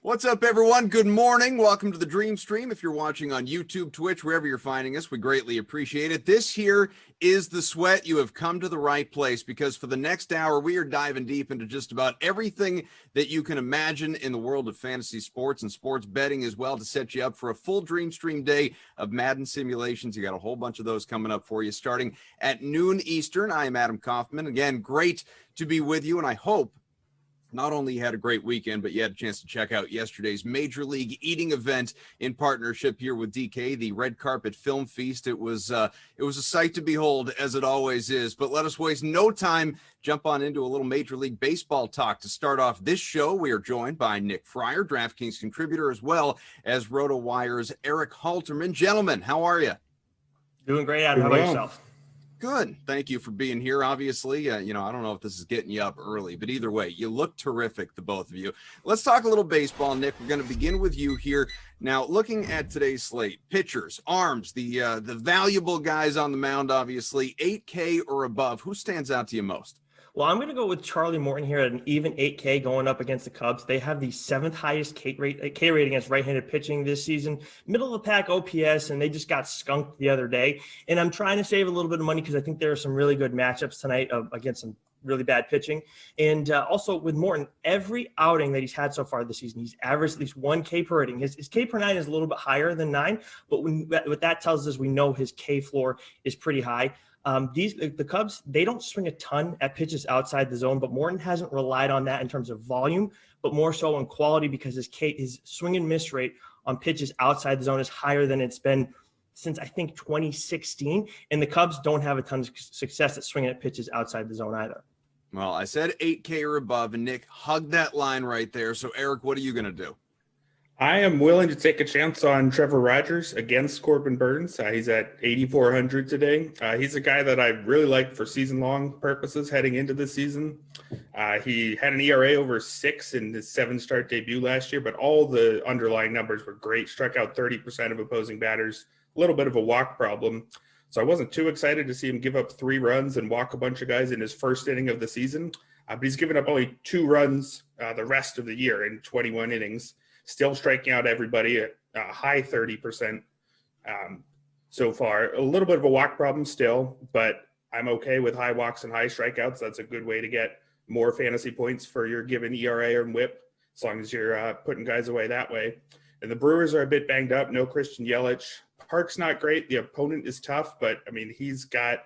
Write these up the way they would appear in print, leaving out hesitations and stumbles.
What's up, everyone? Good morning. Welcome to the Dream Stream. If you're watching on YouTube, Twitch, wherever you're finding us, we greatly appreciate it. This here is The Sweat. You have come to the right place because for the next hour, we are diving deep into just about everything that you can imagine in the world of fantasy sports and sports betting as well to set you up for a full Dream Stream day of Madden simulations. You got a whole bunch of those coming up for you starting at noon Eastern. I am Adam Kaufman. Again, great to be with you, and I hope not only you had a great weekend, but you had a chance to check out yesterday's Major League Eating event in partnership here with DK, the Red Carpet Film Feast. It was a sight to behold, as it always is. But let us waste no time. Jump on into a little Major League Baseball talk. To start off this show, we are joined by Nick Fryer, DraftKings contributor, as well as RotoWire's Eric Halterman. Gentlemen, how are you? Doing great, Adam. How about yourself? Good. Thank you for being here. Obviously, I don't know if this is getting you up early, but either way, you look terrific, the both of you. Let's talk a little baseball, Nick. We're going to begin with you here. Now, looking at today's slate, pitchers, arms, the valuable guys on the mound, obviously, 8K or above. Who stands out to you most? Well, I'm going to go with Charlie Morton here at an even 8K going up against the Cubs. They have the 7th highest K rate against right-handed pitching this season, middle of the pack OPS, and they just got skunked the other day. And I'm trying to save a little bit of money because I think there are some really good matchups tonight against some really bad pitching. And also with Morton, every outing that he's had so far this season, he's averaged at least 1 K per inning. His K per 9 is a little bit higher than 9, but what that tells us, we know his K floor is pretty high. The Cubs, they don't swing a ton at pitches outside the zone, but Morton hasn't relied on that in terms of volume, but more so in quality because his swing and miss rate on pitches outside the zone is higher than it's been since I think 2016. And the Cubs don't have a ton of success at swinging at pitches outside the zone either. Well, I said 8K or above, and Nick hugged that line right there. So, Eric, what are you going to do? I am willing to take a chance on Trevor Rogers against Corbin Burns. He's at 8,400 today. He's a guy that I really like for season-long purposes heading into the season. He had an ERA over 6 in his 7-start debut last year, but all the underlying numbers were great. Struck out 30% of opposing batters, a little bit of a walk problem. So I wasn't too excited to see him give up 3 runs and walk a bunch of guys in his first inning of the season. But he's given up only 2 runs the rest of the year in 21 innings. Still striking out everybody at a high 30% so far. A little bit of a walk problem still, but I'm okay with high walks and high strikeouts. That's a good way to get more fantasy points for your given ERA and WHIP, as long as you're putting guys away that way. And the Brewers are a bit banged up. No Christian Yelich. Park's not great. The opponent is tough, but, I mean, he's got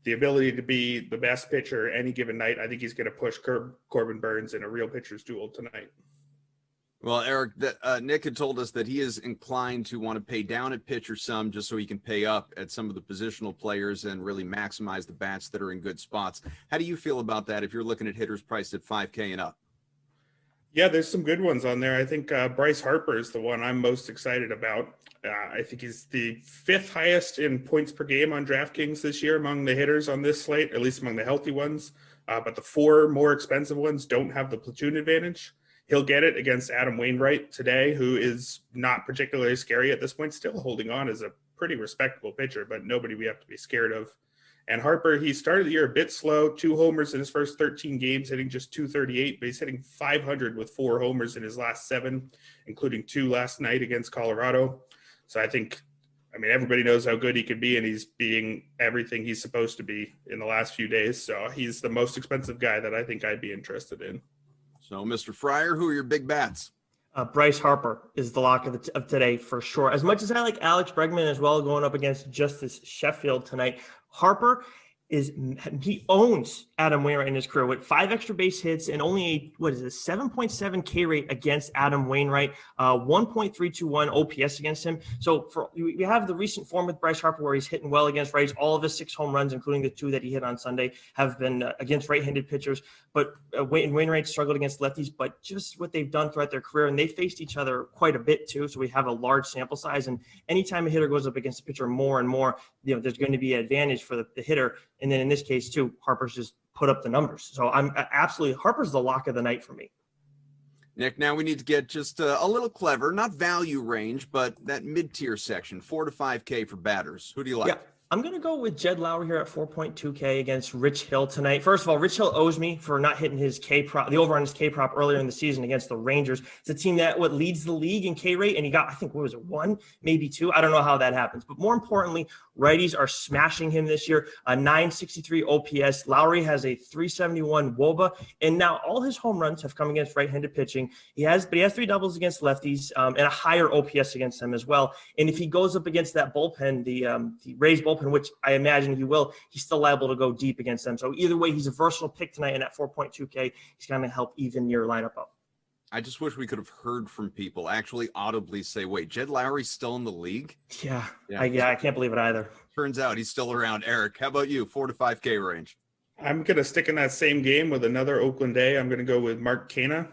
the ability to be the best pitcher any given night. I think he's going to push Corbin Burns in a real pitcher's duel tonight. Well, Eric, Nick had told us that he is inclined to want to pay down at pitcher some just so he can pay up at some of the positional players and really maximize the bats that are in good spots. How do you feel about that if you're looking at hitters priced at 5K and up? Yeah, there's some good ones on there. I think Bryce Harper is the one I'm most excited about. I think he's the 5th highest in points per game on DraftKings this year among the hitters on this slate, at least among the healthy ones. But the 4 more expensive ones don't have the platoon advantage. He'll get it against Adam Wainwright today, who is not particularly scary at this point, still holding on as a pretty respectable pitcher, but nobody we have to be scared of. And Harper, he started the year a bit slow, 2 homers in his first 13 games, hitting just 238, but he's hitting 500 with 4 homers in his last 7, including 2 last night against Colorado. So I think, everybody knows how good he could be, and he's being everything he's supposed to be in the last few days. So he's the most expensive guy that I think I'd be interested in. So, Mr. Fryer, who are your big bats? Bryce Harper is the lock of today for sure. As much as I like Alex Bregman as well going up against Justice Sheffield tonight, Harper he owns Adam Wainwright in his career with 5 extra base hits and only a 7.7 K rate against Adam Wainwright, 1.321 OPS against him. So we have the recent form with Bryce Harper where he's hitting well against righties. All of his 6 home runs, including the 2 that he hit on Sunday, have been against right-handed pitchers. But Wainwright struggled against lefties, but just what they've done throughout their career, and they faced each other quite a bit too. So we have a large sample size, and anytime a hitter goes up against a pitcher more and more, there's going to be an advantage for the hitter. And then in this case too, Harper's just put up the numbers. So I'm absolutely, Harper's the lock of the night for me. Nick, now we need to get just a little clever, not value range, but that mid-tier section, 4 to 5K for batters. Who do you like? Yeah. I'm going to go with Jed Lowry here at 4.2K against Rich Hill tonight. First of all, Rich Hill owes me for not hitting his K prop, the over on his K prop earlier in the season against the Rangers. It's a team that leads the league in K rate, and he got, I think, what was it, 1, maybe 2? I don't know how that happens. But more importantly, righties are smashing him this year. A 963 OPS. Lowry has a 371 WOBA, and now all his home runs have come against right-handed pitching. He has 3 doubles against lefties and a higher OPS against them as well. And if he goes up against that bullpen, the Rays bullpen, which I imagine he will, he's still liable to go deep against them. So either way, he's a versatile pick tonight, and at 4.2K, he's going to help even your lineup up. I just wish we could have heard from people actually audibly say, wait, Jed Lowry's still in the league? Yeah. I can't believe it either. Turns out he's still around. Eric, how about you? 4 to 5K range. I'm going to stick in that same game with another Oakland A. I'm going to go with Mark Cana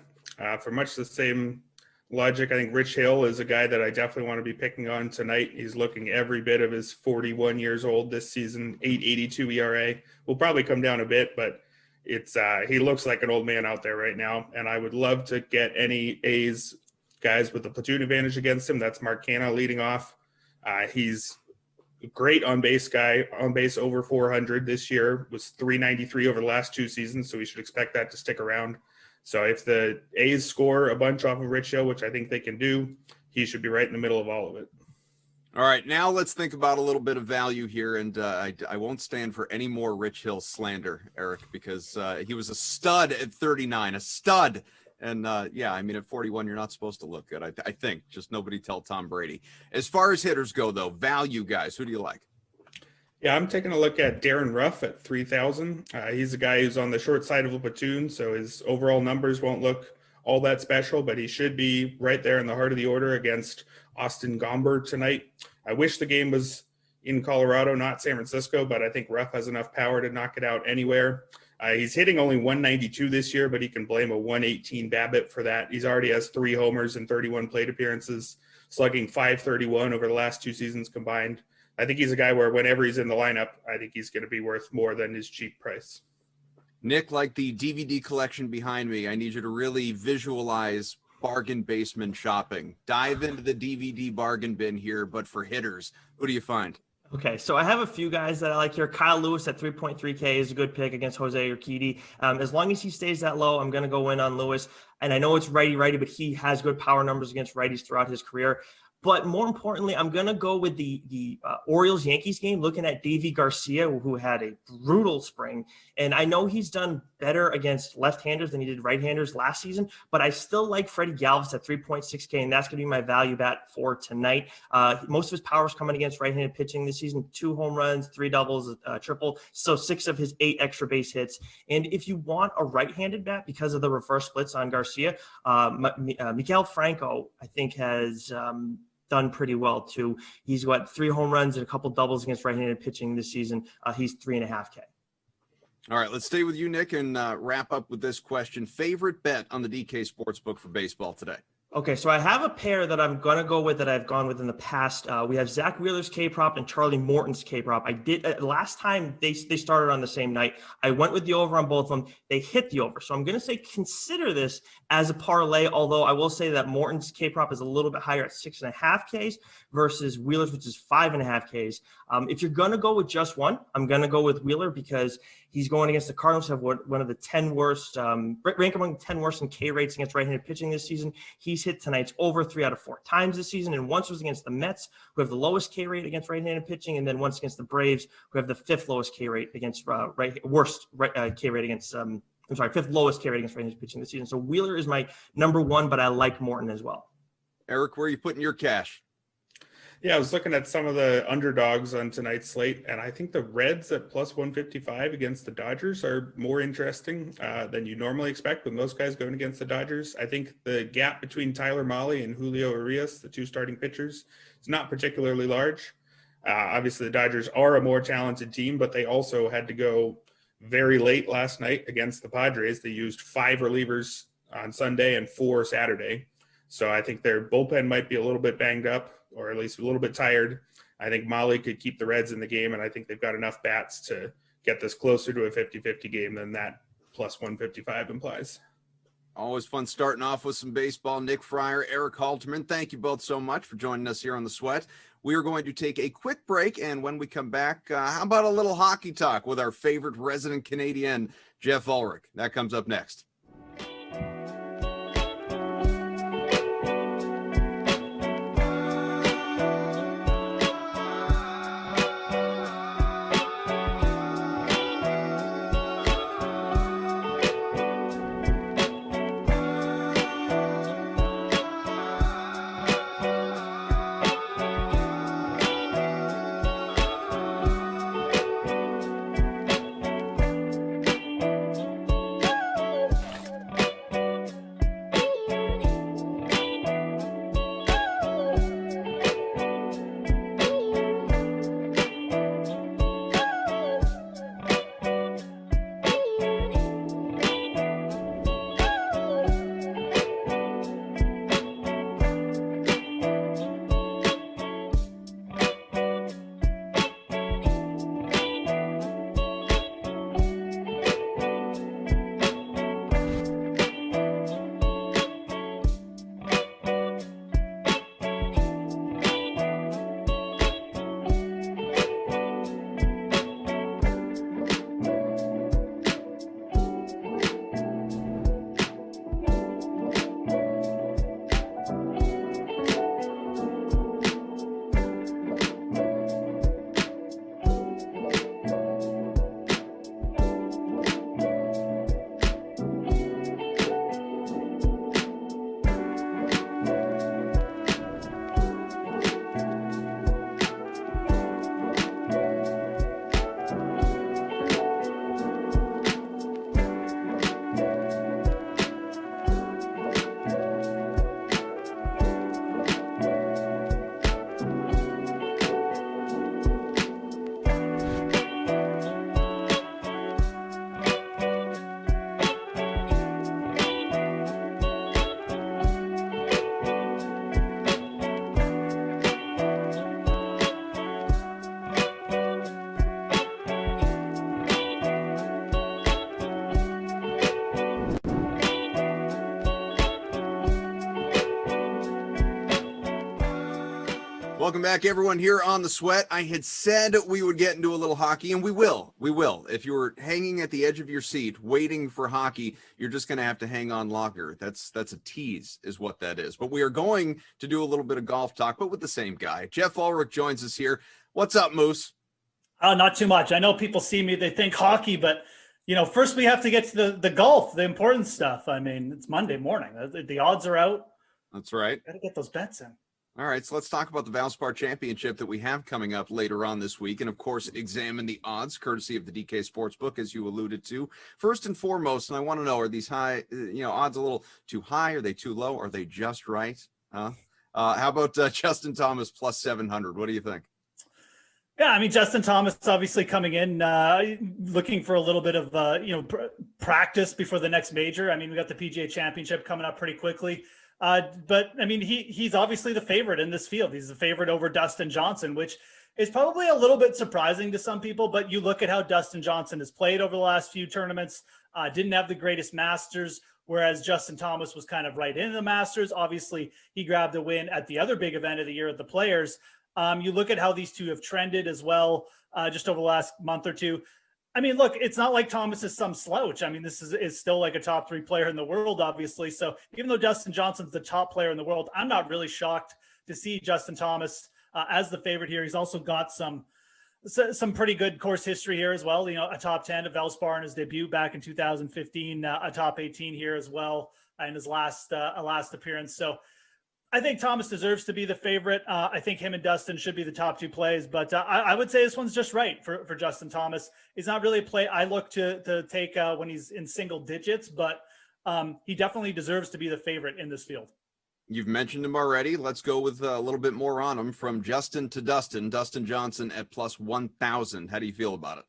for much the same logic. I think Rich Hill is a guy that I definitely want to be picking on tonight. He's looking every bit of his 41 years old this season, 8.82 ERA. Will probably come down a bit, but it's he looks like an old man out there right now. And I would love to get any A's guys with the platoon advantage against him. That's Mark Cana leading off. He's a great on-base guy, on base over 400 this year, was 393 over the last 2 seasons. So we should expect that to stick around. So if the A's score a bunch off of Rich Hill, which I think they can do, he should be right in the middle of all of it. All right, now let's think about a little bit of value here, and I won't stand for any more Rich Hill slander, Eric, because he was a stud at 39, a stud. And yeah, I mean, at 41, you're not supposed to look good, I think. Just nobody tell Tom Brady. As far as hitters go, though, value guys, who do you like? Yeah, I'm taking a look at Darren Ruff at 3,000. He's a guy who's on the short side of a platoon, so his overall numbers won't look all that special, but he should be right there in the heart of the order against Austin Gomber tonight. I wish the game was in Colorado, not San Francisco, but I think Ruff has enough power to knock it out anywhere. He's hitting only 192 this year, but he can blame a 118 BABIP for that. He's already has 3 homers and 31 plate appearances, slugging 531 over the last 2 seasons combined. I think he's a guy where whenever he's in the lineup, I think he's going to be worth more than his cheap price. Nick, like the DVD collection behind me, I need you to really visualize bargain basement shopping. Dive into the DVD bargain bin here, but for hitters, who do you find? Okay, so I have a few guys that I like here. Kyle Lewis at 3.3K is a good pick against Jose Urquidy. As long as he stays that low, I'm going to go in on Lewis. And I know it's righty, but he has good power numbers against righties throughout his career. But more importantly, I'm going to go with the Orioles-Yankees game, looking at Davy Garcia, who had a brutal spring. And I know he's done better against left-handers than he did right-handers last season, but I still like Freddie Galvis at 3.6K, and that's going to be my value bet for tonight. Most of his power is coming against right-handed pitching this season, 2 home runs, 3 doubles, triple, so 6 of his 8 extra base hits. And if you want a right-handed bat because of the reverse splits on Garcia, Miguel Franco, I think, has done pretty well too. He's got 3 home runs and a couple doubles against right-handed pitching this season. He's 3.5K. All right, let's stay with you, Nick, and wrap up with this question. Favorite bet on the DK Sportsbook for baseball today? Okay, so I have a pair that I'm going to go with that I've gone with in the past. We have Zach Wheeler's K-prop and Charlie Morton's K-prop. I did last time they started on the same night. I went with the over on both of them. They hit the over. So I'm going to say consider this as a parlay, although I will say that Morton's K-prop is a little bit higher at 6.5Ks versus Wheeler's, which is 5.5Ks. If you're going to go with just one, I'm going to go with Wheeler because he's going against the Cardinals, who have one of the 10 worst, rank among the 10 worst in K rates against right-handed pitching this season. He's hit tonight's over 3 out of 4 times this season, and once was against the Mets, who have the lowest K rate against right-handed pitching, and then once against the Braves, who have the 5th lowest K rate against K rate against 5th lowest K rate against right-handed pitching this season. So Wheeler is my number 1, but I like Morton as well. Eric, where are you putting your cash? Yeah, I was looking at some of the underdogs on tonight's slate, and I think the Reds at plus 155 against the Dodgers are more interesting than you normally expect with most guys going against the Dodgers. I think the gap between Tyler Mahle and Julio Urias, the 2 starting pitchers, is not particularly large. Obviously, the Dodgers are a more talented team, but they also had to go very late last night against the Padres. They used 5 relievers on Sunday and 4 Saturday. So I think their bullpen might be a little bit banged up, or at least a little bit tired. I think Mahle could keep the Reds in the game, and I think they've got enough bats to get this closer to a 50-50 game than that plus 155 implies. Always fun starting off with some baseball. Nick Fryer, Eric Halterman, thank you both so much for joining us here on The Sweat. We are going to take a quick break, and when we come back, how about a little hockey talk with our favorite resident Canadian, Jeff Ulrich? That comes up next. Welcome back, everyone, here on The Sweat. I had said we would get into a little hockey, and we will. We will. If you were hanging at the edge of your seat waiting for hockey, you're just going to have to hang on longer. That's a tease is what that is. But we are going to do a little bit of golf talk, but with the same guy. Jeff Ulrich joins us here. What's up, Moose? Not too much. I know people see me, they think hockey, but first we have to get to the golf, the important stuff. I mean, it's Monday morning. The odds are out. That's right. Got to get those bets in. All right, so let's talk about the Valspar Championship that we have coming up later on this week, and of course, examine the odds, courtesy of the DK Sportsbook, as you alluded to. First and foremost, and I want to know, are these high, odds a little too high? Are they too low? Are they just right? How about Justin Thomas plus 700? What do you think? Yeah, I mean, Justin Thomas obviously coming in, looking for a little bit of, practice before the next major. I mean, we got the PGA Championship coming up pretty quickly. But I mean, he's obviously the favorite in this field. He's the favorite over Dustin Johnson, which is probably a little bit surprising to some people. But you look at how Dustin Johnson has played over the last few tournaments, didn't have the greatest Masters, whereas Justin Thomas was kind of right in the Masters. Obviously, he grabbed a win at the other big event of the year at the Players. You look at how these two have trended as well, just over the last month or two. I mean, look, it's not like Thomas is some slouch. I mean, this is still like a top three player in the world, obviously. So even though Dustin Johnson's the top player in the world, I'm not really shocked to see Justin Thomas as the favorite here. He's also got some pretty good course history here as well. A top 10 at Valspar in his debut back in 2015, a top 18 here as well in his last appearance. So I think Thomas deserves to be the favorite. I think him and Dustin should be the top two plays, but I would say this one's just right for Justin Thomas. He's not really a play I look to take when he's in single digits, but he definitely deserves to be the favorite in this field. You've mentioned him already. Let's go with a little bit more on him. From Justin to Dustin Johnson at plus 1,000. How do you feel about it?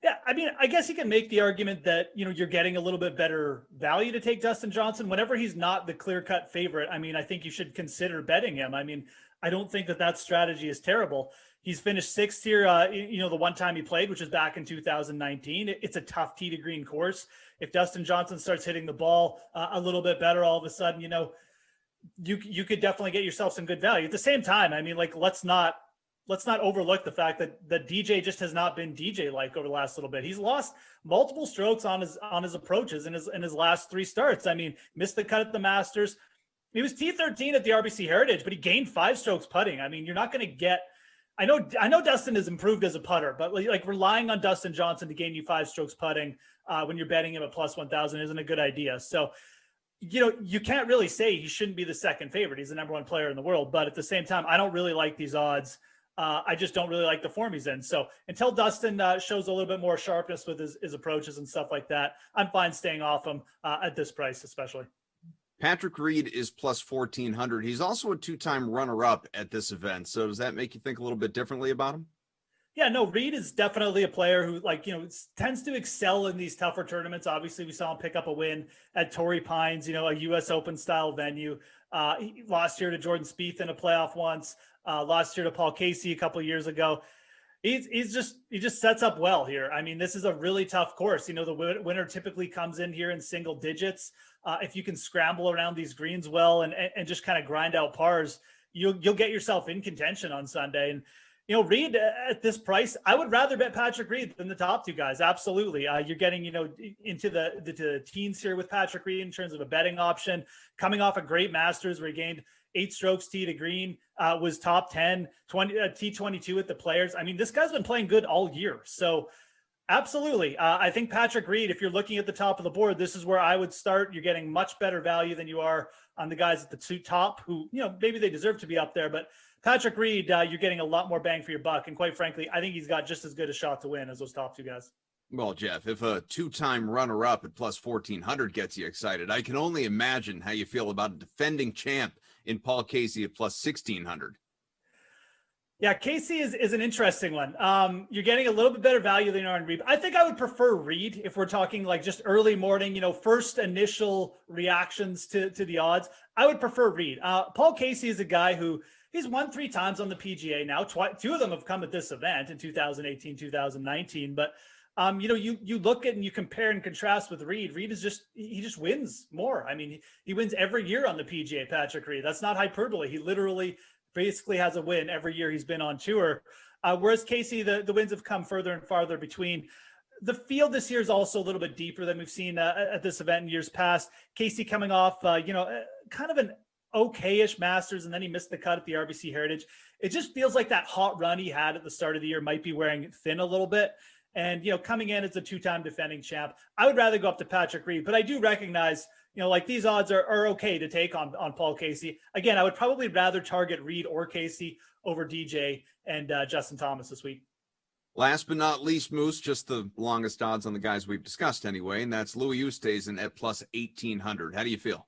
Yeah, I mean, I guess you can make the argument that, you're getting a little bit better value to take Dustin Johnson whenever he's not the clear-cut favorite. I mean, I think you should consider betting him. I mean, I don't think that strategy is terrible. He's finished sixth here, the one time he played, which is back in 2019. It's a tough tee to green course. If Dustin Johnson starts hitting the ball a little bit better all of a sudden, you could definitely get yourself some good value. At the same time, I mean, like, let's not overlook the fact that DJ just has not been DJ like over the last little bit. He's lost multiple strokes on his approaches in his last 3 starts. I mean, missed the cut at the Masters. He was T13 at the RBC Heritage, but he gained 5 strokes putting. I mean, you're not going to get. I know Dustin has improved as a putter, but like relying on Dustin Johnson to gain you 5 strokes putting when you're betting him at plus 1,000 isn't a good idea. So, you can't really say he shouldn't be the second favorite. He's the number 1 player in the world, but at the same time, I don't really like these odds. I just don't really like the form he's in. So until Dustin shows a little bit more sharpness with his approaches and stuff like that, I'm fine staying off him at this price, especially. Patrick Reed is plus 1,400. He's also a 2-time runner-up at this event. So does that make you think a little bit differently about him? Yeah, no, Reed is definitely a player who, tends to excel in these tougher tournaments. Obviously, we saw him pick up a win at Torrey Pines, a U.S. Open style venue. He lost here to Jordan Spieth in a playoff once. Lost here to Paul Casey a couple of years ago. He just sets up well here. I mean, this is a really tough course. The winner typically comes in here in single digits. If you can scramble around these greens well and just kind of grind out pars, you'll get yourself in contention on Sunday. And Reed at this price, I would rather bet Patrick Reed than the top 2 guys. Absolutely. You're getting, into the teens here with Patrick Reed in terms of a betting option, coming off a great Masters where he gained 8 strokes tee to green, was top 10, T22 at the Players. I mean, this guy's been playing good all year. So absolutely. I think Patrick Reed, if you're looking at the top of the board, this is where I would start. You're getting much better value than you are on the guys at the 2 top who, maybe they deserve to be up there, but Patrick Reed, you're getting a lot more bang for your buck. And quite frankly, I think he's got just as good a shot to win as those top 2 guys. Well, Jeff, if a 2-time runner-up at plus 1,400 gets you excited, I can only imagine how you feel about a defending champ in Paul Casey at plus 1,600. Yeah, Casey is an interesting one. You're getting a little bit better value than you are on Reed. I think I would prefer Reed if we're talking like just early morning, first initial reactions to the odds. I would prefer Reed. Paul Casey is a guy who he's won 3 times on the PGA now. 2 of them have come at this event in 2018, 2019. But you look at and you compare and contrast with Reed. Reed he just wins more. I mean, he wins every year on the PGA, Patrick Reed. That's not hyperbole. He literally basically has a win every year he's been on tour. Whereas Casey, the wins have come further and farther between. The field this year is also a little bit deeper than we've seen at this event in years past. Casey coming off, kind of an okay-ish Masters, and then he missed the cut at the RBC Heritage. It just feels like that hot run he had at the start of the year might be wearing thin a little bit. And, coming in as a 2-time defending champ, I would rather go up to Patrick Reed, but I do recognize, these odds are okay to take on Paul Casey. Again, I would probably rather target Reed or Casey over DJ and Justin Thomas this week. Last but not least, Moose, just the longest odds on the guys we've discussed anyway, and that's Louis Oosthuizen at plus 1,800. How do you feel?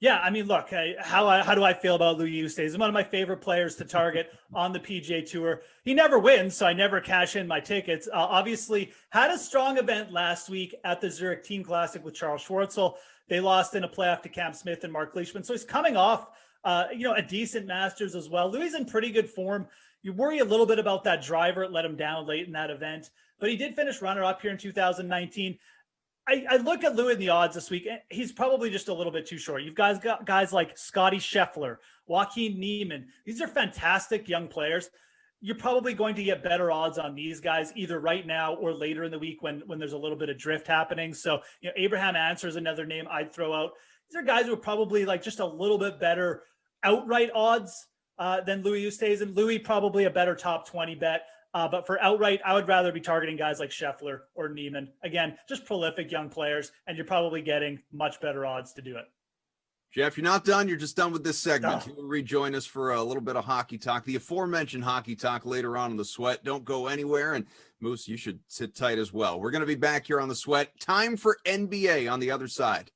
Yeah, I mean, look, how do I feel about Louis Oosthuizen? One of my favorite players to target on the PGA Tour. He never wins, so I never cash in my tickets. Obviously, had a strong event last week at the Zurich Team Classic with Charles Schwartzel. They lost in a playoff to Cam Smith and Mark Leishman. So he's coming off, a decent Masters as well. Louis is in pretty good form. You worry a little bit about that driver. It let him down late in that event. But he did finish runner-up here in 2019. I look at Louis in the odds this week. He's probably just a little bit too short. You've got guys like Scotty Scheffler, Joaquin Niemann. These are fantastic young players. You're probably going to get better odds on these guys either right now or later in the week when there's a little bit of drift happening. So, Abraham Answer is another name I'd throw out. These are guys who are probably like just a little bit better outright odds than Louis Oosthuizen. Louis probably a better top 20 bet. But for outright, I would rather be targeting guys like Scheffler or Niemann. Again, just prolific young players, and you're probably getting much better odds to do it. Jeff, you're not done. You're just done with this segment. You'll rejoin us for a little bit of hockey talk. The aforementioned hockey talk later on in the Sweat. Don't go anywhere. And Moose, you should sit tight as well. We're going to be back here on the Sweat. Time for NBA on the other side.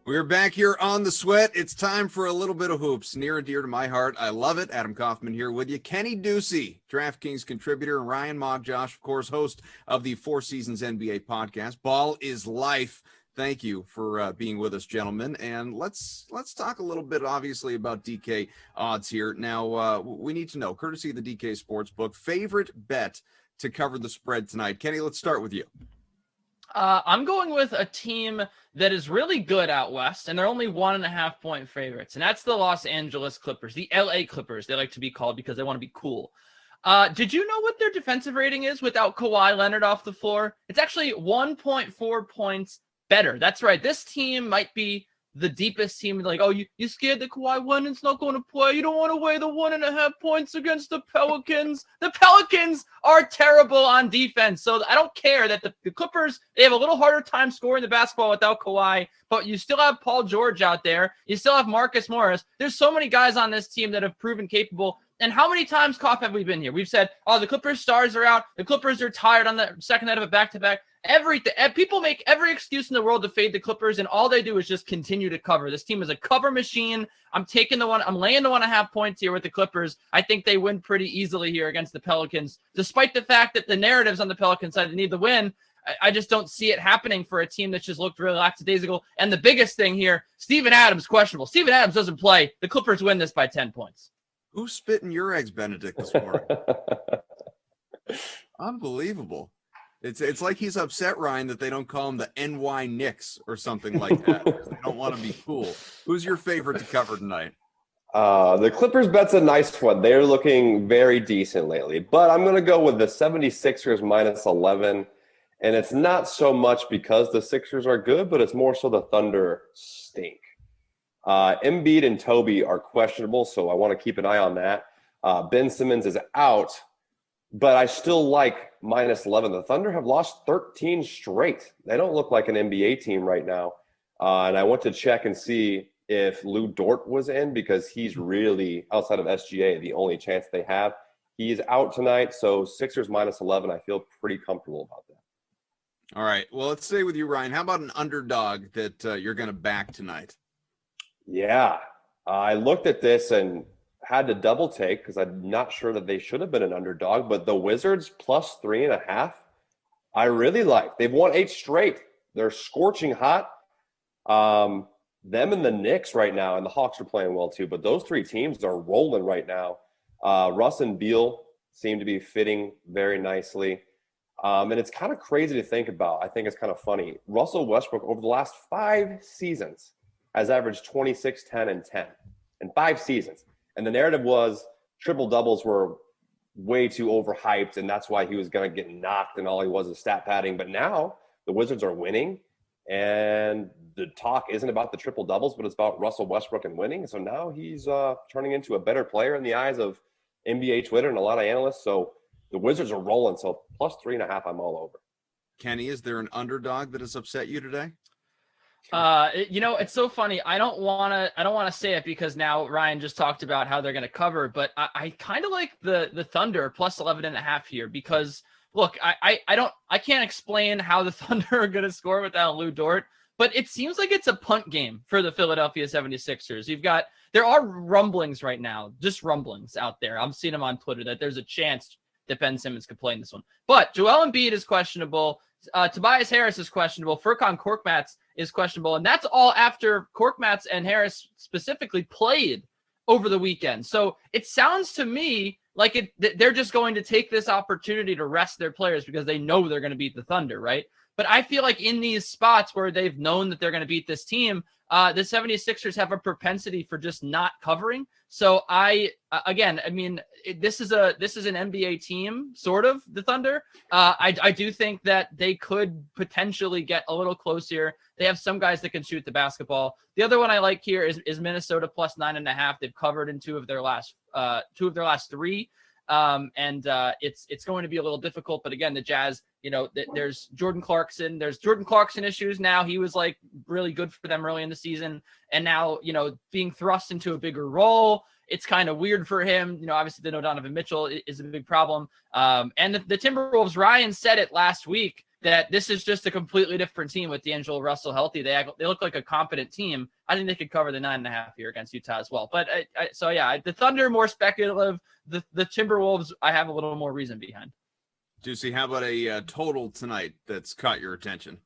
We're back here on The Sweat. It's time for a little bit of hoops, near and dear to my heart. I love it. Adam Kaufman here with you. Kenny Ducey, DraftKings contributor, and Ryan Mogjosh, of course, host of the Four Seasons NBA podcast. Ball is life. Thank you for being with us, gentlemen. And let's talk a little bit, obviously, about DK odds here. Now, we need to know, courtesy of the DK Sportsbook, favorite bet to cover the spread tonight. Kenny, let's start with you. I'm going with a team that is really good out west, and they're only 1.5 point favorites, and that's the Los Angeles Clippers, the LA Clippers, they like to be called because they want to be cool. Did you know what their defensive rating is without Kawhi Leonard off the floor? It's actually 1.4 points better. That's right. This team might be the deepest team. Like, oh, you scared that Kawhi Leonard's not going to play? You don't want to weigh the 1.5 points against the Pelicans? The Pelicans are terrible on defense. So I don't care that the Clippers, they have a little harder time scoring the basketball without Kawhi, but you still have Paul George out there. You still have Marcus Morris. There's so many guys on this team that have proven capable. And how many times, Koff, have we been here? We've said, oh, the Clippers stars are out. The Clippers are tired on the second night of a back-to-back. Everything. People make every excuse in the world to fade the Clippers, and all they do is just continue to cover. This team is a cover machine. I'm laying the 1.5 points here with the Clippers. I think they win pretty easily here against the Pelicans, despite the fact that the narratives on the Pelicans side, they need the win. I just don't see it happening for a team that just looked really lackadaisical. And the biggest thing here, Steven Adams questionable. Steven Adams doesn't play. The Clippers win this by 10 points. Who's spitting your eggs, Benedict, this morning? Unbelievable. It's like he's upset, Ryan, that they don't call him the NY Knicks or something like that. They don't want to be cool. Who's your favorite to cover tonight? The Clippers bet's a nice one. They're looking very decent lately. But I'm going to go with the 76ers minus 11. And it's not so much because the Sixers are good, but it's more so the Thunder stink. Embiid and Toby are questionable, so I want to keep an eye on that. Ben Simmons is out, but I still like minus 11. The Thunder have lost 13 straight. They don't look like an NBA team right now. And I went to check and see if Lou Dort was in because he's really, outside of SGA, the only chance they have. He's out tonight, so Sixers minus 11. I feel pretty comfortable about that. All right. Well, let's stay with you, Ryan. How about an underdog that you're going to back tonight? Yeah. I looked at this and had to double take because I'm not sure that they should have been an underdog, but the Wizards plus 3.5, I really like. They've won 8 straight. They're scorching hot. Them and the Knicks right now, and the Hawks are playing well too, but those 3 teams are rolling right now. Russ and Beal seem to be fitting very nicely. And it's kind of crazy to think about. I think it's kind of funny. Russell Westbrook over the last 5 seasons has averaged 26, 10, and 10 in 5 seasons. And the narrative was triple-doubles were way too overhyped, and that's why he was going to get knocked, and all he was is stat padding. But now the Wizards are winning, and the talk isn't about the triple-doubles, but it's about Russell Westbrook and winning. So now he's turning into a better player in the eyes of NBA Twitter and a lot of analysts. So the Wizards are rolling, so plus 3.5, I'm all over. Kenny, is there an underdog that has upset you today? It's so funny. I don't want to say it because now Ryan just talked about how they're going to cover, but I kind of like the Thunder plus 11.5 here because look, I can't explain how the Thunder are going to score without Lou Dort, but it seems like it's a punt game for the Philadelphia 76ers. There are rumblings right now, just rumblings out there. I'm seeing them on Twitter that there's a chance that Ben Simmons could play in this one, but Joel Embiid is questionable. Tobias Harris is questionable. Furkan Korkmaz is questionable. And that's all after Korkmaz and Harris specifically played over the weekend. So it sounds to me like they're just going to take this opportunity to rest their players because they know they're going to beat the Thunder, right? But I feel like in these spots where they've known that they're going to beat this team, the 76ers have a propensity for just not covering. So this is an NBA team, sort of, the Thunder. I do think that they could potentially get a little close here. They have some guys that can shoot the basketball. The other one I like here is Minnesota plus 9.5. They've covered in two of their last 3. It's going to be a little difficult, but again, the Jazz, there's Jordan Clarkson. There's Jordan Clarkson issues now. He was like really good for them early in the season, and now being thrust into a bigger role, it's kind of weird for him. Obviously, the Donovan Mitchell is a big problem. And the Timberwolves, Ryan said it last week. that this is just a completely different team with D'Angelo Russell healthy. They look like a competent team. I think they could cover the 9.5 here against Utah as well. But the Thunder more speculative. The Timberwolves, I have a little more reason behind. Juicy, how about a total tonight that's caught your attention?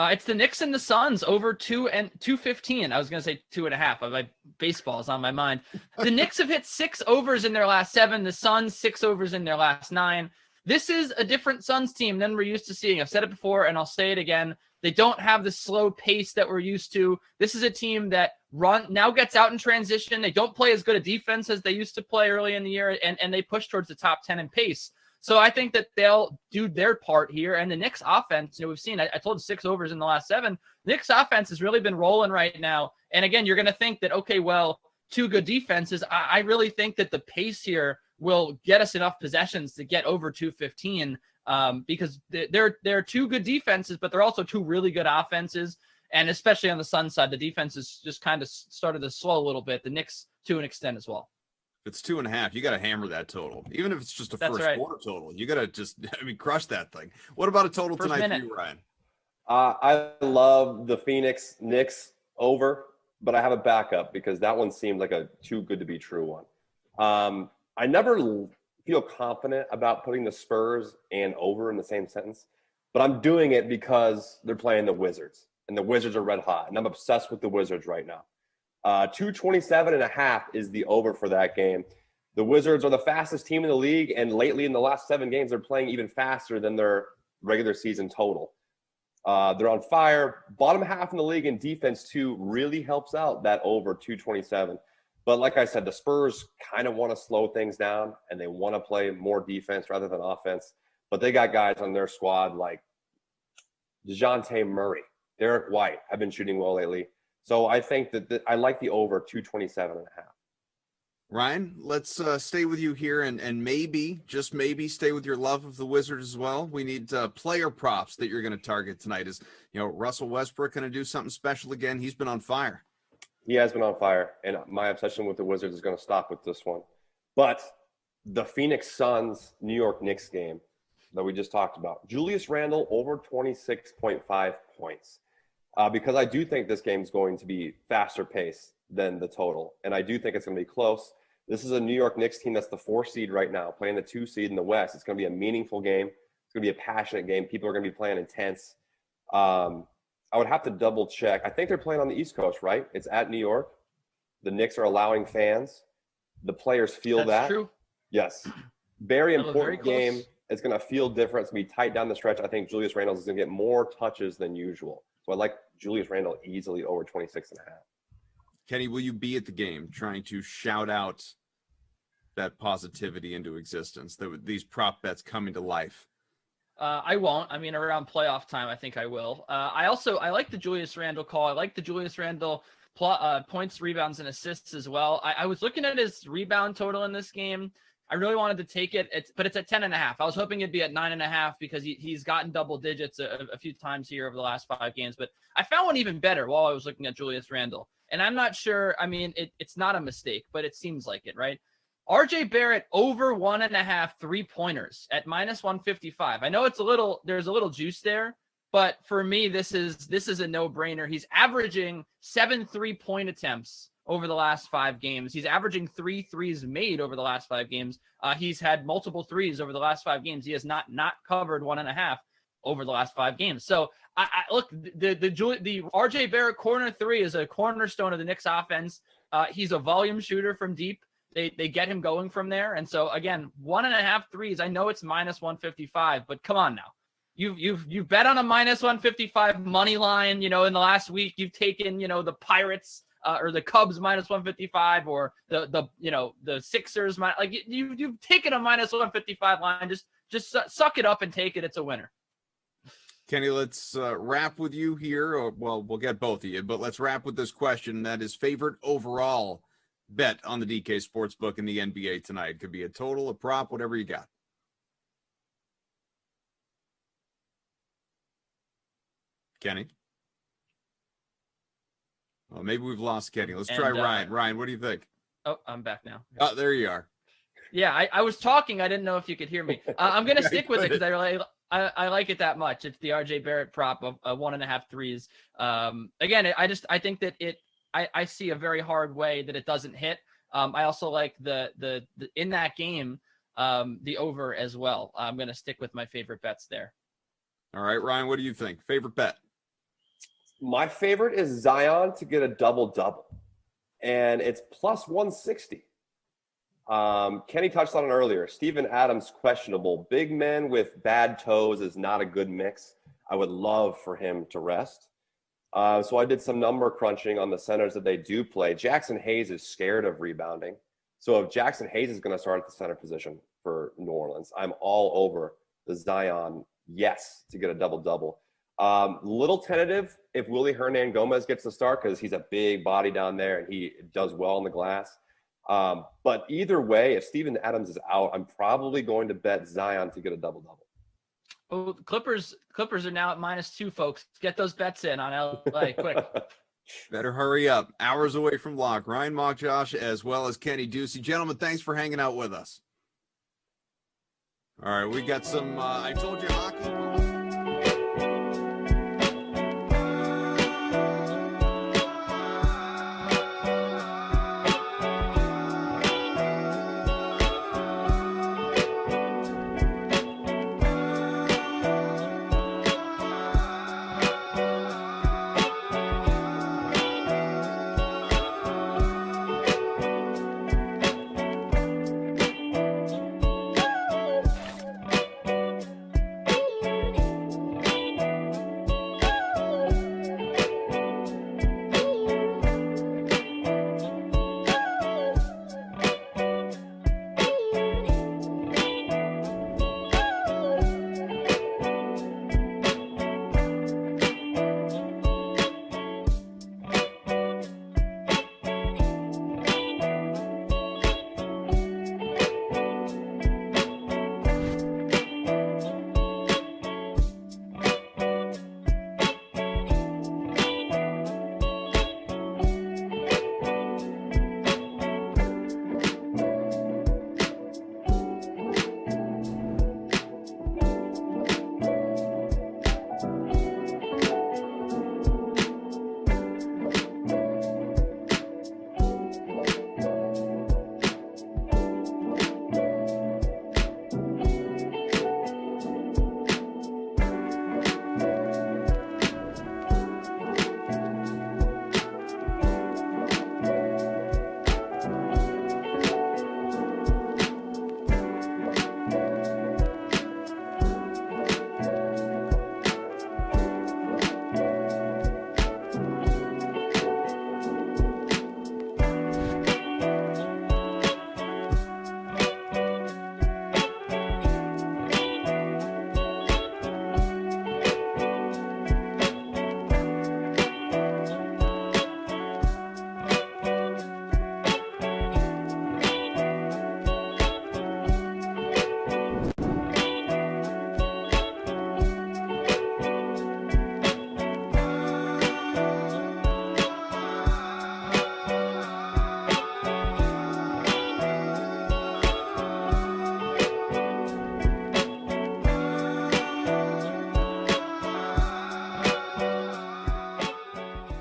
It's the Knicks and the Suns over 215. I was going to say 2.5. My baseball is on my mind. The Knicks have hit 6 overs in their last 7. The Suns 6 overs in their last 9. This is a different Suns team than we're used to seeing. I've said it before, and I'll say it again. They don't have the slow pace that we're used to. This is a team that now gets out in transition. They don't play as good a defense as they used to play early in the year, and they push towards the top 10 in pace. So I think that they'll do their part here. And the Knicks offense, we've seen, I told 6 overs in the last 7. The Knicks offense has really been rolling right now. And again, you're going to think that, okay, well, 2 good defenses. I really think that the pace here will get us enough possessions to get over 215 because they're 2 good defenses, but they're also 2 really good offenses. And especially on the Suns side, the defense has just kind of started to slow a little bit. The Knicks to an extent as well. If it's 2.5, you got to hammer that total. Even if it's just a first quarter total, you got to just, crush that thing. What about a total first tonight minute for you, Ryan? I love the Phoenix Knicks over, but I have a backup because that one seemed like a too good to be true one. I never feel confident about putting the Spurs and over in the same sentence, but I'm doing it because they're playing the Wizards, and the Wizards are red hot, and I'm obsessed with the Wizards right now. 227.5 is the over for that game. The Wizards are the fastest team in the league, and lately in the last 7 games, they're playing even faster than their regular season total. They're on fire. Bottom half in the league in defense, too, really helps out that over 227. But like I said, the Spurs kind of want to slow things down, and they want to play more defense rather than offense. But they got guys on their squad like DeJounte Murray, Derek White have been shooting well lately. So I think that I like the over 227.5. Ryan, let's stay with you here and maybe, just maybe, stay with your love of the Wizards as well. We need player props that you're going to target tonight. Is Russell Westbrook going to do something special again? He's been on fire. He has been on fire, and my obsession with the Wizards is going to stop with this one. But the Phoenix Suns New York Knicks game that we just talked about, Julius Randle over 26.5 points. Because I do think this game is going to be faster pace than the total. And I do think it's going to be close. This is a New York Knicks team that's the 4 seed right now, playing the 2 seed in the West. It's going to be a meaningful game. It's going to be a passionate game. People are going to be playing intense. I would have to double check. I think they're playing on the East Coast, right? It's at New York. The Knicks are allowing fans. The players feel that. That's true. Yes. Very important very game. It's going to feel different. It's going to be tight down the stretch. I think Julius Randle is going to get more touches than usual. So I like Julius Randle easily over 26.5. Kenny, will you be at the game trying to shout out that positivity into existence, these prop bets coming to life? I won't. I mean, around playoff time, I think I will. I like the Julius Randle call. I like the Julius Randle points, rebounds, and assists as well. I was looking at his rebound total in this game. I really wanted to take it, but it's at 10.5. I was hoping it'd be at 9.5 because he's gotten double digits a few times here over the last 5 games. But I found one even better while I was looking at Julius Randle. And I'm not sure. I mean, it's not a mistake, but it seems like it, right? RJ Barrett over 1.5 3-pointers at -155. I know there's a little juice there, but for me, this is a no-brainer. He's averaging 7 3-point attempts over the last 5 games. He's averaging 3 threes made over the last 5 games. He's had multiple threes over the last 5 games. He has not covered 1.5 over the last 5 games. So I look, the RJ Barrett corner 3 is a cornerstone of the Knicks offense. He's a volume shooter from deep. They get him going from there. And so again, 1.5 threes. I know it's -155, but come on now. You've bet on a -155 money line. In the last week you've taken the Pirates or the Cubs -155 or the Sixers. You've taken a -155 line. Just suck it up and take it. It's a winner. Kenny, let's wrap with you here. Or, well, we'll get both of you, but let's wrap with this question. That is favorite overall bet on the DK Sportsbook in the NBA tonight. Could be a total, a prop, whatever you got. Kenny? Well, maybe we've lost Kenny. Let's try Ryan. Ryan, what do you think? Oh, I'm back now. Oh, there you are. Yeah, I was talking. I didn't know if you could hear me. I'm going to stick with it because I like it that much. It's the RJ Barrett prop of 1.5 threes. Again, I think that I see a very hard way that it doesn't hit. I also like the in that game, the over as well. I'm going to stick with my favorite bets there. All right, Ryan, what do you think? Favorite bet? My favorite is Zion to get a double-double, and it's plus 160. Kenny touched on it earlier. Steven Adams, questionable. Big men with bad toes is not a good mix. I would love for him to rest. So I did some number crunching on the centers that they do play. Jackson Hayes is scared of rebounding. So if Jackson Hayes is going to start at the center position for New Orleans, I'm all over the Zion yes to get a double-double. Little tentative if Willie Hernan Gomez gets the start because he's a big body down there and he does well on the glass. But either way, if Steven Adams is out, I'm probably going to bet Zion to get a double-double. Oh, Clippers are now at -2, folks. Get those bets in on LA quick. Better hurry up. Hours away from lock. Ryan Mock, Josh, as well as Kenny Ducey. Gentlemen, thanks for hanging out with us. All right, we got some, I told you hockey.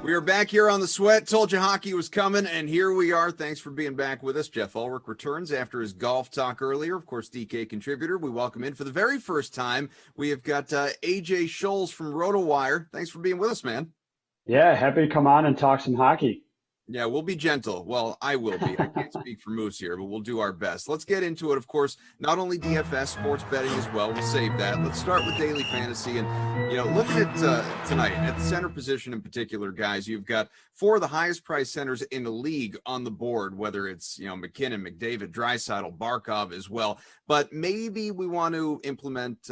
We are back here on the Sweat. Told you hockey was coming, and here we are. Thanks for being back with us. Jeff Ulrich returns after his golf talk earlier. Of course, DK contributor. We welcome in for the very first time. We have got AJ Scholes from RotoWire. Thanks for being with us, man. Yeah, happy to come on and talk some hockey. Yeah, we'll be gentle. Well, I will be. I can't speak for Moose here, but we'll do our best. Let's get into it. Of course, not only DFS, sports betting as well. We'll save that. Let's start with daily fantasy. And, looking at tonight, at the center position in particular, guys, you've got four of the highest priced centers in the league on the board, whether it's, McKinnon, McDavid, Draisaitl, Barkov as well. But maybe we want to implement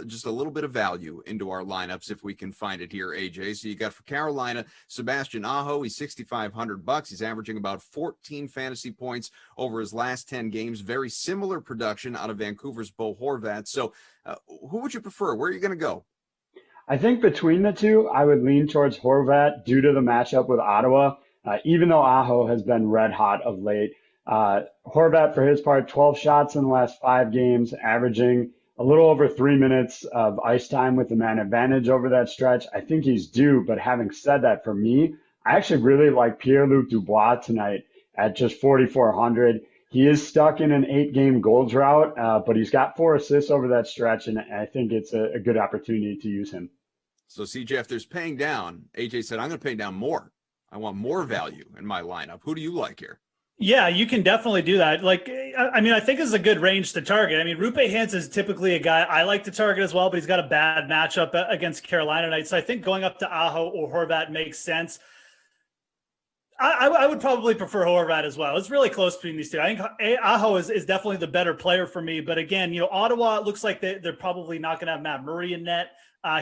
just a little bit of value into our lineups if we can find it here, AJ. So you got for Carolina, Sebastian Aho. He's $6,500. He's averaging about 14 fantasy points over his last 10 games. Very similar production out of Vancouver's Bo Horvat. So who would you prefer? Where are you going to go? I think between the two, I would lean towards Horvat due to the matchup with Ottawa, even though Aho has been red hot of late. Horvat, for his part, 12 shots in the last 5 games, averaging a little over 3 minutes of ice time with the man advantage over that stretch. I think he's due, but having said that, for me, I actually really like Pierre-Luc Dubois tonight at just 4,400. He is stuck in an 8-game goal drought, but he's got 4 assists over that stretch, and I think it's a good opportunity to use him. So, CJ, if there's paying down, AJ said, I'm going to pay down more. I want more value in my lineup. Who do you like here? Yeah, you can definitely do that. Like, I mean, I think this is a good range to target. I mean, Rupe Hintz is typically a guy I like to target as well, but he's got a bad matchup against Carolina tonight. So I think going up to Aho or Horvat makes sense. I would probably prefer Horvat as well. It's really close between these two. I think Aho is definitely the better player for me. But again, Ottawa, it looks like they're probably not going to have Matt Murray in net.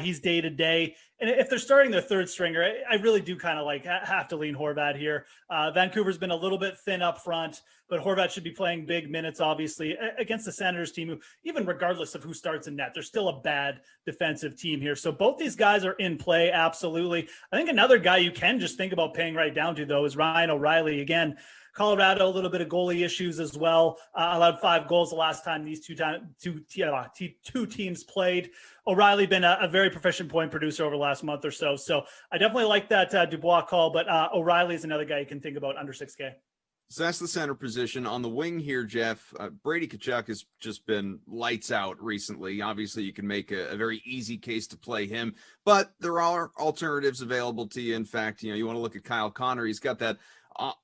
He's day to day. And if they're starting their third stringer, I really do kind of have to lean Horvat here. Vancouver's been a little bit thin up front, but Horvat should be playing big minutes, obviously, against the Senators team, who, even regardless of who starts in net, they're still a bad defensive team here. So both these guys are in play, absolutely. I think another guy you can just think about paying right down to, though, is Ryan O'Reilly. Again, Colorado, a little bit of goalie issues as well. Allowed 5 goals the last time these two teams played. O'Reilly been a very proficient point producer over the last month or so. So I definitely like that Dubois call, but O'Reilly is another guy you can think about under 6K. So that's the center position. On the wing here, Jeff, Brady Tkachuk has just been lights out recently. Obviously, you can make a very easy case to play him, but there are alternatives available to you. In fact, you want to look at Kyle Connor. He's got that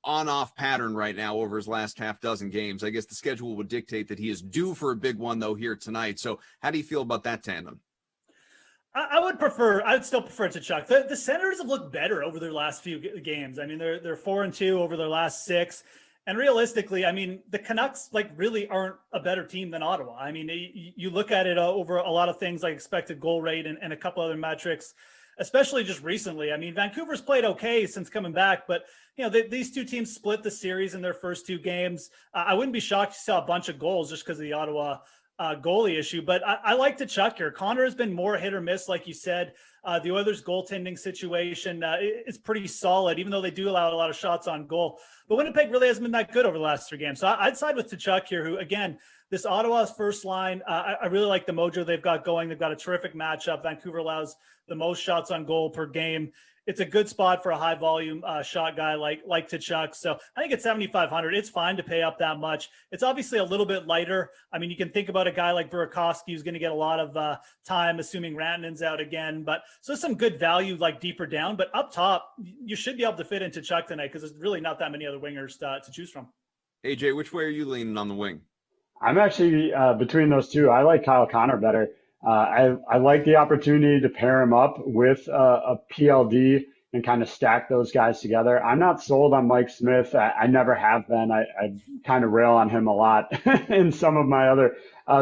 on-off pattern right now over his last half dozen games. I guess the schedule would dictate that he is due for a big one, though, here tonight. So how do you feel about that tandem? I would still prefer Tkachuk. The Senators have looked better over their last few games. I mean, they're 4-2 over their last 6. And realistically, I mean, the Canucks really aren't a better team than Ottawa. I mean, you look at it over a lot of things like expected goal rate and a couple other metrics, especially just recently. I mean, Vancouver's played okay since coming back, but these two teams split the series in their first 2 games. I wouldn't be shocked to see a bunch of goals just because of the Ottawa goalie issue, but I like Tkachuk here. Connor has been more hit or miss, like you said. The Oilers' goaltending situation is pretty solid, even though they do allow a lot of shots on goal. But Winnipeg really hasn't been that good over the last 3 games. So I'd side with Tkachuk here, who, again, this Ottawa's first line, I really like the mojo they've got going. They've got a terrific matchup. Vancouver allows the most shots on goal per game. It's a good spot for a high volume shot guy like Tkachuk. So I think at 7,500, it's fine to pay up that much. It's obviously a little bit lighter. I mean, you can think about a guy like Burakovsky who's going to get a lot of time, assuming Rantanen's out again. But so some good value deeper down. But up top, you should be able to fit into Tkachuk tonight because there's really not that many other wingers to choose from. AJ, which way are you leaning on the wing? I'm actually between those two. I like Kyle Connor better. I like the opportunity to pair him up with a PLD and kind of stack those guys together. I'm not sold on Mike Smith. I never have been. I kind of rail on him a lot in some of my other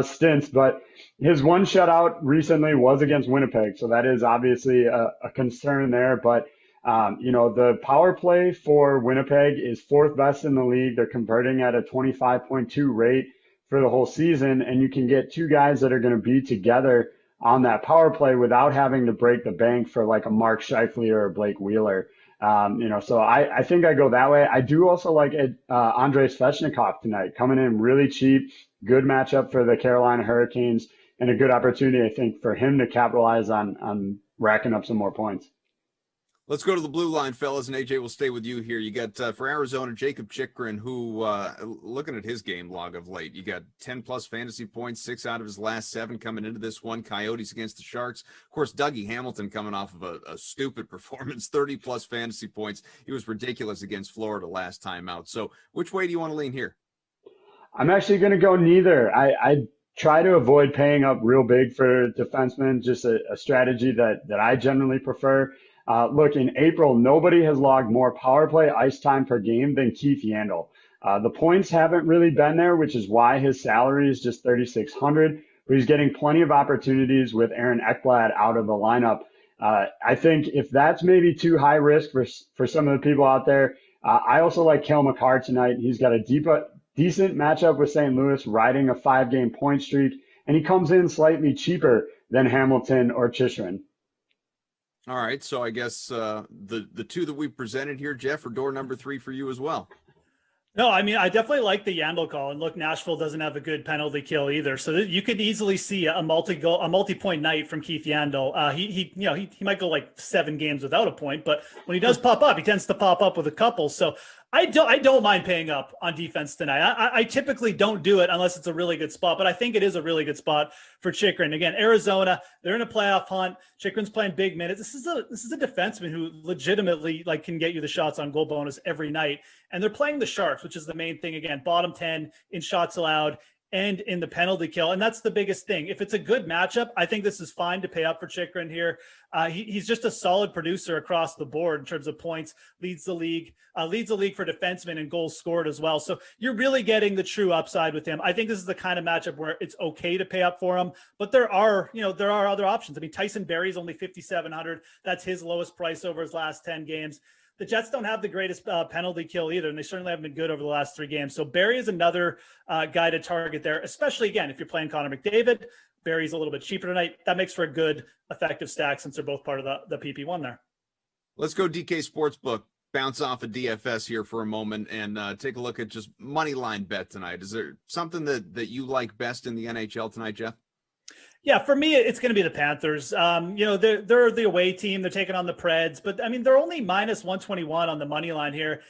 stints, but his one shutout recently was against Winnipeg. So that is obviously a concern there. But, the power play for Winnipeg is 4th best in the league. They're converting at a 25.2 rate for the whole season, and you can get 2 guys that are going to be together on that power play without having to break the bank for like a Mark Scheifele or a Blake Wheeler. So I think I go that way. I do also like Andrei Svechnikov tonight, coming in really cheap, good matchup for the Carolina Hurricanes, and a good opportunity, I think, for him to capitalize on racking up some more points. Let's go to the blue line, fellas, and AJ will stay with you here. You got for Arizona, Jacob Chikrin, who, looking at his game log of late, you got 10-plus fantasy points, 6 out of his last 7 coming into this one. Coyotes against the Sharks. Of course, Dougie Hamilton coming off of a stupid performance, 30-plus fantasy points. He was ridiculous against Florida last time out. So which way do you want to lean here? I'm actually going to go neither. I try to avoid paying up real big for defensemen, just a strategy that I generally prefer. Look, in April, nobody has logged more power play ice time per game than Keith Yandel. The points haven't really been there, which is why his salary is just $3,600, but he's getting plenty of opportunities with Aaron Ekblad out of the lineup. I think if that's maybe too high risk for some of the people out there, I also like Cale Makar tonight. He's got a decent matchup with St. Louis, riding a 5-game point streak, and he comes in slightly cheaper than Hamilton or Chychrun. All right, so I guess the 2 that we presented here, Jeff, are door number 3 for you as well. No, I mean, I definitely like the Yandel call. And look, Nashville doesn't have a good penalty kill either. So you could easily see a multi-point night from Keith Yandel. He might go like 7 games without a point, but when he does pop up, he tends to pop up with a couple. So I don't mind paying up on defense tonight. I typically don't do it unless it's a really good spot, but I think it is a really good spot for Chychrun. Again, Arizona, they're in a playoff hunt. Chychrun's playing big minutes. This is a defenseman who legitimately can get you the shots on goal bonus every night. And they're playing the Sharks, which is the main thing. Again, bottom 10 in shots allowed and in the penalty kill. And that's the biggest thing. If it's a good matchup, I think this is fine to pay up for Chychrun here. He's just a solid producer across the board in terms of points, leads the league for defensemen and goals scored as well. So you're really getting the true upside with him. I think this is the kind of matchup where it's okay to pay up for him, but there are other options. I mean, Tyson Barrie's only 5,700. That's his lowest price over his last 10 games. The Jets don't have the greatest penalty kill either, and they certainly haven't been good over the last 3 games. So Barrie is another guy to target there, especially, again, if you're playing Connor McDavid. Barrie's a little bit cheaper tonight. That makes for a good, effective stack since they're both part of the PP1 there. Let's go DK Sportsbook. Bounce off of DFS here for a moment and take a look at just money line bet tonight. Is there something that you like best in the NHL tonight, Jeff? Yeah, for me, it's going to be the Panthers. They're the away team. They're taking on the Preds, but I mean, they're only minus 121 on the money line here.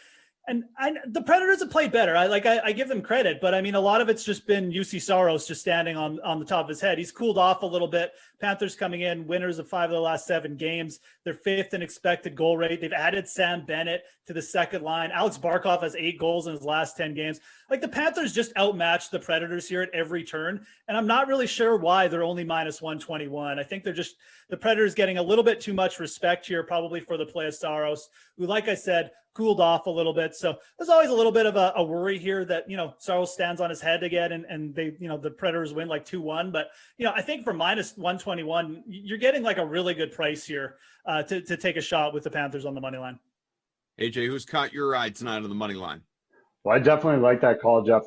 And the Predators have played better. I give them credit, but I mean, a lot of it's just been UC Saros just standing on the top of his head. He's cooled off a little bit. Panthers coming in, winners of 5 of the last 7 games. They're 5th in expected goal rate. They've added Sam Bennett to the second line. Alex Barkov has 8 goals in his last 10 games. The Panthers just outmatched the Predators here at every turn, and I'm not really sure why they're only minus 121. I think the Predators getting a little bit too much respect here, probably for the play of Saros, who, like I said, cooled off a little bit. So there's always a little bit of a worry here that, Saros stands on his head again and they, the Predators win 2-1. But, I think for minus 121, you're getting a really good price here to take a shot with the Panthers on the money line. AJ, who's caught your eye tonight on the money line? Well, I definitely like that call, Jeff,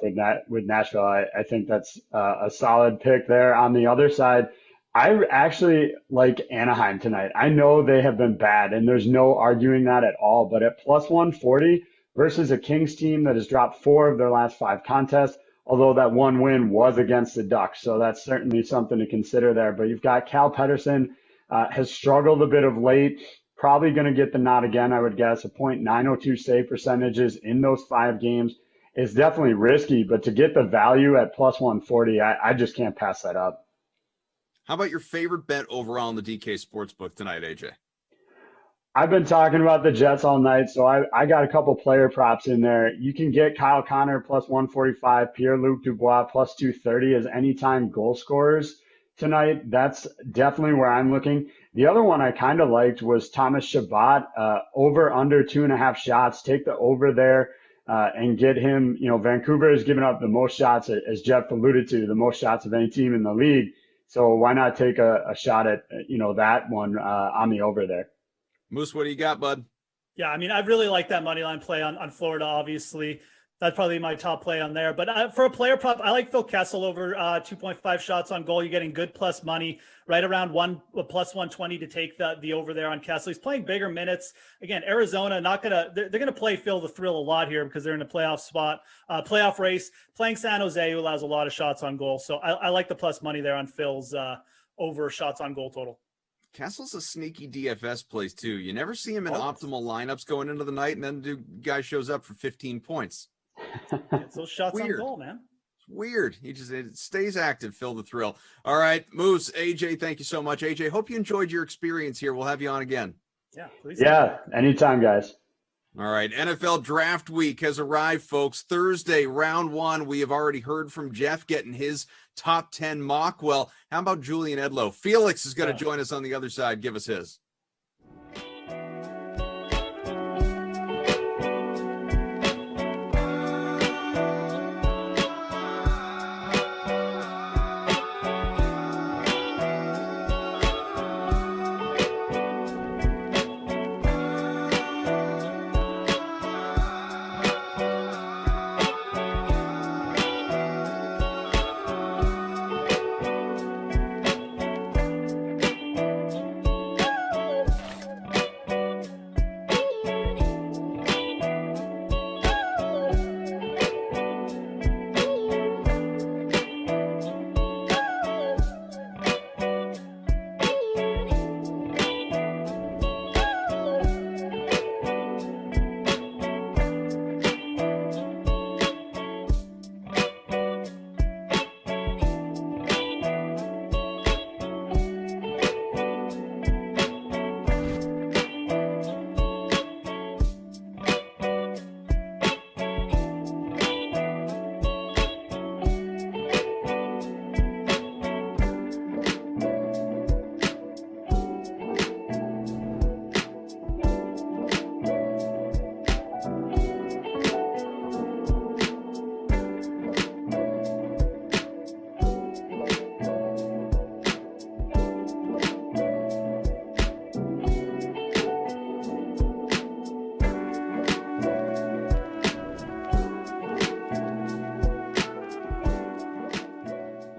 with Nashville. I think that's a solid pick there. On the other side, I actually like Anaheim tonight. I know they have been bad, and there's no arguing that at all. But at plus 140 versus a Kings team that has dropped 4 of their last 5 contests, although that one win was against the Ducks. So that's certainly something to consider there. But you've got Cal Peterson, has struggled a bit of late. Probably going to get the nod again, I would guess. A .902 save percentages in those 5 games is definitely risky. But to get the value at plus 140, I just can't pass that up. How about your favorite bet overall in the DK Sportsbook tonight, AJ? I've been talking about the Jets all night, so I got a couple player props in there. You can get Kyle Connor plus 145, Pierre-Luc Dubois plus 230 as anytime goal scorers tonight. That's definitely where I'm looking. The other one I kind of liked was Thomas Chabot, over under 2.5 shots. Take the over there and get him. Vancouver has given up the most shots, as Jeff alluded to, the most shots of any team in the league. So why not take a shot at, that one on the over there? Moose, what do you got, bud? Yeah, I mean, I really like that money line play on Florida, obviously. That's probably my top play on there. But for a player prop, I like Phil Kessel over 2.5 shots on goal. You're getting good plus money, right around plus 120 to take the over there on Kessel. He's playing bigger minutes. Again, Arizona they're gonna play Phil the Thrill a lot here because they're in a playoff spot, playoff race, playing San Jose, who allows a lot of shots on goal. So I like the plus money there on Phil's over shots on goal total. Kessel's a sneaky DFS plays too. You never see him in Always. optimal lineups going into the night, and then the guy shows up for 15 points. It's those shots Weird. on goal, man. It's weird. It stays active. Phil the Thrill. All right, Moose, AJ, thank you so much. AJ, hope you enjoyed your experience here. We'll have you on again. Yeah, please. Yeah, anytime, guys. All right, NFL Draft Week has arrived, folks. Thursday, round 1. We have already heard from Jeff getting his top 10 mock. Well, how about Julian Edlow? Felix is going to join us on the other side. Give us his.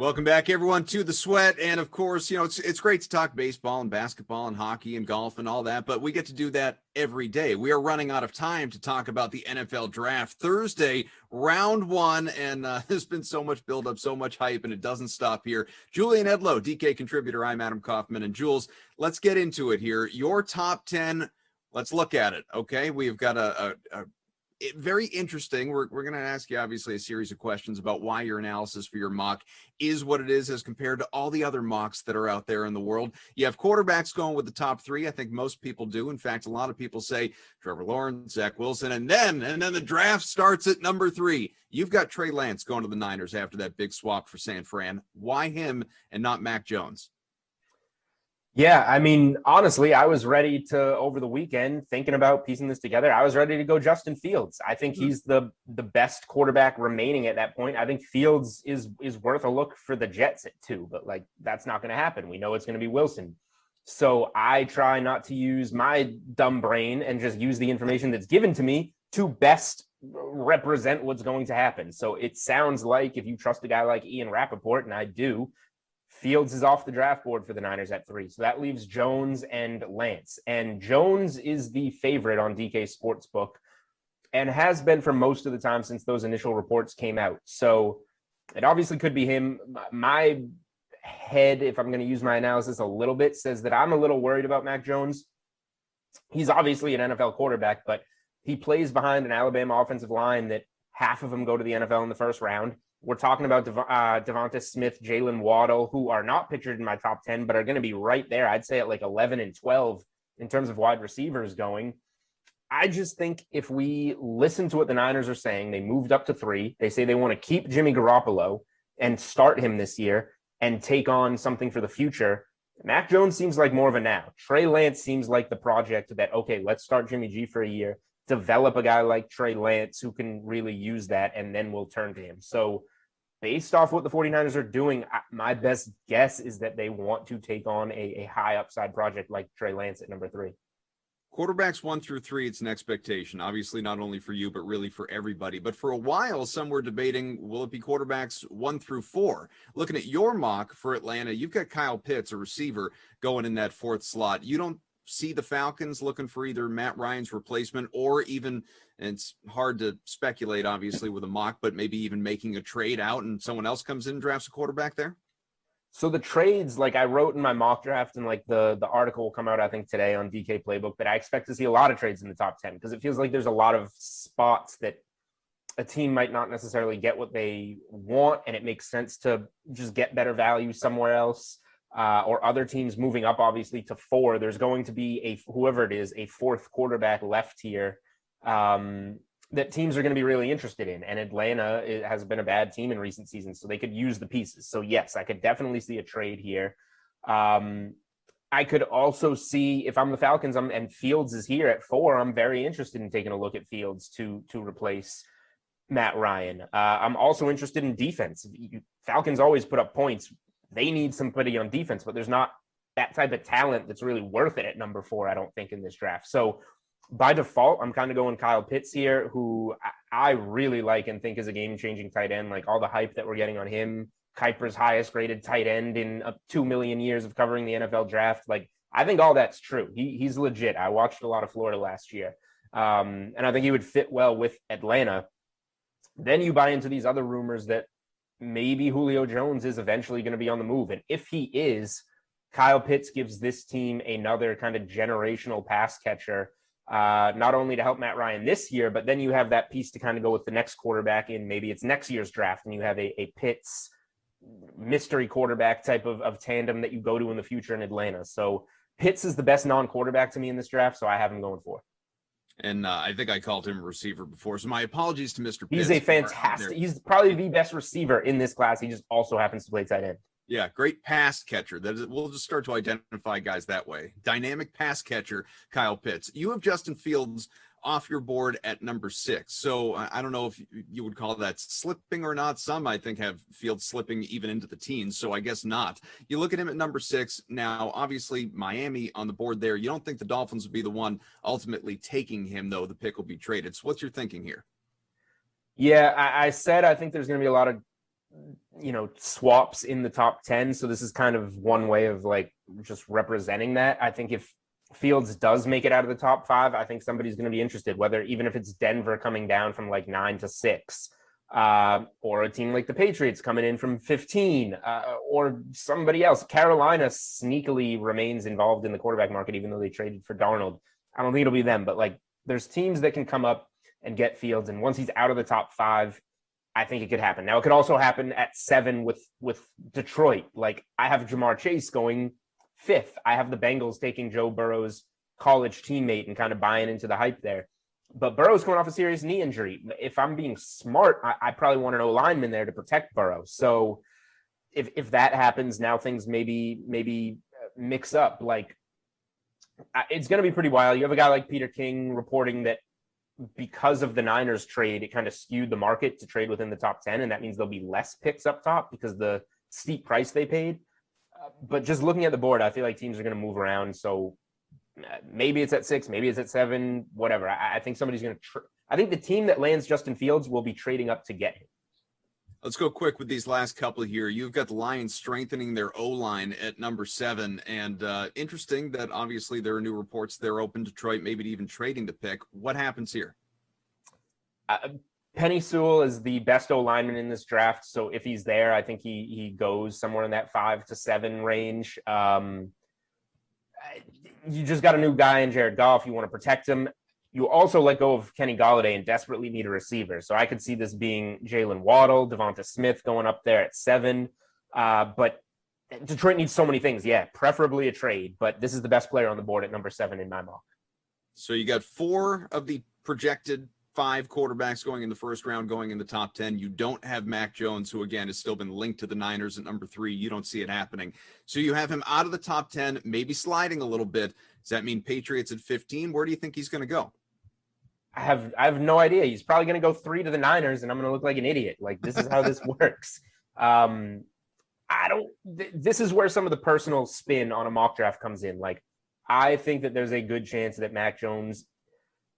Welcome back, everyone, to the Sweat. And of course, it's great to talk baseball and basketball and hockey and golf and all that, but we get to do that every day. We are running out of time to talk about the NFL draft Thursday, round one. And there's been so much buildup, so much hype, and it doesn't stop here. Julian Edlow, DK contributor. I'm Adam Kaufman. And Jules, let's get into it here. Your top 10. Let's look at it. Okay. We've got a very interesting. We're going to ask you, obviously, a series of questions about why your analysis for your mock is what it is as compared to all the other mocks that are out there in the world. You have quarterbacks going with the top three. I think most people do. In fact, a lot of people say Trevor Lawrence, Zach Wilson, and then the draft starts at number 3. You've got Trey Lance going to the Niners after that big swap for San Fran. Why him and not Mac Jones? Yeah, I mean, honestly, I was ready to, over the weekend, thinking about piecing this together, I was ready to go Justin Fields. I think he's the best quarterback remaining at that point. I think Fields is worth a look for the Jets at 2, but that's not going to happen. We know it's going to be Wilson. So I try not to use my dumb brain and just use the information that's given to me to best represent what's going to happen. So it sounds like if you trust a guy like Ian Rappaport, and I do, Fields is off the draft board for the Niners at 3. So that leaves Jones and Lance. And Jones is the favorite on DK Sportsbook and has been for most of the time since those initial reports came out. So it obviously could be him. My head, if I'm going to use my analysis a little bit, says that I'm a little worried about Mac Jones. He's obviously an NFL quarterback, but he plays behind an Alabama offensive line that half of them go to the NFL in the first round. We're talking about Devonta Smith, Jalen Waddle, who are not pictured in my top 10, but are going to be right there. I'd say at 11 and 12 in terms of wide receivers going. I just think if we listen to what the Niners are saying, they moved up to 3. They say they want to keep Jimmy Garoppolo and start him this year and take on something for the future. Mac Jones seems like more of a now. Trey Lance seems like the project that, okay, let's start Jimmy G for a year, develop a guy like Trey Lance who can really use that, and then we'll turn to him. So based off what the 49ers are doing, my best guess is that they want to take on a high upside project like Trey Lance at number 3. Quarterbacks 1 through 3, it's an expectation, obviously not only for you, but really for everybody. But for a while, some were debating, will it be quarterbacks 1 through 4? Looking at your mock for Atlanta, you've got Kyle Pitts, a receiver, going in that 4th slot. You don't see the Falcons looking for either Matt Ryan's replacement or even, and it's hard to speculate, obviously, with a mock, but maybe even making a trade out and someone else comes in and drafts a quarterback there? So the trades, like I wrote in my mock draft, and the article will come out, I think, today on DK Playbook, that I expect to see a lot of trades in the top 10 because it feels like there's a lot of spots that a team might not necessarily get what they want, and it makes sense to just get better value somewhere else. Or other teams moving up, obviously, to 4. There's going to be whoever it is, a 4th quarterback left here that teams are going to be really interested in. And Atlanta has been a bad team in recent seasons, so they could use the pieces. So yes, I could definitely see a trade here. I could also see, if I'm the Falcons and Fields is here at 4, I'm very interested in taking a look at Fields to replace Matt Ryan. I'm also interested in defense. Falcons always put up points. They need somebody on defense, but there's not that type of talent that's really worth it at number 4, I don't think, in this draft. So by default, I'm kind of going Kyle Pitts here, who I really like and think is a game-changing tight end. Like all the hype that we're getting on him, Kuiper's highest graded tight end in 2 million years of covering the NFL draft. Like, I think all that's true. He's legit. I watched a lot of Florida last year. And I think he would fit well with Atlanta. Then you buy into these other rumors that maybe Julio Jones is eventually going to be on the move. And if he is, Kyle Pitts gives this team another kind of generational pass catcher, not only to help Matt Ryan this year, but then you have that piece to kind of go with the next quarterback in maybe it's next year's draft, and you have a Pitts mystery quarterback type of tandem that you go to in the future in Atlanta. So Pitts is the best non-quarterback to me in this draft, so I have him going 4. And I think I called him a receiver before. So my apologies to Mr. Pitts. He's a fantastic, he's probably the best receiver in this class. He just also happens to play tight end. Yeah, great pass catcher. That is, we'll just start to identify guys that way. Dynamic pass catcher, Kyle Pitts. You have Justin Fields off your board at number 6. So I don't know if you would call that slipping or not. Some, I think, have Fields slipping even into the teens, so I guess not. You look at him at number 6. Now, obviously, Miami on the board there. You don't think the Dolphins would be the one ultimately taking him, though. The pick will be traded. So what's your thinking here? Yeah, I said I think there's going to be a lot of swaps in the top 10. So this is kind of one way of like just representing that. I think if Fields does make it out of the top 5, I think somebody's going to be interested, whether even if it's Denver coming down from like 9 to 6, or a team like the Patriots coming in from 15, or somebody else. Carolina sneakily remains involved in the quarterback market, even though they traded for Darnold. I don't think it'll be them, but like there's teams that can come up and get Fields. And once he's out of the top 5, I think it could happen. Now, it could also happen at 7 with Detroit. Like I have Jamar Chase going 5th. I have the Bengals taking Joe Burrow's college teammate and kind of buying into the hype there. But Burrow's coming off a serious knee injury. If I'm being smart, I probably want an O-lineman there to protect Burrow. So if that happens, now things maybe mix up. Like it's going to be pretty wild. You have a guy like Peter King reporting that because of the Niners trade, it kind of skewed the market to trade within the top 10. And that means there'll be less picks up top because the steep price they paid. But just looking at the board, I feel like teams are going to move around. So maybe it's at 6, maybe it's at 7, whatever. I think somebody's going to I think the team that lands Justin Fields will be trading up to get him. Let's go quick with these last couple here. You've got the Lions strengthening their O-line at number 7. And interesting that obviously there are new reports they're open Detroit, maybe even trading the pick. What happens here? Penny Sewell is the best O-lineman in this draft. So if he's there, I think he goes somewhere in that 5 to 7 range. You just got a new guy in Jared Goff. You want to protect him. You also let go of Kenny Golladay and desperately need a receiver. So I could see this being Jalen Waddle, Devonta Smith going up there at 7. But Detroit needs so many things. Yeah, preferably a trade. But this is the best player on the board at number 7 in my mock. So you got 4 of the projected 5 quarterbacks going in the first round, going in the top 10. You don't have Mac Jones, who again has still been linked to the Niners at number 3. You don't see it happening. So you have him out of the top 10, maybe sliding a little bit. Does that mean Patriots at 15? Where do you think he's going to go? I have no idea. He's probably going to go 3 to the Niners, and I'm going to look like an idiot. Like, this is how this works. This is where some of the personal spin on a mock draft comes in. Like, I think that there's a good chance that Mac Jones,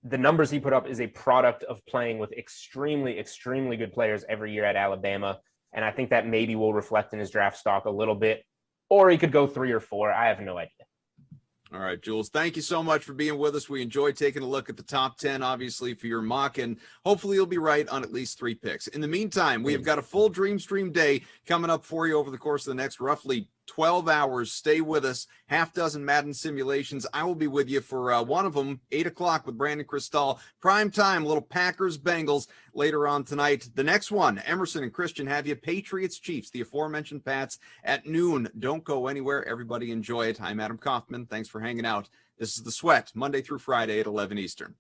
the numbers he put up is a product of playing with extremely, extremely good players every year at Alabama. And I think that maybe will reflect in his draft stock a little bit, or he could go 3 or 4. I have no idea. All right, Jules, thank you so much for being with us. We enjoyed taking a look at the top 10, obviously, for your mock, and hopefully you'll be right on at least 3 picks. In the meantime, we have got a full Dream Stream day coming up for you over the course of the next roughly 12 hours. Stay with us. Half dozen Madden simulations. I will be with you for one of them, 8 o'clock with Brandon Cristal. Prime time, little Packers-Bengals later on tonight. The next one, Emerson and Christian have you. Patriots-Chiefs, the aforementioned Pats at noon. Don't go anywhere. Everybody enjoy it. I'm Adam Kaufman. Thanks for hanging out. This is The Sweat, Monday through Friday at 11 Eastern.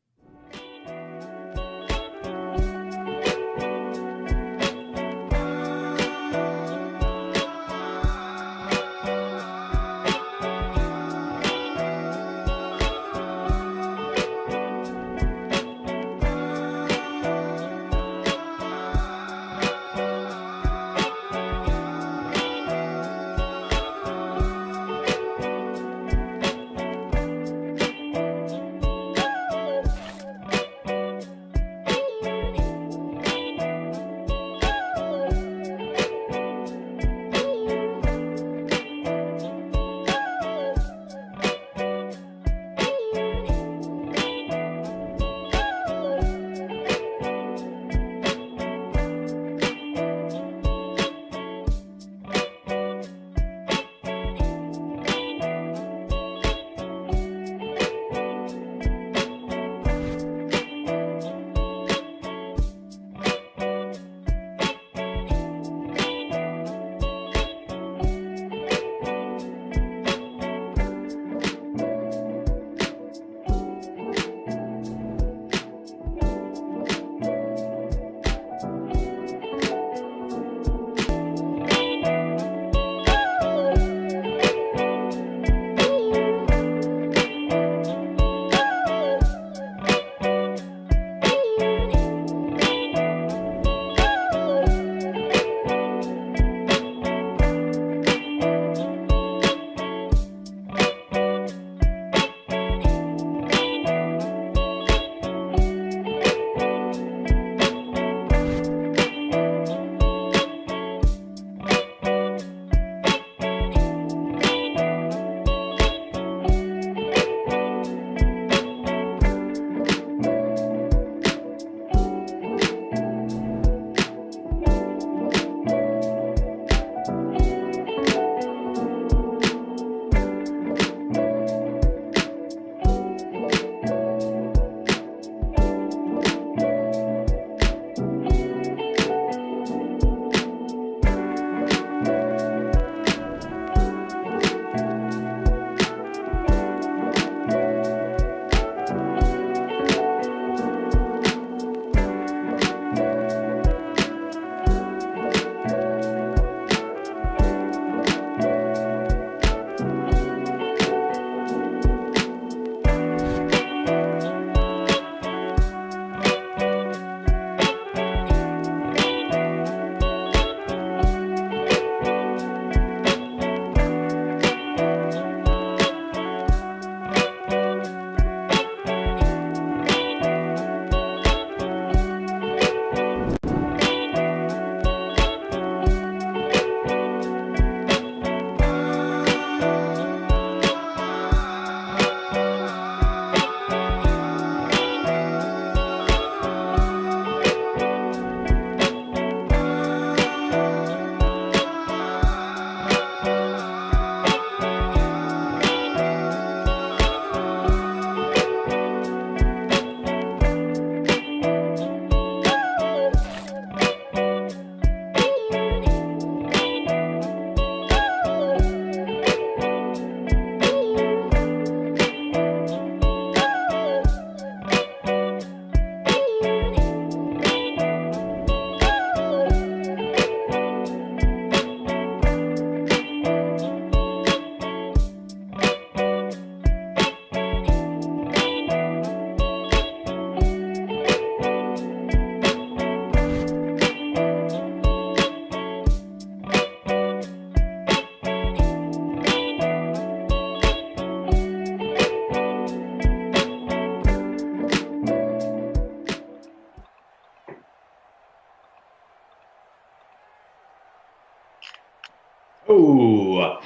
Oh,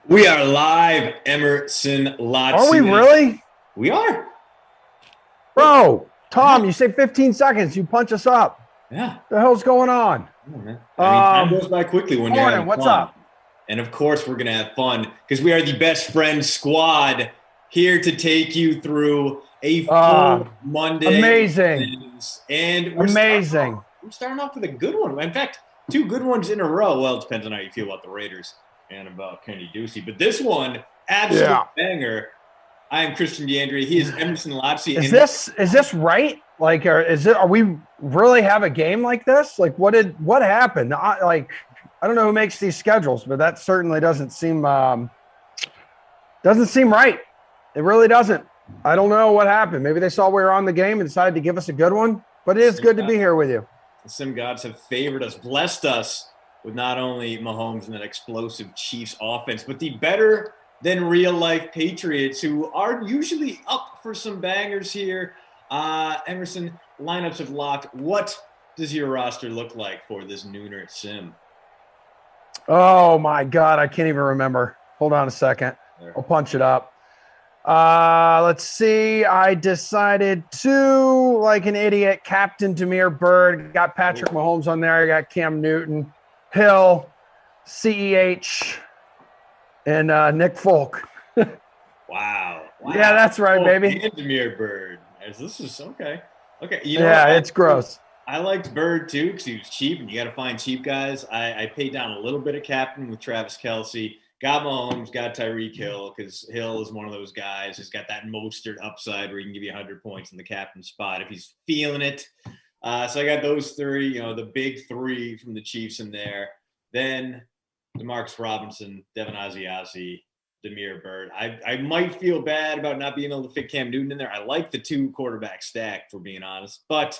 we are live, Emerson Lotson. Are we really? We are. Bro, Tom, you say 15 seconds. You punch us up. Yeah. The hell's going on? Oh, man. Time goes by quickly when you're having what's fun. up? And of course, we're going to have fun because we are the Best Friend Squad here to take you through a full Monday. Amazing. And we're starting off with a good one. In fact, 2 good ones in a row. Well, it depends on how you feel about the Raiders and about Kenny Ducey. But this one, absolute banger. I am Christian DeAndre. He is Emerson Lotson. Is this right? Like, are we really have a game like this? Like, what happened? I don't know who makes these schedules, but that certainly doesn't seem right. It really doesn't. I don't know what happened. Maybe they saw we were on the game and decided to give us a good one. But it is good to be here with you. The Sim gods have favored us, blessed us with not only Mahomes and that explosive Chiefs offense, but the better than real life Patriots, who are usually up for some bangers here. Emerson, lineups have locked. What does your roster look like for this nooner Sim? Oh my God, I can't even remember. Hold on a second. I'll punch it up. Let's see. I decided to, like an idiot, captain Damiere Byrd. Got Patrick Mahomes on there. I got Cam Newton, Hill, CEH, and Nick Folk. Wow. Yeah, that's right, baby. And Damiere Byrd. This is okay. Okay. It's gross. I liked Byrd too because he was cheap, and you got to find cheap guys. I paid down a little bit of captain with Travis Kelce. Got Mahomes, got Tyreek Hill because Hill is one of those guys who's got that Mostert upside where he can give you 100 points in the captain spot if he's feeling it. So I got those 3, the big 3 from the Chiefs in there. Then DeMarcus Robinson, Devin Asiasi, Damiere Byrd. I might feel bad about not being able to fit Cam Newton in there. I like the 2 quarterback stack, for being honest. But,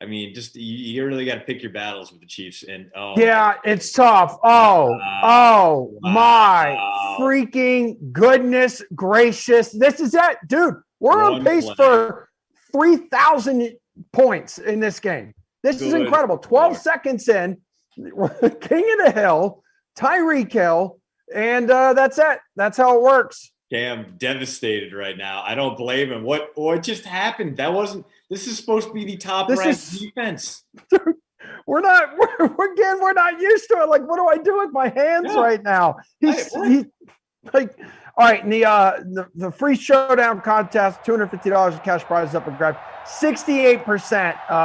I mean, just you really got to pick your battles with the Chiefs. And it's tough. My freaking goodness gracious. This is it, dude. We're on pace for 3,000 points in this game. This is incredible. 12 seconds in, King of the Hill, Tyreek Hill, and that's it. That's how it works. I'm devastated right now. I don't blame him. What just happened? This is supposed to be the top ranked defense. Dude, we're not used to it. Like, what do I do with my hands right now? He's like, all right. And the free showdown contest, $250 of cash prizes up for grabs. 68%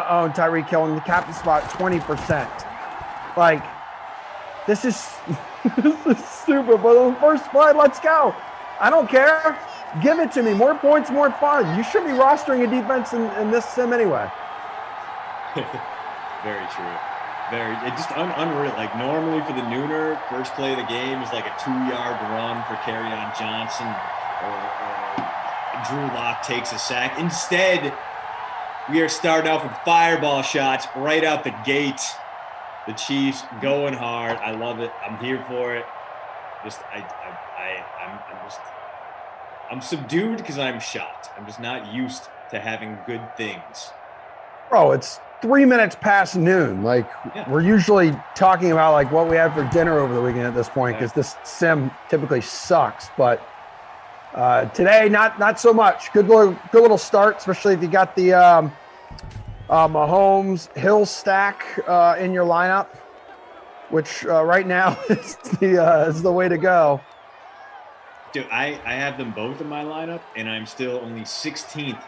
own Tyreek Hill, and the captain spot 20%. Like, this is stupid. But on the first slide, let's go. I don't care. Give it to me. More points, more fun. You should be rostering a defense in this sim anyway. Very true. It's just unreal. Like, normally for the nooner, first play of the game is like a 2-yard run for Kerryon Johnson or Drew Lock takes a sack. Instead, we are starting off with fireball shots right out the gate. The Chiefs going hard. I love it. I'm here for it. I'm subdued because I'm shocked. I'm just not used to having good things. Bro, it's 3 minutes past noon. Like, we're usually talking about like what we had for dinner over the weekend at this point because this sim typically sucks. But today, not so much. Good little start, especially if you got the Mahomes Hill stack in your lineup, which right now is the way to go. Dude, I have them both in my lineup, and I'm still only 16th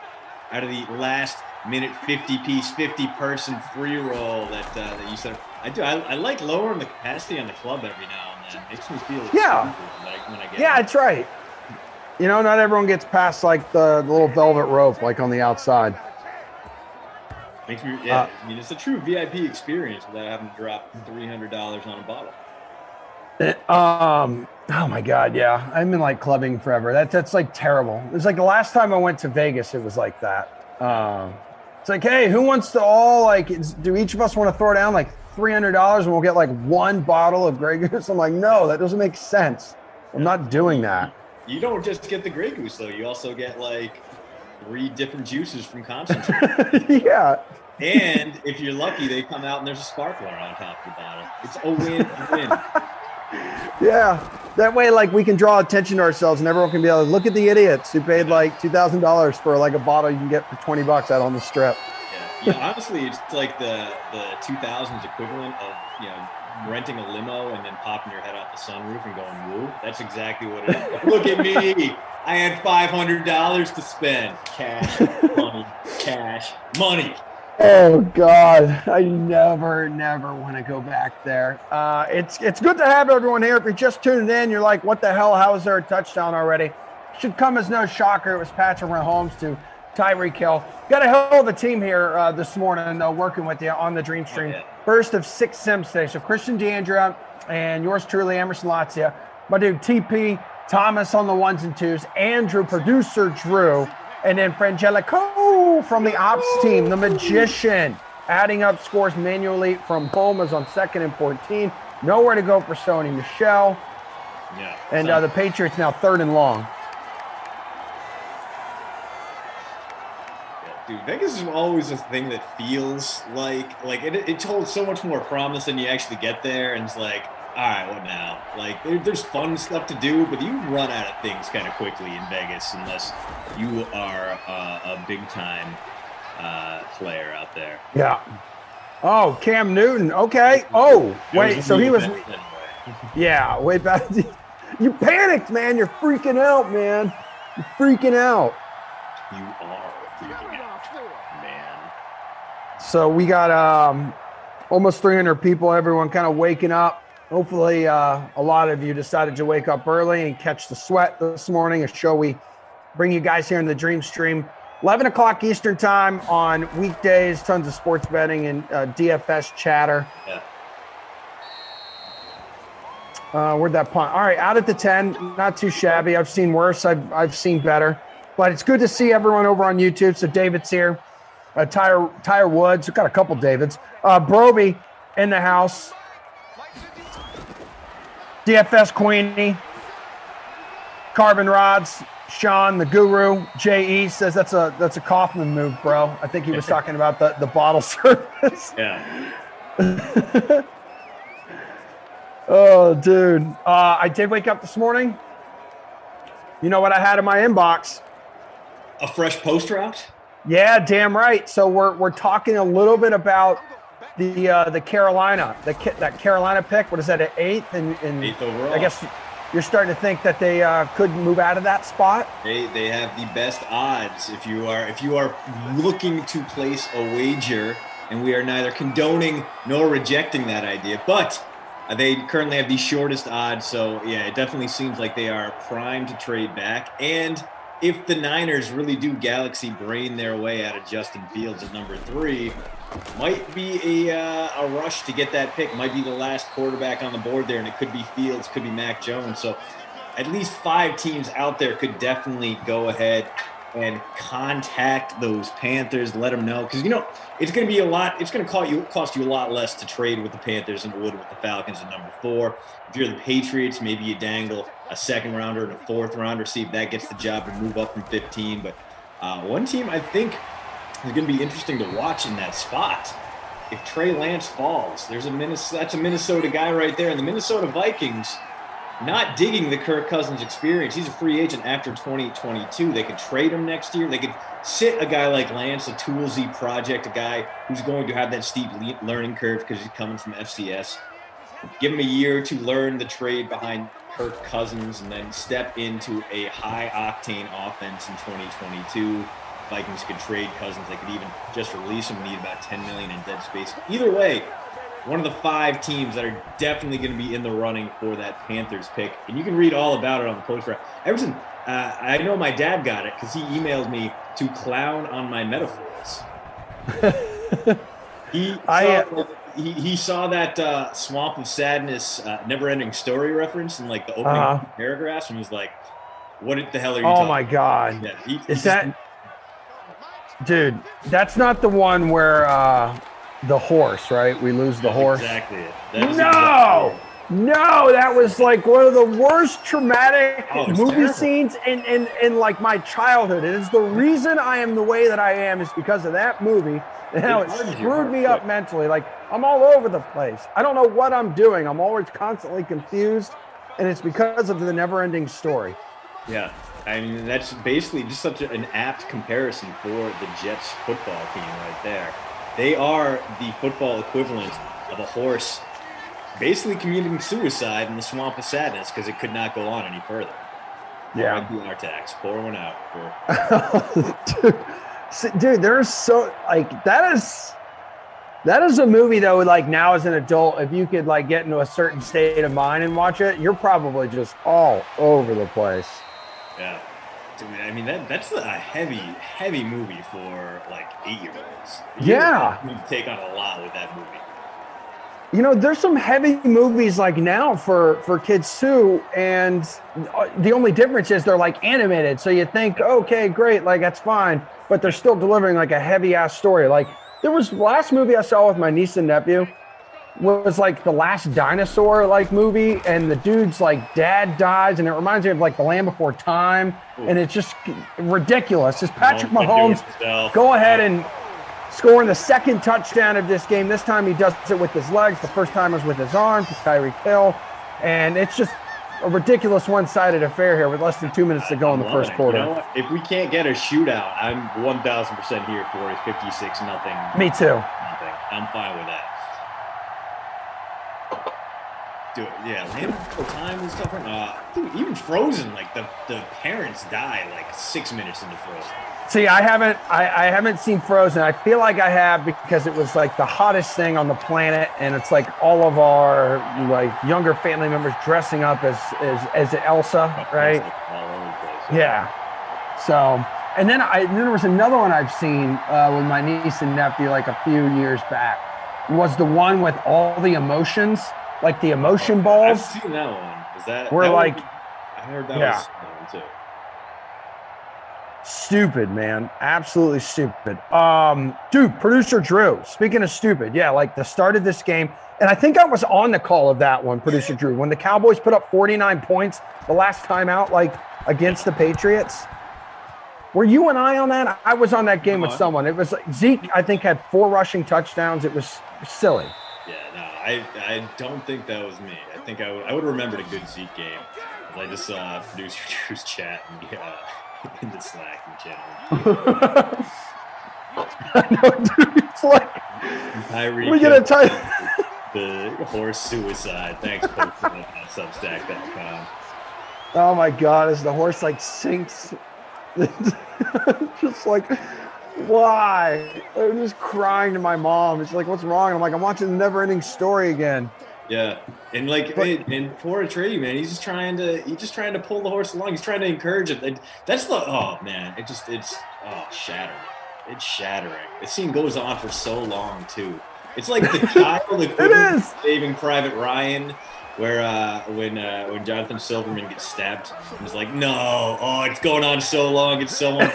out of the last minute 50-piece, 50-person free roll that you said. I like lowering the capacity on the club every now and then. It makes me feel stupid when I get it's right. Not everyone gets past like the little velvet rope like on the outside. Makes me, I mean, it's a true VIP experience without having to drop $300 on a bottle. Oh my God, yeah. I've been like clubbing forever. That's like terrible. It's like the last time I went to Vegas, it was like that. It's like, hey, who wants to do each of us want to throw down like $300 and we'll get like 1 bottle of Grey Goose? I'm like, no, that doesn't make sense. I'm not doing that. You don't just get the Grey Goose though. You also get like 3 different juices from concentrate. Yeah. And if you're lucky, they come out and there's a sparkler on top of the bottle. It's a win-win. Yeah. That way, like, we can draw attention to ourselves and everyone can be like, look at the idiots who paid like $2,000 for like a bottle you can get for $20 out on the strip. Yeah, honestly, it's like the 2000s equivalent of, renting a limo and then popping your head out the sunroof and going, woo. That's exactly what it is. Look at me. I had $500 to spend. Cash, money, cash, money. Oh God, I never want to go back there. It's good to have everyone here. If you're just tuning in, you're like, what the hell? How is there a touchdown already? Should come as no shocker. It was Patrick Mahomes to Tyreek Hill. Got a hell of a team here this morning, working with you on the Dream Stream. First of 6 Sims today. So Christian DeAndrea and yours truly, Emerson Latzia. My dude TP, Thomas on the 1s and 2s, Andrew, producer Drew, and then Frangelico from the ops team, the magician, adding up scores manually from home as on 2nd and 14. Nowhere to go for Sony Michelle. Yeah. And the Patriots now 3rd and long. Dude, Vegas is always a thing that feels like it holds so much more promise than you actually get there, and it's like, all right, what now? Like, there's fun stuff to do, but you run out of things kind of quickly in Vegas unless you are a big-time player out there. Yeah. Oh, Cam Newton. Okay. Oh, wait. So he was. Anyway. Yeah. Way back. You panicked, man. You're freaking out, man. You're freaking out. You are freaking out, man. So we got almost 300 people. Everyone kind of waking up. Hopefully, a lot of you decided to wake up early and catch the sweat this morning. A show we bring you guys here in the Dream Stream. 11 o'clock Eastern time on weekdays. Tons of sports betting and DFS chatter. Yeah. Where'd that punt? All right, out at the 10. Not too shabby. I've seen worse. I've seen better. But it's good to see everyone over on YouTube. So David's here. Tyre Woods. We've got a couple Davids. Broby in the house. DFS Queenie. Carbon Rods. Sean, the guru. J.E. says that's a Kaufman move, bro. I think he was talking about the bottle service. Yeah. Oh, dude. I did wake up this morning. You know what I had in my inbox? A fresh post route? Yeah, damn right. So we're talking a little bit about the Carolina, that Carolina pick. What is that, an 8th? And 8th overall. I guess you're starting to think that they could move out of that spot. They have the best odds if you are looking to place a wager, and we are neither condoning nor rejecting that idea, but they currently have the shortest odds. So yeah, it definitely seems like they are primed to trade back. And if the Niners really do galaxy brain their way out of Justin Fields at number 3, might be a rush to get that pick. Might be the last quarterback on the board there, and it could be Fields, could be Mac Jones. So at least 5 teams out there could definitely go ahead and contact those Panthers, let them know. Because, it's going to be a lot. It's going to cost you a lot less to trade with the Panthers than it would with the Falcons at number 4. If you're the Patriots, maybe you dangle a 2nd rounder and a 4th rounder, see if that gets the job to move up from 15. But one team I think is going to be interesting to watch in that spot. If Trey Lance falls, that's a Minnesota guy right there. And the Minnesota Vikings, not digging the Kirk Cousins experience. He's a free agent after 2022. They could trade him next year. They could sit a guy like Lance, a toolsy project, a guy who's going to have that steep learning curve because he's coming from FCS. Give him a year to learn the trade behind Kirk Cousins and then step into a high-octane offense in 2022. Vikings could trade Cousins. They could even just release him, need about $10 million in dead space. Either way, one of the 5 teams that are definitely going to be in the running for that Panthers pick. And you can read all about it on the post route. Emerson, I know my dad got it because he emailed me to clown on my metaphors. He saw that Swamp of Sadness never-ending story reference in like the opening paragraphs and was like, what the hell are you talking about? Oh, my God. Yeah, Dude, that's not the one where the horse, right? We lose the horse. Exactly it. No, that was like one of the worst traumatic movie terrible. scenes in like my childhood. It is the reason I am the way that I am is because of that movie and how it screwed me up mentally. Like, I'm all over the place. I don't know what I'm doing. I'm always constantly confused. and it's because of the never-ending story. Yeah. I mean, that's basically just such an apt comparison for the Jets football team right there. They are the football equivalent of a horse basically committing suicide in the swamp of sadness because it could not go on any further. Yeah. PR tax. Pour one out. For... Dude, there's so, like, that is a movie, though, like, now as an adult, if you could, like, get into a certain state of mind and watch it, you're probably just all over the place. Yeah. Dude, I mean, that's a heavy movie for, like, 8-year-olds. Yeah. You take on a lot with that movie. You know, there's some heavy movies like now for kids too, and the only difference is they're like animated. So you think, okay, great, like that's fine, but they're still delivering like a heavy ass story. Like there was last movie I saw with my niece and nephew was like the last dinosaur like movie, and the dude's like dad dies, and it reminds me of like The Land Before Time, and it's just ridiculous. Just Patrick Mahomes, go ahead and scoring the second touchdown of this game. This time he does it with his legs. The first time was with his arm to Tyreek Hill. And it's just a ridiculous one-sided affair here with less than 2 minutes to go in the first quarter. You know what? If we can't get a shootout, I'm 1,000% here for it. 56-0. Me too. Nothing. I'm fine with that. Dude, yeah, Land Before Time and stuff. Dude, even Frozen, like the parents die like 6 minutes into Frozen. See, I haven't seen Frozen. I feel like I have because it was like the hottest thing on the planet, and it's like all of our like younger family members dressing up as Elsa, right? All over the place. Yeah. So, and then there was another one I've seen with my niece and nephew like a few years back. Was the one with all the emotions, like the emotion balls. I've seen that one. Is that? We're that like, one, I heard that was that one too. Stupid, man. Absolutely stupid. Dude, producer Drew, speaking of stupid, yeah, like the start of this game, and I think I was on the call of that one, producer Drew, when the Cowboys put up 49 points the last time out, like against the Patriots. Were you and I on that? I was on that game with someone. It was like Zeke, I think, had 4 rushing touchdowns. It was silly. Yeah, no, I don't think that was me. I think I would have remembered a good Zeke game. I just saw producer Drew's chat and in the Slack channel. I know, dude. It's like we get a type the horse suicide. Thanks, folks, at Substack.com. Oh my God! As the horse like sinks, just like why? I'm just crying to my mom. It's like, what's wrong? I'm like, I'm watching the never-ending story again. Yeah, and like, and for a trade, man, he's just trying to pull the horse along. He's trying to encourage it. That's it's shattering. It's shattering. This scene goes on for so long too. It's like the child equivalent of Saving Private Ryan, where when Jonathan Silverman gets stabbed, he's like, no, it's going on so long. It's so long.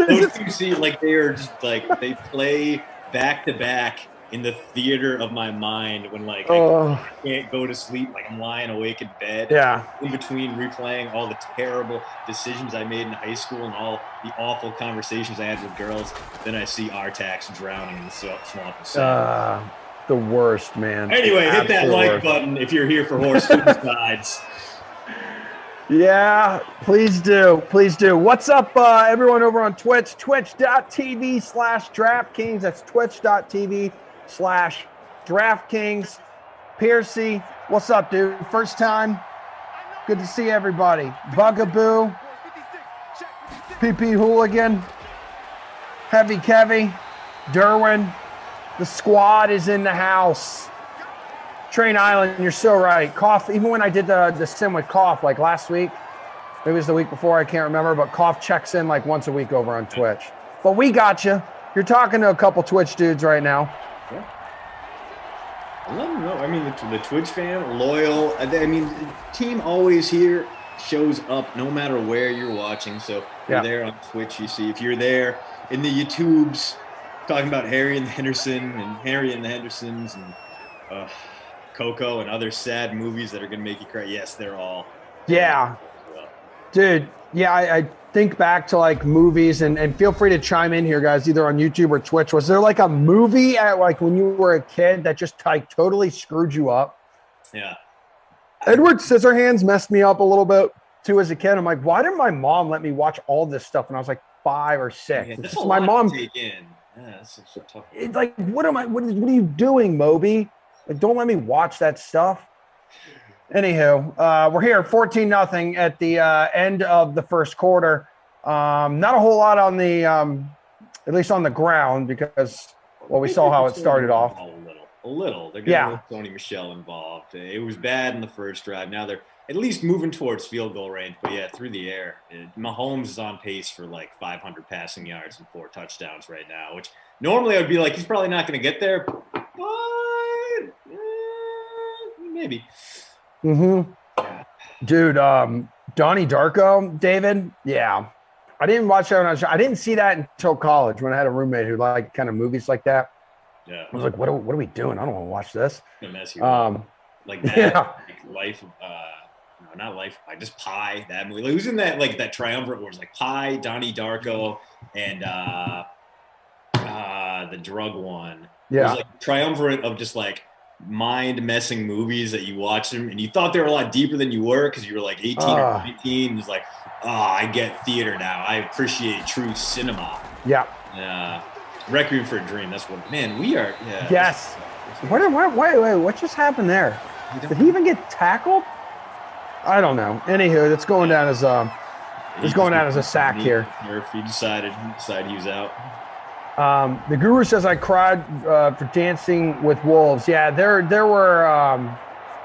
Those two scenes, like they are just like they play back to back in the theater of my mind when like I can't go to sleep, like I'm lying awake in bed. Yeah. In between replaying all the terrible decisions I made in high school and all the awful conversations I had with girls, then I see Artax drowning in the swamp of sand. The worst, man. Anyway, hit that like button if you're here for horse suicides. Yeah, please do. Please do. What's up, everyone over on Twitch? Twitch.tv/DraftKings. That's Twitch.tv/DraftKings. Piercy, what's up, dude? First time. Good to see everybody. Bugaboo. PP Hooligan. Heavy Kevy. Derwin. The squad is in the house. Train Island, you're so right. Cough, even when I did the sim with Cough like last week, maybe it was the week before, I can't remember, but Cough checks in like once a week over on Twitch. But we got you. You're talking to a couple Twitch dudes right now. Yeah. I let them know. I mean, the Twitch fan, loyal. I mean, the team always here shows up no matter where you're watching. So if you're there on Twitch, you see. If you're there in the YouTubes talking about Harry and the Henderson and Harry and the Hendersons and Coco and other sad movies that are going to make you cry. Yes, they're all. Yeah. Dude, yeah, I think back to like movies and feel free to chime in here, guys, either on YouTube or Twitch. Was there like a movie at like when you were a kid that just like totally screwed you up? Yeah. Edward Scissorhands messed me up a little bit too as a kid. I'm like, why didn't my mom let me watch all this stuff when I was like 5 or 6? Yeah, It's that's just a my lot mom. to take in. Yeah, that's a tough. It's like, what are you doing, Moby? Like, don't let me watch that stuff. Anywho, we're here 14-0 at the end of the first quarter. Not a whole lot on the, at least on the ground, because we saw how it started off. A little. They're getting Sony Michel involved. It was bad in the first drive. Now they're at least moving towards field goal range. But yeah, through the air, Mahomes is on pace for like 500 passing yards and 4 touchdowns right now. Which normally I would be like, he's probably not going to get there, but maybe. Dude, Donnie Darko, David. Yeah, I didn't watch that when I was. I didn't see that until college when I had a roommate who liked kind of movies like that. Yeah, I was like, what are we doing? I don't want to watch this. Like that, like Life. No, not Life. Just Pi. That movie. Like, who's in that? Like that triumvirate where it's like Pi, Donnie Darko, and the drug one. Yeah, it was like triumvirate of just like mind-messing movies that you watch them and you thought they were a lot deeper than you were because you were like 18 or 19. It's like, I get theater now. I appreciate true cinema. Yeah. Requiem for a Dream. That's what, man, we are. Yeah. Yes. Wait, what just happened there? Did he even get tackled? I don't know. Anywho, it's going down as a sack here. He decided he was out. The Guru says I cried for Dancing with Wolves. Yeah, there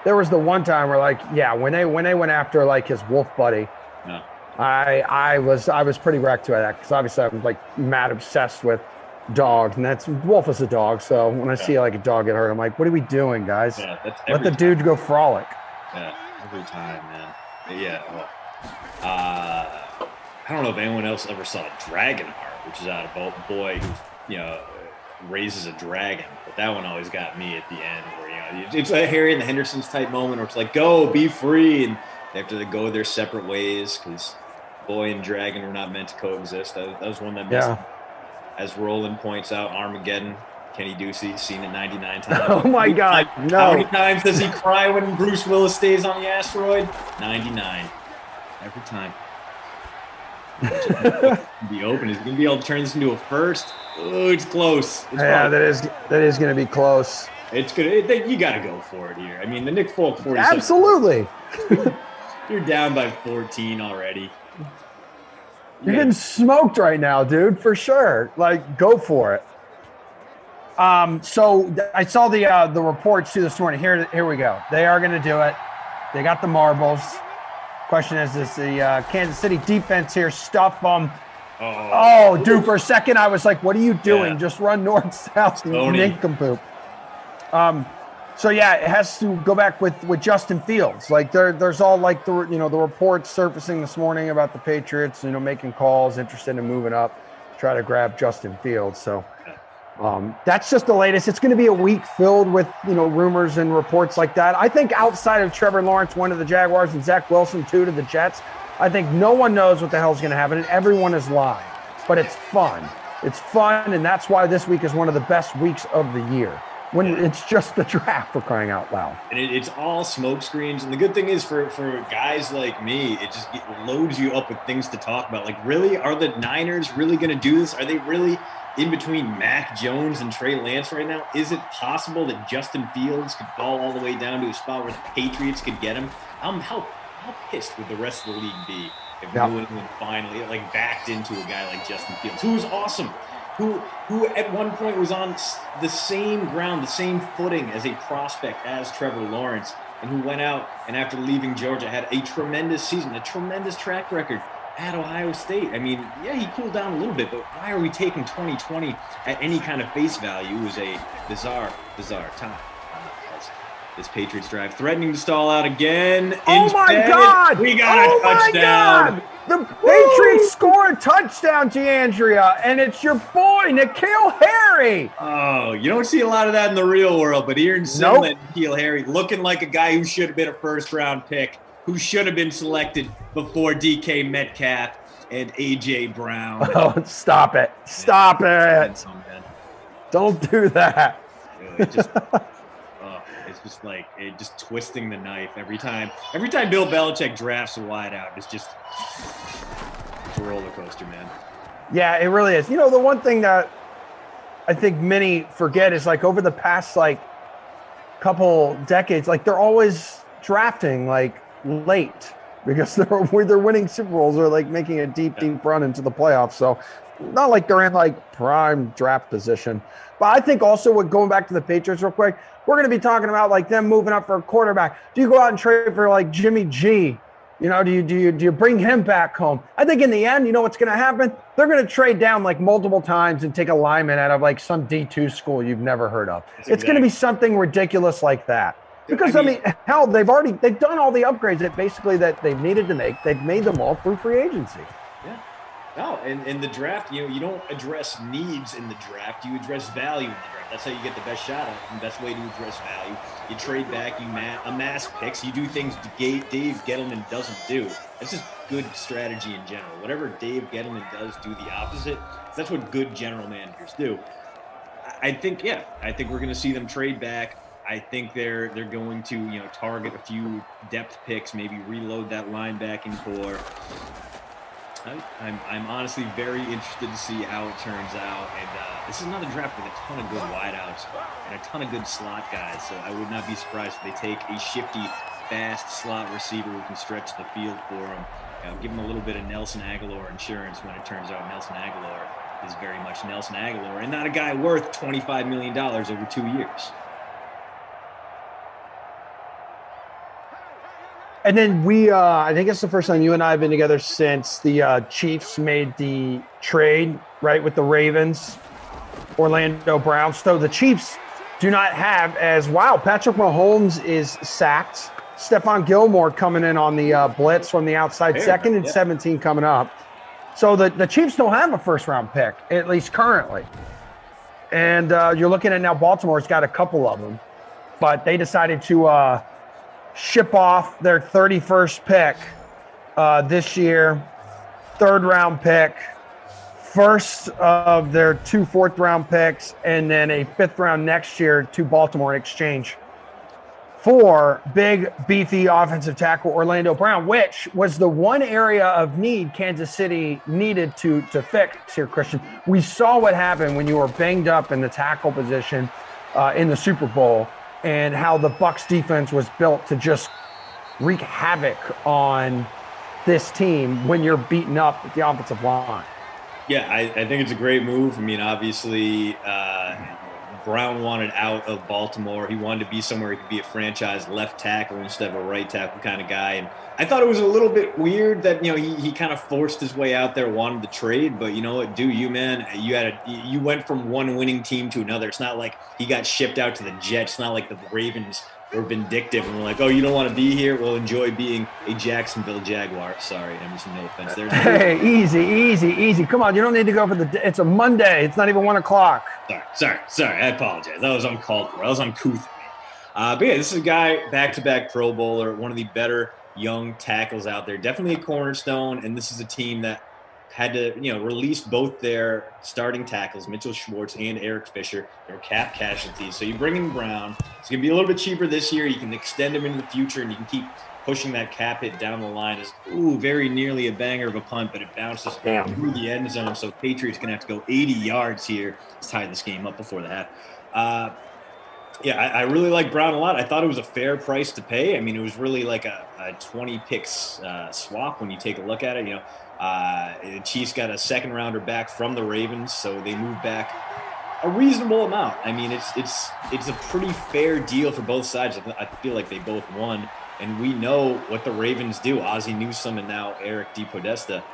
was the one time where when they went after like his wolf buddy, yeah. I was pretty wrecked to that because obviously I'm like mad obsessed with dogs, and Wolf is a dog. So when I see like a dog get hurt, I'm like, what are we doing, guys? Yeah, let the dude go frolic. Yeah, every time, man. Yeah. I don't know if anyone else ever saw Dragonheart, which is out of Boy who, raises a dragon. But that one always got me at the end where, it's a Harry and the Hendersons type moment where it's like, go, be free. And they have to go their separate ways because boy and dragon were not meant to coexist. That was one that missed. As Roland points out, Armageddon, Kenny Ducey, seen it 99 times. Oh, my God, no. How many times does he cry when Bruce Willis stays on the asteroid? 99. Every time. Be open. Is he going to be able to turn this into a first? Oh, it's close. That is going to be close. It's good. You got to go for it here. I mean, the Nick Folk 47. Absolutely. You're down by 14 already. You're getting smoked right now, dude, for sure. Like, go for it. So I saw the reports too this morning. Here we go. They are going to do it. They got the marbles. Question is the Kansas City defense here stuff them? Dude, for a second I was like, what are you doing? Yeah. Just run north-south, nincompoop. So yeah, it has to go back with Justin Fields. Like there's all like the reports surfacing this morning about the Patriots, making calls, interested in moving up, try to grab Justin Fields. So that's just the latest. It's going to be a week filled with rumors and reports like that. I think outside of Trevor Lawrence, one to the Jaguars, and Zach Wilson, 2 to the Jets, I think no one knows what the hell's going to happen, and everyone is lying. But it's fun. It's fun, and that's why this week is one of the best weeks of the year. When it's just the draft, for crying out loud. And it's all smoke screens. And the good thing is for guys like me, it just loads you up with things to talk about. Like, really? Are the Niners really going to do this? Are they really in between Mac Jones and Trey Lance right now? Is it possible that Justin Fields could fall all the way down to a spot where the Patriots could get him? How pissed would the rest of the league be if New England finally backed into a guy like Justin Fields, who's awesome? Who at one point was on the same ground, the same footing as a prospect as Trevor Lawrence, and who went out and after leaving Georgia had a tremendous season, a tremendous track record at Ohio State. I mean, yeah, he cooled down a little bit, but why are we taking 2020 at any kind of face value? It was a bizarre time. This Patriots drive threatening to stall out again. Oh my God! We got a touchdown. My God! The Patriots score a touchdown, Giandria, and it's your boy, N'Keal Harry. Oh, you don't see a lot of that in the real world, but here in Sinlet, N'Keal Harry looking like a guy who should have been a first-round pick, who should have been selected before DK Metcalf and A.J. Brown. Oh, stop it. Stop it. Don't do that. Really, just, It's just like just twisting the knife every time. Every time Bill Belichick drafts a wideout, it's a roller coaster, man. Yeah, it really is. The one thing that I think many forget is like over the past like couple decades, like they're always drafting like late because they're winning Super Bowls or like making a deep run into the playoffs. So not like they're in like prime draft position. But I think also with going back to the Patriots real quick, we're going to be talking about like them moving up for a quarterback. Do you go out and trade for like Jimmy G? Do you bring him back home? I think in the end, you know what's going to happen? They're going to trade down like multiple times and take a lineman out of like some D2 school you've never heard of. It's going to be something ridiculous like that. Because I mean, hell, they've done all the upgrades that they've needed to make. They've made them all through free agency. Yeah. No, and in the draft, you don't address needs in the draft. You address value in the draft. That's how you get the best shot at it, and the best way to address value. You trade back, you amass picks, you do things Dave Gettleman doesn't do. That's just good strategy in general. Whatever Dave Gettleman does, do the opposite. That's what good general managers do. I think we're going to see them trade back. I think they're going to target a few depth picks, maybe reload that linebacking core. I'm honestly very interested to see how it turns out. And this is another draft with a ton of good wideouts and a ton of good slot guys. So I would not be surprised if they take a shifty, fast slot receiver who can stretch the field for them. Give them a little bit of Nelson Aguilar insurance when it turns out Nelson Aguilar is very much Nelson Aguilar and not a guy worth $25 million over 2 years. And then I think it's the first time you and I have been together since the Chiefs made the trade, right, with the Ravens, Orlando Brown. So the Chiefs do not have Patrick Mahomes is sacked. Stephon Gilmore coming in on the blitz from the outside, second and 17 coming up. So the Chiefs don't have a first-round pick, at least currently. And you're looking at now Baltimore's got a couple of them. But they decided to ship off their 31st pick this year, third-round pick, first of their 2 fourth-round picks, and then a fifth-round next year to Baltimore in exchange for big, beefy offensive tackle Orlando Brown, which was the one area of need Kansas City needed to fix here, Christian. We saw what happened when you were banged up in the tackle position in the Super Bowl and how the Bucs defense was built to just wreak havoc on this team when you're beaten up at the offensive line. Yeah, I think it's a great move. I mean, obviously, Brown wanted out of Baltimore. He wanted to be somewhere he could be a franchise left tackle instead of a right tackle kind of guy. And I thought it was a little bit weird that, he kind of forced his way out there, wanted to trade. But you know what, man? You went from one winning team to another. It's not like he got shipped out to the Jets. It's not like the Ravens were vindictive and were like, oh, you don't want to be here? Well, enjoy being a Jacksonville Jaguar. Sorry, Emerson, no offense there. Hey, easy. Come on, you don't need to go for it's a Monday. It's not even 1 o'clock. Sorry. I apologize. That was uncalled for. That was uncouth. But yeah, this is a guy, back-to-back Pro Bowler, one of the better young tackles out there. Definitely a cornerstone, and this is a team that had to, release both their starting tackles, Mitchell Schwartz and Eric Fisher. They were cap casualties. So you bring in Brown. It's going to be a little bit cheaper this year. You can extend him into the future, and you can keep pushing that cap hit down the line. Is very nearly a banger of a punt, but it bounces through the end zone. So Patriots going to have to go 80 yards here to tie this game up before the half. I really like Brown a lot. I thought it was a fair price to pay. I mean, it was really like a 20 picks swap when you take a look at it. The Chiefs got a second rounder back from the Ravens, so they moved back a reasonable amount. I mean, it's a pretty fair deal for both sides. I feel like they both won, and we know what the Ravens do. Ozzie Newsome and now Eric DePodesta.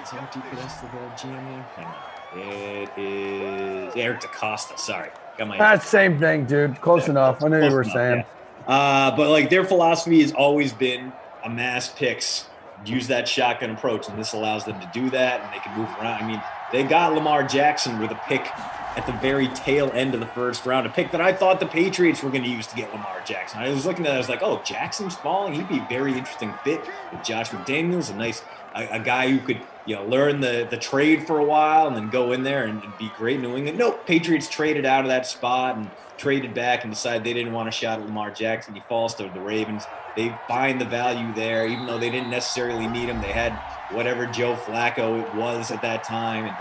Is Eric DePodesta the GM there? Hang on. It is Eric DeCosta. Sorry. That's same thing, dude. Close enough. I knew you were saying. Yeah. But their philosophy has always been amass picks, use that shotgun approach, and this allows them to do that, and they can move around. I mean, they got Lamar Jackson with a pick at the very tail end of the first round, a pick that I thought the Patriots were going to use to get Lamar Jackson. I was looking at it, I was like, oh, Jackson's falling. He'd be a very interesting fit with Josh McDaniels, a nice a guy who could, learn the trade for a while and then go in there and be great in New England. Nope, Patriots traded out of that spot and traded back and decided they didn't want a shot at Lamar Jackson. He falls to the Ravens. They find the value there, even though they didn't necessarily need him. They had whatever Joe Flacco it was at that time. And,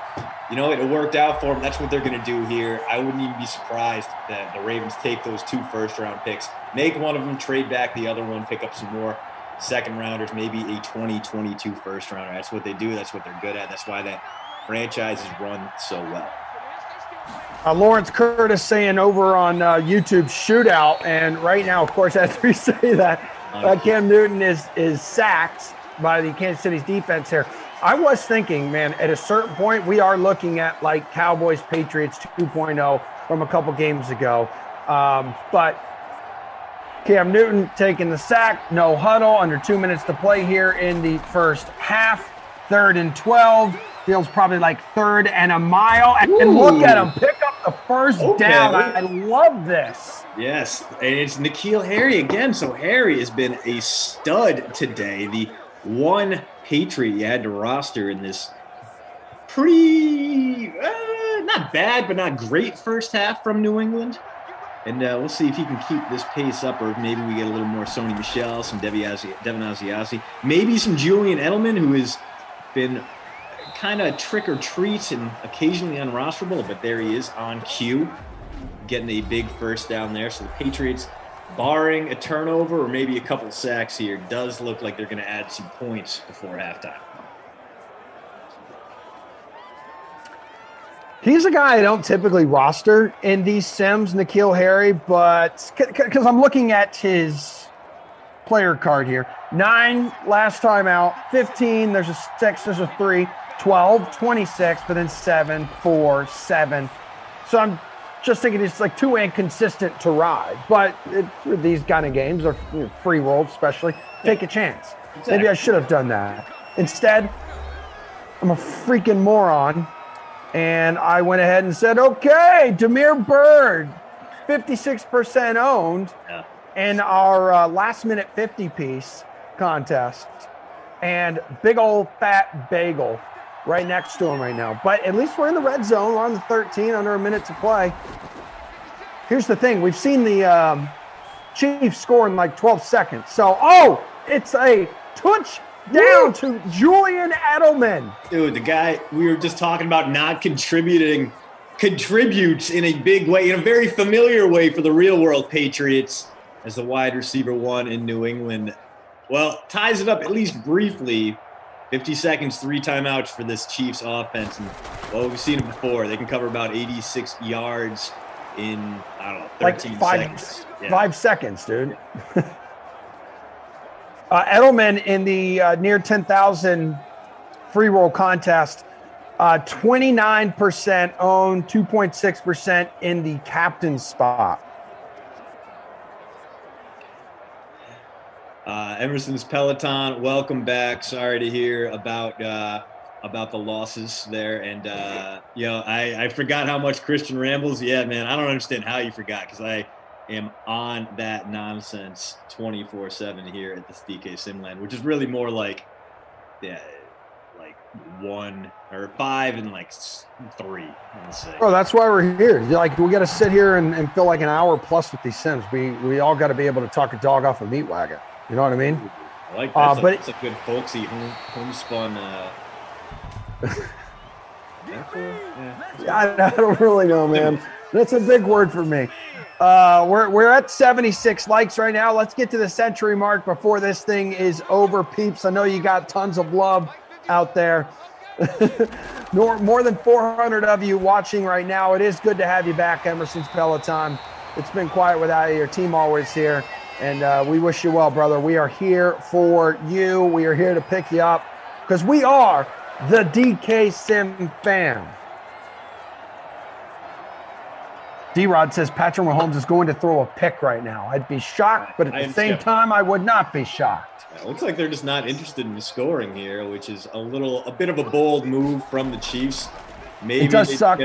it worked out for them. That's what they're going to do here. I wouldn't even be surprised that the Ravens take those 2 first-round picks, make one of them, trade back the other one, pick up some more second rounders, maybe a 2022 first rounder. That's what they do. That's what they're good at. That's why that franchise is run so well. Lawrence Curtis saying over on YouTube shootout, and right now, of course, as we say that, Cam Newton is sacked by the Kansas City's defense here. I was thinking, man, at a certain point, we are looking at like Cowboys Patriots 2.0 from a couple games ago, but Cam Newton taking the sack, no huddle, under 2 minutes to play here in the first half. 3rd and 12. Feels probably like 3rd and a mile. And look at him pick up the first down. I love this. Yes, and it's N'Keal Harry again. So Harry has been a stud today. The one Patriot you had to roster in this pretty, not bad, but not great first half from New England. And we'll see if he can keep this pace up, or maybe we get a little more Sony Michel, some Devin Asiasi, maybe some Julian Edelman, who has been kind of trick or treat and occasionally unrosterable, but there he is on cue, getting a big first down there. So the Patriots, barring a turnover or maybe a couple sacks here, does look like they're going to add some points before halftime. He's a guy I don't typically roster in these sims, N'Keal Harry, but because I'm looking at his player card here. 9 last time out, 15, there's a 6, there's a 3, 12, 26, but then 7, 4, 7. So I'm just thinking it's like too inconsistent to ride. But for these kind of games, or free rolled especially, take a chance. Exactly. Maybe I should have done that. Instead, I'm a freaking moron. And I went ahead and said, okay, Damiere Byrd, 56% owned in our last-minute 50-piece contest. And big old fat bagel right next to him right now. But at least we're in the red zone. We're on the 13, under a minute to play. Here's the thing. We've seen the Chiefs score in like 12 seconds. So, it's a touchdown to Julian Edelman. Dude, the guy we were just talking about not contributes in a big way, in a very familiar way for the real world Patriots as the wide receiver 1 in New England. Well, ties it up at least briefly. 50 seconds, 3 timeouts for this Chiefs offense. And, well, we've seen it before. They can cover about 86 yards in, 13 seconds. 5 seconds, dude. Edelman in the near 10,000 free roll contest, 29% owned, 2.6% in the captain's spot. Emerson's Peloton, welcome back. Sorry to hear about the losses there. And, I forgot how much Christian rambles. Yeah, man, I don't understand how you forgot, because I am on that nonsense 24/7 here at the DK Simland, which is really more like 1 or 5 and 3. Oh, that's why we're here. We got to sit here and feel like an hour plus with these sims. We all got to be able to talk a dog off a meat wagon. You know what I mean? I like that. But it's a good folksy homespun. I don't really know, man. That's a big word for me. We're at 76 likes right now. Let's get to the century mark before this thing is over, peeps. I know you got tons of love out there. More than 400 of you watching right now. It is good to have you back, Emerson's Peloton. It's been quiet without you. Your team always here. And we wish you well, brother. We are here for you. We are here to pick you up because we are the DK Sim fam. D-Rod says Patrick Mahomes is going to throw a pick right now. I'd be shocked, but at the same time, I would not be shocked. It looks like they're just not interested in the scoring here, which is a bit of a bold move from the Chiefs. Maybe it does suck.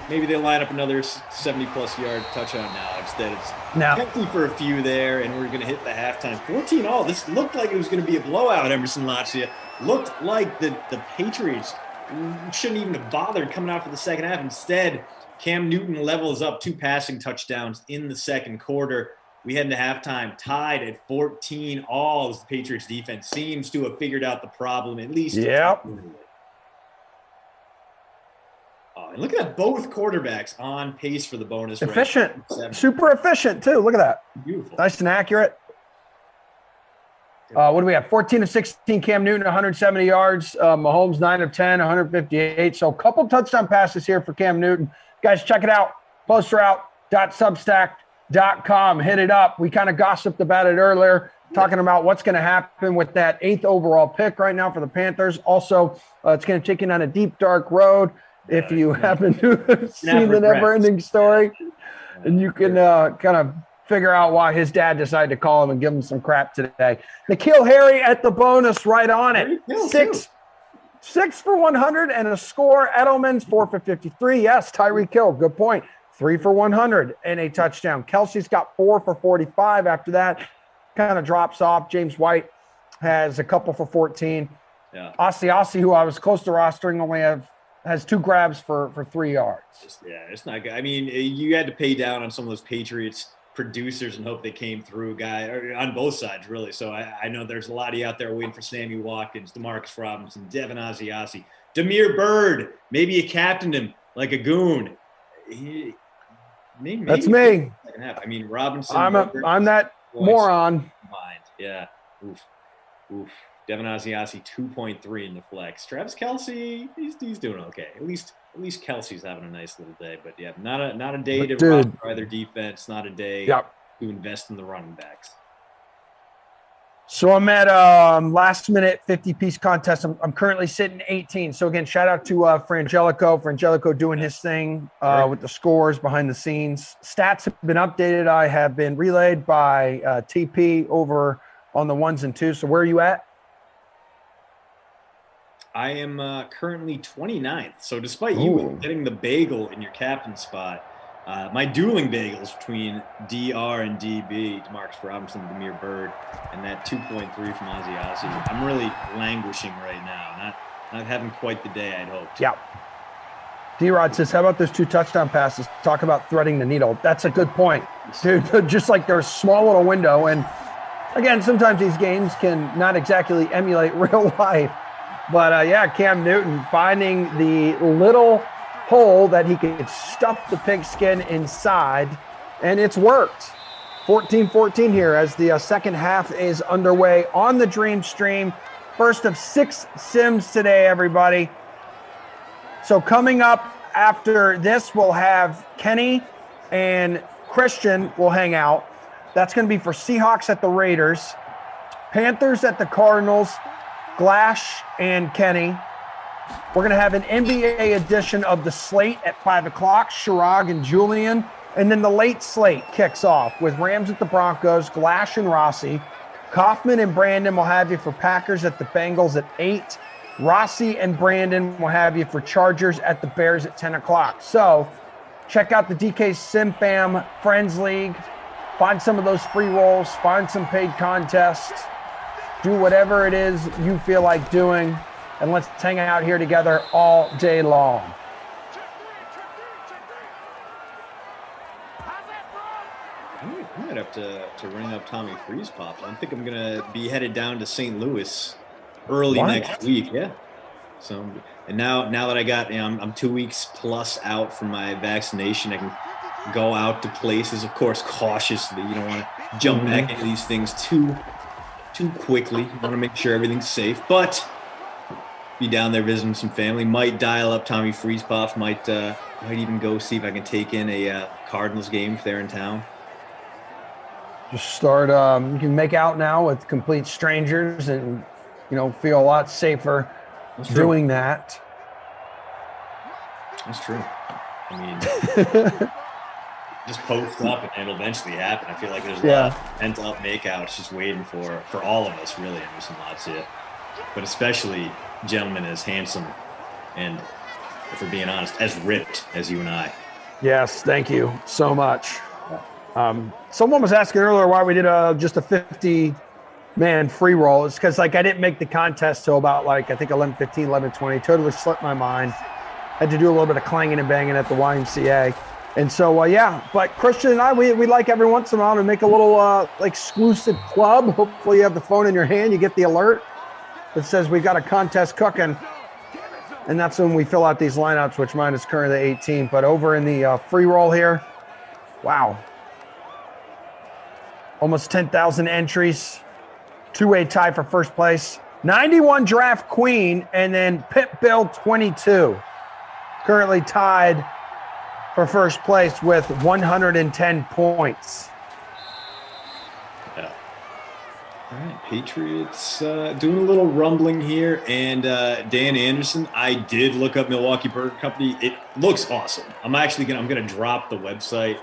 Maybe they line up another 70-plus yard touchdown now. Instead, it's Now, empty for a few there, and we're going to hit the halftime 14-all. This looked like it was going to be a blowout. Emerson Lacia looked like the Patriots shouldn't even have bothered coming out for the second half. Instead, Cam Newton levels up 2 passing touchdowns in the second quarter. We head into halftime tied at 14-all as the Patriots defense seems to have figured out the problem at least. Yep. And look at that, both quarterbacks on pace for the bonus. Efficient, super efficient too. Look at that. Beautiful. Nice and accurate. What do we have? 14 of 16, Cam Newton, 170 yards. Mahomes, 9 of 10, 158. So a couple touchdown passes here for Cam Newton. Guys, check it out. Posterout.substack.com. Hit it up. We kind of gossiped about it earlier, talking about what's going to happen with that 8th overall pick right now for the Panthers. Also, it's going to take you down a deep, dark road. If you happen to have seen the never-ending story, and you can kind of figure out why his dad decided to call him and give him some crap today. N'Keal Harry at the bonus, right on it. Six for 100 and a score. Edelman's 4 for 53. Yes, Tyreek Hill, good point. 3 for 100 and a touchdown. Kelsey's got 4 for 45. After that, kind of drops off. James White has a couple for 14. Yeah. Ossie, who I was close to rostering, only has 2 grabs for 3 yards. It's not good. I mean, you had to pay down on some of those Patriots producers and hope they came through, on both sides, really. So I know there's a lot of you out there waiting for Sammy Watkins, Demarcus Robinson, Devin Asiasi, Damiere Byrd. Maybe you captained him like a goon. Maybe that's me. Second half. I mean, Robinson. I'm that moron. Yeah. Oof. Devin Asiasi 2.3 in the flex. Travis Kelce, he's doing okay. At least Kelsey's having a nice little day. But yeah, not a day to roster either defense. Not a day to invest in the running backs. So I'm at last minute 50-piece contest. I'm currently sitting 18. So again, shout out to Frangelico doing his thing with the scores behind the scenes. Stats have been updated. I have been relayed by TP over on the 1s and 2s. So where are you at? I am currently 29th. So despite you getting the bagel in your captain spot, my dueling bagels between DR and DB, Demarcus Robinson, Damiere Byrd, and that 2.3 from Asiasi, I'm really languishing right now. Not having quite the day I'd hoped. Yeah. D-Rod says, how about those 2 touchdown passes? Talk about threading the needle. That's a good point. Dude, just like there's a small little window. And again, sometimes these games can not exactly emulate real life. But, Cam Newton finding the little hole that he could stuff the pigskin inside, and it's worked. 14-14 here as the second half is underway on the Dream Stream. First of 6 sims today, everybody. So coming up after this, we'll have Kenny and Christian will hang out. That's going to be for Seahawks at the Raiders, Panthers at the Cardinals, Glash and Kenny. We're going to have an NBA edition of the slate at 5 o'clock, Chirag and Julian. And then the late slate kicks off with Rams at the Broncos, Glash and Rossi. Kaufman and Brandon will have you for Packers at the Bengals at 8. Rossi and Brandon will have you for Chargers at the Bears at 10 o'clock. So check out the DK Sim Fam Friends League. Find some of those free rolls. Find some paid contests. Do whatever it is you feel like doing, and let's hang out here together all day long. I might have to ring up Tommy Freeze Pops. I think I'm going to be headed down to St. Louis early next week. Yeah. So, and now that I got, I'm 2 weeks plus out from my vaccination, I can go out to places, of course, cautiously. You don't want to jump back into these things too quickly. You want to make sure everything's safe, but be down there visiting some family. Might dial up Tommy Freeze Pops. Might even go see if I can take in a Cardinals game if they're in town. Just start. You can make out now with complete strangers, and feel a lot safer doing that. That's true. I mean, just post up and it'll eventually happen. I feel like there's a lot of pent-up makeouts just waiting for all of us, really, Emerson Lacia. But especially gentlemen as handsome and if we're being honest, as ripped as you and I. Yes, thank you so much. Someone was asking earlier why we did just a 50-man free roll. It's because, like, I didn't make the contest till about, like, I think 11:15, 11:20. Totally slipped my mind. Had to do a little bit of clanging and banging at the YMCA. And so, yeah, but Christian and I, we like every once in a while to make a little exclusive club. Hopefully you have the phone in your hand. You get the alert that says we've got a contest cooking. And that's when we fill out these lineups, which mine is currently 18. But over in the free roll here, wow. Almost 10,000 entries. Two-way tie for first place. 91 draft queen, and then Pit Bill 22. Currently tied for first place with 110 points. Yeah. All right, Patriots doing a little rumbling here. And Dan Anderson, I did look up Milwaukee Burger Company. It looks awesome. I'm gonna drop the website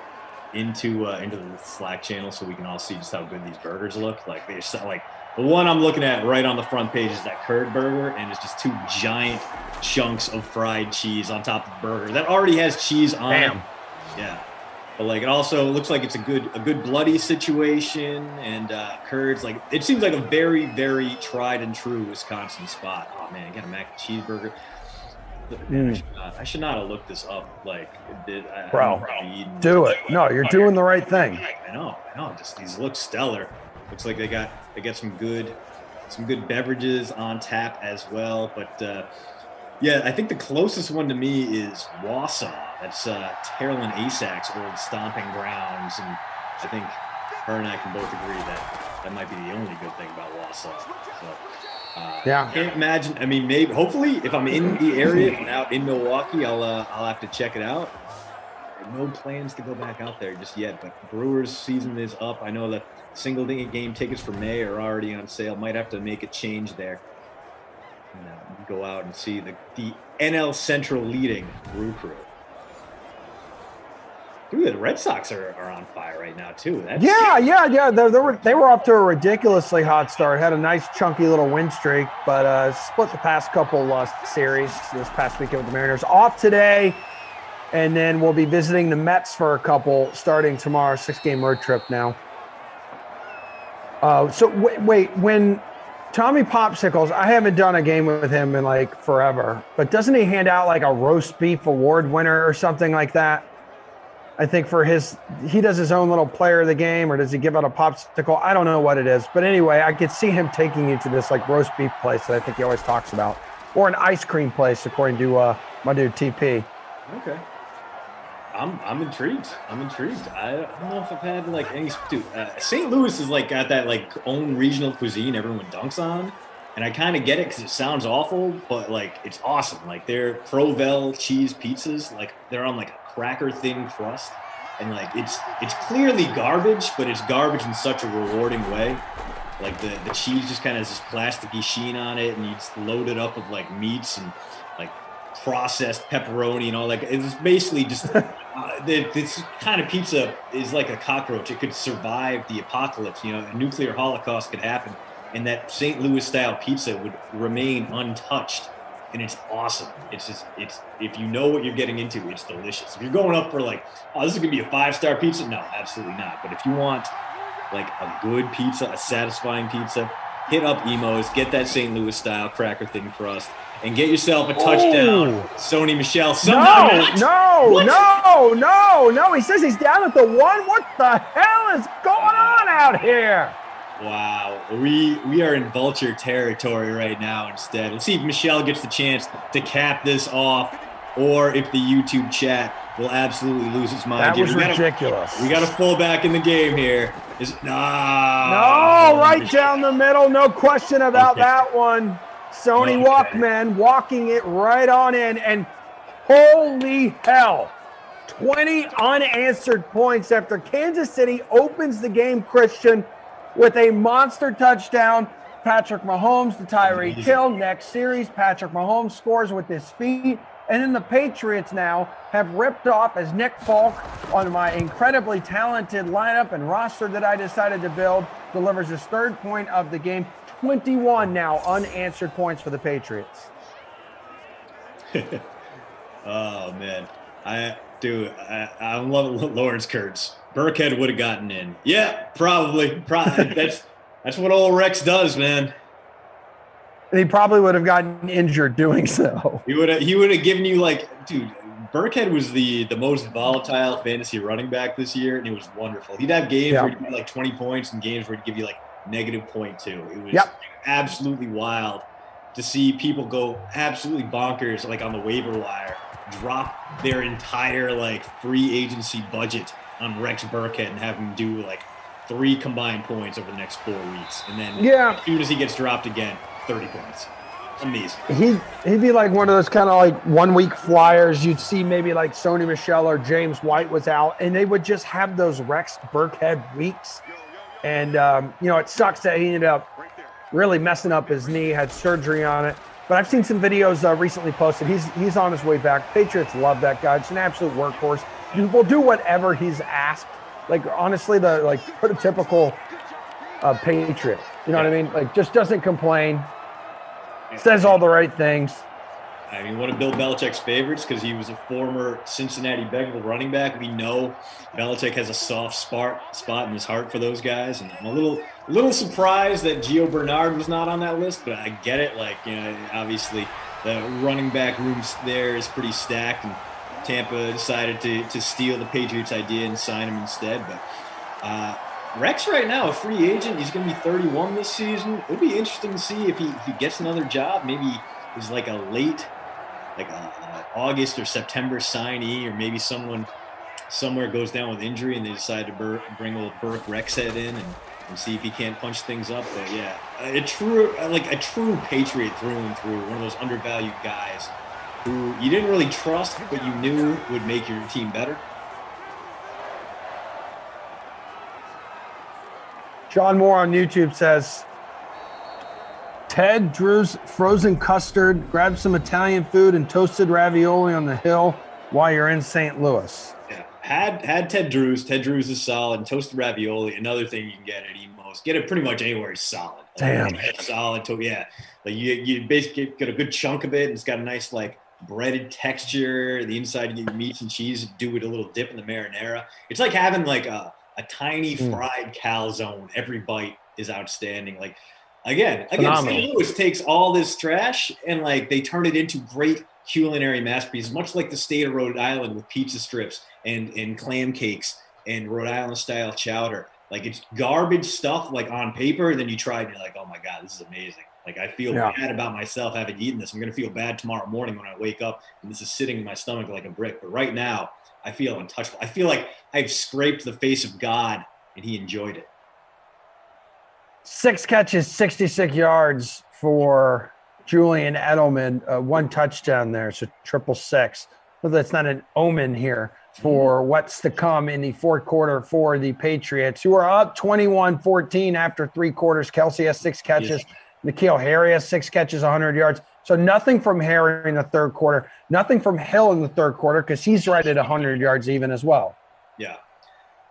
into the Slack channel so we can all see just how good these burgers look. Like they're so, like the one I'm looking at right on the front page is that curd burger, and it's just two giant chunks of fried cheese on top of the burger that already has cheese on it. Yeah, but like it also looks like it's a good bloody situation, and curds, like it seems like a very, very tried and true Wisconsin spot. Oh man, get a mac and cheese burger. I should not have looked this up. Like, Bro, do it. No, you're doing the right thing. I know. Just these look stellar. Looks like they got some good beverages on tap as well. But yeah, I think the closest one to me is Wausau. That's Carolyn Asak's old stomping grounds, and I think her and I can both agree that might be the only good thing about Wausau. So, yeah, can't imagine. I mean, maybe, hopefully, if I'm in the area and out in Milwaukee, I'll have to check it out. No plans to go back out there just yet, but Brewers season is up. I know that single game tickets for May are already on sale. Might have to make a change there. And, go out and see the NL Central leading Brew Crew. Dude, the Red Sox are on fire right now too. Yeah. They were up to a ridiculously hot start. Had a nice chunky little win streak, but split the past couple series this past weekend with the Mariners. Off today, and then we'll be visiting the Mets for a couple starting tomorrow. 6-game road trip now. So wait, when Tommy Popsicles, I haven't done a game with him in like forever, but doesn't he hand out like a roast beef award winner or something like that? I think he does his own little player of the game, or does he give out a popsicle? I don't know what it is. But anyway, I could see him taking you to this like roast beef place that I think he always talks about, or an ice cream place, according to my dude TP. Okay. I'm intrigued. I don't know if I've had like any. Dude, St. Louis is like got that like own regional cuisine everyone dunks on, and I kind of get it because it sounds awful, but like it's awesome. Like their Provel cheese pizzas, like they're on like a cracker thin crust, and like it's clearly garbage, but it's garbage in such a rewarding way. Like the cheese just kind of has this plasticky sheen on it, and you just load it up with like meats and like processed pepperoni and all. Like it's basically just this kind of pizza is like a cockroach. It could survive the apocalypse. You know, a nuclear holocaust could happen, and that St. Louis style pizza would remain untouched. And it's awesome. It's if you know what you're getting into, it's delicious. If you're going up for like, oh, this is gonna be a 5-star pizza, no, absolutely not. But if you want like a good pizza, a satisfying pizza, hit up Emo's, get that St. Louis style cracker thin crust, and get yourself a touchdown. Sony Michel. No. He says he's down at the 1. What the hell is going on out here? Wow, we are in vulture territory right now instead. Let's see if Michelle gets the chance to cap this off, or if the YouTube chat will absolutely lose its mind. That was ridiculous. We got a fullback in the game here. No, right down the middle. No question about that one. Sony Walkman walking it right on in. And holy hell, 20 unanswered points after Kansas City opens the game, Christian, with a monster touchdown. Patrick Mahomes to Tyreek Hill. Next series, Patrick Mahomes scores with his feet. And then the Patriots now have ripped off as Nick Folk on my incredibly talented lineup and roster that I decided to build, delivers his 3rd point of the game. 21 now unanswered points for the Patriots. Oh man, I love Lawrence Kurtz. Burkhead would have gotten in. Yeah, probably. That's what old Rex does, man. And he probably would have gotten injured doing so. He would have given you dude. Burkhead was the most volatile fantasy running back this year, and it was wonderful. He'd have games where he'd give you 20 points and games where he'd give you -0.2. It was absolutely wild to see people go absolutely bonkers on the waiver wire, drop their entire free agency budget on Rex Burkhead and have him do 3 combined points over the next 4 weeks, and then as soon as he gets dropped again, 30 points. Amazing. He'd be like one of those kind of 1 week flyers. You'd see maybe Sony Michel or James White was out, and they would just have those Rex Burkhead weeks. And it sucks that he ended up really messing up his knee, had surgery on it. But I've seen some videos recently posted. He's on his way back. Patriots love that guy. It's an absolute workhorse. He will do whatever he's asked. Honestly, the prototypical Patriot. You know what I mean? Just doesn't complain. Says all the right things. I mean, one of Bill Belichick's favorites because he was a former Cincinnati Bengal running back. We know Belichick has a soft spot in his heart for those guys, and I'm a little surprised that Gio Bernard was not on that list, but I get it. Obviously the running back room there is pretty stacked, and Tampa decided to steal the Patriots' idea and sign him instead. But Rex right now, a free agent. He's going to be 31 this season. It'll be interesting to see if he gets another job. Maybe he's a late, August or September signee, or maybe someone somewhere goes down with injury and they decide to bring old Burke Rexhead in and see if he can't punch things up. But yeah, a true Patriot through and through. One of those undervalued guys who you didn't really trust, but you knew would make your team better. John Moore on YouTube says, Ted Drew's frozen custard, grab some Italian food and toasted ravioli on the hill while you're in St. Louis. Yeah, had Ted Drew's. Ted Drew's is solid. And toasted ravioli, another thing you can get at Emos. Get it pretty much anywhere it's solid. Damn. Solid. You basically get a good chunk of it, and it's got a nice breaded texture. The inside you get your meats and cheese. Do it a little dip in the marinara. It's like having a tiny fried calzone. Every bite is outstanding. Again, St. Louis takes all this trash and they turn it into great culinary masterpieces, much like the state of Rhode Island with pizza strips and clam cakes and Rhode Island style chowder. It's garbage stuff on paper, and then you try it and you're like, oh my God, this is amazing. I feel bad about myself having eaten this. I'm going to feel bad tomorrow morning when I wake up and this is sitting in my stomach like a brick. But right now, I feel untouchable. I feel like I've scraped the face of God, and he enjoyed it. 6 catches, 66 yards for Julian Edelman. 1 touchdown there, so 666. Well, that's not an omen here for what's to come in the fourth quarter for the Patriots, who are up 21-14 after 3 quarters. Kelsey has 6 catches. N'Keal Harry has 6 catches, 100 yards. So nothing from Harry in the third quarter. Nothing from Hill in the third quarter because he's right at 100 yards even as well. Yeah.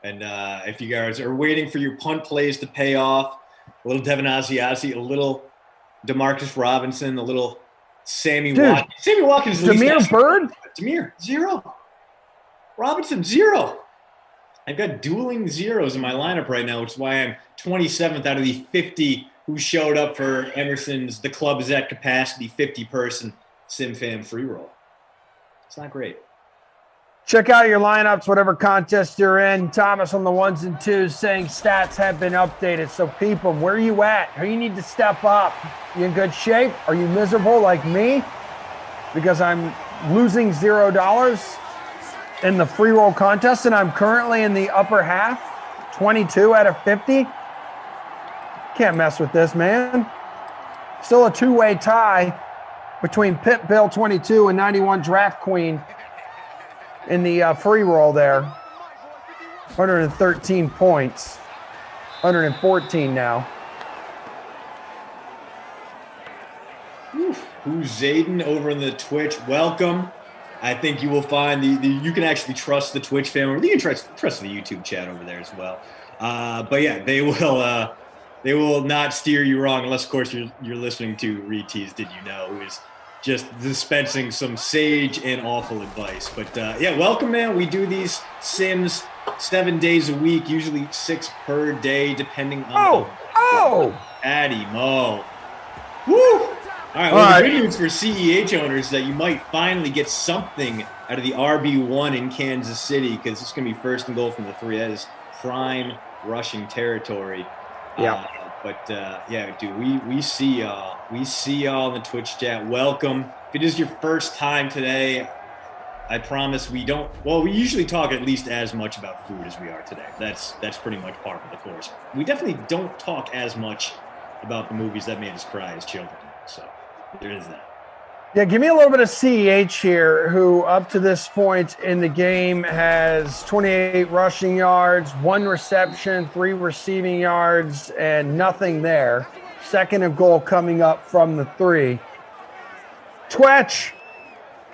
And if you guys are waiting for your punt plays to pay off, a little Devin Asiasi, a little Demarcus Robinson, a little Sammy Watkins. Sammy Watkins is Demir Bird? Demir, 0. Robinson, 0. I've got dueling zeros in my lineup right now, which is why I'm 27th out of the 50 who showed up for Emerson's The Club is at Capacity 50-person SimFam free roll. It's not great. Check out your lineups, whatever contest you're in. Thomas on the 1s and 2s saying stats have been updated. So people, where are you at? How you need to step up? You in good shape? Are you miserable like me? Because I'm losing $0 in the free roll contest, and I'm currently in the upper half, 22 out of 50. Can't mess with this, man. Still a 2-way tie between Pit Bill 22 and 91 Draft Queen in the free roll there. 113 points. 114 now. Who's Zayden over in the Twitch? Welcome. I think you will find you can actually trust the Twitch family. You can trust the YouTube chat over there as well. But yeah, they will not steer you wrong unless, of course, you're listening to Retease Did You Know, who is just dispensing some sage and awful advice. But yeah, welcome, man. We do these sims 7 days a week, usually 6 per day, depending on Patty Mo. Woo! All right, well, the good news for CEH owners is that you might finally get something out of the RB1 in Kansas City, because it's going to be first and goal from the 3. That is prime rushing territory. Yeah. Yeah, dude, we see y'all. We see y'all in the Twitch chat. Welcome. If it is your first time today, I promise we don't. Well, we usually talk at least as much about food as we are today. That's pretty much par for the course. We definitely don't talk as much about the movies that made us cry as children. So there is that. Yeah, give me a little bit of CEH here, who up to this point in the game has 28 rushing yards, 1 reception, 3 receiving yards, and nothing there. Second and goal coming up from the 3. Twitch,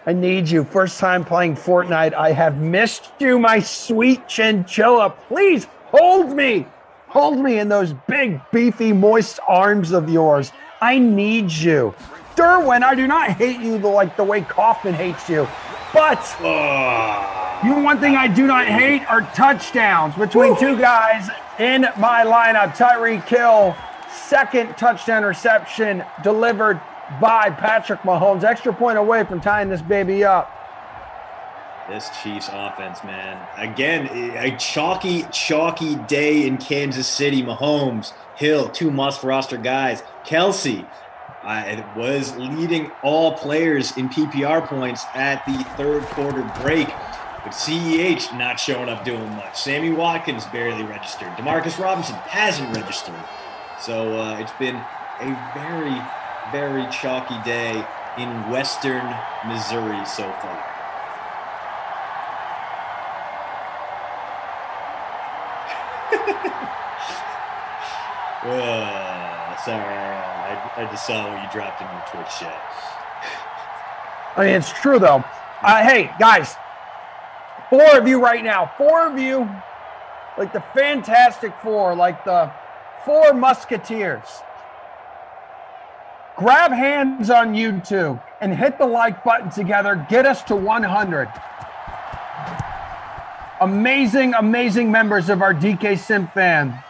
I need you. First time playing Fortnite. I have missed you, my sweet chinchilla. Please hold me. Hold me in those big, beefy, moist arms of yours. I need you. Derwin, I do not hate you like the way Kaufman hates you. But one thing I do not hate are touchdowns between 2 guys in my lineup. Tyreek Hill, second touchdown reception delivered by Patrick Mahomes. Extra point away from tying this baby up. This Chiefs offense, man. Again, a chalky day in Kansas City. Mahomes, Hill, 2 must-roster guys. Kelsey was leading all players in PPR points at the third quarter break. But CEH not showing up doing much. Sammy Watkins barely registered. Demarcus Robinson hasn't registered. So it's been a very, very chalky day in Western Missouri so far. Sorry, I just saw what you dropped in your Twitch chat. I mean, it's true, though. Hey, guys, 4 of you right now, 4 of you, like the Fantastic Four, like the 4 Musketeers. Grab hands on YouTube and hit the like button together. Get us to 100. Amazing, amazing members of our DK Sim fan.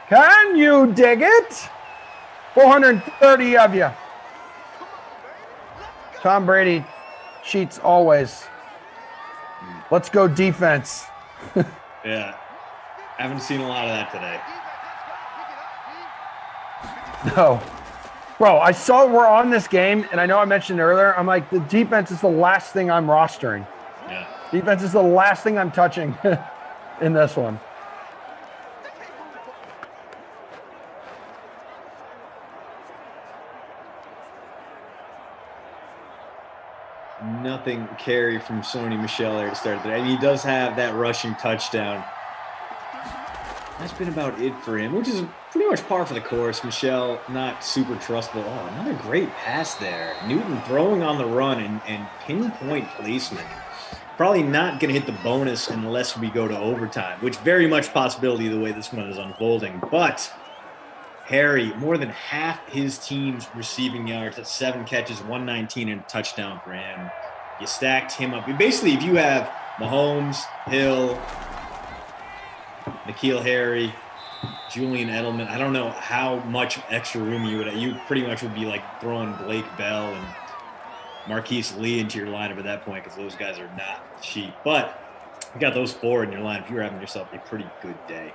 Can you dig it? 430 of you. Tom Brady cheats always. Let's go defense. Yeah. Haven't seen a lot of that today. No. Bro, I saw we're on this game, and I know I mentioned earlier, I'm like, the defense is the last thing I'm rostering. Yeah. Defense is the last thing I'm touching in this one. Nothing carry from Sony Michel there to start the day. And he does have that rushing touchdown. That's been about it for him, which is pretty much par for the course. Michel, not super trustable. Oh, another great pass there. Newton throwing on the run and pinpoint placement. Probably not going to hit the bonus unless we go to overtime, which very much possibility the way this one is unfolding. But Harry, more than half his team's receiving yards at 7 catches, 119 and a touchdown for him. You stacked him up. Basically, if you have Mahomes, Hill, N'Keal Harry, Julian Edelman, I don't know how much extra room you would have. You pretty much would be like throwing Blake Bell and Marquise Lee into your lineup at that point, because those guys are not cheap. But you got those 4 in your lineup. You're having yourself a pretty good day.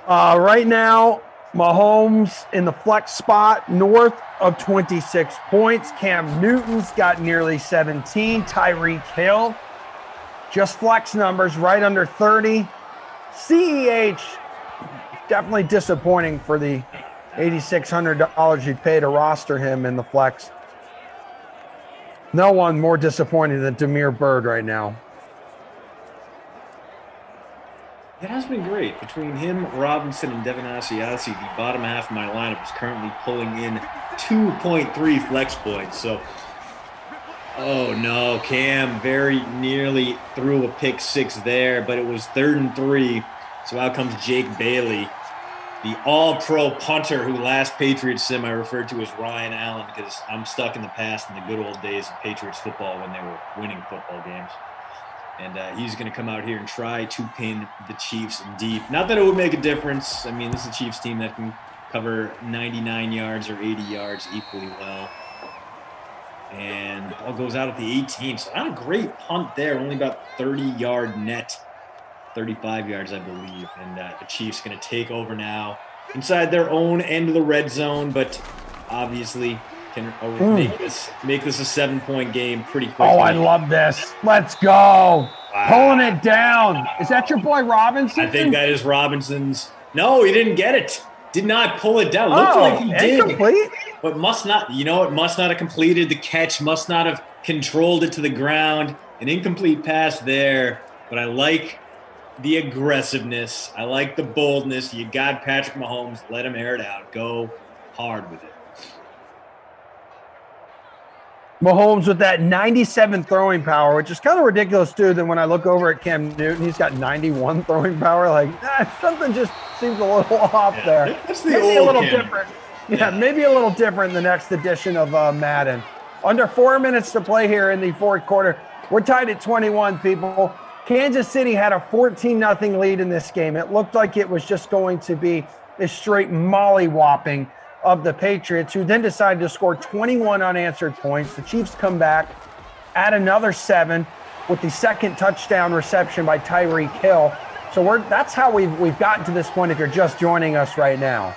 Right now, Mahomes in the flex spot, north of 26 points. Cam Newton's got nearly 17. Tyreek Hill, just flex numbers, right under 30. CEH, definitely disappointing for the $8,600 you'd pay to roster him in the flex. No one more disappointing than Damiere Byrd right now. It has been great. Between him, Robinson, and Devin Asiasi, the bottom half of my lineup is currently pulling in 2.3 flex points. So, oh no, Cam very nearly threw a pick 6 there, but it was 3rd and 3. So out comes Jake Bailey, the all-pro punter who last Patriots sim I referred to as Ryan Allen because I'm stuck in the past in the good old days of Patriots football when they were winning football games. And he's going to come out here and try to pin the Chiefs deep. Not that it would make a difference. I mean, this is a Chiefs team that can cover 99 yards or 80 yards equally well. And the ball goes out at the 18. So not a great punt there, only about 30-yard net, 35 yards, I believe. And the Chiefs going to take over now inside their own end of the red zone, but obviously can make this a 7-point game pretty quickly. Oh, I love this. Let's go. Wow. Pulling it down. Is that your boy Robinson? I think that is Robinson's. No, he didn't get it. Did not pull it down. Looked like he did. Incomplete? But must not, it must not have completed the catch, must not have controlled it to the ground. An incomplete pass there. But I like the aggressiveness. I like the boldness. You got Patrick Mahomes. Let him air it out. Go hard with it. Mahomes with that 97 throwing power, which is kind of ridiculous, too, than when I look over at Cam Newton. He's got 91 throwing power. Like, something just seems a little off there. That's the maybe old a little Cam. different. Yeah, maybe a little different in the next edition of Madden. Under 4 minutes to play here in the fourth quarter. We're tied at 21, people. Kansas City had a 14-0 lead in this game. It looked like it was just going to be a straight molly-whopping of the Patriots, who then decided to score 21 unanswered points. The Chiefs come back, add another 7 with the second touchdown reception by Tyreek Hill. So that's how we've gotten to this point if you're just joining us right now.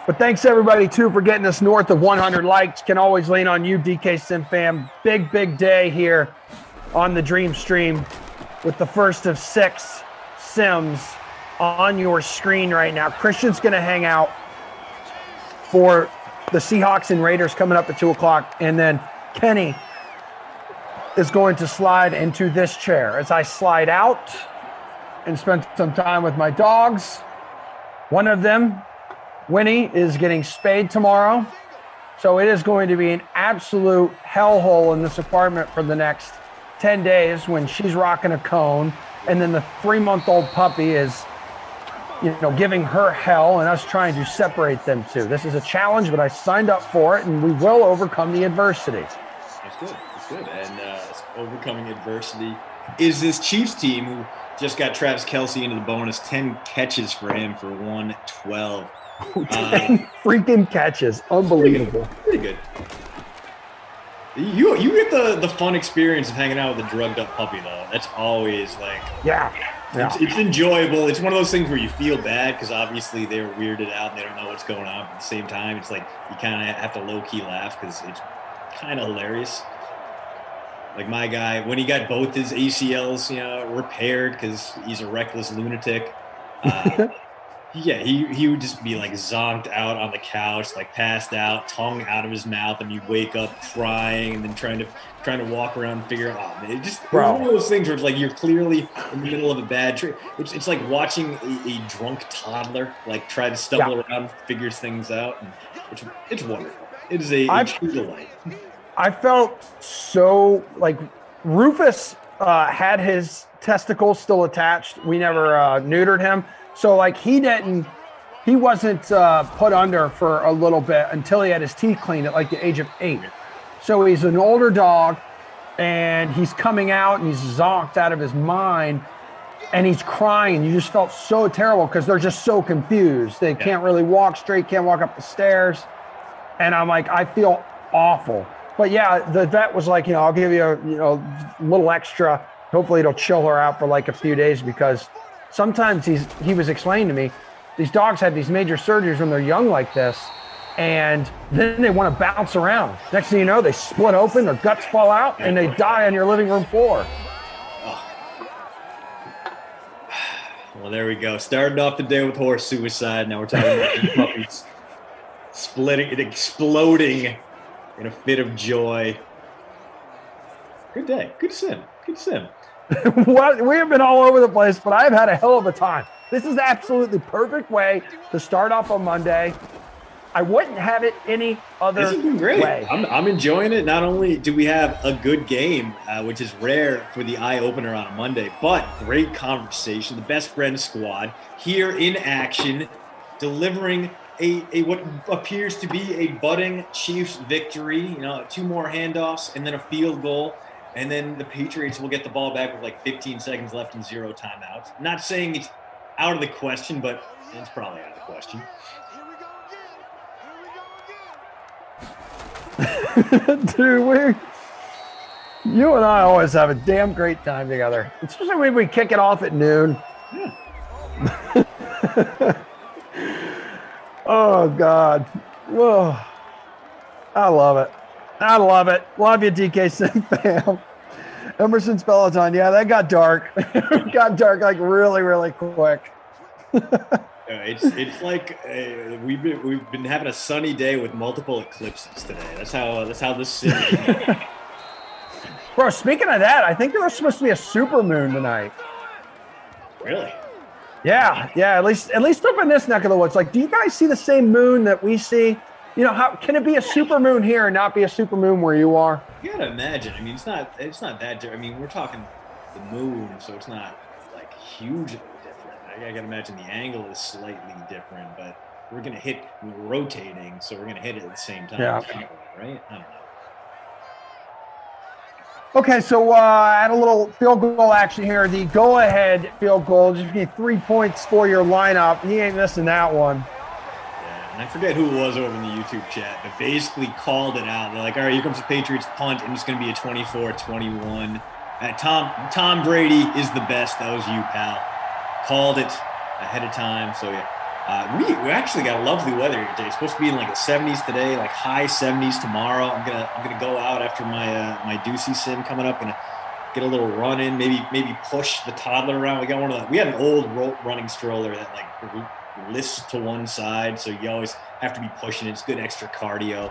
But thanks, everybody, too, for getting us north of 100 likes. Can always lean on you, DK Sim Fam. Big, big day here on the Dream Stream with the first of 6 sims on your screen right now. Christian's going to hang out for the Seahawks and Raiders coming up at 2 o'clock. And then Kenny is going to slide into this chair as I slide out and spend some time with my dogs. One of them, Winnie, is getting spayed tomorrow. So it is going to be an absolute hellhole in this apartment for the next 10 days when she's rocking a cone. And then the 3-month-old puppy is, giving her hell and us trying to separate them two. This is a challenge, but I signed up for it, and we will overcome the adversity. That's good. That's good. And overcoming adversity is this Chiefs team who just got Travis Kelce into the bonus. 10 catches for him for 112. 10 freaking catches. Unbelievable. Pretty good. You get the fun experience of hanging out with a drugged up puppy, though. That's always like it's enjoyable. It's one of those things where you feel bad because obviously they're weirded out and they don't know what's going on. But at the same time, it's like you kind of have to low key laugh because it's kind of hilarious. Like my guy, when he got both his ACLs, repaired because he's a reckless lunatic. Yeah, he would just be like zonked out on the couch, like passed out, tongue out of his mouth, and you wake up crying and then trying to walk around and figure out. Oh, man, it's one of those things where it's like you're clearly in the middle of a bad trip. It's like watching a drunk toddler like try to stumble around, figures things out. And it's wonderful. It is a true delight. I felt so like Rufus had his testicles still attached. We never neutered him. So, like, he wasn't put under for a little bit until he had his teeth cleaned at, like, the age of 8. So he's an older dog, and he's coming out, and he's zonked out of his mind, and he's crying. You just felt so terrible because they're just so confused. They can't really walk straight, can't walk up the stairs. And I'm like, I feel awful. But, yeah, the vet was like, I'll give you a little extra. Hopefully it'll chill her out for, like, a few days because – sometimes he was explaining to me, these dogs have these major surgeries when they're young like this, and then they want to bounce around. Next thing you know, they split open, their guts fall out, and they die on your living room floor. Well, there we go. Started off the day with horse suicide. Now we're talking about puppies exploding in a fit of joy. Good day. Good sim. Good sim. Well, we have been all over the place, but I've had a hell of a time. This is absolutely perfect way to start off on Monday. I wouldn't have it any other This has been great. way. I'm enjoying it. Not only do we have a good game, which is rare for the eye opener on a Monday, but great conversation. The best friend squad here in action, delivering a what appears to be a budding Chiefs victory. You know, 2 more handoffs and then a field goal, and then the Patriots will get the ball back with like 15 seconds left and 0 timeouts. Not saying it's out of the question, but it's probably out of the question. Dude, you and I always have a damn great time together, especially when we kick it off at noon. Yeah. Oh, God. Whoa. I love it. I love it. Love you, DK Sim fam. Emerson's Peloton. Yeah, that got dark. It got dark like really, really quick. It's like we've been having a sunny day with multiple eclipses today. That's how this city is. Bro, speaking of that, I think there was supposed to be a super moon tonight. Really? Yeah. At least up in this neck of the woods. Like, do you guys see the same moon that we see? You know, how can it be a super moon here and not be a super moon where you are? You gotta imagine. I mean, it's not that different. I mean, we're talking the moon, so it's not like hugely different. I gotta imagine the angle is slightly different, but we're rotating, so we're gonna hit it at the same time. Yeah. Right? I don't know. Okay, so add a little field goal action here. The go-ahead field goal, just get 3 points for your lineup. He ain't missing that one. Yeah, and I forget who it was over in the YouTube chat, but basically called it out. They're like, all right, here comes the Patriots punt, and it's going to be a 24-21. Tom Brady is the best. That was you, pal. Called it ahead of time. So, yeah. We actually got lovely weather here today. It's supposed to be in like the 70s today, like high 70s tomorrow. I'm gonna go out after my Doocy sim coming up, and get a little run in, maybe push the toddler around. We had an old running stroller that like lifts to one side, so you always have to be pushing it. It's good extra cardio.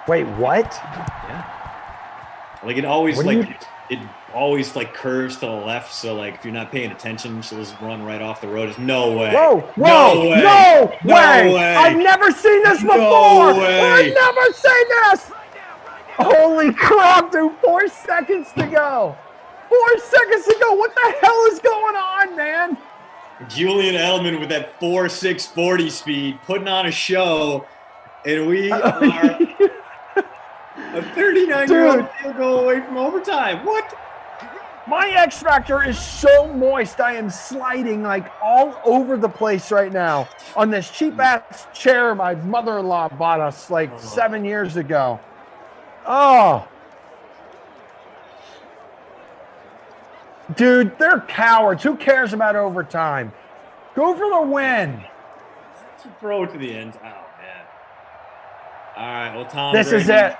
Wait, what? Yeah. Like it always it always like curves to the left, so like if you're not paying attention, she'll just run right off the road. There's no way. No way! I've never seen this before. I've never seen this. Holy crap, dude! 4 seconds to go. 4 seconds to go. What the hell is going on, man? Julian Edelman with that 4.640 speed, putting on a show, and we are a 39-year-old field goal away from overtime. What? My X Factor is so moist. I am sliding like all over the place right now on this cheap-ass chair my mother-in-law bought us like 7 years ago. Oh. Dude, they're cowards. Who cares about overtime? Go for the win. Throw it to the end. Oh, man. All right, well, Tom This Brady is it.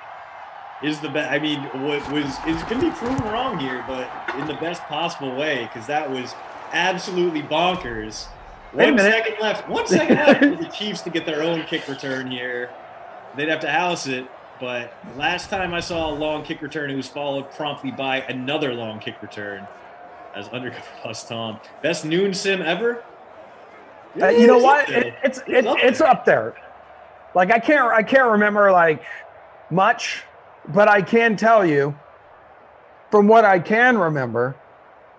is the best. I mean, is going to be proven wrong here, but in the best possible way, because that was absolutely bonkers. 1 second left. 1 second left for the Chiefs to get their own kick return here. They'd have to house it, but last time I saw a long kick return, it was followed promptly by another long kick return as Undercover Plus Tom. Best noon sim ever? You know what? It's up there. Like I can't remember like much, but I can tell you from what I can remember,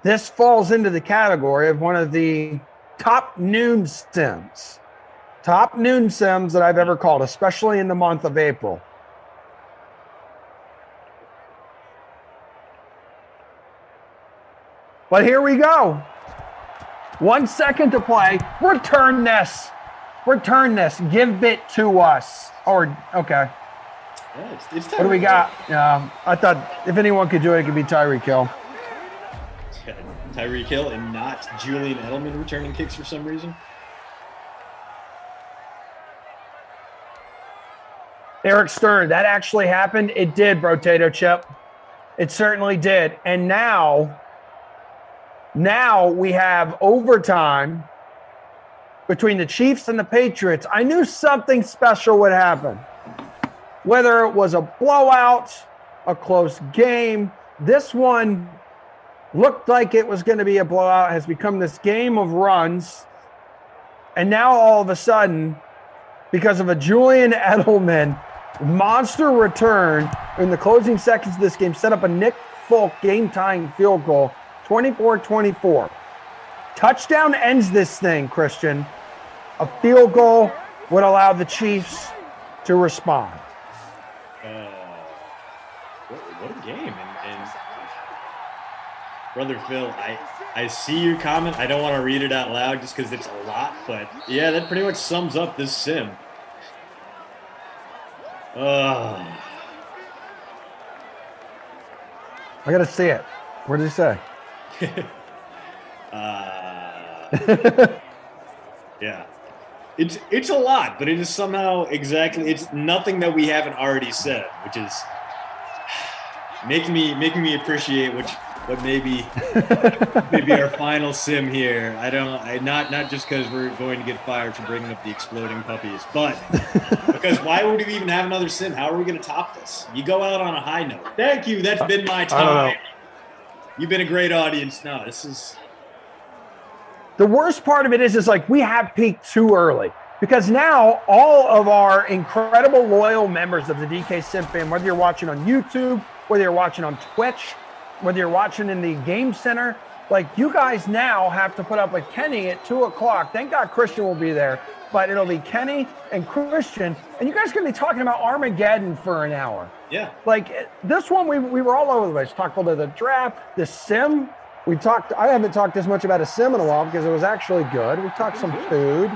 this falls into the category of one of the top noon sims. Top noon sims that I've ever called, especially in the month of April. But here we go. 1 second to play. Return this. Return this. Give it to us. Or, okay. Yeah, it's What do we got? I thought if anyone could do it, it could be Tyreek Hill. Tyreek Hill and not Julian Edelman returning kicks for some reason. Eric Stern, that actually happened. It did, Brotato Chip. It certainly did. And now we have overtime between the Chiefs and the Patriots. I knew something special would happen. Whether it was a blowout, a close game, this one looked like it was going to be a blowout, has become this game of runs. And now all of a sudden, because of a Julian Edelman monster return in the closing seconds of this game, set up a Nick Folk game-tying field goal, 24-24. Touchdown ends this thing, Christian. A field goal would allow the Chiefs to respond. What a game. And Brother Phil, I see your comment. I don't want to read it out loud just because it's a lot, but yeah, that pretty much sums up this sim. I got to see it. What did he say? Yeah. It's a lot, but it is somehow it's nothing that we haven't already said, which is making me appreciate what maybe our final sim here. Not just because we're going to get fired for bringing up the exploding puppies, but because why would we even have another sim? How are we going to top this? You go out on a high note. Thank you. That's been my time. You've been a great audience. No, this is. The worst part of it is like we have peaked too early because now all of our incredible loyal members of the DK Sim Fam, whether you're watching on YouTube, whether you're watching on Twitch, whether you're watching in the game center, like you guys now have to put up with Kenny at 2:00. Thank God Christian will be there, but it'll be Kenny and Christian, and you guys are going to be talking about Armageddon for an hour. Yeah. Like this one, we were all over the place. Talked about the draft, the sim. I haven't talked this much about a sim in a while because it was actually good. We talked some food.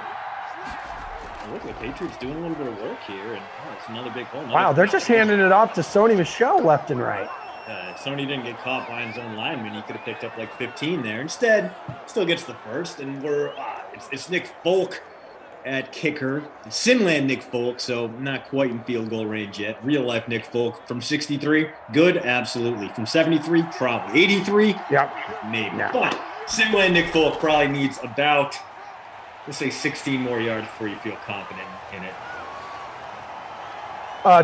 Look, the Patriots doing a little bit of work here, and it's another big hole. Wow, they're just handing it off to Sony Michel left and right. Sony didn't get caught by his own lineman. He could have picked up like 15 there. Instead, still gets the first, and it's Nick Folk at kicker. It's Sinland Nick Folk, so not quite in field goal range yet. Real life Nick Folk from 63, good, absolutely. From 73, probably. 83, yep, maybe. Yeah. But Sinland Nick Folk probably needs about, let's say, 16 more yards before you feel confident in it.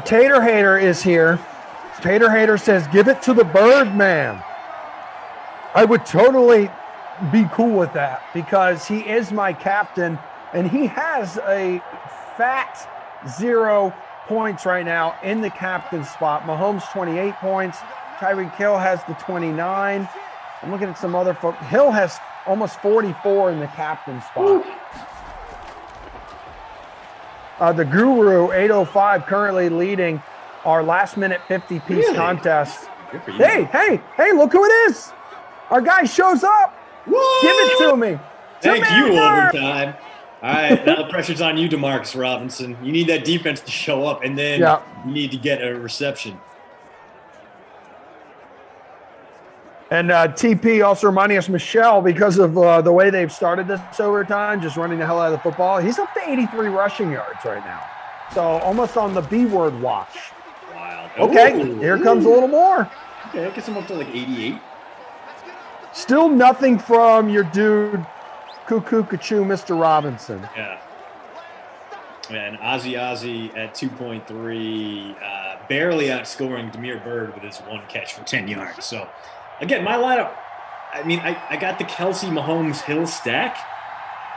Tater Hater is here. Tater Hater says, "Give it to the Birdman." I would totally be cool with that because he is my captain. And he has a fat 0 points right now in the captain spot. Mahomes 28 points. Tyreek Hill has the 29. I'm looking at some other folks. Hill has almost 44 in the captain spot. The Guru 805 currently leading our last minute 50-piece contest. Hey, look who it is. Our guy shows up. Woo! Give it to me. Thank you, overtime. All right, now the pressure's on you, DeMarcus Robinson. You need that defense to show up, and then you need to get a reception. And TP also reminding us, Michelle, because of the way they've started this overtime, just running the hell out of the football, he's up to 83 rushing yards right now. So almost on the B-word watch. Wild. Okay, here comes a little more. Okay, that gets him up to like 88. Still nothing from your dude, Cuckoo Kachoo, Mr. Robinson. Yeah. And Ozzy at 2.3, barely outscoring Damiere Byrd with his one catch for 10 yards. So, again, my lineup, I mean, I got the Kelsey Mahomes Hill stack,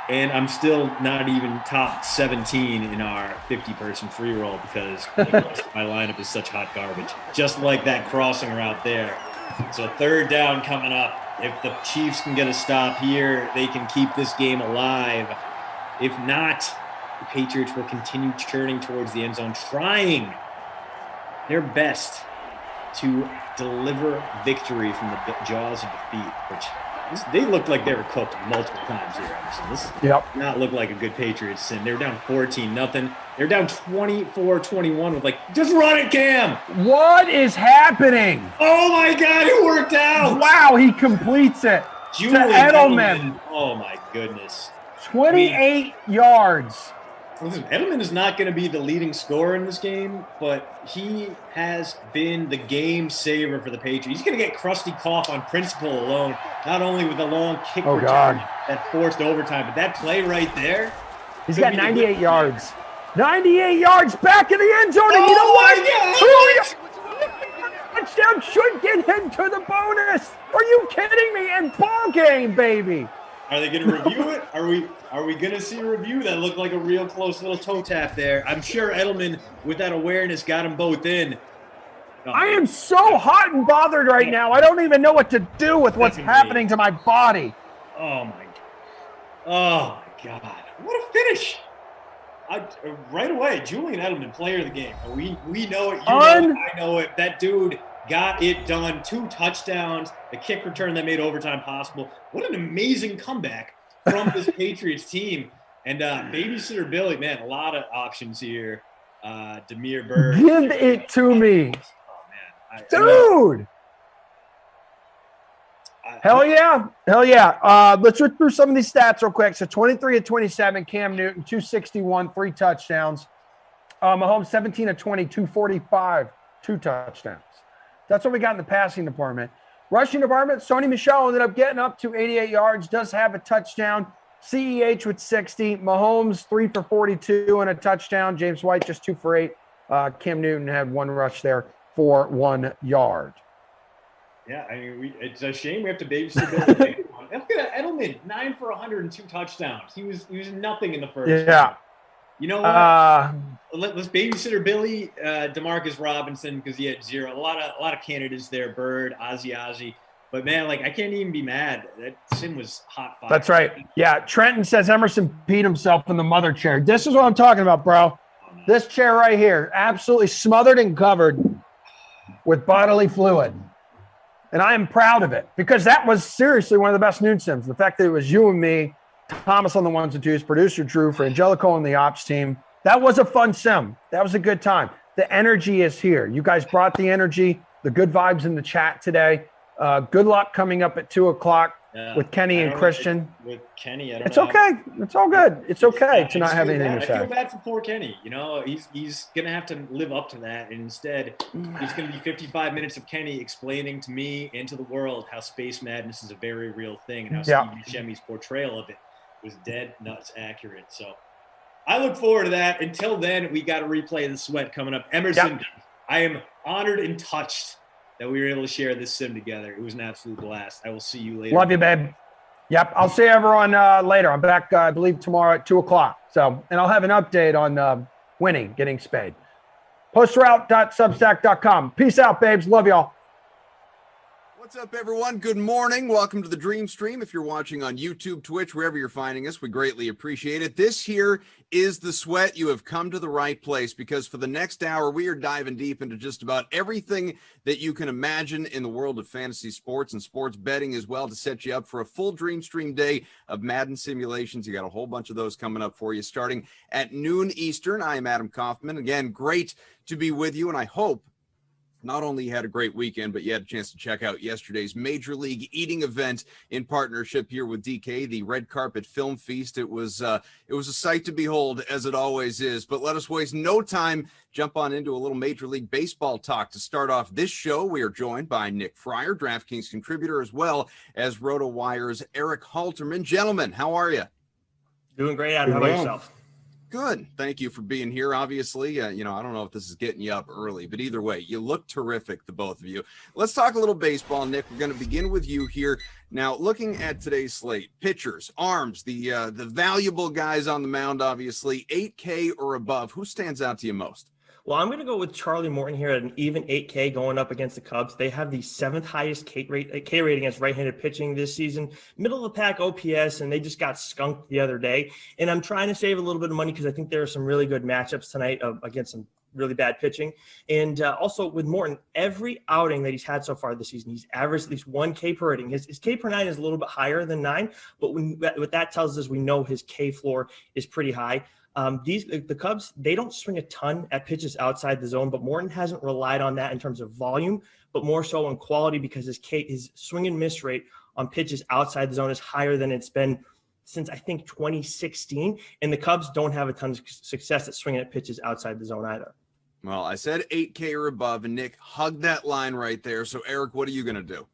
and I'm still not even top 17 in our 50-person free roll because my lineup is such hot garbage. Just like that crossing route there. So third down coming up. If the Chiefs can get a stop here, they can keep this game alive. If not, the Patriots will continue churning towards the end zone, trying their best to deliver victory from the jaws of defeat, which they looked like they were cooked multiple times here, Emerson. This did not look like a good Patriots sin. They were down 14-0. They're down 24-21 with just run it, Cam. What is happening? Oh my God, it worked out. Wow, he completes it. Julian Edelman. Oh my goodness. 28 yards. Listen, Edelman is not going to be the leading scorer in this game, but he has been the game saver for the Patriots. He's going to get crusty cough on principle alone, not only with a long kick return that forced overtime, but that play right there. He's got 98 yards. 98 yards back in the end zone, and you know what? Touchdown should get him to the bonus. Are you kidding me? And ball game, baby. Are they going to review it? Are we going to see a review that looked like a real close little toe tap there? I'm sure Edelman, with that awareness, got them both in. Oh, I am so hot and bothered right now. I don't even know what to do with what's happening to my body. Oh my God! What a finish! Right away, Julian Edelman, player of the game. We know it. You know it. I know it. That dude got it done. 2 touchdowns, the kick return that made overtime possible. What an amazing comeback from this Patriots team. And babysitter Billy, man, a lot of options here. Demir Bird. Give it to me. Oh, man. Dude. Hell yeah. Let's look through some of these stats real quick. So 23 of 27, Cam Newton, 261, 3 touchdowns. Mahomes, 17 of 20, 245, 2 touchdowns. That's what we got in the passing department. Rushing department, Sony Michel ended up getting up to 88 yards, does have a touchdown. CEH with 60. Mahomes, 3 for 42 and a touchdown. James White, just 2 for 8. Cam Newton had 1 rush there for 1 yard. Yeah, I mean, it's a shame we have to babysit Billy. Look at Edelman, 9 for 102 touchdowns. He was nothing in the first. Yeah. You know what? Let's babysitter Billy, Demarcus Robinson, because he had 0. A lot of candidates there. Bird, Ozzy. But man, like, I can't even be mad. That sim was hot fire. That's right. Yeah. Trenton says Emerson peed himself in the mother chair. This is what I'm talking about, bro. This chair right here, absolutely smothered and covered with bodily fluid. And I am proud of it because that was seriously one of the best noon sims. The fact that it was you and me, Thomas on the 1s and 2s, producer Drew, for Angelico and the ops team. That was a fun sim. That was a good time. The energy is here. You guys brought the energy, the good vibes in the chat today. Good luck coming up at 2:00 with Kenny and Christian. With Kenny, I don't it's know. Okay. It's all good. It's okay to not have anything to say. I feel bad for poor Kenny. You know, he's going to have to live up to that. And instead, it's going to be 55 minutes of Kenny explaining to me and to the world how Space Madness is a very real thing and how Steve Buscemi's portrayal of it was dead nuts accurate. So I look forward to that. Until then, we got to replay the sweat coming up. Emerson, I am honored and touched that we were able to share this sim together. It was an absolute blast. I will see you later. Love you, babe. Yep. I'll see everyone later. I'm back, I believe, tomorrow at 2:00. So, and I'll have an update on winning, getting spayed. Postroute.substack.com. Peace out, babes. Love y'all. What's up, everyone? Good morning. Welcome to the Dream Stream. If you're watching on YouTube, Twitch, wherever you're finding us, we greatly appreciate it. This here is the sweat. You have come to the right place because for the next hour, we are diving deep into just about everything that you can imagine in the world of fantasy sports and sports betting as well to set you up for a full Dream Stream day of Madden simulations. You got a whole bunch of those coming up for you starting at noon Eastern. I am Adam Kaufman. Again, great to be with you, and I hope not only you had a great weekend, but you had a chance to check out yesterday's Major League Eating event in partnership here with DK, the Red Carpet Film Feast. It was a sight to behold, as it always is. But let us waste no time. Jump on into a little Major League Baseball talk. To start off this show, we are joined by Nick Fryer, DraftKings contributor, as well as RotoWire's Eric Halterman. Gentlemen, how are you? Doing great, Adam. How about yourself? Good. Thank you for being here. Obviously, I don't know if this is getting you up early, but either way, you look terrific, the both of you. Let's talk a little baseball, Nick. We're going to begin with you here. Now, looking at today's slate, pitchers, arms, the valuable guys on the mound, obviously, 8K or above. Who stands out to you most? Well, I'm going to go with Charlie Morton here at an even 8K going up against the Cubs. They have the 7th highest K rating against right-handed pitching this season. Middle of the pack OPS, and they just got skunked the other day. And I'm trying to save a little bit of money because I think there are some really good matchups tonight against some really bad pitching. And also with Morton, every outing that he's had so far this season, he's averaged at least 1 K per rating. His K per 9 is a little bit higher than 9, but what that tells us, we know his K floor is pretty high. The Cubs, they don't swing a ton at pitches outside the zone, but Morton hasn't relied on that in terms of volume, but more so on quality because his swing and miss rate on pitches outside the zone is higher than it's been since, I think, 2016. And the Cubs don't have a ton of success at swinging at pitches outside the zone either. Well, I said 8K or above, and Nick hugged that line right there. So, Eric, what are you going to do?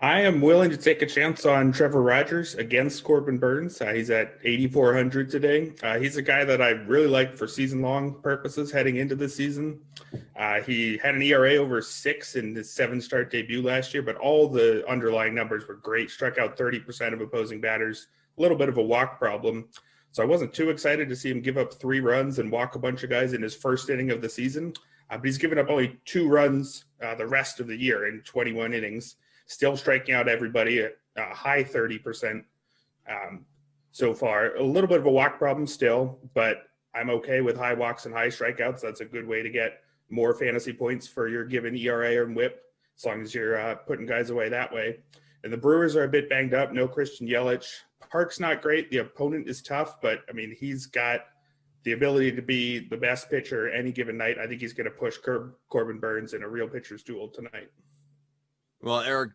I am willing to take a chance on Trevor Rogers against Corbin Burns. He's at 8,400 today. He's a guy that I really like for season-long purposes heading into the season. He had an ERA over 6 in his 7-start debut last year, but all the underlying numbers were great. Struck out 30% of opposing batters, a little bit of a walk problem. So I wasn't too excited to see him give up 3 runs and walk a bunch of guys in his first inning of the season. But he's given up only 2 runs the rest of the year in 21 innings. Still striking out everybody at a high 30% so far. A little bit of a walk problem still, but I'm okay with high walks and high strikeouts. That's a good way to get more fantasy points for your given ERA and WHIP, as long as you're putting guys away that way. And the Brewers are a bit banged up. No Christian Yelich. Park's not great. The opponent is tough, but, I mean, he's got the ability to be the best pitcher any given night. I think he's going to push Corbin Burns in a real pitcher's duel tonight. Well, Eric,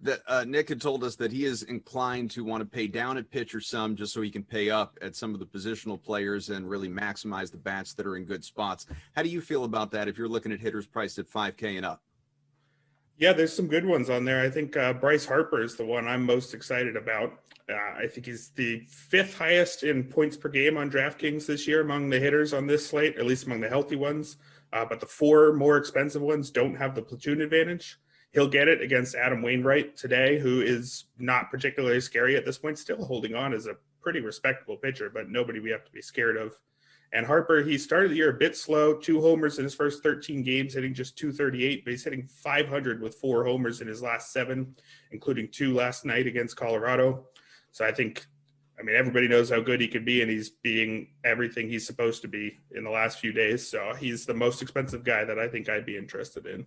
Nick had told us that he is inclined to want to pay down at pitcher some just so he can pay up at some of the positional players and really maximize the bats that are in good spots. How do you feel about that if you're looking at hitters priced at $5K and up? Yeah, there's some good ones on there. I think Bryce Harper is the one I'm most excited about. I think he's the 5th highest in points per game on DraftKings this year among the hitters on this slate, at least among the healthy ones. But the 4 more expensive ones don't have the platoon advantage. He'll get it against Adam Wainwright today, who is not particularly scary at this point, still holding on as a pretty respectable pitcher, but nobody we have to be scared of. And Harper, he started the year a bit slow, 2 homers in his first 13 games, hitting just 238, but he's hitting 500 with 4 homers in his last 7, including 2 last night against Colorado. So I think, everybody knows how good he could be, and he's being everything he's supposed to be in the last few days. So he's the most expensive guy that I think I'd be interested in.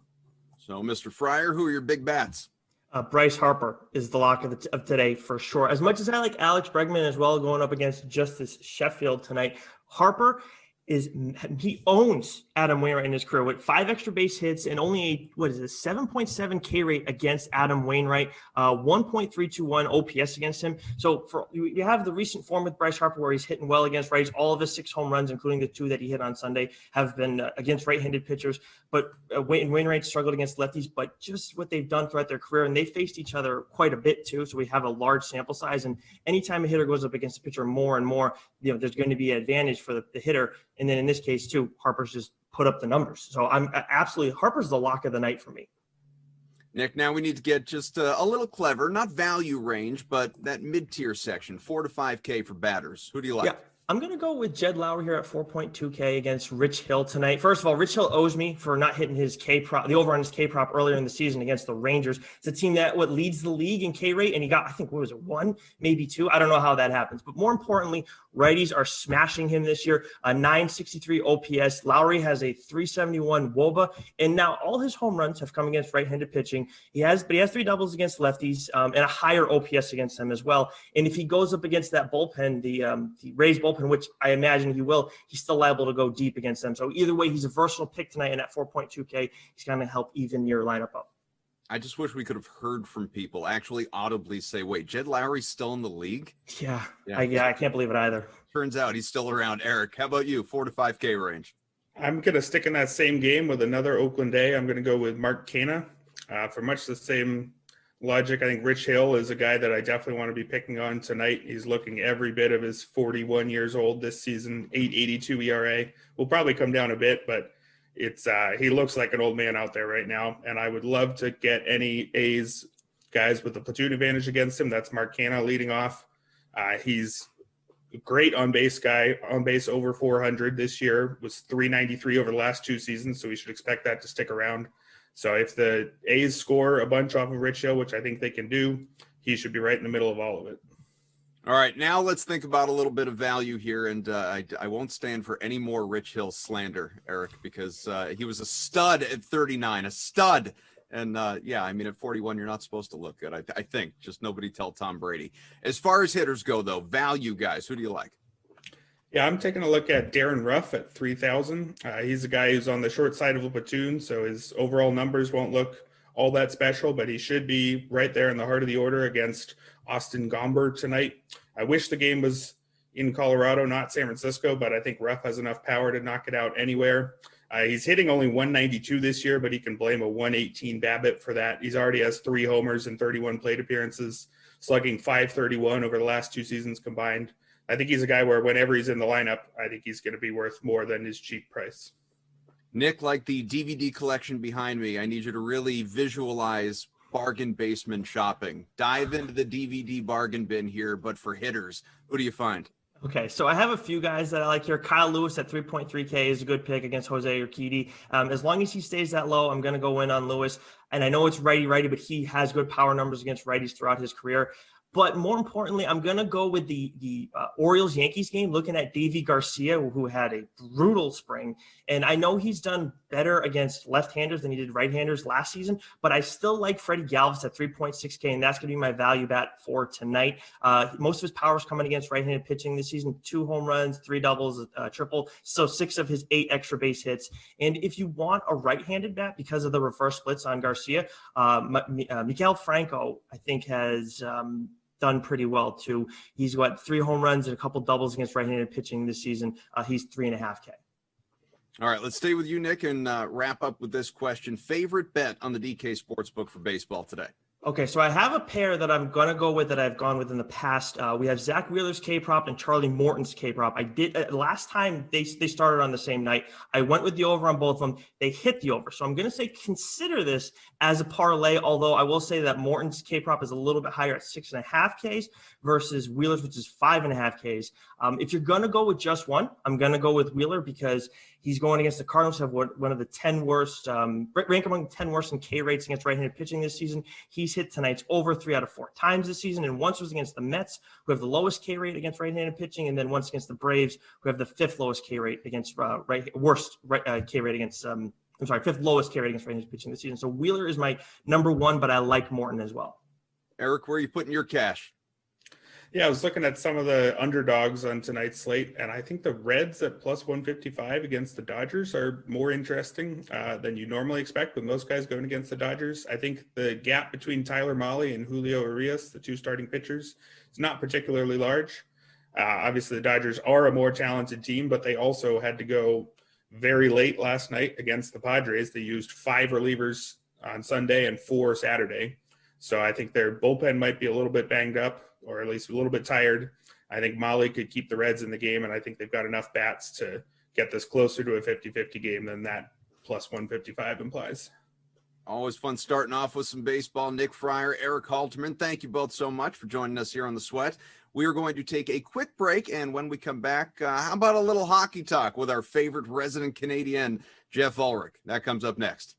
So, Mr. Fryer, who are your big bats? Bryce Harper is the lock of today for sure. As much as I like Alex Bregman as well going up against Justice Sheffield tonight, Harper he owns Adam Wainwright in his career with 5 extra base hits and only a 7.7 K rate against Adam Wainwright, 1.321 OPS against him. So you have the recent form with Bryce Harper where he's hitting well against righties. All of his 6 home runs, including the 2 that he hit on Sunday, have been against right-handed pitchers. But Wainwright struggled against lefties, but just what they've done throughout their career, and they faced each other quite a bit too. So we have a large sample size, and anytime a hitter goes up against a pitcher more and more, there's going to be an advantage for the hitter. And then in this case too, Harper's just put up the numbers. So I'm absolutely, Harper's the lock of the night for me. Nick, now we need to get just a little clever, not value range, but that mid-tier section, 4 to 5K for batters. Who do you like? Yeah. I'm going to go with Jed Lowry here at 4.2K against Rich Hill tonight. First of all, Rich Hill owes me for not hitting his K prop, the over on his K prop earlier in the season against the Rangers. It's a team that leads the league in K rate, and he got, I think, 1, maybe 2. I don't know how that happens. But more importantly, righties are smashing him this year. A 963 OPS. Lowry has a 371 WOBA, and now all his home runs have come against right-handed pitching. He has 3 doubles against lefties and a higher OPS against them as well. And if he goes up against that bullpen, the Rays bullpen, which I imagine he will, he's still liable to go deep against them. So either way, he's a versatile pick tonight, and at 4.2K, he's going to help even your lineup up. I just wish we could have heard from people actually audibly say, wait, Jed Lowry's still in the league? Yeah. I can't believe it either. Turns out he's still around. Eric, how about you? 4 to 5K range. I'm going to stick in that same game with another Oakland A. I'm going to go with Mark Canha for much the same logic. I think Rich Hill is a guy that I definitely want to be picking on tonight. He's looking every bit of his 41 years old this season, 8.82 ERA. Will probably come down a bit, but it's he looks like an old man out there right now, and I would love to get any A's guys with the platoon advantage against him. That's Mark Canha leading off. He's a great on-base guy, on-base over 400 this year, was 393 over the last 2 seasons, so we should expect that to stick around. So if the A's score a bunch off of Rich Hill, which I think they can do, he should be right in the middle of all of it. All right, now let's think about a little bit of value here, and I won't stand for any more Rich Hill slander, Eric, because he was a stud at 39, a stud. And, at 41, you're not supposed to look good, I think. Just nobody tell Tom Brady. As far as hitters go, though, value guys, who do you like? Yeah, I'm taking a look at Darren Ruff at 3,000. He's a guy who's on the short side of a platoon, so his overall numbers won't look all that special, but he should be right there in the heart of the order against Austin Gomber tonight. I wish the game was in Colorado, not San Francisco, but I think Ruff has enough power to knock it out anywhere. He's hitting only 192 this year, but he can blame a 118 BABIP for that. He's already has 3 homers and 31 plate appearances, slugging .531 over the last 2 seasons combined. I think he's a guy where whenever he's in the lineup, I think he's going to be worth more than his cheap price. Nick, like the DVD collection behind me, I need you to really visualize bargain basement shopping. Dive into the DVD bargain bin here, but for hitters, who do you find? Okay, so I have a few guys that I like here. Kyle Lewis at 3.3K is a good pick against Jose Urquidy. As long as he stays that low, I'm going to go in on Lewis. And I know it's righty, but he has good power numbers against righties throughout his career. But more importantly, I'm going to go with the Orioles-Yankees game, looking at Davy Garcia, who had a brutal spring. And I know he's done better against left-handers than he did right-handers last season, but I still like Freddie Galvis at 3.6K, and that's going to be my value bet for tonight. Most of his power is coming against right-handed pitching this season, 2 home runs, 3 doubles, triple, so 6 of his 8 extra base hits. And if you want a right-handed bat because of the reverse splits on Garcia, Miguel Franco, I think, has done pretty well too. He's got 3 home runs and a couple doubles against right-handed pitching this season. He's 3.5K. All right, let's stay with you, Nick, and wrap up with this question. Favorite bet on the DK Sportsbook for baseball today? Okay, so I have a pair that I'm going to go with that I've gone with in the past. We have Zach Wheeler's K-prop and Charlie Morton's K-prop. I did last time they started on the same night. I went with the over on both of them. They hit the over. So I'm going to say consider this as a parlay, although I will say that Morton's K-prop is a little bit higher at 6.5Ks versus Wheeler's, which is 5.5Ks. If you're going to go with just one, I'm going to go with Wheeler because he's going against the Cardinals, have one of the 10 worst, rank among the 10 worst in K rates against right-handed pitching this season. He's hit tonight's over 3 out of 4 times this season, and once was against the Mets, who have the lowest K rate against right-handed pitching, and then once against the Braves, who have the 5th lowest K rate against K rate against 5th lowest K rate against right-handed pitching this season. So Wheeler is my number 1, but I like Morton as well. Eric, where are you putting your cash? Yeah, I was looking at some of the underdogs on tonight's slate, and I think the Reds at plus 155 against the Dodgers are more interesting than you normally expect with most guys going against the Dodgers. I think the gap between Tyler Mahle and Julio Urias, the 2 starting pitchers, is not particularly large. Obviously, the Dodgers are a more talented team, but they also had to go very late last night against the Padres. They used 5 relievers on Sunday and 4 Saturday. So I think their bullpen might be a little bit banged up, or at least a little bit tired. I think Mahle could keep the Reds in the game, and I think they've got enough bats to get this closer to a 50-50 game than that plus 155 implies. Always fun starting off with some baseball. Nick Fryer, Eric Halterman, thank you both so much for joining us here on The Sweat. We are going to take a quick break, and when we come back, how about a little hockey talk with our favorite resident Canadian, Jeff Ulrich? That comes up next.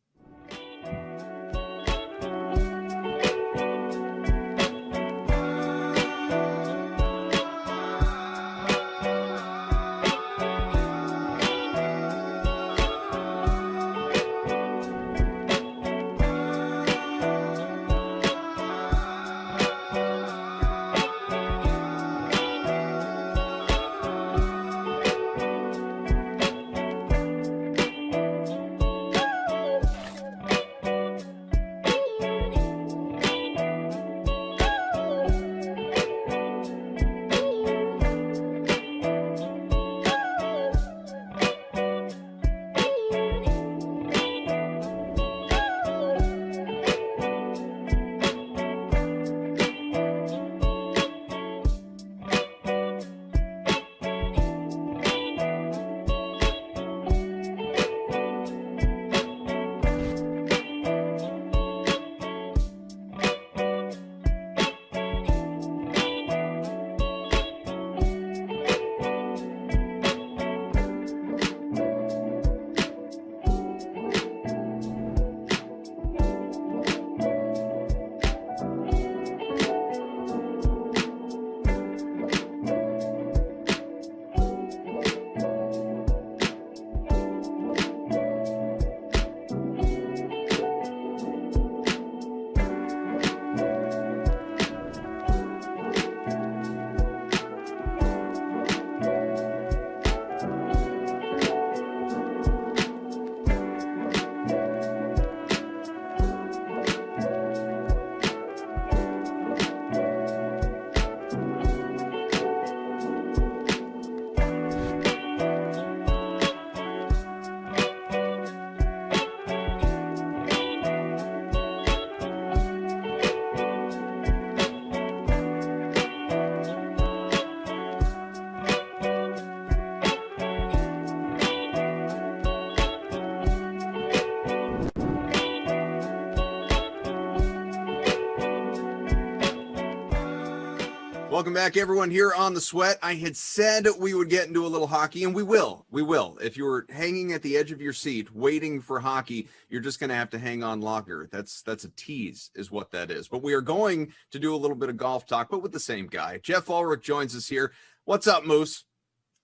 Welcome back, everyone, here on The Sweat. I had said we would get into a little hockey, and we will. We will. If you were hanging at the edge of your seat waiting for hockey, you're just going to have to hang on longer. That's a tease is what that is. But we are going to do a little bit of golf talk, but with the same guy. Jeff Ulrich joins us here. What's up, Moose?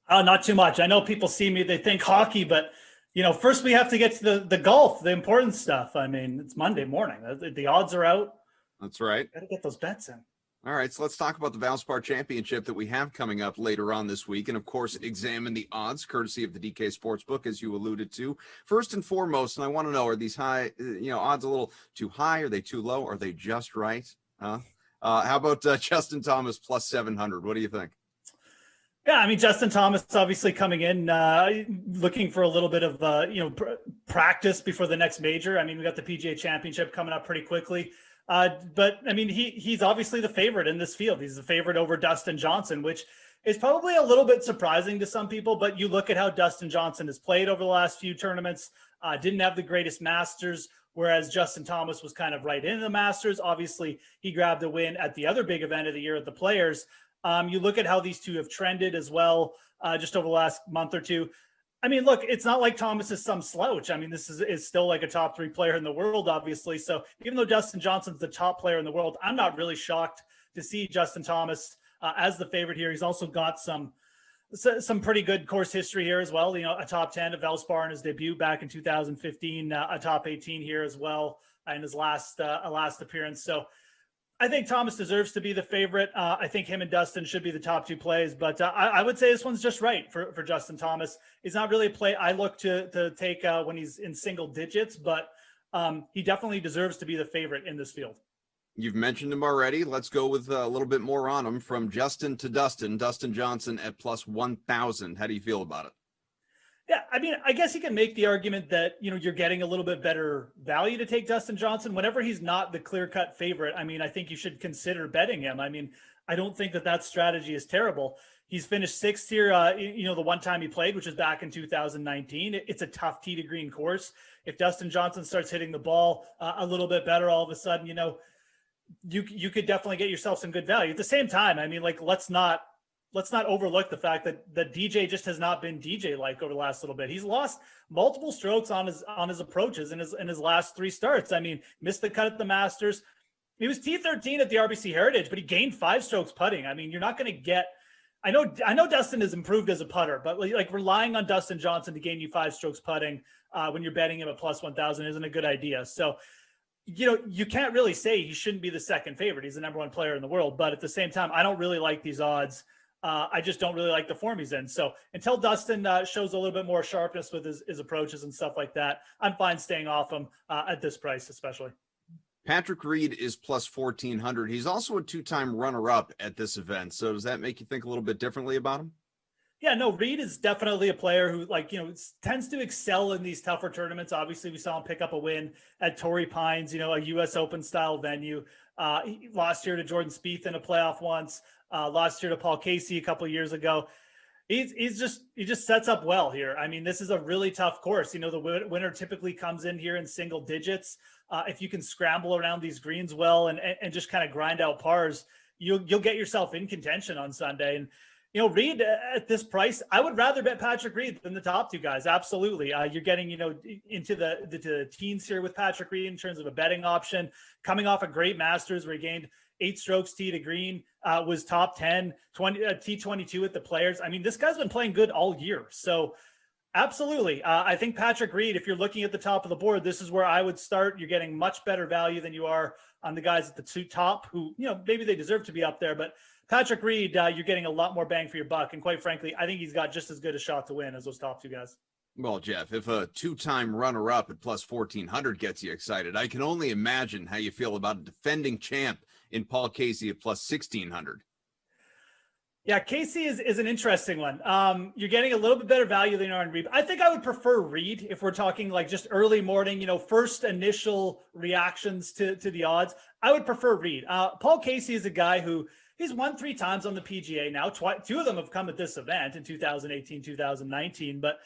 Not too much. I know people see me, they think hockey, but first we have to get to the golf, the important stuff. I mean, it's Monday morning. The odds are out. That's right. Got to get those bets in. All right, so let's talk about the Valspar Championship that we have coming up later on this week, and of course, examine the odds, courtesy of the DK Sportsbook, as you alluded to. First and foremost, and I want to know, are these high, odds a little too high? Are they too low? Are they just right? How about Justin Thomas plus 700? What do you think? Yeah, I mean, Justin Thomas obviously coming in, looking for a little bit of, practice before the next major. I mean, we got the PGA Championship coming up pretty quickly. But I mean, he's obviously the favorite in this field. He's the favorite over Dustin Johnson, which is probably a little bit surprising to some people. But you look at how Dustin Johnson has played over the last few tournaments, didn't have the greatest Masters, whereas Justin Thomas was kind of right in the Masters. Obviously, he grabbed a win at the other big event of the year at the Players. You look at how these two have trended as well, just over the last month or two. I mean, look, it's not like Thomas is some slouch. I mean, this is still like a top 3 player in the world, obviously. So even though Dustin Johnson's the top player in the world, I'm not really shocked to see Justin Thomas as the favorite here. He's also got some pretty good course history here as well. A top 10 at Valspar in his debut back in 2015, a top 18 here as well in his last appearance. So I think Thomas deserves to be the favorite. I think him and Dustin should be the top 2 plays, but I would say this one's just right for Justin Thomas. It's not really a play I look to take when he's in single digits, but he definitely deserves to be the favorite in this field. You've mentioned him already. Let's go with a little bit more on him. From Justin to Dustin Johnson at plus 1,000. How do you feel about it? Yeah, I mean, I guess you can make the argument that, you're getting a little bit better value to take Dustin Johnson whenever he's not the clear-cut favorite. I mean, I think you should consider betting him. I mean, I don't think that strategy is terrible. He's finished 6th here, the one time he played, which is back in 2019. It's a tough tee to green course. If Dustin Johnson starts hitting the ball a little bit better all of a sudden, you could definitely get yourself some good value. At the same time, I mean, let's not overlook the fact that DJ just has not been DJ-like over the last little bit. He's lost multiple strokes on his approaches in his last 3 starts. I mean, missed the cut at the Masters. He was T13 at the RBC Heritage, but he gained 5 strokes putting. I mean, you're not going to get. I know Dustin has improved as a putter, but relying on Dustin Johnson to gain you 5 strokes putting when you're betting him at plus 1,000 isn't a good idea. So, you can't really say he shouldn't be the second favorite. He's the number 1 player in the world, but at the same time, I don't really like these odds. I just don't really like the form he's in. So until Dustin shows a little bit more sharpness with his approaches and stuff like that, I'm fine staying off him at this price, especially. Patrick Reed is plus 1,400. He's also a 2-time runner-up at this event. So does that make you think a little bit differently about him? Yeah, no, Reed is definitely a player who, tends to excel in these tougher tournaments. Obviously, we saw him pick up a win at Torrey Pines, a U.S. Open-style venue. He lost here to Jordan Spieth in a playoff once. Lost here to Paul Casey a couple of years ago. He just sets up well here. I mean, this is a really tough course. The winner typically comes in here in single digits. If you can scramble around these greens well and just kind of grind out pars, you'll get yourself in contention on Sunday. And Reed at this price, I would rather bet Patrick Reed than the top 2 guys. Absolutely. You're getting, into the teens here with Patrick Reed in terms of a betting option, coming off a great Masters where he gained 8 strokes tee to green, was top 10, T22 at the Players. I mean, this guy's been playing good all year. So absolutely. I think Patrick Reed, if you're looking at the top of the board, this is where I would start. You're getting much better value than you are on the guys at the top who, maybe they deserve to be up there, but Patrick Reed, you're getting a lot more bang for your buck. And quite frankly, I think he's got just as good a shot to win as those top 2 guys. Well, Jeff, if a 2-time runner-up at plus 1,400 gets you excited, I can only imagine how you feel about a defending champ in Paul Casey at plus 1,600. Yeah, Casey is an interesting one. You're getting a little bit better value than you are in Reed. I think I would prefer Reed if we're talking just early morning, first initial reactions to the odds. I would prefer Reed. Paul Casey is a guy who he's won 3 times on the PGA now. 2 of them have come at this event in 2018, 2019. But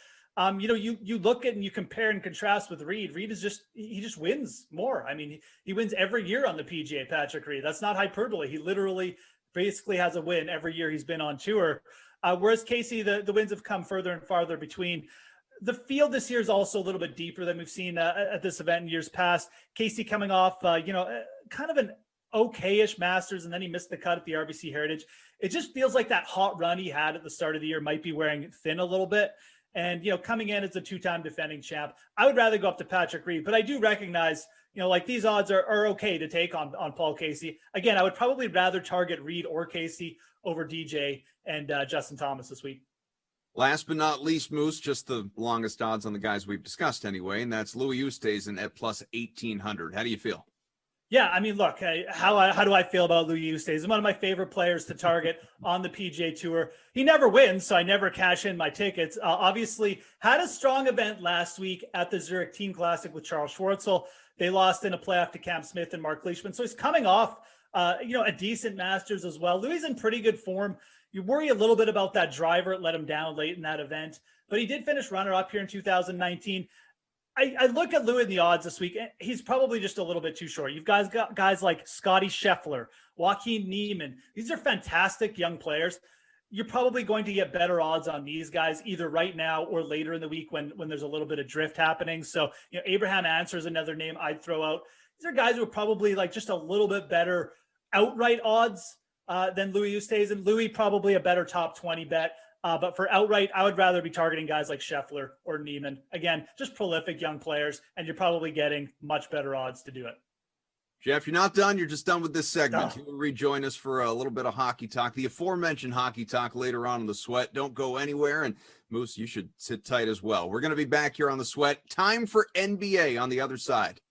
you look at and you compare and contrast with Reed. Reed is he just wins more. I mean, he wins every year on the PGA. Patrick Reed. That's not hyperbole. He literally basically has a win every year he's been on tour. Whereas Casey, the wins have come further and farther between. The field this year is also a little bit deeper than we've seen at this event in years past. Casey coming off, kind of an okay-ish Masters, and then he missed the cut at the RBC Heritage. It just feels like that hot run he had at the start of the year might be wearing thin a little bit. And, coming in as a two-time defending champ, I would rather go up to Patrick Reed, but I do recognize, these odds are okay to take on Paul Casey. Again, I would probably rather target Reed or Casey over DJ and Justin Thomas this week. Last but not least, Moose, just the longest odds on the guys we've discussed anyway, and that's Louis Oosthuizen at plus 1,800. How do you feel? Yeah, I mean, look, how do I feel about Louis Oosthuizen? One of my favorite players to target on the PGA Tour. He never wins, so I never cash in my tickets. Obviously, had a strong event last week at the Zurich Team Classic with Charles Schwartzel. They lost in a playoff to Cam Smith and Mark Leishman, so he's coming off, a decent Masters as well. Louis is in pretty good form. You worry a little bit about that driver. It let him down late in that event, but he did finish runner-up here in 2019. I look at Louis in the odds this week. He's probably just a little bit too short. You've got guys like Scotty Scheffler, Joaquin Niemann. These are fantastic young players. You're probably going to get better odds on these guys either right now or later in the week when there's a little bit of drift happening. So, Abraham Answer is another name I'd throw out. These are guys who are probably like just a little bit better outright odds than Louis Oosthuizen. Louis probably a better top 20 bet. But for outright, I would rather be targeting guys like Scheffler or Niemann. Again, just prolific young players, and you're probably getting much better odds to do it. Jeff, you're not done. You're just done with this segment. You will rejoin us for a little bit of hockey talk. The aforementioned hockey talk later on in the Sweat. Don't go anywhere. And Moose, you should sit tight as well. We're going to be back here on the Sweat. Time for NBA on the other side.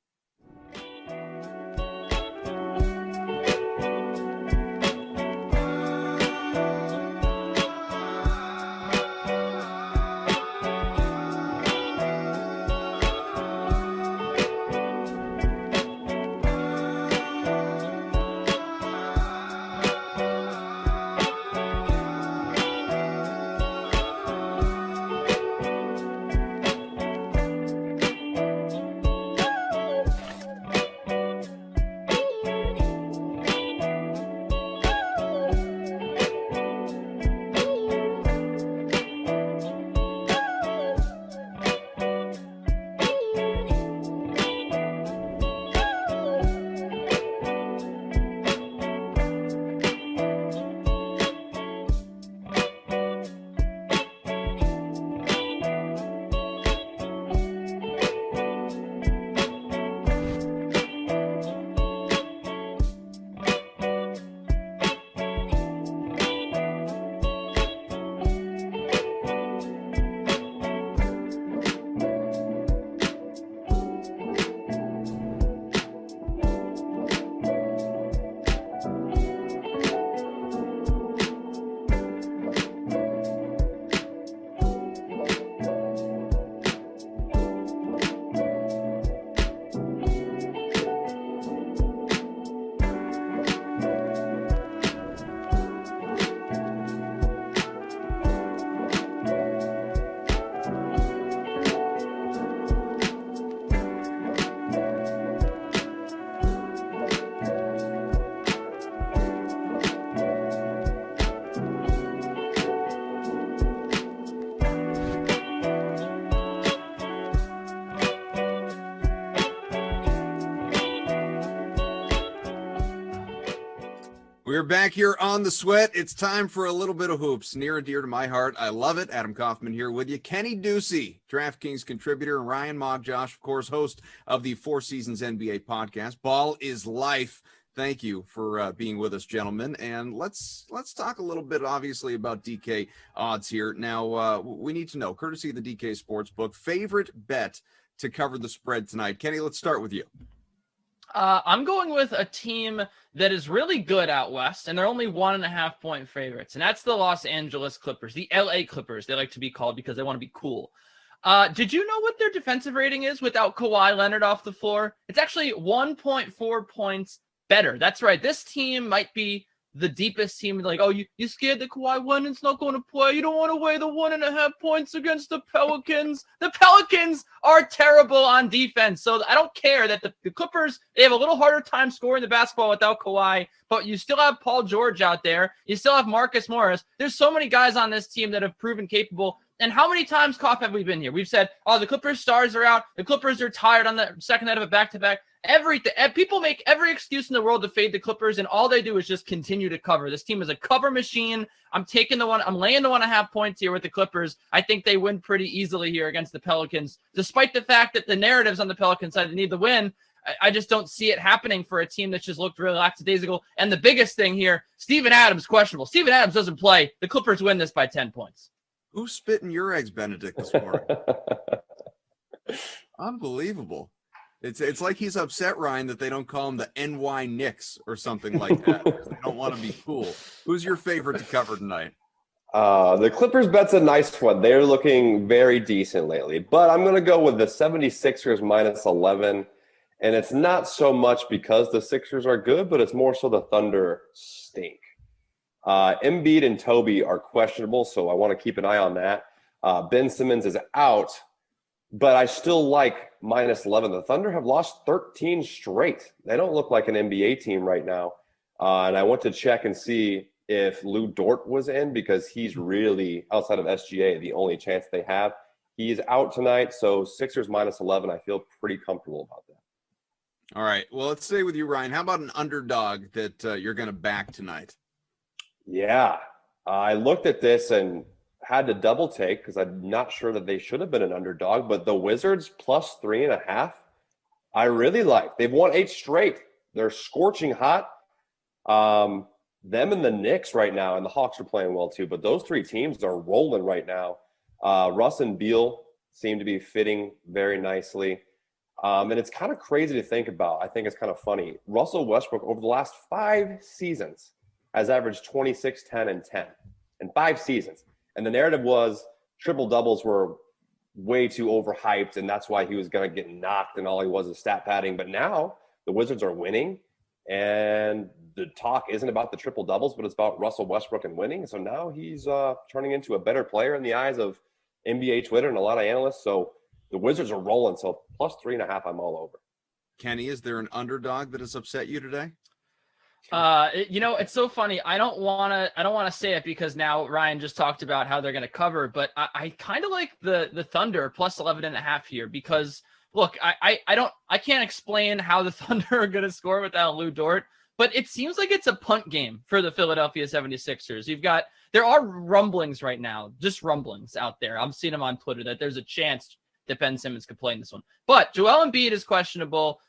We're back here on the Sweat. It's time for a little bit of hoops, near and dear to my heart. I love it. Adam Kaufman here with you. Kenny Ducey, DraftKings contributor, and Ryan Mogjosh, of course, host of the Four Seasons NBA podcast. Ball is life. Thank you for being with us, gentlemen. And let's talk a little bit, obviously, about DK odds here. Now, we need to know, courtesy of the DK Sportsbook, favorite bet to cover the spread tonight. Kenny, let's start with you. I'm going with a team that is really good out west, and they're only 1.5 point favorites, and that's the Los Angeles Clippers, the LA Clippers, they like to be called because they want to be cool. Did you know what their defensive rating is without Kawhi Leonard off the floor? It's actually 1.4 points better. That's right. This team might be the deepest team. Like, oh, you scared that Kawhi Leonard's not going to play. You don't want to weigh the 1.5 points against the Pelicans. The Pelicans are terrible on defense. So I don't care that the Clippers, they have a little harder time scoring the basketball without Kawhi, but you still have Paul George out there. You still have Marcus Morris. There's so many guys on this team that have proven capable. And how many times, Koff, have we been here? We've said, oh, the Clippers stars are out. The Clippers are tired on the second night of a back-to-back. Everything. People make every excuse in the world to fade the Clippers, and all they do is just continue to cover. This team is a cover machine. I'm laying the 1.5 points here with the Clippers. I think they win pretty easily here against the Pelicans, despite the fact that the narratives on the Pelicans side, they need the win. I just don't see it happening for a team that just looked really lackadaisical. And the biggest thing here, Steven Adams questionable. Steven Adams doesn't play. The Clippers win this by 10 points. Who's spitting your eggs, Benedict, this morning? Unbelievable. It's like he's upset, Ryan, that they don't call him the NY Knicks or something like that. They don't want to be cool. Who's your favorite to cover tonight? The Clippers bet's a nice one. They're looking very decent lately. But I'm going to go with the 76ers minus 11. And it's not so much because the Sixers are good, but it's more so the Thunder stink. Embiid and Toby are questionable, so I want to keep an eye on that. Ben Simmons is out, but I still like minus 11. The Thunder have lost 13 straight. They don't look like an NBA team right now. And I went to check and see if Lou Dort was in because he's really, outside of SGA, the only chance they have. He's out tonight, so Sixers minus 11. I feel pretty comfortable about that. All right. Well, let's stay with you, Ryan. How about an underdog that you're going to back tonight? Yeah, I looked at this and had to double take because I'm not sure that they should have been an underdog, but the Wizards plus 3.5, I really like. They've won 8 straight. They're scorching hot. Them and the Knicks right now, and the Hawks are playing well too, but those 3 teams are rolling right now. Russ and Beal seem to be fitting very nicely. And it's kind of crazy to think about. I think it's kind of funny. Russell Westbrook over the last 5 seasons has averaged 26, 10, and 10 in 5 seasons. And the narrative was triple-doubles were way too overhyped, and that's why he was going to get knocked, and all he was is stat padding. But now the Wizards are winning, and the talk isn't about the triple-doubles, but it's about Russell Westbrook and winning. So now he's turning into a better player in the eyes of NBA Twitter and a lot of analysts. So the Wizards are rolling, so plus 3.5, I'm all over. Kenny, is there an underdog that has upset you today? It's so funny. I don't want to say it because now Ryan just talked about how they're going to cover, but I kind of like the Thunder plus 11.5 here because look, I can't explain how the Thunder are going to score without Lou Dort, but it seems like it's a punt game for the Philadelphia 76ers. There are rumblings right now, just rumblings out there. I'm seeing them on Twitter that there's a chance that Ben Simmons could play in this one, but Joel Embiid is questionable.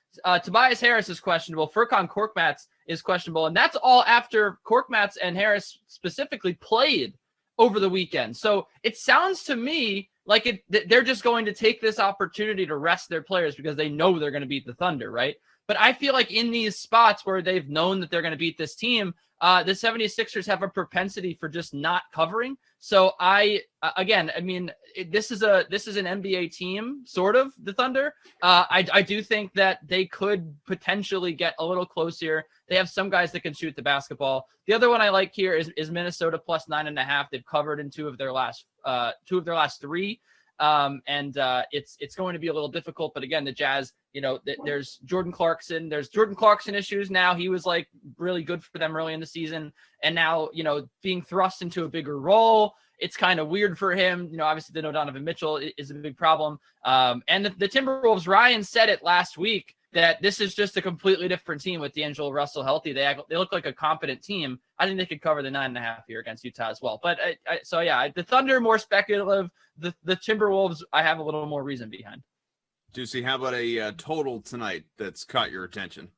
Tobias Harris is questionable. Furkan Korkmaz is questionable. And that's all after Korkmaz and Harris specifically played over the weekend. So it sounds to me like they're just going to take this opportunity to rest their players because they know they're going to beat the Thunder, right? But I feel like in these spots where they've known that they're going to beat this team, the 76ers have a propensity for just not covering. So this is an NBA team, sort of, the Thunder. I do think that they could potentially get a little close here. They have some guys that can shoot the basketball. The other one I like here is Minnesota plus 9.5. They've covered in two of their last 3. It's going to be a little difficult, but again, the Jazz, there's Jordan Clarkson. There's Jordan Clarkson issues now. He was like really good for them early in the season, and now being thrust into a bigger role, it's kind of weird for him. Obviously, the no Donovan Mitchell is a big problem. And the Timberwolves, Ryan said it last week that this is just a completely different team with D'Angelo Russell healthy. They look like a competent team. I think they could cover the 9.5 here against Utah as well. But the Thunder more speculative. The Timberwolves, I have a little more reason behind. Juicy, how about a total tonight that's caught your attention?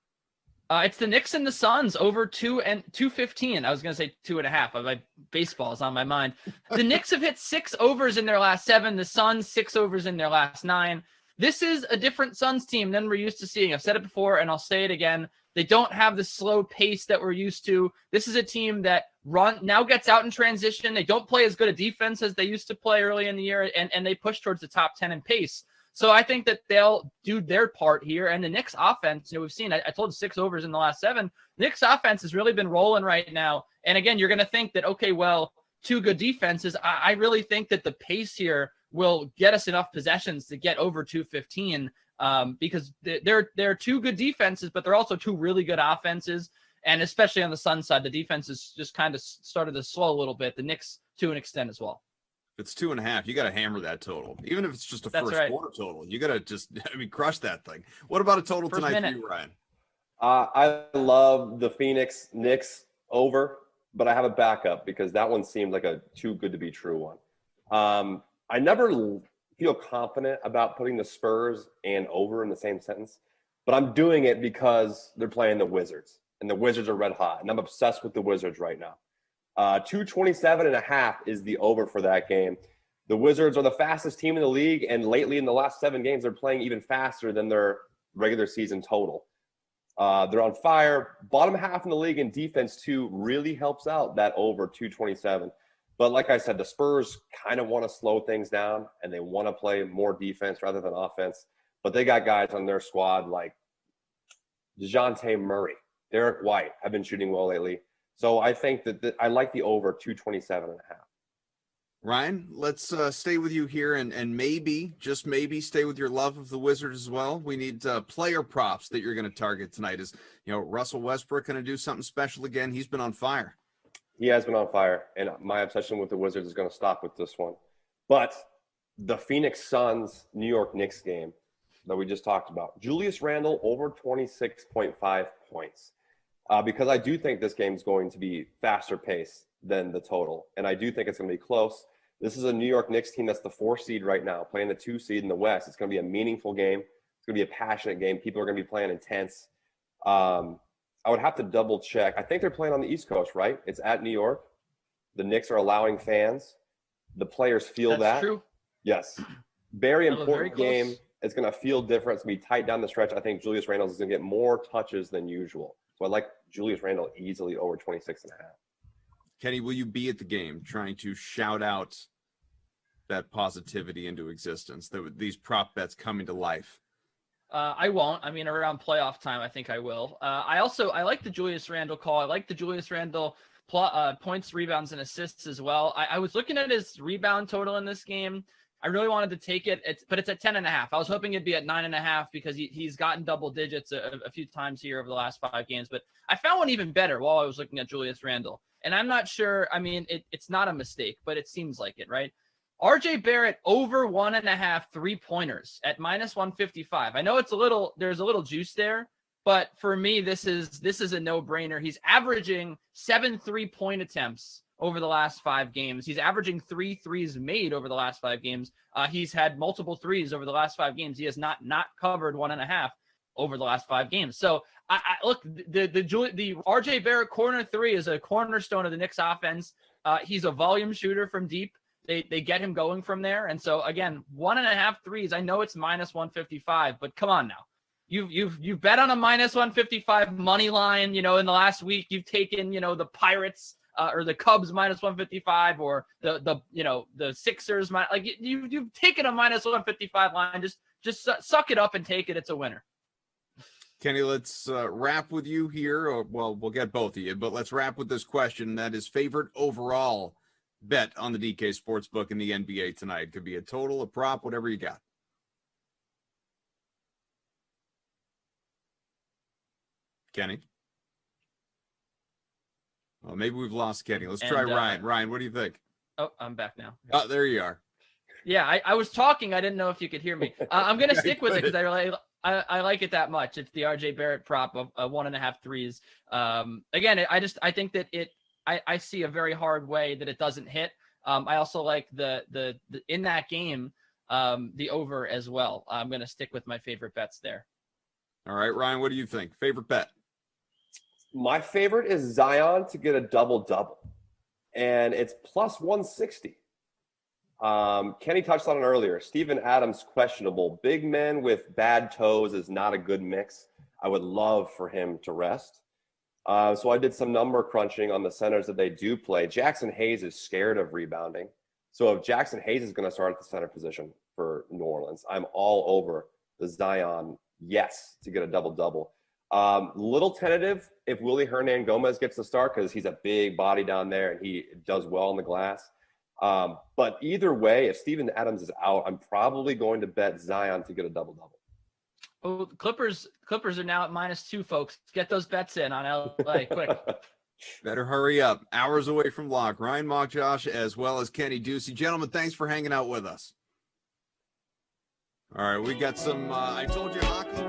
It's the Knicks and the Suns over 215. I was going to say 2.5. My baseball is on my mind. The Knicks have hit 6 overs in their last 7. The Suns 6 overs in their last 9. This is a different Suns team than we're used to seeing. I've said it before, and I'll say it again. They don't have the slow pace that we're used to. This is a team that now gets out in transition. They don't play as good a defense as they used to play early in the year, and they push towards the top 10 in pace. So I think that they'll do their part here. And the Knicks offense, we've seen, I told 6 overs in the last 7. Knicks offense has really been rolling right now. And again, you're going to think that, okay, well, 2 good defenses. I really think that the pace here will get us enough possessions to get over 215 because they're 2 good defenses, but they're also 2 really good offenses. And especially on the Sun side, the defense has just kind of started to slow a little bit. The Knicks to an extent as well. It's 2.5. You got to hammer that total, even if it's just a first quarter total. You got to just, crush that thing. What about a total First tonight minute. for you, Ryan? I love the Phoenix Knicks over, but I have a backup because that one seemed like a too good to be true one. I never feel confident about putting the Spurs and over in the same sentence, but I'm doing it because they're playing the Wizards, and the Wizards are red hot, and I'm obsessed with the Wizards right now. 227.5 is the over for that game. The Wizards are the fastest team in the league, and lately in the last 7 games, they're playing even faster than their regular season total. They're on fire. Bottom half in the league in defense, too, really helps out that over 227. But like I said, the Spurs kind of want to slow things down, and they want to play more defense rather than offense. But they got guys on their squad like DeJounte Murray, Derek White have been shooting well lately. So I think that I like the over 227.5. Ryan, let's stay with you here and maybe, just maybe, stay with your love of the Wizards as well. We need player props that you're going to target tonight. Is Russell Westbrook going to do something special again? He's been on fire. He has been on fire, and my obsession with the Wizards is going to stop with this one. But the Phoenix Suns New York Knicks game that we just talked about, Julius Randle over 26.5 points. Because I do think this game is going to be faster paced than the total. And I do think it's going to be close. This is a New York Knicks team that's the 4 seed right now, playing the 2 seed in the West. It's going to be a meaningful game. It's going to be a passionate game. People are going to be playing intense. I would have to double check. I think they're playing on the East Coast, right? It's at New York. The Knicks are allowing fans. The players feel that. That's true. Yes. Very Very important close. game. It's going to feel different. It's going to be tight down the stretch. I think Julius Randle is going to get more touches than usual. So I like Julius Randle easily over 26.5. Kenny, will you be at the game trying to shout out that positivity into existence, these prop bets coming to life? I won't. I mean, around playoff time, I think I will. I like the Julius Randle call. I like the Julius Randle points, rebounds, and assists as well. I was looking at his rebound total in this game. I really wanted to take it, but it's at 10.5. I was hoping it'd be at 9.5 because he's gotten double digits a few times here over the last 5 games. But I found one even better while I was looking at Julius Randle. And I'm not sure. I mean, it's not a mistake, but it seems like it, right? RJ Barrett over 1.5 3-pointers at -155. I know there's a little juice there, but for me, this is a no-brainer. He's averaging 7 3-point attempts over the last 5 games. He's averaging 3 threes made over the last 5 games. He's had multiple threes over the last 5 games. He has not covered 1.5 over the last 5 games. So I look, the RJ Barrett corner 3 is a cornerstone of the Knicks offense. He's a volume shooter from deep. They get him going from there. And so again, 1.5 threes. I know it's -155, but come on now. You've bet on a -155 money line. In the last week you've taken the Pirates or the Cubs -155 or the Sixers you've taken a -155 line. Just suck it up and take it. It's a winner. Kenny, let's wrap with you here. Or, well, we'll get both of you, but let's wrap with this question. That is favorite overall bet on the DK Sportsbook in the NBA tonight. Could be a total, a prop, whatever you got. Kenny? Well, maybe we've lost Kenny. Let's try Ryan. Ryan, what do you think? Oh, I'm back now. Oh, there you are. Yeah, I was talking. I didn't know if you could hear me. I'm going to stick with it because I like it that much. It's the RJ Barrett prop of 1.5 threes. Again, I think that I see a very hard way that it doesn't hit. I also like the in that game, the over as well. I'm going to stick with my favorite bets there. All right, Ryan, what do you think? Favorite bet? My favorite is Zion to get a double-double, and it's +160. Kenny touched on it earlier. Steven Adams questionable. Big men with bad toes is not a good mix. I would love for him to rest. So I did some number crunching on the centers that they do play. Jackson Hayes is scared of rebounding. So if Jackson Hayes is going to start at the center position for New Orleans. I'm all over the Zion yes to get a double-double. Little tentative if Willie Hernan Gomez gets the start because he's a big body down there and he does well on the glass. But either way, if Steven Adams is out, I'm probably going to bet Zion to get a double-double. Oh, Clippers are now at -2, folks. Get those bets in on LA quick. Better hurry up. Hours away from lock. Ryan Mock, Josh, as well as Kenny Ducey. Gentlemen, thanks for hanging out with us. All right, we got some I told you hockey.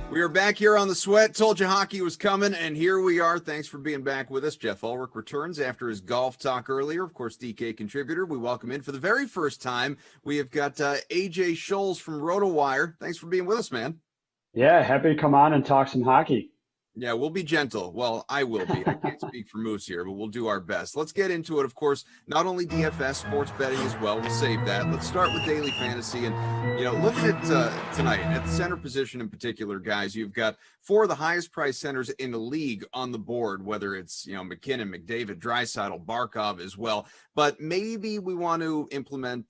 We are back here on the Sweat. Told you hockey was coming, and here we are. Thanks for being back with us. Jeff Ulrich returns after his golf talk earlier. Of course, DK contributor. We welcome in for the very first time. We have got AJ Scholes from RotoWire. Thanks for being with us, man. Yeah, happy to come on and talk some hockey. Yeah, we'll be gentle. Well, I will be. I can't speak for Moose here, but we'll do our best. Let's get into it. Of course, not only DFS, sports betting as well. We'll save that. Let's start with daily fantasy. And, you know, looking at tonight, at the center position in particular, guys, you've got four of the highest priced centers in the league on the board, whether it's, you know, McKinnon, McDavid, Draisaitl, Barkov as well. But maybe we want to implement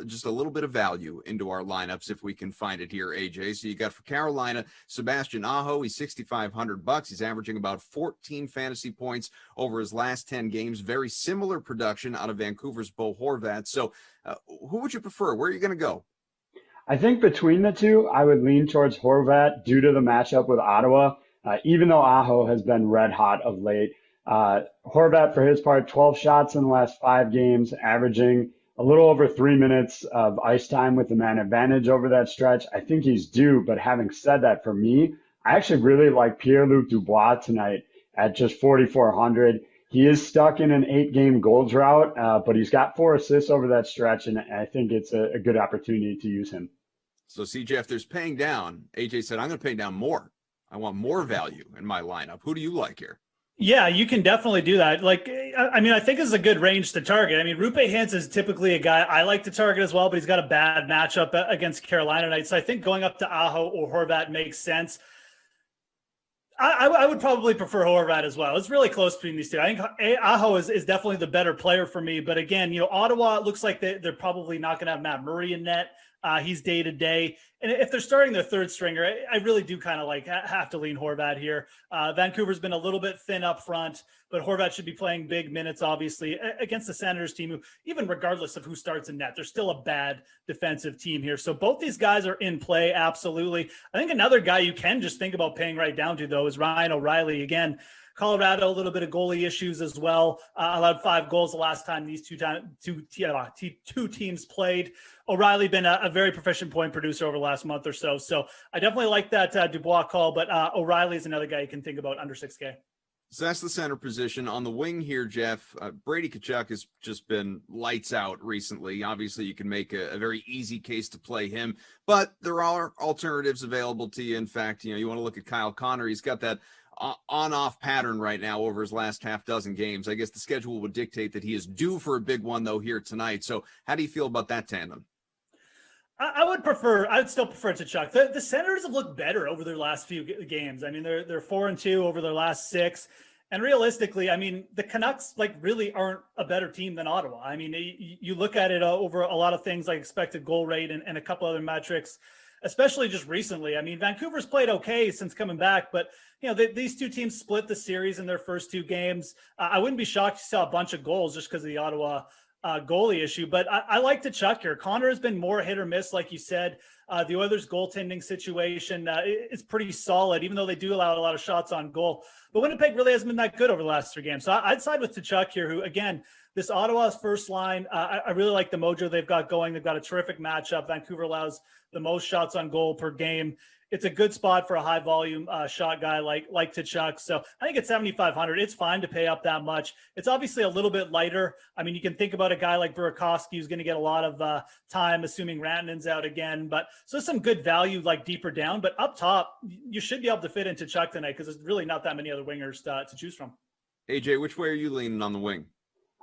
just a little bit of value into our lineups if we can find it here, AJ. So you got for Carolina, Sebastian Aho. He's $6,500. He's averaging about 14 fantasy points over his last 10 games. Very similar production out of Vancouver's Bo Horvat. So who would you prefer? Where are you going to go? I think between the two, I would lean towards Horvat due to the matchup with Ottawa, even though Aho has been red hot of late. Horvat, for his part, 12 shots in the last 5 games, averaging a little over 3 minutes of ice time with the man advantage over that stretch. I think he's due, but having said that, for me, I actually really like Pierre-Luc Dubois tonight at just 4,400. He is stuck in an 8-game goal drought, but he's got 4 assists over that stretch, and I think it's a good opportunity to use him. So, CJ, if there's paying down, AJ said, I'm going to pay down more. I want more value in my lineup. Who do you like here? Yeah, you can definitely do that. Like, I mean, I think it's a good range to target. I mean, Roope Hintz is typically a guy I like to target as well, but he's got a bad matchup against Carolina tonight. So I think going up to Aho or Horvat makes sense. I would probably prefer Horvat as well. It's really close between these two. I think Aho is definitely the better player for me. But again, Ottawa, it looks like they're probably not going to have Matt Murray in net. He's day to day. And if they're starting their third stringer, I really do kind of have to lean Horvat here. Vancouver's been a little bit thin up front, but Horvat should be playing big minutes, obviously, against the Senators team, who, even regardless of who starts in net, they're still a bad defensive team here. So both these guys are in play, absolutely. I think another guy you can just think about paying right down to, though, is Ryan O'Reilly. Again, Colorado, a little bit of goalie issues as well. Allowed 5 goals the last time these two teams played. O'Reilly been a very proficient point producer over the last month or so. So I definitely like that Dubois call, but O'Reilly is another guy you can think about under 6K. So that's the center position. On the wing here, Jeff, Brady Tkachuk has just been lights out recently. Obviously, you can make a very easy case to play him, but there are alternatives available to you. In fact, you want to look at Kyle Connor. He's got that on-off pattern right now over his last half dozen games. I guess the schedule would dictate that he is due for a big one, though, here tonight. So how do you feel about that tandem? I would still prefer Tkachuk. The Senators have looked better over their last few games. I mean, they're 4-2 over their last 6. And realistically, I mean, the Canucks really aren't a better team than Ottawa. I mean, you look at it over a lot of things like expected goal rate and a couple other metrics, especially just recently. I mean, Vancouver's played okay since coming back, but these two teams split the series in their first 2 games. I wouldn't be shocked to see a bunch of goals just because of the Ottawa goalie issue, but I like Tkachuk here. Connor has been more hit or miss, like you said. The Oilers' goaltending situation is pretty solid, even though they do allow a lot of shots on goal. But Winnipeg really hasn't been that good over the last 3 games. So I'd side with Tkachuk here, who, again, this Ottawa's first line, I really like the mojo they've got going. They've got a terrific matchup. Vancouver allows the most shots on goal per game. It's a good spot for a high volume shot guy like Tkachuk. So I think at 7,500, it's fine to pay up that much. It's obviously a little bit lighter. I mean, you can think about a guy like Burakovsky who's going to get a lot of time, assuming Rantanen's out again. But so some good value deeper down. But up top, you should be able to fit into Tkachuk tonight because there's really not that many other wingers to choose from. AJ, which way are you leaning on the wing?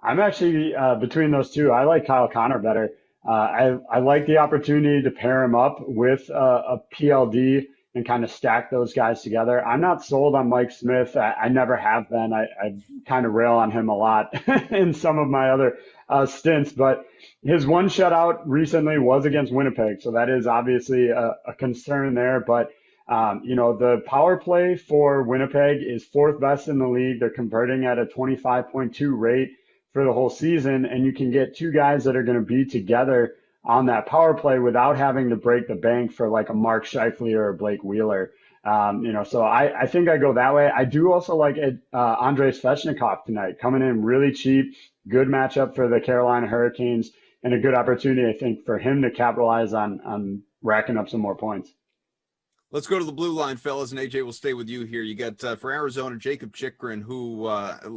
I'm actually between those two. I like Kyle Connor better. I like the opportunity to pair him up with a PLD and kind of stack those guys together. I'm not sold on Mike Smith. I never have been. I kind of rail on him a lot in some of my other stints, but his one shutout recently was against Winnipeg. So that is obviously a concern there. But, the power play for Winnipeg is 4th best in the league. They're converting at a 25.2 rate for the whole season, and you can get 2 guys that are going to be together on that power play without having to break the bank for like a Mark Scheifele or a Blake Wheeler. So I think I go that way. I do also like Andrei Svechnikov tonight, coming in really cheap, good matchup for the Carolina Hurricanes, and a good opportunity, I think, for him to capitalize on racking up some more points. Let's go to the blue line, fellas, and AJ will stay with you here. You got for Arizona, Jacob Chikrin, who,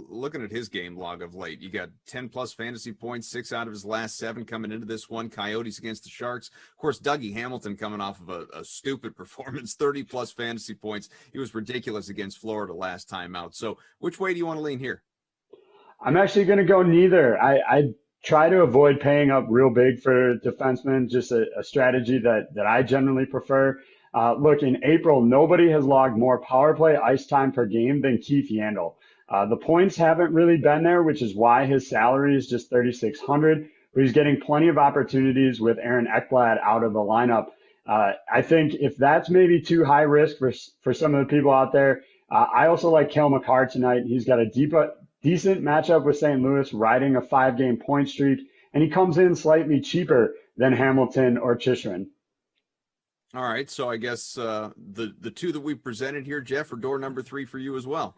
looking at his game log of late, you got 10-plus fantasy points, 6 out of his last 7 coming into this one. Coyotes against the Sharks. Of course, Dougie Hamilton coming off of a stupid performance, 30-plus fantasy points. He was ridiculous against Florida last time out. So which way do you want to lean here? I'm actually going to go neither. I try to avoid paying up real big for defensemen, just a strategy that I generally prefer. Look, in April, nobody has logged more power play ice time per game than Keith Yandel. The points haven't really been there, which is why his salary is just $3,600, but he's getting plenty of opportunities with Aaron Ekblad out of the lineup. I think if that's maybe too high risk for some of the people out there, I also like Cale Makar tonight. He's got a decent matchup with St. Louis, riding a 5-game point streak, and he comes in slightly cheaper than Hamilton or Chychrun. All right, so I guess the 2 that we presented here, Jeff, are door number 3 for you as well.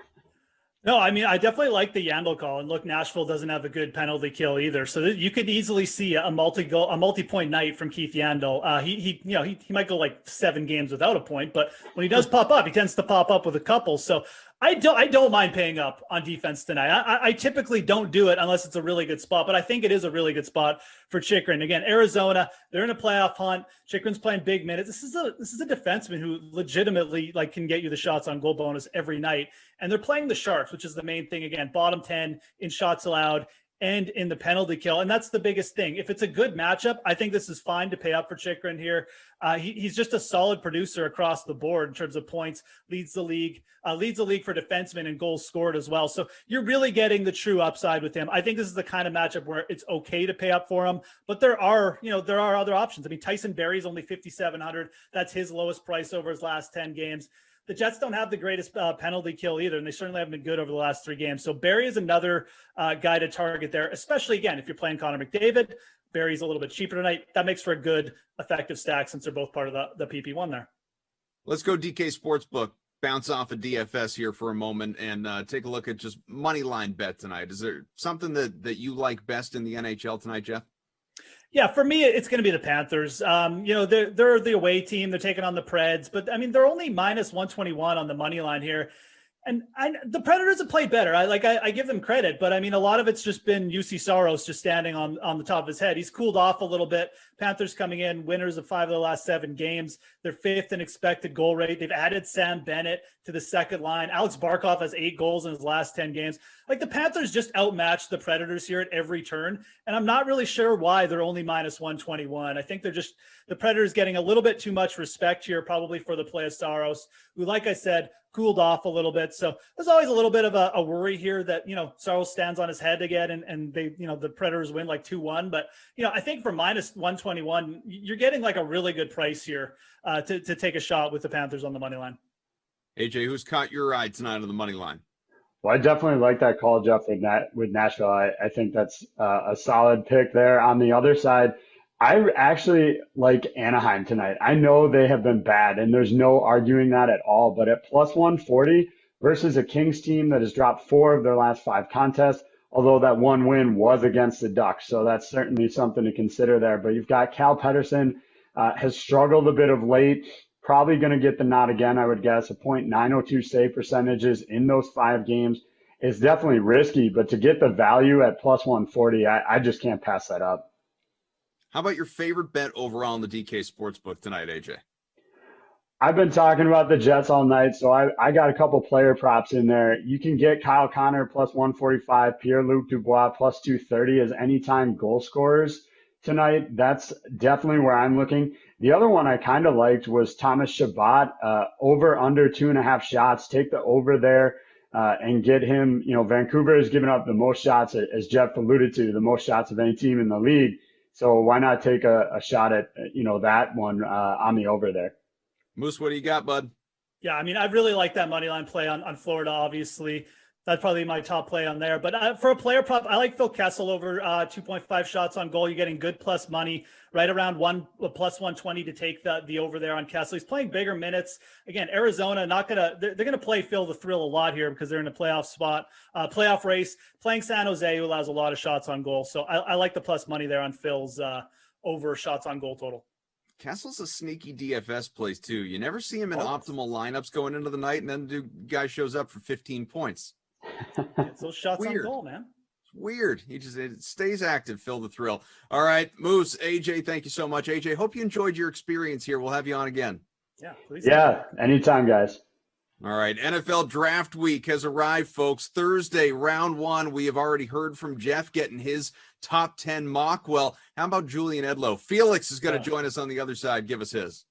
No, I mean, I definitely like the Yandel call. And look, Nashville doesn't have a good penalty kill either. So you could easily see a multi-point night from Keith Yandel. He might go 7 games without a point, but when he does pop up, he tends to pop up with a couple. So I don't mind paying up on defense tonight. I typically don't do it unless it's a really good spot, but I think it is a really good spot for Chychrun. Again, Arizona, they're in a playoff hunt. Chychrun's playing big minutes. This is a defenseman who legitimately can get you the shots on goal bonus every night. And they're playing the Sharks, which is the main thing. Again, bottom 10 in shots allowed and in the penalty kill. And that's the biggest thing. If it's a good matchup, I think this is fine to pay up for Chychrun here. He's just a solid producer across the board in terms of points, leads the league for defensemen and goals scored as well. So you're really getting the true upside with him. I think this is the kind of matchup where it's okay to pay up for him, but there are other options. I mean, Tyson Barrie's only 5,700. That's his lowest price over his last 10 games. The Jets don't have the greatest penalty kill either, and they certainly haven't been good over the last 3 games. So Barrie is another guy to target there, especially, again, if you're playing Connor McDavid. Barrie's a little bit cheaper tonight. That makes for a good, effective stack since they're both part of the PP1 there. Let's go DK Sportsbook. Bounce off of DFS here for a moment and take a look at just money line bet tonight. Is there something that you like best in the NHL tonight, Jeff? Yeah, for me, it's going to be the Panthers. They're the away team. They're taking on the Preds, but I mean, they're only minus 121 on the money line here. And the Predators have played better. I give them credit, but I mean, a lot of it's just been UC Saros just standing on the top of his head. He's cooled off a little bit. Panthers coming in, winners of 5 of the last 7 games. They're 5th in expected goal rate. They've added Sam Bennett to the second line. Alex Barkov has 8 goals in his last 10 games. Like, the Panthers just outmatched the Predators here at every turn, and I'm not really sure why they're only minus 121. I think the Predators getting a little bit too much respect here, probably for the play of Saros, who, like I said, cooled off a little bit. So there's always a little bit of a worry here that, Saros stands on his head again and they, the Predators win like 2-1. But, I think for minus 121, you're getting like a really good price here to take a shot with the Panthers on the money line. AJ, who's caught your eye tonight on the money line? Well, I definitely like that call, Jeff, with Nashville. I think that's a solid pick there. On the other side, I actually like Anaheim tonight. I know they have been bad, and there's no arguing that at all. But at plus 140 versus a Kings team that has dropped 4 of their last 5 contests, although that one win was against the Ducks. So that's certainly something to consider there. But you've got Cal Peterson, has struggled a bit of late. Probably going to get the nod again, I would guess. A .902 save percentages in those 5 games is definitely risky. But to get the value at plus 140, I just can't pass that up. How about your favorite bet overall in the DK Sportsbook tonight, AJ? I've been talking about the Jets all night, so I got a couple player props in there. You can get Kyle Connor plus 145, Pierre-Luc Dubois plus 230 as anytime goal scorers tonight. That's definitely where I'm looking. The other one I kind of liked was Thomas Chabot, over under 2.5 shots. Take the over there and get him. Vancouver has given up the most shots, as Jeff alluded to, the most shots of any team in the league. So why not take a shot at, that one on the over there? Moose, what do you got, bud? Yeah, I mean, I really like that money line play on Florida, obviously. That's probably my top play on there. But for a player prop, I like Phil Kessel over 2.5 shots on goal. You're getting good plus money, right around plus 120 to take the over there on Kessel. He's playing bigger minutes. Again, Arizona they're gonna play Phil the thrill a lot here because they're in a playoff race, playing San Jose, who allows a lot of shots on goal. So I like the plus money there on Phil's over shots on goal total. Kessel's a sneaky DFS plays too. You never see him in optimal lineups going into the night, and then the guy shows up for 15 points. It's those shots on goal, man. It's weird. It stays active. Phil the thrill. All right, Moose, AJ, thank you so much. AJ, hope you enjoyed your experience here. We'll have you on again. Yeah, please. Yeah, anytime, guys. All right, NFL Draft Week has arrived, folks. Thursday, round 1. We have already heard from Jeff getting his top 10 mock. Well, how about Julian Edlow? Felix is going to join us on the other side. Give us his.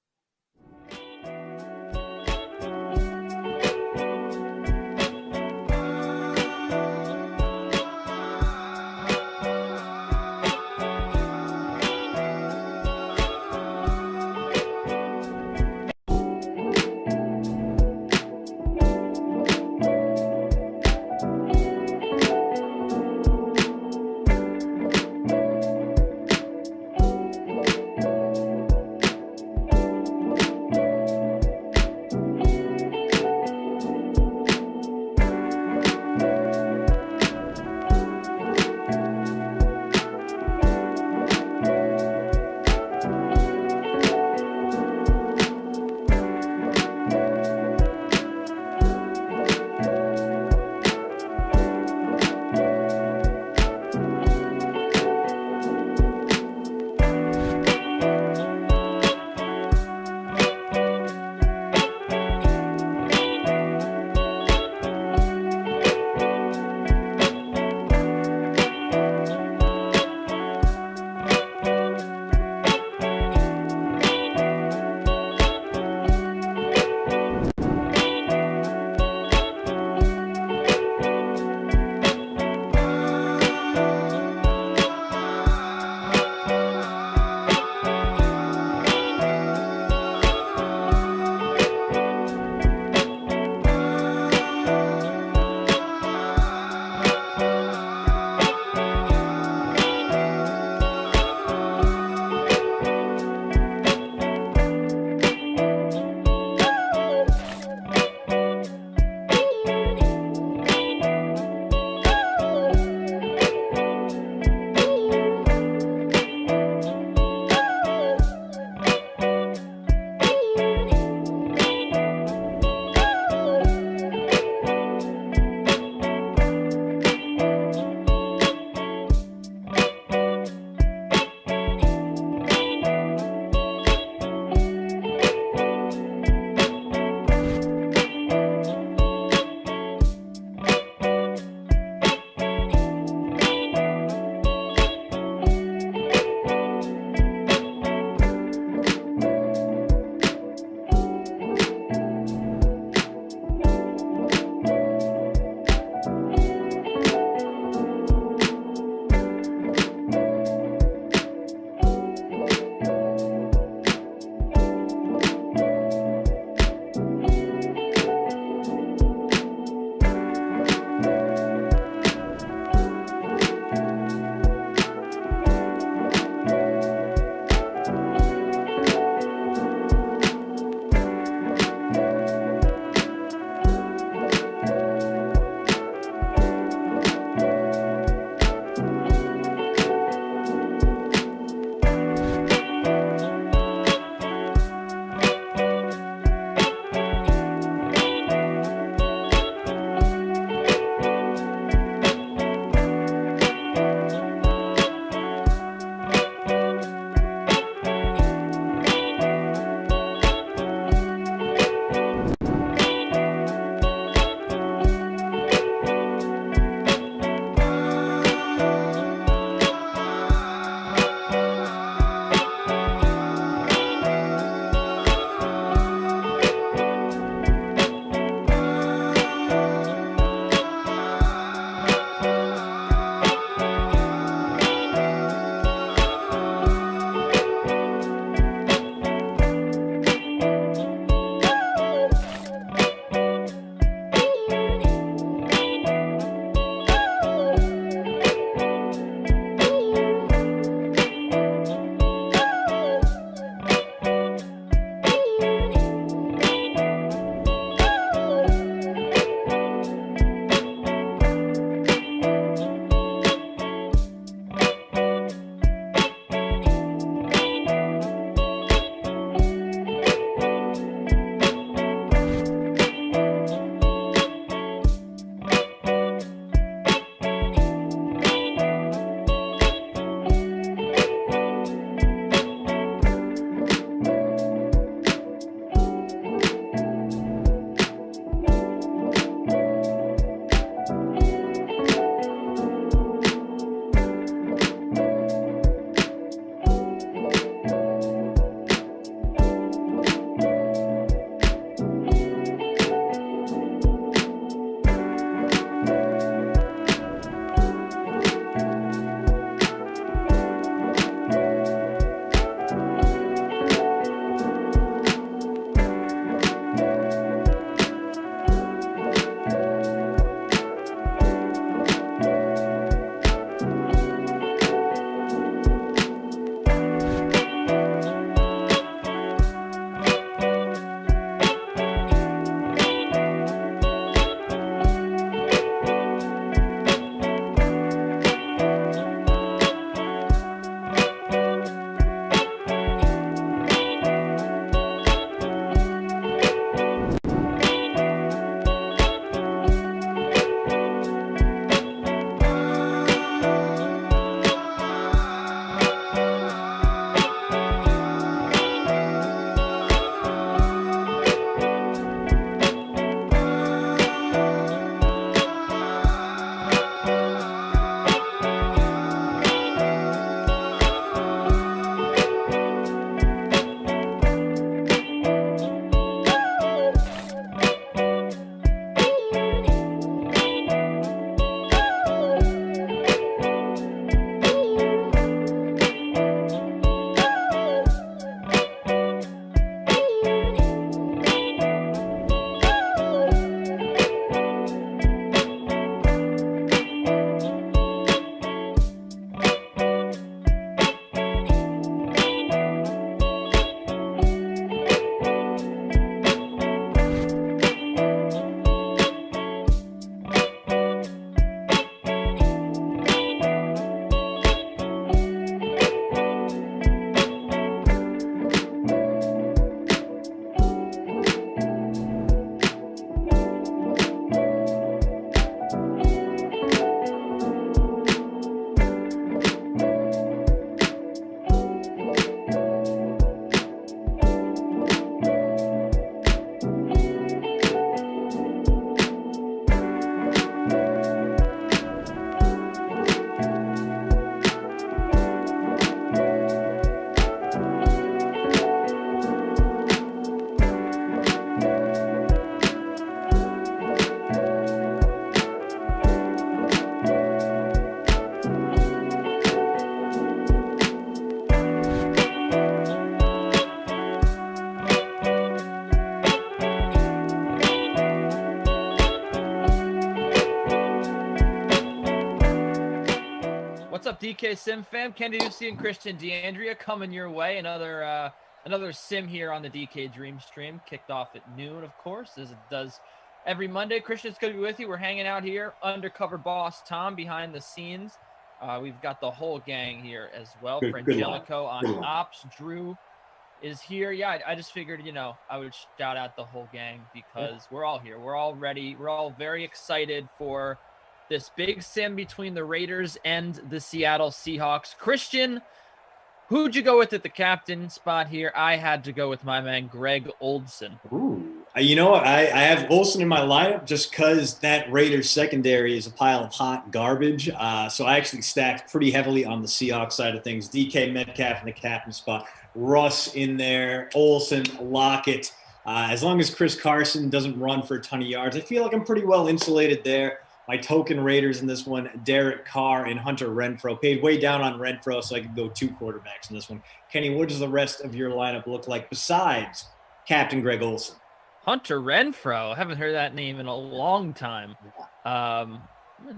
What's up, DK Sim fam? Ken Ducey and Christian DeAndrea coming your way. Another sim here on the DK Dream Stream. Kicked off at noon, of course, as it does every Monday. Christian's going to be with you. We're hanging out here. Undercover boss Tom behind the scenes. We've got the whole gang here as well. Frangelico on ops. Drew is here. Yeah, I just figured, I would shout out the whole gang because we're all here. We're all ready. We're all very excited for this big sim between the Raiders and the Seattle Seahawks. Christian, who'd you go with at the captain spot here? I had to go with my man, Greg Olsen. Ooh. You know what? I have Olsen in my lineup just because that Raiders secondary is a pile of hot garbage. So I actually stacked pretty heavily on the Seahawks side of things. DK Metcalf in the captain spot. Russ in there. Olsen, Lockett. As long as Chris Carson doesn't run for a ton of yards, I feel like I'm pretty well insulated there. My token Raiders in this one, Derek Carr and Hunter Renfrow. Paid way down on Renfrow, so I could go 2 quarterbacks in this one. Kenny, what does the rest of your lineup look like besides Captain Greg Olsen? Hunter Renfrow. I haven't heard that name in a long time. It's a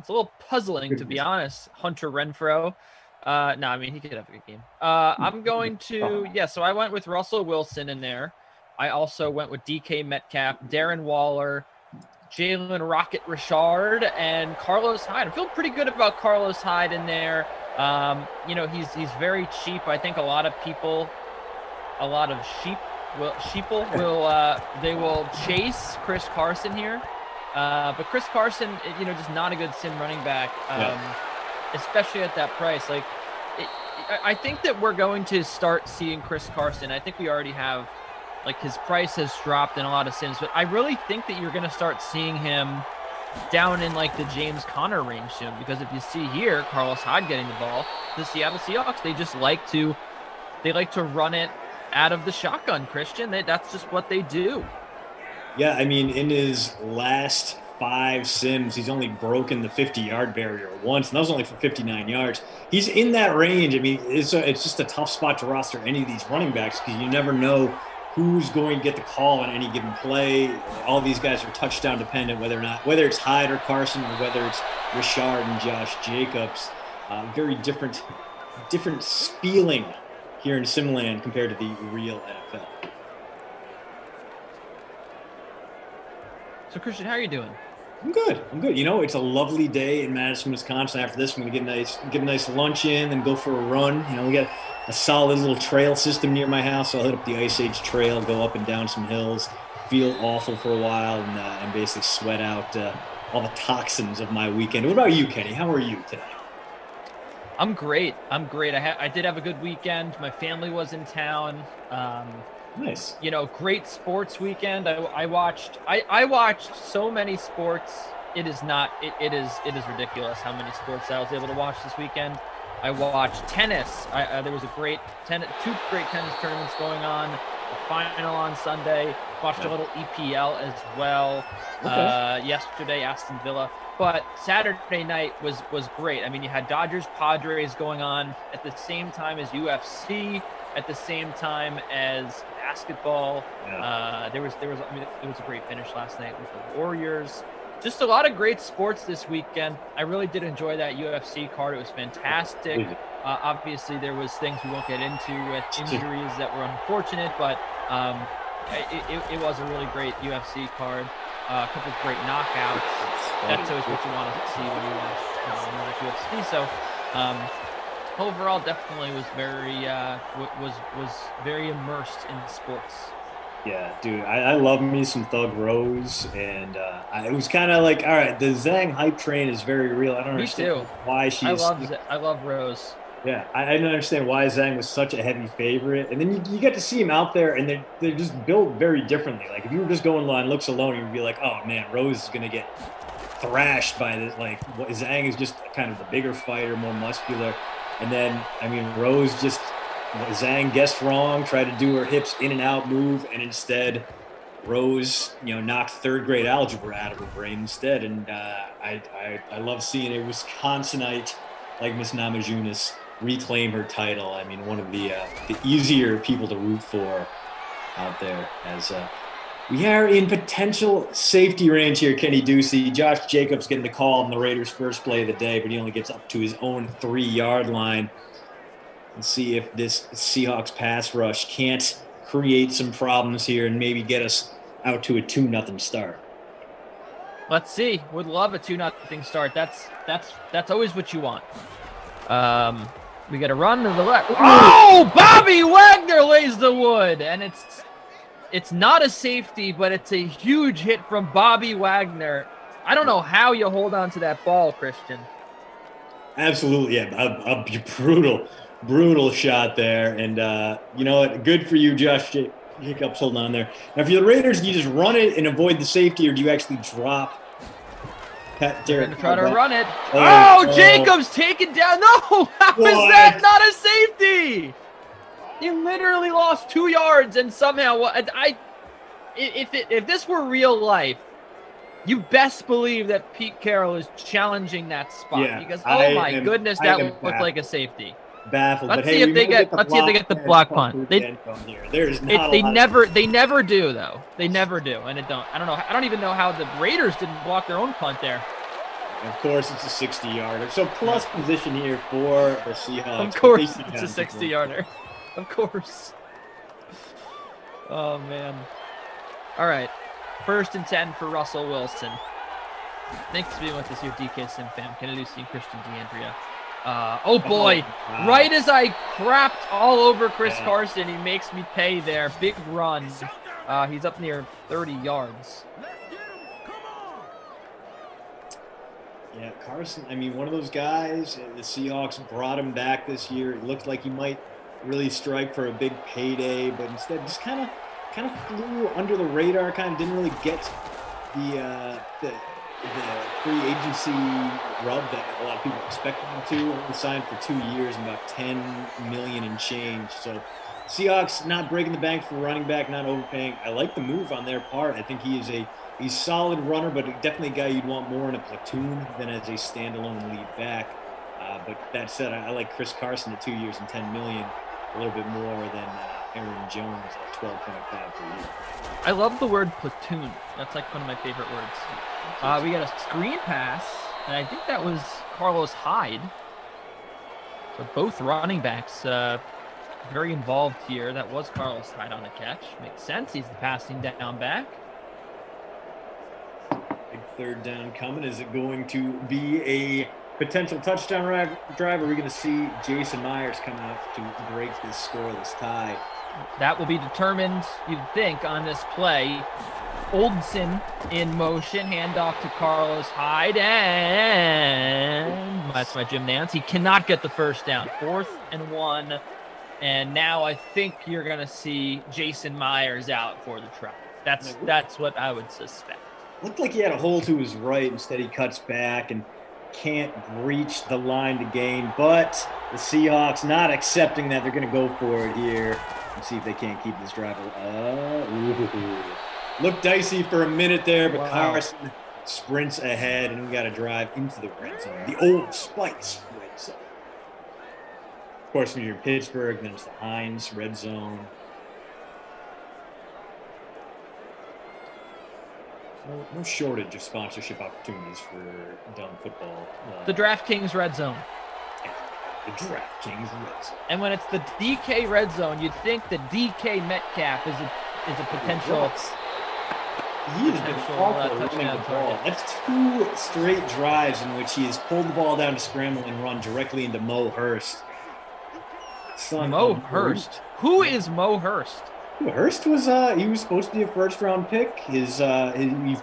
little puzzling, to be honest. Hunter Renfrow. He could have a good game. I'm going to, so I went with Russell Wilson in there. I also went with DK Metcalf, Darren Waller, Jalen Rocket Richard, and Carlos Hyde. I feel pretty good about Carlos Hyde in there. He's very cheap. I think a lot of sheeple will chase Chris Carson here. But Chris Carson, just not a good sim running back, especially at that price. I think that we're going to start seeing Chris Carson. I think we already have. His price has dropped in a lot of sims, but I really think that you're going to start seeing him down in the James Conner range soon, because if you see here, Carlos Hyde getting the ball, the Seattle Seahawks, they just like to run it out of the shotgun, Christian. That's just what they do. Yeah, in his last 5 sims, he's only broken the 50-yard barrier once, and that was only for 59 yards. He's in that range. It's just a tough spot to roster any of these running backs because you never know who's going to get the call on any given play. All these guys are touchdown dependent, whether it's Hyde or Carson or whether it's Richard and Josh Jacobs. Very different feeling here in Simland compared to the real NFL. So Christian, how are you doing? I'm good. It's a lovely day in Madison, Wisconsin. After this, I'm going to get a nice lunch in and go for a run. We got a solid little trail system near my house. So I'll hit up the Ice Age Trail, go up and down some hills, feel awful for a while, and basically sweat out all the toxins of my weekend. What about you, Kenny? How are you today? I'm great. I did have a good weekend. My family was in town. Nice. Great sports weekend. I watched so many sports. It is ridiculous how many sports I was able to watch this weekend. I watched tennis. There was 2 great tennis tournaments going on. The final on Sunday. Watched a little EPL as well. Okay. Yesterday, Aston Villa. But Saturday night was great. You had Dodgers Padres going on at the same time as UFC, at the same time as basketball. Yeah. It was a great finish last night with the Warriors. Just a lot of great sports this weekend. I really did enjoy that UFC card. It was fantastic. Obviously, there was things we won't get into with injuries that were unfortunate, but it was a really great UFC card. A couple of great knockouts. That's always what you want to see when you watch UFC. So overall, definitely was very immersed in sports. Yeah, dude, I love me some Thug Rose, and it was kind of all right, the Zhang hype train is very real. I don't understand why she's. I love Rose. Yeah, I don't understand why Zhang was such a heavy favorite, and then you get to see him out there, and they're just built very differently. If you were just going on looks alone, you'd be like, oh man, Rose is gonna get thrashed by this. Zhang is just kind of the bigger fighter, more muscular, and then Rose just. Zhang guessed wrong, tried to do her hips in and out move, and instead Rose, knocked 3rd grade algebra out of her brain instead. And I love seeing a Wisconsinite like Miss Namajunas reclaim her title. One of the easier people to root for out there. As We are in potential safety range here, Kenny Ducey. Josh Jacobs getting the call on the Raiders' first play of the day, but he only gets up to his own 3-yard line. Let's see if this Seahawks pass rush can't create some problems here and maybe get us out to a 2-0 start. Let's see. Would love a 2-0 start. That's always what you want. We got to run to the left. Oh, Bobby Wagner lays the wood, and it's not a safety, but it's a huge hit from Bobby Wagner. I don't know how you hold on to that ball, Christian. Absolutely, yeah, a brutal shot there, and you know what? Good for you, Josh Jacobs, holding on there. Now, for the Raiders, do you just run it and avoid the safety, or do you actually drop? They're gonna try to run it. Oh, Jacobs taken down. No, how is that not a safety? He literally lost 2 yards, and somehow if this were real life, you best believe that Pete Carroll is challenging that spot because my goodness, that looked like a safety. Baffled. Let's see if they get the block punt. They never do though. They never do, and I don't even know how the Raiders didn't block their own punt there. Of course, it's a 60-yarder. So plus position here for the Seahawks. Of course, it's a 60-yarder. Of course. Oh man. All right. 1st and 10 for Russell Wilson. Thanks for being with us here, DK Sim Fam. Kenny Lucy, Christian DeAndrea. Oh boy, right as I crapped all over Chris Carson, he makes me pay there. Big run. He's up near 30 yards. Yeah, Carson, I mean, one of those guys, the Seahawks brought him back this year. It looked like he might really strike for a big payday, but instead just kind of flew under the radar, kind of didn't really get the free agency rub that a lot of people expected him to. Only signed for 2 years and about $10 million and change. So Seahawks not breaking the bank for running back, not overpaying. I like the move on their part. I think he's solid runner, but definitely a guy you'd want more in a platoon than as a standalone lead back. But that said, I like Chris Carson at 2 years and $10 million, a little bit more than Aaron Jones at 12.5 per year. I love the word platoon. That's like one of my favorite words. We got a screen pass, and I think that was Carlos Hyde. So both running backs very involved here. That was Carlos Hyde on the catch. Makes sense. He's the passing down back. Big 3rd down coming. Is it going to be a potential touchdown drive? Or are we going to see Jason Myers come out to break this scoreless tie? That will be determined, you'd think, on this play. Oldson in motion, handoff to Carlos Hyde, and that's my Jim Nance. He cannot get the 1st down. 4th and 1, and now I think you're going to see Jason Myers out for the try. That's what I would suspect. Looked like he had a hole to his right. Instead, he cuts back and can't breach the line to gain. But the Seahawks not accepting that. They're going to go for it here and see if they can't keep this drive. Looked dicey for a minute there, but Carson sprints ahead, and we got to drive into the red zone. The old Spice red zone. Of course, when you're in Pittsburgh, then it's the Heinz red zone. No shortage of sponsorship opportunities for Dumb Football. The DraftKings red zone. The DraftKings red zone. And when it's the DK red zone, you'd think that DK Metcalf is a potential. He has been awful running the ball. That's 2 straight drives in which he has pulled the ball down to scramble and run directly into Mo Hurst. Mo Hurst? Who is Mo Hurst? Hurst was he was supposed to be a 1st-round pick. He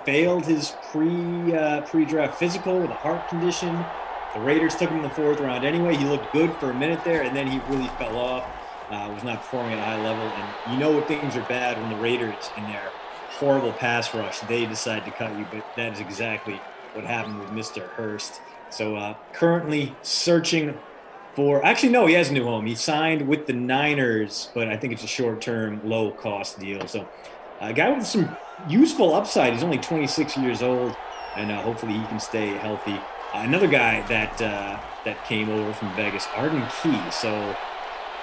failed his pre-draft physical with a heart condition. The Raiders took him in the 4th round anyway. He looked good for a minute there, and then he really fell off. Was not performing at a high level. And you know when things are bad when the Raiders, in their horrible pass rush, they decide to cut you. But that is exactly what happened with Mr. Hurst. So currently searching for – actually, no, he has a new home. He signed with the Niners, but I think it's a short-term, low-cost deal. So a guy with some useful upside. He's only 26 years old, and hopefully he can stay healthy. Another guy that came over from Vegas, Arden Key. So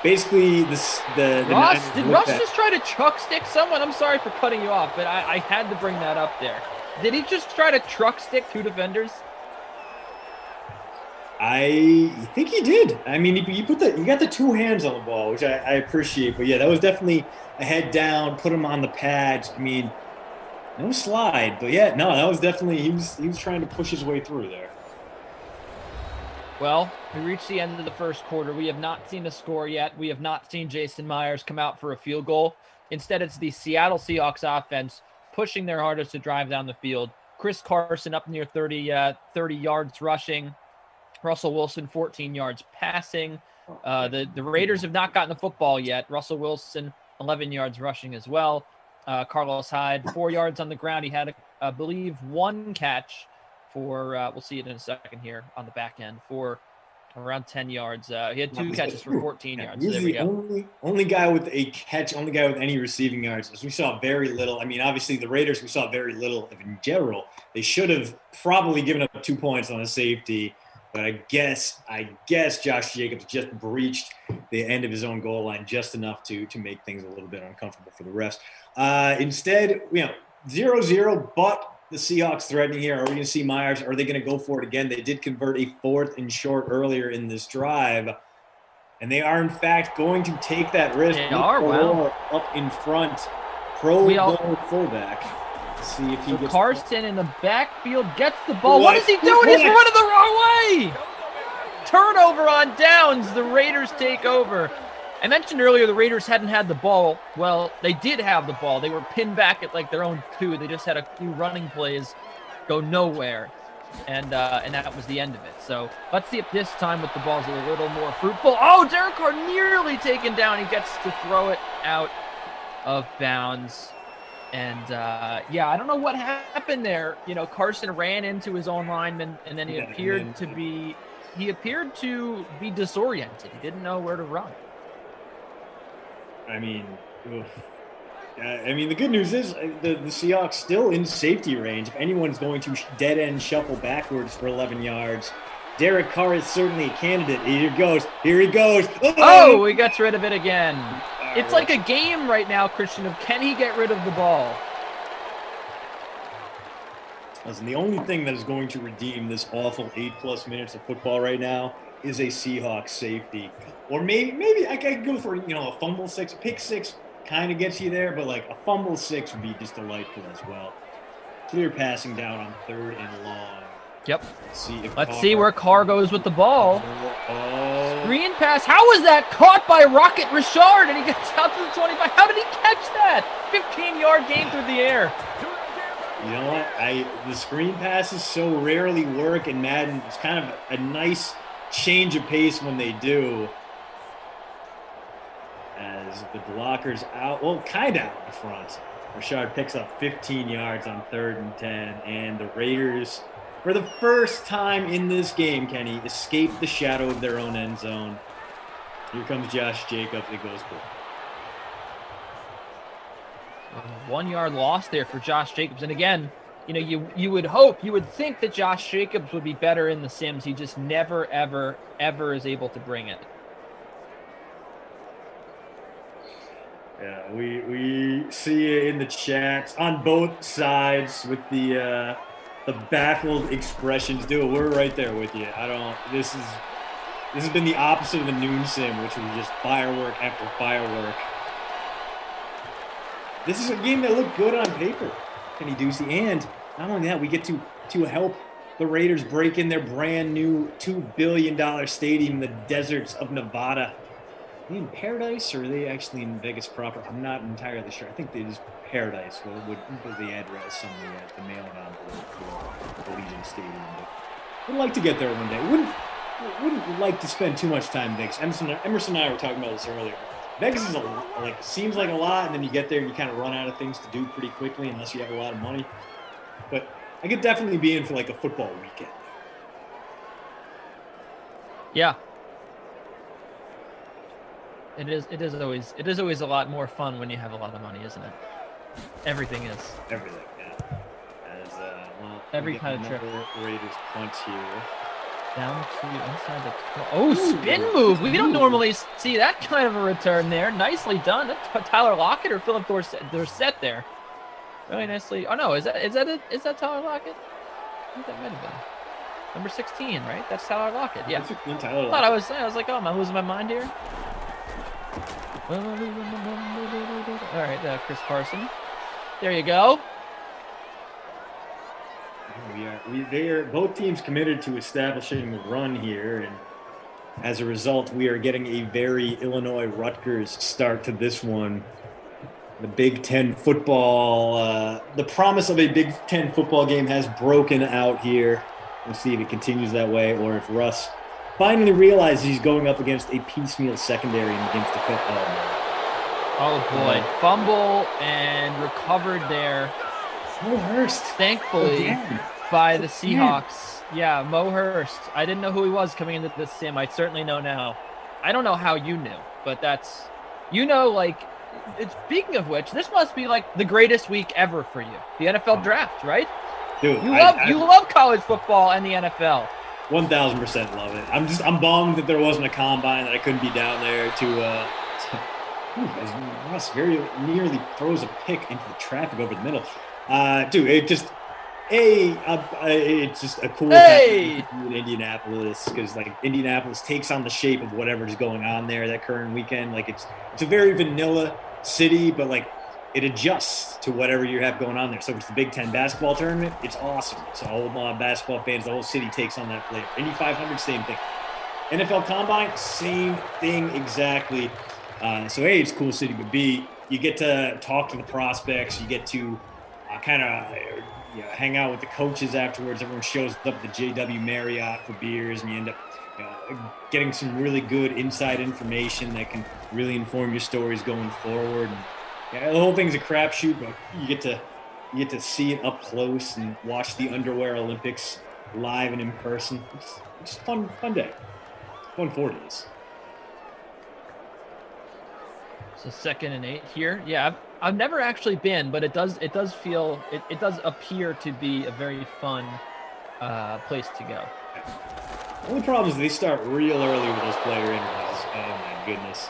basically the Ross, Niners did looked Russ just try to truck stick someone? I'm sorry for cutting you off, but I had to bring that up there. Did he just try to truck stick 2 defenders? I think he did. I mean, you got the 2 hands on the ball, which I appreciate. But yeah, that was definitely a head down, put him on the pads. I mean, no slide, but yeah, no, that was definitely he was trying to push his way through there. Well, we reached the end of the first quarter. We have not seen a score yet. We have not seen Jason Myers come out for a field goal. Instead, it's the Seattle Seahawks offense pushing their hardest to drive down the field. Chris Carson up near 30 yards rushing. Russell Wilson 14 yards passing. The Raiders have not gotten the football yet. Russell Wilson 11 yards rushing as well. Carlos Hyde 4 yards on the ground. He had, I believe, 1 catch for, we'll see it in a second here on the back end, for around 10 yards. He had 2 catches for 14 yards. He's so there we the only guy with a catch, only guy with any receiving yards. We saw very little. I mean, obviously the Raiders, we saw very little of in general. They should have probably given up 2 points on a safety. But I guess Josh Jacobs just breached the end of his own goal line just enough to make things a little bit uncomfortable for the refs. Instead, 0-0, but the Seahawks threatening here. Are we going to see Myers? Are they going to go for it again? They did convert a 4th and short earlier in this drive. And they are, in fact, going to take that risk. They are, wow. Up in front. Pro Bowl fullback. See if he gets Carson in the backfield gets the ball. What is he doing? He's running the wrong way. Turnover on downs. The Raiders take over. I mentioned earlier the Raiders hadn't had the ball. Well, they did have the ball. They were pinned back at like their own 2. They just had a few running plays go nowhere. And that was the end of it. So let's see if this time with the ball's a little more fruitful. Oh, Derek Carr nearly taken down. He gets to throw it out of bounds. And, I don't know what happened there. Carson ran into his own lineman, and then he appeared to be disoriented. He didn't know where to run. I mean, the good news is the Seahawks still in safety range. If anyone's going to dead-end shuffle backwards for 11 yards, Derek Carr is certainly a candidate. Here he goes. Oh, he gets rid of it again. It's like a game right now, Christian, of can he get rid of the ball? Listen, the only thing that is going to redeem this awful 8+ minutes of football right now is a Seahawks safety. Or maybe I could go for, a fumble 6. A pick 6 kind of gets you there, but like a fumble 6 would be just delightful as well. Clear passing down on 3rd and long. Yep. Let's see where Carr goes with the ball. Screen pass. How was that caught by Rocket Richard? And he gets out to the 25. How did he catch that? 15-yard gain through the air. You know what? The screen passes so rarely work in Madden. It's kind of a nice change of pace when they do. As the blocker's out, kind of out in front. Richard picks up 15 yards on 3rd and 10, and the Raiders, for the first time in this game, Kenny, escape the shadow of their own end zone. Here comes Josh Jacobs. It goes good. 1 yard loss there for Josh Jacobs. And again, you would think that Josh Jacobs would be better in the Sims. He just never, ever, ever is able to bring it. Yeah, we see in the chats on both sides with the baffled expressions. We're right there with you. This has been the opposite of the noon sim, which was just firework after firework. This is a game that looked good on paper, Kenny Ducey, and not only that, we get to help the Raiders break in their brand new $2 billion stadium in the deserts of Nevada. Are they in Paradise, or are they actually in Vegas proper? I'm not entirely sure. I think it is Paradise. Well, would put the address on the mailing envelope for Allegiant Stadium. But would like to get there one day. Wouldn't like to spend too much time in Vegas. Emerson and I were talking about this earlier. Vegas is seems like a lot, and then you get there and you kind of run out of things to do pretty quickly unless you have a lot of money. But I could definitely be in for like a football weekend. Yeah. It is always a lot more fun when you have a lot of money, isn't it? Everything is. Everything, yeah. Every kind of trip. Raiders punt here. Down to inside the 12. Oh, spin move. We don't normally see that kind of a return there. Nicely done. That's Tyler Lockett or Philip Dorsett there. Really nicely. Oh no, is that Tyler Lockett? I think that might have been number 16, right? That's Tyler Lockett. Yeah. Tyler I was like, oh, am I losing my mind here? All right, Chris Carson. There you go. They are both teams committed to establishing the run here, and as a result, we are getting a very Illinois-Rutgers start to this one. The Big Ten football, the promise of a Big Ten football game has broken out here. We'll see if it continues that way, or if Russ finally realizes he's going up against a piecemeal secondary and against the cook. Oh boy, fumble and recovered there. Mo Hurst, thankfully, by the Seahawks. Yeah, Mo Hurst. I didn't know who he was coming into this sim. I certainly know now. I don't know how you knew, but that's, like, speaking of which, this must be like the greatest week ever for you. The NFL draft, right? Dude, you love college football and the NFL. 1,000% love it. I'm bummed that there wasn't a combine, that I couldn't be down there to as Russ very nearly throws a pick into the traffic over the middle. Dude, it's just a cool time in Indianapolis, because like Indianapolis takes on the shape of whatever's going on there that current weekend. Like it's a very vanilla city, but like it adjusts to whatever you have going on there. So if it's the Big Ten basketball tournament, it's awesome. So all basketball fans, the whole city takes on that flavor. Indy 500, same thing. NFL Combine, same thing exactly. So A, it's a cool city, but B, you get to talk to the prospects. You get to kind of hang out with the coaches afterwards. Everyone shows up at the JW Marriott for beers, and you end up getting some really good inside information that can really inform your stories going forward. And, the whole thing's a crapshoot, but you get to see it up close and watch the Underwear Olympics live and in person. It's a fun day. Fun 40s. So 2nd and 8 here. Yeah, I've never actually been, but it does feel it does appear to be a very fun place to go. The only problem is they start real early with those player interviews. Oh my goodness.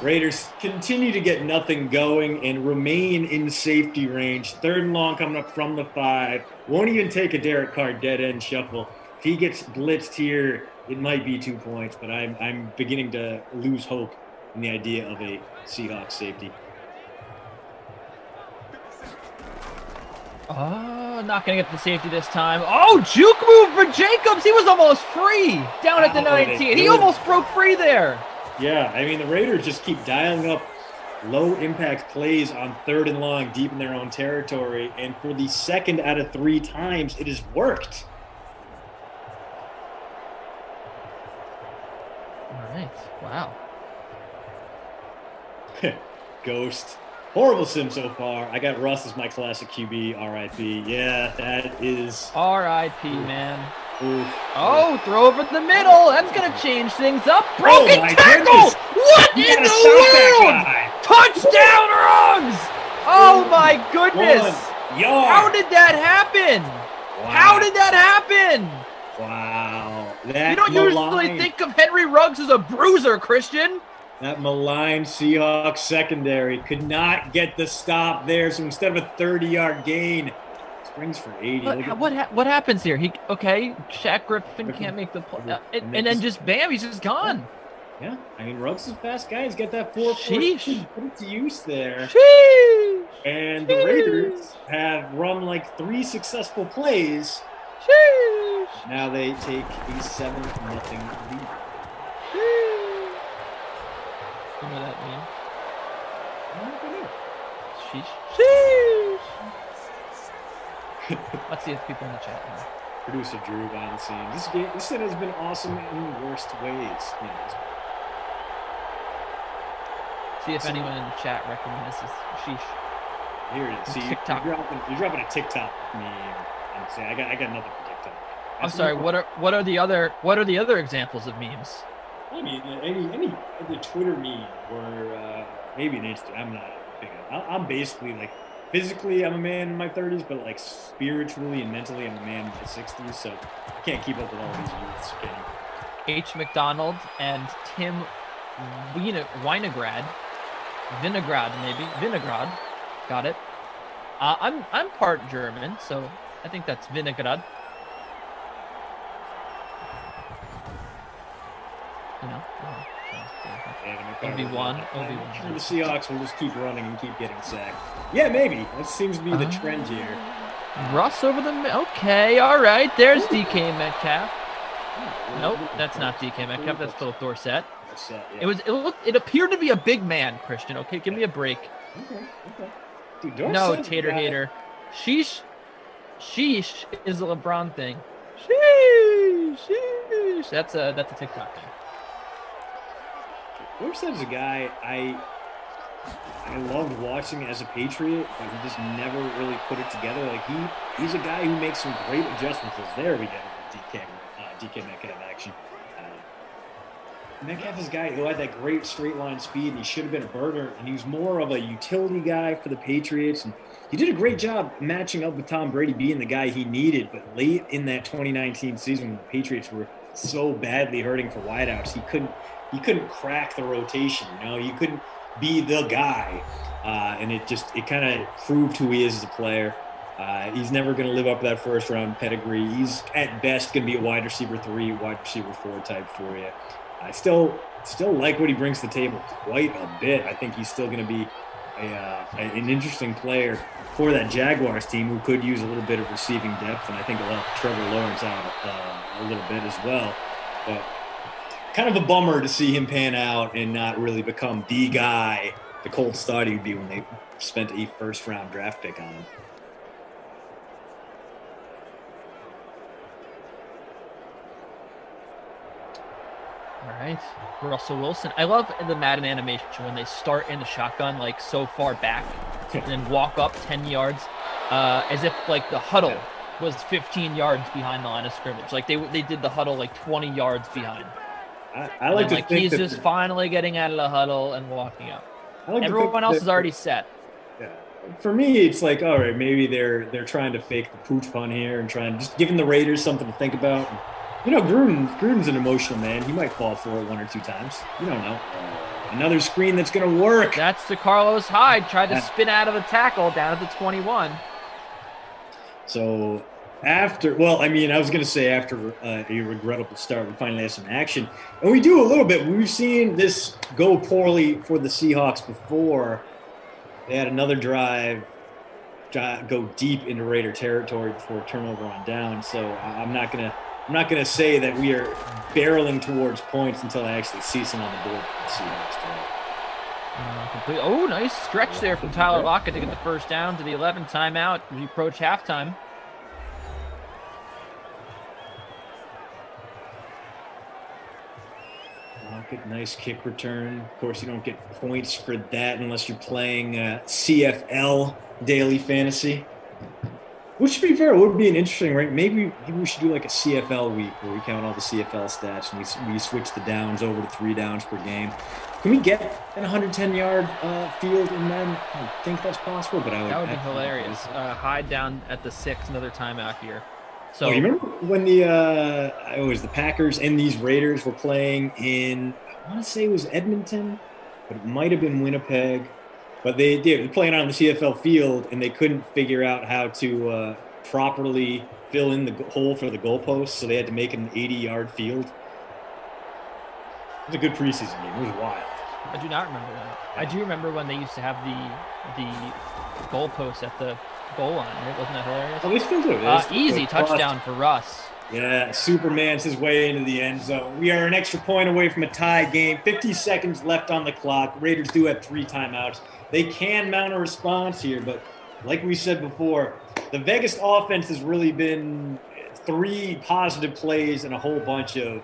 Raiders continue to get nothing going and remain in safety range. 3rd and long coming up from the 5. Won't even take a Derek Carr dead end shuffle. If he gets blitzed here, it might be 2 points, but I'm beginning to lose hope in the idea of a Seahawks safety. Oh, not going to get the safety this time. Oh, juke move for Jacobs. He was almost free down at the 19. He almost broke free there. Yeah, I mean, the Raiders just keep dialing up low-impact plays on 3rd and long deep in their own territory, and for the 2nd out of 3 times, it has worked. All right, wow. Ghost. Horrible sim so far. I got Russ as my classic QB, RIP. Yeah, that is... RIP, man. Oof. Oh, throw over the middle. That's going to change things up. Broken tackle! Goodness. What in the world? Touchdown Ruggs! Oh, my goodness. How did that happen? Wow. How did that happen? Wow. You don't usually think of Henry Ruggs as a bruiser, Christian. That maligned Seahawks secondary could not get the stop there. So instead of a 30-yard gain, springs for 80. What happens here? Shaq Griffin can't make the play. And then just bam, he's just gone. Yeah, I mean, Ruggs is a fast guy. He's got that 4-4. Put it to use there. Sheesh. And the Raiders have run like 3 successful plays. Sheesh. Now they take a 7-0 lead. You know that meme? Sheesh. Sheesh. Let's see if people in the chat know. Producer Drew behind the scenes. This set has been awesome in the worst ways. See if anyone in the chat recognizes Sheesh. Here it is. See, TikTok. You're dropping a TikTok meme. I'm saying I got nothing for TikTok. I'm sorry. What are the other examples of memes? I mean, any Twitter meme or maybe an Instagram. I'm not big on. I'm basically like physically, I'm a man in my 30s, but like spiritually and mentally, I'm a man in my 60s. So I can't keep up with all these youths. H. McDonald and Tim Winograd. Vinograd. Got it. I'm part German, so I think that's Vinograd. Obi-Wan. The Seahawks will just keep running and keep getting sacked. Yeah, maybe. That seems to be the trend here. Russ over the... Okay, all right. There's DK Metcalf. Nope, that's not DK Metcalf. That's Philip Dorsett. It appeared to be a big man, Christian. Okay, give me a break. Okay. Dude, no, Tater Hater. Sheesh is a LeBron thing. Sheesh. That's a TikTok thing. Dorsett's a guy I loved watching as a Patriot, but he just never really put it together. Like he's a guy who makes some great adjustments. There we go, DK Metcalf action. Metcalf is a guy who had that great straight line speed, and he should have been a burner, and he was more of a utility guy for the Patriots. And he did a great job matching up with Tom Brady, being the guy he needed. But late in that 2019 season, when the Patriots were so badly hurting for wideouts, he couldn't crack the rotation. He couldn't be the guy, and it kind of proved who he is as a player. He's never going to live up to that first round pedigree. He's at best going to be a wide receiver 3, wide receiver 4 type for you. I still like what he brings to the table quite a bit. I think he's still going to be an interesting player for that Jaguars team, who could use a little bit of receiving depth, and I think it'll help Trevor Lawrence out a little bit as well. But kind of a bummer to see him pan out and not really become the guy the Colts thought he'd be when they spent a first-round draft pick on him. All right, Russell Wilson. I love the Madden animation when they start in the shotgun, like so far back, and then walk up 10 yards, as if like the huddle was 15 yards behind the line of scrimmage. Like they did the huddle like 20 yards behind. I like to think he's just finally getting out of the huddle and walking up. Everyone else is already set. Yeah. For me, it's like, all right, maybe they're trying to fake the pooch pun here and just giving the Raiders something to think about. Gruden's an emotional man. He might fall for it 1 or 2 times. You don't know. Another screen that's going to work. That's the Carlos Hyde. Tried to spin out of the tackle down at the 21. So I was going to say after a regrettable start, we finally have some action. And we do a little bit. We've seen this go poorly for the Seahawks before. They had another drive go deep into Raider territory before turnover on down. So I'm not going to say that we are barreling towards points until I actually see some on the board for the Seahawks today. Oh, nice stretch there from Tyler Lockett to get the first down to the 11th timeout. We approach halftime. Lockett, nice kick return. Of course, you don't get points for that unless you're playing CFL daily fantasy. Which, to be fair, would be an interesting, right? Maybe we should do like a CFL week where we count all the CFL stats and we switch the downs over to 3 downs per game. Can we get an 110-yard field in them? I think that's possible, but that would be hilarious. Hyde down at the 6, another timeout here. So you remember when the Packers and these Raiders were playing in, I want to say it was Edmonton, but it might have been Winnipeg. But they were playing on the CFL field, and they couldn't figure out how to properly fill in the hole for the goalpost, so they had to make an 80-yard field. It was a good preseason game. It was wild. I do not remember that. I do remember when they used to have the goalpost at the goal line. Right? Wasn't that hilarious? Oh, they still do. Easy touchdown for Russ. Yeah, Superman's his way into the end zone. We are an extra point away from a tie game. 50 seconds left on the clock. Raiders do have 3 timeouts. They can mount a response here, but like we said before, the Vegas offense has really been 3 positive plays and a whole bunch of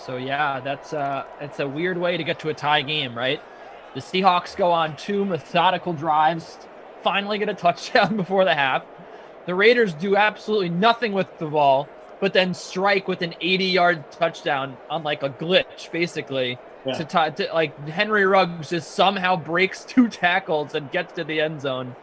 So yeah, that's a weird way to get to a tie game, right? The Seahawks go on 2 methodical drives, finally get a touchdown before the half. The Raiders do absolutely nothing with the ball, but then strike with an 80-yard touchdown on like a glitch, basically, like Henry Ruggs just somehow breaks 2 tackles and gets to the end zone,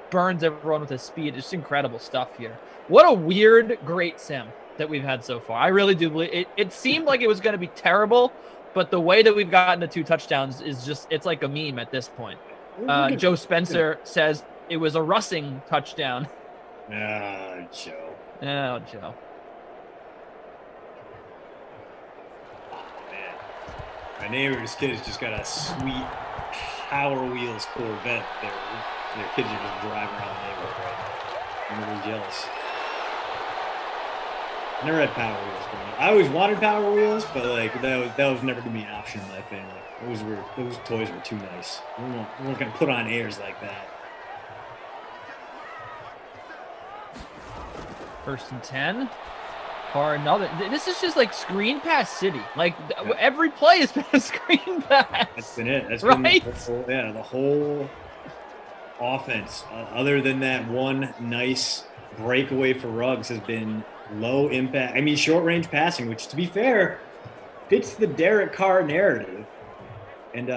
burns everyone with his speed. It's incredible stuff here. What a weird, great sim that we've had so far. I really do believe it seemed like it was going to be terrible, but the way that we've gotten the 2 touchdowns is just, it's like a meme at this point. Joe Spencer says it was a rushing touchdown. Joe. Oh, Joe. My neighbor's kids just got a sweet Power Wheels Corvette. Their kids are just driving around the neighborhood right now. I'm really jealous. I never had Power Wheels growing up. I always wanted Power Wheels, but like that was never gonna be an option in my family. Those toys were too nice. We weren't gonna put on airs like that. 1st and 10. Or another. This is just like screen pass city. Like every play has been a screen pass. That's been it. That's right. Been the whole offense. Other than that one nice breakaway for Ruggs has been low impact. I mean, short range passing, which to be fair, fits the Derek Carr narrative. And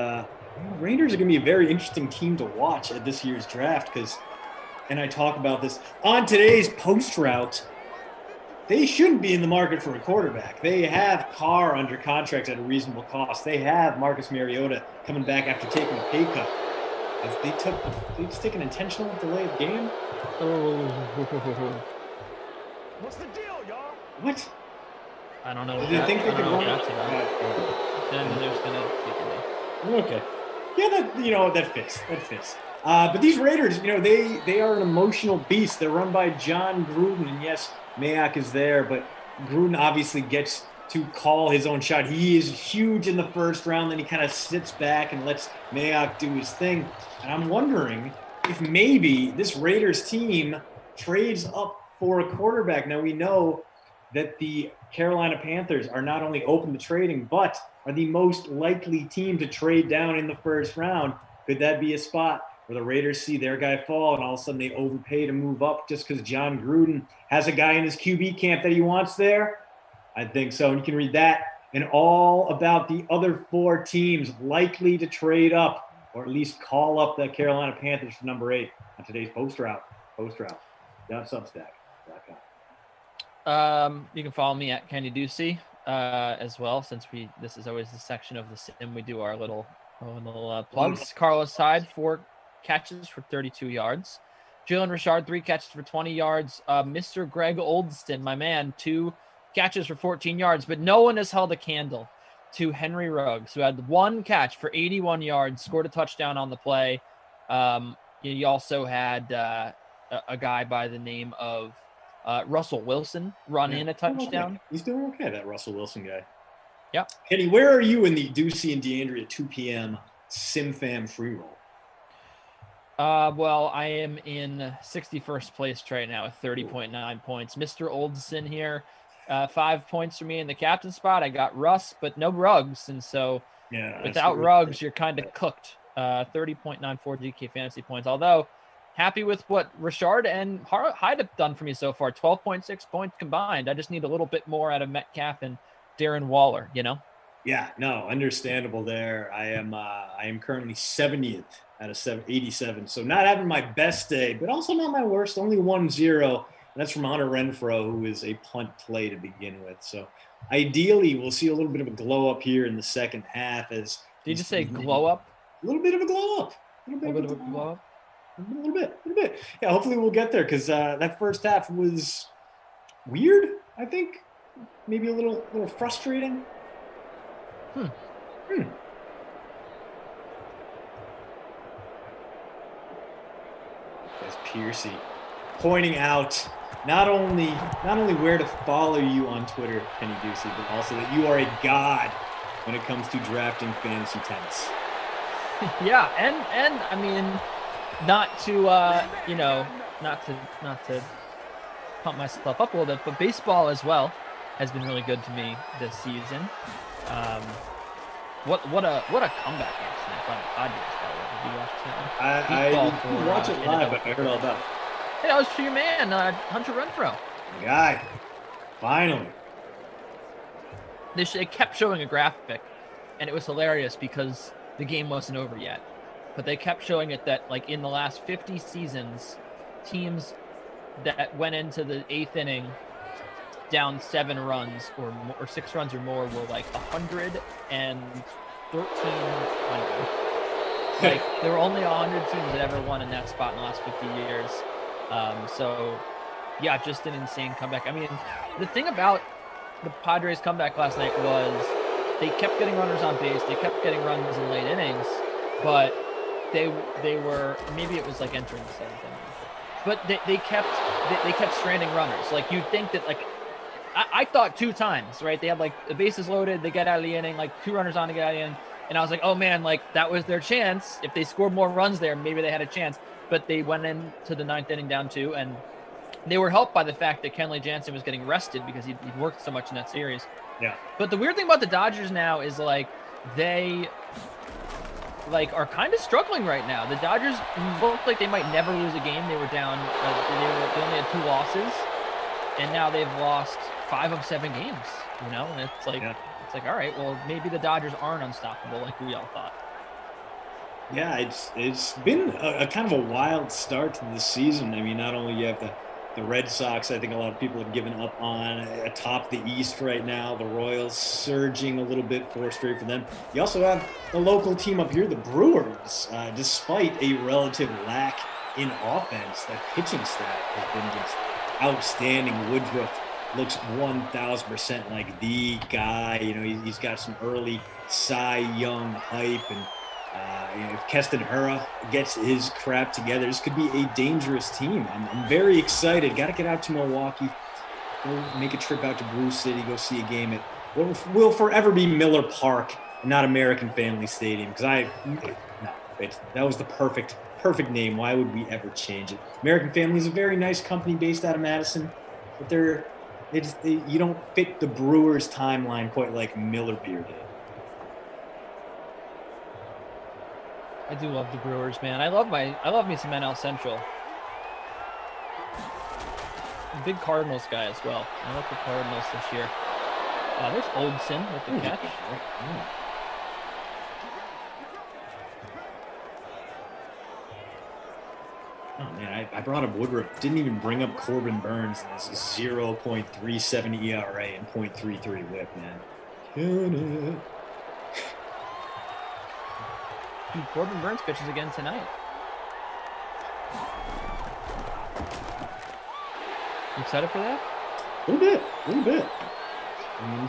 Rangers are going to be a very interesting team to watch at this year's draft because, and I talk about this on today's post route. They shouldn't be in the market for a quarterback. They have Carr under contract at a reasonable cost. They have Marcus Mariota coming back after taking a pay cut. They just take an intentional delay of game. What's the deal, y'all? What? I don't know. Do they think they can run it? Okay. Yeah, that fits. That fits. But these Raiders, they are an emotional beast. They're run by John Gruden, and yes, Mayock is there, but Gruden obviously gets to call his own shot. He is huge in the first round, then he kind of sits back and lets Mayock do his thing. And I'm wondering if maybe this Raiders team trades up for a quarterback. Now we know that the Carolina Panthers are not only open to trading, but are the most likely team to trade down in the first round. Could that be a spot where the Raiders see their guy fall and all of a sudden they overpay to move up just because John Gruden has a guy in his QB camp that he wants there? I think so. And you can read that and all about the other 4 teams likely to trade up or at least call up the Carolina Panthers for number 8 on today's post route. Substack.com. You can follow me at Kenny Ducey as well, since this is always the section of the sim we do our little plugs. Carlos Hyde, 4 catches for 32 yards. Jalen Richard, 3 catches for 20 yards. Mr. Greg Oldston, my man, 2 catches for 14 yards, but no one has held a candle to Henry Ruggs, who had 1 catch for 81 yards, scored a touchdown on the play. You also had a guy by the name of Russell Wilson run in a touchdown. Okay. He's doing okay, that Russell Wilson guy. Yep. Kenny, where are you in the Ducey and DeAndrea 2 p.m. SimFam free roll? Well, I am in 61st place right now with 30.9 points. Mr. Oldson here, 5 points for me in the captain spot. I got Russ, but no Ruggs. And so without Ruggs, you're kind of cooked. 30.94 GK fantasy points. Although happy with what Richard and Hyde have done for me so far. 12.6 points combined. I just need a little bit more out of Metcalf and Darren Waller, Yeah, no, understandable there. I am currently 70th out of 87. So not having my best day, but also not my worst. Only 1-0. That's from Hunter Renfrow, who is a punt play to begin with. So ideally, we'll see a little bit of a glow up here in the second half. Did you just say glow up? A little bit of a glow up. A little bit of a glow up. A little bit. Yeah, hopefully we'll get there because that first half was weird, I think. Maybe a little frustrating. There's Piercy pointing out not only where to follow you on Twitter, Kenny Ducey, but also that you are a god when it comes to drafting fantasy tennis. Yeah, and I mean, not to pump myself up a little bit, but baseball as well has been really good to me this season. What a comeback last night by the Padres, by the way. Did you watch that? I didn't watch it live, but I heard all about it. Hey, that was for your man, Hunter Renfrow. The guy, finally. It kept showing a graphic and it was hilarious because the game wasn't over yet. But they kept showing it that, like, in the last 50 seasons, teams that went into the 8th inning down 7 runs or 6 runs or more were like 113-100. Like, there were only 100 teams that ever won in that spot in the last 50 years. So, yeah, just an insane comeback. I mean, the thing about the Padres' comeback last night was they kept getting runners on base. They kept getting runs in late innings, but they were, maybe it was like entering the 7th inning, but they kept stranding runners. Like, you'd think that, like, I thought 2 times, right? They had, like, the bases loaded, they get out of the inning, like 2 runners on to get out of the inning. And I was like, oh man, like, that was their chance. If they scored more runs there, maybe they had a chance. But they went into the 9th inning down 2, and they were helped by the fact that Kenley Jansen was getting rested because he'd worked so much in that series. Yeah. But the weird thing about the Dodgers now is, like, they, like, are kind of struggling right now. The Dodgers look like they might never lose a game. They were down, they only had 2 losses, and now they've lost 5 of 7 games, you know? And it's like, It's like, all right, well, maybe the Dodgers aren't unstoppable like we all thought. Yeah, it's been a kind of a wild start to the season. I mean, not only you have the Red Sox, I think a lot of people have given up on atop the East right now. The Royals surging a little bit, 4 straight for them. You also have the local team up here, the Brewers. Despite a relative lack in offense, that pitching staff has been just outstanding. Woodruff looks 1,000% like the guy. You know, he's got some early Cy Young hype, and if Keston Hura gets his crap together, this could be a dangerous team. I'm very excited. Got to get out to Milwaukee, go make a trip out to Brew City, go see a game at what will forever be Miller Park, and not American Family Stadium, because that was the perfect name. Why would we ever change it? American Family is a very nice company based out of Madison, but you don't fit the Brewers timeline quite like Miller Beer did. I do love the Brewers, man. I love me some NL Central. I'm a big Cardinals guy as well. I like the Cardinals this year. There's Oldson with the catch. Oh man, I brought up Woodruff. Didn't even bring up Corbin Burns and his 0.37 ERA and .33 WHIP, man. Dude, Corbin Burns pitches again tonight. You excited for that? A little bit. I mean,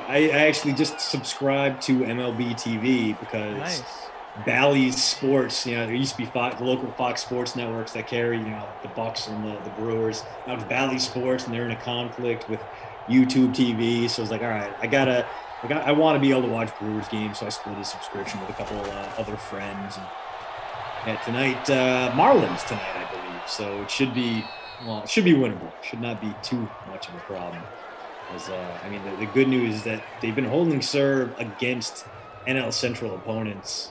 I actually just subscribed to MLB TV because Bally's Sports, you know, there used to be the local Fox Sports networks that carry, you know, the Bucks and the Brewers. Now it's Bally Sports, and they're in a conflict with YouTube TV. So I was like, all right, I want to be able to watch Brewers games, so I split a subscription with a couple other friends. And tonight, Marlins tonight, I believe. So it should be winnable. Should not be too much of a problem. As I mean, the good news is that they've been holding serve against NL Central opponents.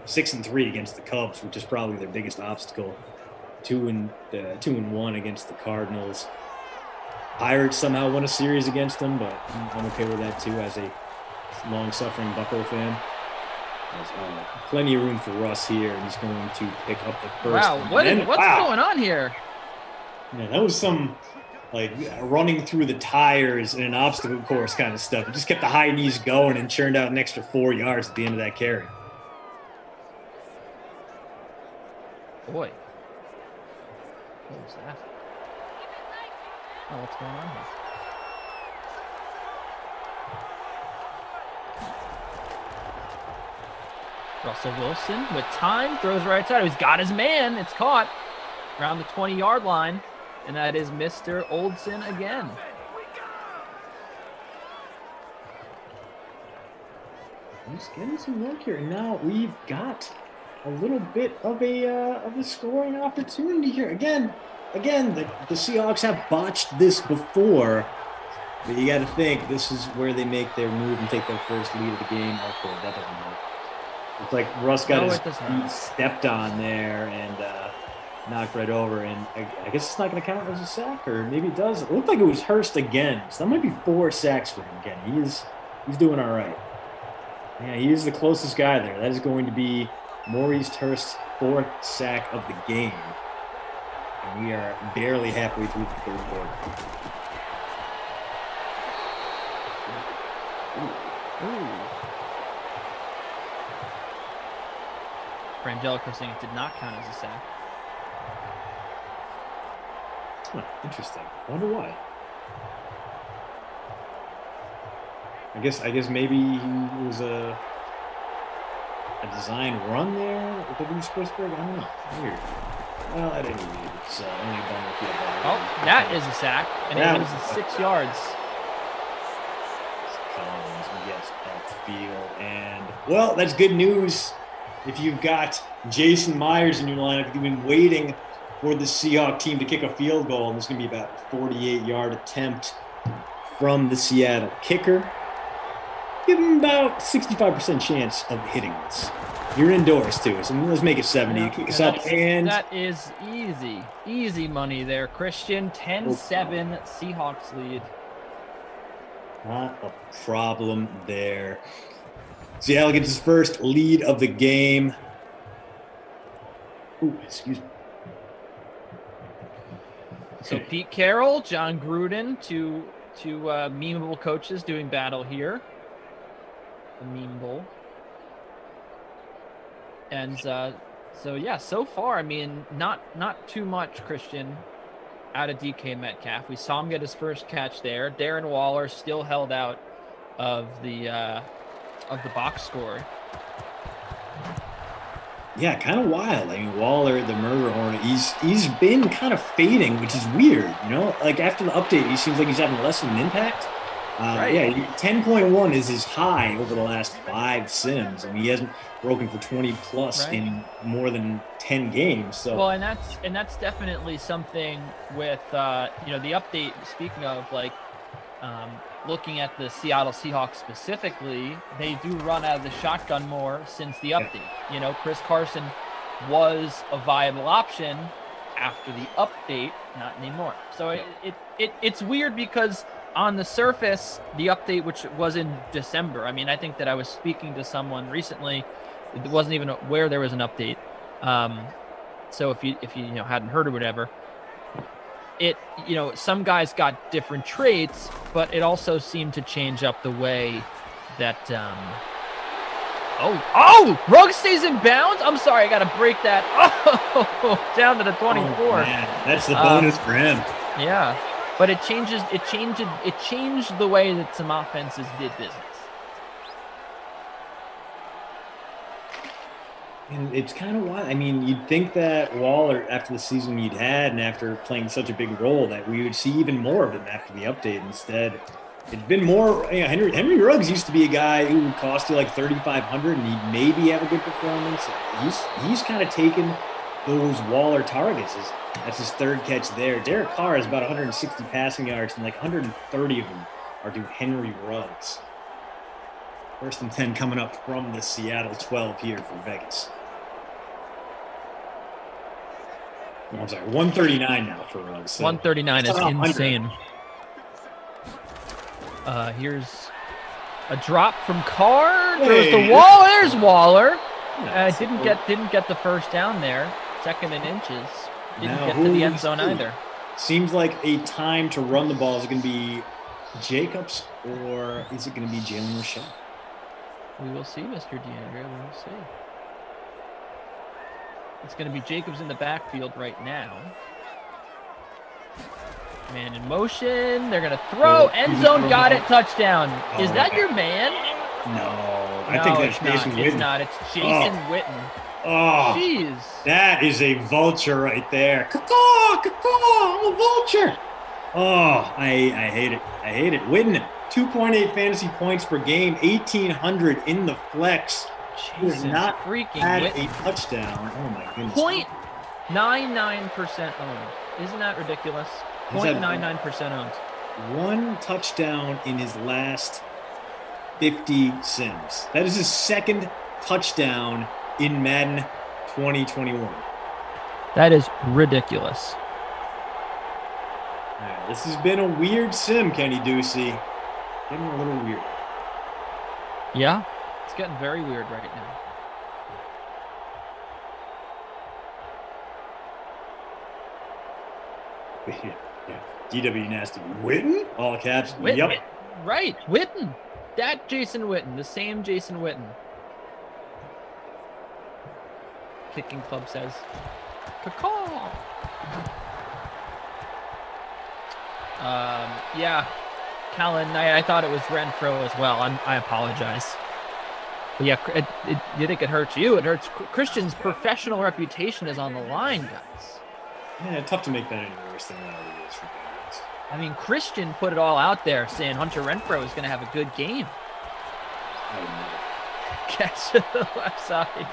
6-3 against the Cubs, which is probably their biggest obstacle. 2-1 against the Cardinals. Pirates somehow won a series against them, but I'm okay with that too as a long-suffering Bucko fan. There's plenty of room for Russ here, and he's going to pick up the first. Wow, what's going on here? Yeah, that was some like running through the tires in an obstacle course kind of stuff. It just kept the high knees going and churned out an extra 4 yards at the end of that carry. Boy. What was that? Oh, what's going on here? Russell Wilson with time, throws right side. He's got his man. It's caught around the 20-yard line, and that is Mr. Oldson again. He's getting some work here. Now we've got a little bit of a scoring opportunity here. Again, the Seahawks have botched this before, but you got to think this is where they make their move and take their first lead of the game. Okay, that doesn't work. It's like Russ got his feet stepped on there and knocked right over, and I guess it's not going to count as a sack, or maybe it does. It looked like it was Hurst again, so that might be 4 sacks for him again. He's doing all right. Yeah, he is the closest guy there. That is going to be Maurice Hurst's 4th sack of the game. And we are barely halfway through the third quarter. Ooh. Frangelico saying it did not count as a sack. Huh, interesting. I wonder why. I guess maybe he was a design run there with Bruce Pittsburgh. I don't know. Weird. Well, at any rate, it's only a bummer field goal. Oh, that is a sack, and it loses 6 yards. Collins gets upfield, and well, that's good news. If you've got Jason Myers in your lineup, you've been waiting for the Seahawks team to kick a field goal, and it's going to be about a 48-yard attempt from the Seattle kicker. Give him about 65% chance of hitting this. You're indoors too, so let's make it 70. Yeah, Kick us up, and that is easy money there, Christian. 10-7 Seahawks lead. Not a problem there. Seattle gets his first lead of the game. Ooh, excuse me. So Pete Carroll, John Gruden, two memeable coaches doing battle here. The Meme Bowl. And so yeah, so far, I mean, not too much, Christian, out of DK Metcalf. We saw him get his first catch there. Darren Waller still held out of the box score. Yeah, kind of wild. I mean, Waller, the murder hornet, he's been kind of fading, which is weird. You know, like after the update, he seems like he's having less of an impact. Right. Yeah, 10.1 is his high over the last 5 sims. I mean, he hasn't broken for 20 plus in more than 10 games. So well, and that's definitely something with the update. Speaking of like looking at the Seattle Seahawks specifically, they do run out of the shotgun more since the update. You know, Chris Carson was a viable option after the update, not anymore. So it's weird because on the surface, the update, which was in December, I mean, I think that I was speaking to someone recently, it wasn't even aware there was an update. So if you hadn't heard or whatever, some guys got different traits, but it also seemed to change up the way that Ruggs stays in bounds. I'm sorry, I got to break that. Oh, down to the 24. Oh, man. That's the bonus for him. Yeah, but it changed the way that some offenses did business. And it's kind of wild. I mean, you'd think that Waller, after the season you'd had and after playing such a big role, that we would see even more of him after the update. Instead, it's been more. Henry Ruggs used to be a guy who would cost you like $3,500, and he'd maybe have a good performance. He's kind of taken those Waller targets. That's his third catch there. Derek Carr has about 160 passing yards, and like 130 of them are to Henry Ruggs. 1st and 10 coming up from the Seattle 12 here for Vegas. Oh, I'm sorry, 139 now for Ruggs. So 139 is insane. Here's a drop from Carr. There's the wall. There's Waller. Didn't get the first down there. 2nd and inches. Didn't get to the end zone either. Seems like a time to run the ball. Is it going to be Jacobs or is it going to be Jalen Rochelle? We will see, Mr. DeAndre. We will see. It's going to be Jacobs in the backfield right now. Man in motion. They're going to throw. End zone. Got it. Touchdown. Is that your man? No. I think that's Jason Witten. It's not. It's Jason Witten. Oh, jeez. That is a vulture right there. Caw-caw, caw-caw, I'm a vulture. Oh, I hate it. I hate it. Witten, 2.8 fantasy points per game, 1,800 in the flex. Jesus, not freaking had Witten. a touchdown. Oh, my goodness. 0.99% owned. Isn't that ridiculous? 0.99% owned. 1 touchdown in his last 50 sims. That is his 2nd touchdown in Madden 2021. That is ridiculous. This has been a weird sim, Kenny Ducey. Getting a little weird. Yeah, it's getting very weird right now. Yeah. DW Nasty. Witten? All caps. Witten. Yep. Right. Witten. That Jason Witten. The same Jason Witten. Kicking Club says. Caw. Yeah. Callan, I thought it was Renfro as well. I apologize. But yeah, you think it hurts you? It hurts Christian's professional reputation is on the line, guys. Yeah, tough to make that any worse than it already is for guys. I mean, Christian put it all out there saying Hunter Renfro is going to have a good game. Catch to the left side.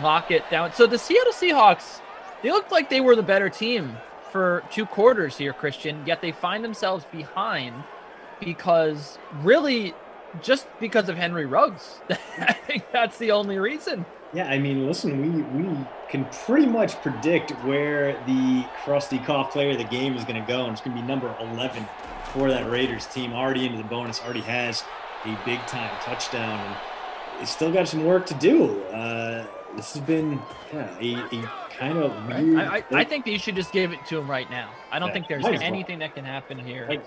Mock it down. So the Seattle Seahawks, they looked like they were the better team for 2 quarters here, Christian, yet they find themselves behind because really just because of Henry Ruggs. I think that's the only reason. Yeah, I mean, listen, we can pretty much predict where the crusty cough player of the game is going to go, and it's going to be number 11 for that Raiders team, already into the bonus, already has a big-time touchdown, and it's still got some work to do. This has been a kind of weird... I think that you should just give it to him right now. I don't think there's anything that can happen here.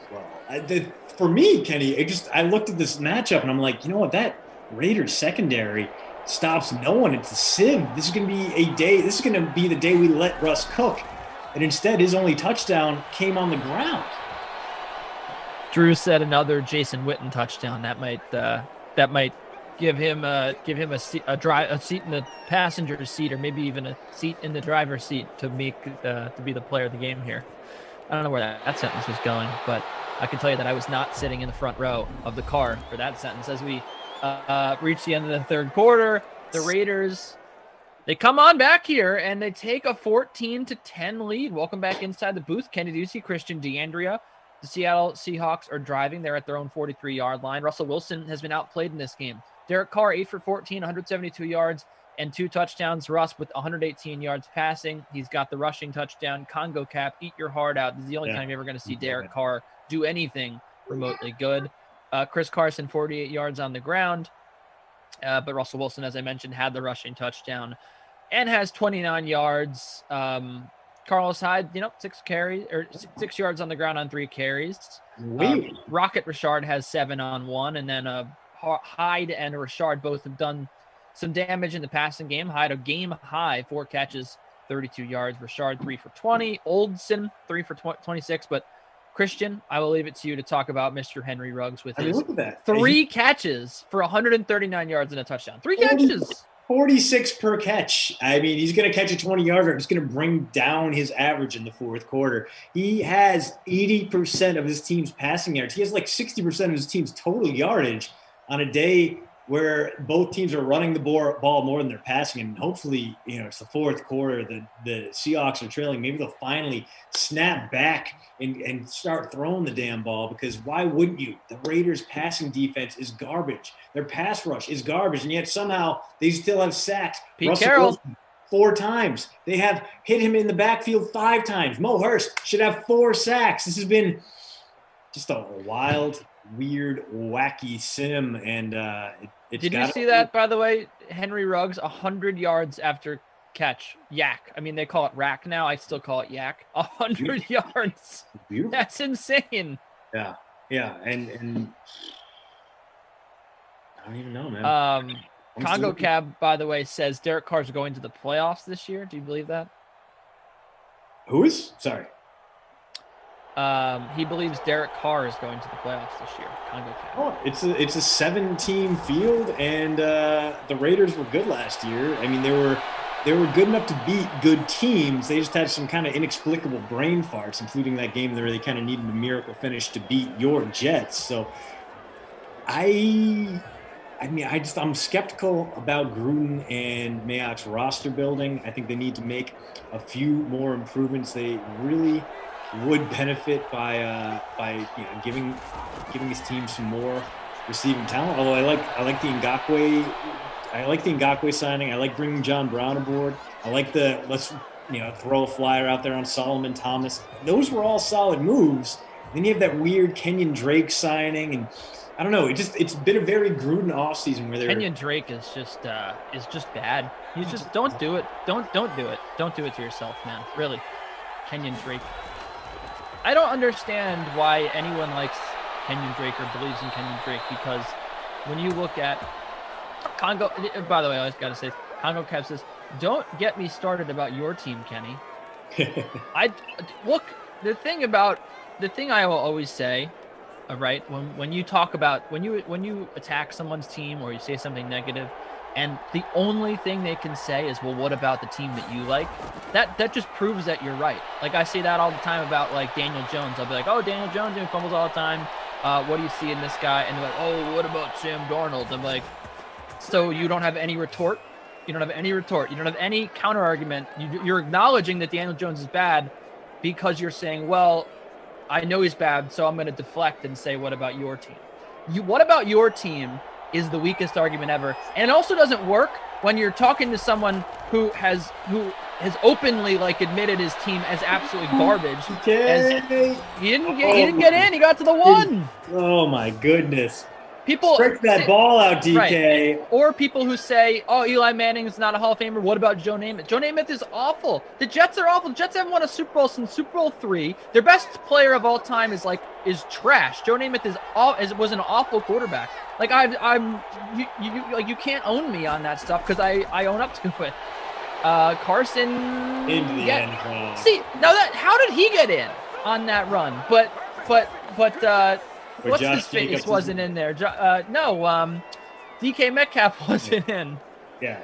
For me, Kenny, I looked at this matchup, and I'm like, you know what, that Raiders secondary stops no one. It's a sieve. This is going to be a day. This is going to be the day we let Russ cook. And instead, his only touchdown came on the ground. Drew said another Jason Witten touchdown. That might give him a seat in the passenger seat, or maybe even a seat in the driver's seat to be the player of the game here. I don't know where that sentence was going, but I can tell you that I was not sitting in the front row of the car for that sentence. As we reach the end of the third quarter, the Raiders, they come on back here and they take a 14-10 lead. Welcome back inside the booth. Kenny Ducey, Christian DeAndrea. The Seattle Seahawks are driving. They're at their own 43-yard line. Russell Wilson has been outplayed in this game. Derek Carr, 8 for 14, 172 yards and 2 touchdowns. Russ with 118 yards passing. He's got the rushing touchdown. Congo Cap, eat your heart out. This is the only time you're ever going to see Derek Carr do anything remotely good. Chris Carson, 48 yards on the ground. But Russell Wilson, as I mentioned, had the rushing touchdown and has 29 yards. Carlos Hyde, 6 yards on the ground on 3 carries. Rocket Richard has 7 on 1. And then Hyde and Richard both have done some damage in the passing game. Hyde, a game high, 4 catches, 32 yards. Richard, 3 for 20. Oldson, 3 for 26. But Christian, I will leave it to you to talk about Mr. Henry Ruggs with his 3 catches for 139 yards and a touchdown. 3 catches. 46 per catch. I mean, he's going to catch a 20-yarder. It's going to bring down his average in the fourth quarter. He has 80% of his team's passing yards. He has like 60% of his team's total yardage on a day where both teams are running the ball more than they're passing. And hopefully, it's the fourth quarter. The Seahawks are trailing. Maybe they'll finally snap back and start throwing the damn ball, because why wouldn't you? The Raiders' passing defense is garbage. Their pass rush is garbage, and yet somehow they still have sacked Russell Wilson 4 times. They have hit him in the backfield 5 times. Mo Hurst should have 4 sacks. This has been just a wild, weird, wacky sim, and did you see that, by the way? Henry Ruggs, 100 yards after catch. Yak. I mean, they call it rack now. I still call it yak. 100 yards. Beautiful. That's insane. Yeah. And I don't even know, man. Congo Cab, by the way, says Derek Carr's going to the playoffs this year. Do you believe that? Who is? Sorry. He believes Derek Carr is going to the playoffs this year. Congo Cab. Oh, it's a 7-team field, and the Raiders were good last year. I mean, they were good enough to beat good teams. They just had some kind of inexplicable brain farts, including that game where they kind of needed a miracle finish to beat your Jets. So I'm skeptical about Gruden and Mayock's roster building. I think they need to make a few more improvements. They really would benefit by giving this team some more receiving talent. Although I like the Ngakoue signing. I like bringing John Brown aboard. I like let's throw a flyer out there on Solomon Thomas. Those were all solid moves. Then you have that weird Kenyon Drake signing, and I don't know. It's been a very Gruden offseason where Kenyon Drake is just bad. He's just don't do it. Don't do it. Don't do it to yourself, man. Really. Kenyon Drake. I don't understand why anyone likes Kenyon Drake or believes in Kenyon Drake, because when you look at Congo, by the way, I always got to say, Congo Cap says, don't get me started about your team, Kenny. The thing I will always say, right, when you talk about, when you attack someone's team or you say something negative, and the only thing they can say is, well, what about the team that you like? That just proves that you're right. Like, I say that all the time about, like, Daniel Jones. I'll be like, oh, Daniel Jones, he fumbles all the time. What do you see in this guy? And they're like, oh, what about Sam Darnold? I'm like, so you don't have any retort? You don't have any retort. You don't have any counter argument. You're acknowledging that Daniel Jones is bad because you're saying, well, I know he's bad, so I'm going to deflect and say, what about your team? What about your team is the weakest argument ever. And it also doesn't work when you're talking to someone who has openly, like, admitted his team as absolutely garbage. He didn't get in. He got to the one. Oh my goodness. People strike that ball out, DK. Right. Or people who say, oh, Eli Manning is not a Hall of Famer. What about Joe Namath? Joe Namath is awful. The Jets are awful. The Jets haven't won a Super Bowl since Super Bowl III. Their best player of all time is trash. Joe Namath was an awful quarterback. Like, you can't own me on that stuff because I own up to it. Carson into the end zone. See, now how did he get in on that run? But what's his face wasn't in there. DK Metcalf wasn't in. Yeah.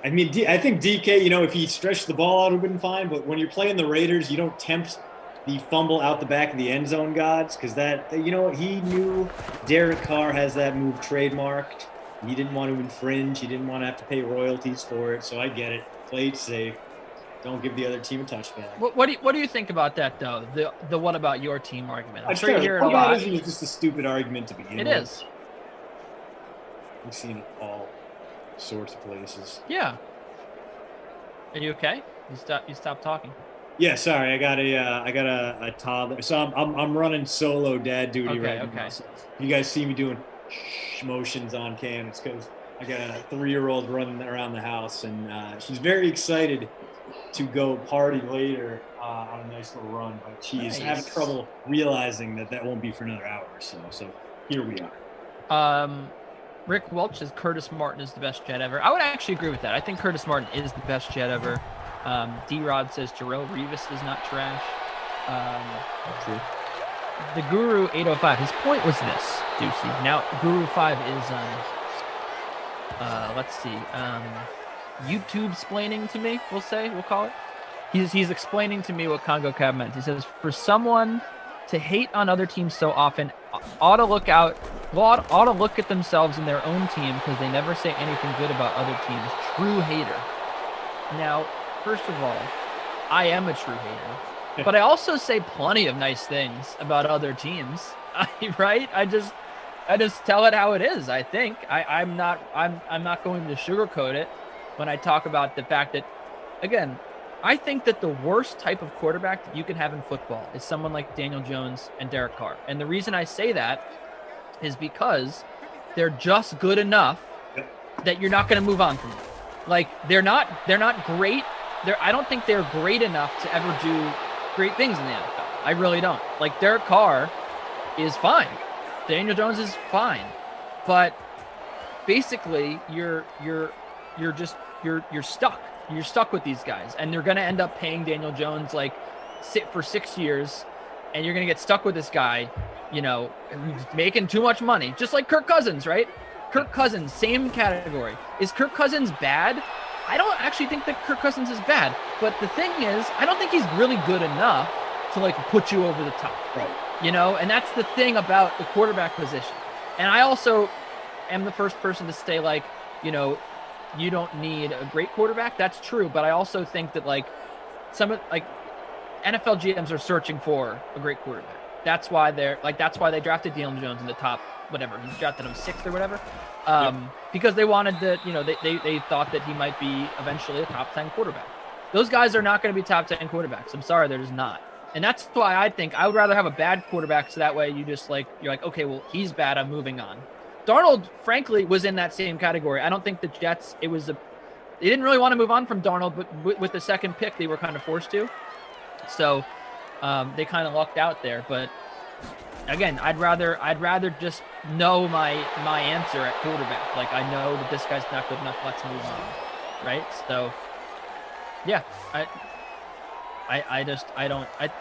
I mean, I think DK, if he stretched the ball out, it would have been fine. But when you're playing the Raiders, you don't tempt the fumble out the back of the end zone gods, because he knew Derek Carr has that move trademarked. He didn't want to infringe. He didn't want to have to pay royalties for it. So I get it. Play it safe. Don't give the other team a touchback. What do you think about that, though? The what about your team argument? I'm sure you hear it a lot. It's just a stupid argument to begin with. It is. We've seen it all sorts of places. Yeah. Are you okay? You stopped talking. Yeah, sorry. I got a toddler. So I'm running solo dad duty right now. So if you guys see me doing motions on cam, it's because I got a 3-year-old running around the house, and she's very excited to go party later on a nice little run, but she's having trouble realizing that won't be for another hour or so. So here we are. Rick Welch says Curtis Martin is the best Jet ever. I would actually agree with that. I think Curtis Martin is the best Jet ever. D-Rod says Jarrell Revis is not trash. True. The Guru 805. His point was this, Deucey. Now Guru 5 is let's see. YouTube explaining to me, we'll call it. He's explaining to me what Congo Cab meant. He says, for someone to hate on other teams so often ought to look at themselves and their own team, because they never say anything good about other teams. True hater. Now, first of all, I am a true hater, but I also say plenty of nice things about other teams, right? I just tell it how it is. I think I'm not going to sugarcoat it when I talk about the fact that, again, I think that the worst type of quarterback that you can have in football is someone like Daniel Jones and Derek Carr. And the reason I say that is because they're just good enough that you're not going to move on from them. Like, they're not great. I don't think they're great enough to ever do great things in the NFL. I really don't. Like, Derek Carr is fine. Daniel Jones is fine. But basically, you're stuck. You're stuck with these guys, and they're going to end up paying Daniel Jones for 6 years, and you're going to get stuck with this guy, who's making too much money, just like Kirk Cousins, right? Kirk Cousins, same category. Is Kirk Cousins bad? I don't actually think that Kirk Cousins is bad, but the thing is, I don't think he's really good enough to put you over the top, right? And that's the thing about the quarterback position. And I also am the first person to say, you don't need a great quarterback. That's true. But I also think that NFL GMs are searching for a great quarterback. That's why they drafted Daniel Jones in the top, whatever. He drafted him 6th or whatever. Because they wanted they thought that he might be eventually a top 10 quarterback. Those guys are not going to be top 10 quarterbacks. I'm sorry, they're just not. And that's why I think I would rather have a bad quarterback, so that way you're like, okay, well, he's bad, I'm moving on. Darnold, frankly, was in that same category. I don't think the Jets, they didn't really want to move on from Darnold, but with the second pick, they were kind of forced to. So they kind of lucked out there. But again, I'd rather just know my answer at quarterback. Like, I know that this guy's not good enough, let's move on. Right? So yeah,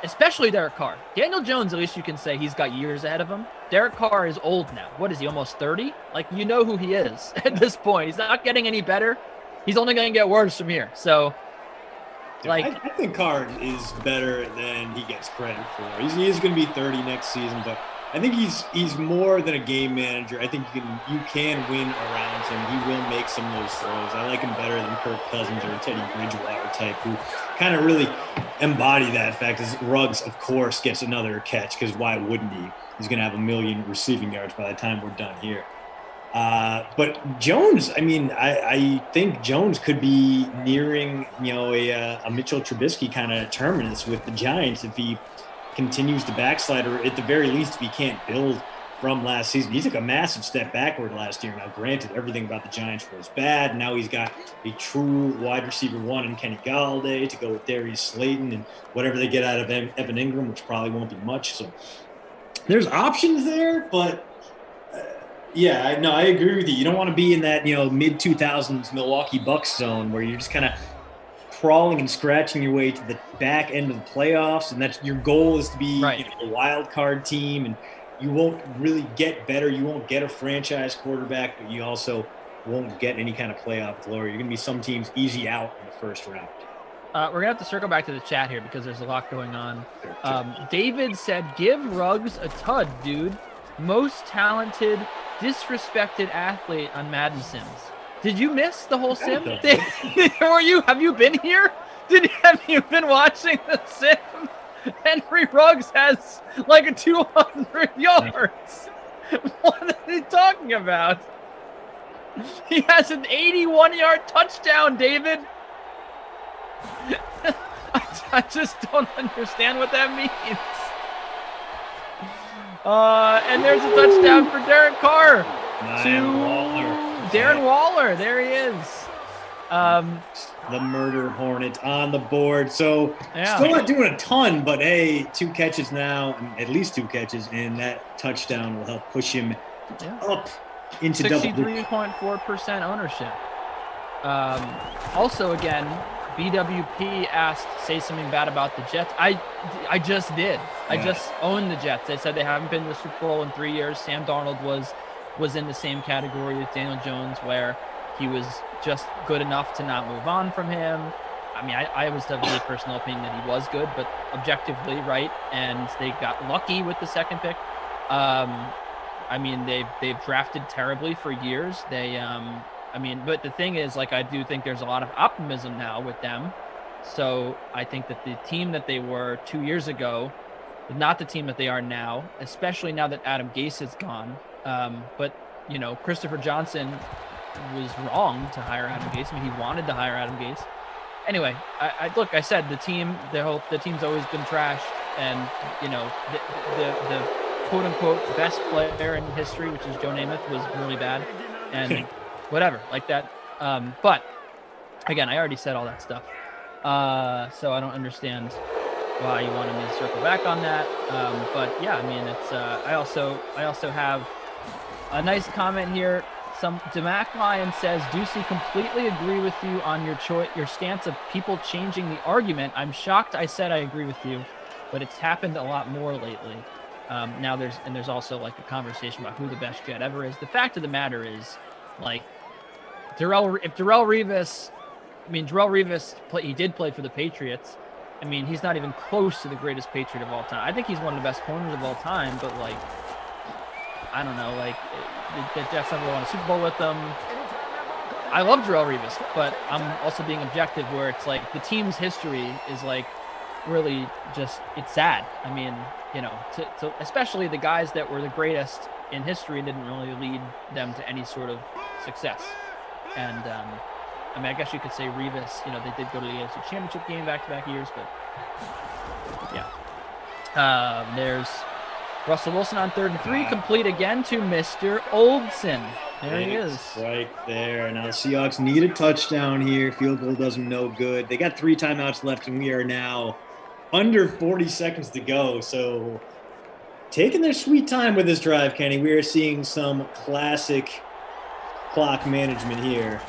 especially Derek Carr. Daniel Jones, at least you can say he's got years ahead of him. Derek Carr is old now. What is he, almost 30? Like, you know who he is at this point. He's not getting any better. He's only going to get worse from here. So, like, I think Carr is better than he gets credit for. He is going to be 30 next season, but I think he's more than a game manager. I think you can win around him. He will make some of those throws. I like him better than Kirk Cousins or Teddy Bridgewater type, who kind of really embody that fact. As Ruggs, of course, gets another catch, because why wouldn't he? He's going to have 1 million receiving yards by the time we're done here. But Jones, I mean, I think Jones could be nearing, a Mitchell Trubisky kind of terminus with the Giants if he continues to backslide, or at the very least, if he can't build from last season. He took a massive step backward last year. Now, granted, everything about the Giants was bad. Now he's got a true wide receiver one in Kenny Galladay to go with Darius Slayton and whatever they get out of Evan Ingram, which probably won't be much. So there's options there, but I agree with you. You don't want to be in that, mid-2000s Milwaukee Bucks zone where you're just kind of crawling and scratching your way to the back end of the playoffs, and that's your goal is to be a wild card team, and you won't really get better. You won't get a franchise quarterback, but you also won't get any kind of playoff glory. You're going to be some teams easy out in the first round. We're going to have to circle back to the chat here because there's a lot going on. David said, give Ruggs a tud, dude. Most talented, disrespected athlete on Madden Sims. Did you miss the whole sim? Have you been here? Have you been watching the sim? Henry Ruggs has like a 200 yards. What are they talking about? He has an 81-yard touchdown, David. I just don't understand what that means. And there's a touchdown for Derek Carr Darren Waller. There he is. The murder hornet on the board. So still not doing a ton, but hey, 2 catches now, at least 2 catches, and that touchdown will help push him up into 63.4% ownership. Also, again, BWP asked, say something bad about the Jets. I just did. I just own the Jets. They said they haven't been to the Super Bowl in 3 years. Sam Darnold was in the same category with Daniel Jones, where he was just good enough to not move on from him. I mean, I was of the personal opinion that he was good, but objectively, right? And they got lucky with the second pick. I mean, they've drafted terribly for years. But the thing is, like, I do think there's a lot of optimism now with them. So I think that the team that they were 2 years ago is not the team that they are now, especially now that Adam Gase is gone. But Christopher Johnson was wrong to hire Adam Gase. I mean, he wanted to hire Adam Gase. Anyway, I said the team's always been trash, and the quote unquote best player in history, which is Joe Namath, was really bad, and whatever like that. But again, I already said all that stuff, so I don't understand why you wanted me to circle back on that. But yeah, I mean, it's I also have a nice comment here. Some DeMac Lion says, Ducey, completely agree with you on your stance of people changing the argument. I'm shocked I said I agree with you, but it's happened a lot more lately. Now there's also like a conversation about who the best Jet ever is. The fact of the matter is, like, Darrelle Revis, he did play for the Patriots. I mean, he's not even close to the greatest Patriot of all time. I think he's one of the best corners of all time, but like, I don't know, like, the Jets never won a Super Bowl with them. I love Darrelle Revis, but I'm also being objective, where it's like the team's history is like really just, it's sad. I mean, to especially the guys that were the greatest in history didn't really lead them to any sort of success. And I mean, I guess you could say Revis, they did go to the AFC Championship game back-to-back years, but yeah. There's Russell Wilson on 3rd and 3, complete again to Mr. Oldson. There he is. Right there. Now the Seahawks need a touchdown here. Field goal does them no good. They got 3 timeouts left, and we are now under 40 seconds to go. So taking their sweet time with this drive, Kenny. We are seeing some classic clock management here.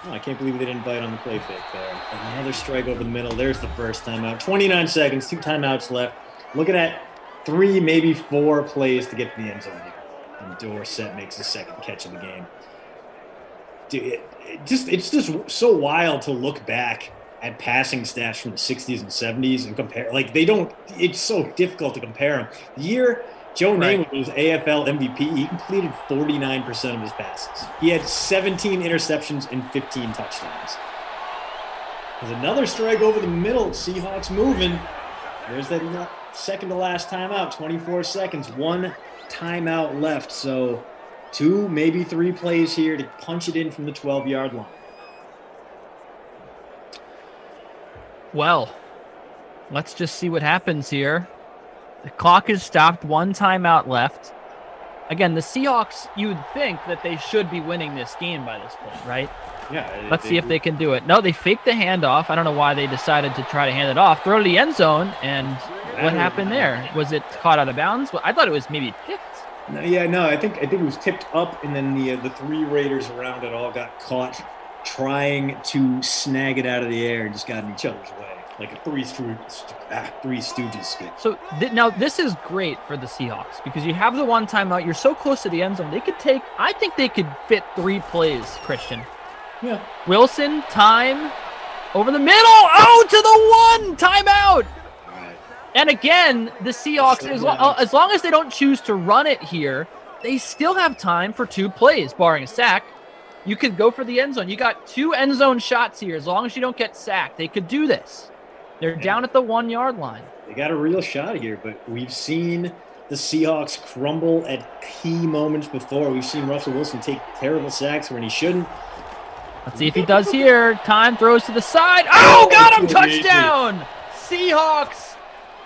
Oh, I can't believe they didn't bite on the play fake there. Another strike over the middle. There's the first timeout. 29 seconds, 2 timeouts left. Looking at 3, maybe 4 plays to get to the end zone here. And Dorsett makes the second catch of the game. Dude, it's just so wild to look back at passing stats from the 60s and 70s and compare. Like, it's so difficult to compare them. The year Joe Namath was AFL MVP, he completed 49% of his passes. He had 17 interceptions and 15 touchdowns. There's another strike over the middle. Seahawks moving. There's that second to last timeout, 24 seconds, 1 timeout left. So 2, maybe 3 plays here to punch it in from the 12-yard line. Well, let's just see what happens here. The clock is stopped, 1 timeout left. Again, the Seahawks, you would think that they should be winning this game by this point, right? Yeah. Let's see if they can do it. No, they faked the handoff. I don't know why they decided to try to hand it off. Throw to the end zone, and what happened there? Was it caught out of bounds? Well, I thought it was maybe tipped. No, I think it was tipped up, and then the 3 Raiders around it all got caught trying to snag it out of the air and just got in each other's way. Like a Three Stooges skit. So now this is great for the Seahawks because you have the 1 timeout. You're so close to the end zone. I think they could fit 3 plays, Christian. Yeah. Wilson, time, over the middle. Oh, to the 1 timeout. Right. And again, the Seahawks, as long as they don't choose to run it here, they still have time for 2 plays, barring a sack. You could go for the end zone. You got 2 end zone shots here. As long as you don't get sacked, they could do this. They're down at the 1-yard line. They got a real shot here, but we've seen the Seahawks crumble at key moments before. We've seen Russell Wilson take terrible sacks when he shouldn't. Let's see if he does here. Time, throws to the side. Oh, got him! Touchdown! Seahawks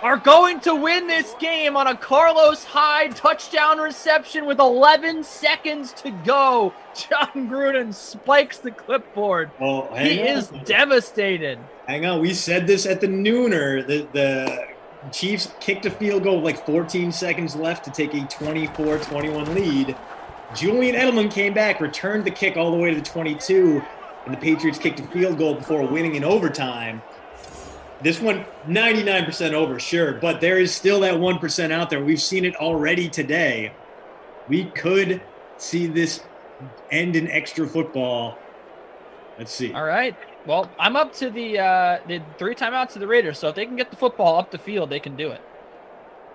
are going to win this game on a Carlos Hyde touchdown reception with 11 seconds to go. John Gruden spikes the clipboard. He is devastated. Hang on, we said this at the nooner. The Chiefs kicked a field goal with like 14 seconds left to take a 24-21 lead. Julian Edelman came back, returned the kick all the way to the 22, and the Patriots kicked a field goal before winning in overtime. This one, 99% over, sure, but there is still that 1% out there. We've seen it already today. We could see this end in extra football. Let's see. All right. Well, I'm up to the 3 timeouts to the Raiders, so if they can get the football up the field, they can do it.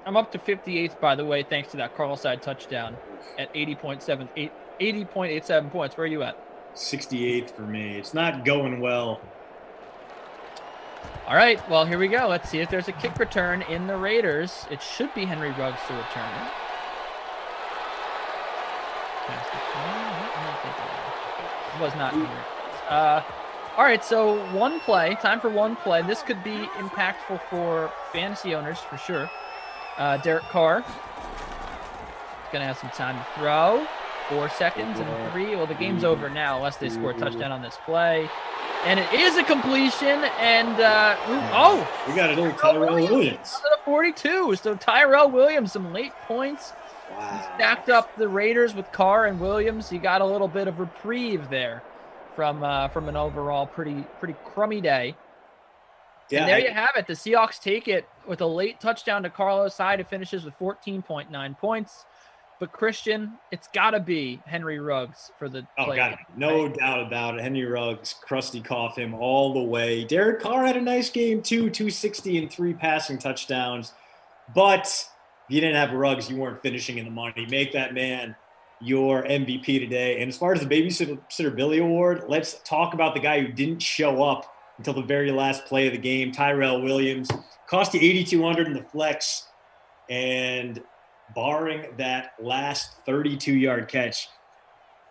I'm up to 58th, by the way, thanks to that Carlos Hyde touchdown at 80.87 points. Where are you at? 68th for me. It's not going well. All right, well, here we go. Let's see if there's a kick return in the Raiders. It should be Henry Ruggs to return it. It was not Henry. All right, so 1 play. Time for 1 play. This could be impactful for fantasy owners for sure. Derek Carr going to have some time to throw. 4 seconds and 3. Well, the game's over now unless they score a touchdown on this play. And it is a completion, and we got a little Tyrell Williams. 42. So Tyrell Williams, some late points. Wow. He stacked up the Raiders with Carr and Williams. He got a little bit of reprieve there from an overall pretty crummy day. Yeah, and there you have it. The Seahawks take it with a late touchdown to Carlos Hyde. It finishes with 14.9 points. But Christian, it's got to be Henry Ruggs for the play. Got it. No doubt about it. Henry Ruggs, crusty cough him all the way. Derek Carr had a nice game too, 260 and 3 passing touchdowns. But if you didn't have Ruggs, you weren't finishing in the money. Make that man your MVP today. And as far as the Babysitter Billy Award, let's talk about the guy who didn't show up until the very last play of the game, Tyrell Williams. Cost you $8,200 in the flex, and barring that last 32-yard catch,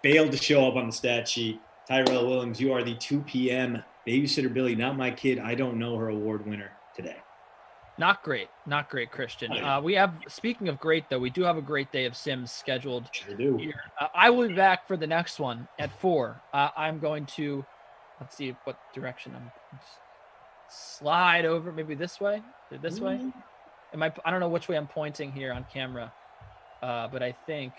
failed to show up on the stat sheet. Tyrell Williams, you are the 2 p.m. Babysitter Billy, not my kid, I don't know her award winner today. Not great, Christian. We have, speaking of great though, we do have a great day of Sims scheduled here. I will be back for the next one at 4. I'm going to, let's see what direction I'm slide over. Maybe this way. This way. I don't know which way I'm pointing here on camera, but I think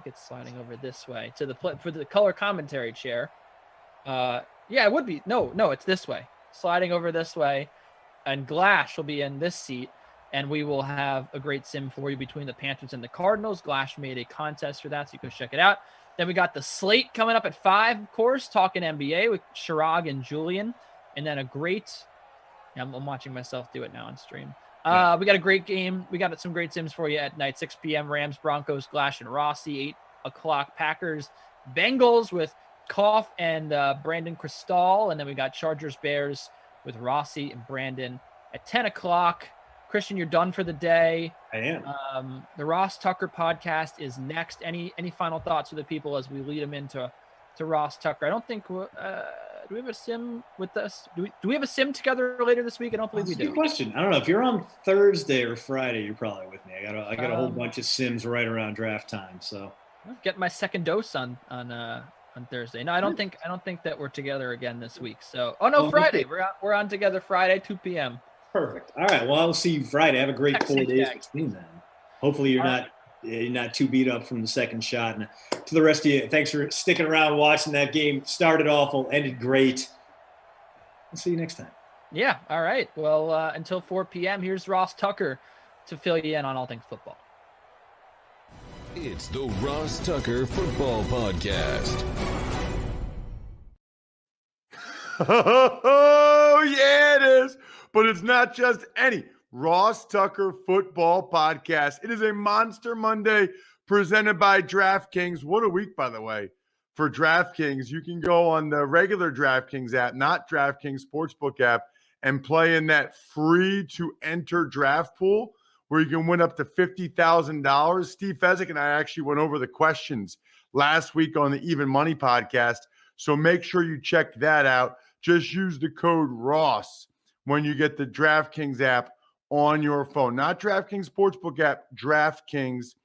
it's sliding over this way to for the color commentary chair. Yeah, it would be. No, it's this way. Sliding over this way. And Glash will be in this seat, and we will have a great sim for you between the Panthers and the Cardinals. Glash made a contest for that, so you can check it out. Then we got the slate coming up at 5, of course, talking NBA with Chirag and Julian. And then a great – I'm watching myself do it now on stream. We got a great game. We got some great sims for you at night, 6 p.m. Rams, Broncos, Glash, and Rossi, 8 o'clock Packers, Bengals with Koff and Brandon Cristal. And then we got Chargers, Bears – with Rossi and Brandon at 10 o'clock. Christian, you're done for the day. I am. The Ross Tucker podcast is next. Any final thoughts for the people as we lead them into Ross Tucker? I don't think do we have a sim with us? Do we have a sim together later this week? I don't believe we do. Good question. I don't know if you're on Thursday or Friday. You're probably with me. I got a whole bunch of sims right around draft time. So get my second dose on Thursday. No, I don't think that we're together again this week. So, Friday. We're on together Friday, 2 p.m. Perfect. All right. Well, I'll see you Friday. Have a great 4 days between then. Hopefully you're not too beat up from the second shot. And to the rest of you, thanks for sticking around watching that game. Started awful, ended great. I'll see you next time. Yeah. All right. Well, until 4 p.m., here's Ross Tucker to fill you in on all things football. It's the Ross Tucker Football Podcast. Oh, yeah, it is. But it's not just any Ross Tucker Football Podcast. It is a Monster Monday presented by DraftKings. What a week, by the way, for DraftKings. You can go on the regular DraftKings app, not DraftKings Sportsbook app, and play in that free-to-enter draft pool, where you can win up to $50,000. Steve Fezzik and I actually went over the questions last week on the Even Money podcast, so make sure you check that out. Just use the code ROSS when you get the DraftKings app on your phone. Not DraftKings Sportsbook app, DraftKings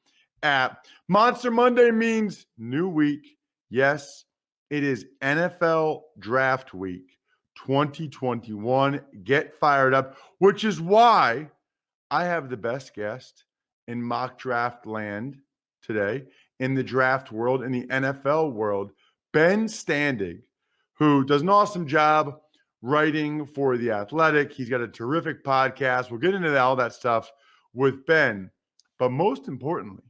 app. Monster Monday means new week. Yes, it is NFL Draft Week 2021. Get fired up, which is why I have the best guest in mock draft land today, in the draft world, in the NFL world, Ben Standig, who does an awesome job writing for The Athletic. He's got a terrific podcast. We'll get into all that stuff with Ben. But most importantly,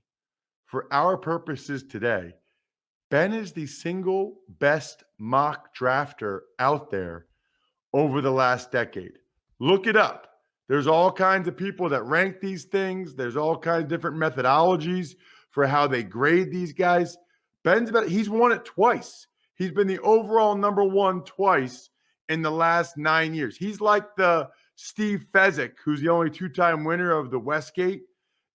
for our purposes today, Ben is the single best mock drafter out there over the last decade. Look it up. There's all kinds of people that rank these things. There's all kinds of different methodologies for how they grade these guys. He's won it twice. He's been the overall number one twice in the last 9 years. He's like the Steve Fezzik, who's the only 2-time winner of the Westgate,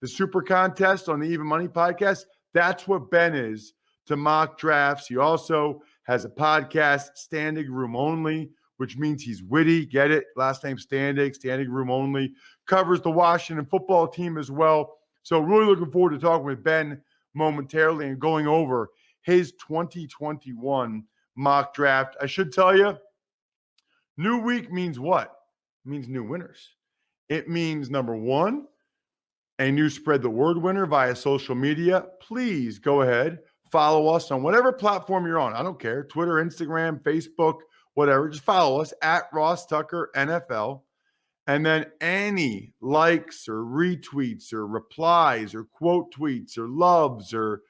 the Super Contest on the Even Money podcast. That's what Ben is to mock drafts. He also has a podcast, Standing Room Only, which means he's witty. Get it? Last name Standing, Standing Room Only. Covers the Washington football team as well. So really looking forward to talking with Ben momentarily and going over his 2021 mock draft. I should tell you, new week means what? It means new winners. It means, number one, a new Spread the Word winner via social media. Please go ahead, follow us on whatever platform you're on. I don't care. Twitter, Instagram, Facebook, whatever. Just follow us at Ross Tucker NFL. And then any likes or retweets or replies or quote tweets or loves or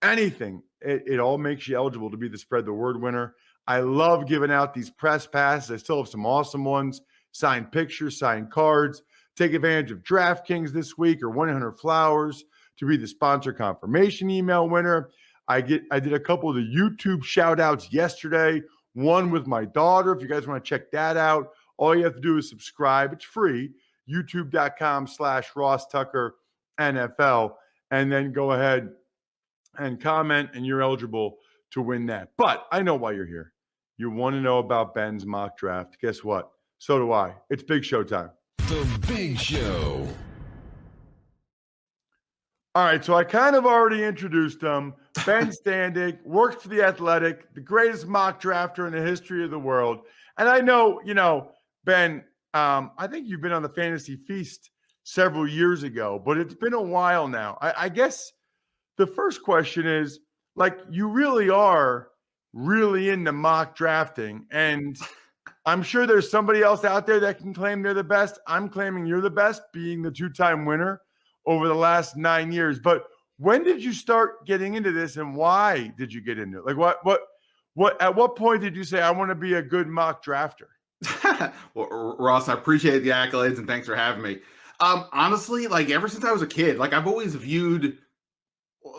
anything, it all makes you eligible to be the Spread the Word winner. I love giving out these press passes. I still have some awesome ones. Signed pictures, signed cards. Take advantage of DraftKings this week or 1-800-Flowers to be the sponsor confirmation email winner. I did a couple of the YouTube shout outs yesterday. One with my daughter. If you guys want to check that out, all you have to do is subscribe. It's free. YouTube.com/Ross Tucker NFL. And then go ahead and comment, and you're eligible to win that. But I know why you're here. You want to know about Ben's mock draft. Guess what? So do I. It's big show time. The Big Show. All right, so I kind of already introduced him. Ben Standig works for The Athletic, the greatest mock drafter in the history of the world. And I know, Ben, I think you've been on the Fantasy Feast several years ago, but it's been a while now. I guess the first question is, like, you really are really into mock drafting, and I'm sure there's somebody else out there that can claim they're the best. I'm claiming you're the best, being the two-time winner over the last 9 years. But when did you start getting into this, and why did you get into it? Like, what? At what point did you say, I want to be a good mock drafter? Well, Ross, I appreciate the accolades and thanks for having me. Honestly, like ever since I was a kid, like I've always viewed,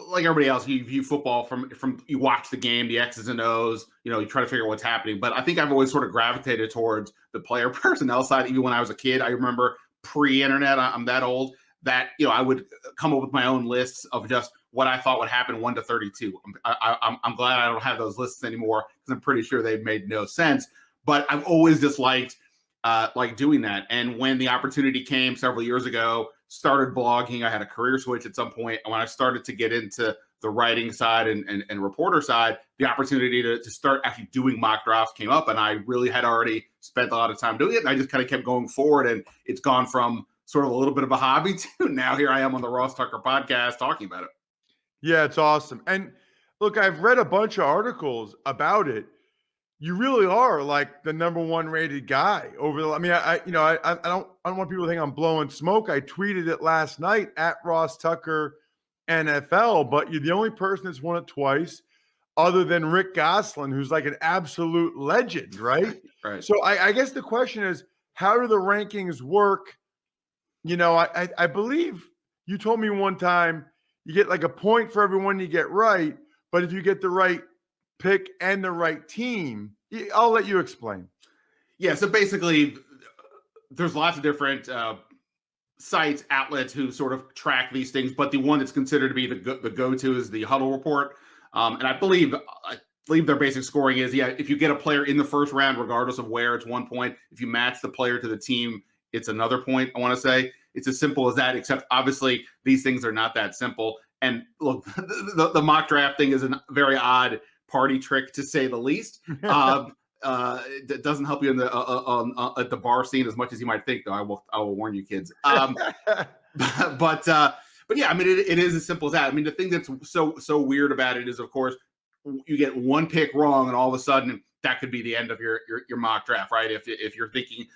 like everybody else, you view football from you watch the game, the X's and O's, you try to figure out what's happening. But I think I've always sort of gravitated towards the player personnel side. Even when I was a kid, I remember pre-internet, I'm that old, that I would come up with my own lists of just what I thought would happen 1 to 32. I'm glad I don't have those lists anymore because I'm pretty sure they've made no sense. But I've always just liked doing that. And when the opportunity came several years ago, started blogging. I had a career switch at some point. And when I started to get into the writing side and reporter side, the opportunity to start actually doing mock drafts came up. And I really had already spent a lot of time doing it. And I just kind of kept going forward. And it's gone from sort of a little bit of a hobby to now here I am on the Ross Tucker podcast talking about it. Yeah, it's awesome. And look, I've read a bunch of articles about it. You really are like the number one rated guy over the. I mean, I don't want people to think I'm blowing smoke. I tweeted it last night at Ross Tucker NFL, but you're the only person that's won it twice, other than Rick Gosselin, who's like an absolute legend, right? Right. So I guess the question is, how do the rankings work? I believe you told me one time you get like a point for everyone you get right, but if you get the right pick and the right team, I'll let you explain. Yeah, so basically there's lots of different sites, outlets who sort of track these things, but the one that's considered to be the go-to is the Huddle Report. And I believe their basic scoring is, if you get a player in the first round, regardless of where, it's 1 point. If you match the player to the team, it's another point. I want to say it's as simple as that, except obviously these things are not that simple. And look, the mock draft thing is a very odd party trick, to say the least. It doesn't help you in the at the bar scene as much as you might think, though. I will warn you, kids. But yeah, I mean, it is as simple as that. I mean, the thing that's so weird about it is, of course, you get one pick wrong, and all of a sudden that could be the end of your mock draft, right? If you're thinking,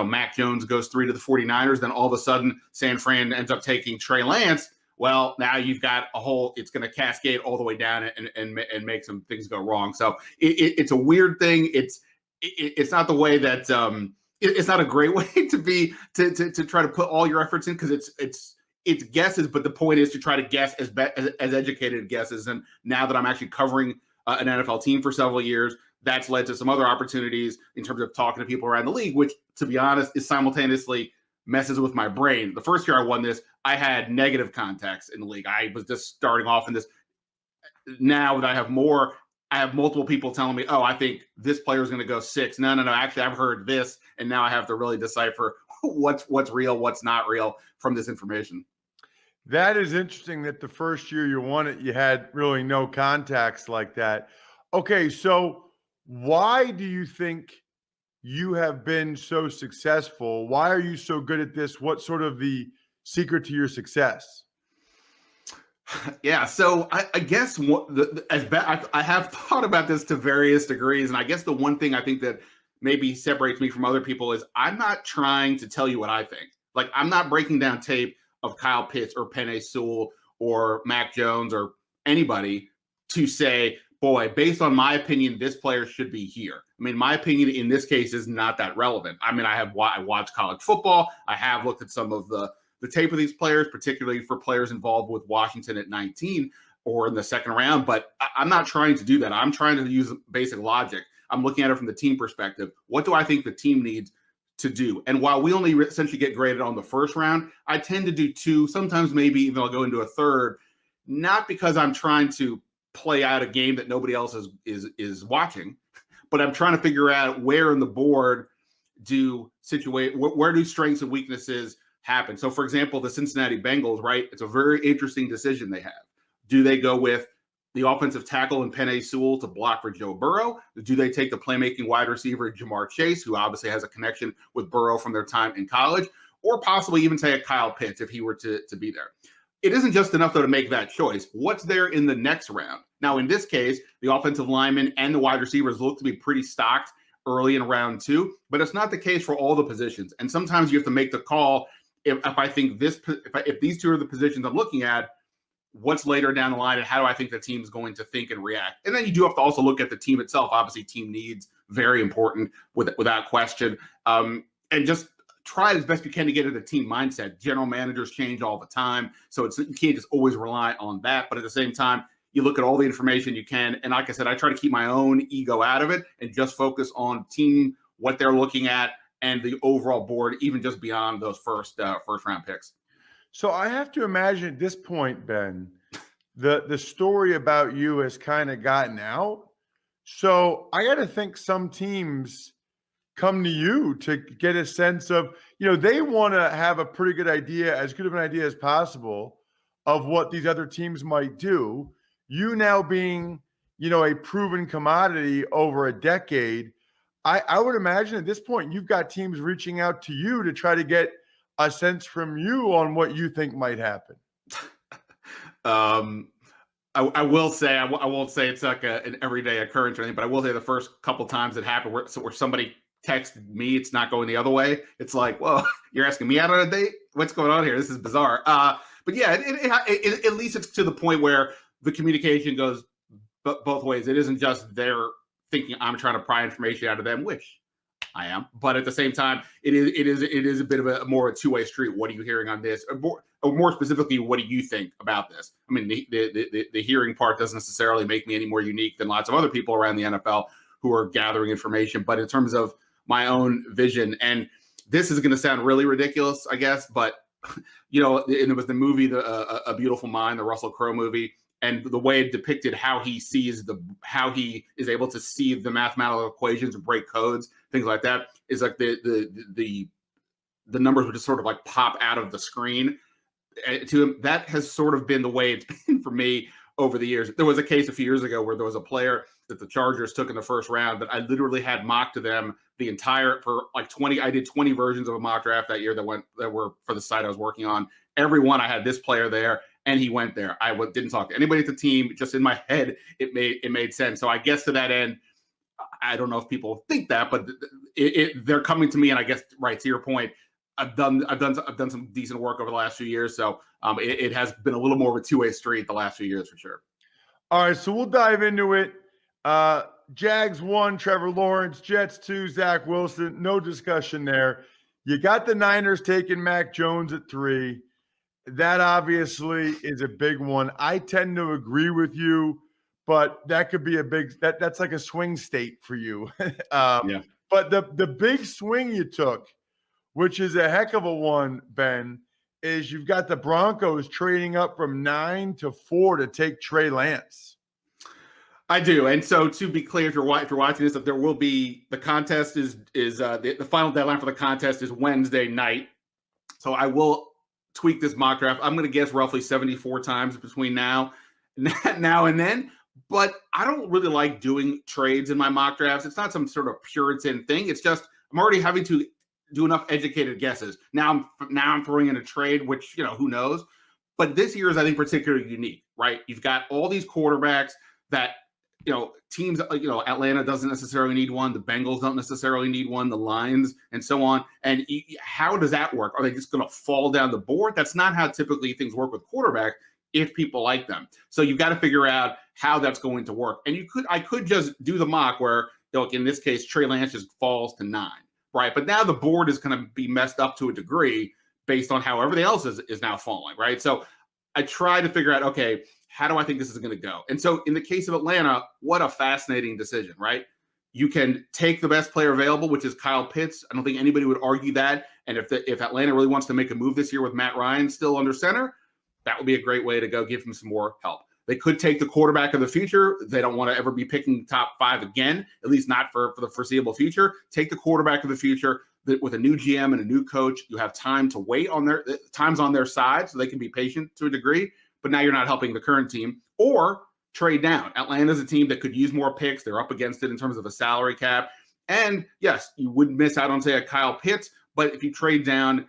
Mac Jones goes 3 to the 49ers, then all of a sudden San Fran ends up taking Trey Lance. Well, now you've got it's going to cascade all the way down and make some things go wrong. So it's a weird thing. It's not the way that it's not a great way to try to put all your efforts in, because it's guesses. But the point is to try to guess as educated guesses. And now that I'm actually covering an NFL team for several years, that's led to some other opportunities in terms of talking to people around the league, which, to be honest, is simultaneously messes with my brain. The first year I won this, I had negative contacts in the league. I was just starting off in this. Now that I have multiple people telling me, I think this player is going to go 6. No. Actually, I've heard this, and now I have to really decipher what's real, what's not real from this information. That is interesting that the first year you won it, you had really no contacts like that. Okay, so why do you think you have been so successful? Why are you so good at this? What's sort of the secret to your success? Yeah, so I guess I have thought about this to various degrees, and I guess the one thing I think that maybe separates me from other people is I'm not trying to tell you what I think. Like, I'm not breaking down tape of Kyle Pitts or Penei Sewell or Mac Jones or anybody to say, boy, based on my opinion, this player should be here. I mean, my opinion in this case is not that relevant. I mean, I watch college football. I have looked at some of the tape of these players, particularly for players involved with Washington at 19 or in the second round. But I'm not trying to do that. I'm trying to use basic logic. I'm looking at it from the team perspective. What do I think the team needs to do? And while we only essentially get graded on the first round, I tend to do 2, sometimes maybe even I'll go into a third, not because I'm trying to play out a game that nobody else is watching, but I'm trying to figure out where in the board where do strengths and weaknesses happen? So, for example, the Cincinnati Bengals, right? It's a very interesting decision they have. Do they go with the offensive tackle and Penei Sewell to block for Joe Burrow? Do they take the playmaking wide receiver Jamar Chase, who obviously has a connection with Burrow from their time in college, or possibly even take Kyle Pitts if he were to be there? It isn't just enough, though, to make that choice. What's there in the next round? Now, in this case, the offensive linemen and the wide receivers look to be pretty stocked early in round 2, but it's not the case for all the positions. And sometimes you have to make the call. If I think if these two are the positions I'm looking at, what's later down the line and how do I think the team's going to think and react? And then you do have to also look at the team itself. Obviously, team needs, very important without question. And just try as best you can to get into the team mindset. General managers change all the time, so you can't just always rely on that. But at the same time, you look at all the information you can. And like I said, I try to keep my own ego out of it and just focus on team, what they're looking at, and the overall board, even just beyond those first round picks. So I have to imagine at this point, Ben, the story about you has kind of gotten out. So I got to think some teams come to you to get a sense of, they want to have a pretty good idea, as good of an idea as possible, of what these other teams might do. You now being, a proven commodity over a decade, I would imagine at this point you've got teams reaching out to you to try to get a sense from you on what you think might happen. I will say, I won't say it's like an everyday occurrence or anything, but I will say the first couple times it happened where somebody texted me, it's not going the other way. It's like, whoa, you're asking me out on a date? What's going on here? This is bizarre. But yeah, at least it's to the point where the communication goes both ways. It isn't just they're thinking I'm trying to pry information out of them, which I am, but at the same time, it is a bit of a more two-way street. What are you hearing on this? Or more specifically, what do you think about this? I mean, the hearing part doesn't necessarily make me any more unique than lots of other people around the NFL who are gathering information. But in terms of my own vision, and this is going to sound really ridiculous, I guess, but and it was the movie, A Beautiful Mind, the Russell Crowe movie. And the way it depicted how he how he is able to see the mathematical equations and break codes, things like that, is like the numbers would just sort of like pop out of the screen. To him, that has sort of been the way it's been for me over the years. There was a case a few years ago where there was a player that the Chargers took in the first round that I literally had mocked to them for like 20. I did 20 versions of a mock draft that year that were for the site I was working on. Every one I had this player there. And he went there. I didn't talk to anybody at the team. Just in my head, it made sense. So I guess to that end, I don't know if people think that, but they're coming to me. And I guess right to your point, I've done some decent work over the last few years. So it has been a little more of a two-way street the last few years for sure. All right, so we'll dive into it. Jags 1, Trevor Lawrence. Jets 2, Zach Wilson. No discussion there. You got the Niners taking Mac Jones at 3. That obviously is a big one. I tend to agree with you, but that could be that's like a swing state for you. Yeah. But the big swing you took, which is a heck of a one, Ben, is you've got the Broncos trading up from 9 to 4 to take Trey Lance. I do. And so to be clear, if you're watching this, that there will be the contest is the final deadline for the contest is Wednesday night. So I will tweak this mock draft. I'm going to guess roughly 74 times between now and then. But I don't really like doing trades in my mock drafts. It's not some sort of Puritan thing. It's just I'm already having to do enough educated guesses. Now I'm throwing in a trade, which who knows. But this year is, I think, particularly unique, right? You've got all these quarterbacks that teams, Atlanta doesn't necessarily need one. The Bengals don't necessarily need one. The Lions and so on. And how does that work? Are they just going to fall down the board? That's not how typically things work with quarterback if people like them. So you've got to figure out how that's going to work. And I could just do the mock where, in this case, Trey Lance just falls to 9, right? But now the board is going to be messed up to a degree based on how everything else is now falling, right? So I try to figure out, okay, how do I think this is going to go? And so in the case of Atlanta, what a fascinating decision, right? You can take the best player available, which is Kyle Pitts. I don't think anybody would argue that. And if Atlanta really wants to make a move this year with Matt Ryan still under center, that would be a great way to go give him some more help. They could take the quarterback of the future. They don't want to ever be picking top 5 again, at least not for the foreseeable future. Take the quarterback of the future. with a new GM and a new coach, you have time to wait on time's on their side, so they can be patient to a degree. But now you're not helping the current team, or trade down. Atlanta's a team that could use more picks. They're up against it in terms of a salary cap. And yes, you would miss out on, say, a Kyle Pitts, but if you trade down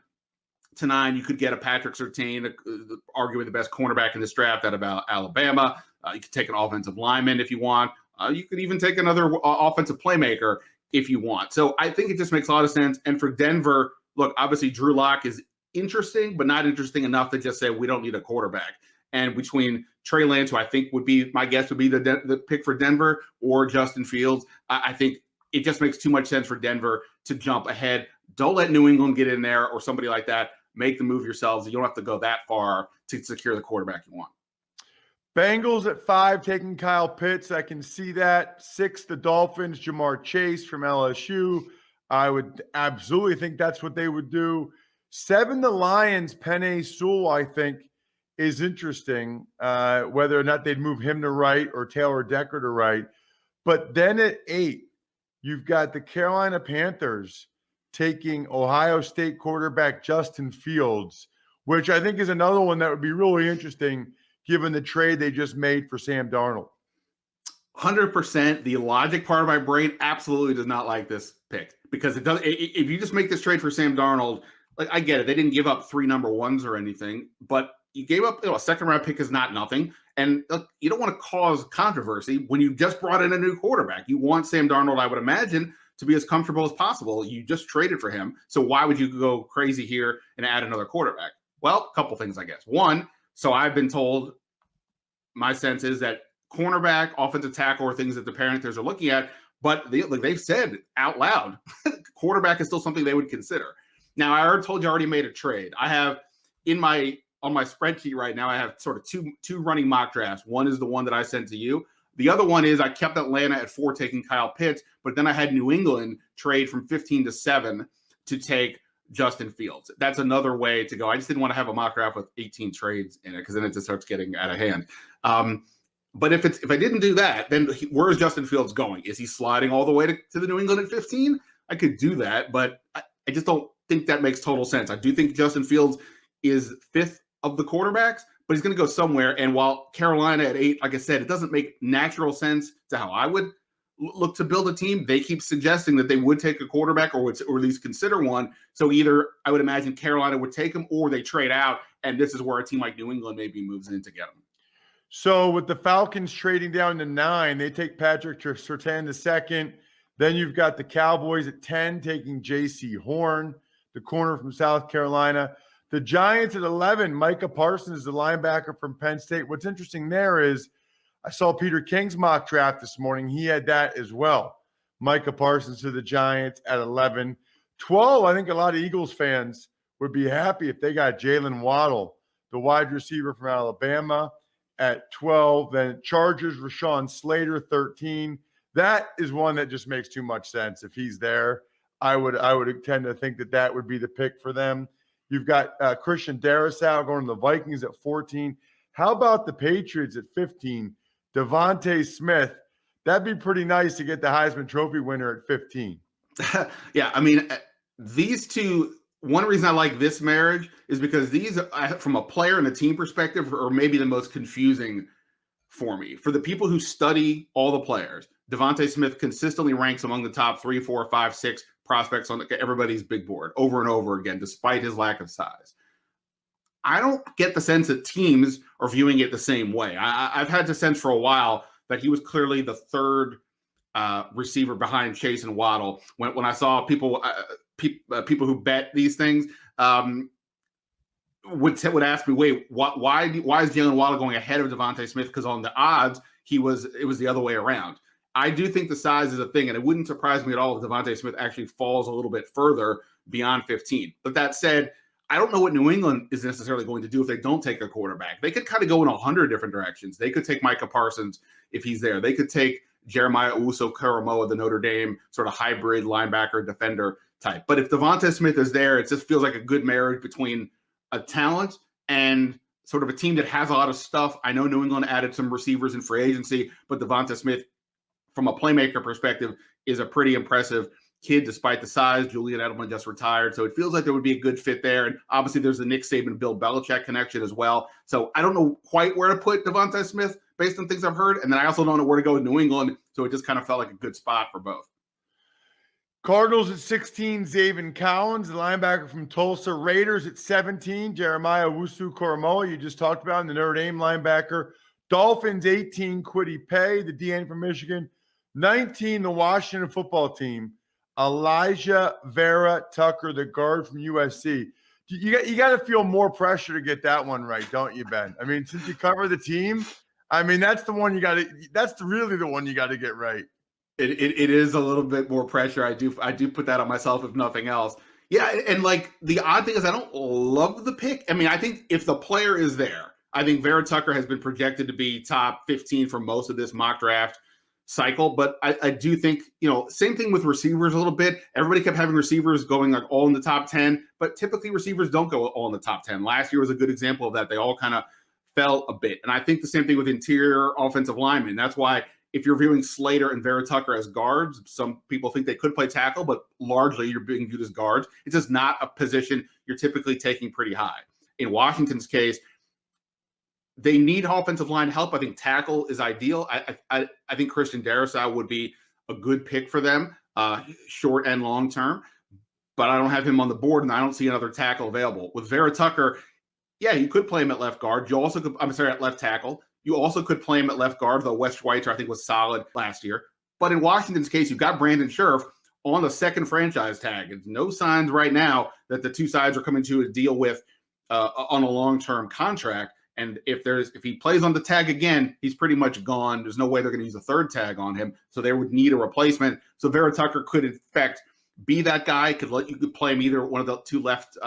to 9, you could get a Patrick Surtain, arguably the best cornerback in this draft out of Alabama. You could take an offensive lineman if you want. You could even take another offensive playmaker if you want. So I think it just makes a lot of sense. And for Denver, look, obviously Drew Lock is interesting, but not interesting enough to just say we don't need a quarterback. And between Trey Lance, who I think would be, my guess would be the pick for Denver, or Justin Fields, I think it just makes too much sense for Denver to jump ahead. Don't let New England get in there or somebody like that. Make the move yourselves. You don't have to go that far to secure the quarterback you want. Bengals at 5, taking Kyle Pitts. I can see that. 6, the Dolphins, Jamar Chase from LSU. I would absolutely think that's what they would do. 7, the Lions, Penei Sewell, I think, is interesting, whether or not they'd move him to right or Taylor Decker to right. But then at 8, you've got the Carolina Panthers taking Ohio State quarterback Justin Fields, which I think is another one that would be really interesting given the trade they just made for Sam Darnold. 100%. The logic part of my brain absolutely does not like this pick, because it does. If you just make this trade for Sam Darnold, like, I get it. They didn't give up 3 number 1s or anything, but you gave up, a second-round pick is not nothing. And you don't want to cause controversy when you just brought in a new quarterback. You want Sam Darnold, I would imagine, to be as comfortable as possible. You just traded for him. So why would you go crazy here and add another quarterback? Well, a couple things, I guess. One, so I've been told, my sense is that cornerback, offensive tackle are things that the Panthers are looking at, but they've said out loud, quarterback is still something they would consider. Now, I already made a trade. I have on my spreadsheet right now, I have sort of two running mock drafts. One is the one that I sent to you. The other one is I kept Atlanta at 4, taking Kyle Pitts, but then I had New England trade from 15 to 7 to take Justin Fields. That's another way to go. I just didn't want to have a mock draft with 18 trades in it, because then it just starts getting out of hand. But if I didn't do that, then where is Justin Fields going? Is he sliding all the way to the New England at 15? I could do that, but I just don't think that makes total sense. I do think Justin Fields is 5th of the quarterbacks, but he's going to go somewhere. And while Carolina at 8, like I said, it doesn't make natural sense to how I would look to build a team. They keep suggesting that they would take a quarterback, or at least consider one. So either I would imagine Carolina would take him, or they trade out, and this is where a team like New England maybe moves in to get him. So with the Falcons trading down to 9, they take Patrick Surtain the 2nd. Then you've got the Cowboys at 10 taking J.C. Horn, the corner from South Carolina. The Giants at 11, Micah Parsons, the linebacker from Penn State. What's interesting there is I saw Peter King's mock draft this morning. He had that as well. Micah Parsons to the Giants at 11. 12, I think a lot of Eagles fans would be happy if they got Jalen Waddle, the wide receiver from Alabama, at 12. Then Chargers, Rashawn Slater, 13. That is one that just makes too much sense. If he's there, I would tend to think that would be the pick for them. You've got Christian Darrisaw going to the Vikings at 14. How about the Patriots at 15? Devontae Smith. That'd be pretty nice to get the Heisman Trophy winner at 15. Yeah, I mean, these two, one reason I like this marriage is because these, from a player and a team perspective, are maybe the most confusing for me. For the people who study all the players, Devontae Smith consistently ranks among the top 3, 4, 5, 6 prospects on everybody's big board over and over again, despite his lack of size. I don't get the sense that teams are viewing it the same way. I've had the sense for a while that he was clearly the 3rd receiver behind Chase and Waddle. When I saw people who bet these things would ask me, wait, why is Jalen Waddle going ahead of Devontae Smith? Because on the odds, it was the other way around. I do think the size is a thing, and it wouldn't surprise me at all if Devontae Smith actually falls a little bit further beyond 15. But that said, I don't know what New England is necessarily going to do if they don't take a quarterback. They could kind of go in 100 different directions. They could take Micah Parsons if he's there. They could take Jeremiah Owusu-Koramoah, the Notre Dame sort of hybrid linebacker defender type. But if Devontae Smith is there, it just feels like a good marriage between a talent and sort of a team that has a lot of stuff. I know New England added some receivers in free agency, but Devontae Smith, from a playmaker perspective, is a pretty impressive kid despite the size. Julian Edelman just retired. So it feels like there would be a good fit there. And obviously there's the Nick Saban, Bill Belichick connection as well. So I don't know quite where to put Devontae Smith based on things I've heard. And then I also don't know where to go with New England. So it just kind of felt like a good spot for both. Cardinals at 16, Zaven Collins, the linebacker from Tulsa. Raiders at 17, Jeremiah Owusu-Koramoah, you just talked about, and the Notre Dame linebacker. Dolphins 18, Kwity Paye, the DN from Michigan. 19, the Washington football team, Elijah Vera Tucker, the guard from USC. You got to feel more pressure to get that one right, don't you, Ben? I mean, since you cover the team, I mean, that's the one that's really the one you got to get right. It is a little bit more pressure. I do put that on myself, if nothing else. Yeah, and like the odd thing is I don't love the pick. I mean, I think if the player is there, I think Vera Tucker has been projected to be top 15 for most of this mock draft cycle. But I do think, same thing with receivers a little bit. Everybody kept having receivers going like all in the top 10, but typically receivers don't go all in the top 10. Last year was a good example of that. They all kind of fell a bit. And I think the same thing with interior offensive linemen. That's why if you're viewing Slater and Vera Tucker as guards, some people think they could play tackle, but largely you're being viewed as guards. It's just not a position you're typically taking pretty high. In Washington's case, they need offensive line help. I think tackle is ideal. I think Christian Darrisaw would be a good pick for them, short and long term, but I don't have him on the board, and I don't see another tackle available. With Vera Tucker, yeah, you could play him at left guard. You also could, at left tackle. You also could play him at left guard, though Wes Schweitzer, I think, was solid last year. But in Washington's case, you've got Brandon Scherf on the second franchise tag. There's no signs right now that the two sides are coming to a deal with on a long-term contract. And if he plays on the tag again, he's pretty much gone. There's no way they're going to use a third tag on him. So they would need a replacement. So Vera Tucker could, in fact, be that guy. You could play him either one of the two left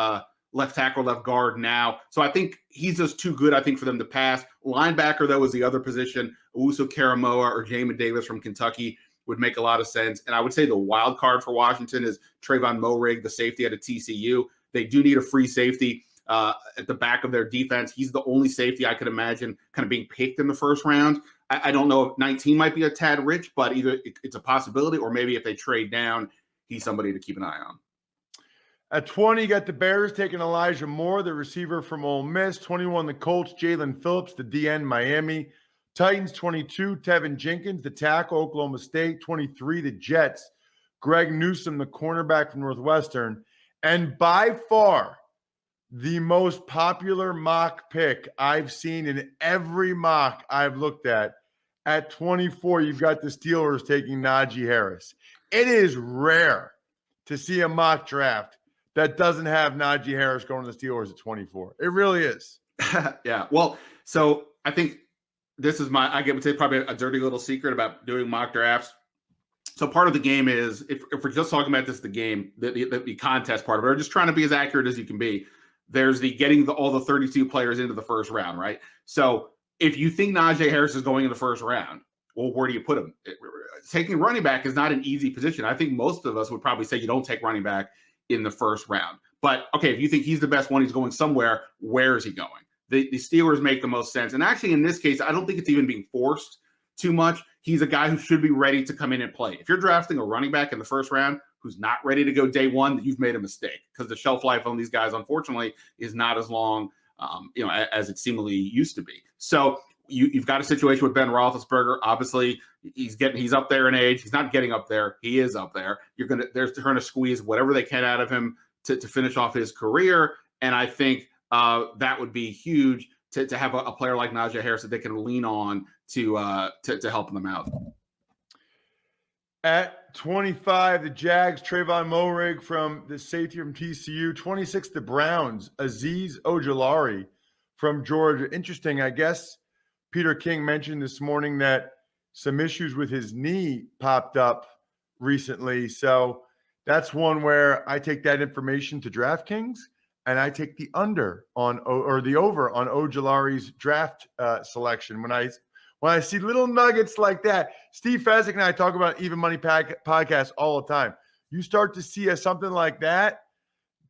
tackle, left guard now. So I think he's just too good, I think, for them to pass. Linebacker, though, is the other position. Owusu-Koramoah or Jamin Davis from Kentucky would make a lot of sense. And I would say the wild card for Washington is Trayvon Moehrig, the safety out of TCU. They do need a free safety at the back of their defense. He's the only safety I could imagine kind of being picked in the first round. I don't know if 19 might be a tad rich, but either it's a possibility, or maybe if they trade down, he's somebody to keep an eye on. At 20, you got the Bears taking Elijah Moore, the receiver from Ole Miss. 21, the Colts, Jalen Phillips, the DN, Miami. Titans, 22, Tevin Jenkins, the tackle, Oklahoma State. 23, the Jets, Greg Newsome, the cornerback from Northwestern. And by far, the most popular mock pick I've seen in every mock I've looked at 24, you've got the Steelers taking Najee Harris. It is rare to see a mock draft that doesn't have Najee Harris going to the Steelers at 24. It really is. Yeah. Well, so I think this is I would say probably a dirty little secret about doing mock drafts. So part of the game is, if we're just talking about this, the game, the contest part of it, or just trying to be as accurate as you can be, there's the getting all the 32 players into the first round, right? So if you think Najee Harris is going in the first round, well, where do you put him? Taking running back is not an easy position. I think most of us would probably say you don't take running back in the first round. But, okay, if you think he's the best one, he's going somewhere, where is he going? The Steelers make the most sense. And actually, in this case, I don't think it's even being forced too much. He's a guy who should be ready to come in and play. If you're drafting a running back in the first round who's not ready to go day one, you've made a mistake, because the shelf life on these guys, unfortunately, is not as long as it seemingly used to be. So you've got a situation with Ben Roethlisberger. Obviously, he's up there in age. He's not getting up there. He is up there. They're trying to squeeze whatever they can out of him to finish off his career. And I think that would be huge to have a player like Najee Harris that they can lean on to help them out. At 25, the Jags, Trayvon Moehrig from the safety from TCU. 26, the Browns, Azeez Ojulari from Georgia. Interesting, I guess Peter King mentioned this morning that some issues with his knee popped up recently. So that's one where I take that information to DraftKings, and I take the over on Ojulari's draft selection. When I see little nuggets like that, Steve Fezzik and I talk about Even Money podcast all the time. You start to see something like that,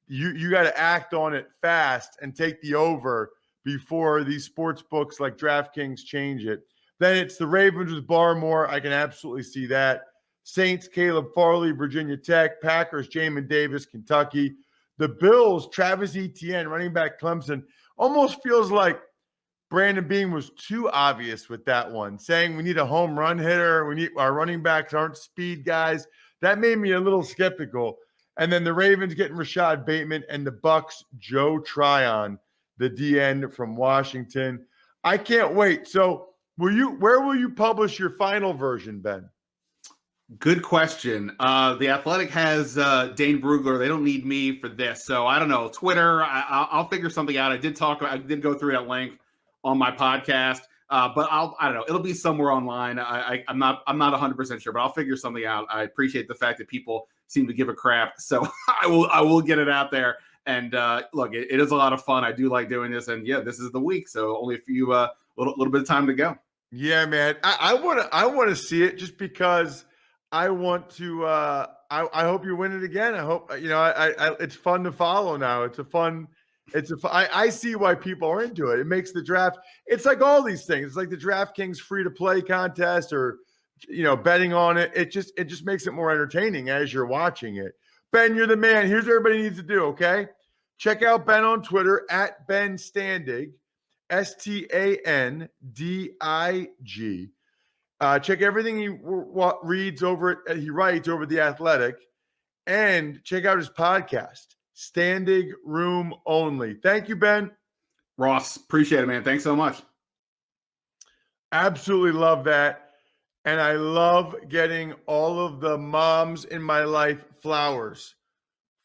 you got to act on it fast and take the over before these sports books like DraftKings change it. Then it's the Ravens with Barmore. I can absolutely see that. Saints, Caleb Farley, Virginia Tech. Packers, Jamin Davis, Kentucky. The Bills, Travis Etienne, running back Clemson. Almost feels like Brandon Beane was too obvious with that one, saying we need a home run hitter. We need our running backs aren't speed guys. That made me a little skeptical. And then the Ravens getting Rashad Bateman, and the Bucks, Joe Tryon, the DN from Washington. I can't wait. So where will you publish your final version, Ben? Good question. The Athletic has Dane Brugler. They don't need me for this, so I don't know. Twitter, I'll figure something out. I did go through it at length on my podcast, but I don't know. It'll be somewhere online. I'm not 100% sure, but I'll figure something out. I appreciate the fact that people seem to give a crap, so I will get it out there. And look, it is a lot of fun. I do like doing this, and yeah, this is the week, so only a few little bit of time to go. Yeah, man. I want to see it just because. I want to. I hope you win it again. I hope it's fun to follow now. I see why people are into it. It makes the draft. It's like all these things. It's like the DraftKings free to play contest, or betting on it. It just makes it more entertaining as you're watching it. Ben, you're the man. Here's what everybody needs to do. Okay, check out Ben on Twitter at Ben Standig, STANDIG. Check everything he writes over The Athletic, and check out his podcast, Standing Room Only. Thank you, Ben. Ross, appreciate it, man. Thanks so much. Absolutely love that. And I love getting all of the moms in my life flowers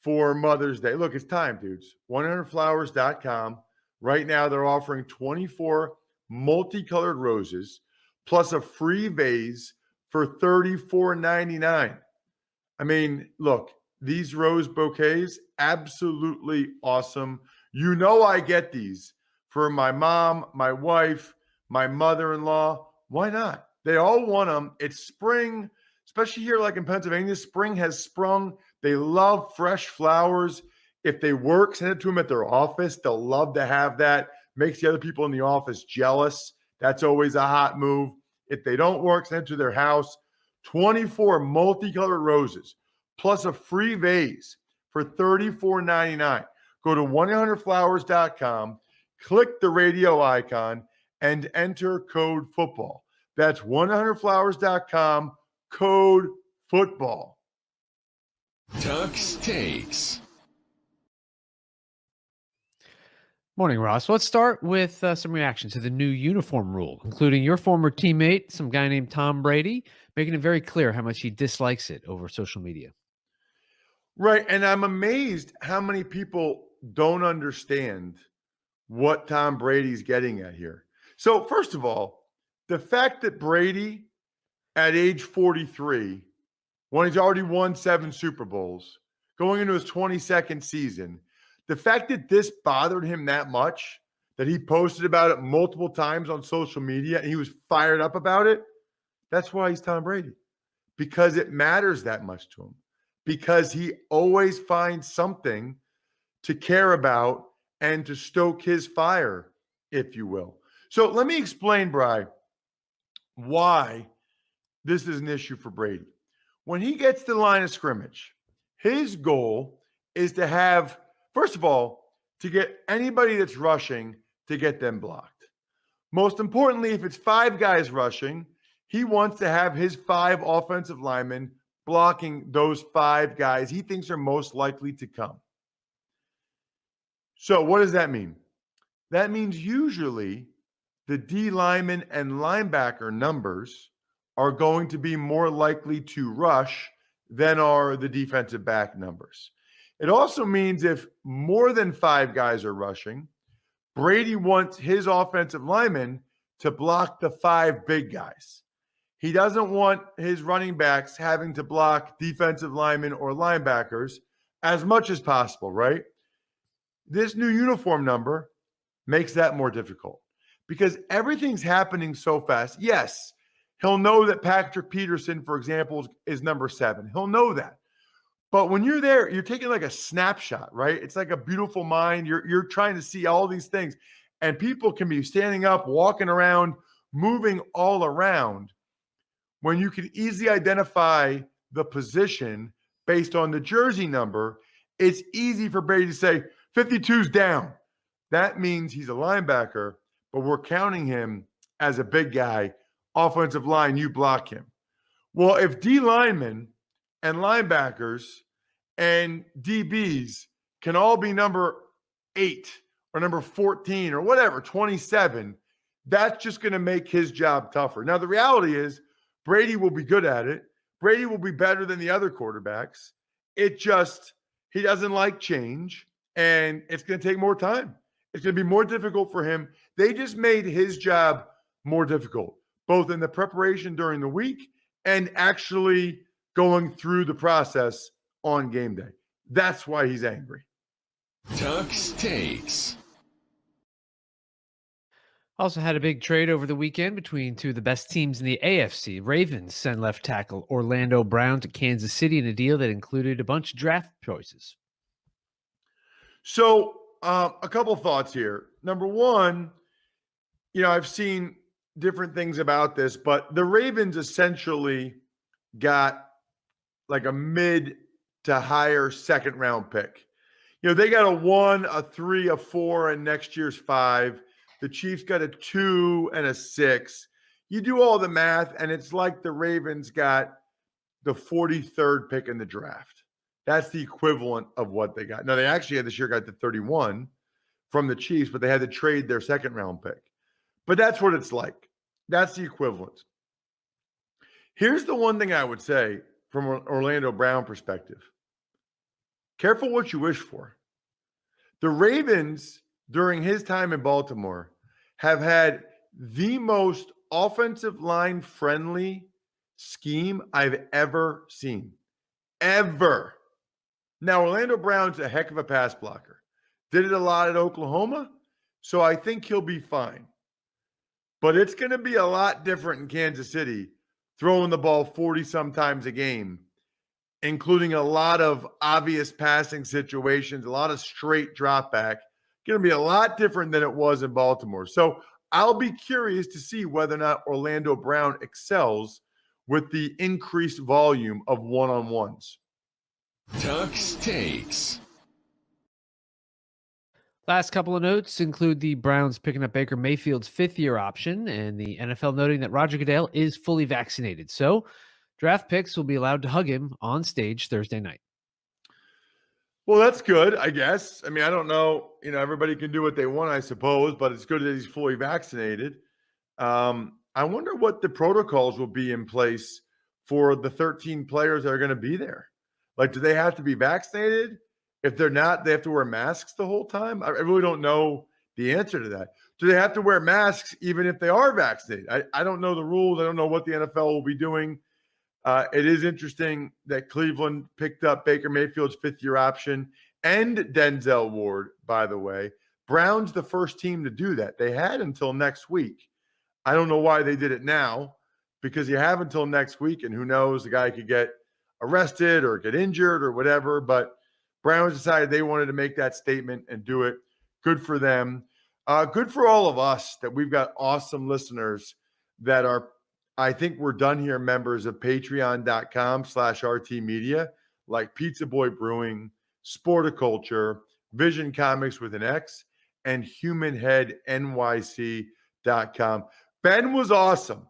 for Mother's Day. Look, it's time, dudes. 100flowers.com. Right now, they're offering 24 multicolored roses plus a free vase for $34.99. I mean, look, these rose bouquets, absolutely awesome. I get these for my mom, my wife, my mother-in-law. Why not? They all want them. It's spring, especially here like in Pennsylvania. Spring has sprung. They love fresh flowers. If they work, send it to them at their office. They'll love to have that. Makes the other people in the office jealous. That's always a hot move. If they don't work, send it to their house. 24 multicolored roses plus a free vase for $34.99. Go to 100flowers.com, click the radio icon, and enter code football. That's 100flowers.com, code football. Tux Takes. Morning, Ross. Let's start with some reaction to the new uniform rule, including your former teammate, some guy named Tom Brady, making it very clear how much he dislikes it over social media. Right. And I'm amazed how many people don't understand what Tom Brady's getting at here. So, first of all, the fact that Brady, at age 43, when he's already won 7 Super Bowls, going into his 22nd season, the fact that this bothered him that much, that he posted about it multiple times on social media and he was fired up about it, that's why he's Tom Brady. Because it matters that much to him. Because he always finds something to care about and to stoke his fire, if you will. So let me explain, Bri, why this is an issue for Brady. When he gets to the line of scrimmage, his goal is to have, first of all, to get anybody that's rushing to get them blocked. Most importantly, if it's 5 guys rushing, he wants to have his 5 offensive linemen blocking those 5 guys he thinks are most likely to come. So what does that mean? That means usually the D lineman and linebacker numbers are going to be more likely to rush than are the defensive back numbers. It also means if more than 5 guys are rushing, Brady wants his offensive linemen to block the 5 big guys. He doesn't want his running backs having to block defensive linemen or linebackers as much as possible, right? This new uniform number makes that more difficult because everything's happening so fast. Yes, he'll know that Patrick Peterson, for example, is number 7. He'll know that. But when you're there, you're taking like a snapshot, right? It's like a beautiful mind. You're trying to see all these things. And people can be standing up, walking around, moving all around when you can easily identify the position based on the jersey number, it's easy for Brady to say 52's down. That means he's a linebacker, but we're counting him as a big guy. Offensive line, you block him. Well, if D linemen and linebackers and DBs can all be number 8 or number 14 or whatever, 27, that's just going to make his job tougher. Now, the reality is Brady will be good at it. Brady will be better than the other quarterbacks. He doesn't like change, and it's going to take more time. It's going to be more difficult for him. They just made his job more difficult, both in the preparation during the week and actually going through the process on game day. That's why he's angry. Tux Takes. Also had a big trade over the weekend between two of the best teams in the AFC. Ravens sent left tackle Orlando Brown to Kansas City in a deal that included a bunch of draft choices. So a couple thoughts here. Number one, I've seen different things about this, but the Ravens essentially got like a mid to higher second round pick. They got a 1, a 3, a 4, and next year's 5. The Chiefs got a 2 and a 6. You do all the math, and it's like the Ravens got the 43rd pick in the draft. That's the equivalent of what they got. Now, they actually this year got the 31 from the Chiefs, but they had to trade their second round pick. But that's what it's like. That's the equivalent. Here's the one thing I would say from an Orlando Brown perspective. Careful what you wish for. The Ravens, during his time in Baltimore, have had the most offensive line friendly scheme I've ever seen. Ever. Now, Orlando Brown's a heck of a pass blocker. Did it a lot at Oklahoma, so I think he'll be fine. But it's going to be a lot different in Kansas City, throwing the ball 40-some times a game, including a lot of obvious passing situations, a lot of straight drop back. Going to be a lot different than it was in Baltimore. So I'll be curious to see whether or not Orlando Brown excels with the increased volume of one-on-ones. Tux Takes. Last couple of notes include the Browns picking up Baker Mayfield's 5th-year option and the NFL noting that Roger Goodell is fully vaccinated. So draft picks will be allowed to hug him on stage Thursday night. Well, that's good, I guess. I mean, I don't know. Everybody can do what they want, I suppose, but it's good that he's fully vaccinated. I wonder what the protocols will be in place for the 13 players that are going to be there. Like, do they have to be vaccinated? If they're not, they have to wear masks the whole time? I really don't know the answer to that. Do they have to wear masks even if they are vaccinated? I don't know the rules. I don't know what the NFL will be doing. It is interesting that Cleveland picked up Baker Mayfield's 5th-year option and Denzel Ward, by the way. Brown's the first team to do that. They had until next week. I don't know why they did it now, because you have until next week, and who knows, the guy could get arrested or get injured or whatever. But Browns decided they wanted to make that statement and do it. Good for them. Good for all of us that we've got awesome listeners that are, I think we're done here, members of patreon.com/RT Media, like Pizza Boy Brewing, Sporticulture, Vision Comics with an X, and HumanHeadNYC.com. Ben was awesome.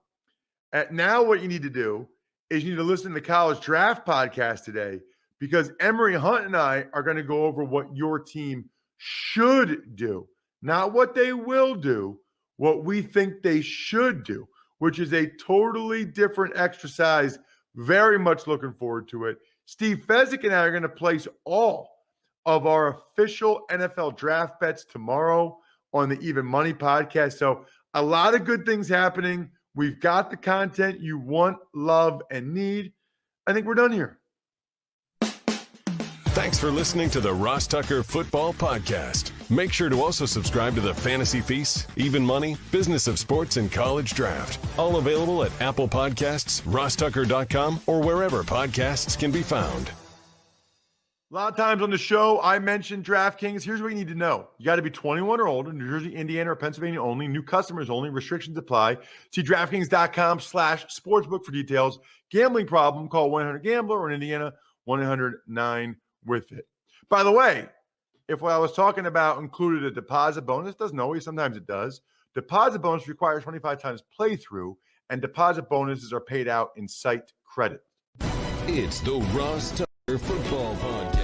Now what you need to do is you need to listen to the College Draft Podcast today, because Emery Hunt and I are going to go over what your team should do, not what they will do, what we think they should do, which is a totally different exercise. Very much looking forward to it. Steve Fezzik and I are going to place all of our official NFL draft bets tomorrow on the Even Money podcast. So a lot of good things happening. We've got the content you want, love, and need. I think we're done here. Thanks for listening to the Ross Tucker Football Podcast. Make sure to also subscribe to the Fantasy Feast, Even Money, Business of Sports, and College Draft. All available at Apple Podcasts, rosstucker.com, or wherever podcasts can be found. A lot of times on the show, I mentioned DraftKings. Here's what you need to know. You got to be 21 or older, New Jersey, Indiana, or Pennsylvania only. New customers only. Restrictions apply. See DraftKings.com/sportsbook for details. Gambling problem, call 1-800-GAMBLER, or in Indiana, 1-800-9-WITH-IT. By the way, if what I was talking about included a deposit bonus, doesn't always, sometimes it does. Deposit bonus requires 25 times playthrough, and deposit bonuses are paid out in site credit. It's the Ross Tucker Football Podcast.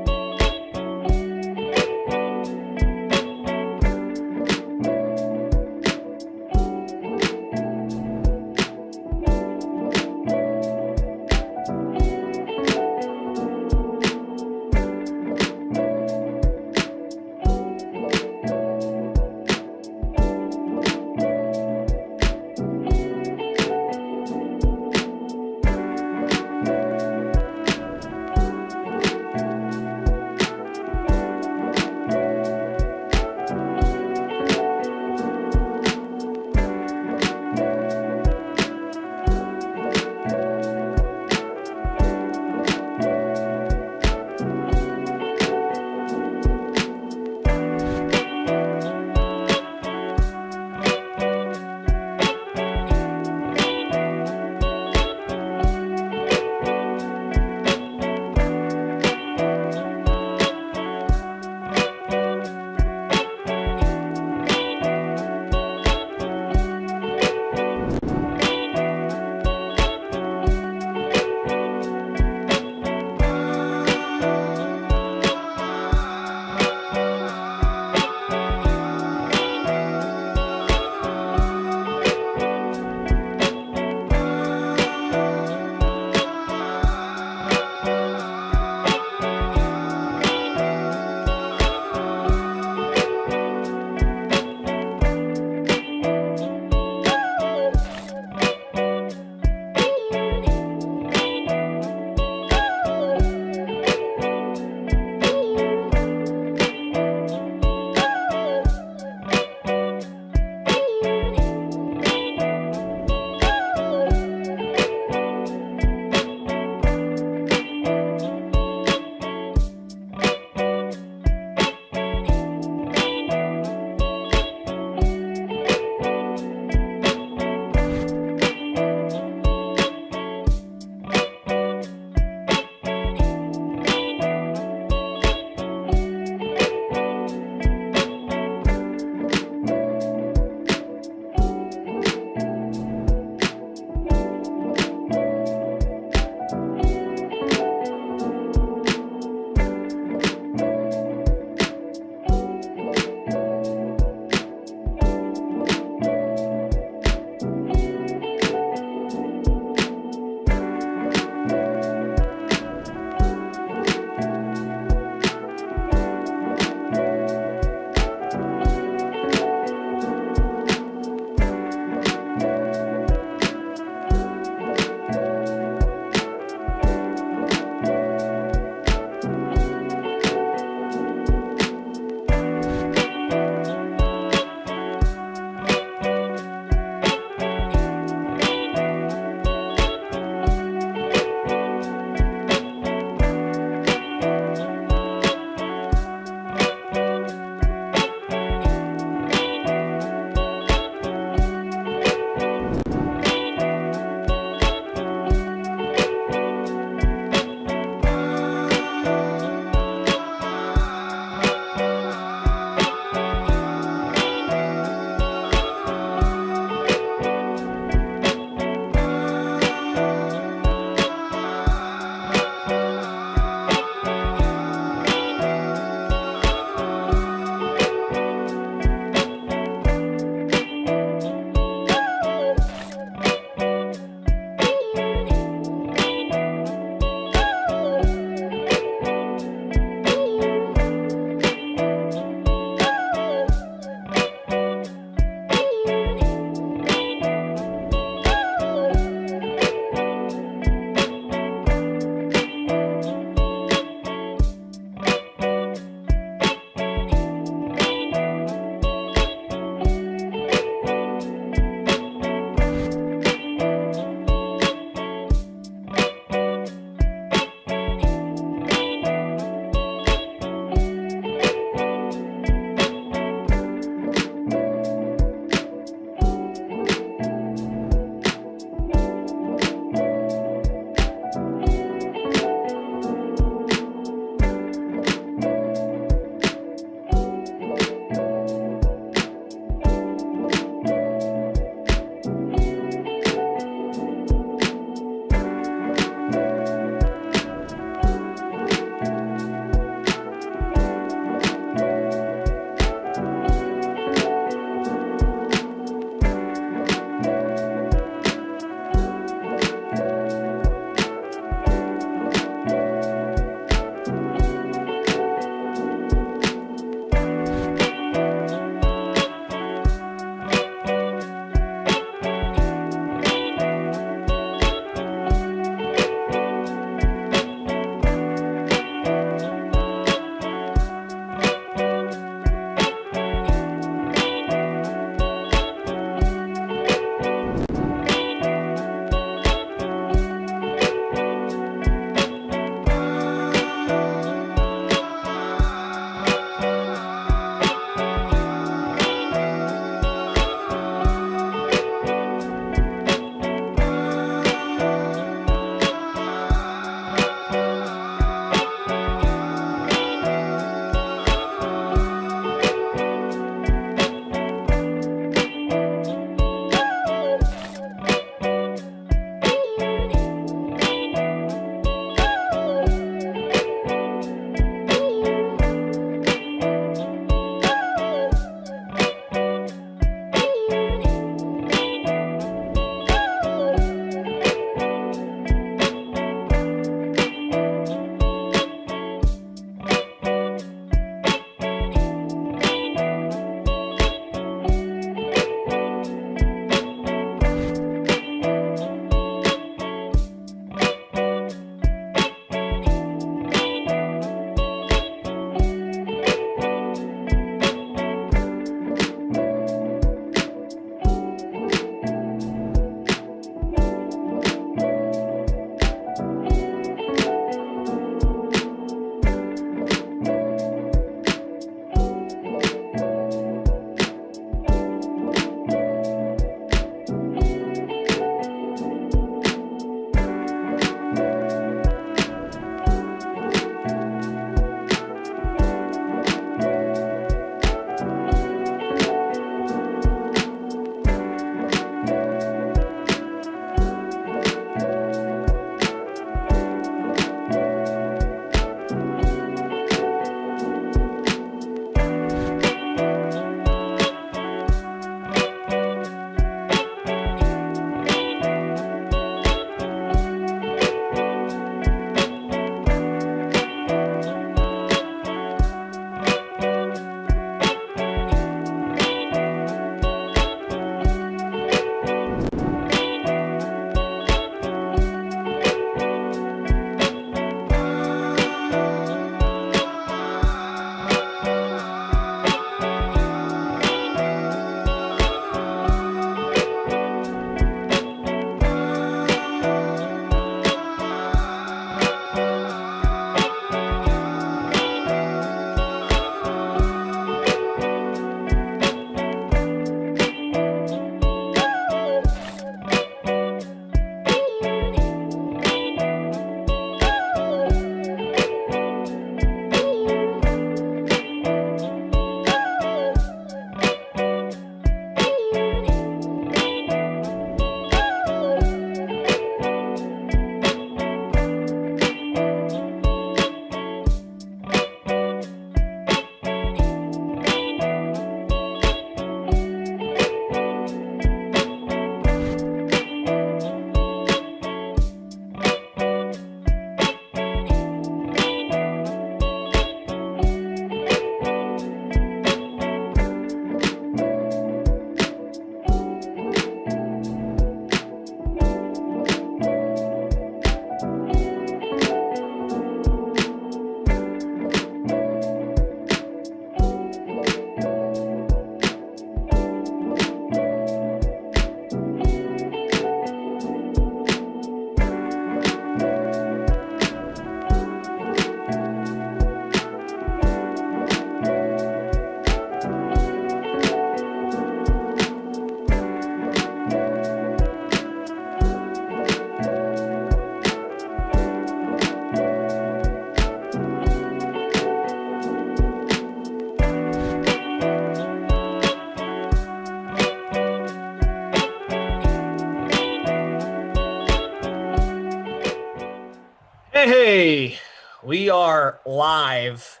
Hey, we are live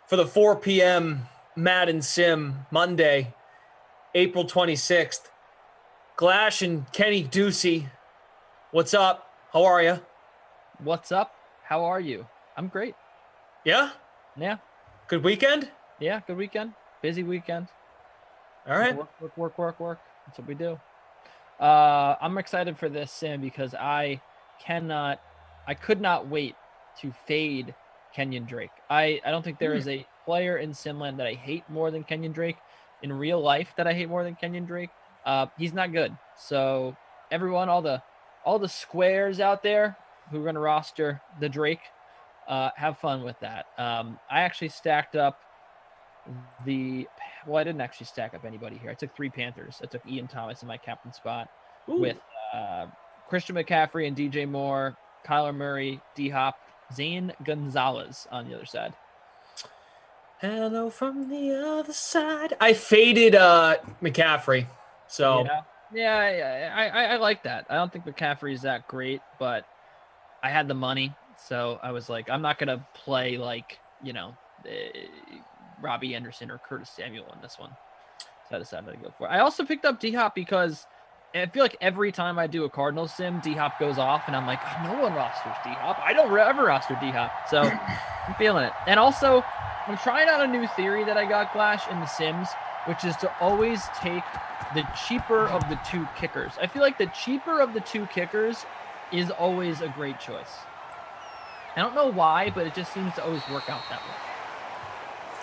for the 4 p.m. Madden Sim Monday, April 26th. Glash and Kenny Ducey, what's up? How are you? What's up? How are you? I'm great. Yeah? Yeah. Good weekend? Yeah, good weekend. Busy weekend. All right. Work. That's what we do. I'm excited for this sim because I could not wait to fade Kenyon Drake. I don't think there is a player in Simland that I hate more than Kenyon Drake. In real life that I hate more than Kenyon Drake. He's not good. So everyone, all the squares out there who are going to roster the Drake, have fun with that. I actually stacked up I didn't actually stack up anybody here. I took 3 Panthers. I took Ian Thomas in my captain spot with Christian McCaffrey and DJ Moore, Kyler Murray, D-Hop, Zane Gonzalez on the other side. Hello from the other side. I faded McCaffrey. So I like that. I don't think McCaffrey is that great, but I had the money, so I was like, I'm not gonna play like Robbie Anderson or Curtis Samuel in this one. So I decided to go for it. I also picked up D-Hop because I feel like every time I do a Cardinals sim, D-Hop goes off, and I'm like, no one rosters D-Hop. I don't ever roster D-Hop, so I'm feeling it. And also, I'm trying out a new theory that I got, Glash, in the Sims, which is to always take the cheaper of the 2 kickers. I feel like the cheaper of the 2 kickers is always a great choice. I don't know why, but it just seems to always work out that way.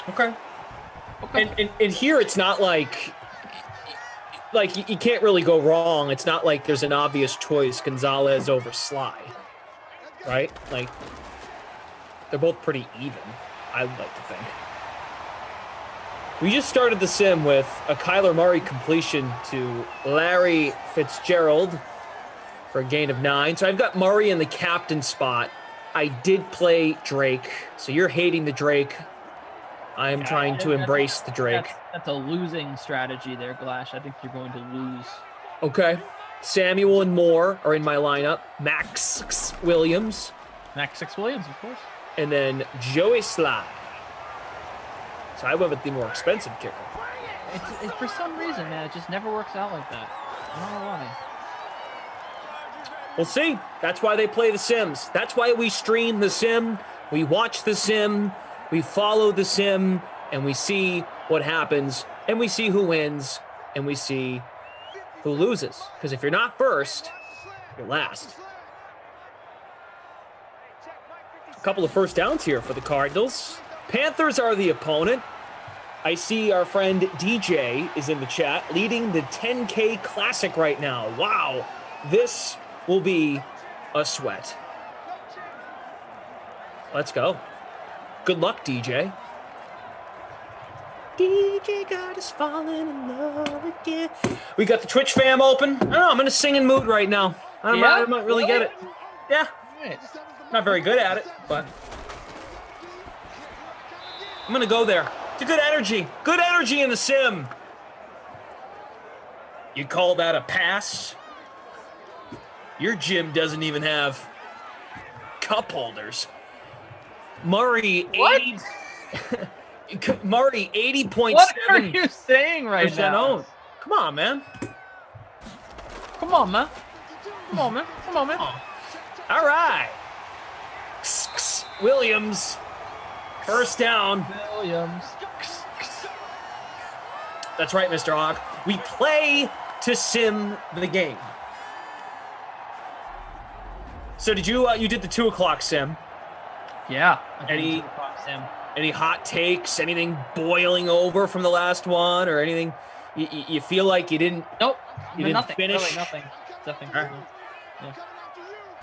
Okay. And here it's not like you can't really go wrong. It's not like there's an obvious choice, Gonzalez over Sly, right? Like, they're both pretty even, I'd like to think. We just started the sim with a Kyler Murray completion to Larry Fitzgerald for a gain of 9. So I've got Murray in the captain spot. I did play Drake, so you're hating the Drake. I am trying to embrace the Drake. That's a losing strategy there, Glash. I think you're going to lose. Okay. Samuel and Moore are in my lineup. Max Williams, of course. And then Joey Sly. So I went with the more expensive kicker. It's for some reason, man, it just never works out like that. I don't know why. We'll see. That's why they play the Sims. That's why we stream the Sim. We watch the Sim. We follow the Sim, and we see what happens, and we see who wins, and we see who loses. Because if you're not first, you're last. A couple of first downs here for the Cardinals. Panthers are the opponent. I see our friend DJ is in the chat, leading the 10K Classic right now. Wow, this will be a sweat. Let's go. Good luck, DJ. DJ got us falling in love again. We got the Twitch fam open. I don't know, I'm in a singing mood right now. I might really get it. Yeah. Not very good at it, but I'm going to go there. It's a good energy. Good energy in the sim. You call that a pass? Your gym doesn't even have cup holders. Murray, 80. Murray, 80.7. What are you saying right now? Owned. Come on, man. Come on, man. All right. Williams, first down. Williams. That's right, Mr. Hawk. We play to sim the game. So did you did the 2 o'clock sim? Yeah. Any hot takes? Anything boiling over from the last one, or anything you feel like you didn't? Nope. You didn't nothing. finish. Really, nothing. Nothing. Right. Yeah.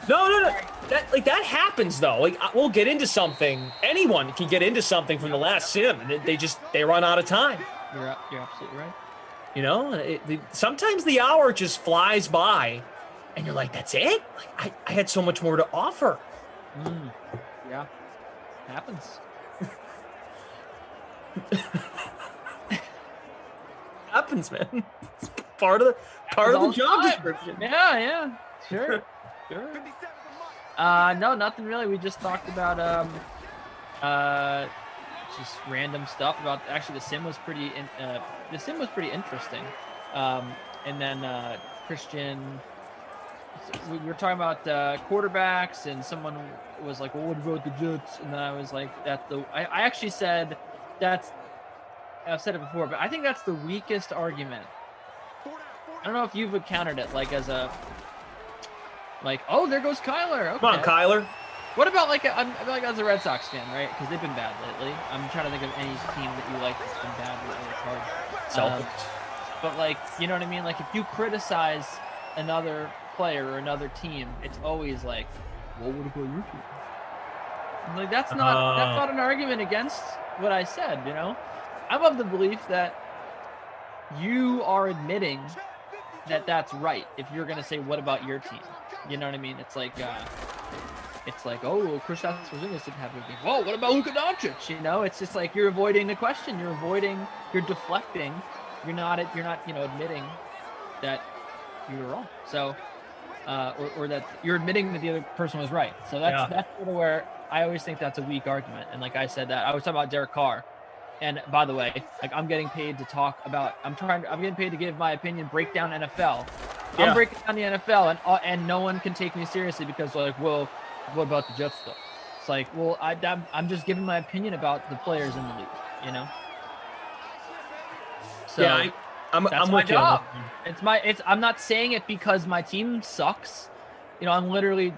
No. That happens though. Like, we'll get into something. Anyone can get into something from the last sim, and they run out of time. You're absolutely right. You know, sometimes the hour just flies by, and you're like, "That's it." Like, I had so much more to offer. Yeah, happens. Happens, man. It's part of the job description. Yeah, sure. No, nothing really. We just talked about just random stuff about. Actually, the sim was pretty interesting. And then Christian, we were talking about quarterbacks, and someone was like, "Well, what about the Jets?" And then I was like, I actually said I've said it before, but I think that's the weakest argument. I don't know if you've encountered it, like as a, like, oh, there goes Kyler. Okay. Come on, Kyler. What about like as a Red Sox fan, right? Because they've been bad lately. I'm trying to think of any team that you like that's been bad lately. It's hard. Celtics. But like, you know what I mean? Like if you criticize another player or another team, it's always like, well, what about your team? I'm like that's not an argument against what I said. You know, I'm of the belief that you are admitting that that's right. If you're gonna say, what about your team? You know what I mean? It's like, oh, well, Kristaps Porzingis didn't have a game. Whoa, what about Luka Doncic? You know, it's just like you're avoiding the question. You're deflecting. You're not, admitting that you were wrong. So, or that you're admitting that the other person was right. So that's sort of where I always think that's a weak argument. And like I said that, I was talking about Derek Carr. And by the way, like I'm getting paid to talk about, I'm getting paid to give my opinion, break down NFL. Yeah. I'm breaking down the NFL, and no one can take me seriously because like, well, what about the Jets stuff? It's like, well, I'm just giving my opinion about the players in the league, you know. So yeah, I'm my job. I'm not saying it because my team sucks. You know,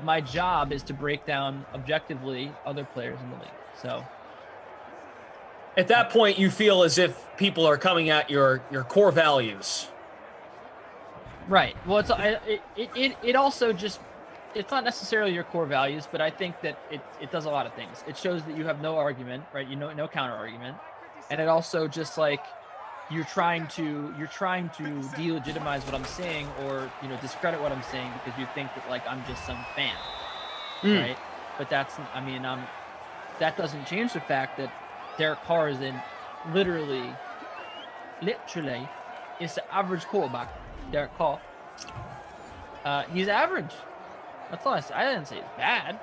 my job is to break down objectively other players in the league. So. At that point, you feel as if people are coming at your core values. Right. Well, it also just, it's not necessarily your core values, but I think that it does a lot of things. It shows that you have no argument, right? You know, no counter argument, and it also just like you're trying to delegitimize what I'm saying, or discredit what I'm saying because you think that like I'm just some fan, right? But that doesn't change the fact that Derek Carr is literally is the average quarterback. Derek Carr. He's average. That's all I said. I didn't say he's bad.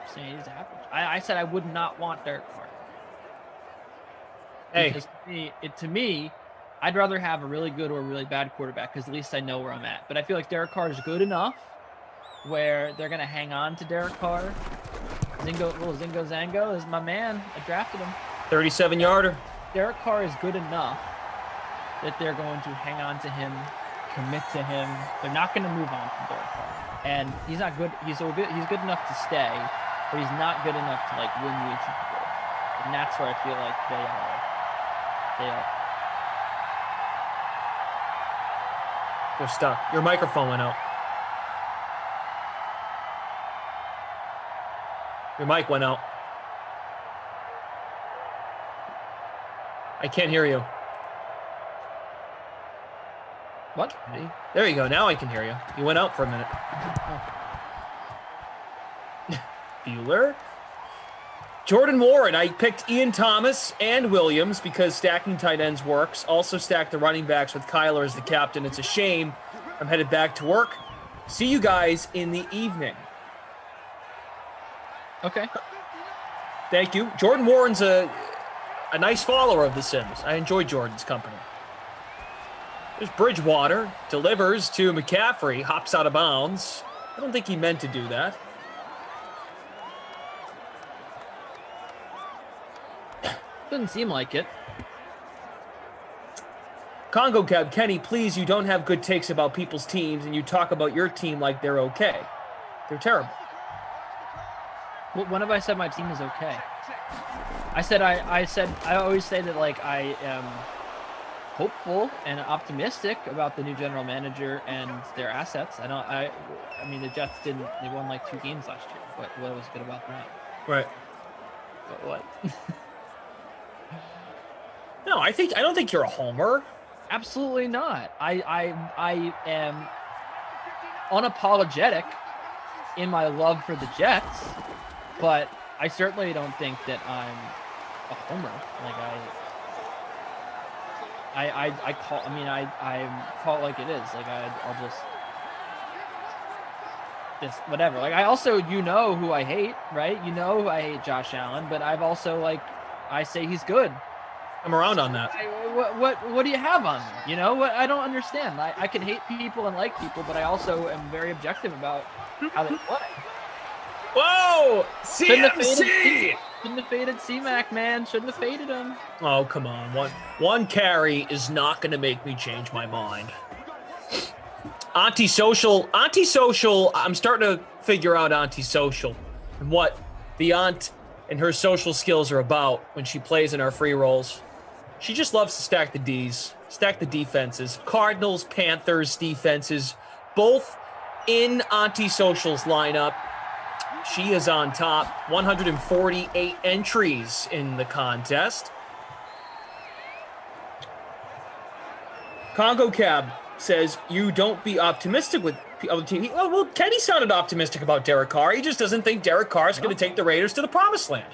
I'm saying he's average. I said I would not want Derek Carr. Hey. Because to me, I'd rather have a really good or a really bad quarterback because at least I know where I'm at. But I feel like Derek Carr is good enough where they're going to hang on to Derek Carr. Zingo Zango is my man. I drafted him. 37-yarder. Derek Carr is good enough that they're going to hang on to him, commit to him. They're not going to move on from Derek Carr. And he's not good. He's good enough to stay, but he's not good enough to like win you a Super Bowl. And that's where I feel like they are. They're stuck. Your microphone went out. Your mic went out. I can't hear you. What? There you go. Now I can hear you. You went out for a minute. Bueller. Jordan Warren. I picked Ian Thomas and Williams because stacking tight ends works. Also stacked the running backs with Kyler as the captain. It's a shame. I'm headed back to work. See you guys in the evening. Okay. Thank you. Jordan Warren's a nice follower of The Sims. I enjoy Jordan's company. There's Bridgewater. Delivers to McCaffrey. Hops out of bounds. I don't think he meant to do that. Doesn't seem like it. Congo Cab, Kenny, please, you don't have good takes about people's teams, and you talk about your team like they're okay. They're terrible. Well, when have I said my team is okay? I always say that like I am hopeful and optimistic about the new general manager and their assets. I mean the Jets they won like 2 games last year. What was good about that? Right. But what? No, I don't think you're a homer. Absolutely not. I am unapologetic in my love for the Jets, but I certainly don't think that I'm a homer. Like I call it like it is. Like I'll just this whatever. Like I also, who I hate, right? Who I hate Josh Allen, but I've also I say he's good. I'm around on that. What do you have on me? What I don't understand. I can hate people and like people, but I also am very objective about how they play. Whoa! CMC! Shouldn't have faded C-Mac, man. Shouldn't have faded him. Oh, come on. One carry is not going to make me change my mind. Antisocial. I'm starting to figure out antisocial and what the aunt and her social skills are about when she plays in our free rolls. She just loves to stack the Ds, stack the defenses. Cardinals, Panthers defenses, both in antisocial's lineup. She is on top, 148 entries in the contest. Congo Cab says, you don't be optimistic with other team. Well, Kenny sounded optimistic about Derek Carr. He just doesn't think Derek Carr is going to take the Raiders to the promised land.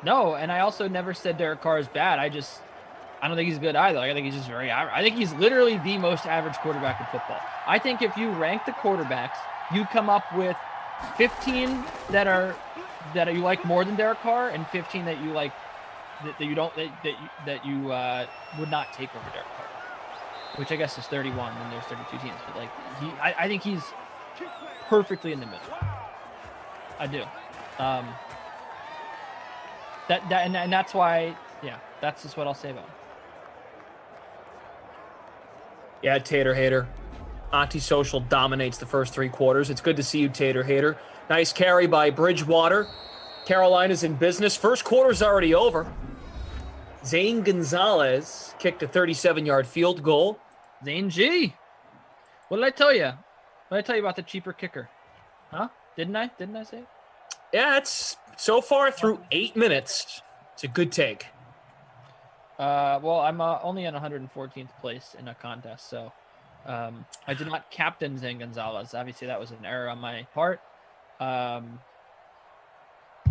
No, and I also never said Derek Carr is bad. I don't think he's good either. I think he's just very average. I think he's literally the most average quarterback in football. I think if you rank the quarterbacks, you come up with 15 that you like more than Derek Carr, and 15 that you like that you would not take over Derek Carr, which I guess is 31, and there's 32 teams. But I think he's perfectly in the middle. I do. And that's why, that's just what I'll say about him. Yeah, Tater Hater. Antisocial dominates the first 3 quarters. It's good to see you, Tater Hater. Nice carry by Bridgewater. Carolina's in business. First quarter's already over. Zane Gonzalez kicked a 37-yard field goal. Zane G. What did I tell you? What did I tell you about the cheaper kicker? Huh? Didn't I say it? Yeah, it's so far through 8 minutes. It's a good take. Well, I'm only in 114th place in a contest, so I did not captain Zane Gonzalez. Obviously, that was an error on my part.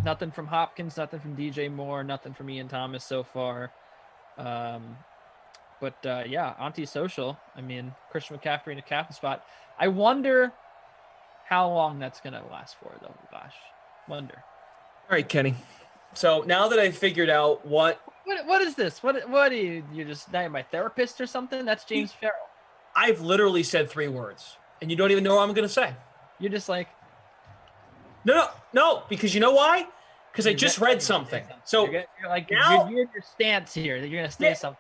Nothing from Hopkins, nothing from DJ Moore, nothing from Ian Thomas so far. But antisocial. I mean, Christian McCaffrey in a captain spot. I wonder how long that's going to last for, though. Gosh, wonder. All right, Kenny. So now that I figured out what is this? What are you? You're just now my therapist or something? That's James Farrell. I've literally said 3 words, and you don't even know what I'm going to say. You're just like, no, because you know why? Because I just read something. So you're your stance here that you're going to say something.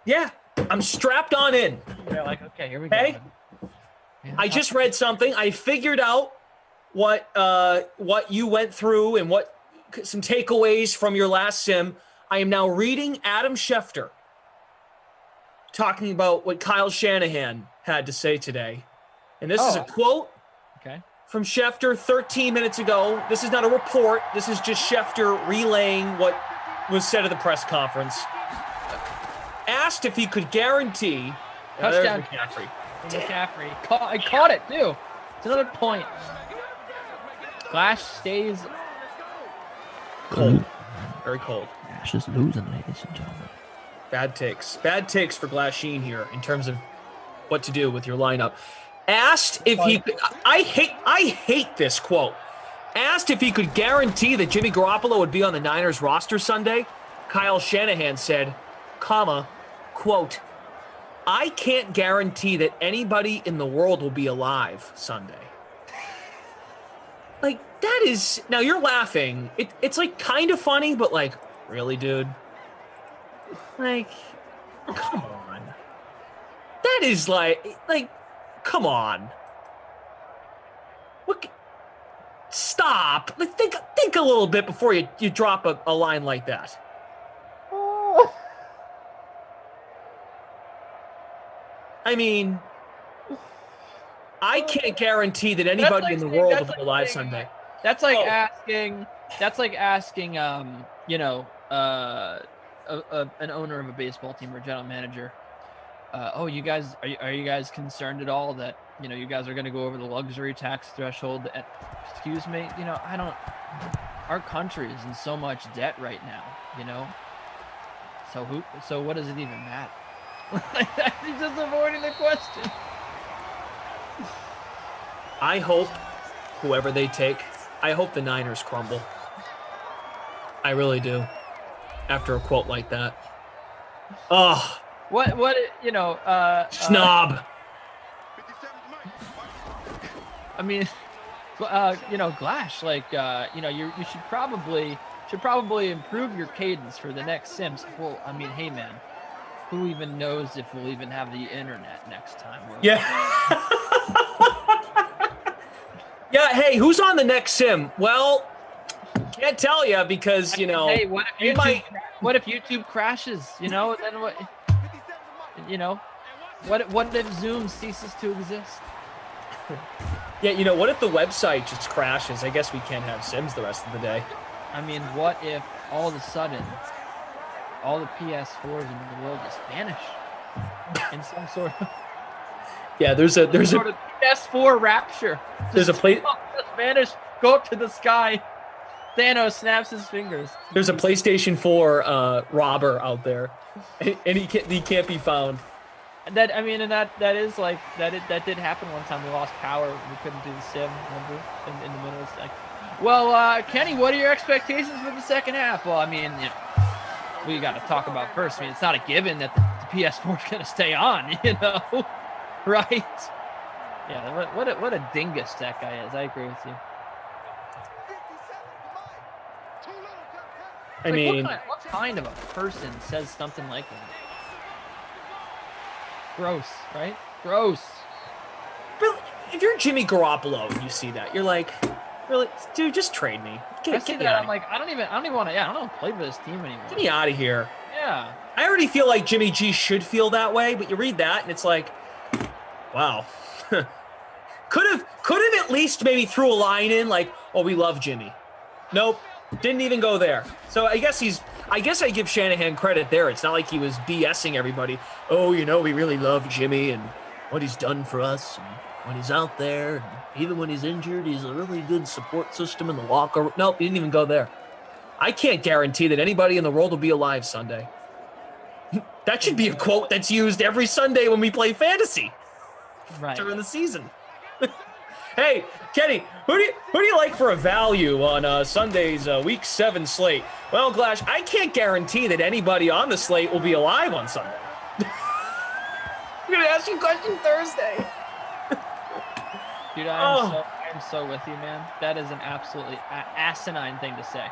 Yeah, I'm strapped on in. You're like, okay, here we go. Yeah. I just read something. I figured out what you went through and what some takeaways from your last sim. I am now reading Adam Schefter talking about what Kyle Shanahan had to say today. And this is a quote from Schefter 13 minutes ago. This is not a report. This is just Schefter relaying what was said at the press conference. Asked if he could guarantee touchdown. McCaffrey. I caught it too. It's another point. Glash stays cold. Very cold. Glash is losing, ladies and gentlemen. Bad takes. Bad takes for Glasheen here in terms of what to do with your lineup. Asked if he could, I hate this quote. Asked if he could guarantee that Jimmy Garoppolo would be on the Niners roster Sunday, Kyle Shanahan said, quote, I can't guarantee that anybody in the world will be alive Sunday. Like, that is, now you're laughing. It's like kind of funny, but like, really, dude? Like, come on. That is like, come on. What? Stop. Like, think a little bit before you drop a line like that. I mean, I can't guarantee that anybody in the world will be alive Sunday. That's like asking. That's like asking. An owner of a baseball team or a general manager. You guys are you guys concerned at all that you guys are going to go over the luxury tax threshold? Excuse me. I don't. Our country is in so much debt right now. So what does it even matter? He's just avoiding the question. I hope whoever they take. I hope the Niners crumble. I really do. After a quote like that. Oh. What Snob. I mean, Glash, you should probably improve your cadence for the next Sims. Well, I mean, hey man, who even knows if we'll even have the internet next time? Yeah. Yeah, hey, who's on the next Sim? Well, can't tell you because, Hey, what if YouTube crashes? Then what? What if Zoom ceases to exist? Yeah, what if the website just crashes? I guess we can't have Sims the rest of the day. I mean, what if all of a sudden all the PS4s in the world just vanish in some sort of there's a PS4 rapture. There's a place just vanish, go up to the sky. Thanos snaps his fingers. There's a PlayStation 4 robber out there, and he can't be found. That is like that did happen one time. We lost power. We couldn't do the sim. Remember in the middle. It's like, well, Kenny, what are your expectations for the second half? Well, I mean, we got to talk about first. I mean, it's not a given that the PS4 is going to stay on, right? Yeah. What a dingus that guy is. I agree with you. I mean, what kind of a person says something like that? Gross, right? Gross. Really, if you're Jimmy Garoppolo and you see that, you're like, really, dude, just trade me. Get me out. I'm like, I don't even want to. I don't play for this team anymore. Get me out of here. Yeah. I already feel like Jimmy G should feel that way, but you read that and it's like, wow. could have at least maybe threw a line in like, oh, we love Jimmy. Nope. Didn't even go there. So I guess I give Shanahan credit there. It's not like he was BSing everybody. Oh, we really love Jimmy and what he's done for us and when he's out there. And even when he's injured, he's a really good support system in the locker room. Nope, he didn't even go there. I can't guarantee that anybody in the world will be alive Sunday. That should be a quote that's used every Sunday when we play fantasy during the season. Hey, Kenny, who do you like for a value on Sunday's Week 7 slate? Well, Glash, I can't guarantee that anybody on the slate will be alive on Sunday. I'm going to ask you a question Thursday. Dude, I'm so with you, man. That is an absolutely asinine thing to say.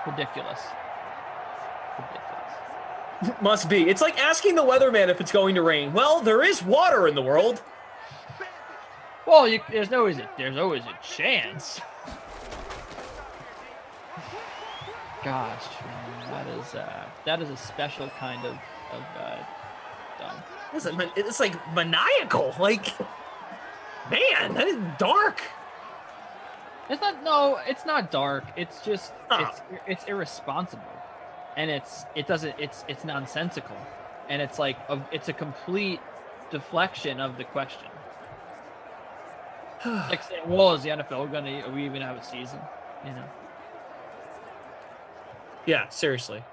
Ridiculous. Must be. It's like asking the weatherman if it's going to rain. Well, there is water in the world. Well, there's always a chance. Gosh, man, that is a special kind of dumb. It's like maniacal. Like, man, that is dark. It's not dark. It's just it's irresponsible, and it's nonsensical, and it's like it's a complete deflection of the question. Like saying, well, is the NFL are we even have a season? Yeah, seriously.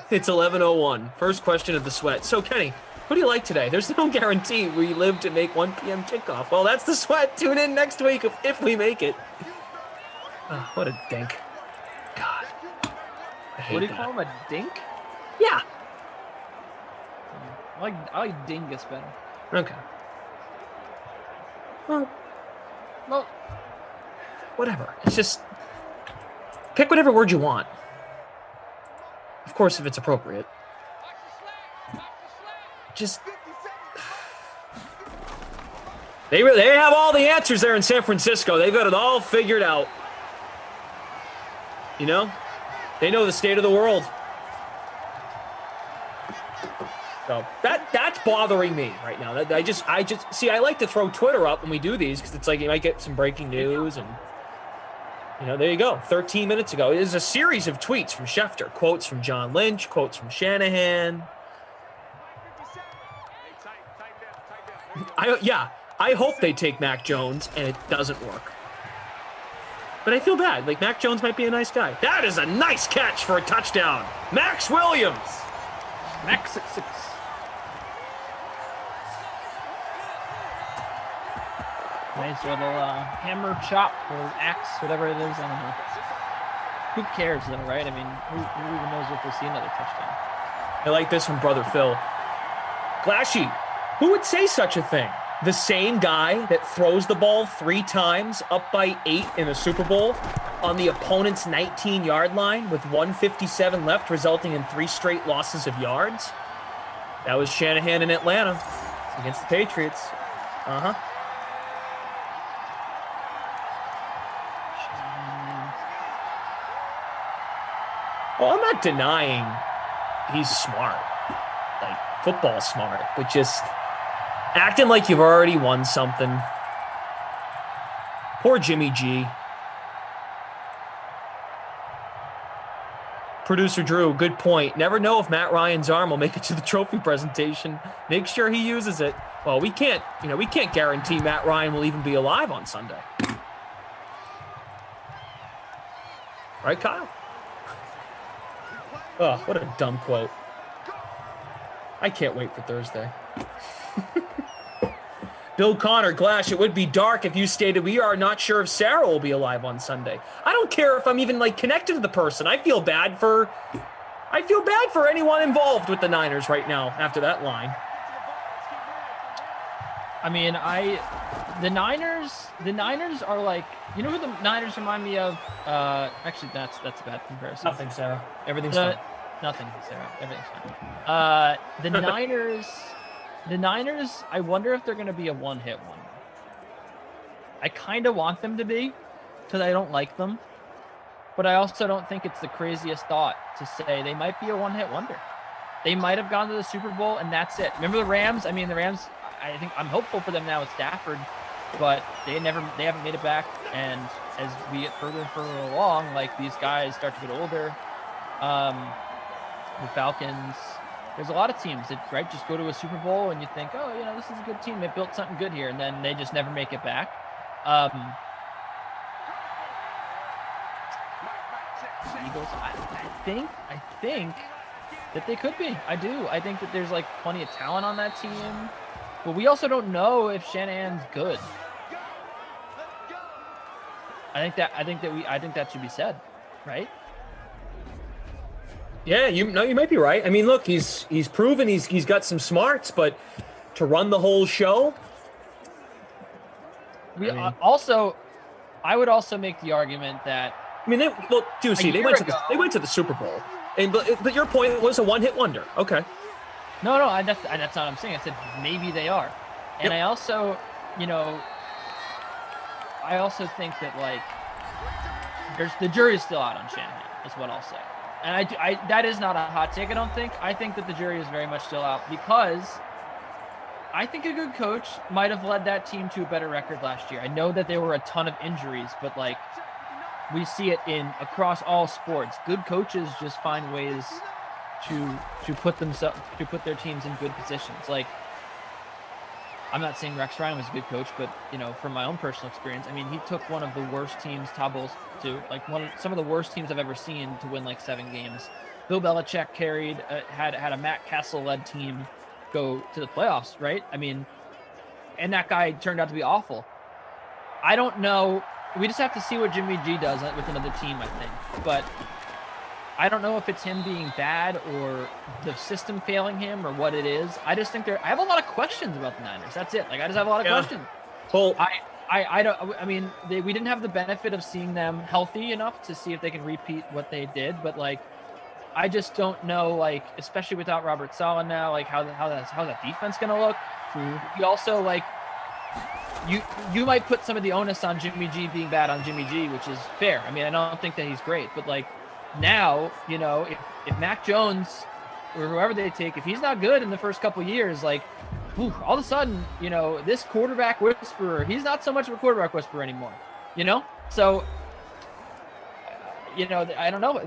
It's 11:01. First question of the sweat. So, Kenny, who do you like today? There's no guarantee we live to make 1 p.m. kickoff. Well, that's the sweat. Tune in next week if we make it. Oh, what a dink. God. What do you call him, a dink? Yeah. I like dingus better. Okay. Well, whatever. It's just pick whatever word you want. Of course, if it's appropriate. Just they have all the answers there in San Francisco. They've got it all figured out. They know the state of the world. So that's bothering me right now. I just see. I like to throw Twitter up when we do these because it's like you might get some breaking news, and there you go. 13 minutes ago, there's a series of tweets from Schefter, quotes from John Lynch, quotes from Shanahan. I hope they take Mac Jones and it doesn't work. But I feel bad. Like Mac Jones might be a nice guy. That is a nice catch for a touchdown, Max Williams. Max 6. Nice little hammer chop or axe, whatever it is. I don't know. Who cares, though, right? I mean, who even knows if we'll see another touchdown? I like this from Brother Phil. Glashy, who would say such a thing? The same guy that throws the ball 3 times up by 8 in a Super Bowl on the opponent's 19-yard line with 1:57 left, resulting in 3 straight losses of yards? That was Shanahan in Atlanta against the Patriots. Uh-huh. Well, I'm not denying he's smart, like football smart, but just acting like you've already won something. Poor Jimmy G. Producer Drew, good point. Never know if Matt Ryan's arm will make it to the trophy presentation. Make sure he uses it. Well, we can't guarantee Matt Ryan will even be alive on Sunday. Right, Kyle? Oh, what a dumb quote. I can't wait for Thursday. Bill Connor, Glash, it would be dark if you stated we are not sure if Sarah will be alive on Sunday. I don't care if I'm even connected to the person. I feel bad for anyone involved with the Niners right now after that line. I mean, the Niners are like, you know who the Niners remind me of? Actually, that's a bad comparison. Nothing, Sarah. Everything's fine. Nothing, Sarah. Everything's fine. The Niners, I wonder if they're going to be a one-hit wonder. I kind of want them to be because I don't like them. But I also don't think it's the craziest thought to say they might be a one-hit wonder. They might have gone to the Super Bowl, and that's it. Remember the Rams? I mean, the Rams, I think I'm hopeful for them now with Stafford, but they haven't made it back. And as we get further and further along, these guys start to get older. The Falcons, there's a lot of teams that just go to a Super Bowl and you think, oh, this is a good team. They built something good here, and then they just never make it back. Eagles, I think that they could be. I do. I think that there's plenty of talent on that team, but we also don't know if Shanahan's good. I think that should be said, right? Yeah, you might be right. I mean, look, he's proven he's got some smarts, but to run the whole show. I would also make the argument that. I mean, they went to the Super Bowl, but your point was a one-hit wonder. Okay. No, that's not what I'm saying. I said maybe they are, and I also think that there's the jury's still out on Shanahan. Is what I'll say. And I that is not a hot take, I don't think. I think that the jury is very much still out because I think a good coach might have led that team to a better record last year. I know that there were a ton of injuries, but we see it across all sports. Good coaches just find ways to put their teams in good positions. I'm not saying Rex Ryan was a good coach, but from my own personal experience, I mean, he took one of the worst teams, Tabos, to some of the worst teams I've ever seen to win 7 games. Bill Belichick had a Matt Castle-led team go to the playoffs, right? I mean, and that guy turned out to be awful. I don't know. We just have to see what Jimmy G does with another team, I think. But I don't know if it's him being bad or the system failing him or what it is. I just think I have a lot of questions about the Niners. That's it. I just have a lot of questions. Well, we didn't have the benefit of seeing them healthy enough to see if they can repeat what they did. But I just don't know, especially without Robert Saleh now, how that defense going to look. You also you might put some of the onus on Jimmy G being bad on Jimmy G, which is fair. I mean, I don't think that he's great, but now, if Mac Jones or whoever they take, if he's not good in the first couple of years, all of a sudden, this quarterback whisperer, he's not so much of a quarterback whisperer anymore, So, I don't know.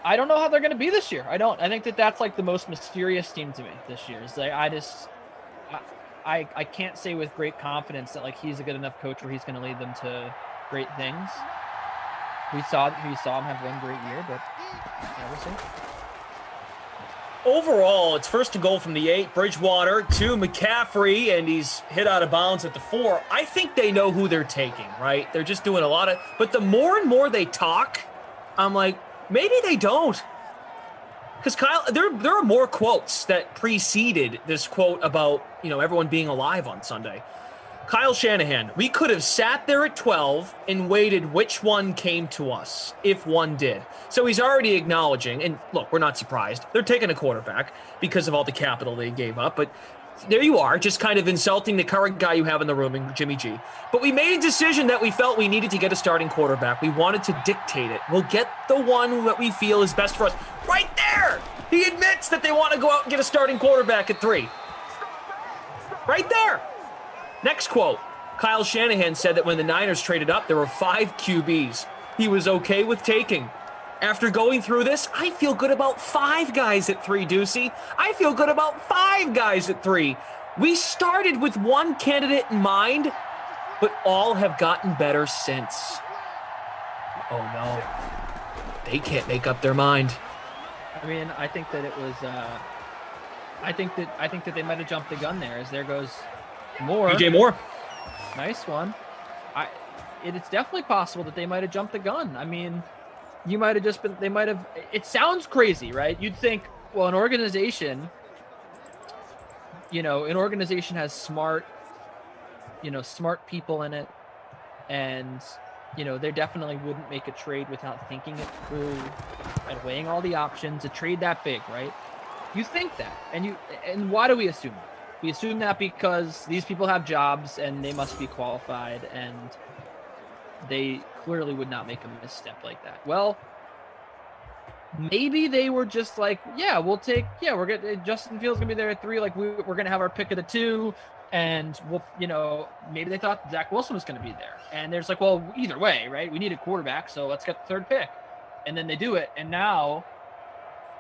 I don't know how they're going to be this year. I think that that's the most mysterious team to me this year. Is I can't say with great confidence that he's a good enough coach where he's going to lead them to great things. We saw him have one great year, but we'll see. Overall, it's first and goal from the 8, Bridgewater to McCaffrey, and he's hit out of bounds at the 4. I think they know who they're taking, right? They're just doing a lot of, but the more and more they talk, I'm like, maybe they don't. Because Kyle, there are more quotes that preceded this quote about, everyone being alive on Sunday. Kyle Shanahan, we could have sat there at 12 and waited which one came to us, if one did. So he's already acknowledging, and look, we're not surprised. They're taking a quarterback because of all the capital they gave up, but there you are, just kind of insulting the current guy you have in the room, in Jimmy G. But we made a decision that we felt we needed to get a starting quarterback. We wanted to dictate it. We'll get the one that we feel is best for us. Right there! He admits that they want to go out and get a starting quarterback at 3. Right there! Next quote, Kyle Shanahan said that when the Niners traded up, there were 5 QBs he was okay with taking. After going through this, I feel good about 5 guys at 3, Ducey. I feel good about 5 guys at 3. We started with one candidate in mind, but all have gotten better since. Oh no, they can't make up their mind. I mean, I think that it was, I think that they might have jumped the gun there, as there goes Moore. DJ Moore. Nice one. It's definitely possible that they might have jumped the gun. I mean, you might have just been, they might have, it sounds crazy, right? You'd think, well, an organization has smart people in it. And, they definitely wouldn't make a trade without thinking it through and weighing all the options. A trade that big, right? You think that. And why do we assume that? We assume that because these people have jobs and they must be qualified, and they clearly would not make a misstep like that. Well, maybe they were just like, Justin Fields gonna be there at 3. Like we're gonna have our pick of the 2, and we'll, maybe they thought Zach Wilson was gonna be there, and there's like, well, either way, right? We need a quarterback, so let's get the 3rd pick, and then they do it, and now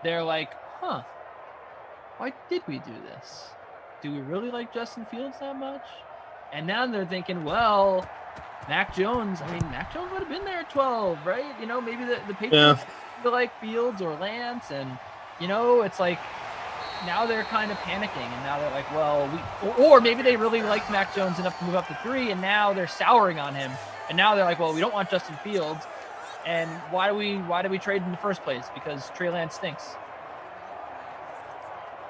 they're like, why did we do this? Do we really like Justin Fields that much? And now they're thinking, well, Mac Jones would have been there at 12, right? Maybe the Patriots feel like Fields or Lance, and, it's like now they're kind of panicking, and now they're like, well, or maybe they really like Mac Jones enough to move up to 3, and now they're souring on him, and now they're like, well, we don't want Justin Fields, and why do we trade in the first place? Because Trey Lance stinks.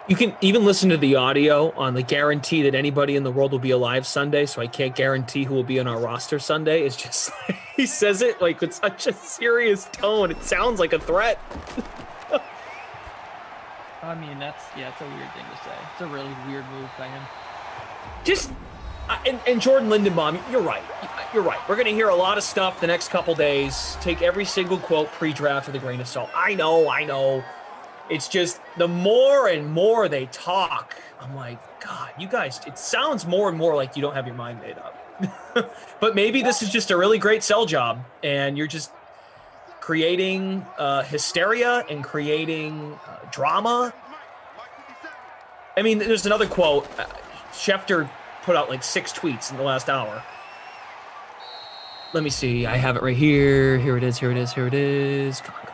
You can even listen to the audio on the guarantee that anybody in the world will be alive Sunday, so I can't guarantee who will be on our roster Sunday. It's just, he says it like with such a serious tone. It sounds like a threat. I mean, it's a weird thing to say. It's a really weird move by him. And Jordan Lindenbaum, you're right. You're right. We're going to hear a lot of stuff the next couple days. Take every single quote pre-draft with a grain of salt. I know. It's just the more and more they talk, I'm like, God, you guys, it sounds more and more like you don't have your mind made up. But maybe this is just a really great sell job, and you're just creating hysteria and creating drama. I mean, there's another quote. Schefter put out like 6 tweets in the last hour. Let me see. I have it right here. Here it is. Come on.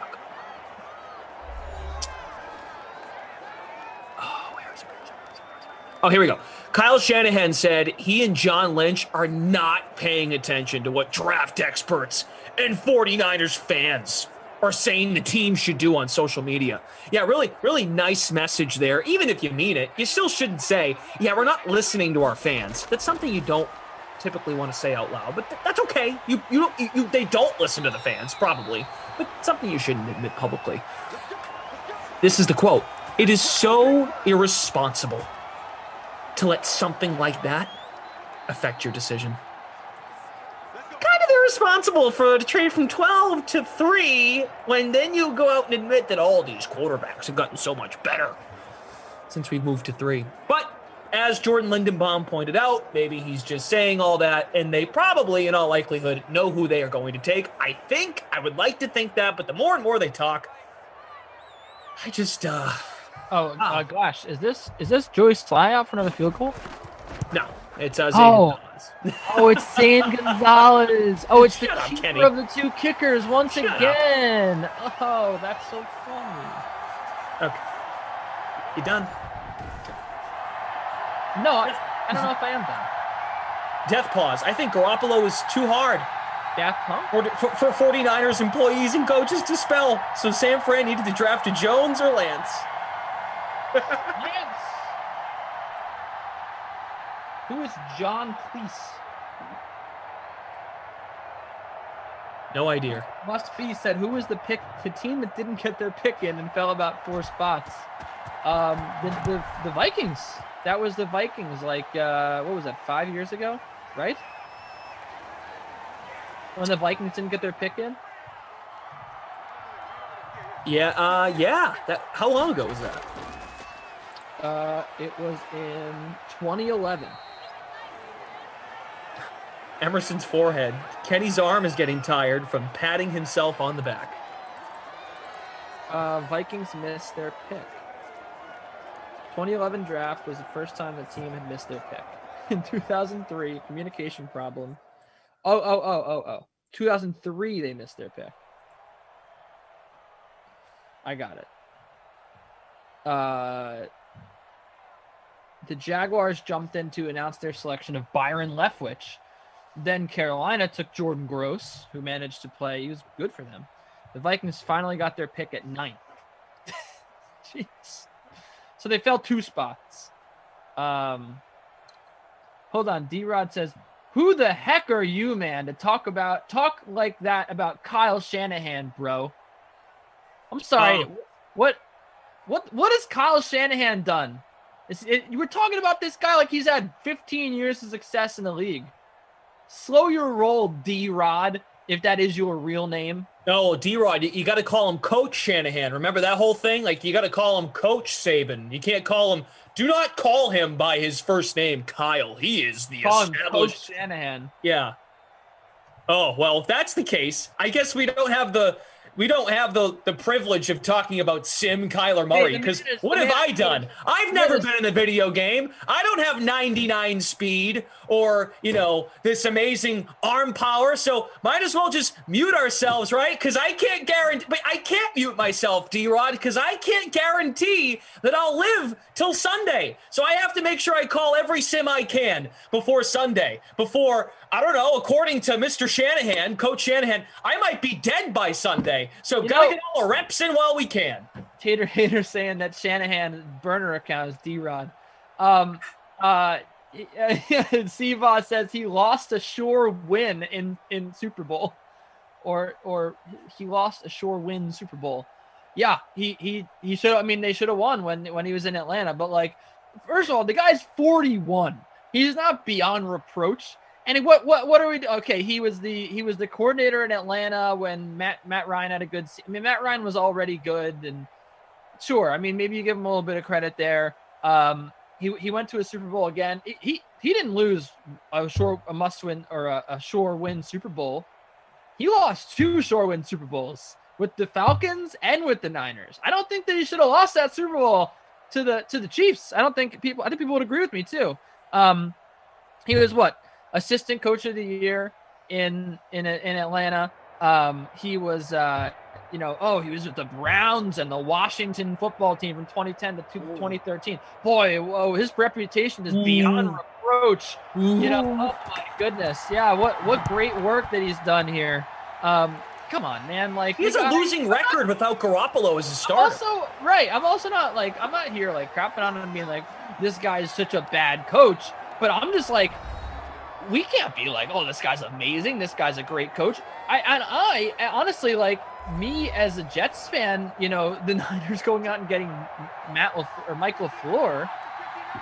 Oh, here we go. Kyle Shanahan said he and John Lynch are not paying attention to what draft experts and 49ers fans are saying the team should do on social media. Yeah, really, really nice message there. Even if you mean it, you still shouldn't say, yeah, we're not listening to our fans. That's something you don't typically want to say out loud, but that's okay. They don't listen to the fans, probably, but something you shouldn't admit publicly. This is the quote. It is so irresponsible to let something like that affect your decision. Kind of irresponsible to trade from 12 to 3 when then you go out and admit that all these quarterbacks have gotten so much better since we've moved to 3. But as Jordan Lindenbaum pointed out, maybe he's just saying all that, and they probably, in all likelihood, know who they are going to take. I would like to think that, but the more and more they talk, I just, gosh, is this Joey Sly out for another field goal? No, it's Zane Gonzalez. It's Zane Gonzalez. Oh, it's the keeper Kenny. of the 2 kickers once again. Oh, that's so funny. Okay. You done? No, I don't know if I am done. Death pause. I think Garoppolo is too hard. Death pause? For 49ers employees and coaches to spell. So San Fran needed to draft a Jones or Lance. Lance. Who is John Cleese? No idea. Must be said, who was the team that didn't get their pick in and fell about 4 spots? The Vikings. That was the Vikings, like, what was that, 5 years ago, right? When the Vikings didn't get their pick in? Yeah, yeah. How long ago was that? It was in 2011. Emerson's forehead. Kenny's arm is getting tired from patting himself on the back. Vikings missed their pick. 2011 draft was the first time the team had missed their pick. In 2003, communication problem. 2003, they missed their pick. I got it. The Jaguars jumped in to announce their selection of Byron Leftwich. Then Carolina took Jordan Gross, who managed to play. He was good for them. The Vikings finally got their pick at 9th. Jeez. So they fell 2 spots. Hold on. D-Rod says, who the heck are you, man, to talk like that about Kyle Shanahan, bro? I'm sorry. What has Kyle Shanahan done? You were talking about this guy like he's had 15 years of success in the league. Slow your roll, D-Rod, if that is your real name. No, D-Rod, you got to call him Coach Shanahan. Remember that whole thing? Like, you got to call him Coach Saban. You can't call him, do not call him by his first name, Kyle. He is the Call him established. Coach Shanahan. Yeah. Oh, well, if that's the case, I guess we don't have the privilege of talking about Sim Kyler Murray, because what have I done? I've never been in a video game. I don't have 99 speed or, this amazing arm power, so might as well just mute ourselves, right? Because I can't guarantee, but I can't mute myself, D-Rod, because I can't guarantee that I'll live till Sunday. So I have to make sure I call every sim I can before Sunday, I don't know, according to Mr. Shanahan, Coach Shanahan, I might be dead by Sunday. So gotta get all the reps in while we can. Tater Hater saying that Shanahan's burner account is D-Rod. Siva says he lost a sure win in Super Bowl. Or he lost a sure win Super Bowl. Yeah, he should have, they should have won when he was in Atlanta. But like, first of all, the guy's 41. He's not beyond reproach. And what are we? Okay, he was the coordinator in Atlanta when Matt Ryan had a good. Matt Ryan was already good, and sure, maybe you give him a little bit of credit there. He went to a Super Bowl again. He didn't lose a must win or a sure win Super Bowl. He lost 2 sure win Super Bowls with the Falcons and with the Niners. I don't think that he should have lost that Super Bowl to the Chiefs. I think people would agree with me too. He was what? Assistant coach of the year in Atlanta. He was, he was with the Browns and the Washington football team from 2010 to 2013. Boy, his reputation is beyond reproach. Oh my goodness. Yeah. What great work that he's done here. Come on, man. Like, he has a losing record without Garoppolo as a starter. Also, right. I'm not here like crapping on him and being like, this guy is such a bad coach, but I'm just like, we can't be like, oh, this guy's amazing. This guy's a great coach. I honestly, like, me as a Jets fan, the Niners going out and getting Mike LaFleur.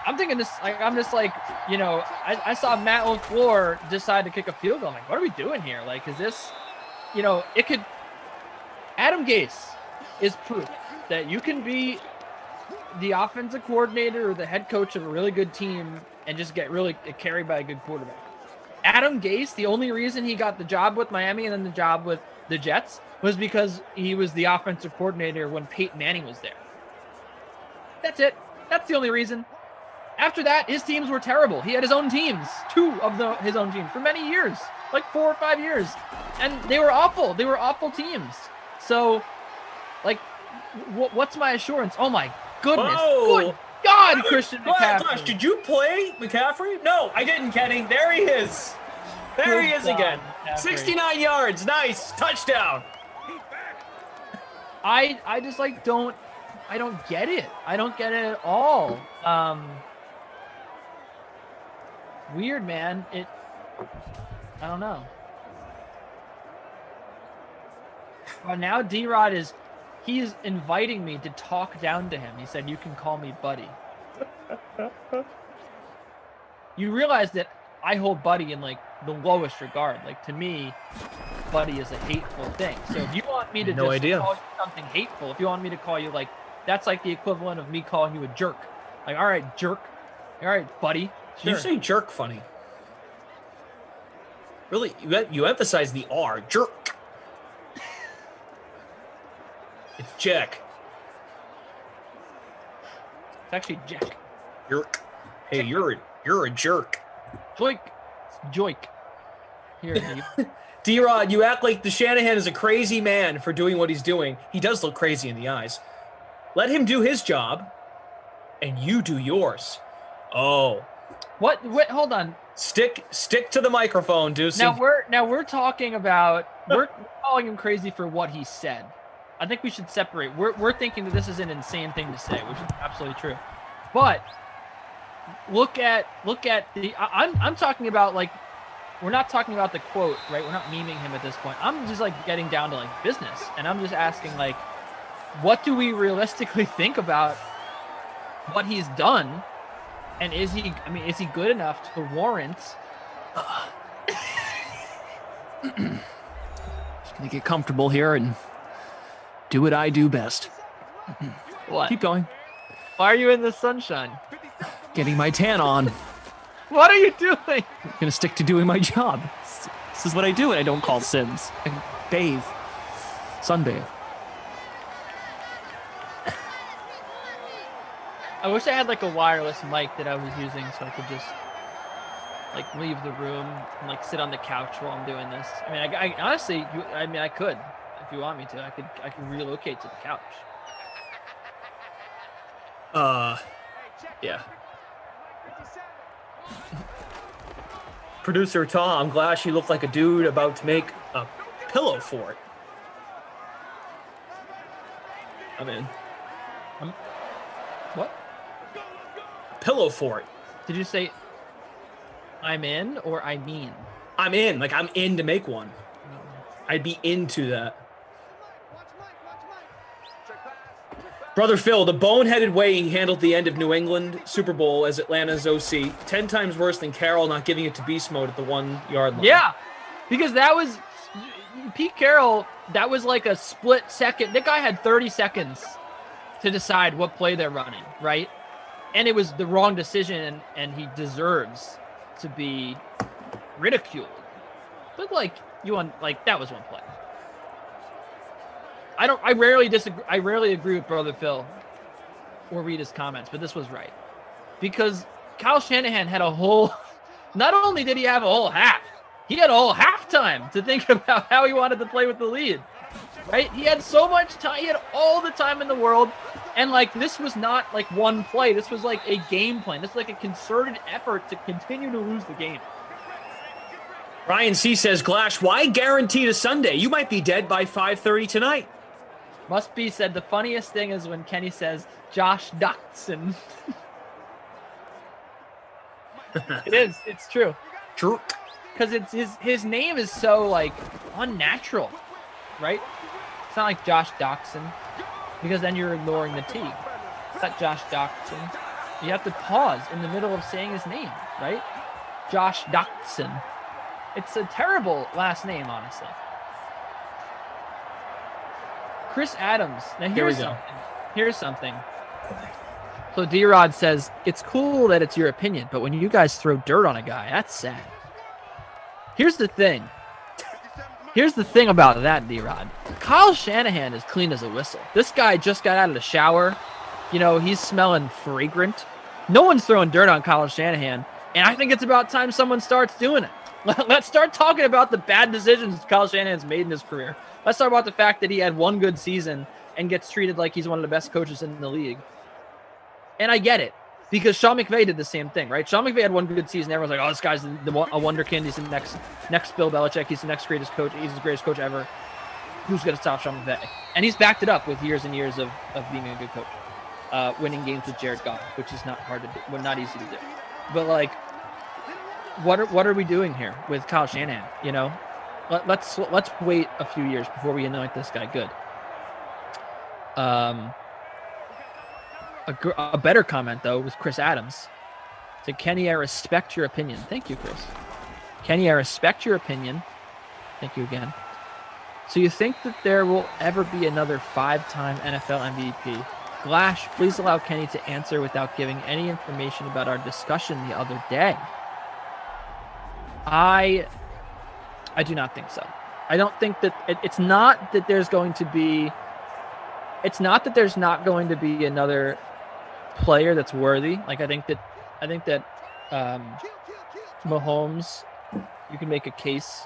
I'm thinking this, like, I'm just like, I saw Matt LaFleur decide to kick a field goal. I'm like, what are we doing here? Like, is this, it could. Adam Gase is proof that you can be the offensive coordinator or the head coach of a really good team and just get really carried by a good quarterback. Adam Gase, the only reason he got the job with Miami and then the job with the Jets was because he was the offensive coordinator when Peyton Manning was there. That's it. That's the only reason. After that, his teams were terrible. He had his own teams, 2 of his own teams for many years, like 4 or 5 years. And they were awful. They were awful teams. So, like, what's my assurance? Oh my goodness. Whoa. Good God, Christian McCaffrey. Gosh, did you play McCaffrey? No, I didn't, Kenny. There he is. There he is again. McCaffrey. 69 yards. Nice. Touchdown. I just like don't get it. I don't get it at all. Weird, man. I don't know. Well, now D-Rod he's inviting me to talk down to him. He said, "You can call me buddy." You realize that I hold buddy in like the lowest regard. Like to me, buddy is a hateful thing. So if you want me to call you something hateful, if you want me to call you like, that's like the equivalent of me calling you a jerk. Like, all right, jerk. All right, buddy. Sure. You say jerk funny. Really, you emphasize the R, jerk. It's Jack. It's actually Jack. Jerk. Hey, you're a jerk. Joik. It's Joik. Here, Dave. D-Rod, you act like the Shanahan is a crazy man for doing what he's doing. He does look crazy in the eyes. Let him do his job, and you do yours. Oh. What? Wait, hold on. Stick to the microphone, Deucey. Now we're talking about we're calling him crazy for what he said. I think we should separate. We're thinking that this is an insane thing to say, which is absolutely true. But look at the I'm talking about like we're not talking about the quote, right? We're not memeing him at this point. I'm just like getting down to like business, and I'm just asking like, what do we realistically think about what he's done? And is he good enough to warrant? Just gonna get comfortable here and do what I do best. What? Keep going. Why are you in the sunshine? Getting my tan on. What are you doing? I'm gonna stick to doing my job. This is what I do, and I don't call Sims. I bathe, sunbathe. I wish I had like a wireless mic that I was using so I could just like leave the room and like sit on the couch while I'm doing this. I mean, I honestly, I could, if you want me to, I could relocate to the couch. Yeah. Producer Tom, I'm glad she looked like a dude about to make a pillow fort. I'm in. What? Pillow fort. Did you say I'm in or I mean? I'm in. Like I'm in to make one. I'd be into that. Brother Phil, the boneheaded way he handled the end of New England Super Bowl as Atlanta's OC, 10 times worse than Carroll not giving it to beast mode at the 1 yard line. Yeah, because that was Pete Carroll. That was like a split second. That guy had 30 seconds to decide what play they're running, right? And it was the wrong decision, and he deserves to be ridiculed. But that was one play. I rarely disagree. I rarely agree with Brother Phil or read his comments, but this was right. Because Kyle Shanahan had a whole, not only did he have a whole half, he had a whole halftime to think about how he wanted to play with the lead, right? He had so much time. He had all the time in the world. And this was not like one play. This was like a game plan. This was like a concerted effort to continue to lose the game. Ryan C says, Glash, why guarantee a Sunday? You might be dead by 5:30 tonight. Must be said, the funniest thing is when Kenny says Josh Doctson. It is. It's true. True. Because it's his name is so unnatural, right? It's not like Josh Doctson, because then you're ignoring the T. It's not Josh Doctson. You have to pause in the middle of saying his name, right? Josh Doctson. It's a terrible last name, honestly. Chris Adams. Now here's something. So D-Rod says, it's cool that it's your opinion, but when you guys throw dirt on a guy, that's sad. Here's the thing. Here's the thing about that, D-Rod. Kyle Shanahan is clean as a whistle. This guy just got out of the shower. He's smelling fragrant. No one's throwing dirt on Kyle Shanahan, and I think it's about time someone starts doing it. Let's start talking about the bad decisions Kyle Shanahan's made in his career. Let's talk about the fact that he had one good season and gets treated like he's one of the best coaches in the league. And I get it because Sean McVay did the same thing, right? Sean McVay had one good season. Everyone's like, oh, this guy's a wonderkind. He's the next Bill Belichick. He's the next greatest coach. He's the greatest coach ever. Who's going to stop Sean McVay? And he's backed it up with years and years of being a good coach, winning games with Jared Goff, which is not hard to do, well, not easy to do. But like, what are we doing here with Kyle Shanahan? You know, let's wait a few years before we anoint this guy good. A better comment though was Chris Adams. Said, Kenny, I respect your opinion. Thank you, Chris. Kenny, I respect your opinion. Thank you again. So you think that there will ever be another 5-time NFL MVP? Glash, please allow Kenny to answer without giving any information about our discussion the other day. I do not think so. I don't think that it's not that there's going to be. It's not that there's not going to be another player that's worthy. Like I think that Mahomes, you can make a case.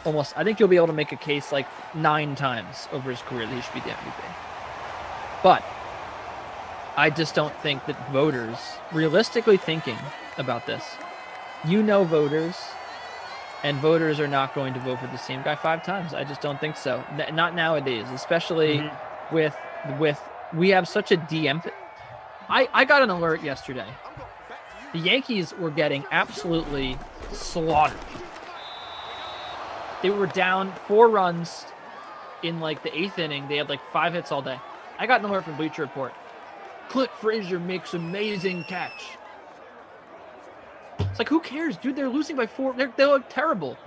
I think you'll be able to make a case like 9 times over his career that he should be the MVP. But I just don't think that voters, realistically thinking about this, voters, and voters are not going to vote for the same guy 5 times. I just don't think so. Not nowadays, especially with we have such a DM. I got an alert yesterday. The Yankees were getting absolutely slaughtered. They were down 4 runs in like the 8th inning. They had like 5 hits all day. I got an alert from Bleacher Report. Clint Frazier makes amazing catch. It's like, who cares, dude? They're losing by 4. They look terrible.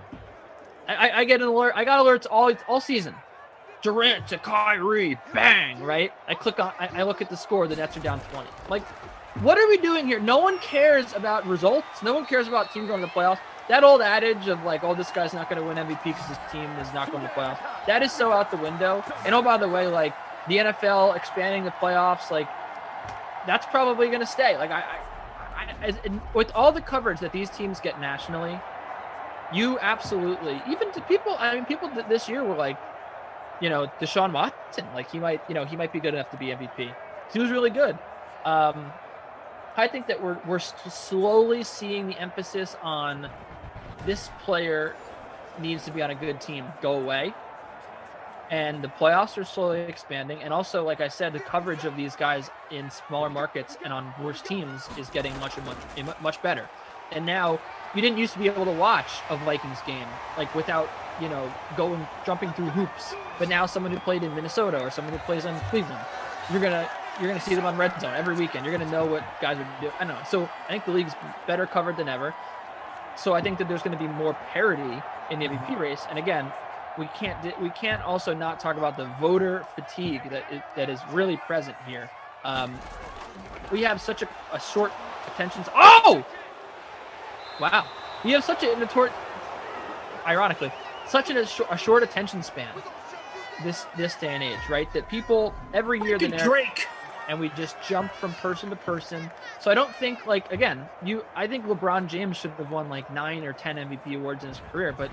I get an alert. I got alerts all season. Durant to Kyrie, bang, right? I look at the score. The Nets are down 20. Like, what are we doing here? No one cares about results. No one cares about teams going to the playoffs. That old adage of like, oh, this guy's not going to win MVP because his team is not going to the playoffs. That is so out the window. And oh, by the way, like the NFL expanding the playoffs, like that's probably going to stay. Like with all the coverage that these teams get nationally, you absolutely, even to people, people this year were like, Deshaun Watson, like he might be good enough to be MVP. He was really good. I think that we're slowly seeing the emphasis on this player needs to be on a good team go away. And the playoffs are slowly expanding. And also, like I said, the coverage of these guys in smaller markets and on worse teams is getting much better. And now you didn't used to be able to watch a Vikings game like without, jumping through hoops. But now someone who played in Minnesota or someone who plays in Cleveland, you're gonna see them on Red Zone every weekend. You're gonna know what guys are doing. I don't know. So I think the league's better covered than ever. So I think that there's going to be more parity in the MVP race. And again, we can't also not talk about the voter fatigue that is really present here. We have such a short attention. Oh, wow! We have such ironically, such a short attention span. This day and age, right? That people every year Drake. And we just jump from person to person. So I don't think I think LeBron James should have won like 9 or 10 MVP awards in his career, but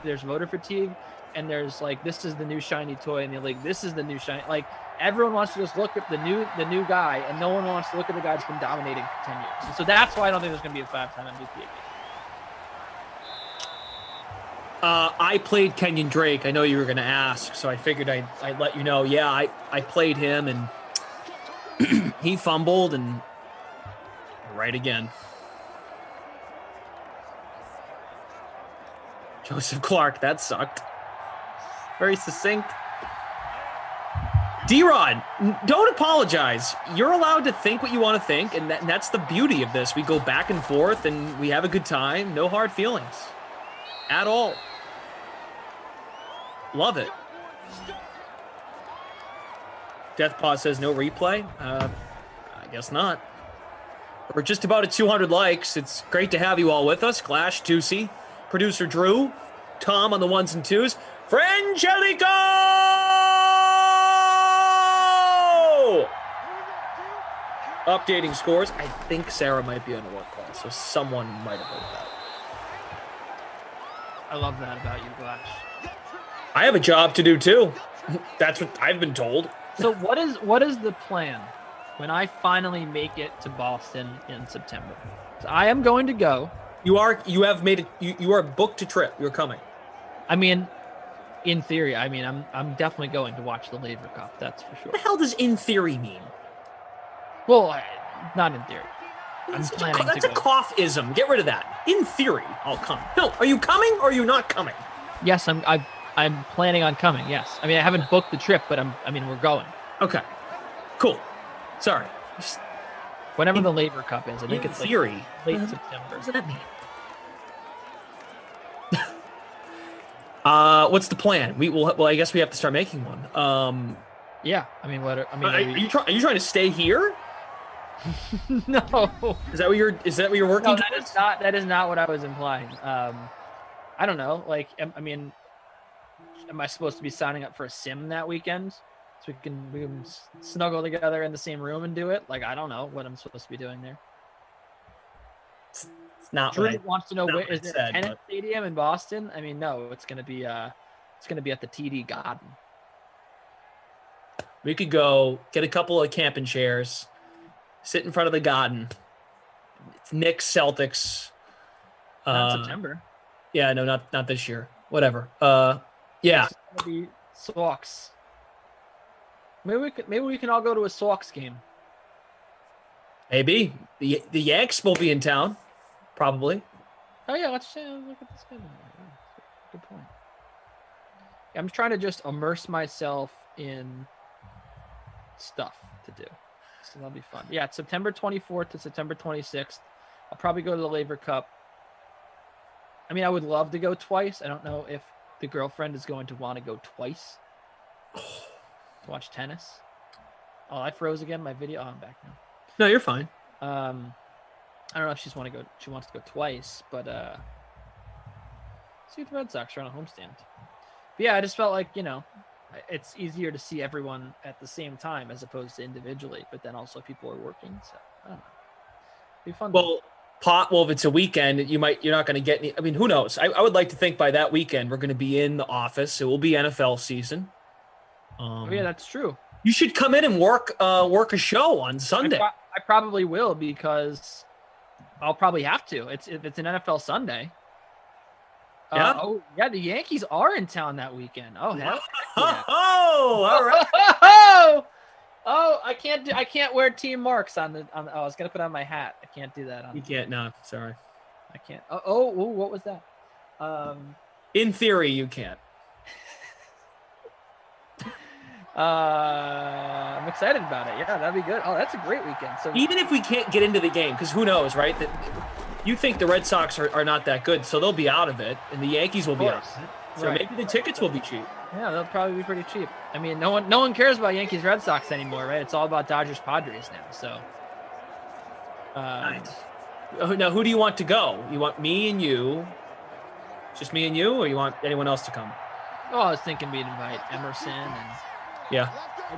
there's voter fatigue and there's like, this is the new shiny toy in the league. This is the new shiny, like everyone wants to just look at the new guy and no one wants to look at the guy that's been dominating for 10 years. And so that's why I don't think there's going to be a 5-time MVP again. I played Kenyon Drake. I know you were going to ask, so I figured I'd let you know. Yeah, I played him and he fumbled and right again. Joseph Clark, that sucked. Very succinct. D-Rod, don't apologize. You're allowed to think what you want to think, and that's the beauty of this. We go back and forth, and we have a good time. No hard feelings. At all. Love it. Deathpaw says no replay. I guess not. We're just about at 200 likes. It's great to have you all with us. Clash, Tusi, producer Drew, Tom on the 1s and 2s. Frangelico! Updating scores. I think Sarah might be on a work call, so someone might have heard that. I love that about you, Glash. I have a job to do too. That's what I've been told. So what is the plan when I finally make it to Boston in September. So I am going to go. You are booked a trip. You're coming. I mean, in theory, I'm definitely going to watch the Laver Cup. That's for sure. What the hell does "in theory" mean? Well, not in theory. That's a cough-ism. Get rid of that. In theory, I'll come. No, are you coming or are you not coming? Yes, I'm planning on coming. Yes, I haven't booked the trip, but we're going. Okay, cool. Sorry. Whenever the Laver Cup is, I think it's theory. Late September. What does that mean? What's the plan? Well, I guess we have to start making one. Yeah, are you trying to stay here? No. Is that what you're working? No, that is not what I was implying. I don't know. Like, am I supposed to be signing up for a sim that weekend so we can snuggle together in the same room and do it? Like, I don't know what I'm supposed to be doing there. It's not. Drew wants to know where is there a tennis stadium in Boston? No, it's gonna be at the TD Garden. We could go get a couple of camping chairs, sit in front of the Garden. It's Knicks, Celtics. Not September. Yeah, no, not this year. Whatever. Yeah. It's gonna be Sox. Maybe we can all go to a Sox game. Maybe the Yanks will be in town, probably. Oh yeah, let's look at this schedule. Good point. I'm trying to just immerse myself in stuff to do, so that'll be fun. Yeah, it's September 24th to September 26th. I'll probably go to the Laver Cup. I would love to go twice. I don't know if the girlfriend is going to want to go twice to watch tennis. Oh, I froze again. My video. Oh, I'm back now. No, you're fine. I don't know if she wants to go twice, but see if the Red Sox are on a homestand. But yeah, I just felt like, it's easier to see everyone at the same time as opposed to individually, but then also people are working, so I don't know. It'd be fun. Well, if it's a weekend, you're not going to get any. Who knows? I would like to think by that weekend we're going to be in the office. It will be NFL season. Yeah, that's true. You should come in and work a show on Sunday. I probably will, because I'll probably have to. If it's an NFL Sunday. Yeah. The Yankees are in town that weekend. Oh hell. Yeah. Oh, all right. Oh, I can't wear team marks on the. I was gonna put on my hat. I can't do that. You can't. No, sorry. I can't. Oh, what was that? In theory, you can't. I'm excited about it. Yeah, that'd be good. Oh, that's a great weekend. So even if we can't get into the game, because who knows, right? That you think the Red Sox are not that good, so they'll be out of it, and the Yankees will be out of it. So maybe the tickets will be cheap. Yeah, they'll probably be pretty cheap. No one cares about Yankees Red Sox anymore, right? It's all about Dodgers Padres now. So. Nice. Now, who do you want to go? You want me and you? Just me and you, or you want anyone else to come? Oh, I was thinking we'd invite Emerson and. Yeah.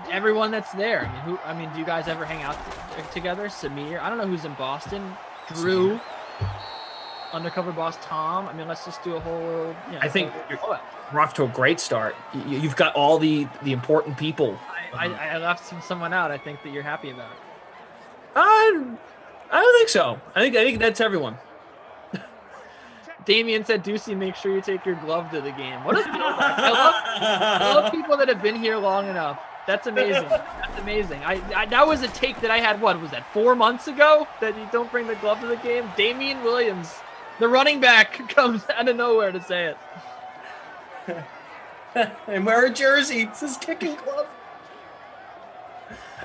Everyone that's there. Do you guys ever hang out together? Samir, I don't know who's in Boston. Drew, undercover boss Tom. Let's just do a whole. I think we're off to a great start. You've got all the important people. I left someone out. I think that you're happy about it. I don't think so. I think that's everyone. Damien said, "Ducey, make sure you take your glove to the game." What a throwback! I love people that have been here long enough. That's amazing. That's amazing. I that was a take that I had. What was that? 4 months ago that you don't bring the glove to the game. Damian Williams, the running back, comes out of nowhere to say it. And wear a jersey. It says kicking glove.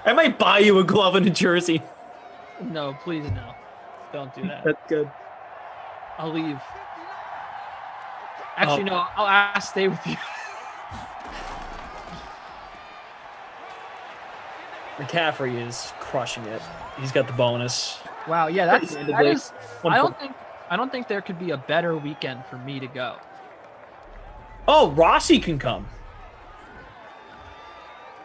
I might buy you a glove and a jersey. No, please no. Don't do that. That's good. I'll leave. Actually, no, I'll stay with you. McCaffrey is crushing it. He's got the bonus. Wow, yeah, that is. I don't think there could be a better weekend for me to go. Oh, Rossi can come.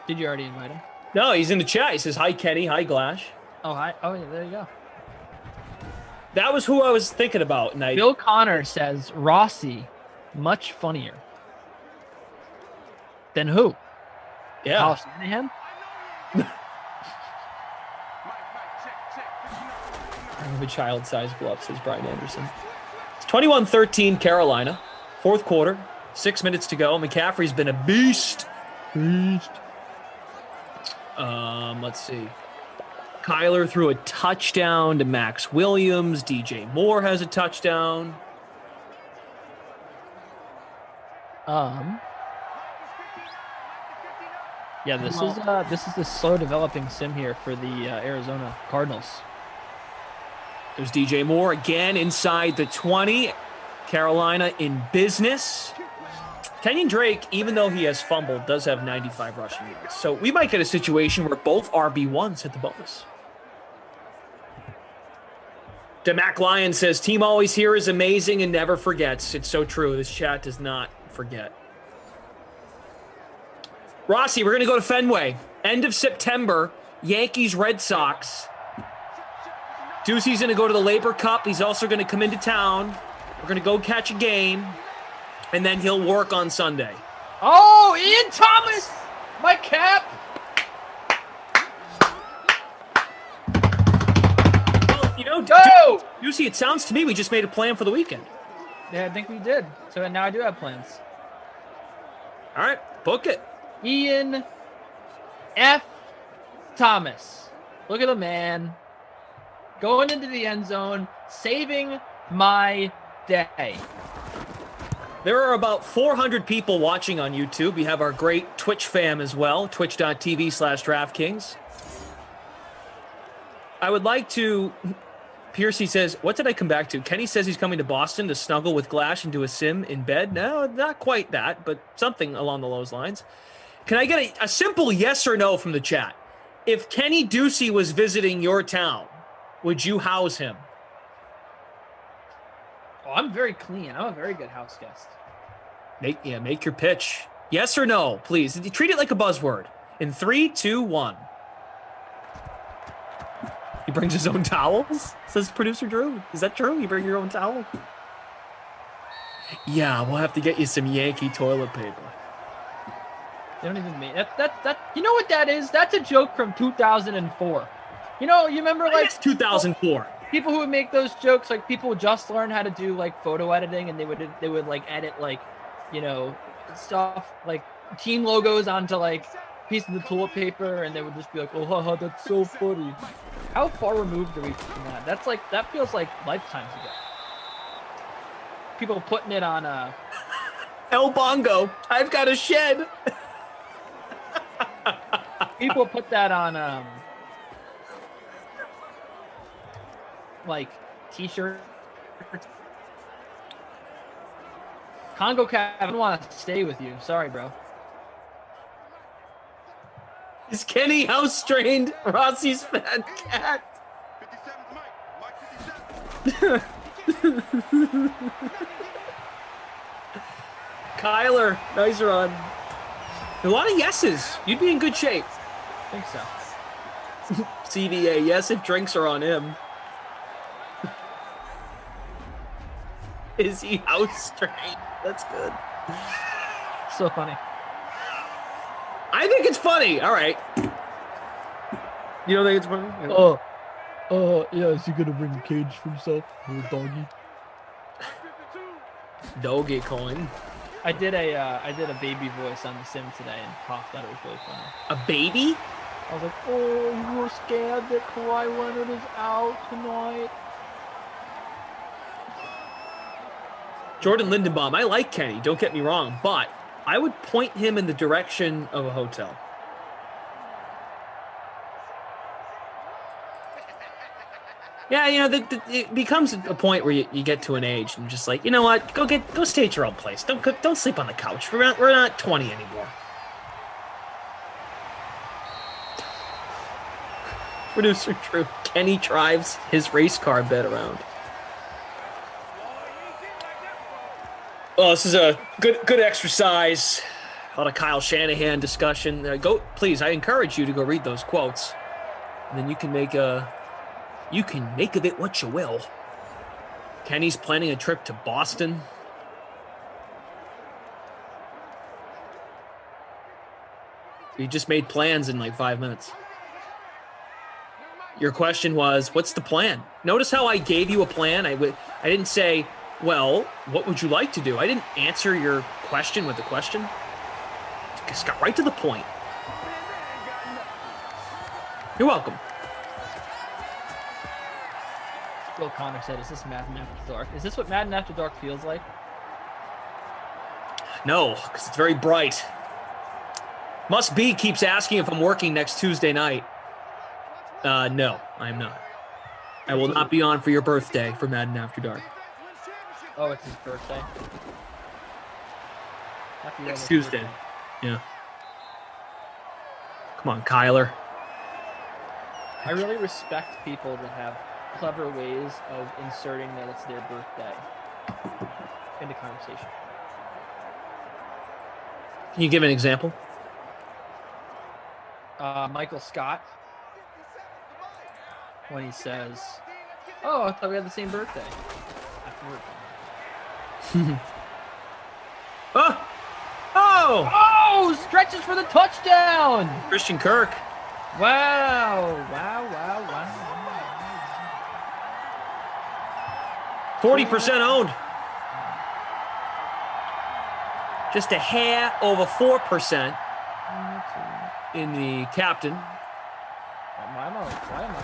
Did you already invite him? No, he's in the chat. He says, "Hi, Kenny. Hi, Glash." Oh, hi. Oh, yeah, there you go. That was who I was thinking about. And Bill Connor says Rossi, much funnier. Than who? Yeah. Kyle Shanahan? of a child-sized glove, says Brian Anderson. It's 21-13 Carolina. Fourth quarter. 6 minutes to go. McCaffrey's been a beast. Let's see. Kyler threw a touchdown to Max Williams. DJ Moore has a touchdown. Yeah, this is the slow developing sim here for the Arizona Cardinals. There's DJ Moore again inside the 20. Carolina in business. Kenyon Drake, even though he has fumbled, does have 95 rushing yards. So we might get a situation where both RB1s hit the bonus. DeMac Lyon says, team always here is amazing and never forgets. It's so true. This chat does not forget. Rossi, we're going to go to Fenway. End of September, Yankees, Red Sox. Ducey's going to go to the Labor Cup. He's also going to come into town. We're going to go catch a game, and then he'll work on Sunday. Oh, Ian Thomas! My cap! Well, you know, Ducey, it sounds to me we just made a plan for the weekend. Yeah, I think we did. So now I do have plans. All right, book it. Ian F. Thomas. Look at the man. Going into the end zone, saving my day. There are about 400 people watching on YouTube. We have our great Twitch fam as well, twitch.tv/DraftKings. I would like to... Piercy says, what did I come back to? Kenny says he's coming to Boston to snuggle with Glash and do a sim in bed. No, not quite that, but something along those lines. Can I get a simple yes or no from the chat? If Kenny Ducey was visiting your town, would you house him? Oh, I'm very clean. I'm a very good house guest. Make your pitch. Yes or no, please. Treat it like a buzzword. In 3, 2, 1. He brings his own towels, says producer Drew. Is that true? You bring your own towel? Yeah, we'll have to get you some Yankee toilet paper. They don't even mean that. You know what that is? That's a joke from 2004. You remember like 2004. People who would make those jokes, like people just learned how to do like photo editing, and they would like edit like, stuff like team logos onto like pieces of toilet paper, and they would just be like, oh, haha, that's so funny. How far removed are we from that? That feels like lifetimes ago. People putting it on El Bongo, I've got a shed. People put that on like t-shirt. Congo Cat, I don't want to stay with you. Sorry, bro. Is Kenny house trained? Rossi's fat cat. Kyler, nice run. A lot of yeses. You'd be in good shape. I think so. CVA, yes, if drinks are on him. Is he house trained? That's good. So funny. I think it's funny. All right. You don't think it's funny? Yeah, is he gonna bring a cage for himself or a doggy? Doggy coin. I did a baby voice on the sim today, and Prof thought it was really funny. A baby? I was like, oh, you were scared that Kawhi Leonard is out tonight. Jordan Lindenbaum, I like Kenny, don't get me wrong, but I would point him in the direction of a hotel. Yeah, it becomes a point where you get to an age and just like, you know what, go stay at your own place. Don't sleep on the couch. We're not 20 anymore. Producer Drew, Kenny drives his race car bet around. Well, this is a good exercise. A lot of Kyle Shanahan discussion. Please, I encourage you to go read those quotes, and then you can make of it what you will. Kenny's planning a trip to Boston. He just made plans in like 5 minutes. Your question was, what's the plan? Notice how I gave you a plan. I didn't say, well, what would you like to do? I didn't answer your question with a question. Just got right to the point. You're welcome. Bill Connor said, is this Madden After Dark? Is this what Madden After Dark feels like? No, because it's very bright. Must Be keeps asking if I'm working next Tuesday night. No, I am not. I will not be on for your birthday for Madden After Dark. Oh, it's his birthday. Next Tuesday. Yeah. Come on, Kyler. I really respect people that have clever ways of inserting that it's their birthday into conversation. Can you give an example? Michael Scott, when he says, "Oh, I thought we had the same birthday." Oh! Stretches for the touchdown! Christian Kirk. Wow. 40% owned. Just a hair over 4% in the captain. Why am I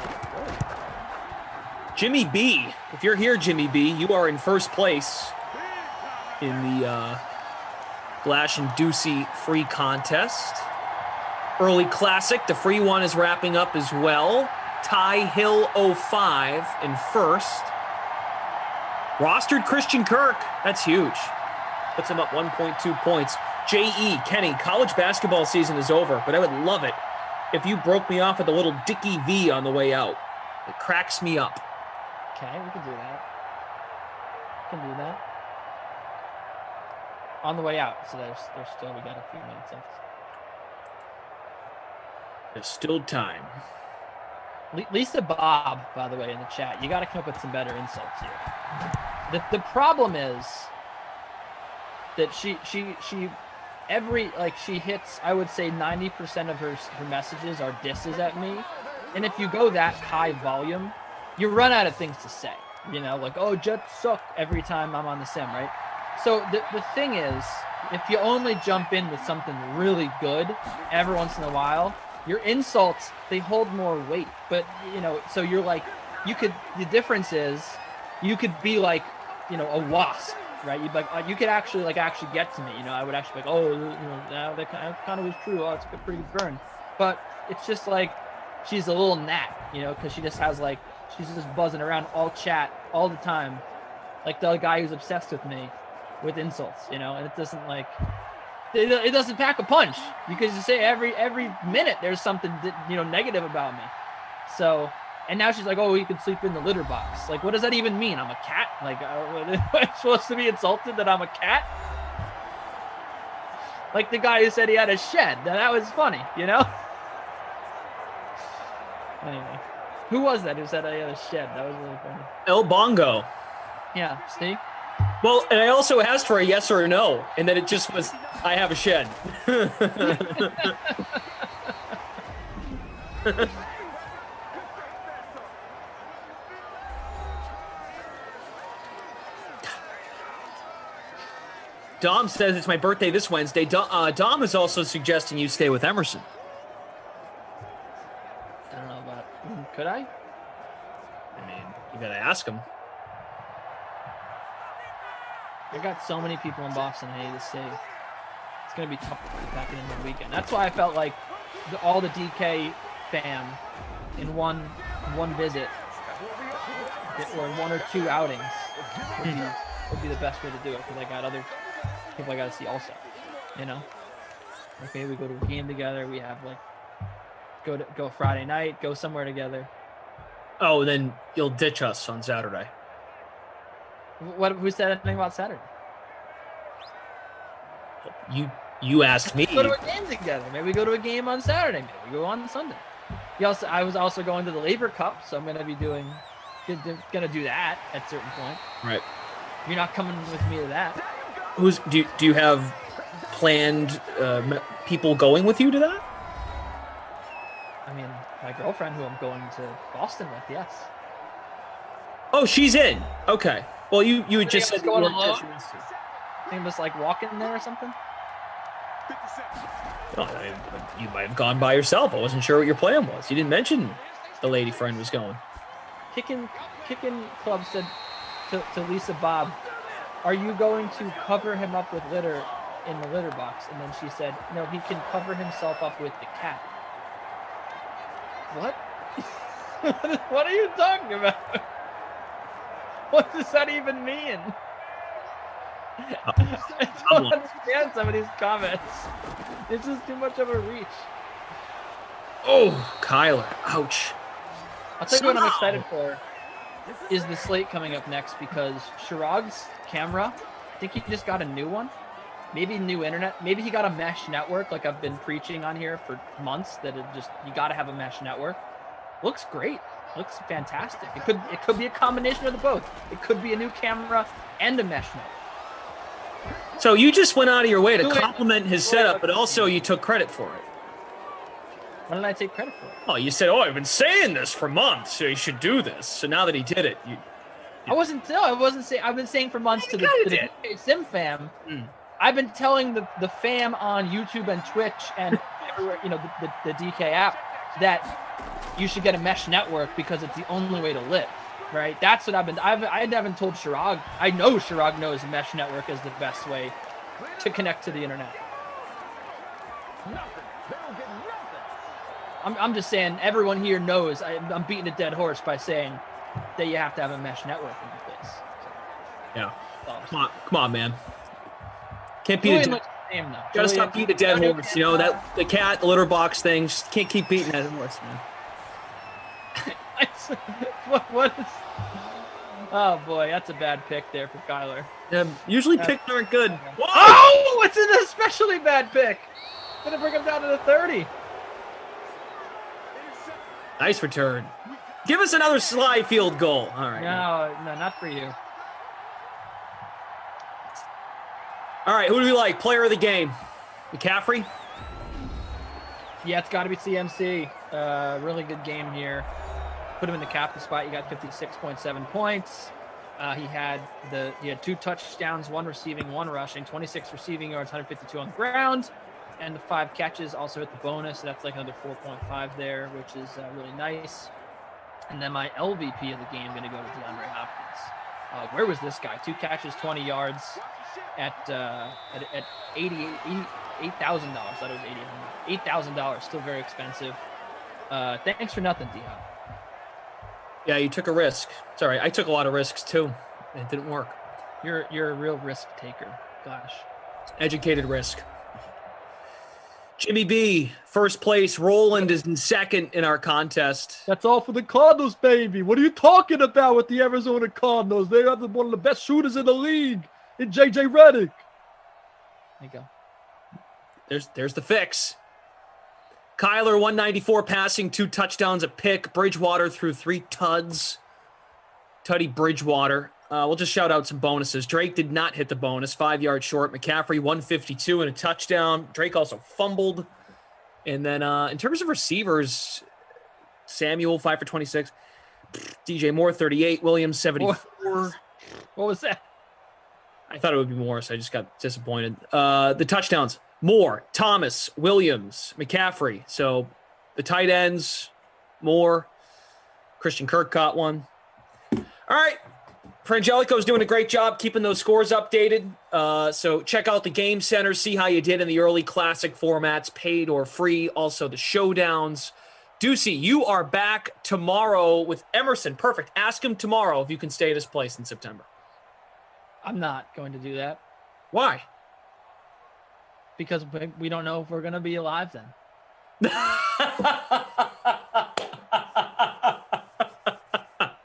Jimmy B. If you're here, Jimmy B, you are in first place in the Glash and Ducey free contest. Early Classic, the free one is wrapping up as well. Ty Hill 05 in first. Rostered Christian Kirk. That's huge. Puts him up 1.2 points. J.E. Kenny, college basketball season is over, but I would love it if you broke me off with a little Dickie V on the way out. It cracks me up. Okay, we can do that. On the way out, so there's still, we got a few minutes left. There's still time. Lisa Bob, by the way, in the chat, you got to come up with some better insults here. The problem is that she hits, I would say 90% of her messages are disses at me. And if you go that high volume, you run out of things to say. You know, like, oh, Jets suck every time I'm on the sim, right? So the thing is, if you only jump in with something really good every once in a while, your insults, they hold more weight. But, you know, so you're like, the difference is you could be like, you know, a wasp, right? You'd like, you could actually get to me. You know, I would actually be like, oh, you know, that kind of was true. Oh, it's a pretty good burn. But it's just like, she's a little gnat, you know, because she just has like, she's just buzzing around all chat all the time. Like the guy who's obsessed with me with insults, you know, and it doesn't like, it doesn't pack a punch. You could just say every minute there's something, you know, negative about me. So, and now she's like, oh, you can sleep in the litter box. Like, what does that even mean? I'm a cat? Like, am I supposed to be insulted that I'm a cat? Like the guy who said he had a shed. That was funny, you know? Anyway, who was that who said I had a shed? That was really funny. El Bongo. Yeah, see? Well, and I also asked for a yes or a no, and then it just was, I have a shed. Dom says it's my birthday this Wednesday. Dom is also suggesting you stay with Emerson. I don't know about, could I? I mean, you gotta ask him. I got so many people in Boston I need to see. It's going to be tough to get back in the weekend. That's why I felt like all the DK fam in one visit or in one or two outings would be the best way to do it, because I got other people I got to see also, you know? Okay, we go to a game together. We have like go Friday night, go somewhere together. Oh, then you'll ditch us on Saturday. Who said anything about Saturday? You asked me. Go to a game together. Maybe we go to a game on Saturday. Maybe we go on Sunday. I was also going to the Labor Cup, so I'm going to be do that at a certain point. Right. You're not coming with me to that. Do you have planned people going with you to that? I mean, my girlfriend, who I'm going to Boston with, yes. Oh, she's in. Okay. Well, you had just said going you weren't alone. interested. He was like walking there or something. Well, you might have gone by yourself. I wasn't sure what your plan was. You didn't mention the lady friend was going. Kicking Club said to Lisa Bob, "Are you going to cover him up with litter in the litter box?" And then she said, "No, he can cover himself up with the cat." What? What are you talking about? What does that even mean? I don't understand some of these comments. This is too much of a reach. Oh, Kyler. Ouch. I'll tell you what I'm excited for is the slate coming up next, because Chirag's camera, I think he just got a new one. Maybe new internet. Maybe he got a mesh network, like I've been preaching on here for months, that you got to have a mesh network. Looks great. Looks fantastic. It could be a combination of the both. It could be a new camera and a mesh network. So you just went out of your way to compliment his setup, but also you took credit for it. When did I take credit for it? Oh, you said, I've been saying this for months, so you should do this. So now that he did it, I wasn't saying. I've been saying for months to the DK Sim fam. I've been telling the fam on YouTube and Twitch and everywhere, the DK app, that you should get a mesh network because it's the only way to live, right? That's what I haven't told Chirag. I know Chirag knows a mesh network is the best way to connect to the internet. I'm just saying, everyone here knows I'm beating a dead horse by saying that you have to have a mesh network in place. So, yeah. Come on, man. Can't beat it. Gotta stop beating a dead horse. That the cat, the litter box thing. Just can't keep beating that horse, man. What is? Oh boy, that's a bad pick there for Kyler. Usually picks aren't good. Whoa! Oh, it's an especially bad pick. Gonna bring him down to the 30. Nice return. Give us another slide field goal. All right. No, not for you. All right, who do we like? Player of the game? McCaffrey? Yeah, it's got to be CMC. Really good game here. Put him in the captain spot. You got 56.7 points. He had 2 touchdowns, 1 receiving, 1 rushing, 26 receiving yards, 152 on the ground. And the 5 catches also hit the bonus. So that's like another 4.5 there, which is really nice. And then my LVP of the game going to go to DeAndre Hopkins. Where was this guy? 2 catches, 20 yards at $8,000. I thought it was $8,000. $8,000, still very expensive. Thanks for nothing, D-Hop. Yeah, you took a risk. Sorry, I took a lot of risks too. It didn't work. You're a real risk taker. Gosh. Educated risk. Jimmy B, first place. Roland is in second in our contest. That's all for the Cardinals, baby. What are you talking about with the Arizona Cardinals? They have one of the best shooters in the league in J.J. Redick. There you go. There's the fix. Kyler, 194 passing, 2 touchdowns, a pick. Bridgewater threw 3 tuds. Tuddy Bridgewater. We'll just shout out some bonuses. Drake did not hit the bonus, 5 yards short. McCaffrey, 152 and a touchdown. Drake also fumbled. And then in terms of receivers, Samuel, 5 for 26. DJ Moore, 38. Williams, 74. What was that? I thought it would be more, so I just got disappointed. The touchdowns, Moore, Thomas, Williams, McCaffrey. So the tight ends, Moore. Christian Kirk caught one. All right. Frangelico's doing a great job keeping those scores updated. So check out the Game Center, see how you did in the early classic formats, paid or free. Also the showdowns. Ducey, you are back tomorrow with Emerson. Perfect. Ask him tomorrow if you can stay at his place in September. I'm not going to do that. Why? Because we don't know if we're going to be alive then.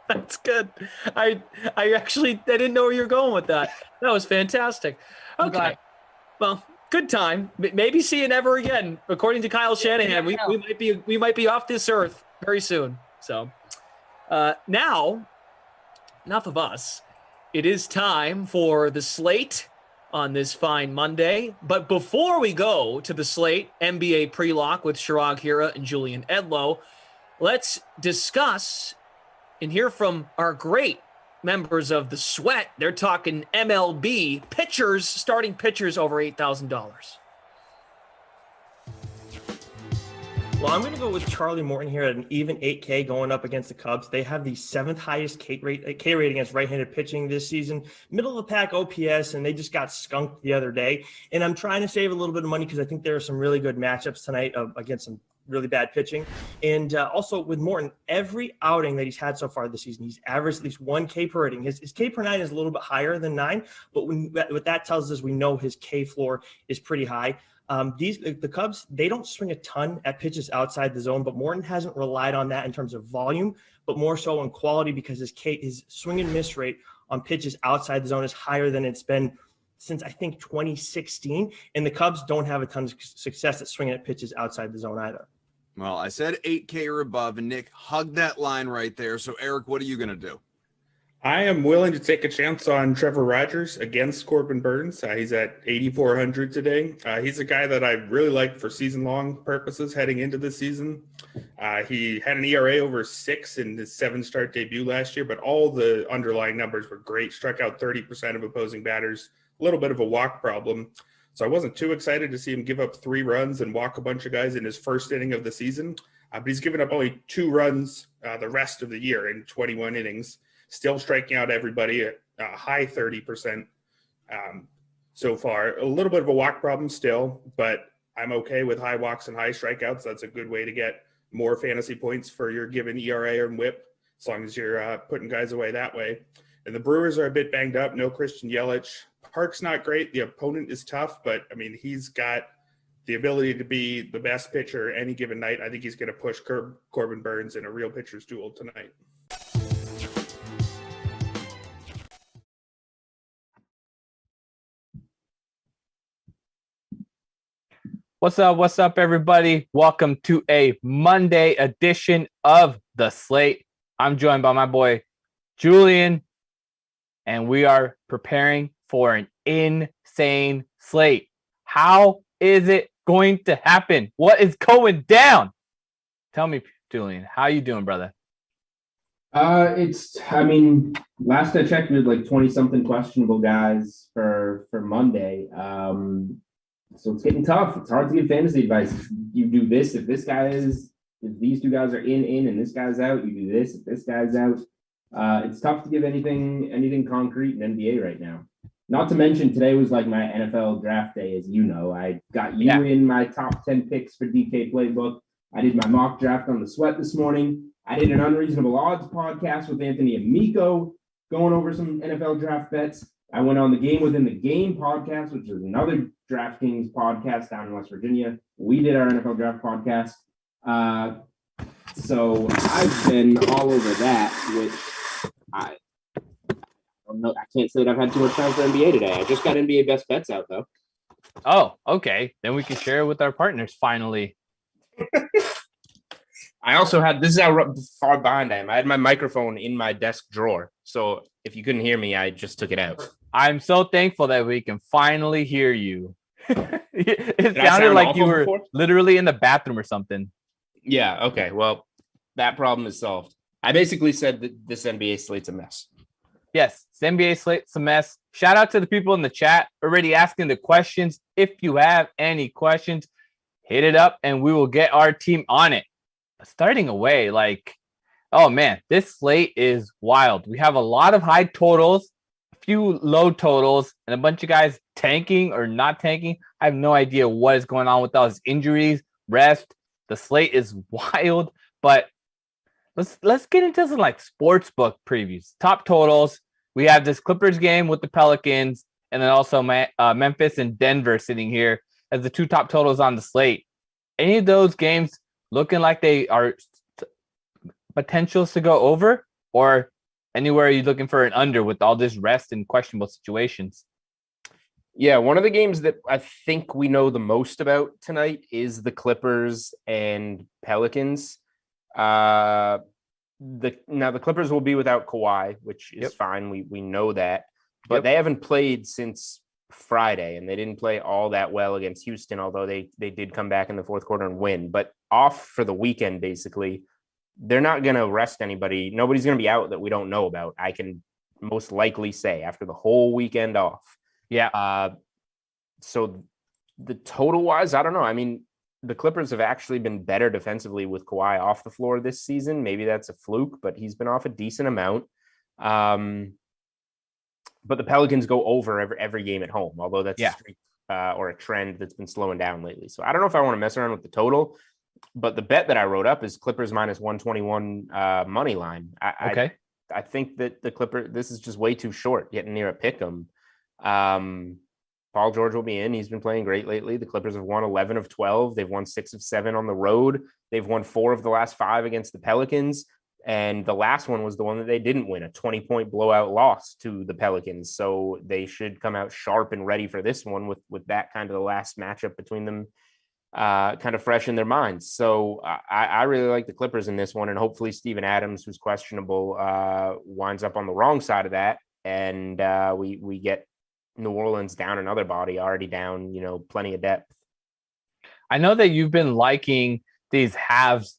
That's good. I didn't know where you were going with that. That was fantastic. Okay. Well, good time. Maybe see you never again. According to Kyle Shanahan, we might be off this earth very soon. So now, enough of us. It is time for the slate on this fine Monday. But before we go to the slate, NBA pre-lock with Shirag Hira and Julian Edlow, let's discuss and hear from our great members of the Sweat. They're talking MLB pitchers, starting pitchers over $8,000. Well, I'm going to go with Charlie Morton here at an even 8K going up against the Cubs. They have the 7th highest K rate against right-handed pitching this season. Middle of the pack OPS, and they just got skunked the other day. And I'm trying to save a little bit of money because I think there are some really good matchups tonight against some really bad pitching. And also with Morton, every outing that he's had so far this season, he's averaged at least 1 K per rating. His K per 9 is a little bit higher than 9, but what that tells us, we know his K floor is pretty high. The Cubs, they don't swing a ton at pitches outside the zone, but Morton hasn't relied on that in terms of volume, but more so on quality because his swing and miss rate on pitches outside the zone is higher than it's been since I think 2016. And the Cubs don't have a ton of success at swinging at pitches outside the zone either. Well, I said 8K or above, and Nick hugged that line right there. So, Eric, what are you going to do? I am willing to take a chance on Trevor Rogers against Corbin Burns. He's at 8,400 today. He's a guy that I really like for season-long purposes heading into the season. He had an ERA over 6 in his 7-start debut last year, but all the underlying numbers were great. Struck out 30% of opposing batters, a little bit of a walk problem. So I wasn't too excited to see him give up 3 runs and walk a bunch of guys in his first inning of the season. But he's given up only 2 runs the rest of the year in 21 innings. Still striking out everybody at a high 30% so far. A little bit of a walk problem still, but I'm okay with high walks and high strikeouts. That's a good way to get more fantasy points for your given ERA and WHIP, as long as you're putting guys away that way. And the Brewers are a bit banged up. No Christian Yelich. Park's not great. The opponent is tough, but, I mean, he's got the ability to be the best pitcher any given night. I think he's going to push Corbin Burns in a real pitcher's duel tonight. What's up, everybody? Welcome to a Monday edition of The Slate. I'm joined by my boy, Julian, and we are preparing for an insane slate. How is it going to happen? What is going down? Tell me, Julian, how you doing, brother? Last I checked, we had like 20-something questionable guys for Monday. So it's getting tough. It's hard to give fantasy advice. You do this if these 2 guys are in and this guy's out. You do this if this guy's out. It's tough to give anything concrete in NBA right now. Not to mention today was like my NFL draft day, as you know. I got you in my top 10 picks for DK Playbook. I did my mock draft on the Sweat this morning. I did an Unreasonable Odds podcast with Anthony Amico going over some NFL draft bets. I went on the Game Within the Game podcast, which is another DraftKings podcast down in West Virginia. We did our NFL draft podcast. So I've been all over that, which I don't know. I can't say that I've had too much time for NBA today. I just got NBA best bets out, though. Oh, okay. Then we can share it with our partners finally. I also had, this is how far behind I am. I had my microphone in my desk drawer. So if you couldn't hear me, I just took it out. I'm so thankful that we can finally hear you. It sounded like you were literally in the bathroom or something. Yeah, okay. Well, that problem is solved. I basically said that this NBA slate's a mess. Yes, this NBA slate's a mess. Shout out to the people in the chat already asking the questions. If you have any questions, hit it up and we will get our team on it. Starting away, oh man, this slate is wild. We have a lot of high totals, a few low totals, and a bunch of guys tanking or not tanking. I have no idea what is going on with all these injuries, rest. The slate is wild, but let's get into some sportsbook previews. Top totals. We have this Clippers game with the Pelicans, and then also Memphis and Denver sitting here as the 2 top totals on the slate. Any of those games looking like they are potentials to go over, or anywhere are you looking for an under with all this rest and questionable situations? Yeah, one of the games that I think we know the most about tonight is the Clippers and Pelicans. The Clippers will be without Kawhi, which is fine. We know that, but they haven't played since Friday, and they didn't play all that well against Houston, although they did come back in the fourth quarter and win. But off for the weekend, basically, they're not going to rest anybody. Nobody's going to be out that we don't know about, I can most likely say, after the whole weekend off. Yeah. So the total wise, I don't know. I mean, the Clippers have actually been better defensively with Kawhi off the floor this season. Maybe that's a fluke, but he's been off a decent amount. But the Pelicans go over every game at home, although that's a streak or a trend that's been slowing down lately. So I don't know if I want to mess around with the total, but the bet that I wrote up is Clippers minus 121 money line. I think that the this is just way too short, getting near a pick 'em. Paul George will be in. He's been playing great lately. The Clippers have won 11 of 12. They've won 6 of 7 on the road. They've won 4 of the last 5 against the Pelicans. And the last one was the one that they didn't win, a 20-point blowout loss to the Pelicans. So they should come out sharp and ready for this one with that kind of the last matchup between them kind of fresh in their minds. So I really like the Clippers in this one. And hopefully Steven Adams, who's questionable, winds up on the wrong side of that. And we get New Orleans down another body, already down, plenty of depth. I know that you've been liking these halves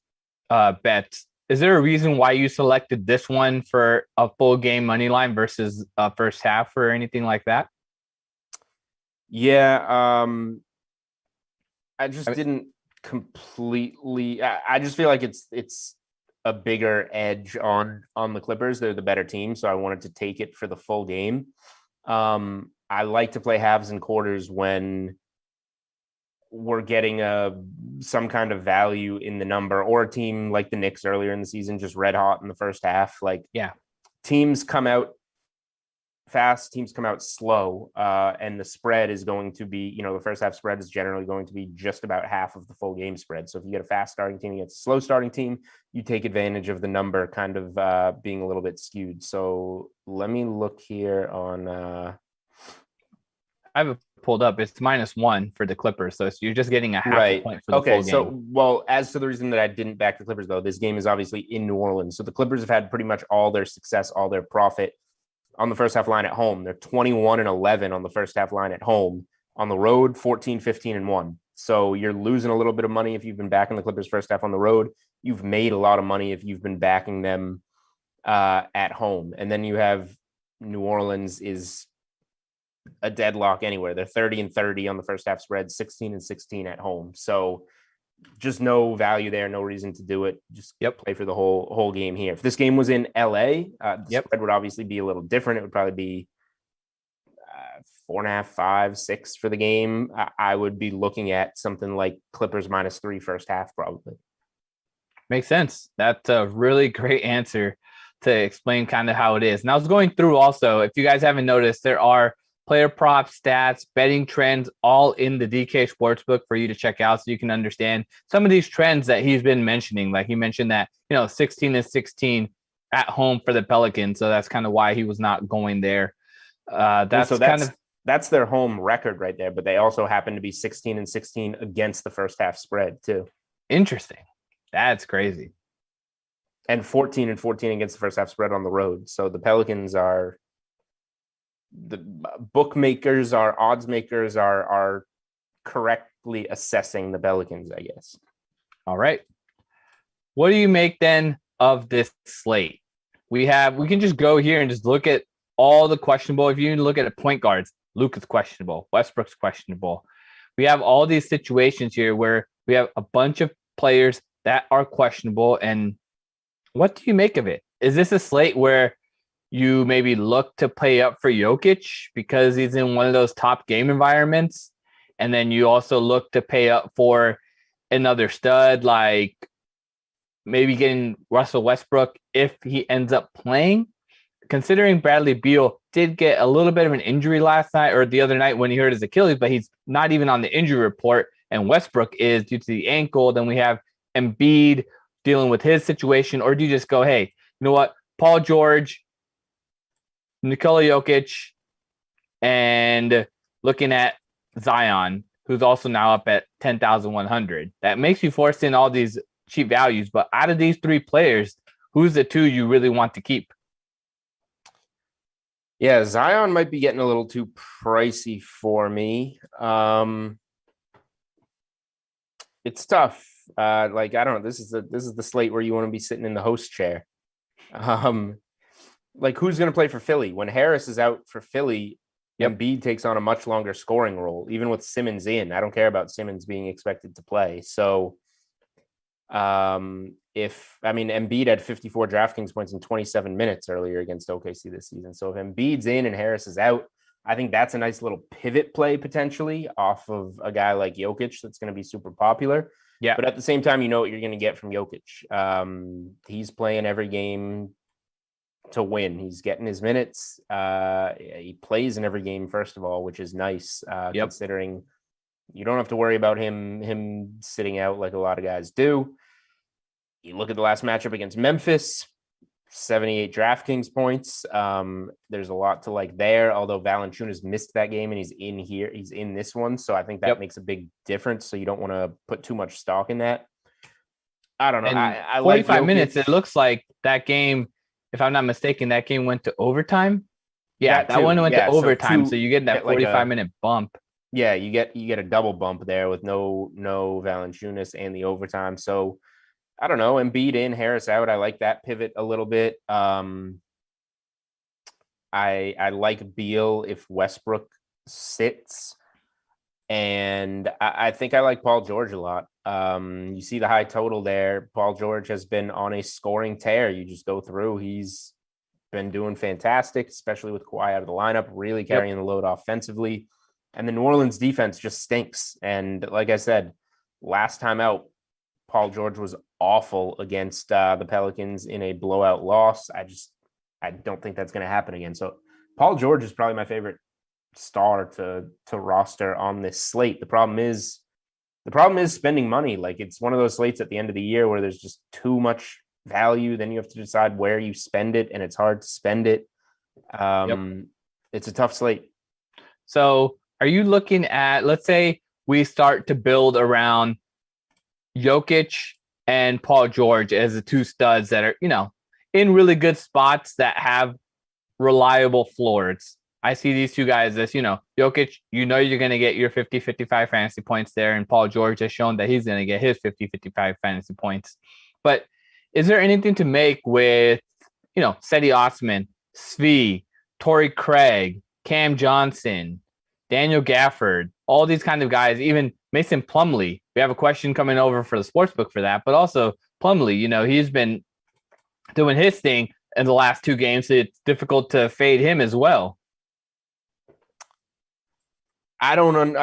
bets. Is there a reason why you selected this one for a full game money line versus first half or anything like that? Yeah, I just didn't completely. I just feel like it's a bigger edge on the Clippers. They're the better team, so I wanted to take it for the full game. I like to play halves and quarters when we're getting some kind of value in the number, or a team like the Knicks earlier in the season, just red hot in the first half. Teams come out fast, teams come out slow, and the spread is going to be, the first half spread is generally going to be just about half of the full game spread. So if you get a fast starting team against a slow starting team, you take advantage of the number kind of being a little bit skewed. So let me look here on I have it pulled up. It's -1 for the Clippers, so you're just getting a half a point for the full game. So, well, as to the reason that I didn't back the Clippers, though, this game is obviously in New Orleans. So the Clippers have had pretty much all their success, all their profit on the first half line at home. They're 21-11 on the first half line at home. On the road, 14-15-1. So you're losing a little bit of money if you've been backing the Clippers first half on the road. You've made a lot of money if you've been backing them at home. And then you have New Orleans is a deadlock anywhere. They're 30-30 on the first half spread, 16-16 at home. So just no value there, no reason to do it. Just play for the whole game here. If this game was in LA, the spread would obviously be a little different. It would probably be 4.5, 5, 6 for the game. I would be looking at something like Clippers -3 first half, probably. Makes sense. That's a really great answer to explain kind of how it is. And I was going through also, if you guys haven't noticed, there are player props, stats, betting trends, all in the DK Sportsbook for you to check out, so you can understand some of these trends that he's been mentioning. Like he mentioned that, 16-16 at home for the Pelicans. So that's kind of why he was not going there. That's their home record right there, but they also happen to be 16-16 against the first half spread too. Interesting. That's crazy. And 14-14 against the first half spread on the road. So the Pelicans are, the bookmakers, our odds makers are correctly assessing the Pelicans, I guess. All right. What do you make then of this slate? We can just go here and just look at all the questionable. If you look at the point guards, Luke is questionable, Westbrook's questionable. We have all these situations here where we have a bunch of players that are questionable. And what do you make of it? Is this a slate where you maybe look to pay up for Jokic because he's in one of those top game environments, and then you also look to pay up for another stud, like maybe getting Russell Westbrook if he ends up playing? Considering Bradley Beal did get a little bit of an injury last night or the other night when he hurt his Achilles, but he's not even on the injury report, and Westbrook is due to the ankle. Then we have Embiid dealing with his situation. Or do you just go, hey, you know what, Paul George, Nikola Jokic, and looking at Zion, who's also now up at 10,100. That makes you force in all these cheap values. But out of these three players, who's the two you really want to keep? Yeah, Zion might be getting a little too pricey for me. It's tough. Like I don't know. This is the slate where you want to be sitting in the host chair. Like who's going to play for Philly when Harris is out for Philly? Embiid takes on a much longer scoring role, even with Simmons in. I don't care about Simmons being expected to play. So, Embiid had 54 DraftKings points in 27 minutes earlier against OKC this season. So if Embiid's in and Harris is out, I think that's a nice little pivot play potentially off of a guy like Jokic that's going to be super popular. Yeah. But at the same time, you know what you're going to get from Jokic. He's playing every game to win. He's getting his minutes. He plays in every game, first of all, which is nice, considering you don't have to worry about him sitting out like a lot of guys do. You look at the last matchup against Memphis, 78 DraftKings points. There's a lot to like there, although Valanciunas missed that game and he's in here. He's in this one. So I think that makes a big difference. So you don't want to put too much stock in that. I don't know. I 45 like minutes. It looks like that game, if I'm not mistaken, that game went to overtime. Yeah, that one went to overtime. So you get that 45-minute bump. Yeah, you get a double bump there with no Valanciunas and the overtime. So I don't know. Embiid in, Harris out. I like that pivot a little bit. I like Beal if Westbrook sits. And I think I like Paul George a lot. You see the high total there. Paul George has been on a scoring tear. You just go through. He's been doing fantastic, especially with Kawhi out of the lineup, really carrying the load offensively. And the New Orleans defense just stinks. And like I said, last time out, Paul George was awful against the Pelicans in a blowout loss. I don't think that's going to happen again. So Paul George is probably my favorite star to roster on this slate. The problem is spending money. Like it's one of those slates at the end of the year where there's just too much value. Then you have to decide where you spend it, and it's hard to spend it. It's a tough slate. So are you looking at, let's say we start to build around Jokic and Paul George as the two studs that are, in really good spots that have reliable floors. I see these two guys as, Jokic, you're going to get your 50, 55 fantasy points there. And Paul George has shown that he's going to get his 50, 55 fantasy points. But is there anything to make with, Cedi Osman, Svi, Torrey Craig, Cam Johnson, Daniel Gafford, all these kind of guys, even Mason Plumlee? We have a question coming over for the sportsbook for that, but also Plumlee, he's been doing his thing in the last two games. So it's difficult to fade him as well. I don't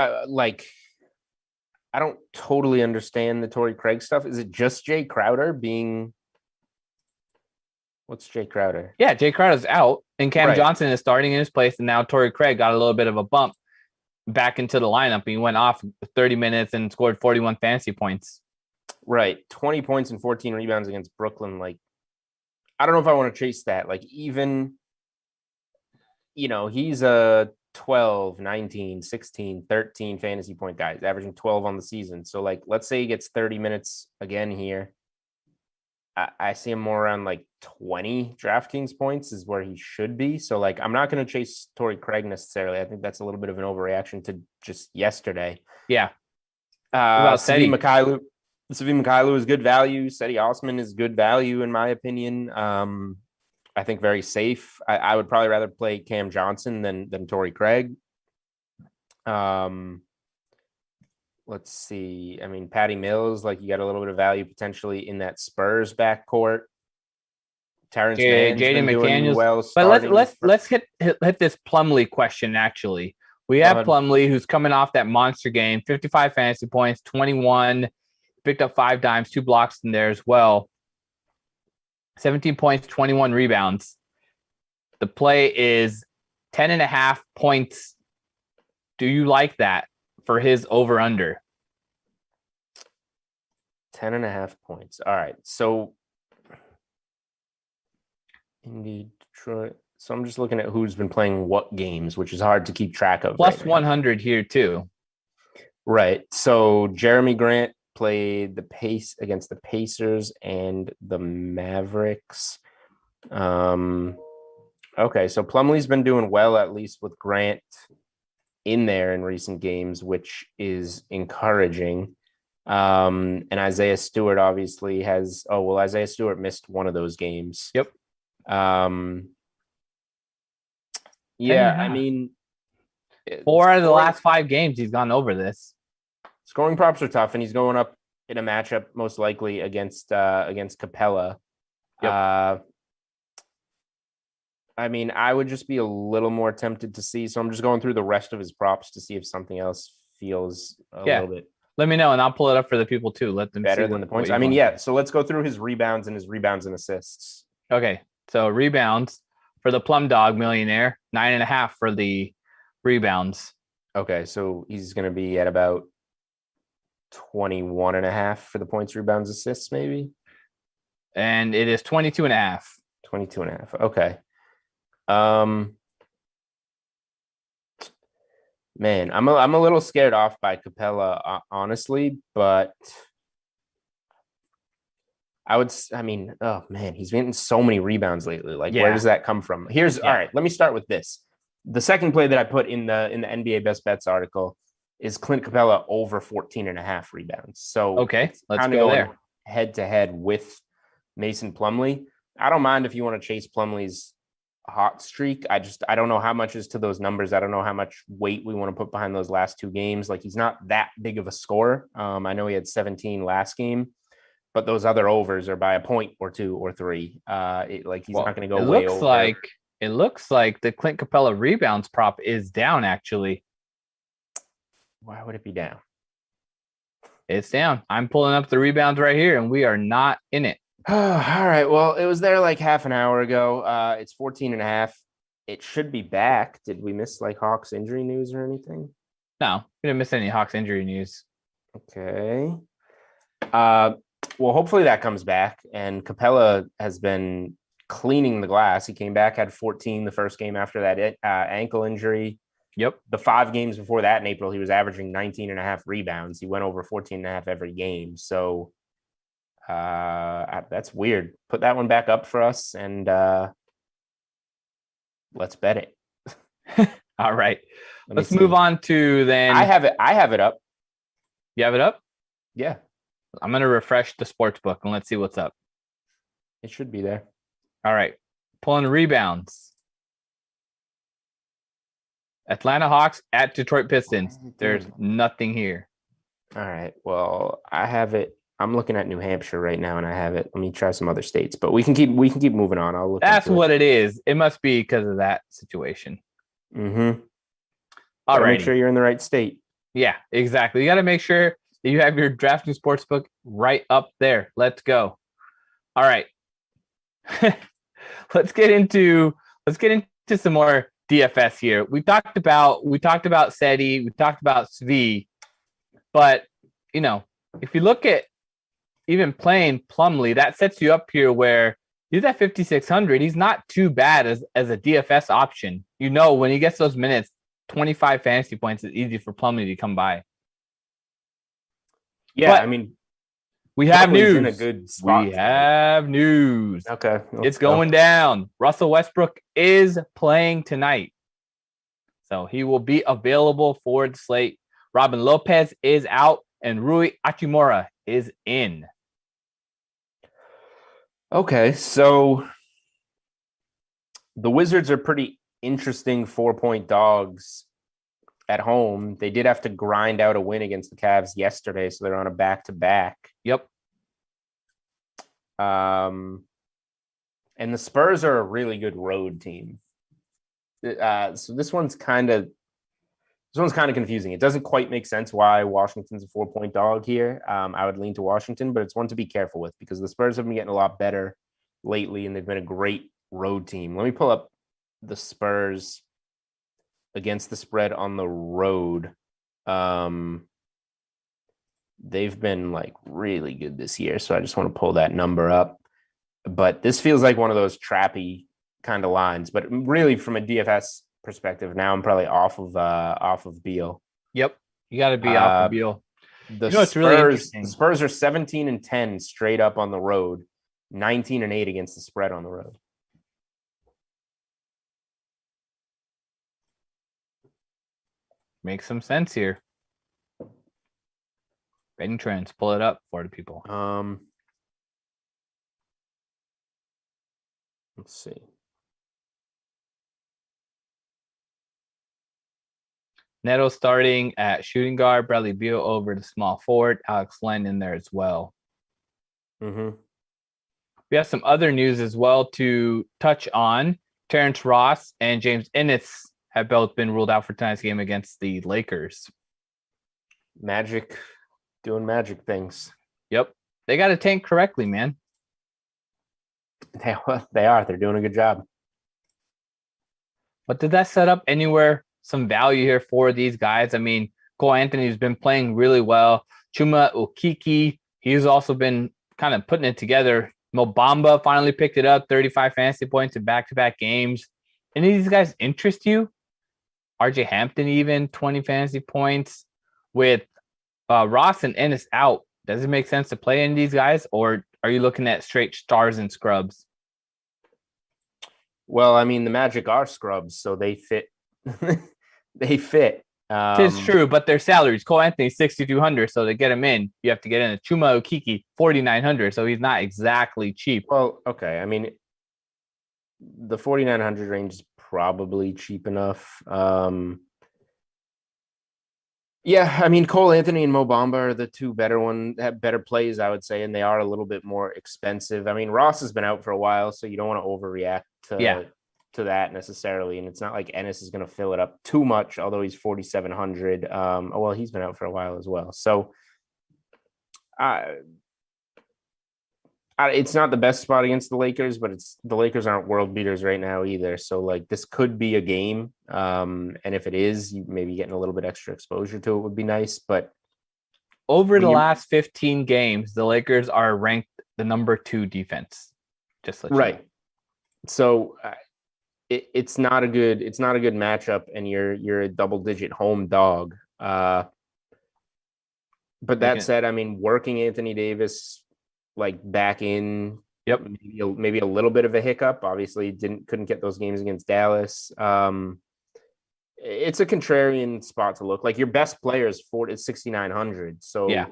totally understand the Torrey Craig stuff. Is it just Jay Crowder being? What's Jay Crowder? Yeah, Jay Crowder's out, and Cam Johnson is starting in his place, and now Torrey Craig got a little bit of a bump back into the lineup. He went off 30 minutes and scored 41 fantasy points. Right, 20 points and 14 rebounds against Brooklyn. Like, I don't know if I want to chase that. Like, even, he's a 12, 19, 16, 13 fantasy point guys, averaging 12 on the season. So like, let's say he gets 30 minutes again here. I see him more around like 20 DraftKings points is where he should be. So like, I'm not going to chase Torrey Craig necessarily. I think that's a little bit of an overreaction to just yesterday. Yeah. Svi Mykhailiuk is good value. Cedi Osman is good value in my opinion. I think very safe. I would probably rather play Cam Johnson than Torrey Craig. Let's see. I mean, Patty Mills, like you got a little bit of value potentially in that Spurs backcourt. Terrence Mann's Jaden been doing McDaniels. well. But let's hit this Plumlee question. Actually, we have Plumlee who's coming off that monster game, 55 fantasy points, 21, picked up 5 dimes, 2 blocks in there as well. 17 points, 21 rebounds. The play is 10.5 points. Do you like that for his over-under? 10.5 points. All right. So, indeed, Detroit. So I'm just looking at who's been playing what games, which is hard to keep track of. Plus 100 here, too. Right. So Jeremy Grant played against the Pacers and the Mavericks. I Okay, so Plumlee's been doing well, at least with Grant in there in recent games, which is encouraging. And Isaiah Stewart obviously has. Oh well, Isaiah Stewart missed one of those games. Yep. Yeah, I mean, 4 out of the last 5 games, he's gone over this. Scoring props are tough, and he's going up in a matchup most likely against Capella. Yep. I mean, I would just be a little more tempted to see. So I'm just going through the rest of his props to see if something else feels a little bit. Let me know, and I'll pull it up for the people too. Let them better see than the points. I mean, yeah. So let's go through his rebounds and assists. Okay, so rebounds for the Plum Dog Millionaire, 9.5 for the rebounds. Okay, so he's going to be at about 21.5 for the points, rebounds, assists, maybe. And it is 22.5. 22.5. Okay. Man, I'm a little scared off by Capella, honestly, but I mean, oh man, he's getting so many rebounds lately. Like, where does that come from? All right, let me start with this. The second play that I put in the NBA Best Bets article is Clint Capella over 14.5 rebounds. So okay, let's kind of go going there. head to head with Mason Plumlee. I don't mind if you want to chase Plumlee's hot streak. I don't know how much is to those numbers. I don't know how much weight we want to put behind those last 2 games. Like, he's not that big of a scorer. I know he had 17 last game, but those other overs are by a point or 2 or 3. He's not going to go way over. It looks like the Clint Capella rebounds prop is down, actually. Why would it be down? It's down. I'm pulling up the rebounds right here, and we are not in it. All right. Well, it was there like half an hour ago. It's 14.5. It should be back. Did we miss like Hawks injury news or anything? No, we didn't miss any Hawks injury news. Okay. Well, hopefully that comes back. And Capella has been cleaning the glass. He came back, had 14 the first game after that ankle injury. Yep. The 5 games before that in April, he was averaging 19.5 rebounds. He went over 14.5 every game. So that's weird. Put that one back up for us, and let's bet it. All right. Let's move on to then. I have it up. You have it up? Yeah. I'm going to refresh the sports book and let's see what's up. It should be there. All right. Pulling rebounds. Atlanta Hawks at Detroit Pistons. There's nothing here. All right. Well, I have it. I'm looking at New Hampshire right now, and I have it. Let me try some other states, but we can keep moving on. I'll look. That's what it is. It must be because of that situation. Mm-hmm. All right. Make sure you're in the right state. Yeah, exactly. You got to make sure that you have your DraftKings Sportsbook right up there. Let's go. All right. Let's get into some more DFS here. We talked about Seti, we talked about Svi, but if you look at even playing Plumlee, that sets you up here where he's at 5,600. He's not too bad as a DFS option. When he gets those minutes, 25 fantasy points is easy for Plumlee to come by. Yeah, but I mean, we have news. In a good spot. We have news. Okay, it's going down. Russell Westbrook is playing tonight, so he will be available for the slate. Robin Lopez is out, and Rui Hachimura is in. Okay, so the Wizards are pretty interesting 4-point dogs at home. They did have to grind out a win against the Cavs yesterday, so they're on a back-to-back. Yep. And the Spurs are a really good road team. So this one's kind of confusing. It doesn't quite make sense why Washington's a 4-point dog here. I would lean to Washington, but it's one to be careful with because the Spurs have been getting a lot better lately, and they've been a great road team. Let me pull up the Spurs against the spread on the road. They've been like really good this year, so I just want to pull that number up. But this feels like one of those trappy kind of lines. But really, from a DFS perspective, now I'm probably off of Beal. Yep, you got to be off of Beal. The Spurs are 17-10 straight up on the road, 19-8 against the spread on the road. Makes some sense here. Betting trends, pull it up for the people. Let's see. Neto starting at shooting guard, Bradley Beal over the small forward, Alex Len in there as well. Mm-hmm. We have some other news as well to touch on. Terrence Ross and James Ennis have both been ruled out for tonight's game against the Lakers. Magic doing magic things. Yep. They got to tank correctly, man. They are. They're doing a good job. But did that set up anywhere some value here for these guys? I mean, Cole Anthony's been playing really well. Chuma Okeke, he's also been kind of putting it together. Mo Bamba finally picked it up, 35 fantasy points in back-to-back games. Any of these guys interest you? RJ Hampton even, 20 fantasy points. With Ross and Ennis out, does it make sense to play in these guys, or are you looking at straight stars and scrubs? Well, I mean, the Magic are scrubs, so they fit. They fit. It's true, but their salaries. Cole Anthony, $6,200, so to get him in, you have to get in a Chuma Okeke, $4,900, so he's not exactly cheap. Well, okay. I mean, the 4,900 range is probably cheap enough. Yeah, I mean, Cole Anthony and Mo Bamba are the two have better plays, I would say, and they are a little bit more expensive. I mean, Ross has been out for a while, so you don't want to overreact to that necessarily. And it's not like Ennis is going to fill it up too much, although he's 4,700. Well, he's been out for a while as well. So it's not the best spot against the Lakers, but the Lakers aren't world beaters right now either. So like this could be a game. And if it is, you maybe getting a little bit extra exposure to it would be nice. But over the last 15 games, the Lakers are ranked the number 2 defense. Just like right. So it's not a good matchup, and you're a double-digit home dog. But that said, I mean, working Anthony Davis like back in, maybe a little bit of a hiccup. Obviously, couldn't get those games against Dallas. It's a contrarian spot to look. Like your best player is 6,900. So yeah,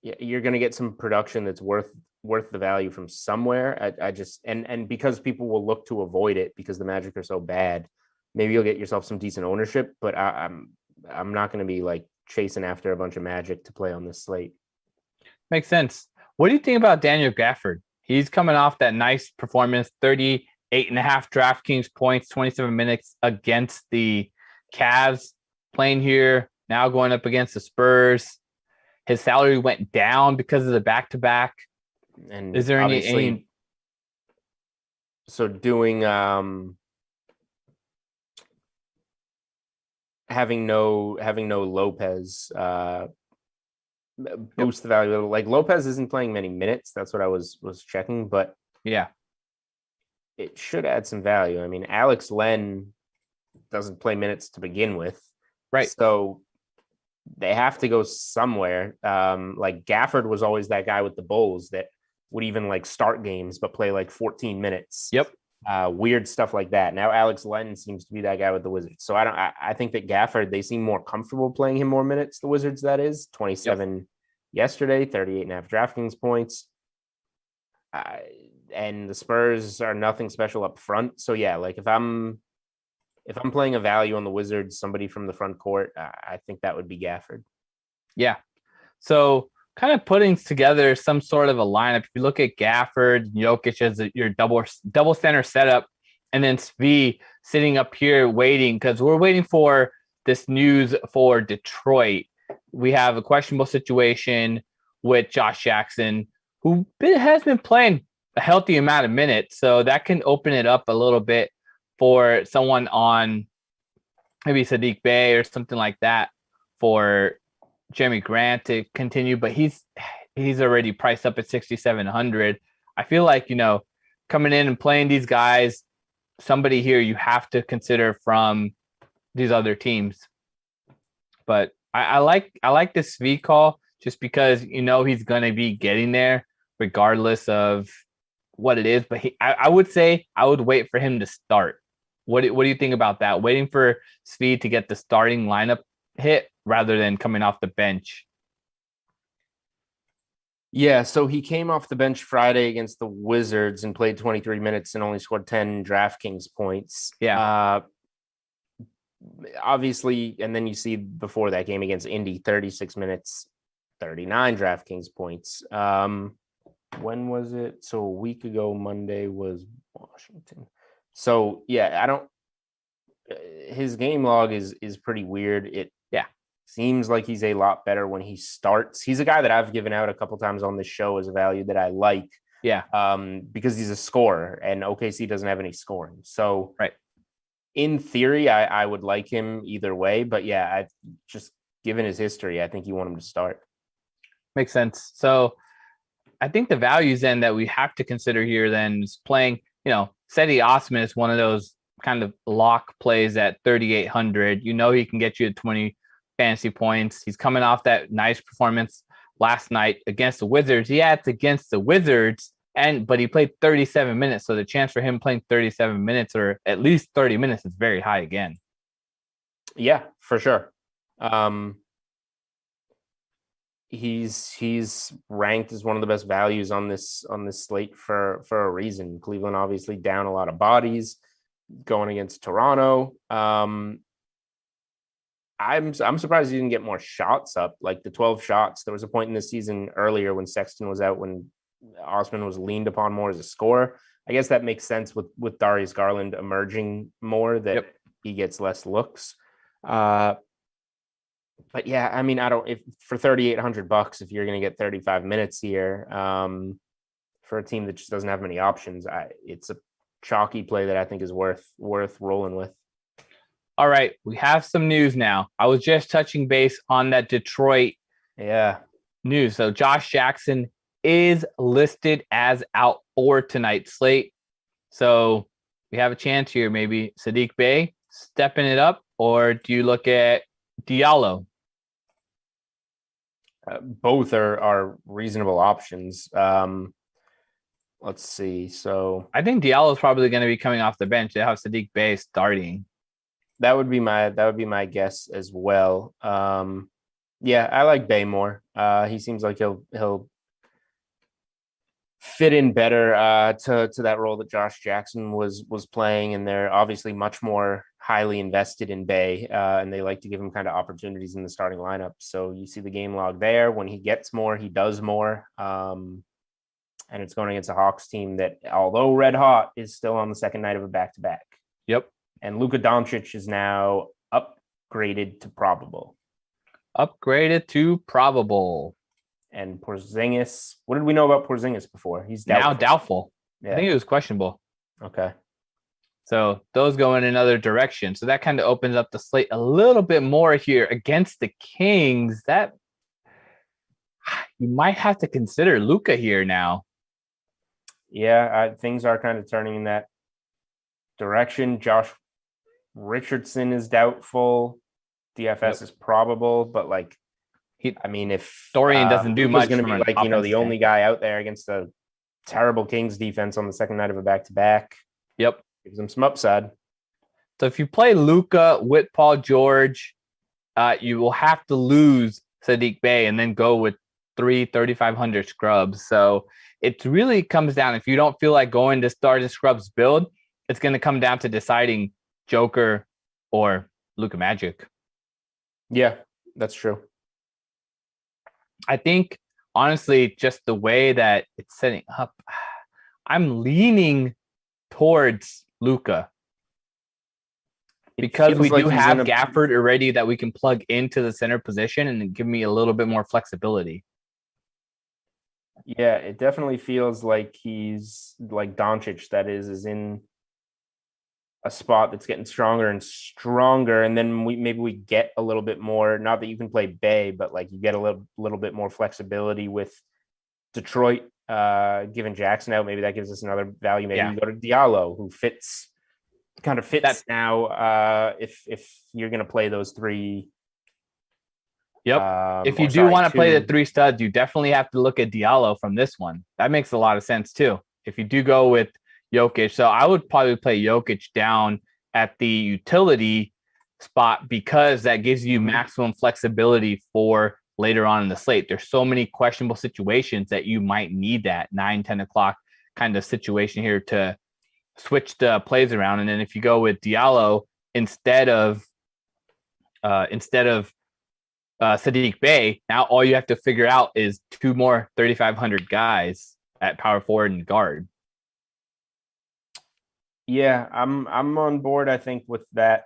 you're going to get some production that's worth the value from somewhere. I just and because people will look to avoid it because the Magic are so bad, maybe you'll get yourself some decent ownership. But I'm not going to be like chasing after a bunch of Magic to play on this slate. Makes sense. What do you think about Daniel Gafford? He's coming off that nice performance, 38.5 DraftKings points, 27 minutes against the Cavs, playing here, now going up against the Spurs. His salary went down because of the back-to-back. And is there any so doing having no Lopez boost the value. Like Lopez isn't playing many minutes. That's what I was checking, but yeah, it should add some value. I mean, Alex Len doesn't play minutes to begin with, right? So they have to go somewhere. Like Gafford was always that guy with the Bulls that would even like start games but play like 14 minutes. Yep. Weird stuff like that. Now Alex Len seems to be that guy with the Wizards. So I think that Gafford, they seem more comfortable playing him more minutes, the Wizards, that is. 27 yesterday, 38.5 DraftKings points. And the Spurs are nothing special up front. So yeah, like if I'm playing a value on the Wizards, somebody from the front court, I think that would be Gafford. Yeah. So kind of putting together some sort of a lineup. If you look at Gafford, Jokic as your double center setup, and then Svi sitting up here waiting, because we're waiting for this news for Detroit. We have a questionable situation with Josh Jackson, who has been playing a healthy amount of minutes. So that can open it up a little bit for someone on maybe Sadiq Bey or something like that for Jeremy Grant to continue, but he's already priced up at 6,700. I feel like, coming in and playing these guys, somebody here you have to consider from these other teams. But I like this V call just because he's going to be getting there regardless of what it is. But I would say I would wait for him to start What do you think about that? Waiting for Svi to get the starting lineup hit rather than coming off the bench. Yeah, so he came off the bench Friday against the Wizards and played 23 minutes and only scored 10 DraftKings points. Yeah. Obviously, and then you see before that game against Indy, 36 minutes, 39 DraftKings points. When was it? So a week ago, Monday was Washington. So yeah, his game log is pretty weird. It seems like he's a lot better when he starts. He's a guy that I've given out a couple times on this show as a value that I like. Yeah. Because he's a scorer and OKC doesn't have any scoring. So right. In theory, I would like him either way, but yeah, I just given his history, I think you want him to start. Makes sense. So I think the values then that we have to consider here then is playing, Cedi Osman is one of those kind of lock plays at 3,800. He can get you 20 fantasy points. He's coming off that nice performance last night against the Wizards. Yeah, it's against the Wizards, but he played 37 minutes. So the chance for him playing 37 minutes or at least 30 minutes is very high again. Yeah, for sure. He's ranked as one of the best values on this slate for a reason. Cleveland obviously down a lot of bodies going against Toronto. I'm surprised he didn't get more shots up, like the 12 shots. There was a point in the season earlier when Sexton was out when Osman was leaned upon more as a scorer. I guess that makes sense with Darius Garland emerging more, that he gets less looks. But yeah, I mean, if for $3,800, if you're going to get 35 minutes here, for a team that just doesn't have many options, it's a chalky play that I think is worth rolling with. All right, we have some news now. I was just touching base on that Detroit news. So Josh Jackson is listed as out for tonight's slate. So we have a chance here, maybe Saddiq Bey stepping it up, or do you look at Diallo? Both are reasonable options. Let's see. So I think Diallo is probably going to be coming off the bench. They have Saddiq Bey starting. That would be my guess as well. Yeah, I like Bey more. He seems like he'll fit in better to that role that Josh Jackson was playing, and they're obviously much more highly invested in Bey, and they like to give him kind of opportunities in the starting lineup. So you see the game log there. When he gets more, he does more. And it's going against a Hawks team that, although red hot, is still on the second night of a back-to-back. Yep. And Luka Doncic is now upgraded to probable. And Porzingis, what did we know about Porzingis before? He's doubtful. Now doubtful. Yeah. I think it was questionable. Okay. So those go in another direction. So that kind of opens up the slate a little bit more here against the Kings. That you might have to consider Luka here now. Yeah, things are kind of turning in that direction. Josh Richardson is doubtful. DFS is probable, but if Dorian doesn't do much, going to be the only guy out there against a terrible Kings defense on the second night of a back-to-back. Yep, gives them some upside. So if you play Luka with Paul George, you will have to lose Saddiq Bey and then go with 3,500 scrubs. So it really comes down, if you don't feel like going to start a scrubs build, it's going to come down to deciding Joker or Luka Magic. Yeah, that's true. I think, honestly, just the way that it's setting up, I'm leaning towards Luka. Because we do have Gafford already that we can plug into the center position and give me a little bit more flexibility. Yeah, it definitely feels like he's like Doncic, that is in a spot that's getting stronger and stronger, and then we get a little bit more, not that you can play Bey, but you get a little bit more flexibility with Detroit giving Jackson out. Maybe that gives us another value. Maybe you go to Diallo, who fits now if you're going to play those three. Yep. If you do want to play the three studs, you definitely have to look at Diallo from this one. That makes a lot of sense too. If you do go with Jokic, so I would probably play Jokic down at the utility spot because that gives you maximum flexibility for later on in the slate. There's so many questionable situations that you might need that 9-10 o'clock kind of situation here to switch the plays around. And then if you go with Diallo instead of Sadiq Bey, now all you have to figure out is 2 more 3,500 guys at power forward and guard. Yeah, I'm on board, I think, with that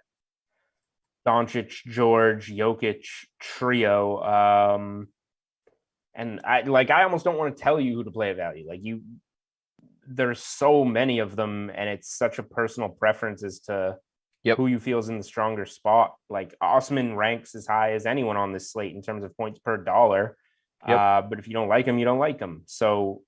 Doncic, George, Jokic trio. And I almost don't want to tell you who to play at value. There's so many of them, and it's such a personal preference as to who you feel is in the stronger spot. Like Osman ranks as high as anyone on this slate in terms of points per dollar. But if you don't like him, you don't like him. So,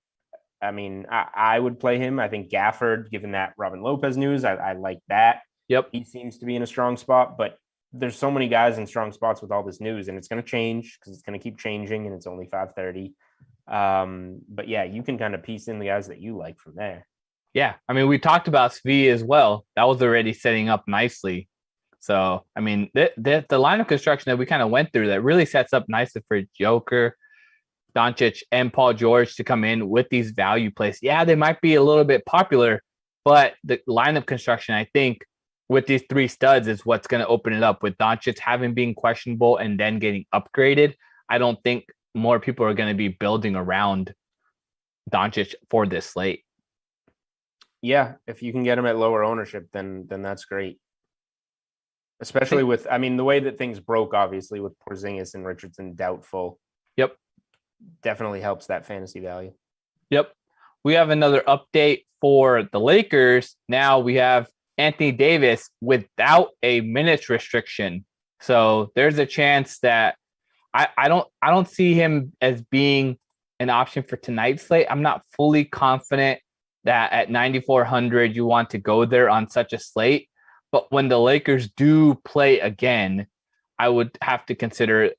I mean, I would play him. I think Gafford, given that Robin Lopez news, I like that. He seems to be in a strong spot, but there's so many guys in strong spots with all this news, and it's going to change because it's going to keep changing, and it's only 5:30. But yeah, you can kind of piece in the guys that you like from there. Yeah, I mean, we talked about Svi as well. That was already setting up nicely. So, I mean, the line of construction that we kind of went through that really sets up nicely for Joker, Doncic, and Paul George to come in with these value plays. Yeah, they might be a little bit popular, but the lineup construction, I think, with these 3 studs is what's going to open it up. With Doncic having been questionable and then getting upgraded, I don't think more people are going to be building around Doncic for this slate. Yeah, if you can get him at lower ownership, then that's great. Especially with, I mean, the way that things broke, obviously, with Porzingis and Richardson doubtful. Definitely helps that fantasy value. We have another update for the Lakers. Now we have Anthony Davis without a minutes restriction. So there's a chance that I don't see him as being an option for tonight's slate. I'm not fully confident that at 9,400 you want to go there on such a slate. But when the Lakers do play again, I would have to consider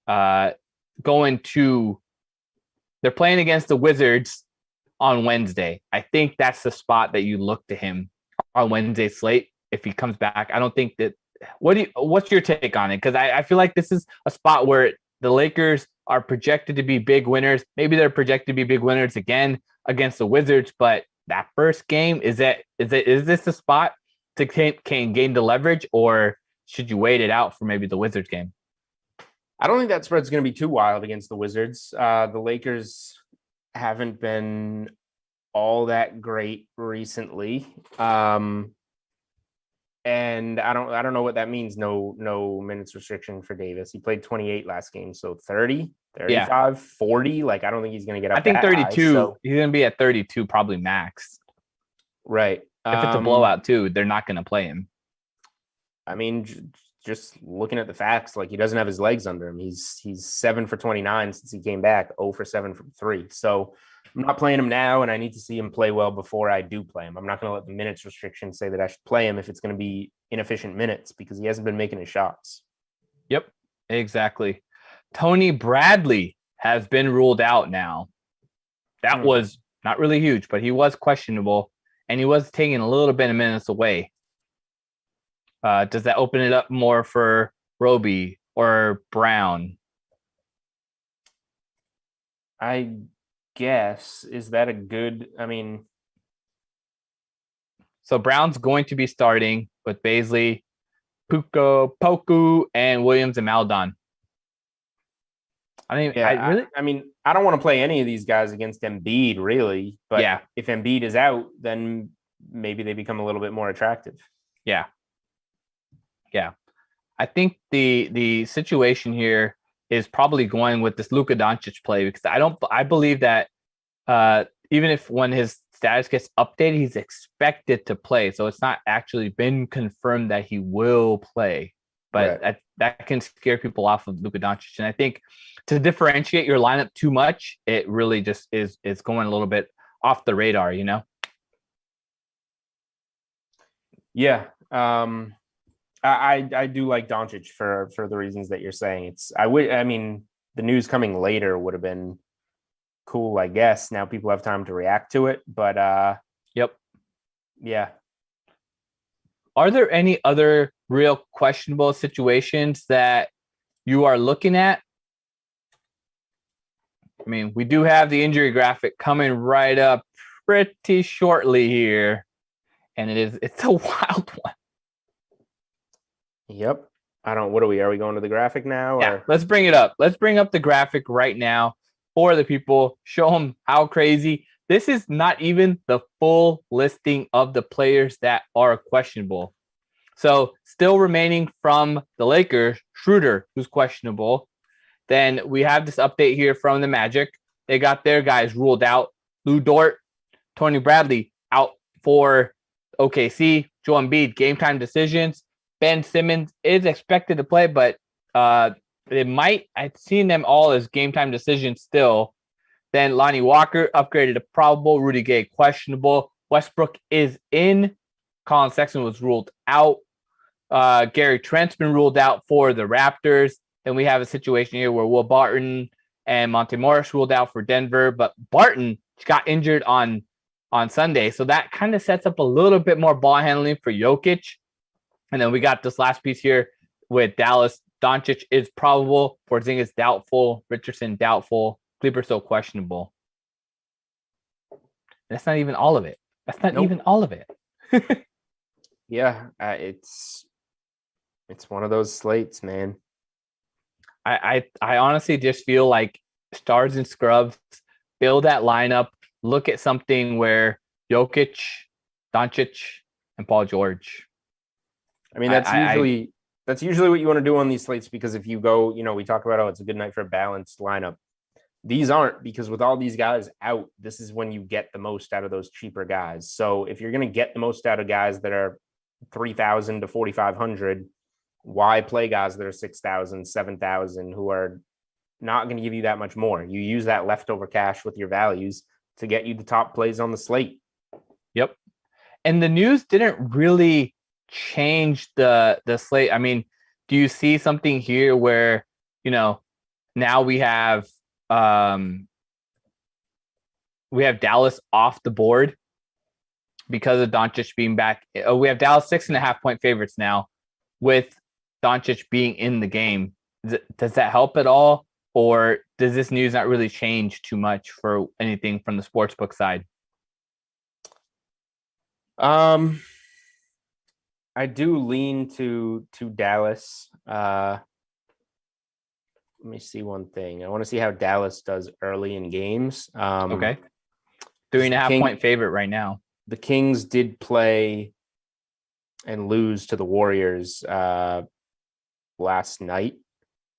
going to. They're playing against the Wizards on Wednesday. I think that's the spot that you look to him on Wednesday's slate if he comes back. I don't think that. What's your take on it? Because I feel like this is a spot where the Lakers are projected to be big winners. Maybe they're projected to be big winners again against the Wizards, but that first game, is this a spot to can gain the leverage, or should you wait it out for maybe the Wizards game? I don't think that spread's going to be too wild against the Wizards. The Lakers haven't been all that great recently. And I don't know what that means. No minutes restriction for Davis. He played 28 last game, so 30, 35, 40. Like, I don't think he's going to get up. I think 32. High, so. He's going to be at 32, probably max. Right. If it's a blowout too, they're not going to play him. I mean, just looking at the facts, like, he doesn't have his legs under him. He's 7 for 29 since he came back, 0 for 7 from 3. So I'm not playing him now, and I need to see him play well before I do play him. I'm not going to let the minutes restriction say that I should play him if it's going to be inefficient minutes because he hasn't been making his shots. Yep, exactly. Tony Bradley has been ruled out now. That was not really huge, but he was questionable, and he was taking a little bit of minutes away. Does that open it up more for Roby or Brown? I guess. Is that a good, I mean. So Brown's going to be starting with Baisley, Poku, and Williams and Maldon. I mean, I don't want to play any of these guys against Embiid, really. But yeah, if Embiid is out, then maybe they become a little bit more attractive. Yeah. I think the situation here is probably going with this Luka Doncic play because I believe that even if when his status gets updated, he's expected to play. So it's not actually been confirmed that he will play. But right. that can scare people off of Luka Doncic. And I think to differentiate your lineup too much, it really just is going a little bit off the radar, you know? Yeah. I do like Doncic for the reasons that you're saying. I mean, the news coming later would have been cool, I guess. Now people have time to react to it, but yep. Yeah. Are there any other real questionable situations that you are looking at? I mean, we do have the injury graphic coming right up pretty shortly here, and it's a wild one. Yep. What are we going to the graphic now? Yeah, or? let's bring it up. Let's bring up the graphic right now for the people. Show them how crazy. This is not even the full listing of the players that are questionable. So still remaining from the Lakers, Schroeder, who's questionable. Then we have this update here from the Magic. They got their guys ruled out. Lou Dort, Tony Bradley out for OKC. Joel Embiid, game time decisions. Ben Simmons is expected to play, but I've seen them all as game time decisions still. Then Lonnie Walker upgraded to probable. Rudy Gay questionable. Westbrook is in. Colin Sexton was ruled out. Gary Trent's been ruled out for the Raptors. Then we have a situation here where Will Barton and Monte Morris ruled out for Denver, but Barton got injured on Sunday. So that kind of sets up a little bit more ball handling for Jokic. And then we got this last piece here with Dallas. Doncic is probable. Porzingis doubtful. Richardson doubtful. Kleber still questionable. That's not even all of it. That's not even all of it. Yeah, it's one of those slates, man. I honestly just feel like stars and scrubs, build that lineup, look at something where Jokic, Doncic, and Paul George. I mean, that's usually what you want to do on these slates, because if you go, we talk about, it's a good night for a balanced lineup. These aren't, because with all these guys out, this is when you get the most out of those cheaper guys. So if you're going to get the most out of guys that are 3,000 to 4,500, why play guys that are 6,000, 7,000 who are not going to give you that much more? You use that leftover cash with your values to get you the top plays on the slate. Yep. And the news didn't really change the slate. I mean, do you see something here where, now we have Dallas off the board because of Doncic being back? We have Dallas 6.5-point favorites now with Doncic being in the game. Does that help at all? Or does this news not really change too much for anything from the sportsbook side? I do lean to Dallas. Let me see one thing. I want to see how Dallas does early in games. Okay. 3.5-point favorite right now. The Kings did play and lose to the Warriors last night.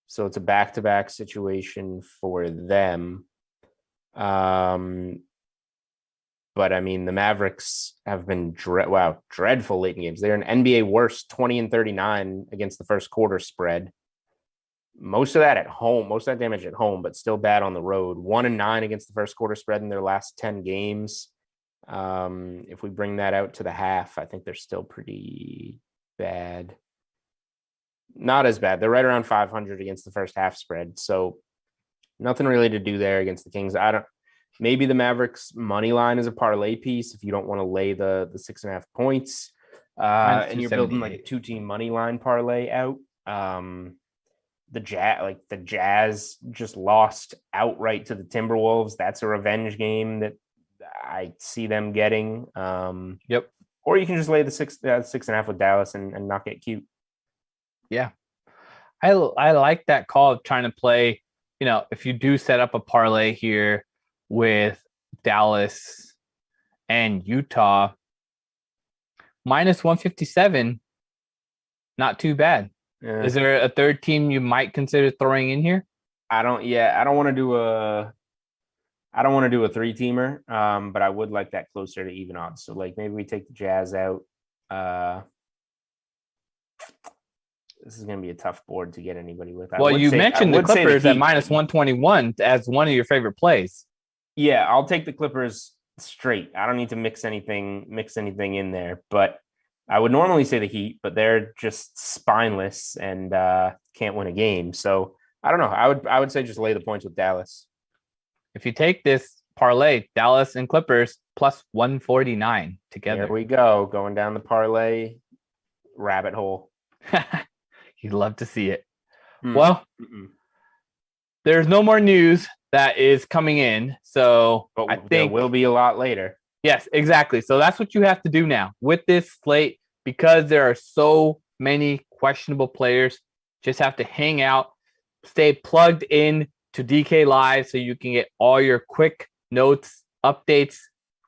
So it's a back-to-back situation for them. But I mean, the Mavericks have been dreadful late in games. They're an NBA worst 20-39 against the first quarter spread. Most of that at home, most of that damage at home, but still bad on the road. 1-9 against the first quarter spread in their last 10 games. If we bring that out to the half, I think they're still pretty bad. Not as bad. They're right around 500 against the first half spread. So nothing really to do there against the Kings. Maybe the Mavericks money line is a parlay piece if you don't want to lay the 6.5 points. And you're building like a 2-team money line parlay out. The Jazz just lost outright to the Timberwolves. That's a revenge game that I see them getting. Yep. Or you can just lay the 6.5 with Dallas and not get cute. Yeah. I like that call of trying to play, if you do set up a parlay here with Dallas and Utah, minus 157, not too bad. Yeah. Is there a third team you might consider throwing in here? I don't want to do a 3-teamer, but I would like that closer to even odds. So like maybe we take the Jazz out. This is going to be a tough board to get anybody with. Well, you mentioned the Clippers at minus 121 as one of your favorite plays. Yeah, I'll take the Clippers straight. I don't need to mix anything in there, but I would normally say the Heat, but they're just spineless and can't win a game. So I don't know. I would say just lay the points with Dallas. If you take this parlay, Dallas and Clippers plus 149 together. There we go. Going down the parlay rabbit hole. You'd love to see it. Hmm. Well, there's no more news that is coming in. So But I there think will be a lot later. Yes, exactly. So that's what you have to do now with this slate because there are so many questionable players. Just have to hang out, stay plugged in to DK Live so you can get all your quick notes, updates,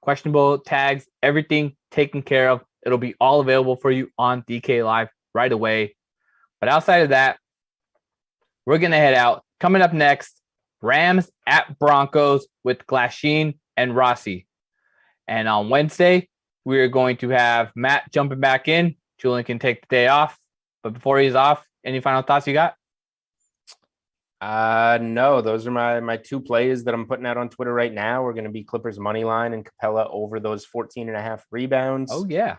questionable tags, everything taken care of. It'll be all available for you on DK Live right away. But outside of that, we're going to head out. Coming up next, Rams at Broncos with Glasheen and Rossi. And on Wednesday, we're going to have Matt jumping back in. Julian can take the day off. But before he's off, any final thoughts you got? No, those are my two plays that I'm putting out on Twitter right now. We're going to be Clippers money line and Capella over those 14.5 rebounds. Oh, yeah.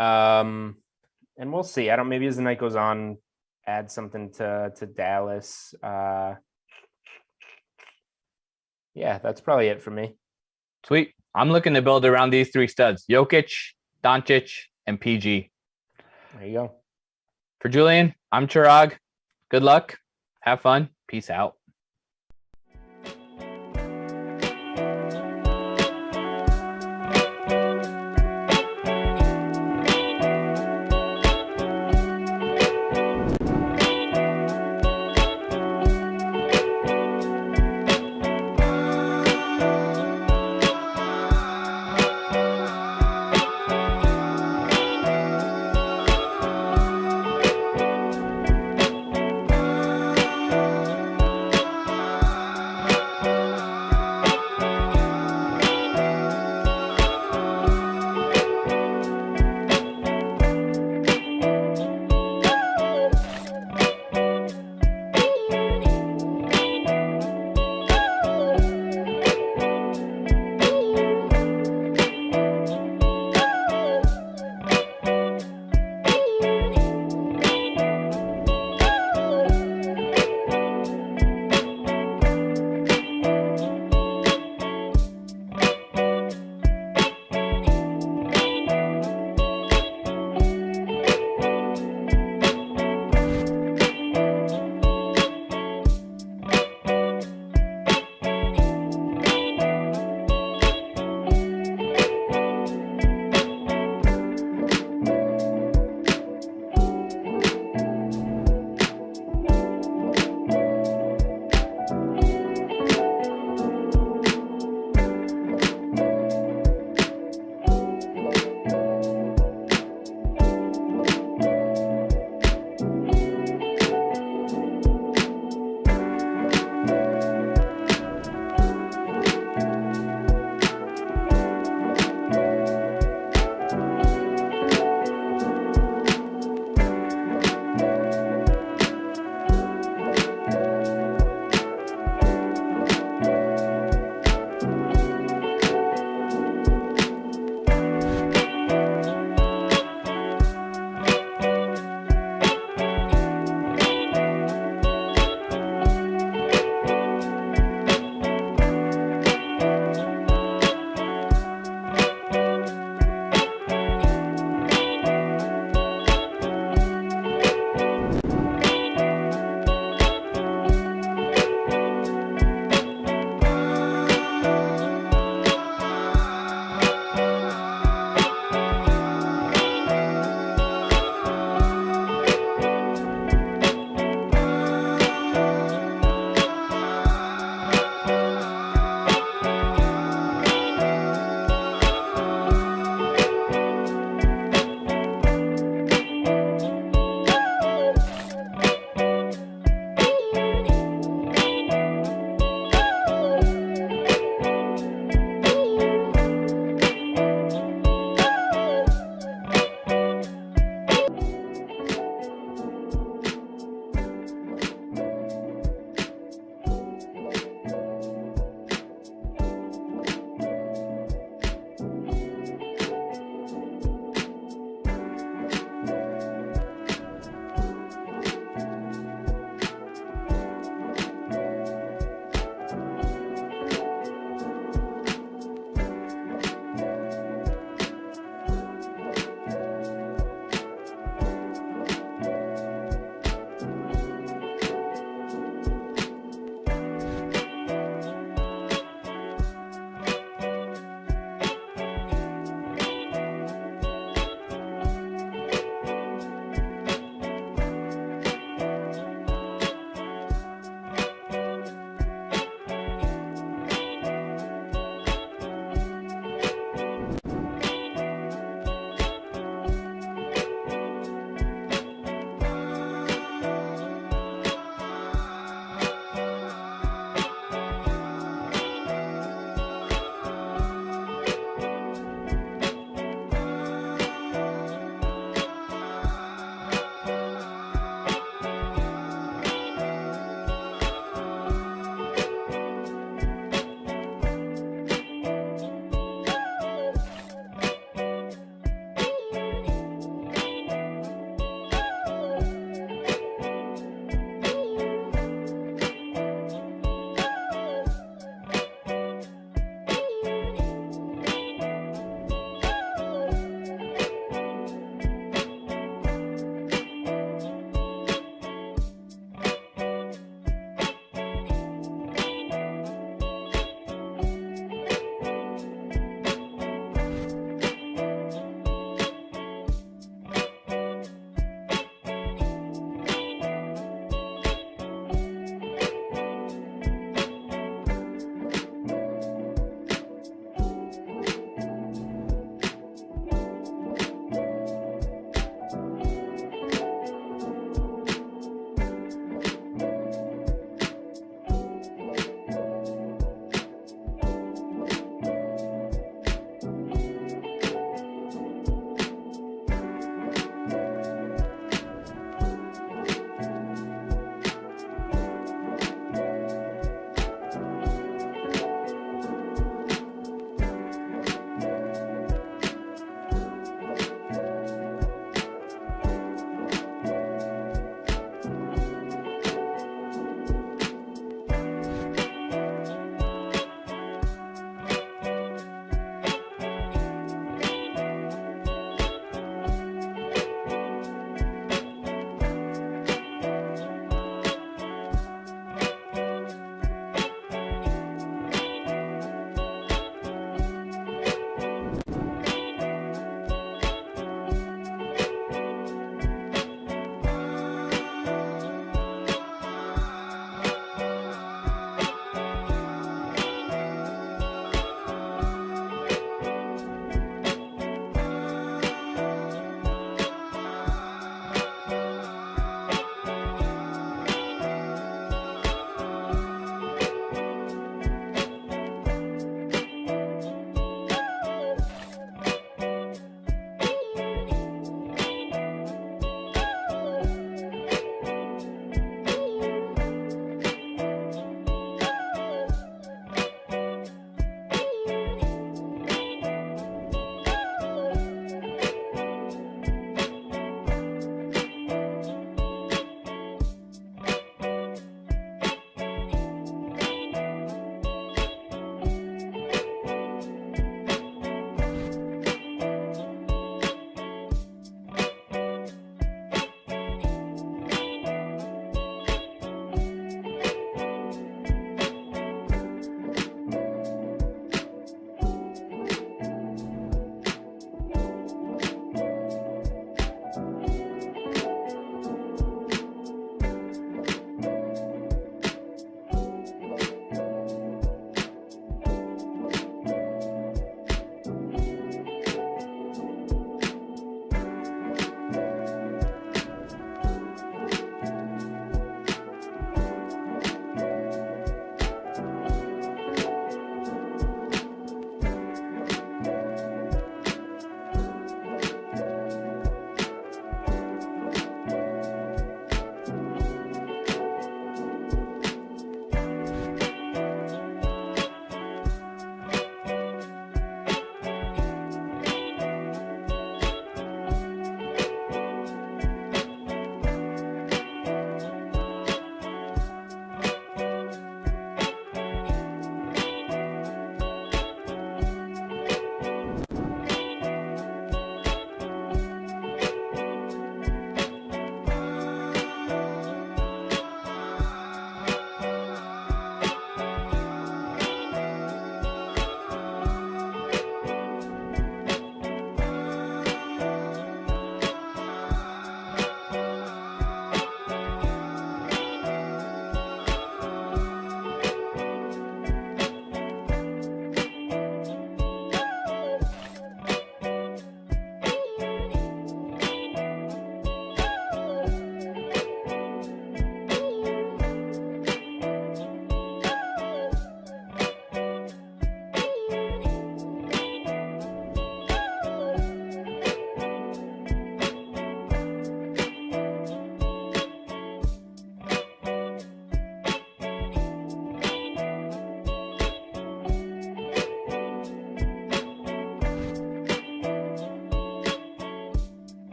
And we'll see. Maybe as the night goes on, add something to Dallas. Yeah, that's probably it for me. Sweet. I'm looking to build around these three studs, Jokic, Doncic, and PG. There you go. For Julian, I'm Chirag. Good luck. Have fun. Peace out.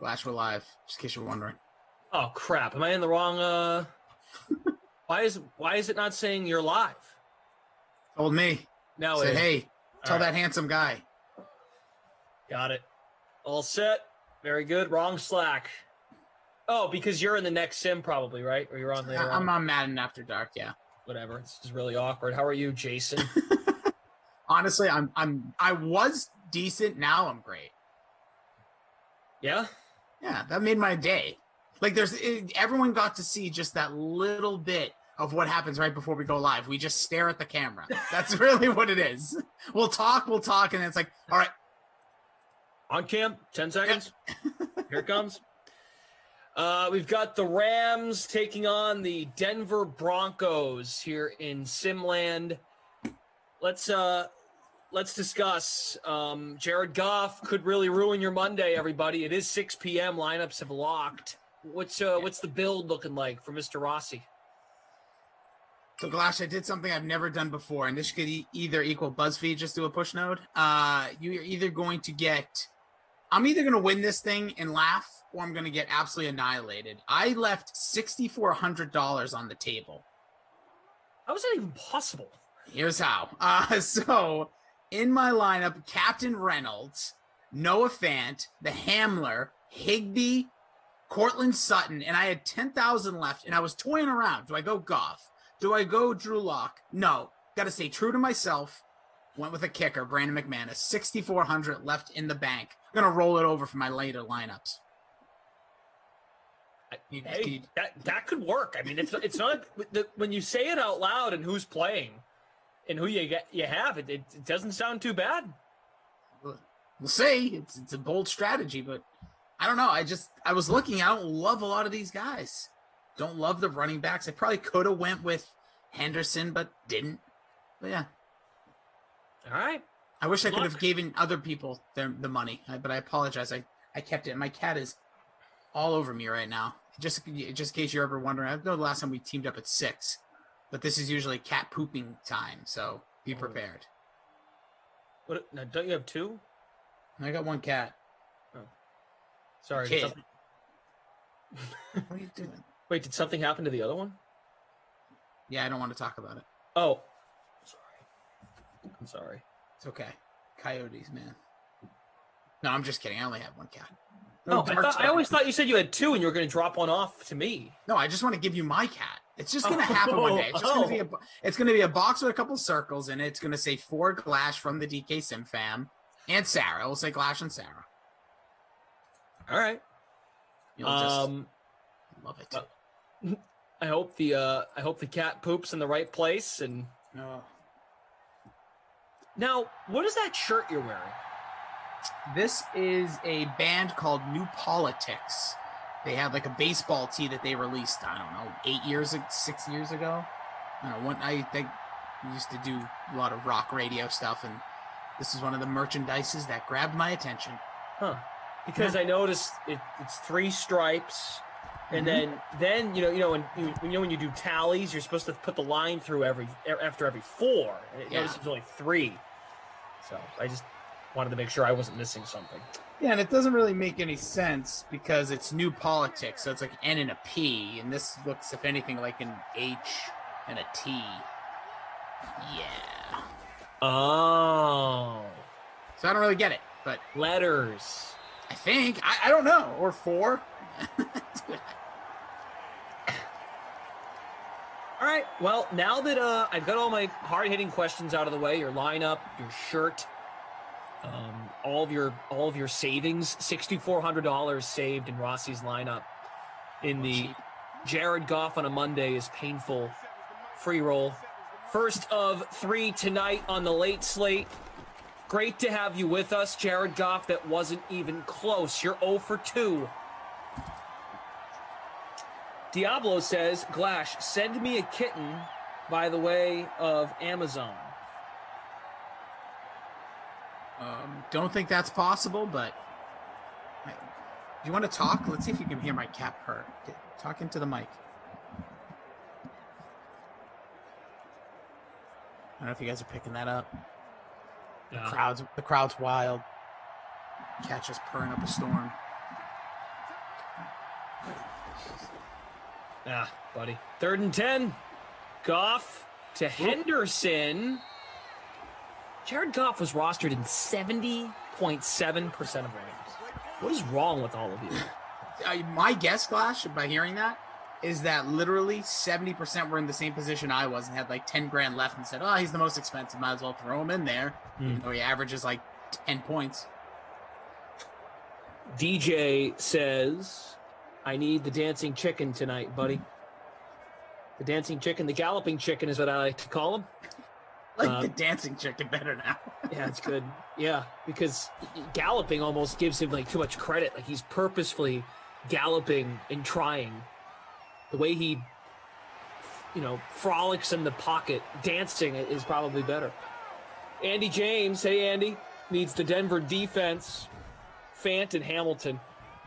Glash, we're live, just in case you're wondering. Oh crap! Am I in the wrong? Why is it not saying you're live? Told me. No, Said, it is. hey, tell All right. that handsome guy. Got it. All set. Very good. Wrong Slack. Oh, because you're in the next sim probably, right? Or you're on later I'm on? on Madden After Dark, yeah. Whatever. It's just really awkward. How are you, Jason? Honestly, I was decent. Now I'm great. Yeah? Yeah, that made my day. Like everyone got to see just that little bit of what happens right before we go live. We just stare at the camera. That's really what it is. We'll talk, and then it's like, all right. On cam, 10 seconds. Here it comes. We've got the Rams taking on the Denver Broncos here in Simland. Let's discuss. Jared Goff could really ruin your Monday, everybody. It is 6 p.m. Lineups have locked. What's the build looking like for Mr. Rossi? So, Glash, I did something I've never done before, and this could either equal BuzzFeed, just do a push node. You're either going to get... I'm either going to win this thing and laugh, or I'm going to get absolutely annihilated. I left $6,400 on the table. How is that even possible? Here's how. So, in my lineup, Captain Reynolds, Noah Fant, the Hamler, Higbee, Cortland Sutton, and I had 10,000 left, and I was toying around. Do I go Goff? Do I go Drew Lock? No. Got to stay true to myself. Went with a kicker, Brandon McManus. 6,400 left in the bank. I'm going to roll it over for my later lineups. Hey, that could work. I mean, it's not when you say it out loud and who's playing and who you have. It doesn't sound too bad. We'll see. It's a bold strategy, but I don't know. I was looking. I don't love a lot of these guys. Don't love the running backs. I probably could have went with Henderson, but didn't. But yeah. All right. I wish I could have given other people the money, but I apologize. I kept it. My cat is all over me right now. Just in case you're ever wondering, I know the last time we teamed up at 6, but this is usually cat pooping time, so be prepared. What? Now, don't you have 2? I got 1 cat. Oh, sorry. Kid. What are you doing? Wait, did something happen to the other one? Yeah, I don't want to talk about it. Oh, I'm sorry. It's okay. Coyotes, man. No, I'm just kidding. I only have 1 cat. No, I always thought you said you had 2 and you were going to drop one off to me. No, I just want to give you my cat. It's just going to happen one day. It's just going to be a box with a couple circles in it. It's going to say 4 Glash from the DK Sim fam and Sarah. It will say Glash and Sarah. All right. You'll just love it. I hope the cat poops in the right place. And now, what is that shirt you're wearing? This is a band called New Politics. They had like a baseball tee that they released, I don't know, 6 years ago. I don't know, I used to do a lot of rock radio stuff, and this is one of the merchandises that grabbed my attention. Huh. Because I noticed it's 3 stripes, and then when you do tallies, you're supposed to put the line through after every 4. And noticed there's only 3. So I just wanted to make sure I wasn't missing something. Yeah, and it doesn't really make any sense because it's New Politics, so it's like N and a P, and this looks, if anything, like an H and a T. Yeah. Oh. So I don't really get it, but letters. I think I don't know, or 4. All right. Well, now that I've got all my hard-hitting questions out of the way, your lineup, your shirt, all of your savings, $6,400 saved in Rossi's lineup in the Jared Goff on a Monday is painful free roll. First of 3 tonight on the late slate. Great to have you with us, Jared Goff. That wasn't even close. You're 0 for 2. Diablo says, Glash, send me a kitten by the way of Amazon. Don't think that's possible, but do you want to talk? Let's see if you can hear my cat purr. Talk into the mic. I don't know if you guys are picking that up. The crowd's wild. Cat just purring up a storm. Buddy. 3rd and 10. Goff to Henderson. Jared Goff was rostered in 70.7% of games. What is wrong with all of you? My guess, Clash, by hearing that, is that literally 70% were in the same position I was and had like 10 grand left and said, oh, he's the most expensive. Might as well throw him in there. Even though he averages like 10 points. DJ says, I need the dancing chicken tonight, buddy. The dancing chicken, the galloping chicken is what I like to call him. Like the dancing chicken better now. Yeah, it's good. Yeah, because galloping almost gives him like too much credit. Like he's purposefully galloping and trying. The way he, frolics in the pocket, dancing is probably better. Andy James, hey Andy, needs the Denver defense. Fant and Hamilton.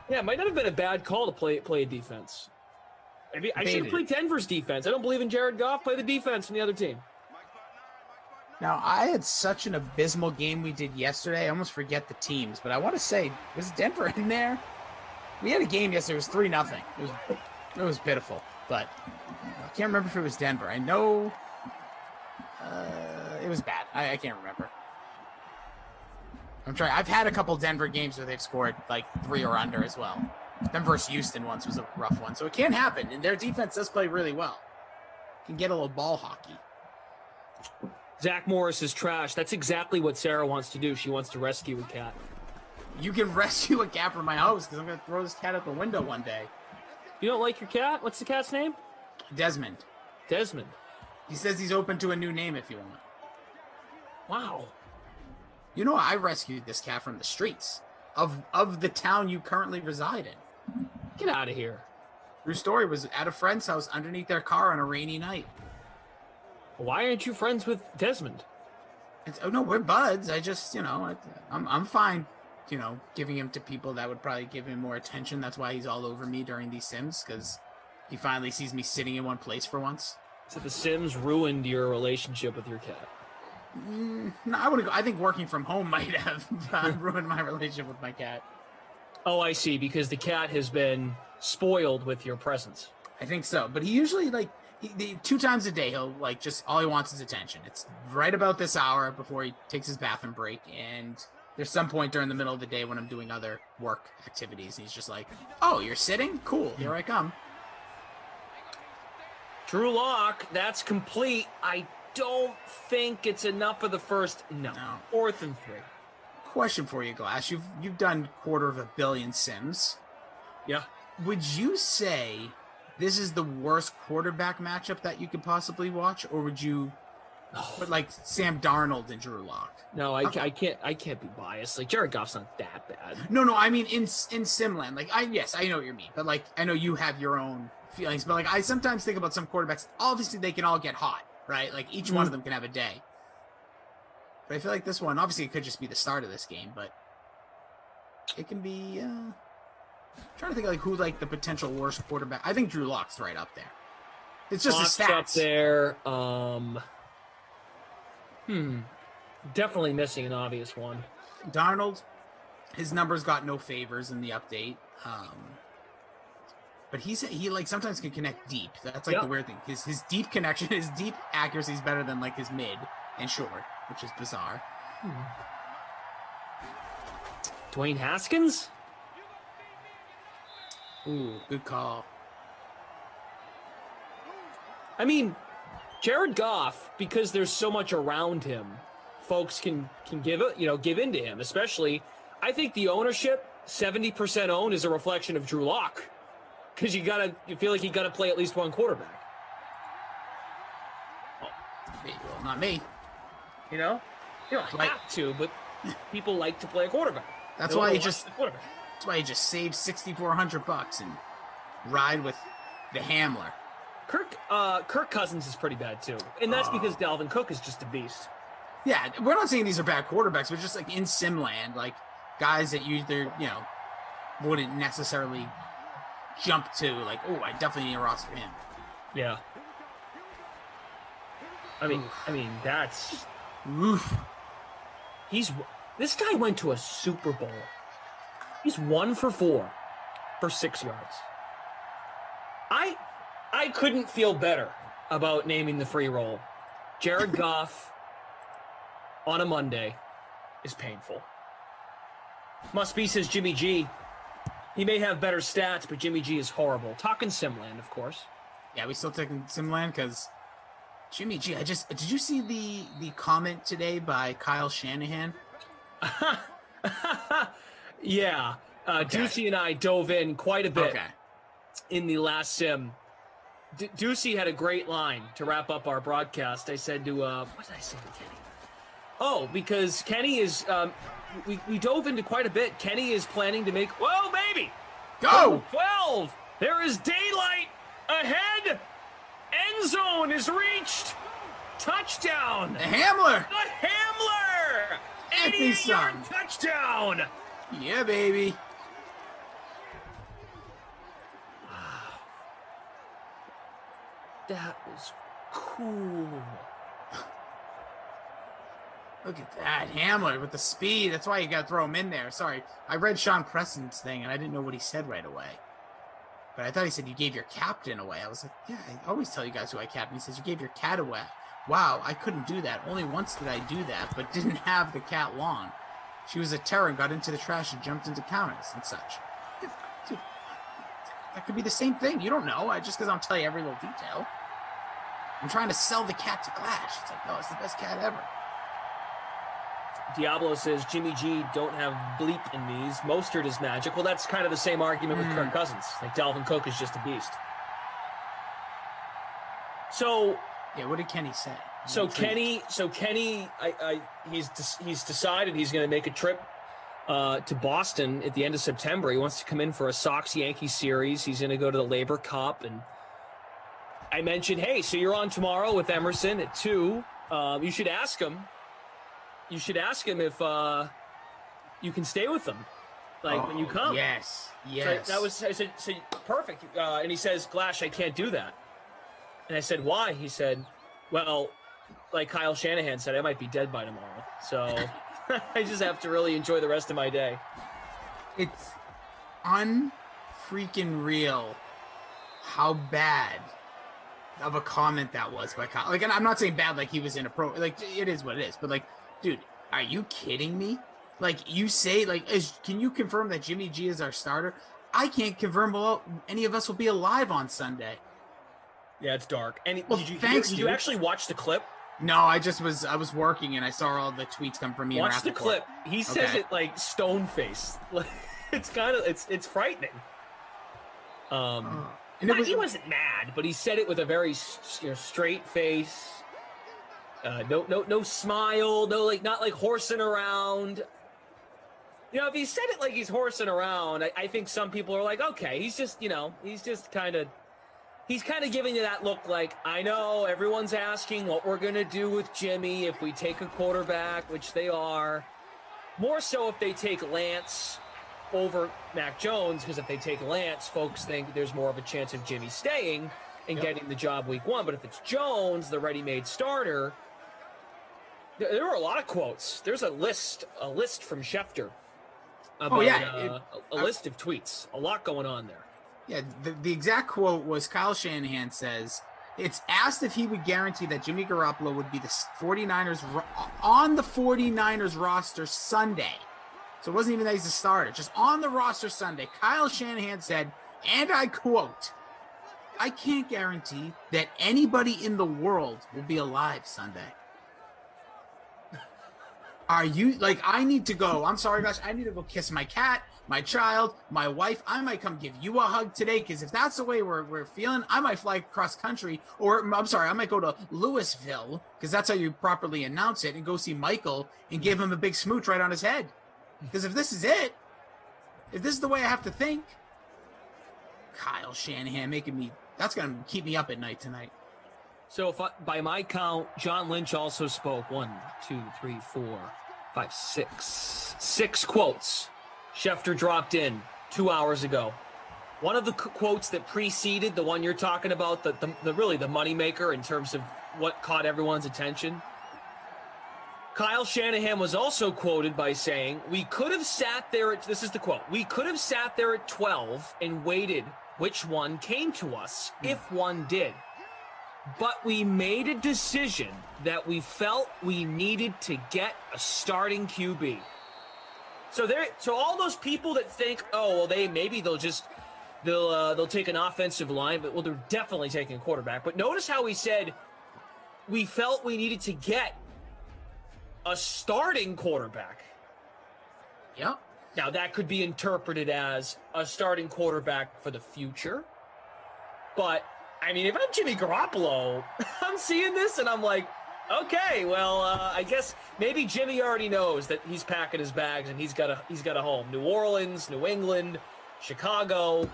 Yeah, it might not have been a bad call to play a defense. Maybe I should have played Denver's defense. I don't believe in Jared Goff. Play the defense from the other team. Now, I had such an abysmal game we did yesterday. I almost forget the teams, but I want to say, was Denver in there? We had a game yesterday. It was 3-0. It was pitiful, but I can't remember if it was Denver. I know it was bad. I can't remember. I'm trying. I've had a couple Denver games where they've scored like 3 or under as well. Them versus Houston once was a rough one, so it can happen. And their defense does play really well. Can get a little ball hockey. Zach Morris is trash. That's exactly what Sarah wants to do. She wants to rescue a cat. You can rescue a cat from my house because I'm going to throw this cat out the window one day. You don't like your cat? What's the cat's name? Desmond. Desmond. He says he's open to a new name if you want. Wow. You know, I rescued this cat from the streets of the town you currently reside in. Get out of here. True story. Was at a friend's house underneath their car on a rainy night. Why aren't you friends with Desmond? Oh no, we're buds. I just, I'm fine, giving him to people that would probably give him more attention. That's why he's all over me during these Sims, because he finally sees me sitting in one place for once. So the Sims ruined your relationship with your cat? No, I think working from home might have ruined my relationship with my cat. Oh, I see, because the cat has been spoiled with your presence. I think so, but he usually, 2 times a day, he'll, just all he wants is attention. It's right about this hour before he takes his bathroom break, and there's some point during the middle of the day when I'm doing other work activities, and he's just like, oh, you're sitting? Cool, here I come. Drew Lock, that's complete. I don't think it's enough for the first. No. 4th and 3. Question for you, Glass. You've done 250 million Sims. Yeah. Would you say this is the worst quarterback matchup that you could possibly watch, or would you put Sam Darnold and Drew Lock? No, I can't be biased. Jared Goff's not that bad. No, I mean in Simland. Yes, I know what you mean, but I know you have your own feelings, but I sometimes think about some quarterbacks. Obviously, they can all get hot, right? Each one of them can have a day. But I feel like this one, obviously, it could just be the start of this game, but it can be. I'm trying to think who the potential worst quarterback. I think Drew Lock's right up there. It's just Lock's the stats up there. Definitely missing an obvious one. Darnold, his numbers got no favors in the update. But he sometimes can connect deep. That's the weird thing. His deep connection, his deep accuracy is better than his mid and short, which is bizarre. Dwayne Haskins? Ooh, good call. I mean, Jared Goff, because there's so much around him, folks can give into him. Especially, I think the ownership 70% owned is a reflection of Drew Lock, because you feel like you gotta play at least one quarterback. Well, not me. You don't have to, but people like to play a quarterback. That's why you just save $6,400 and ride with the Hamler. Kirk Cousins is pretty bad too, and that's because Dalvin Cook is just a beast. Yeah, we're not saying these are bad quarterbacks, but just in Simland, guys that you either wouldn't necessarily jump to, oh, I definitely need a roster him. Yeah. I mean that's. Oof. This guy went to a Super Bowl. He's 1 for 4 for 6 yards. I couldn't feel better about naming the free roll. Jared Goff on a Monday is painful. Must be, says Jimmy G. He may have better stats, but Jimmy G is horrible. Talking Simland, of course. Yeah, we still taking Simland because Jimmy G. Did you see the comment today by Kyle Shanahan? Yeah. Okay. Ducey and I dove in quite a bit in the last sim. Ducey had a great line to wrap up our broadcast. I said to, what did I say to Kenny? Oh, because Kenny is, we dove into quite a bit. Kenny is planning to make, whoa, baby! Go! 12! There is daylight ahead! End zone is reached! Touchdown! The Hamler! The Hamler! 88-yard touchdown! Yeah, baby. That was cool. Look at that Hamler with the speed. That's why you got to throw him in there. Sorry, I read Sean Preston's thing and I didn't know what he said right away. But I thought he said you gave your captain away. I was like, yeah, I always tell you guys who I captain. He says you gave your cat away. Wow, I couldn't do that. Only once did I do that, but didn't have the cat long. She was a terror and got into the trash and jumped into counters and such. Dude, that could be the same thing. You don't know. Just because I'm telling you every little detail. I'm trying to sell the cat to Clash. It's like, no, it's the best cat ever. Diablo says Jimmy G don't have bleep in these. Mostert is magic. Well, that's kind of the same argument with Kirk Cousins. Like Dalvin Cook is just a beast. So yeah, what did Kenny say? Kenny, he's decided he's going to make a trip to Boston at the end of September. He wants to come in for a Sox-Yankees series. He's going to go to the Labor Cup, and I mentioned, hey, so you're on tomorrow with Emerson at 2. You should ask him. You should ask him if you can stay with them, when you come. Yes. So I said, perfect. And he says, Glash, I can't do that. And I said, why? He said, well, like Kyle Shanahan said, I might be dead by tomorrow. So I just have to really enjoy the rest of my day. It's unfreaking real how bad of a comment that was by Kyle. Like, and I'm not saying bad like he was inappropriate. Like, it is what it is. But, like, dude, are you kidding me? Like, you say, like, can you confirm that Jimmy G is our starter? I can't confirm any of us will be alive on Sunday. Yeah, it's dark. And well, did you actually watch the clip? No, I was working and I saw all the tweets come from me. Watch the clip. He says it like stone face. It's kind of it's frightening. He wasn't mad, but he said it with a very straight face. No smile. No, not like horsing around. You know, if he said it like he's horsing around, I think some people are like, okay, he's just kind of giving you that look like, I know everyone's asking what we're going to do with Jimmy if we take a quarterback, which they are. More so if they take Lance over Mac Jones, because if they take Lance, folks think there's more of a chance of Jimmy staying and getting the job week 1. But if it's Jones, the ready-made starter, there were a lot of quotes. There's a list from Schefter about a list of tweets. A lot going on there. Yeah, the exact quote was Kyle Shanahan says, it's asked if he would guarantee that Jimmy Garoppolo would be the 49ers on the 49ers roster Sunday. So it wasn't even that he's a starter, just on the roster Sunday. Kyle Shanahan said, and I quote, I can't guarantee that anybody in the world will be alive Sunday. Are you, like, I need to go. I'm sorry, guys. I need to go kiss my cat, my child, my wife. I might come give you a hug today, because if that's the way we're feeling, I might fly cross country. Or, I'm sorry, I might go to Louisville, because that's how you properly announce it, and go see Michael and give him a big smooch right on his head. Because if this is it, if this is the way I have to think, Kyle Shanahan that's going to keep me up at night tonight. So by my count, John Lynch also spoke 1, 2, 3, 4, 5, 6. 6 quotes. Schefter dropped in 2 hours ago. One of the quotes that preceded the one you're talking about, the really the moneymaker in terms of what caught everyone's attention. Kyle Shanahan was also quoted by saying, we could have sat there this is the quote, we could have sat there at 12 and waited which one came to us, if one did. But we made a decision that we felt we needed to get a starting QB. So all those people that think, oh, well, they'll take an offensive line, but they're definitely taking a quarterback. But notice how he said we felt we needed to get a starting quarterback. Yep. Now that could be interpreted as a starting quarterback for the future. But I mean, if I'm Jimmy Garoppolo, I'm seeing this and I'm like, okay, well, I guess maybe Jimmy already knows that he's packing his bags and he's got a home. New Orleans, New England, Chicago.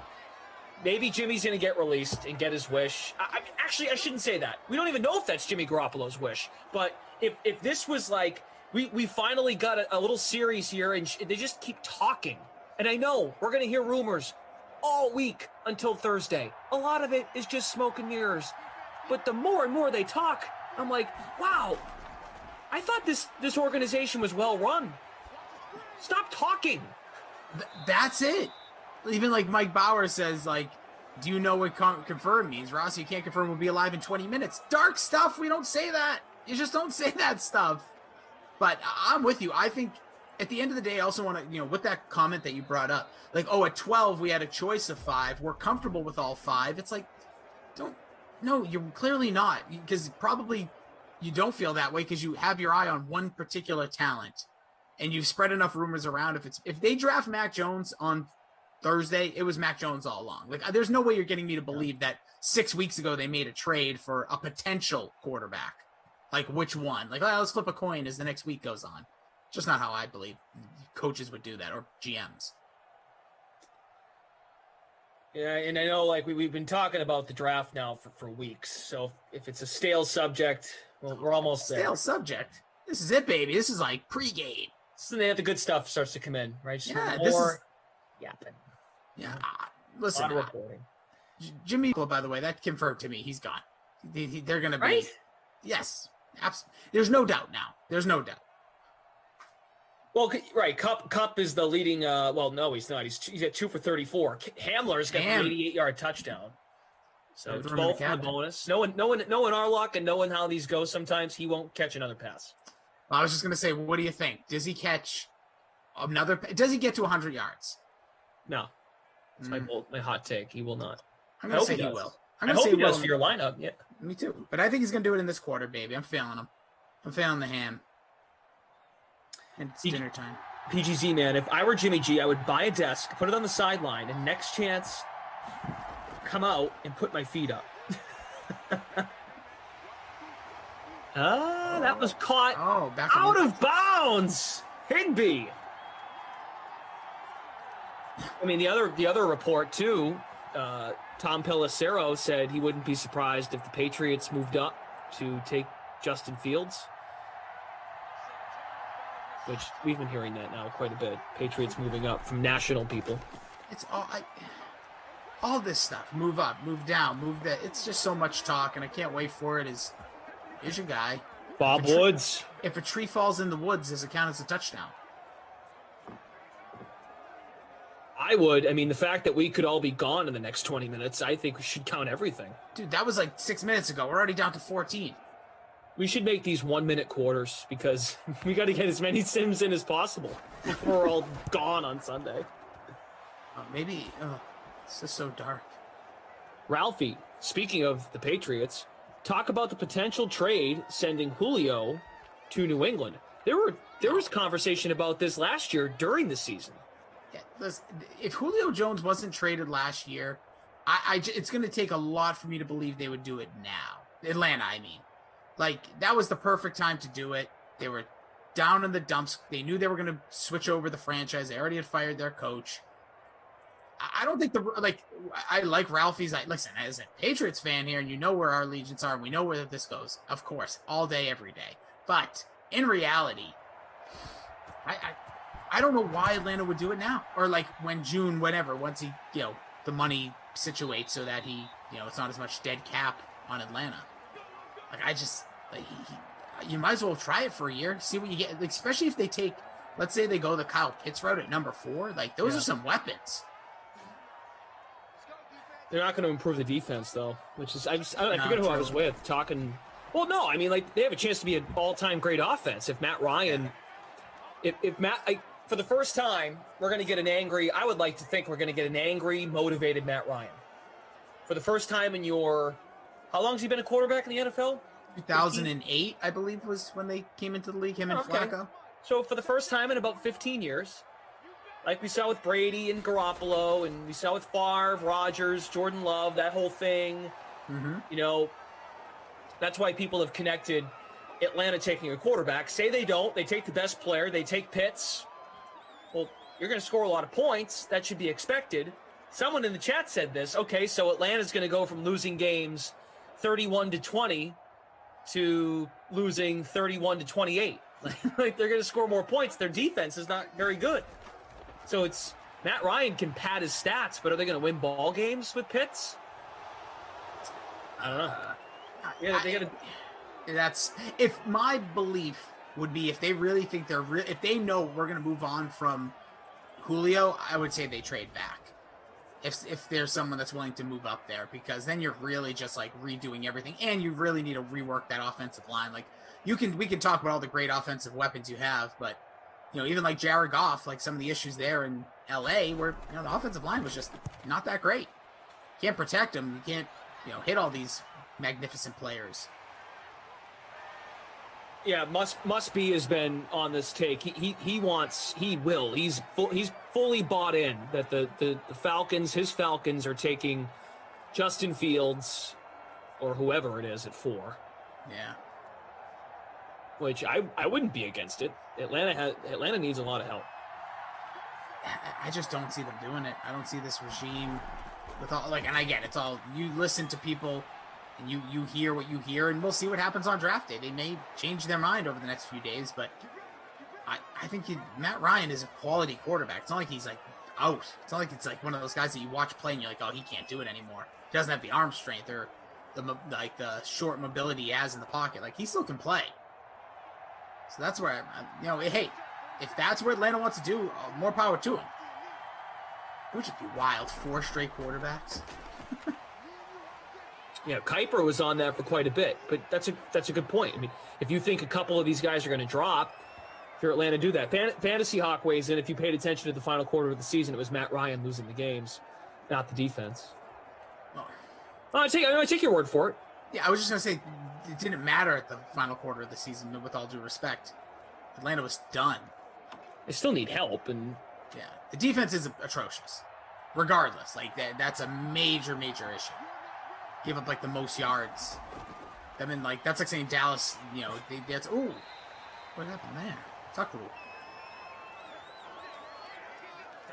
Maybe Jimmy's going to get released and get his wish. Actually, I shouldn't say that. We don't even know if that's Jimmy Garoppolo's wish. But if this was like, we finally got a little series here and they just keep talking. And I know we're going to hear rumors all week until Thursday. A lot of it is just smoke and mirrors. But the more and more they talk, I'm like, wow, I thought this organization was well run. Stop talking. That's it. Even like Mike Bauer says, like, do you know what confirm means? Ross, you can't confirm we'll be alive in 20 minutes. Dark stuff. We don't say that. You just don't say that stuff. But I'm with you. I think at the end of the day, I also want to, with that comment that you brought up, like, oh, at 12, we had a choice of 5. We're comfortable with all 5. It's like, no, you're clearly not, because probably you don't feel that way because you have your eye on one particular talent and you've spread enough rumors around. If they draft Mac Jones on Thursday, it was Mac Jones all along. Like, there's no way you're getting me to believe that 6 weeks ago they made a trade for a potential quarterback. Like, which one? Like, let's flip a coin as the next week goes on. Just not how I believe coaches would do that, or GMs. Yeah, and I know, like, we've been talking about the draft now for weeks. So if it's a stale subject, well, we're almost there. Stale subject? This is it, baby. This is like pregame. So then the good stuff starts to come in, right? Just Yeah, more yapping. Yeah, listen. Reporting. Jimmy, by the way, that confirmed to me. He's gone. They're going to be. Right? Yes. Absolutely. There's no doubt now. There's no doubt. Well, right. Cup is the leading. Well, no, he's not. He's at 2 for 34. Hamler's got an 88-yard touchdown. So 12 for the bonus. Knowing our luck and knowing how these go, sometimes he won't catch another pass. Well, I was just going to say, what do you think? Does he catch another? Does he get to 100 yards? No, that's my hot take. He will not. I'm going to say he will. I hope he does for your lineup. Yeah, me too. But I think he's going to do it in this quarter, baby. I'm feeling him. I'm feeling the ham. And it's dinner time. PGZ, man, if I were Jimmy G, I would buy a desk, put it on the sideline, and next chance, come out and put my feet up. That was caught out of bounds. Higbee. I mean, the other report, too, Tom Pelissero said he wouldn't be surprised if the Patriots moved up to take Justin Fields. Which we've been hearing that now quite a bit. Patriots moving up from national people. It's all this stuff. Move up, move down, move that. It's just so much talk, and I can't wait for it. Here's your guy, Bob Woods. If a tree falls in the woods, does it count as a touchdown? I would. I mean, the fact that we could all be gone in the next 20 minutes, I think we should count everything. Dude, that was like 6 minutes ago. We're already down to 14. We should make these 1 minute quarters because we got to get as many sims in as possible before we're all gone on Sunday. Maybe. It's just so dark. Ralphie, speaking of the Patriots, talk about the potential trade sending Julio to New England. There was conversation about this last year during the season. Yeah, listen, if Julio Jones wasn't traded last year, it's going to take a lot for me to believe they would do it now. Atlanta, I mean. Like, that was the perfect time to do it. They were down in the dumps. They knew they were going to switch over the franchise. They already had fired their coach. I don't think I like Ralphie's. Listen, as a Patriots fan here, and you know where our allegiance are, and we know where this goes, of course, all day, every day. But in reality, I don't know why Atlanta would do it now, or like when June, whenever, once he, the money situates so that he, it's not as much dead cap on Atlanta. Like, you might as well try it for a year, see what you get. Like, especially if they take, let's say they go the Kyle Pitts route at number 4. Like, those are some weapons. They're not going to improve the defense, though, which is I forget who I was with talking. Well, no, I mean, like, they have a chance to be an all-time great offense if Matt Ryan. If Matt, for the first time, we're going to get I would like to think we're going to get an angry, motivated Matt Ryan. For the first time in how long has he been a quarterback in the NFL? 2008, I believe, was when they came into the league, him and Flacco. So for the first time in about 15 years, like we saw with Brady and Garoppolo, and we saw with Favre, Rodgers, Jordan Love, that whole thing, that's why people have connected Atlanta taking a quarterback. Say they don't, they take the best player, they take Pitts. Well, you're going to score a lot of points. That should be expected. Someone in the chat said this. Okay, so Atlanta's going to go from losing games 31-20 to losing 31-28. Like they're going to score more points. Their defense is not very good. So it's Matt Ryan can pad his stats, but are they going to win ball games with Pitts? I don't know. They got to. That's if my belief would be if they really think if they know we're going to move on from Julio, I would say they trade back. If there's someone that's willing to move up there, because then you're really just like redoing everything, and you really need to rework that offensive line. Like we can talk about all the great offensive weapons you have, but even like Jared Goff, like some of the issues there in LA where the offensive line was just not that great. You can't protect them. You can't hit all these magnificent players. Yeah, must be has been on this take. He's fully bought in that the Falcons, his Falcons, are taking Justin Fields or whoever it is at 4. Yeah. Which I wouldn't be against it. Atlanta needs a lot of help. I just don't see them doing it. I don't see this regime with all and I get it's all you listen to people. And you hear what you hear, and we'll see what happens on draft day. They may change their mind over the next few days, but I think Matt Ryan is a quality quarterback. It's not like he's like out. It's not like it's like one of those guys that you watch play and you're like, oh, he can't do it anymore. He doesn't have the arm strength or the short mobility he has in the pocket. Like he still can play. So that's where hey, if that's what Atlanta wants to do, more power to him. It would just be wild. 4 straight quarterbacks. Yeah, Kuiper was on that for quite a bit, but that's a good point. I mean, if you think a couple of these guys are going to drop, if you're Atlanta, do that. Fantasy Hawk weighs in. If you paid attention to the final quarter of the season, it was Matt Ryan losing the games, not the defense. I take your word for it. Yeah, I was just going to say it didn't matter at the final quarter of the season, with all due respect. Atlanta was done. They still need help, and yeah, the defense is atrocious. Regardless, like that's a major issue. Give up like the most yards. I mean, like that's like saying Dallas. That's what happened there? Tucker.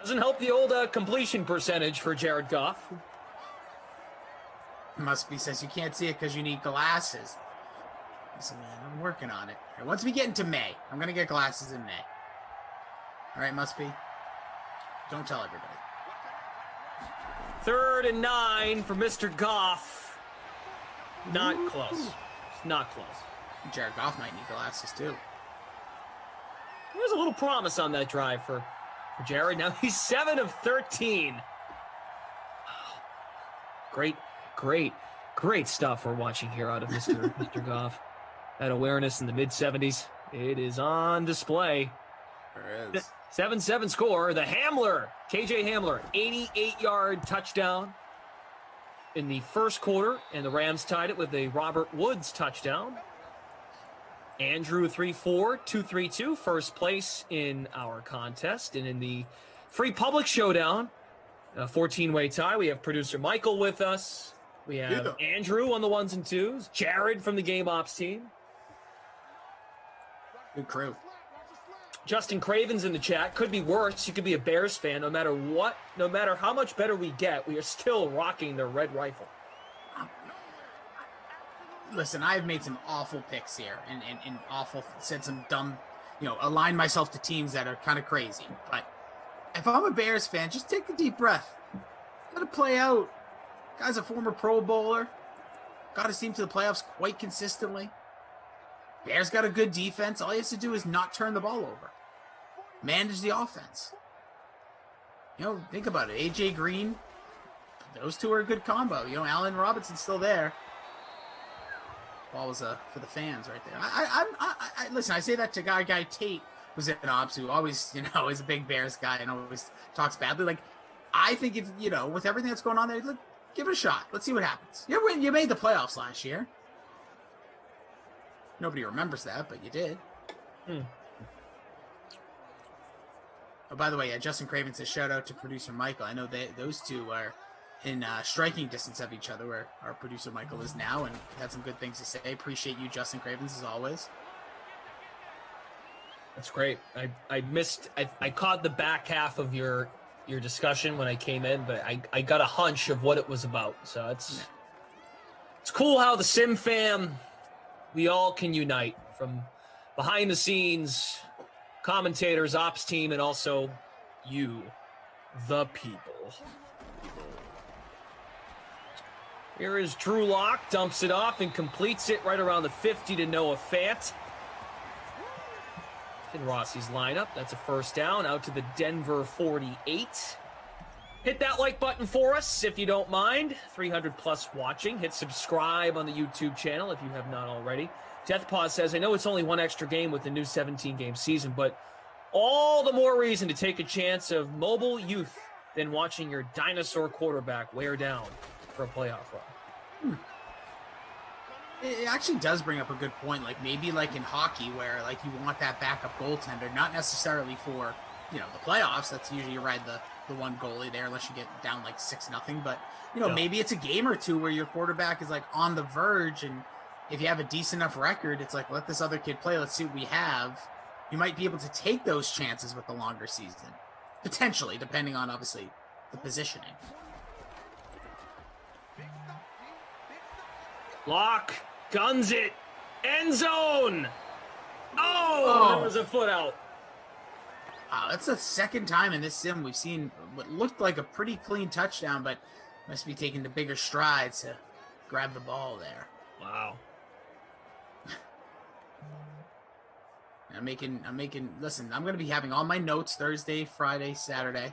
Doesn't help the old completion percentage for Jared Goff. Must be says you can't see it because you need glasses. Listen, man, I'm working on it. All right, once we get into May, I'm gonna get glasses in May. All right, must be. Don't tell everybody. 3rd and 9 for Mr. Goff. Not close. It's not close. Jared Goff might need glasses too. There's a little promise on that drive for Jared. Now he's 7 of 13. Great stuff we're watching here out of Mr. Goff. That awareness in the mid-70s. It is on display. There is. 7-7 score. The Hamler, KJ Hamler, 88-yard touchdown in the first quarter, and the Rams tied it with a Robert Woods touchdown. Andrew 3-4, 2-3-2, first place in our contest. And in the Free Public Showdown, a 14-way tie, we have producer Michael with us. We have Andrew on the 1s and 2s, Jared from the Game Ops team. Good crew. Justin Craven's in the chat. Could be worse. You could be a Bears fan. No matter what, no matter how much better we get, we are still rocking the red rifle. Listen, I've made some awful picks here and said some dumb, aligned myself to teams that are kind of crazy. But if I'm a Bears fan, just take a deep breath. Let it play out. Guy's a former Pro Bowler. Got his team to the playoffs quite consistently. Bears got a good defense. All he has to do is not turn the ball over. Manage the offense. Think about it. A.J. Green, those two are a good combo. You know, Allen Robinson's still there. Ball was for the fans right there. I listen. I say that to guy Tate, who's in Ops, who always, you know, is a big Bears guy and always talks badly. Like, I think if, you know, with everything that's going on there, look, give it a shot. Let's see what happens. You made the playoffs last year. Nobody remembers that, but you did. Oh, by the way, Justin Craven says shout out to producer Michael. I know those two are in striking distance of each other, where our producer Michael is now, and had some good things to say. Appreciate you, Justin Cravens, as always. That's great. I caught the back half of your discussion when I came in, but I got a hunch of what it was about. So it's cool how the Sim fam, we all can unite, from behind the scenes, commentators, ops team, and also you, the people. Here is Drew Lock, dumps it off and completes it right around the 50 to Noah Fant. In Rossi's lineup, that's a first down, out to the Denver 48. Hit that like button for us if you don't mind. 300 plus watching. Hit subscribe on the YouTube channel if you have not already. Deathpaw says, I know it's only one extra game with the new 17-game season, but all the more reason to take a chance of mobile youth than watching your dinosaur quarterback wear down for a playoff run. It actually does bring up a good point. Like, maybe like in hockey, where like you want that backup goaltender, not necessarily for, you know, the playoffs. That's usually you ride the one goalie there, unless you get down like 6-0. But, you know, maybe it's a game or two where your quarterback is like on the verge, and if you have a decent enough record, it's like, let this other kid play. Let's see what we have. You might be able to take those chances with the longer season, potentially, depending on obviously the positioning. Lock, guns it, end zone. Oh, there was a foot out. Wow, that's the second time in this sim we've seen what looked like a pretty clean touchdown, but must be taking the bigger strides to grab the ball there. Wow. I'm making. Listen, I'm going to be having all my notes Thursday, Friday, Saturday.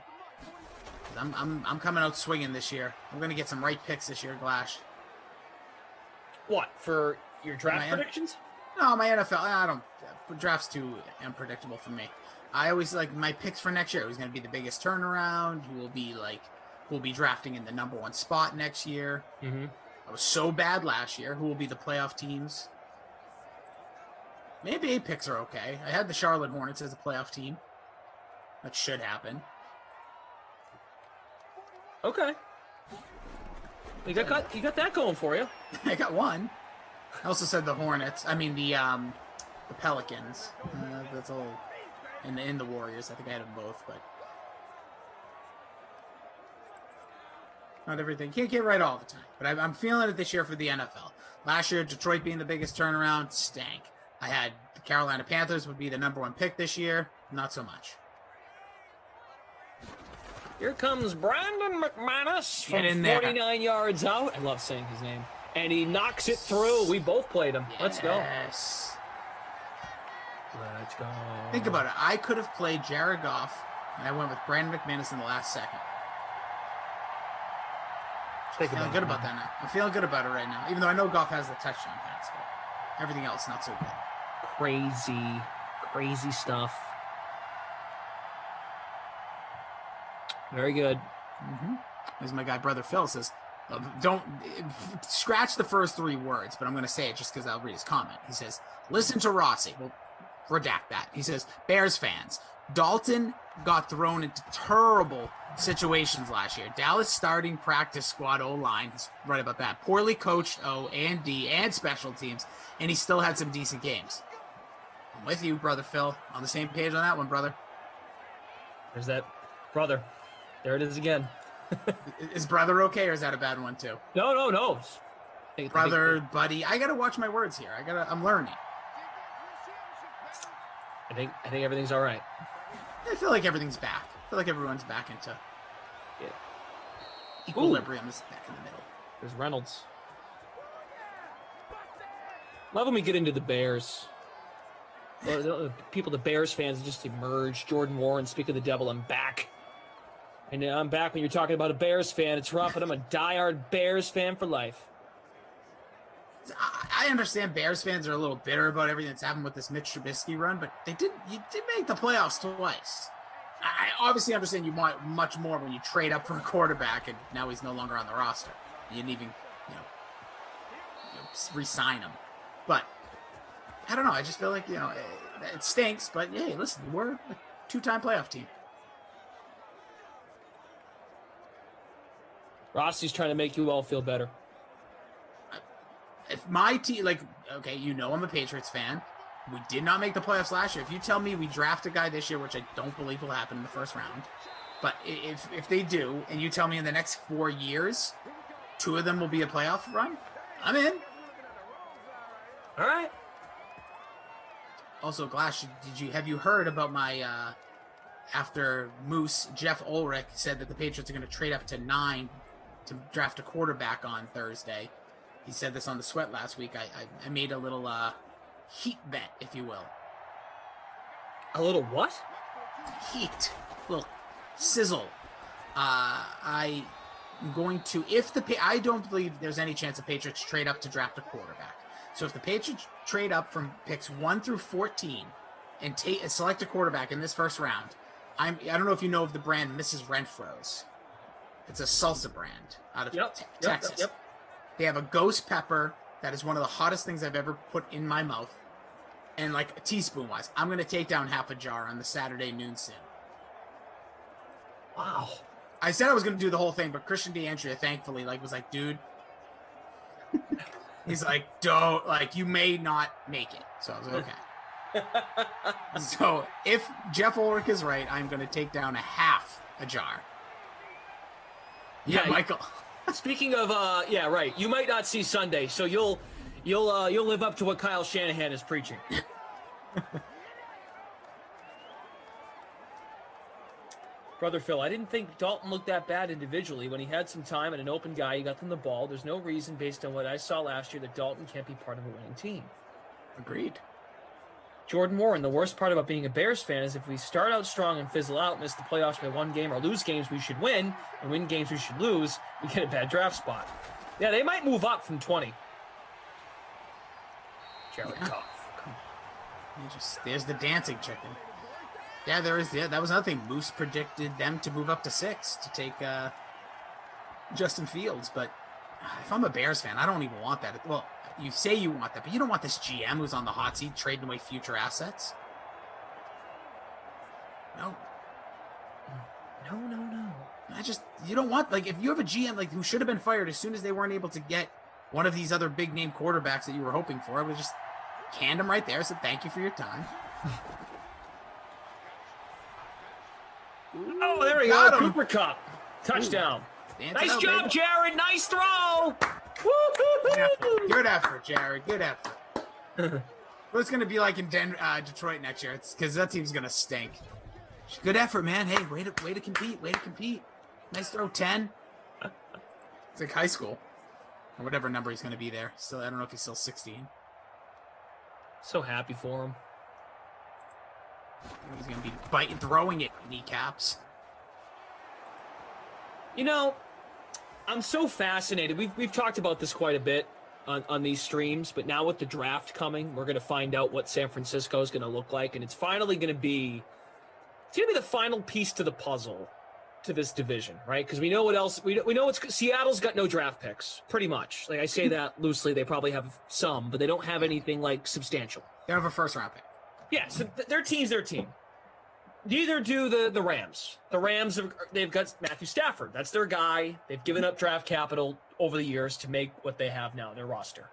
I'm coming out swinging this year. I'm going to get some right picks this year, Glash. What, for your draft predictions? No, my NFL. I don't. Draft's too unpredictable for me. I always like my picks for next year. Who's going to be the biggest turnaround? Who will be drafting in the number one spot next year? Mm-hmm. I was so bad last year. Who will be the playoff teams? Maybe 8 picks are okay. I had the Charlotte Hornets as a playoff team. That should happen. Okay. You got that going for you. I got one. I also said the Hornets. I mean the Pelicans. That's all. In the Warriors. I think I had them both, but not everything. Can't get right all the time. But I'm feeling it this year for the NFL. Last year, Detroit being the biggest turnaround, stank. I had the Carolina Panthers would be the number one pick this year. Not so much. Here comes Brandon McManus from 49 yards out. I love saying his name. And he knocks it through. We both played him. Yes. Let's go. Let's go. Think about it. I could have played Jared Goff, and I went with Brandon McManus in the last second. I'm feeling good about that now. I'm feeling good about it right now, even though I know Goff has the touchdown pass, but everything else not so good. Crazy stuff. Very good. Mm-hmm. As my guy, Brother Phil, says, don't scratch the first 3 words, but I'm going to say it just because I'll read his comment. He says, listen to Rossi. Well, redact that. He says, Bears fans, Dalton got thrown into terrible situations last year. Dallas starting practice squad O-line, he's right about that. Poorly coached O and D and special teams, and he still had some decent games. I'm with you, Brother Phil. On the same page on that one, brother. There's that brother. There it is again. Is brother okay, or is that a bad one too? No. Brother, buddy. I gotta watch my words here. I'm learning. I think everything's all right. I feel like everything's back. I feel like everyone's back into equilibrium. Is back in the middle. There's Reynolds. Love when we get into the Bears. The Bears fans just emerge. Jordan Warren, speak of the devil, I'm back. And I'm back when you're talking about a Bears fan. It's rough, but I'm a diehard Bears fan for life. I understand Bears fans are a little bitter about everything that's happened with this Mitch Trubisky run, but you did make the playoffs twice. I obviously understand you want much more when you trade up for a quarterback, and now he's no longer on the roster. You didn't even, re-sign him. But I don't know. I just feel like it stinks. But hey, listen, we're a 2-time playoff team. Rossi's trying to make you all feel better. If my team, I'm a Patriots fan. We did not make the playoffs last year. If you tell me we draft a guy this year, which I don't believe will happen in the first round, but if they do, and you tell me in the next 4 years, 2 of them will be a playoff run, I'm in. All right. Also, Glass, have you heard about my after Moose, Jeff Ulrich said that the Patriots are going to trade up to 9 to draft a quarterback on Thursday. He said this on the Sweat last week. I made a little heat bet, if you will. A little what? Heat. A little sizzle. I'm going to, I don't believe there's any chance the Patriots trade up to draft a quarterback. So if the Patriots trade up from picks 1 through 14 and select a quarterback in this first round, I don't know if you know of the brand Mrs. Renfro's. It's a salsa brand out of Texas. Yep. They have a ghost pepper that is one of the hottest things I've ever put in my mouth. And like a teaspoon-wise, I'm going to take down half a jar on the Saturday noon sin. Wow. I said I was going to do the whole thing, but Christian DeAndrea, thankfully, was like, dude. He's like, don't, you may not make it. So I was like, okay. So if Jeff Ulrich is right, I'm going to take down a half a jar. Yeah, Michael. Speaking of, right. You might not see Sunday, so you'll live up to what Kyle Shanahan is preaching. Brother Phil, I didn't think Dalton looked that bad individually. When he had some time and an open guy, he got them the ball. There's no reason, based on what I saw last year, that Dalton can't be part of a winning team. Agreed. Jordan Warren, the worst part about being a Bears fan is if we start out strong and fizzle out, miss the playoffs by 1 game, or lose games we should win, and win games we should lose, we get a bad draft spot. Yeah, they might move up from 20. Jared Goff. There's the dancing chicken. Yeah, there is. Yeah, that was another thing. Moose predicted them to move up to 6 to take Justin Fields. But if I'm a Bears fan, I don't even want that. Well, you say you want that, but you don't want this GM who's on the hot seat trading away future assets. No. You don't want, if you have a GM who should have been fired as soon as they weren't able to get one of these other big name quarterbacks that you were hoping for, I would just canned him right there. Said thank you for your time. Oh, there we go. Cooper Kupp. Touchdown. Nice job, Jared. Nice throw. Good effort, Jared. Good effort. What's going to be like in Detroit next year? It's because that team's going to stink. Good effort, man. Hey, way to compete. Way to compete. Nice throw, 10. It's like high school. Or whatever number he's going to be there. Still, I don't know if he's still 16. So happy for him. He's going to be throwing it kneecaps. I'm so fascinated. We've talked about this quite a bit on these streams, but now with the draft coming, we're going to find out what San Francisco is going to look like, and it's finally going to be the final piece to the puzzle to this division, right? Because we know what else we know. Seattle's got no draft picks, pretty much. I say that loosely. They probably have some, but they don't have anything substantial. They don't have a first round pick. Yeah, so their team's their team. Neither do the Rams. The Rams, they've got Matthew Stafford. That's their guy. They've given up draft capital over the years to make what they have now, their roster.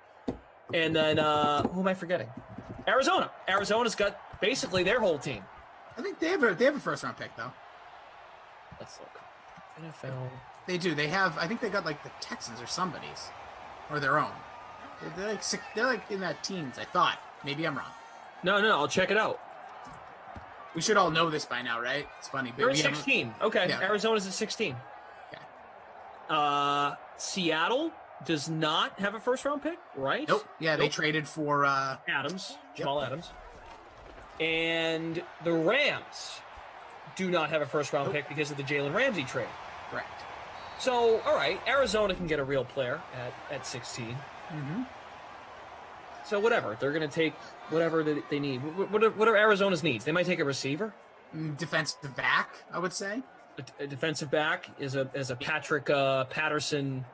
And then, who am I forgetting? Arizona. Arizona's got basically their whole team. I think they have a first round pick, though. Let's look. NFL. They do. They have, I think they got the Texans or somebody's. Or their own. They're in that teens, I thought. Maybe I'm wrong. No, I'll check it out. We should all know this by now, right? It's funny. They're at 16. Okay, yeah. Arizona's at 16. Okay. Seattle does not have a first-round pick, right? Nope. Yeah, they traded for... Adams, Jamal Adams. And the Rams do not have a first-round pick because of the Jalen Ramsey trade. Correct. So, all right, Arizona can get a real player at 16. Mm-hmm. So whatever, they're going to take whatever they need. What are Arizona's needs? They might take a receiver, defensive back, I would say. A defensive back is a Patrick Peterson,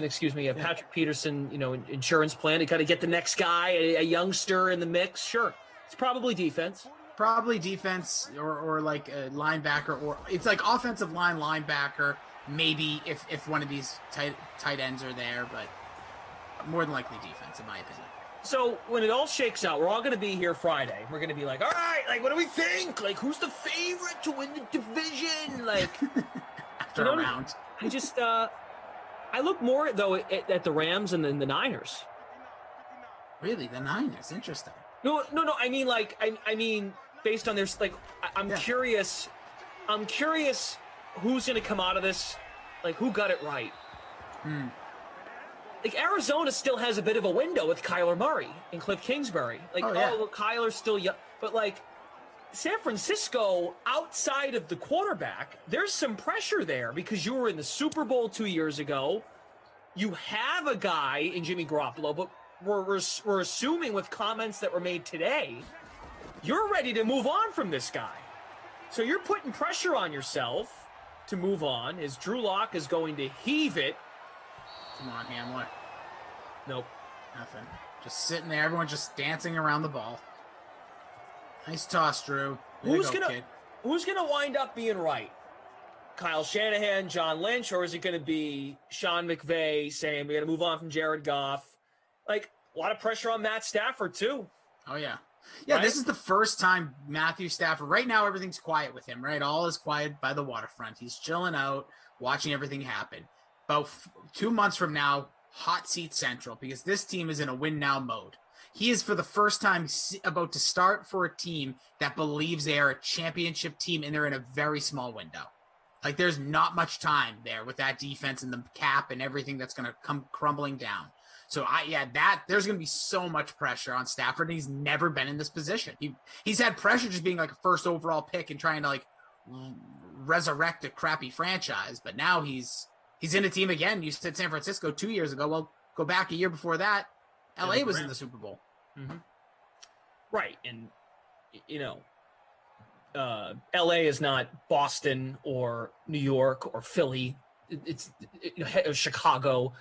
excuse me, Patrick Peterson. Insurance plan to kind of get the next guy, a youngster in the mix. Sure, it's probably defense. Probably defense or like a linebacker, or it's like offensive line linebacker. Maybe if one of these tight ends are there, but more than likely defense, in my opinion. So when it all shakes out, we're all going to be here Friday. We're going to be like, all right, like, what do we think? Like, who's the favorite to win the division? Like, after a round. I just, I look more, though, at the Rams and then the Niners. Really? The Niners? Interesting. No. I mean, like, I mean, based on their, like, I'm curious who's going to come out of this, like, who got it right. Like, Arizona still has a bit of a window with Kyler Murray and Cliff Kingsbury. Like, Kyler's still young. But, like, San Francisco, outside of the quarterback, there's some pressure there because you were in the Super Bowl 2 years ago. You have a guy in Jimmy Garoppolo, but we're assuming with comments that were made today, you're ready to move on from this guy. So you're putting pressure on yourself to move on, as Drew Lock is going to heave it. Come on, Hamler. Nope. Nothing. Just sitting there. Everyone just dancing around the ball. Nice toss, Drew. Who's gonna wind up being right? Kyle Shanahan, John Lynch, or is it going to be Sean McVay saying we got to move on from Jared Goff? Like, a lot of pressure on Matt Stafford too. Oh yeah. Yeah, right? This is the first time Matthew Stafford, right now everything's quiet with him, right? All is quiet by the waterfront. He's chilling out, watching everything happen. About 2 months from now, hot seat central, because this team is in a win now mode. He is for the first time about to start for a team that believes they are a championship team, and they're in a very small window. Like, there's not much time there with that defense and the cap and everything that's going to come crumbling down. So there's going to be so much pressure on Stafford, and he's never been in this position. He's had pressure just being like a first overall pick and trying to like resurrect a crappy franchise, but now he's in a team again. You said San Francisco 2 years ago. Well, go back a year before that. LA was in the Super Bowl. Mm-hmm. Right. And, LA is not Boston or New York or Philly. It's Chicago.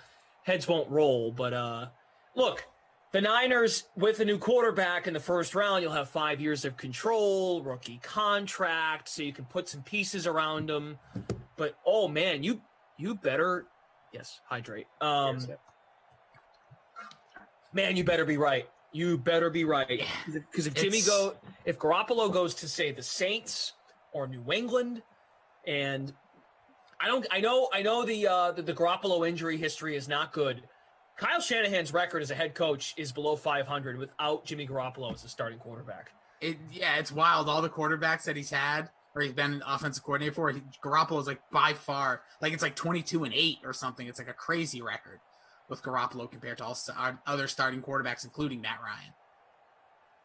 Heads won't roll. But look, the Niners with a new quarterback in the first round, you'll have 5 years of control, rookie contract, so you can put some pieces around them. But, oh, man, you better, hydrate. Man, you better be right. You better be right. Because if if Garoppolo goes to, say, the Saints or New England, and I know the Garoppolo injury history is not good. Kyle Shanahan's record as a head coach is below 500 without Jimmy Garoppolo as a starting quarterback. It's wild. All the quarterbacks that he's had, or he's been an offensive coordinator for, Garoppolo is like by far, like it's like 22-8 or something. It's like a crazy record with Garoppolo compared to all other starting quarterbacks, including Matt Ryan.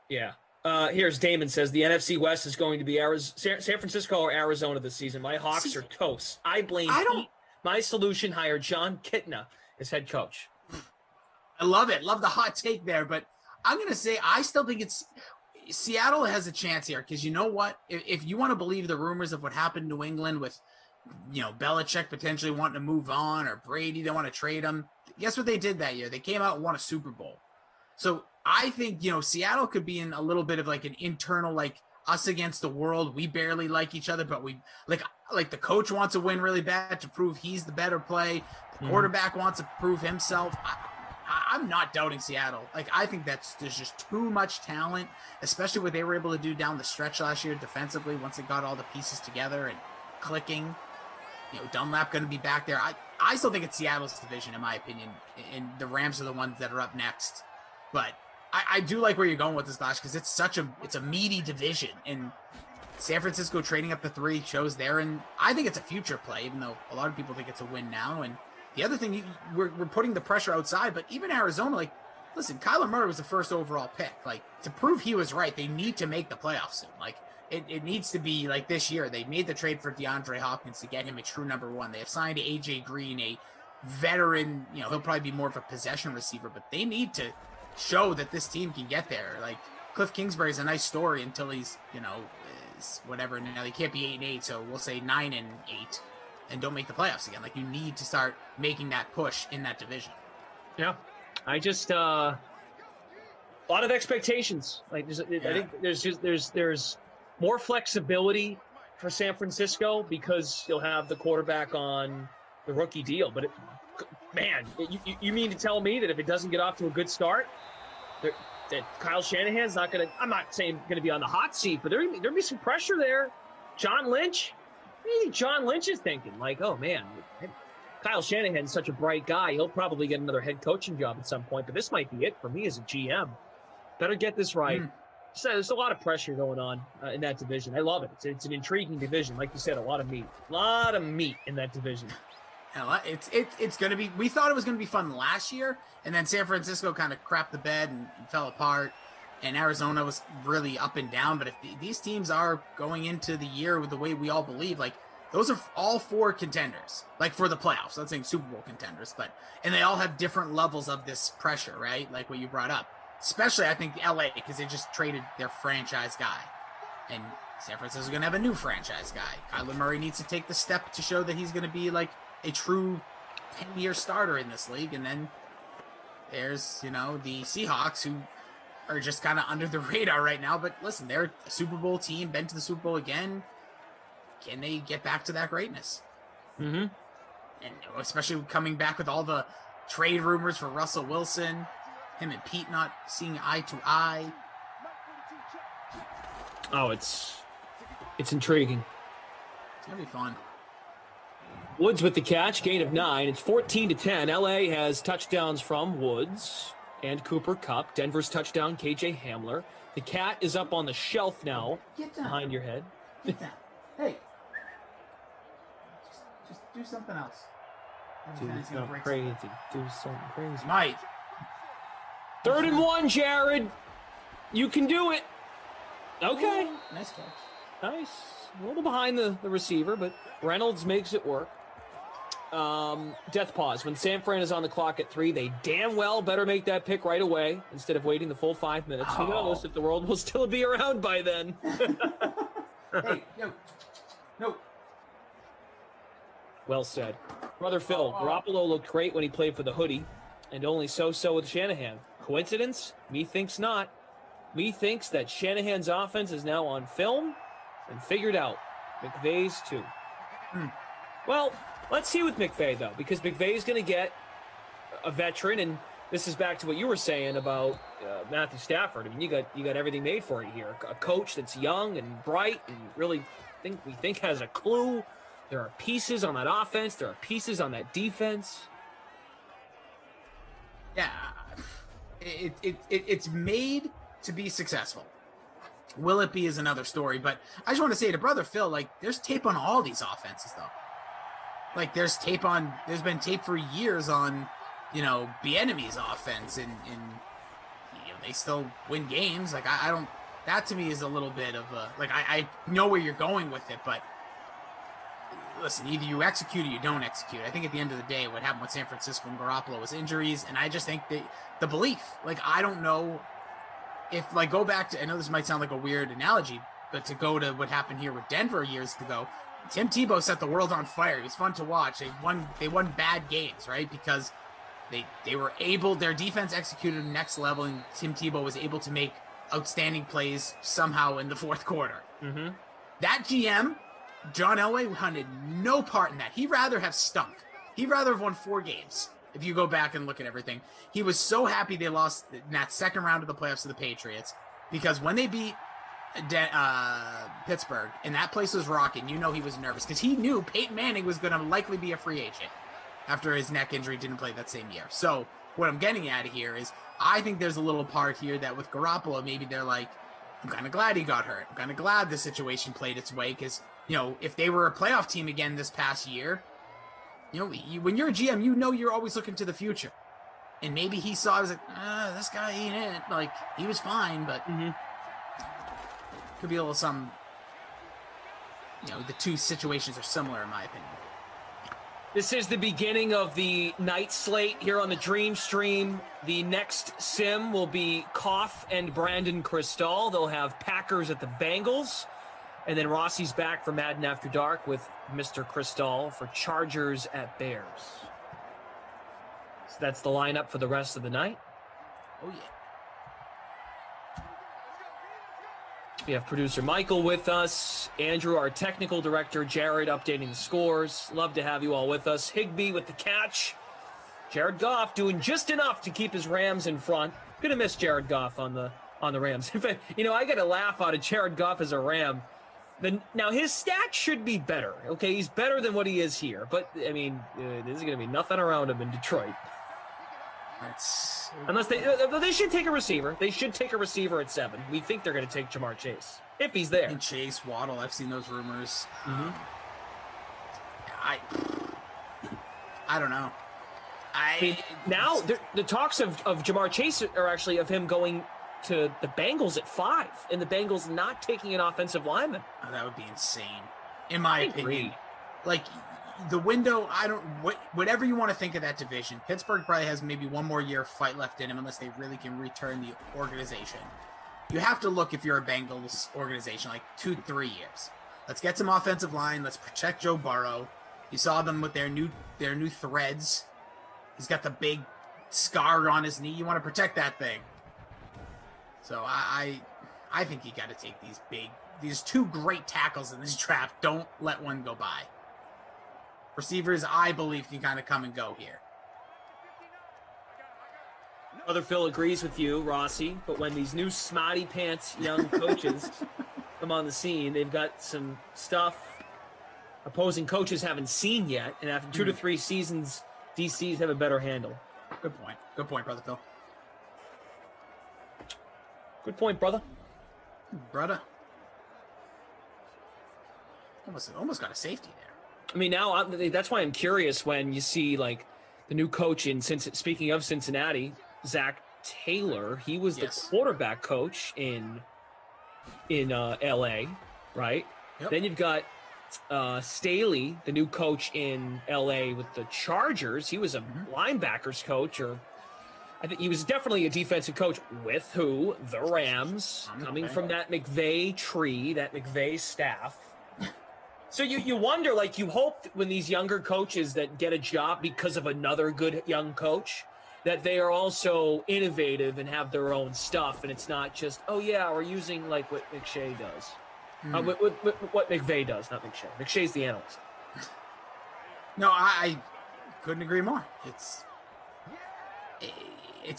Yeah. Here's Damon says the NFC West is going to be San Francisco or Arizona this season. My Hawks are toast. I blame my solution hired John Kitna as head coach. I love it. Love the hot take there, but I'm going to say I still think Seattle has a chance here, because you know what? If you want to believe the rumors of what happened in New England with, Belichick potentially wanting to move on, or Brady, they want to trade him. Guess what they did that year? They came out and won a Super Bowl. So I think, Seattle could be in a little bit of like an internal, like us against the world. We barely like each other, but we like the coach wants to win really bad to prove he's the better play. The quarterback wants to prove himself. I'm not doubting Seattle. Like, I think there's just too much talent, especially what they were able to do down the stretch last year defensively once they got all the pieces together and clicking. Dunlap going to be back there. I still think it's Seattle's division, in my opinion, and the Rams are the ones that are up next. But I do like where you're going with this, Glash, because it's a meaty division, and San Francisco trading up to 3 shows there, and I think it's a future play, even though a lot of people think it's a win now. And the other thing, we're putting the pressure outside, but even Arizona, like, listen, Kyler Murray was the first overall pick. Like, to prove he was right, they need to make the playoffs soon. Like, it needs to be like this year. They made the trade for DeAndre Hopkins to get him a true number one. They have signed AJ Green, a veteran. He'll probably be more of a possession receiver, but they need to show that this team can get there. Like Cliff Kingsbury's a nice story until he's, is whatever. Now they can't be 8-8, so we'll say 9-8, and don't make the playoffs again. Like you need to start making that push in that division. Yeah, I just a lot of expectations. Like I think there's more flexibility for San Francisco because you'll have the quarterback on the rookie deal. But you mean to tell me that if it doesn't get off to a good start, that Kyle Shanahan's not going to? I'm not saying going to be on the hot seat, but there'll be some pressure there. John Lynch. What do you think John Lynch is thinking? Like, oh man, Kyle Shanahan's such a bright guy. He'll probably get another head coaching job at some point. But this might be it for me as a GM. Better get this right. So there's a lot of pressure going on in that division. I love it. It's an intriguing division. Like you said, a lot of meat in that division. It's going to be – we thought it was going to be fun last year, and then San Francisco kind of crapped the bed and fell apart, and Arizona was really up and down. But if these teams are going into the year with the way we all believe, like those are all 4 contenders, like for the playoffs. I'm not saying Super Bowl contenders, and they all have different levels of this pressure, right? Like what you brought up. Especially, I think, LA, because they just traded their franchise guy. And San Francisco's going to have a new franchise guy. Kyler Murray needs to take the step to show that he's going to be like a true 10-year starter in this league. And then there's, the Seahawks, who are just kind of under the radar right now. But listen, they're a Super Bowl team, been to the Super Bowl again. Can they get back to that greatness? Mm-hmm. And especially coming back with all the trade rumors for Russell Wilson. Him and Pete not seeing eye to eye. Oh, it's intriguing. It's gonna be fun. Woods with the catch, gain of 9. It's 14-10. LA has touchdowns from Woods and Cooper Kupp. Denver's touchdown, KJ Hamler. The cat is up on the shelf now, behind your head. Get down. Hey, just do something else. Do something crazy. Do something crazy. Mike. 3rd and 1, Jared. You can do it. Okay. Ooh, nice catch. Nice. A little behind the receiver, but Reynolds makes it work. Death pause. When San Fran is on the clock at 3, they damn well better make that pick right away instead of waiting the full 5 minutes. Who knows if the world will still be around by then. Hey, no. Well said. Brother Phil, Garoppolo looked great when he played for the Hoodie, and only so-so with Shanahan. Coincidence? Me thinks not. Me thinks that Shanahan's offense is now on film and figured out. McVay's too. Well, let's see with McVay, though, because McVay's going to get a veteran, and this is back to what you were saying about Matthew Stafford. I mean, you got everything made for it here. A coach that's young and bright and really we think has a clue. There are pieces on that offense. There are pieces on that defense. Yeah, it's made to be successful. Will it be is another story, but I just want to say to Brother Phil, like, there's tape on all these offenses, though. Like, there's been tape for years on, Bieniemy's offense, and they still win games. Like, I don't, that to me is a little bit of a, like, I know where you're going with it, but listen, either you execute or you don't execute. I think at the end of the day, what happened with San Francisco and Garoppolo was injuries, and I just think the belief, like, I don't know if, like, go back to, I know this might sound like a weird analogy, but to go to what happened here with Denver years ago, Tim Tebow set the world on fire. It was fun to watch. They won bad games, right? Because they were able, their defense executed next level, and Tim Tebow was able to make outstanding plays somehow in the fourth quarter. Mm-hmm. That GM, John Elway, wanted no part in that. He'd rather have stunk. He'd rather have won 4 games. If you go back and look at everything, he was so happy they lost in that second round of the playoffs to the Patriots, because when they beat Pittsburgh and that place was rocking, he was nervous because he knew Peyton Manning was going to likely be a free agent after his neck injury, didn't play that same year. So what I'm getting at here is I think there's a little part here that with Garoppolo, maybe they're like, I'm kind of glad he got hurt. I'm kind of glad the situation played its way because, if they were a playoff team again this past year, when you're a GM, you're always looking to the future. And maybe he saw, I was like, this guy ain't it. Like, he was fine, but could be a little something the two situations are similar in my opinion. This is the beginning of the night slate here on the Dream Stream. The next sim will be Koff and Brandon Cristal. They'll have Packers at the Bengals. And then Rossi's back for Madden After Dark with Mr. Cristal for Chargers at Bears. So that's the lineup for the rest of the night. Oh, yeah. We have producer Michael with us, Andrew, our technical director, Jared updating the scores. Love to have you all with us. Higbee with the catch. Jared Goff doing just enough to keep his Rams in front. Gonna miss Jared Goff on the Rams. In fact, I get a laugh out of Jared Goff as a Ram. Now his stats should be better. Okay, he's better than what he is here. But there's gonna be nothing around him in Detroit. Unless they should take a receiver. They should take a receiver at 7. We think they're going to take Jamar Chase if he's there. And Chase, Waddle, I've seen those rumors. Mm-hmm. I don't know. Now the talks of Jamar Chase are actually of him going to the Bengals at 5, and the Bengals not taking an offensive lineman. Oh, that would be insane, in my opinion. Like the window, whatever you want to think of that division, Pittsburgh probably has maybe one more year of fight left in him unless they really can return the organization. You have to look, if you're a Bengals organization, like 2-3 years. Let's get some offensive line. Let's protect Joe Burrow. You saw them with their new threads. He's got the big scar on his knee. You want to protect that thing. So I think you got to take these two great tackles in this draft. Don't let one go by. Receivers, I believe, can kind of come and go here. Brother Phil agrees with you, Rossi, but when these new smarty pants young coaches come on the scene, they've got some stuff opposing coaches haven't seen yet, and after 2 to 3 seasons, DCs have a better handle. Good point. Good point, Brother Phil. Good point, brother. Brother. Almost got a safety there. I mean, now that's why I'm curious when you see like the new coach in speaking of Cincinnati, Zach Taylor. He was the quarterback coach in LA, right? Yep. Then you've got Staley, the new coach in LA with the Chargers. He was a linebackers coach, or I think he was definitely a defensive coach with who? The Rams, coming from that McVay tree, that McVay staff. So you wonder, like, you hope when these younger coaches that get a job because of another good young coach, that they are also innovative and have their own stuff, and it's not just, oh yeah, we're using like what McShay does, what McVay does, not McShay. McShay's the analyst. No, I couldn't agree more. It's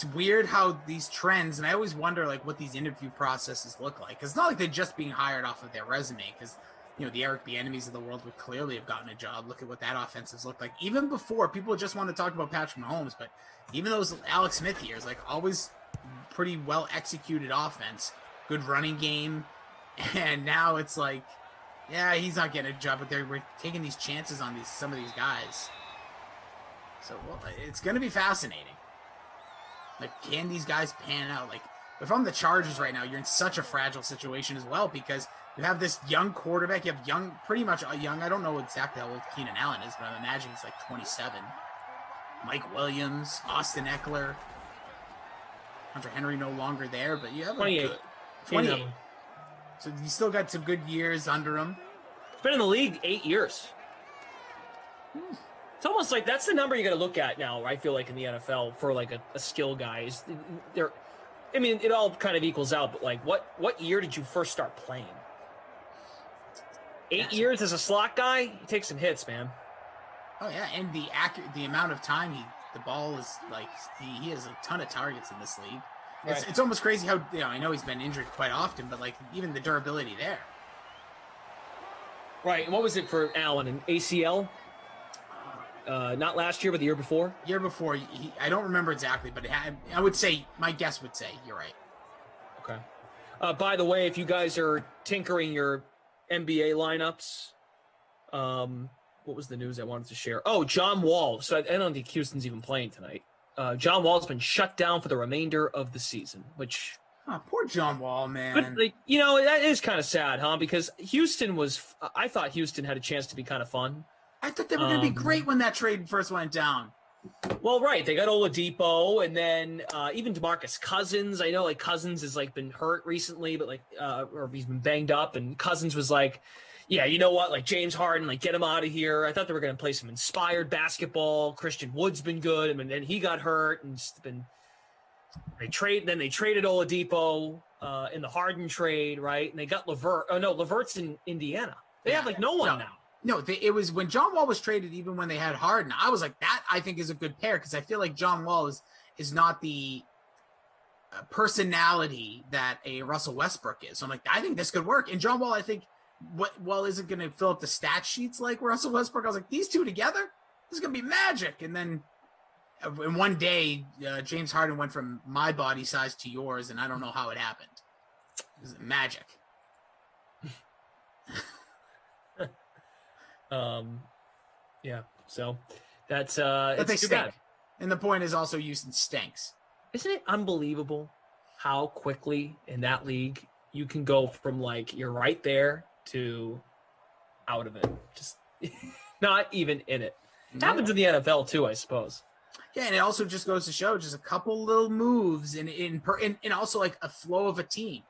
weird how these trends, and I always wonder like what these interview processes look like. 'Cause it's not like they're just being hired off of their resume, because the Eric Bieniemys of the world would clearly have gotten a job. Look at what that offense has looked like. Even before, people just want to talk about Patrick Mahomes, but even those Alex Smith years, like always pretty well executed offense, good running game, and now it's like, yeah, he's not getting a job, but we're taking these chances on some of these guys. So it's going to be fascinating. Like, can these guys pan out? Like, if I'm the Chargers right now, you're in such a fragile situation as well, because you have this young quarterback. You have pretty much a young, I don't know exactly how old Keenan Allen is, but I'm imagining he's like 27. Mike Williams, Austin Eckler, Hunter Henry no longer there, but you have 28. 28. So you still got some good years under him. He's been in the league 8 years. It's almost like that's the number you got to look at now, I feel like, in the NFL for like a skill guy. I mean, it all kind of equals out, but like what year did you first start playing? 8 years as a slot guy, you take some hits, man. Oh yeah, and the amount of time the ball is like he has a ton of targets in this league. Right. It's almost crazy how I know he's been injured quite often, but like even the durability there. Right, and what was it for Allen? An ACL? Not last year, but the year before. Year before, I don't remember exactly, but I would say my guess would say you're right. Okay. By the way, if you guys are tinkering your NBA lineups, what was the news I wanted to share? Oh, John Wall. So I don't think Houston's even playing tonight. John Wall's been shut down for the remainder of the season, which Oh, poor John Wall, man. But like, that is kind of sad, huh? Because I thought Houston had a chance to be kind of fun. I thought they were going to be great when that trade first went down. Well, right. They got Oladipo, and then even DeMarcus Cousins. I know, like, Cousins has, like, been hurt recently, but, like, or he's been banged up, and Cousins was like, yeah, you know what? Like, James Harden, like, get him out of here. I thought they were going to play some inspired basketball. Christian Wood's been good, and then he got hurt, and it's been – they traded Oladipo in the Harden trade, right? And they got LeVert. Oh, no, LeVert's in Indiana. They have, like, no one now. No, it was when John Wall was traded, even when they had Harden, I was like, that I think is a good pair because I feel like John Wall is not the personality that a Russell Westbrook is. So I'm like, I think this could work. And John Wall, I think, isn't going to fill up the stat sheets like Russell Westbrook. I was like, these two together, this is going to be magic. And then in one day, James Harden went from my body size to yours, and I don't know how it happened. It was magic. Yeah, so that's but they it's too stink. bad. And the point is also Houston stinks. Isn't it unbelievable how quickly in that league you can go from like you're right there to out of it, just not even in it. It happens in the NFL too, I suppose. Yeah, and it also just goes to show just a couple little moves and also like a flow of a team.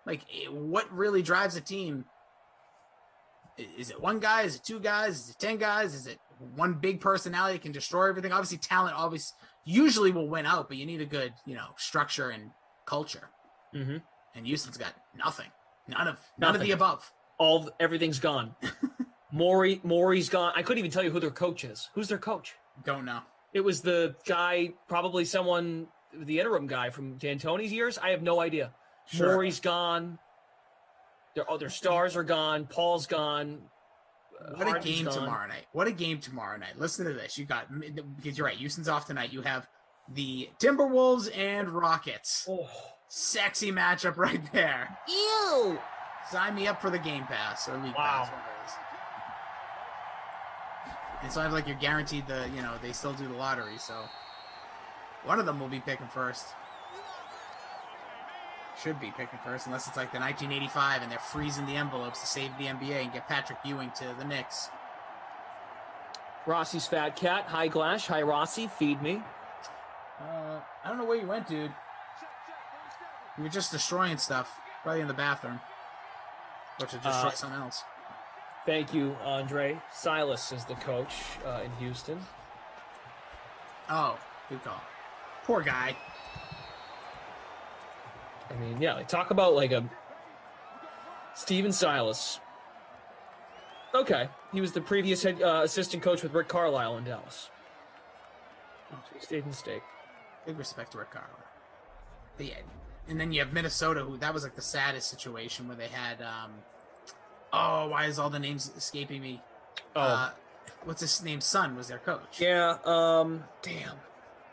Like what really drives a team? Is it one guy? Is it two guys? Is it 10 guys? Is it one big personality that can destroy everything? Obviously, talent usually will win out, but you need a good, structure and culture. Mm-hmm. And Houston's got nothing. None of the above. Everything's gone. Maury's gone. I couldn't even tell you who their coach is. Who's their coach? Don't know. It was the guy, probably the interim guy from D'Antoni's years. I have no idea. Sure. Maury's gone. Their stars are gone. Paul's gone. What a game tomorrow night. What a game tomorrow night. Listen to this. Because you're right, Houston's off tonight. You have the Timberwolves and Rockets. Oh. Sexy matchup right there. Ew. Sign me up for the Game Pass or League Pass, whatever it is. It's not like you're guaranteed they still do the lottery, so one of them will be picking first. Should be picking first, unless it's like the 1985 and they're freezing the envelopes to save the NBA and get Patrick Ewing to the Knicks. Rossi's Fat Cat. Hi, Glash. Hi, Rossi. Feed me. I don't know where you went, dude. You were just destroying stuff. Probably in the bathroom. Or to destroy something else. Thank you, Andre. Silas is the coach in Houston. Oh, good call. Poor guy. I mean, yeah, talk about like a Steven Silas. Okay, he was the previous head assistant coach with Rick Carlisle in Dallas. So he stayed in the state. Big respect to Rick Carlisle. But yeah, and then you have Minnesota, that was like the saddest situation where they had. Why is all the names escaping me? What's his name? Son was their coach. Yeah. Damn.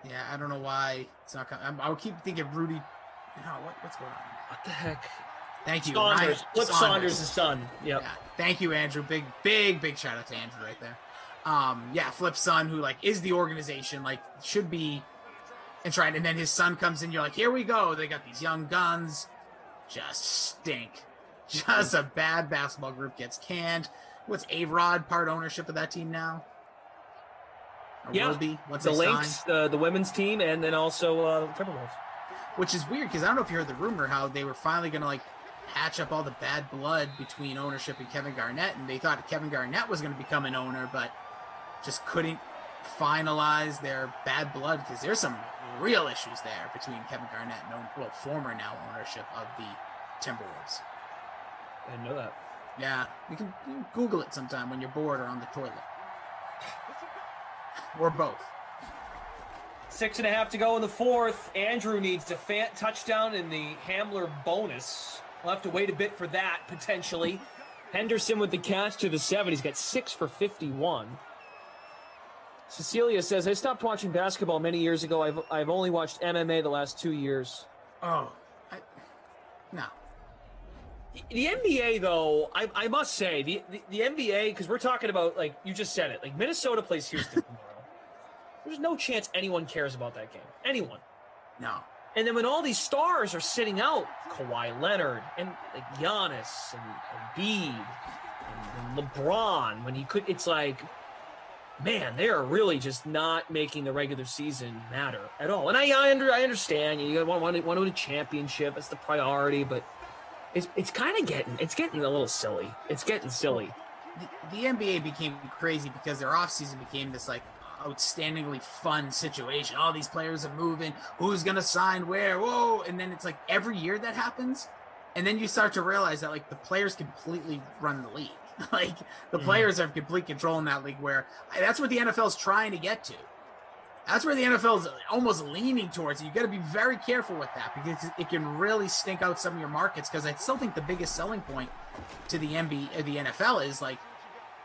Yeah, I don't know why it's not coming. I would keep thinking Rudy. What's going on? What the heck? Thank you. Saunders. Flip Saunders' son. Yep. Yeah. Thank you, Andrew. Big shout out to Andrew right there. Flip's son, who is the organization, should be and trying. And then his son comes in. You're like, here we go. They got these young guns. Just stink. Just a bad basketball group gets canned. What's A-Rod part ownership of that team now? Or will be? Once the Lynx, the women's team, and then also Timberwolves. Which is weird because I don't know if you heard the rumor how they were finally going to patch up all the bad blood between ownership and Kevin Garnett, and they thought Kevin Garnett was going to become an owner, but just couldn't finalize their bad blood because there's some real issues there between Kevin Garnett and former now ownership of the Timberwolves. I didn't know that. Yeah, you can Google it sometime when you're bored or on the toilet, or both. 6.5 to go in the fourth. Andrew needs a Fant touchdown in the Hamler bonus. We'll have to wait a bit for that, potentially. Henderson with the catch to the 7. He's got 6 for 51. Cecilia says, I stopped watching basketball many years ago. I've only watched MMA the last 2 years. Oh, no. The NBA, though, I must say, the NBA, because we're talking about, you just said it, Minnesota plays Houston tomorrow. There's no chance anyone cares about that game. Anyone. No. And then when all these stars are sitting out, Kawhi Leonard and like Giannis and Embiid and LeBron, when he could, it's like, man, they are really just not making the regular season matter at all. And I understand you want to win a championship, that's the priority, but it's kind of getting a little silly. It's getting silly. The NBA became crazy because their offseason became this like outstandingly fun situation. All these players are moving. Who's gonna sign where? Whoa! And then it's like every year that happens, and then you start to realize that like the players completely run the league. Like the players have complete control in that league. Where that's what the NFL is trying to get to. That's where the NFL is almost leaning towards. You got to be very careful with that because it can really stink out some of your markets. Because I still think the biggest selling point to the NFL is like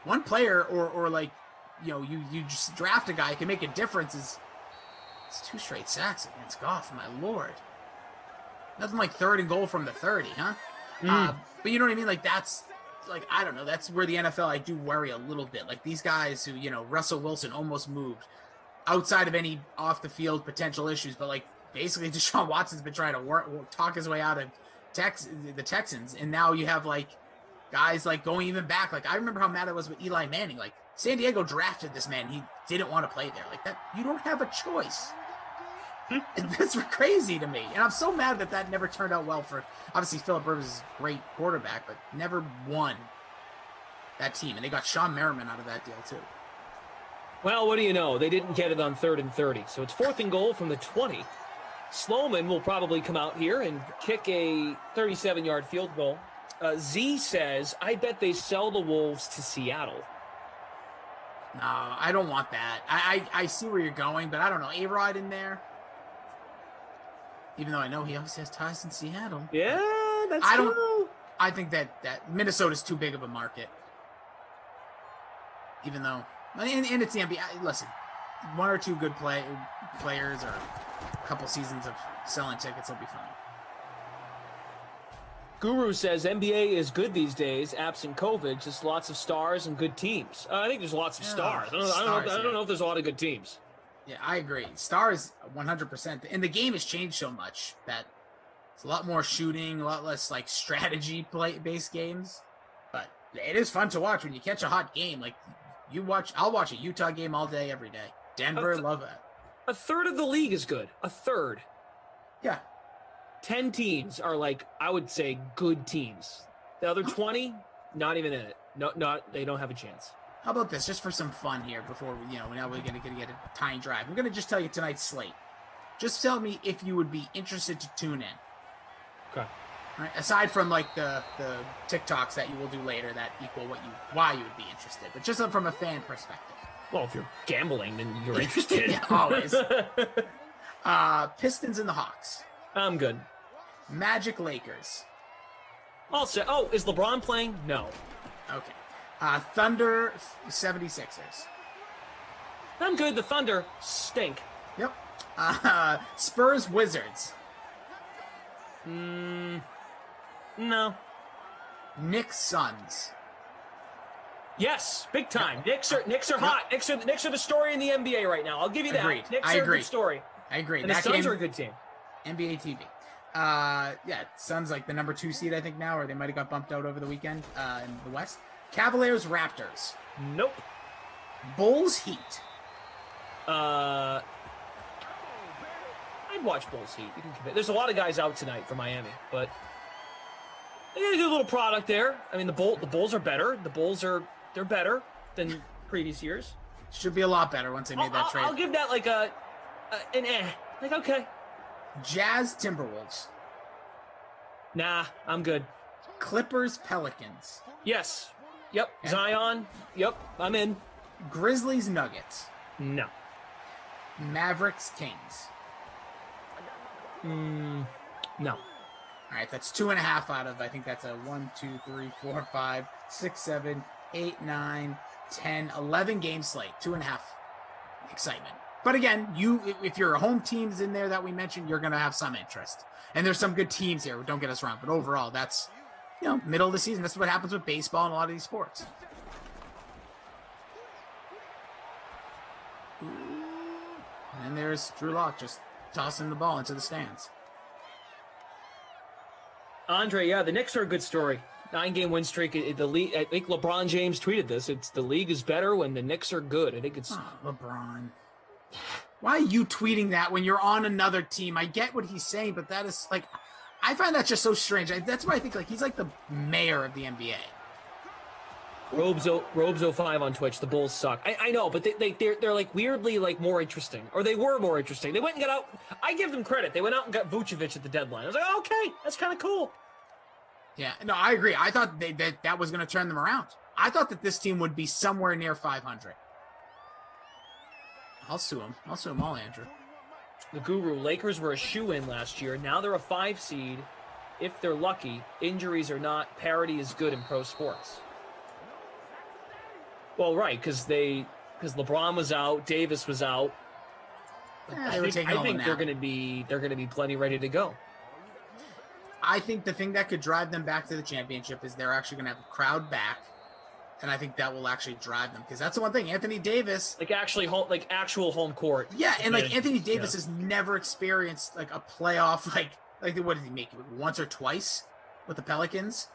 one player or like, you know, you just draft a guy who can make a difference. It's 2 straight sacks against Goff, my lord. Nothing like 3rd and goal from the 30, huh? But you know what I mean? Like that's like, I don't know. That's where the NFL, I do worry a little bit. Like these guys who, you know, Russell Wilson almost moved outside of any off the field potential issues, but like basically Deshaun Watson's been trying to talk his way out of the Texans, and now you have like guys like going even back. Like I remember how mad I was with Eli Manning. Like San Diego drafted this man, he didn't want to play there. Like that, you don't have a choice. That's crazy to me, and I'm so mad that never turned out well for. Obviously, Phillip Rivers is a great quarterback, but never won that team, and they got Sean Merriman out of that deal too. Well, what do you know? They didn't get it on 3rd and 30, so it's 4th and goal from the 20. Sloman will probably come out here and kick a 37-yard field goal. Z says, I bet they sell the Wolves to Seattle. No, I don't want that. I see where you're going, but I don't know. A-Rod in there? Even though I know he obviously has ties in Seattle. Yeah, that's true. I think that Minnesota's too big of a market. Even though... And it's the NBA. Listen, 1 or 2 good players or a couple seasons of selling tickets will be fine. Guru says NBA is good these days, absent COVID, just lots of stars and good teams. I think there's lots of stars. I don't know if there's a lot of good teams. Yeah, I agree. Stars, 100%. And the game has changed so much that it's a lot more shooting, a lot less like strategy-based games. But it is fun to watch when you catch a hot game. Like, I'll watch a Utah game all day, every day. Denver, love that. 1/3 of the league is good. 1/3. Yeah. 10 teams are like, I would say, good teams. The other 20, not even in it. No, they don't have a chance. How about this, just for some fun here before now we're going to get a tying drive. I'm going to just tell you tonight's slate. Just tell me if you would be interested to tune in. Okay. Right? Aside from like the TikToks that you will do later that equal why you would be interested, but just from a fan perspective. Well, if you're gambling, then you're interested. Yeah, always. Pistons and the Hawks. I'm good. Magic Lakers. I'll say. Oh, is LeBron playing? No. Okay. Thunder 76ers. I'm good. The Thunder stink. Yep. Spurs Wizards. No. Knicks Suns. Yes, big time. Knicks are hot. Knicks are the story in the NBA right now. I'll give you that. Agreed. Knicks are a good story. I agree. And the Suns are a good team. NBA TV. Yeah, Suns like the number 2 seed, I think now, or they might have got bumped out over the weekend in the West. Cavaliers Raptors. Nope. Bulls Heat. I'd watch Bulls Heat. You can commit. There's a lot of guys out tonight for Miami, but they got a good little product there. I mean, the Bulls are better. They're better than previous years. Should be a lot better once they made that trade. I'll give that like an eh. Like, okay. Jazz Timberwolves. Nah, I'm good. Clippers Pelicans. Yes. Yep. And Zion. Yep. I'm in. Grizzlies Nuggets. No. Mavericks Kings. No. All right, that's 2.5 out of, I think that's a 1, 2, 3, 4, 5, 6, 7, 8, 9, 10, 11 game slate. 2.5 excitement. But again, if your home teams in there that we mentioned, you're going to have some interest. And there's some good teams here, don't get us wrong. But overall, that's, middle of the season. That's what happens with baseball and a lot of these sports. And then there's Drew Lock just tossing the ball into the stands. Andre, yeah, the Knicks are a good story. 9-game win streak. The league. I think LeBron James tweeted this. It's the league is better when the Knicks are good. I think it's LeBron. Why are you tweeting that when you're on another team? I get what he's saying, but that is like, I find that just so strange. That's why I think like he's like the mayor of the NBA. Robes05 on Twitch. The Bulls suck. I know, but they're like weirdly like more interesting, or they were more interesting. They went and got out. I give them credit. They went out and got Vucevic at the deadline. I was like, okay, that's kind of cool. Yeah, no, I agree. I thought that was going to turn them around. I thought that this team would be somewhere near 500. I'll sue him. I'll sue them all, Andrew. The Guru, Lakers were a shoe-in last year. Now they're a 5 seed. If they're lucky, injuries or not, parity is good in pro sports. Well, right, because LeBron was out, Davis was out. I think they're going to be plenty ready to go. I think the thing that could drive them back to the championship is they're actually going to have a crowd back, and I think that will actually drive them, because that's the one thing. Anthony Davis, actual home court. Yeah, and like Anthony Davis has never experienced like a playoff like what did he make it once or twice with the Pelicans,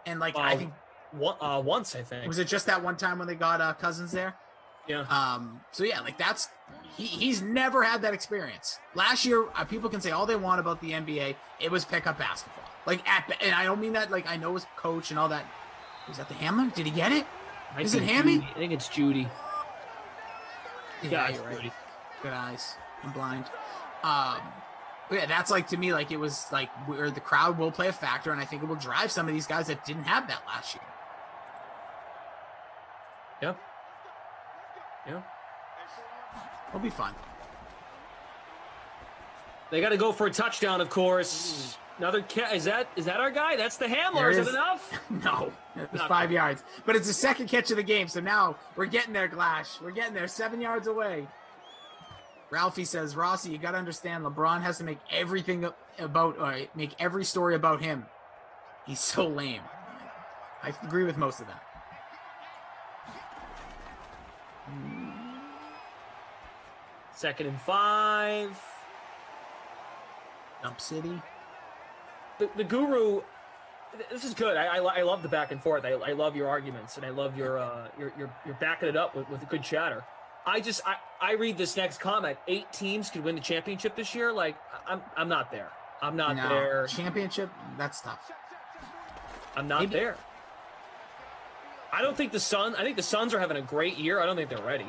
and like I think once I think was it just that one time when they got Cousins there. Yeah. So yeah, like that's he's never had that experience. Last year, people can say all they want about the NBA. It was pickup basketball. And I don't mean that like I know his coach and all that. Was that the Hamler? Did he get it? Is it Hammy? I think it's Judy. Yeah, you're right. Judy. Good eyes. I'm blind. But yeah, that's like to me like it was like where the crowd will play a factor, and I think it will drive some of these guys that didn't have that last year. Yeah. Yeah. It'll be fun. They got to go for a touchdown, of course. Another is that our guy? That's the Hamler. Is it enough? No, it's 5 yards. But it's the second catch of the game, so now we're getting there, Glash. We're getting there, 7 yards away. Ralphie says, Rossi, you got to understand, LeBron has to make make every story about him. He's so lame. I agree with most of that. Second and 5. Dump City. The Guru, this is good. I love the back and forth. I love your arguments, and I love your backing it up with a good chatter. I read this next comment. 8 teams could win the championship this year. Like I'm not there. I'm not there. Championship, that's tough. I'm not there. I don't think I think the Suns are having a great year. I don't think they're ready.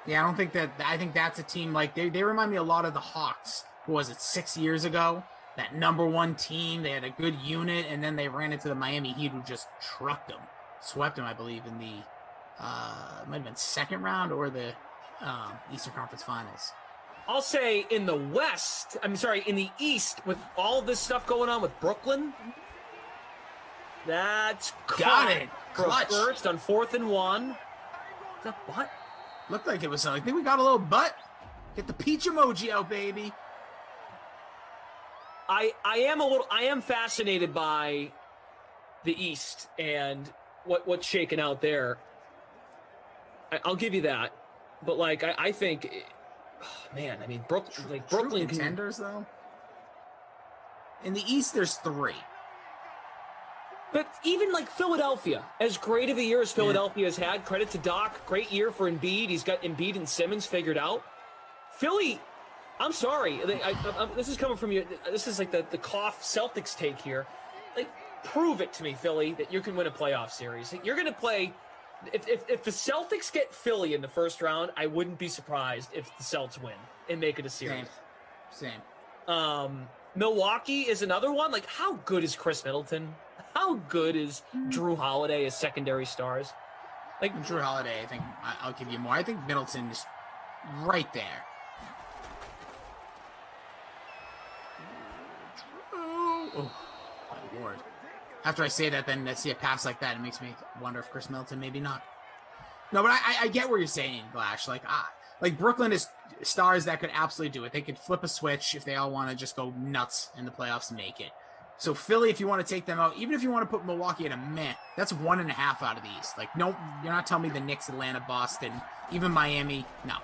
Yeah, I don't think that. I think that's a team like they remind me a lot of the Hawks. Who was it, 6 years ago? That #1 team. They had a good unit, and then they ran into the Miami Heat, who just trucked them, swept them, I believe, in the might have been second round or the Eastern Conference Finals. I'll say in the West. In the East, with all this stuff going on with Brooklyn. That's got it. Clutch. First on 4th and 1. Is that what? Looked like it was. I think we got a little butt. Get the peach emoji out, baby. I am fascinated by the East and what's shaking out there. I'll give you that, but like I think, man, I mean Brooklyn contenders though. In the East, there's 3. But even like Philadelphia, as great of a year as Philadelphia has had, credit to Doc, great year for Embiid. He's got Embiid and Simmons figured out. Philly, I'm sorry. This is coming from you. This is like the cough Celtics take here. Like, prove it to me, Philly, that you can win a playoff series. You're going to play. If the Celtics get Philly in the first round, I wouldn't be surprised if the Celtics win and make it a series. Same. Milwaukee is another one. Like, how good is Chris Middleton? How good is Drew Holiday as secondary stars? Like Drew Holiday, I think I'll give you more. I think Middleton is right there. Oh, my Lord. After I say that, then I see a pass like that, it makes me wonder if Chris Middleton maybe not. No, but I get what you're saying, Glash. Like Brooklyn is stars that could absolutely do it. They could flip a switch if they all want to just go nuts in the playoffs and make it. So Philly, if you want to take them out, even if you want to put Milwaukee at a meh, that's 1.5 out of the East. Like, no, you're not telling me the Knicks, Atlanta, Boston, even Miami. No.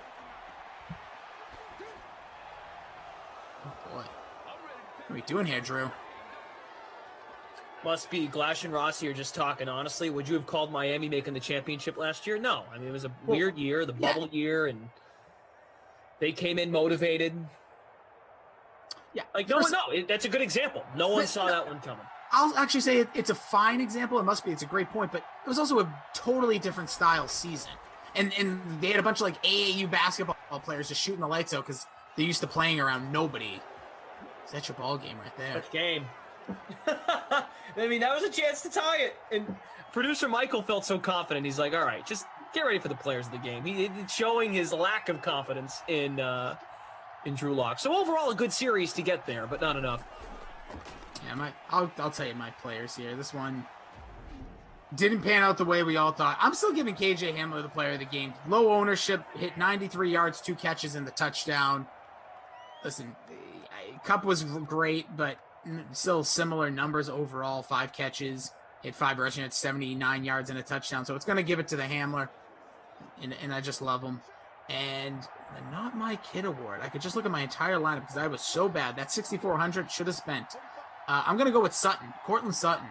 Oh boy, what are we doing here, Drew? Must be. Glash and Rossi are just talking honestly. Would you have called Miami making the championship last year? No. I mean, it was a weird year, the bubble year, and they came in motivated. Yeah. Like, that's a good example. No one saw that one coming. I'll actually say it's a fine example. It must be. It's a great point, but it was also a totally different style season. And they had a bunch of like AAU basketball players just shooting the lights out because they're used to playing around nobody. That's your ball game right there. That's game. I mean, that was a chance to tie it. And producer Michael felt so confident. He's like, all right, just get ready for the players of the game. He's showing his lack of confidence in Drew Lock. So overall, a good series to get there, but not enough. Yeah, I'll tell you my players here. This one didn't pan out the way we all thought. I'm still giving KJ Hamler the player of the game. Low ownership, hit 93 yards, 2 catches in the touchdown. Listen, Cup was great, but still similar numbers overall. 5 catches, hit 5 rushing at 79 yards and a touchdown. So it's going to give it to the Hamler, and I just love him. And the Not My Kid award. I could just look at my entire lineup because I was so bad. That 6,400 should have spent. I'm going to go with Sutton, Cortland Sutton.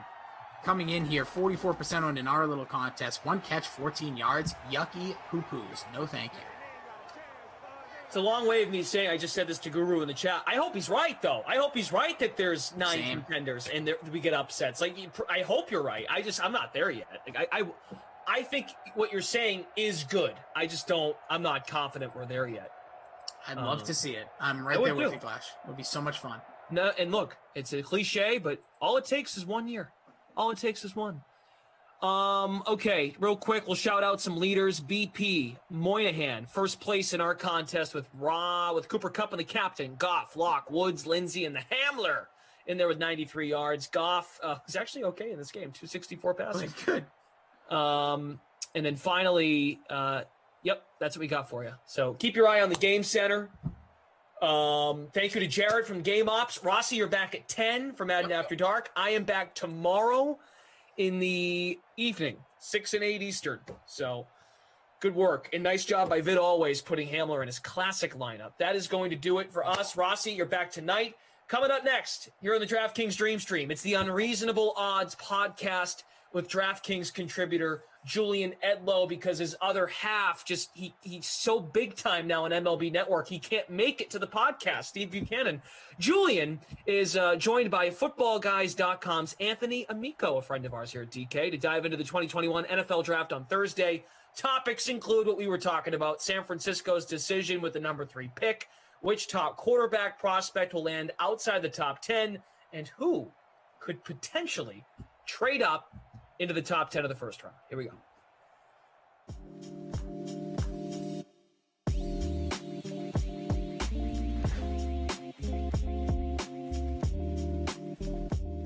Coming in here, 44% on in our little contest. 1 catch, 14 yards. Yucky poo-poos. No thank you. It's a long way of me saying I just said this to Guru in the chat. I hope he's right, though. I hope he's right that there's 9 contenders and we get upsets. Like, I hope you're right. I'm not there yet. Like, I think what you're saying is good. I'm not confident we're there yet. I'd love to see it. I'm right there with you, Flash. It would be so much fun. No, and look, it's a cliche, but all it takes is 1 year. All it takes is 1. Okay, real quick, we'll shout out some leaders. BP, Moynihan, first place in our contest with Cooper Kupp and the captain. Goff, Locke, Woods, Lindsey, and the Hamler in there with 93 yards. Goff was actually okay in this game, 264 passing. Good. And then finally, yep, that's what we got for you. So keep your eye on the Game Center. Thank you to Jared from Game Ops. Rossi, you're back at 10 for Madden After Dark. I am back tomorrow in the evening, 6 and 8 Eastern. So good work. And nice job by Vid Always putting Hamler in his classic lineup. That is going to do it for us. Rossi, you're back tonight. Coming up next, here on the DraftKings Dream Stream, it's the Unreasonable Odds podcast with DraftKings contributor Julian Edlow, because his other half he's so big time now on MLB Network, he can't make it to the podcast. Steve Buchanan. Julian is joined by FootballGuys.com's Anthony Amico, a friend of ours here at DK, to dive into the 2021 NFL Draft on Thursday. Topics include what we were talking about, San Francisco's decision with the number 3 pick, which top quarterback prospect will land outside the top 10, and who could potentially trade up into the top 10 of the first round. Here we go.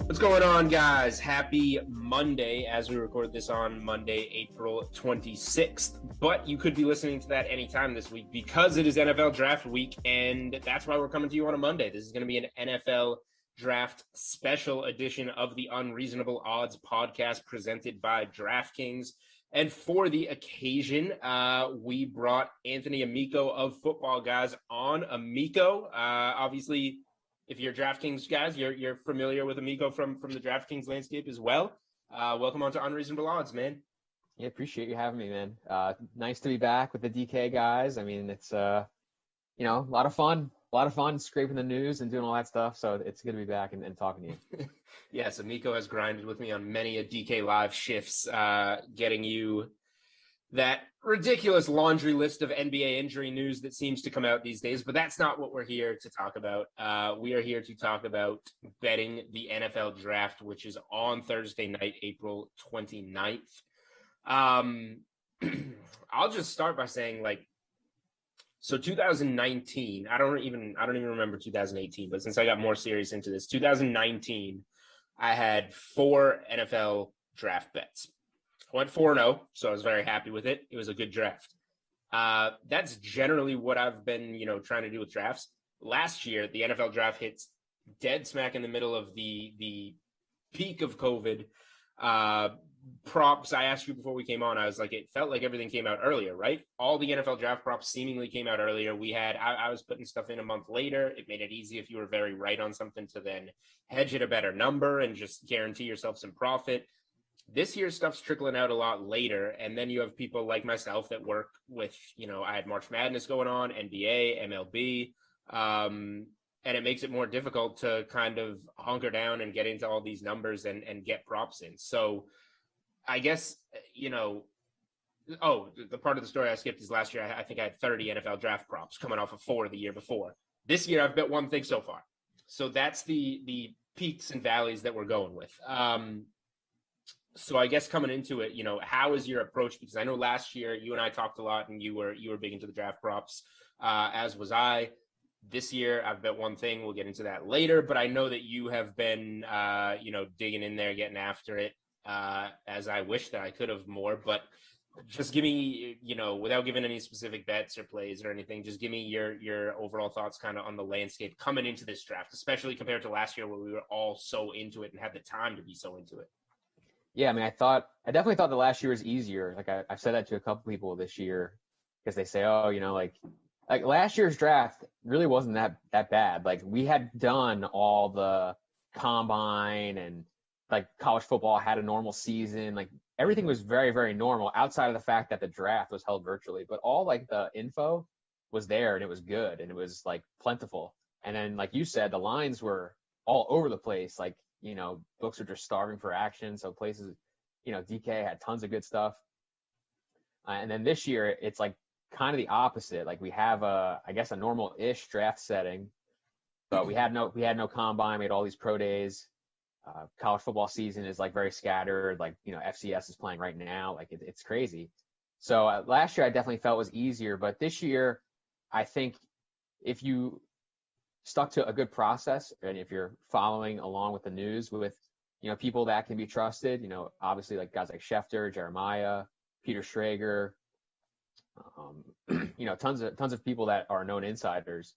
What's going on, guys? Happy Monday, as we record this on Monday, April 26th. But you could be listening to that anytime this week because it is NFL Draft Week, and that's why we're coming to you on a Monday. This is going to be an NFL Draft special edition of the Unreasonable Odds podcast presented by DraftKings. And for the occasion, we brought Anthony Amico of Football Guys on. Amico, obviously, if you're DraftKings guys, you're familiar with Amico from the DraftKings landscape as well. Welcome on to Unreasonable Odds, man. Yeah, appreciate you having me, man. Nice to be back with the DK guys. I mean, it's a lot of fun. A lot of fun scraping the news and doing all that stuff. So it's good to be back and talking to you. Yes, Amico has grinded with me on many a DK Live shifts, getting you that ridiculous laundry list of NBA injury news that seems to come out these days. But that's not what we're here to talk about. We are here to talk about betting the NFL Draft, which is on Thursday night, April 29th. I'll just start by saying, so 2019, I don't even remember 2018, but since I got more serious into this, 2019, I had 4 NFL draft bets. I went 4-0, so I was very happy with it. It was a good draft. That's generally what I've been, trying to do with drafts. Last year, the NFL draft hits dead smack in the middle of the peak of COVID. Props, I asked you before we came on, I was like, it felt like everything came out earlier, right? All the NFL draft props seemingly came out earlier. I was putting stuff in a month later. It made it easy if you were very right on something to then hedge at a better number and just guarantee yourself some profit. This year's stuff's trickling out a lot later. And then you have people like myself that work with, I had March Madness going on, NBA, MLB. And it makes it more difficult to kind of hunker down and get into all these numbers and get props in. So I guess, the part of the story I skipped is last year, I think I had 30 NFL draft props coming off of 4 the year before. This year, I've bet one thing so far. So that's the peaks and valleys that we're going with. So I guess coming into it, how is your approach? Because I know last year you and I talked a lot and you were big into the draft props, as was I. This year, I've bet one thing. We'll get into that later. But I know that you have been, digging in there, getting after it, as I wish that I could have more. But just give me, without giving any specific bets or plays or anything, just give me your overall thoughts kind of on the landscape coming into this draft, especially compared to last year where we were all so into it and had the time to be so into it. Yeah, I mean, I definitely thought the last year was easier. Like I've said that to a couple people this year because they say, oh, like last year's draft really wasn't that bad. Like we had done all the combine and like college football had a normal season. Like everything was very, very normal outside of the fact that the draft was held virtually, but all like the info was there and it was good and it was like plentiful. And then like you said, the lines were all over the place. Like, books are just starving for action. So places, DK had tons of good stuff. And then this year it's like kind of the opposite. Like we have I guess a normal-ish draft setting, but we had no combine. We had all these pro days. College football season is like very scattered. Like, FCS is playing right now. Like it's crazy. So last year I definitely felt was easier, but this year I think if you stuck to a good process and if you're following along with the news with, people that can be trusted, obviously like guys like Schefter, Jeremiah, Peter Schrager, tons of people that are known insiders,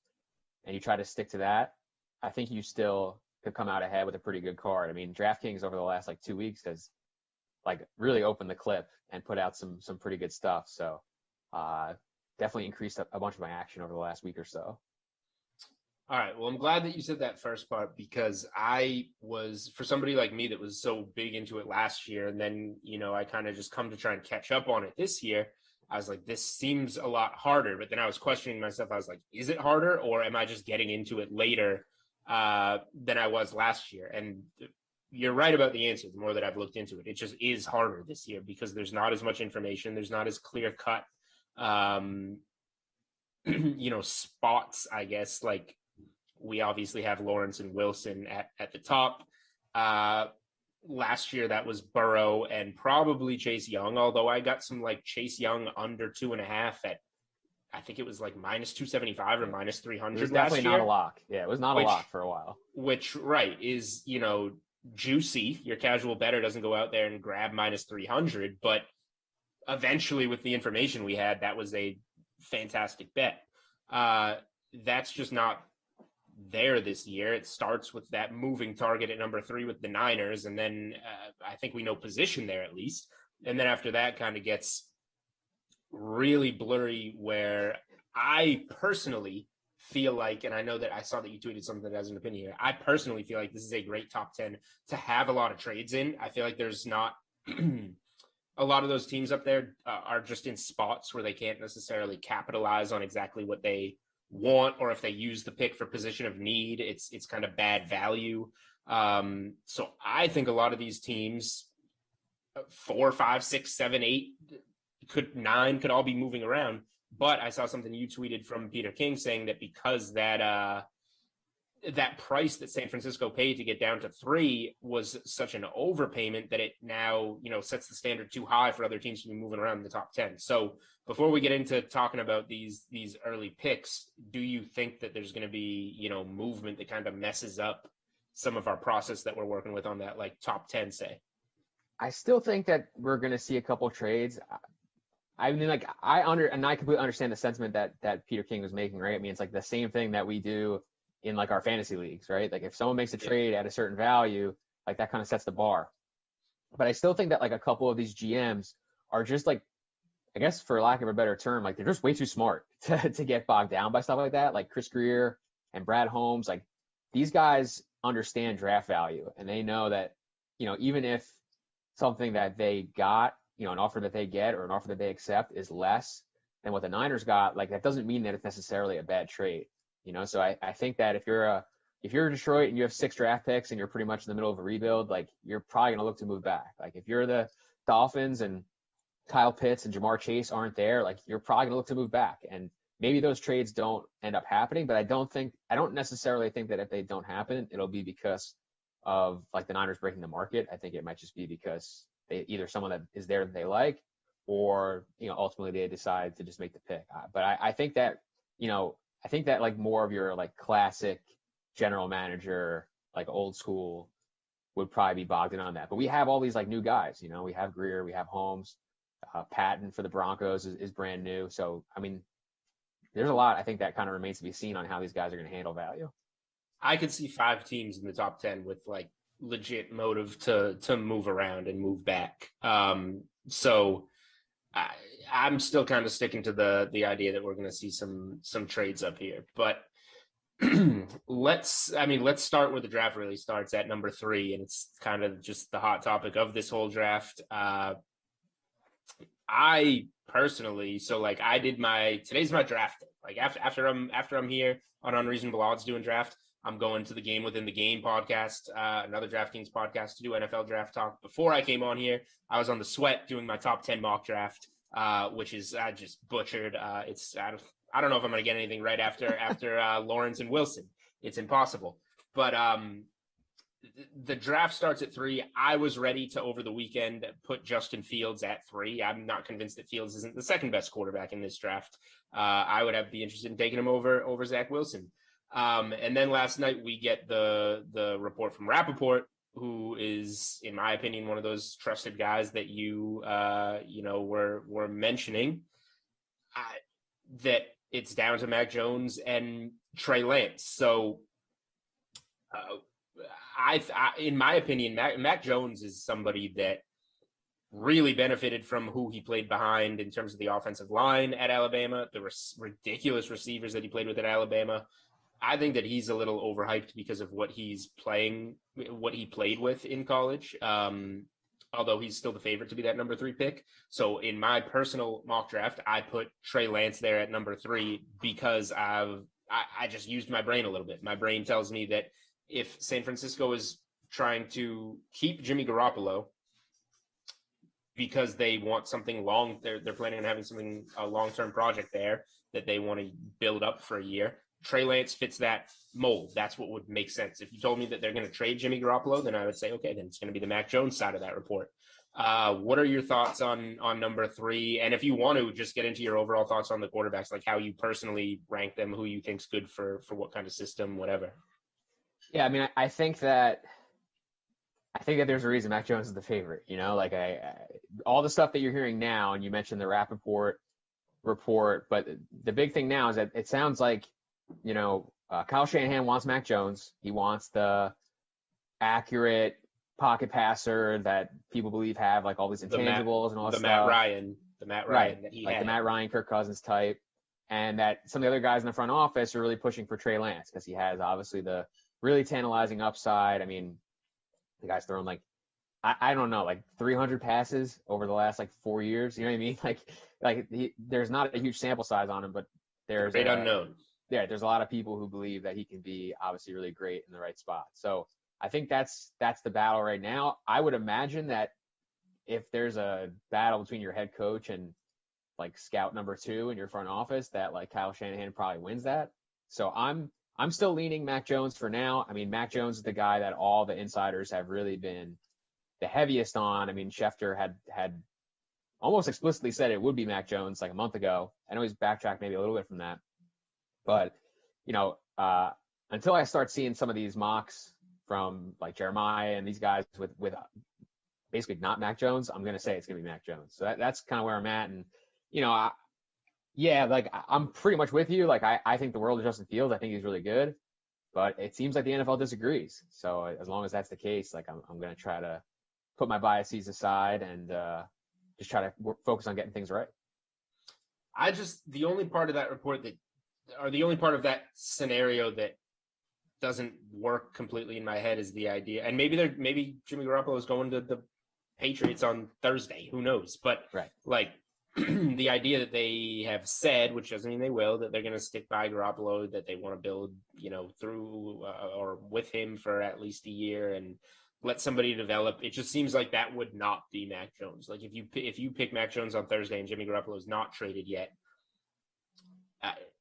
and you try to stick to that, I think you still could come out ahead with a pretty good card. I mean, DraftKings over the last like 2 weeks has like really opened the clip and put out some pretty good stuff. So definitely increased a bunch of my action over the last week or so. All right. Well, I'm glad that you said that first part because for somebody like me that was so big into it last year, and then, I kind of just come to try and catch up on it this year. I was like, this seems a lot harder. But then I was questioning myself. I was like, is it harder or am I just getting into it later than I was last year? And you're right about the answer. The more that I've looked into it, it just is harder this year because there's not as much information. There's not as clear cut, spots, I guess. Like we obviously have Lawrence and Wilson at the top. Last year that was Burrow and probably Chase Young, although I got some like Chase Young under 2.5 at I think it was like minus 275 or minus 300. It was definitely not a lock. Yeah, it was not a lock for a while. Which is juicy. Your casual bettor doesn't go out there and grab minus 300, but eventually with the information we had, that was a fantastic bet. That's just not there this year. It starts with that moving target at number 3 with the Niners, and then I think we know position there at least. And then after that kind of gets really blurry where I personally feel like, and I know that I saw that you tweeted something that has an opinion here. I personally feel like this is a great top 10 to have a lot of trades in. I feel like there's not a lot of those teams up there are just in spots where they can't necessarily capitalize on exactly what they want, or if they use the pick for position of need, it's kind of bad value. So I think a lot of these teams, 4, 5, 6, 7, 8, 9 could all be moving around. But I saw something you tweeted from Peter King saying that because that price that San Francisco paid to get down to 3 was such an overpayment that it now, sets the standard too high for other teams to be moving around in the top 10. So before we get into talking about these early picks, do you think that there's going to be, movement that kind of messes up some of our process that we're working with on that like top 10, say? I still think that we're going to see a couple trades. I mean, like I completely understand the sentiment that Peter King was making, right? I mean, it's like the same thing that we do in like our fantasy leagues, right? Like if someone makes a trade at a certain value, like that kind of sets the bar. But I still think that like a couple of these GMs are just like, I guess for lack of a better term, like they're just way too smart to get bogged down by stuff like that. Like Chris Greer and Brad Holmes, like these guys understand draft value, and they know that, even if something that they got, an offer that they get or an offer that they accept is less than what the Niners got, like that doesn't mean that it's necessarily a bad trade. So I think that if you're Detroit and you have 6 draft picks and you're pretty much in the middle of a rebuild, like you're probably gonna look to move back. Like if you're the Dolphins and Kyle Pitts and Jamar Chase aren't there, like you're probably gonna look to move back. And maybe those trades don't end up happening, but I don't necessarily think that if they don't happen, it'll be because of like the Niners breaking the market. I think it might just be because they either someone that is there that they like, or ultimately they decide to just make the pick. But I think that like more of your like classic general manager, like old school, would probably be bogged in on that. But we have all these like new guys. We have Greer, we have Holmes, Patton for the Broncos is brand new. So I mean, there's a lot I think that kind of remains to be seen on how these guys are going to handle value. I could see 5 teams in the top 10 with like legit motive to move around and move back. So I'm still kind of sticking to the idea that we're going to see some trades up here. But let's start where the draft really starts at number 3, and it's kind of just the hot topic of this whole draft. I personally, today's my draft day. Like after I'm here on Unreasonable Odds doing draft, I'm going to the Game Within the Game podcast, another DraftKings podcast, to do NFL draft talk. Before I came on here, I was on the Sweat doing my top 10 mock draft, which is just butchered. I don't know if I'm going to get anything right after Lawrence and Wilson. It's impossible. But the draft starts at 3. I was ready to, over the weekend, put Justin Fields at 3. I'm not convinced that Fields isn't the second best quarterback in this draft. I would be interested in taking him over Zach Wilson. And then last night we get the report from Rappaport, who is, in my opinion, one of those trusted guys that you were mentioning, that it's down to Mac Jones and Trey Lance. So in my opinion, Mac Jones is somebody that really benefited from who he played behind in terms of the offensive line at Alabama, the ridiculous receivers that he played with at Alabama. I think that he's a little overhyped because of what he played with in college. Although he's still the favorite to be that number 3 pick. So in my personal mock draft, I put Trey Lance there at number 3 because I just used my brain a little bit. My brain tells me that if San Francisco is trying to keep Jimmy Garoppolo because they want something long, they're planning on having a long-term project there that they want to build up for a year, Trey Lance fits that mold. That's what would make sense. If you told me that they're going to trade Jimmy Garoppolo, then I would say, okay, then it's going to be the Mac Jones side of that report. What are your thoughts on number 3? And if you want to just get into your overall thoughts on the quarterbacks, like how you personally rank them, who you think's good for what kind of system, whatever. Yeah, I mean, I think that there's a reason Mac Jones is the favorite. Like all the stuff that you're hearing now, and you mentioned the Rappaport report, but the big thing now is that it sounds like, Kyle Shanahan wants Mac Jones. He wants the accurate pocket passer that people believe have like all these intangibles and all that stuff. The Matt Ryan that he had. The Matt Ryan, Kirk Cousins type. And that some of the other guys in the front office are really pushing for Trey Lance because he has obviously the really tantalizing upside. I mean, the guy's thrown I don't know, 300 passes over the last 4 years. You know what I mean? There's not a huge sample size on him, but there's great unknown. Yeah, there's a lot of people who believe that he can be obviously really great in the right spot. So I think that's the battle right now. I would imagine that if there's a battle between your head coach and scout number 2 in your front office, that Kyle Shanahan probably wins that. So I'm still leaning Mac Jones for now. I mean, Mac Jones is the guy that all the insiders have really been the heaviest on. I mean, Schefter had almost explicitly said it would be Mac Jones a month ago. I know he's backtracked maybe a little bit from that. But, until I start seeing some of these mocks from Jeremiah and these guys with basically not Mac Jones, I'm going to say it's going to be Mac Jones. So that's kind of where I'm at. And, I'm pretty much with you. I think the world of Justin Fields. I think he's really good. But it seems like the NFL disagrees. So as long as that's the case, I'm going to try to put my biases aside and just try to focus on getting things right. The only part of that report the only part of that scenario that doesn't work completely in my head is the idea, and maybe Jimmy Garoppolo is going to the Patriots on Thursday, who knows? But like the idea that they have said, which doesn't mean they will, that they're going to stick by Garoppolo, that they want to build, through or with him for at least a year and let somebody develop. It just seems like that would not be Mac Jones. Like if you pick Mac Jones on Thursday and Jimmy Garoppolo is not traded yet,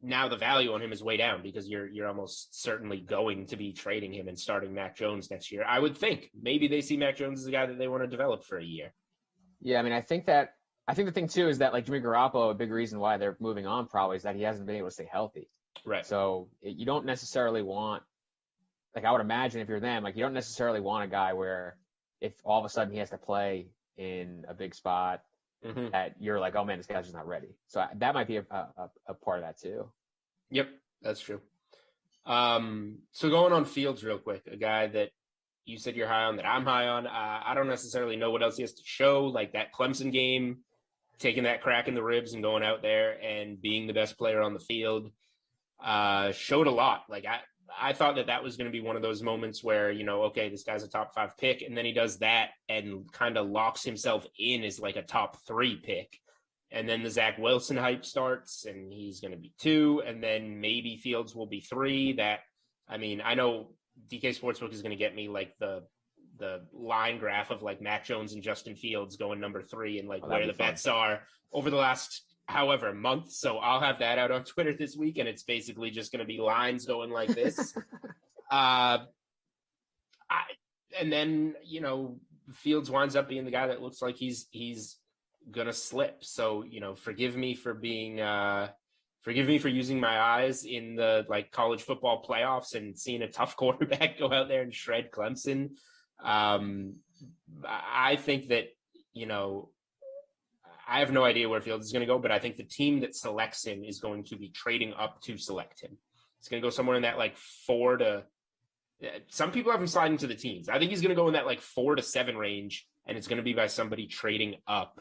now the value on him is way down because you're almost certainly going to be trading him and starting Mac Jones next year. I would think maybe they see Mac Jones as a guy that they want to develop for a year. Yeah, I mean, I think the thing too is that like Jimmy Garoppolo, a big reason why they're moving on probably is that he hasn't been able to stay healthy. Right. So you don't necessarily want, like I would imagine if you're them, like you don't necessarily want a guy where if all of a sudden he has to play in a big spot, that you're like, oh man, this guy's just not ready. So that might be a part of that too. Yep, that's true. So going on Fields real quick, a guy that you said you're high on, that I'm high on. I don't necessarily know what else he has to show, like that Clemson game, taking that crack in the ribs and going out there and being the best player on the field, showed a lot. Like I thought that was going to be one of those moments where, okay, this guy's a top 5 pick, and then he does that and kind of locks himself in as like a top 3 pick. And then the Zach Wilson hype starts and he's going to be 2, and then maybe Fields will be 3. I know DK Sportsbook is going to get me like the line graph of like Mac Jones and Justin Fields going number 3 and like where the bets are over the last however month. So I'll have that out on Twitter this week, and it's basically just going to be lines going like this. And then Fields winds up being the guy that looks like he's gonna slip. So forgive me for using my eyes in the like college football playoffs and seeing a tough quarterback go out there and shred Clemson. I think that I have no idea where Fields is going to go, but I think the team that selects him is going to be trading up to select him. It's going to go somewhere in that like 4 to. Some people have him sliding to the teens. I think he's going to go in that like 4 to 7 range, and it's going to be by somebody trading up.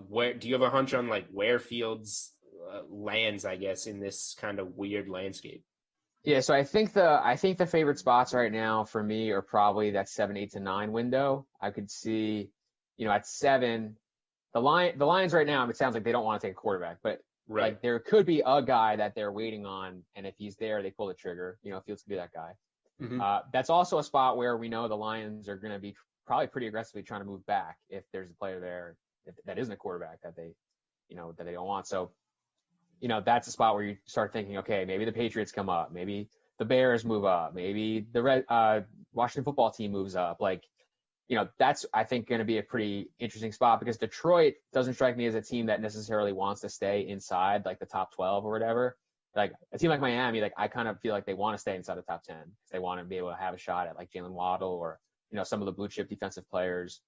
Where do you have a hunch on like where Fields lands? I guess in this kind of weird landscape. Yeah, so I think the favorite spots right now for me are probably that 7, 8 to 9 window. I could see, at 7. The Lions right now, it sounds like they don't want to take a quarterback, but like there could be a guy that they're waiting on, and if he's there, they pull the trigger. Fields could be that guy. That's also a spot where we know the Lions are going to be probably pretty aggressively trying to move back if there's a player there that isn't a quarterback that they don't want. So, that's a spot where you start thinking, okay, maybe the Patriots come up, maybe the Bears move up, maybe the Washington football team moves up. Like, that's, I think, going to be a pretty interesting spot because Detroit doesn't strike me as a team that necessarily wants to stay inside like the top 12 or whatever. Like a team like Miami, like I kind of feel like they want to stay inside the top 10. They want to be able to have a shot at like Jalen Waddle or, some of the blue chip defensive players.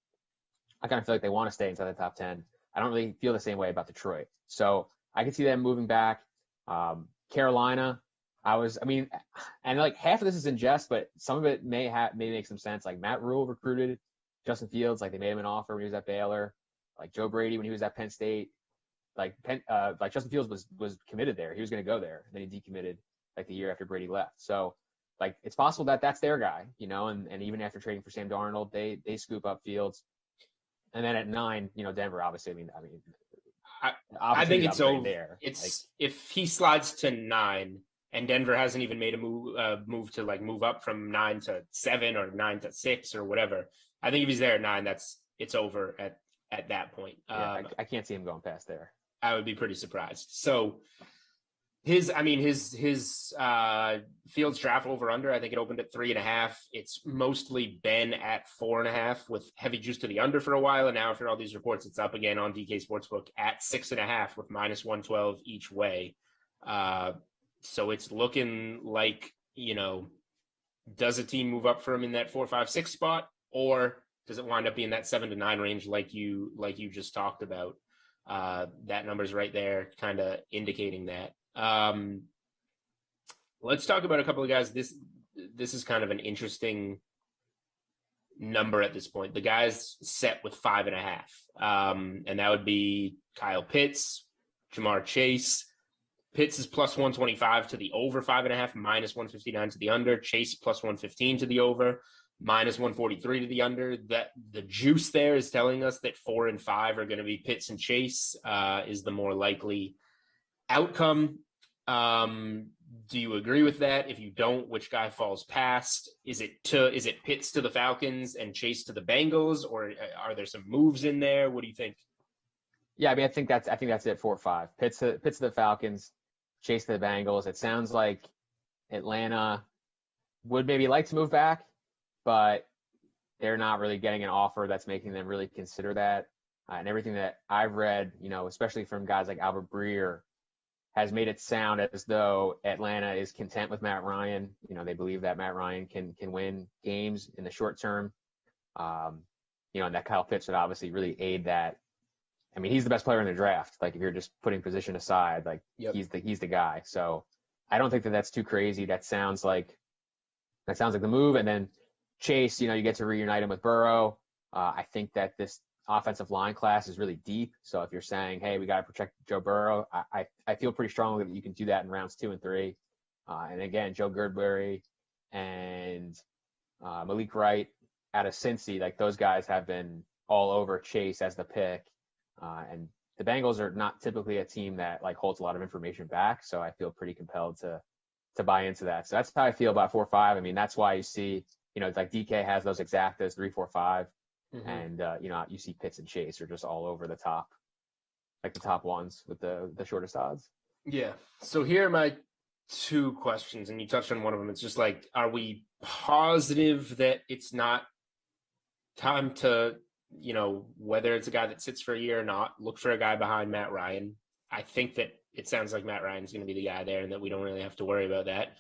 I kind of feel like they want to stay inside the top 10. I don't really feel the same way about Detroit. So I could see them moving back. Carolina, and like half of this is in jest, but some of it may make some sense. Like Matt Rule recruited Justin Fields, like they made him an offer when he was at Baylor. Like Joe Brady when he was at Penn State. Like Justin Fields was committed there. He was going to go there. And then he decommitted like the year after Brady left. So like it's possible that that's their guy, and even after trading for Sam Darnold, they scoop up Fields. And then at 9, Denver, obviously, I think it's over there. It's like, if he slides to 9 and Denver hasn't even made a move to like move up from 9 to 7 or 9 to 6 or whatever. I think if he's there at 9, it's over at that point. I can't see him going past there. I would be pretty surprised. So his Fields draft over under, I think it opened at 3.5. It's mostly been at 4.5 with heavy juice to the under for a while. And now after all these reports, it's up again on DK Sportsbook at 6.5 with -112 each way. So it's looking like, does a team move up for him in that 4, 5, 6 spot, or does it wind up being that 7 to 9 range like you just talked about? That number's right there, kind of indicating that. Let's talk about a couple of guys. This is kind of an interesting number at this point. The guy's set with 5.5. And that would be Kyle Pitts, Jamar Chase. Pitts is plus 125 to the over 5.5, minus 159 to the under. Chase plus 115 to the over, minus 143 to the under. That the juice there is telling us that 4 and 5 are going to be Pitts and Chase, is the more likely outcome. Do you agree with that? If you don't, which guy falls past? Is it Pitts to the Falcons and Chase to the Bengals, or are there some moves in there? What do you think? Yeah, I mean, I think that's it. 4 or 5. Pitts to the Falcons, Chase to the Bengals. It sounds like Atlanta would maybe like to move back, but they're not really getting an offer that's making them really consider that. And everything that I've read, especially from guys like Albert Breer, has made it sound as though Atlanta is content with Matt Ryan. They believe that Matt Ryan can win games in the short term. And that Kyle Pitts would obviously really aid that. I mean, he's the best player in the draft. Like, if you're just putting position aside, like, he's the guy. So I don't think that that's too crazy. That sounds like the move. And then Chase, you get to reunite him with Burrow. I think that this offensive line class is really deep. So if you're saying, hey, we got to protect Joe Burrow, I feel pretty strongly that you can do that in rounds 2 and 3. And again, Joe Girdberry and Malik Wright out of Cincy, like, those guys have been all over Chase as the pick. And the Bengals are not typically a team that like holds a lot of information back. So I feel pretty compelled to buy into that. So that's how I feel about 4 or 5. I mean, that's why you see, like DK has those exactas 3, 4, 5. Mm-hmm. And, you see Pitts and Chase are just all over the top, like the top ones with the shortest odds. Yeah. So here are my 2 questions, and you touched on one of them. It's just like, are we positive that it's not time to, whether it's a guy that sits for a year or not, look for a guy behind Matt Ryan? I think that it sounds like Matt Ryan's going to be the guy there and that we don't really have to worry about that.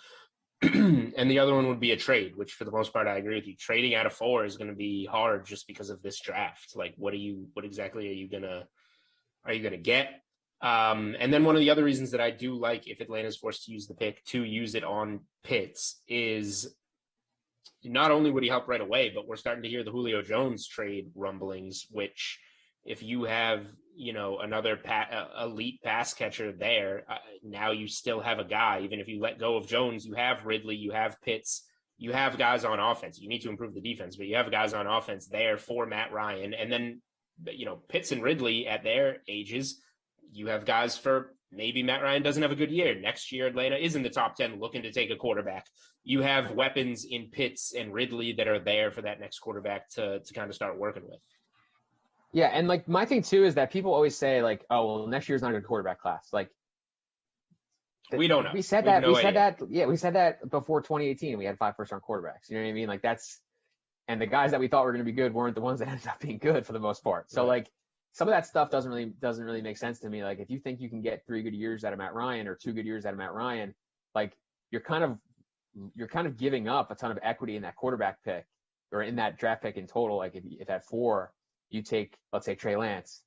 And the other one would be a trade, which for the most part, I agree with you. Trading out of 4 is going to be hard just because of this draft. Like, what exactly are you going to get? And then one of the other reasons that I do like, if Atlanta's forced to use the pick, to use it on Pitts, is not only would he help right away, but we're starting to hear the Julio Jones trade rumblings, which if you have, another elite pass catcher there, now you still have a guy. Even if you let go of Jones, you have Ridley, you have Pitts, you have guys on offense. You need to improve the defense, but you have guys on offense there for Matt Ryan. And then, Pitts and Ridley at their ages, you have guys for maybe Matt Ryan doesn't have a good year. Next year, Atlanta is in the top 10 looking to take a quarterback. You have weapons in Pitts and Ridley that are there for that next quarterback to kind of start working with. Yeah, and like my thing too is that people always say like, oh, well, next year's not a good quarterback class. Like, we don't know. We said that. We said that before 2018. We had 5 first-round quarterbacks. You know what I mean? Like, and the guys that we thought were going to be good weren't the ones that ended up being good for the most part. So like, some of that stuff doesn't really make sense to me. Like, if you think you can get 3 good years out of Matt Ryan or 2 good years out of Matt Ryan, like, you're kind of giving up a ton of equity in that quarterback pick or in that draft pick in total. Like, if at 4 you take, let's say, Trey Lance.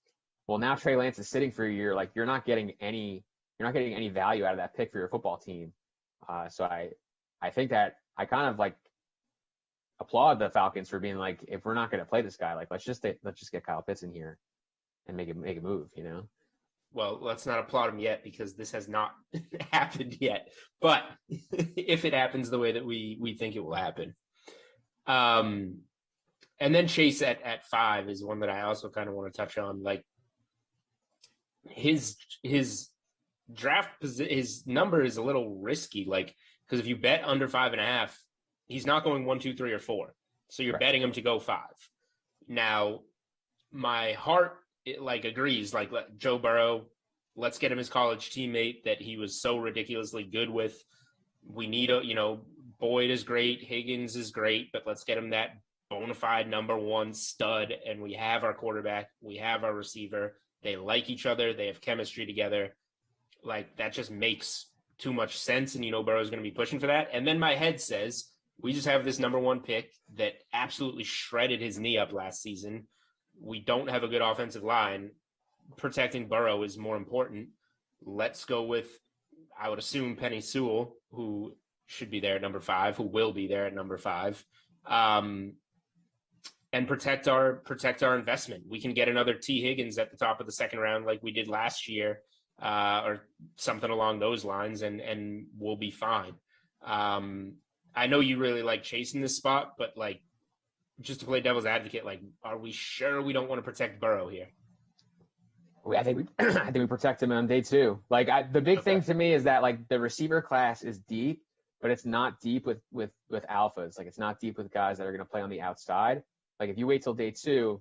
Well, now Trey Lance is sitting for a year. Like, you're not getting any value out of that pick for your football team. So I think that I kind of like applaud the Falcons for being like, if we're not going to play this guy, like, let's just get Kyle Pitts in here and make a move, Well, let's not applaud him yet because this has not happened yet. But if it happens the way that we think it will happen. And then Chase at 5 is one that I also kind of want to touch on. Like, his draft, his number is a little risky. Like, because if you bet under 5.5, he's not going 1, 2, 3, or 4. So you're betting him to go 5. Now, my heart agrees. Like, Joe Burrow, let's get him his college teammate that he was so ridiculously good with. We need Boyd is great, Higgins is great, but let's get him that bona fide number 1 stud. And we have our quarterback, we have our receiver. They like each other, they have chemistry together. Like, that just makes too much sense. And Burrow's going to be pushing for that. And then my head says, we just have this number 1 pick that absolutely shredded his knee up last season. We don't have a good offensive line. Protecting Burrow is more important. Let's go with, I would assume, Penny Sewell, who should be there at number 5, who will be there at number 5. and protect our investment. We can get another T. Higgins at the top of the second round like we did last year, or something along those lines, and we'll be fine. I know you really like chasing this spot, but like, just to play devil's advocate, like, are we sure we don't want to protect Burrow here? I think we protect him on day 2. Like the big thing to me is that like the receiver class is deep, but it's not deep with alphas. Like it's not deep with guys that are going to play on the outside. Like if you wait till day 2,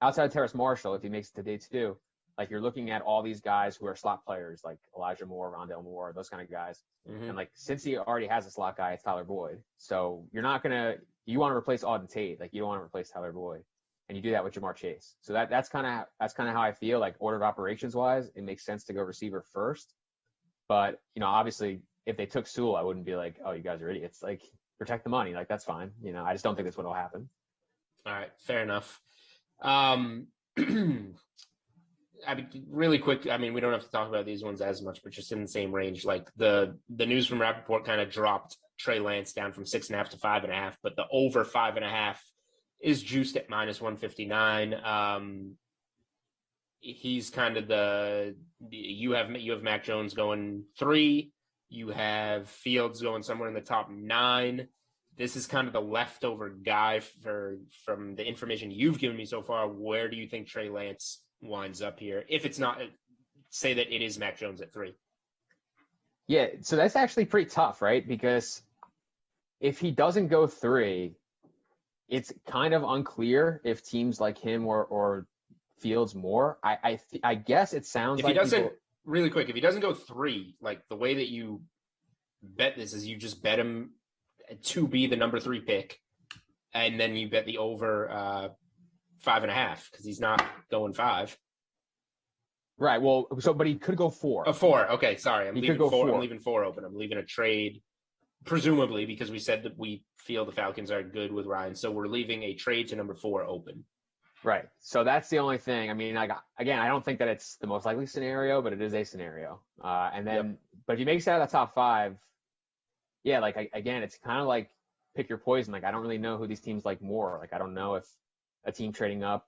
outside of Terrace Marshall, if he makes it to day 2, like you're looking at all these guys who are slot players, like Elijah Moore, Rondale Moore, those kind of guys. Mm-hmm. And like since he already has a slot guy, it's Tyler Boyd. So you want to replace Auden Tate, like you don't want to replace Tyler Boyd. And you do that with Jamar Chase. So that's kind of how I feel. Like order of operations wise, it makes sense to go receiver first. But obviously, if they took Sewell, I wouldn't be like, oh, you guys are idiots. Like protect the money. Like that's fine. I just don't think that's what will happen. All right, fair enough. I mean, really quick. I mean, we don't have to talk about these ones as much, but just in the same range. Like the news from Rappaport kind of dropped Trey Lance down from 6.5 to 5.5, but the over 5.5 is juiced at -159. He's kind of you have Mac Jones going 3. You have Fields going somewhere in the top 9. This is kind of the leftover guy from the information you've given me so far. Where do you think Trey Lance winds up here? If it's not, say that it is Mac Jones at 3. Yeah, so that's actually pretty tough, right? Because if he doesn't go 3, it's kind of unclear if teams like him or Fields more. I guess it sounds like really quick, if he doesn't go 3, like the way that you bet this is you just bet him to be the number 3 pick, and then you bet the over 5.5 because he's not going 5. Right. Well, but he could go 4. 4. Okay, sorry. I'm He leaving could go 4. 4. I'm leaving 4 open. I'm leaving a trade, presumably because we said that we feel the Falcons are good with Ryan. So we're leaving a trade to number 4 open. Right. So that's the only thing. I mean, like again, I don't think that it's the most likely scenario, but it is a scenario. And then, but if he makes it out of the top 5, yeah, like again, it's kind of like pick your poison. Like I don't really know who these teams like more. Like I don't know if a team trading up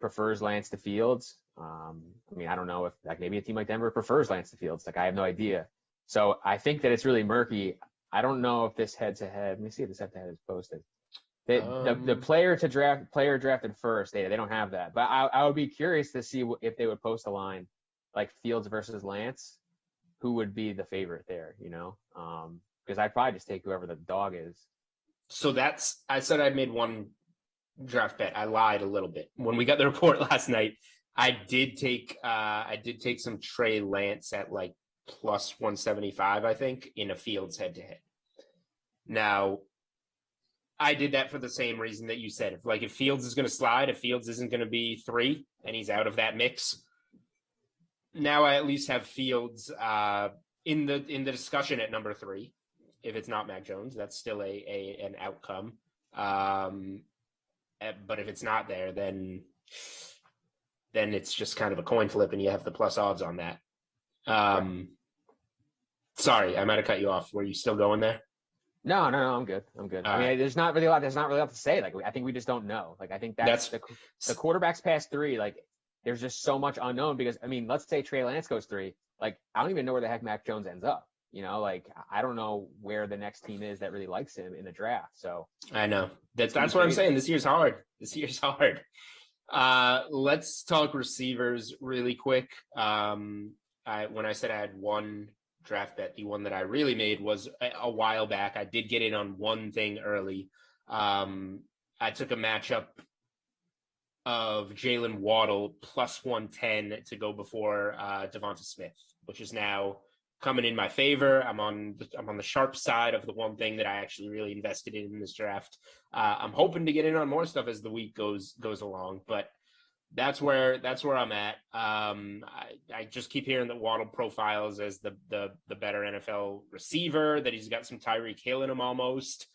prefers Lance to Fields. I mean, I don't know if like maybe a team like Denver prefers Lance to Fields. Like I have no idea. So I think that it's really murky. I don't know if this head-to-head. Let me see if this head-to-head is posted. The player drafted first. They don't have that. But I would be curious to see if they would post a line like Fields versus Lance. Who would be the favorite there? Because I'd probably just take whoever the dog is. So I said I'd made one draft bet. I lied a little bit. When we got the report last night, I did take some Trey Lance at like plus 175, I think, in a Fields head-to-head. Now, I did that for the same reason that you said. If Fields is going to slide, if Fields isn't going to be 3 and he's out of that mix, now I at least have Fields in the discussion at number 3. If it's not Mac Jones, that's still an outcome. But if it's not there, then it's just kind of a coin flip, and you have the plus odds on that. Sorry, I might have cut you off. Were you still going there? No, I'm good. I mean, there's not really a lot to say. Like, I think we just don't know. Like, I think that's the quarterbacks past 3. Like, there's just so much unknown because, I mean, let's say Trey Lance goes 3. Like, I don't even know where the heck Mac Jones ends up. Like, I don't know where the next team is that really likes him in the draft. So I know that's what I'm saying. This year's hard. Let's talk receivers really quick. When I said I had one draft bet, the one that I really made was a while back. I did get in on one thing early. I took a matchup of Jalen Waddle plus 110 to go before Devonta Smith, which is now coming in my favor. I'm on the sharp side of the one thing that I actually really invested in this draft. I'm hoping to get in on more stuff as the week goes along, but that's where I'm at. I just keep hearing that Waddle profiles as the better NFL receiver, that he's got some Tyreek Hill in him almost.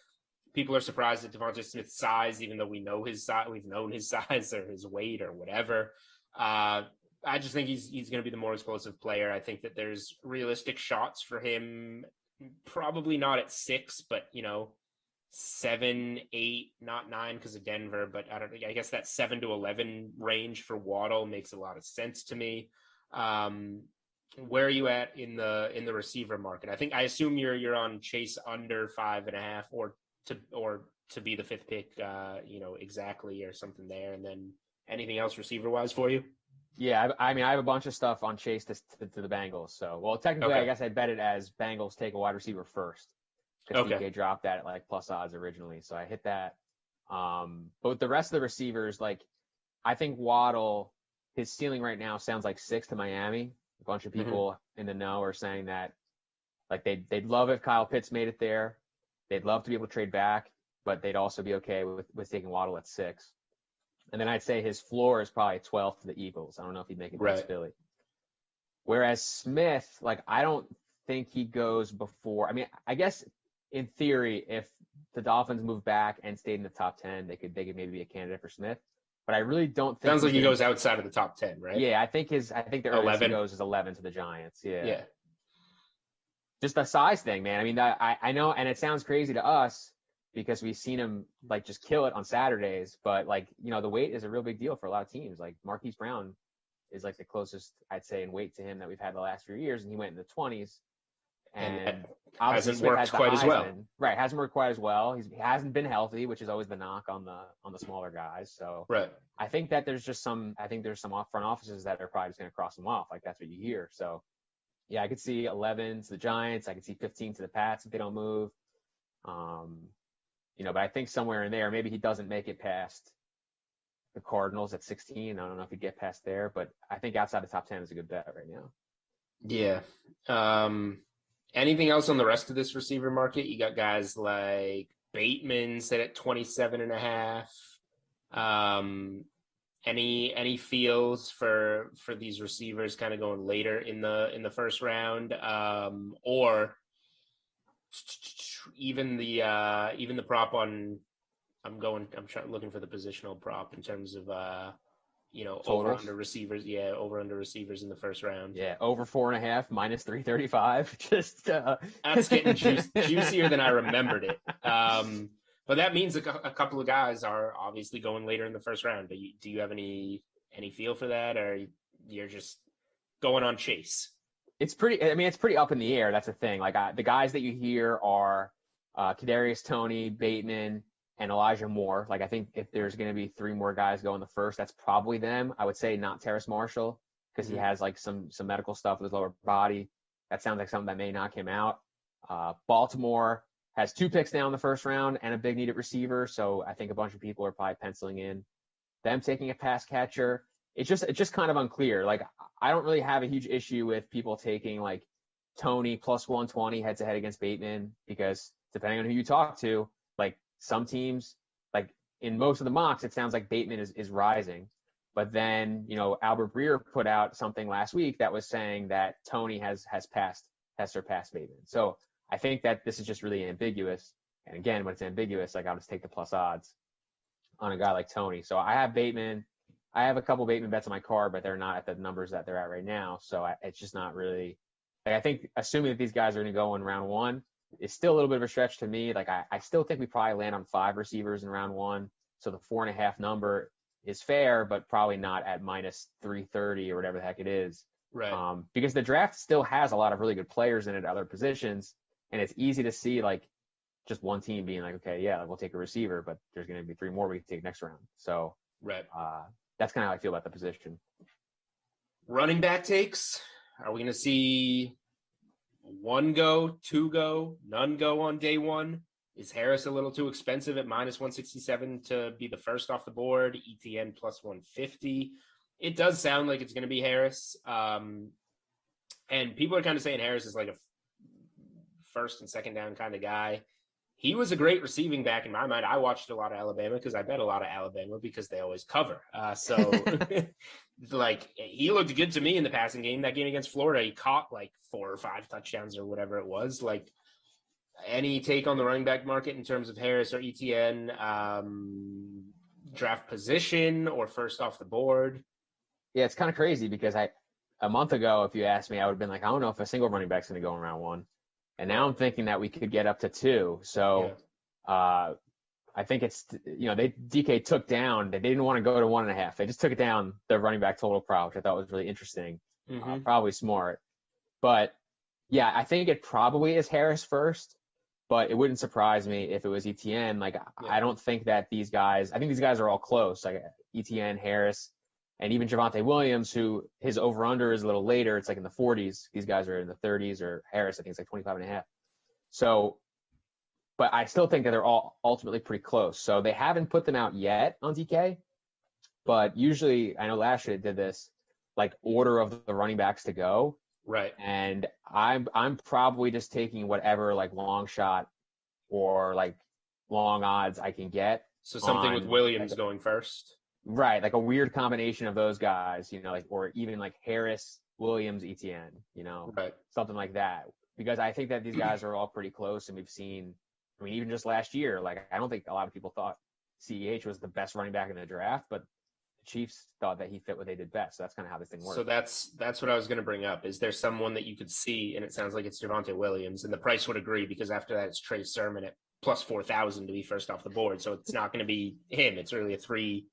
People are surprised at Devonta Smith's size, even though we know his size, we've known his size or his weight or whatever. I just think he's going to be the more explosive player. I think that there's realistic shots for him, probably not at 6, but 7, 8, not 9 because of Denver, but I guess that 7 to 11 range for Waddle makes a lot of sense to me. Where are you at in the receiver market? I assume you're on Chase under 5.5 or to be the fifth pick, exactly, or something there. And then anything else receiver wise for you? Yeah, I mean, I have a bunch of stuff on Chase to the Bengals. So, well, technically, Okay. I guess I bet it as Bengals take a wide receiver first because Okay. DK dropped that at like plus odds originally. So I hit that. But with the rest of the receivers, like I think Waddle, his ceiling right now sounds like 6 to Miami. A bunch of people in the know are saying that like they'd love if Kyle Pitts made it there. They'd love to be able to trade back, but they'd also be okay with taking Waddle at 6. And then I'd say his floor is probably 12 to the Eagles. I don't know if he'd make it past Philly. Whereas Smith, like, I don't think he goes before. I mean, I guess in theory, if the Dolphins move back and stayed in the top 10, they could maybe be a candidate for Smith. But I really don't think Sounds like he goes outside of the top 10, right? Yeah, I think the earliest he goes is 11 to the Giants. Yeah. Just the size thing, man. I mean, I know, and it sounds crazy to us because we've seen him like just kill it on Saturdays, but like, the weight is a real big deal for a lot of teams. Like Marquise Brown is like the closest I'd say in weight to him that we've had the last few years, and he went in the 20s. And hasn't worked quite as well. Right, hasn't worked quite as well. He hasn't been healthy, which is always the knock on the smaller guys. So I think that there's some front offices that are probably just going to cross him off. Like that's what you hear. So yeah, I could see 11 to the Giants. I could see 15 to the Pats if they don't move. But I think somewhere in there, maybe he doesn't make it past the Cardinals at 16. I don't know if he'd get past there, but I think outside the top 10 is a good bet right now. Yeah. Anything else on the rest of this receiver market? You got guys like Bateman set at 27.5. Any feels for these receivers kind of going later in the first round, or even the prop on? I'm looking for the positional prop in terms of over under receivers. Yeah, over under receivers in the first round. Yeah, over 4.5 minus 335. Just that's getting juicier than I remembered it. But that means a couple of guys are obviously going later in the first round. Do you have any feel for that, or you're just going on Chase? It's pretty up in the air. That's the thing. Like the guys that you hear are Kadarius Toney, Bateman, and Elijah Moore. Like I think if there's going to be 3 more guys going the first, that's probably them. I would say not Terrace Marshall because he has like some medical stuff with his lower body. That sounds like something that may knock him out. Baltimore has 2 picks now in the first round and a big needed receiver. So I think a bunch of people are probably penciling in them taking a pass catcher. It's just kind of unclear. Like I don't really have a huge issue with people taking like Toney plus 120 head to head against Bateman because depending on who you talk to, like some teams, like in most of the mocks, it sounds like Bateman is rising. But then, Albert Breer put out something last week that was saying that Toney has surpassed Bateman. So I think that this is just really ambiguous. And again, when it's ambiguous, like I'll just take the plus odds on a guy like Toney. So I have Bateman. I have a couple Bateman bets on my card, but they're not at the numbers that they're at right now. So it's just not really like, I think assuming that these guys are going to go in round 1 is still a little bit of a stretch to me. Like I still think we probably land on 5 receivers in round 1. So the 4.5 number is fair, but probably not at minus 330 or whatever the heck it is. Right. Because the draft still has a lot of really good players in it at other positions. And it's easy to see like just one team being like, okay, yeah, we'll take a receiver, but there's going to be 3 more we can take next round. So that's kind of how I feel about the position. Running back takes. Are we going to see 1 go, 2 go, none go on day 1? Is Harris a little too expensive at minus 167 to be the first off the board? ETN plus 150. It does sound like it's going to be Harris. And people are kind of saying Harris is like a first and second down kind of guy. He was a great receiving back in my mind. I watched a lot of Alabama because I bet a lot of Alabama because they always cover. So like he looked good to me in the passing game. That game against Florida, he caught like 4 or 5 touchdowns or whatever it was. Like any take on the running back market in terms of Harris or ETN, draft position or first off the board? Yeah, it's kind of crazy because a month ago, if you asked me, I would have been like, I don't know if a single running back's going to go in round 1. And now I'm thinking that we could get up to 2. So I think it's, DK took down, they didn't want to go to 1.5. They just took it down, the running back total prop, which I thought was really interesting. Probably smart. But yeah, I think it probably is Harris first, but it wouldn't surprise me if it was ETN. I don't think that these guys, I think these guys are all close. Like ETN, Harris, and even Javonte Williams, who his over-under is a little later. It's like in the 40s. These guys are in the 30s, or Harris, I think it's like 25.5. So, but I still think that they're all ultimately pretty close. So they haven't put them out yet on DK, but usually, I know last year they did this, like order of the running backs to go. Right. And I'm probably just taking whatever like long shot or like long odds I can get. So something with Williams going first. Right, like a weird combination of those guys, or even like Harris, Williams, ETN, right, something like that. Because I think that these guys are all pretty close, and we've seen, even just last year, like I don't think a lot of people thought CEH was the best running back in the draft, but the Chiefs thought that he fit what they did best. So that's kind of how this thing works. So that's what I was going to bring up. Is there someone that you could see, and it sounds like it's Javonte Williams, and the price would agree because after that it's Trey Sermon at plus 4,000 to be first off the board. So it's not going to be him. It's really three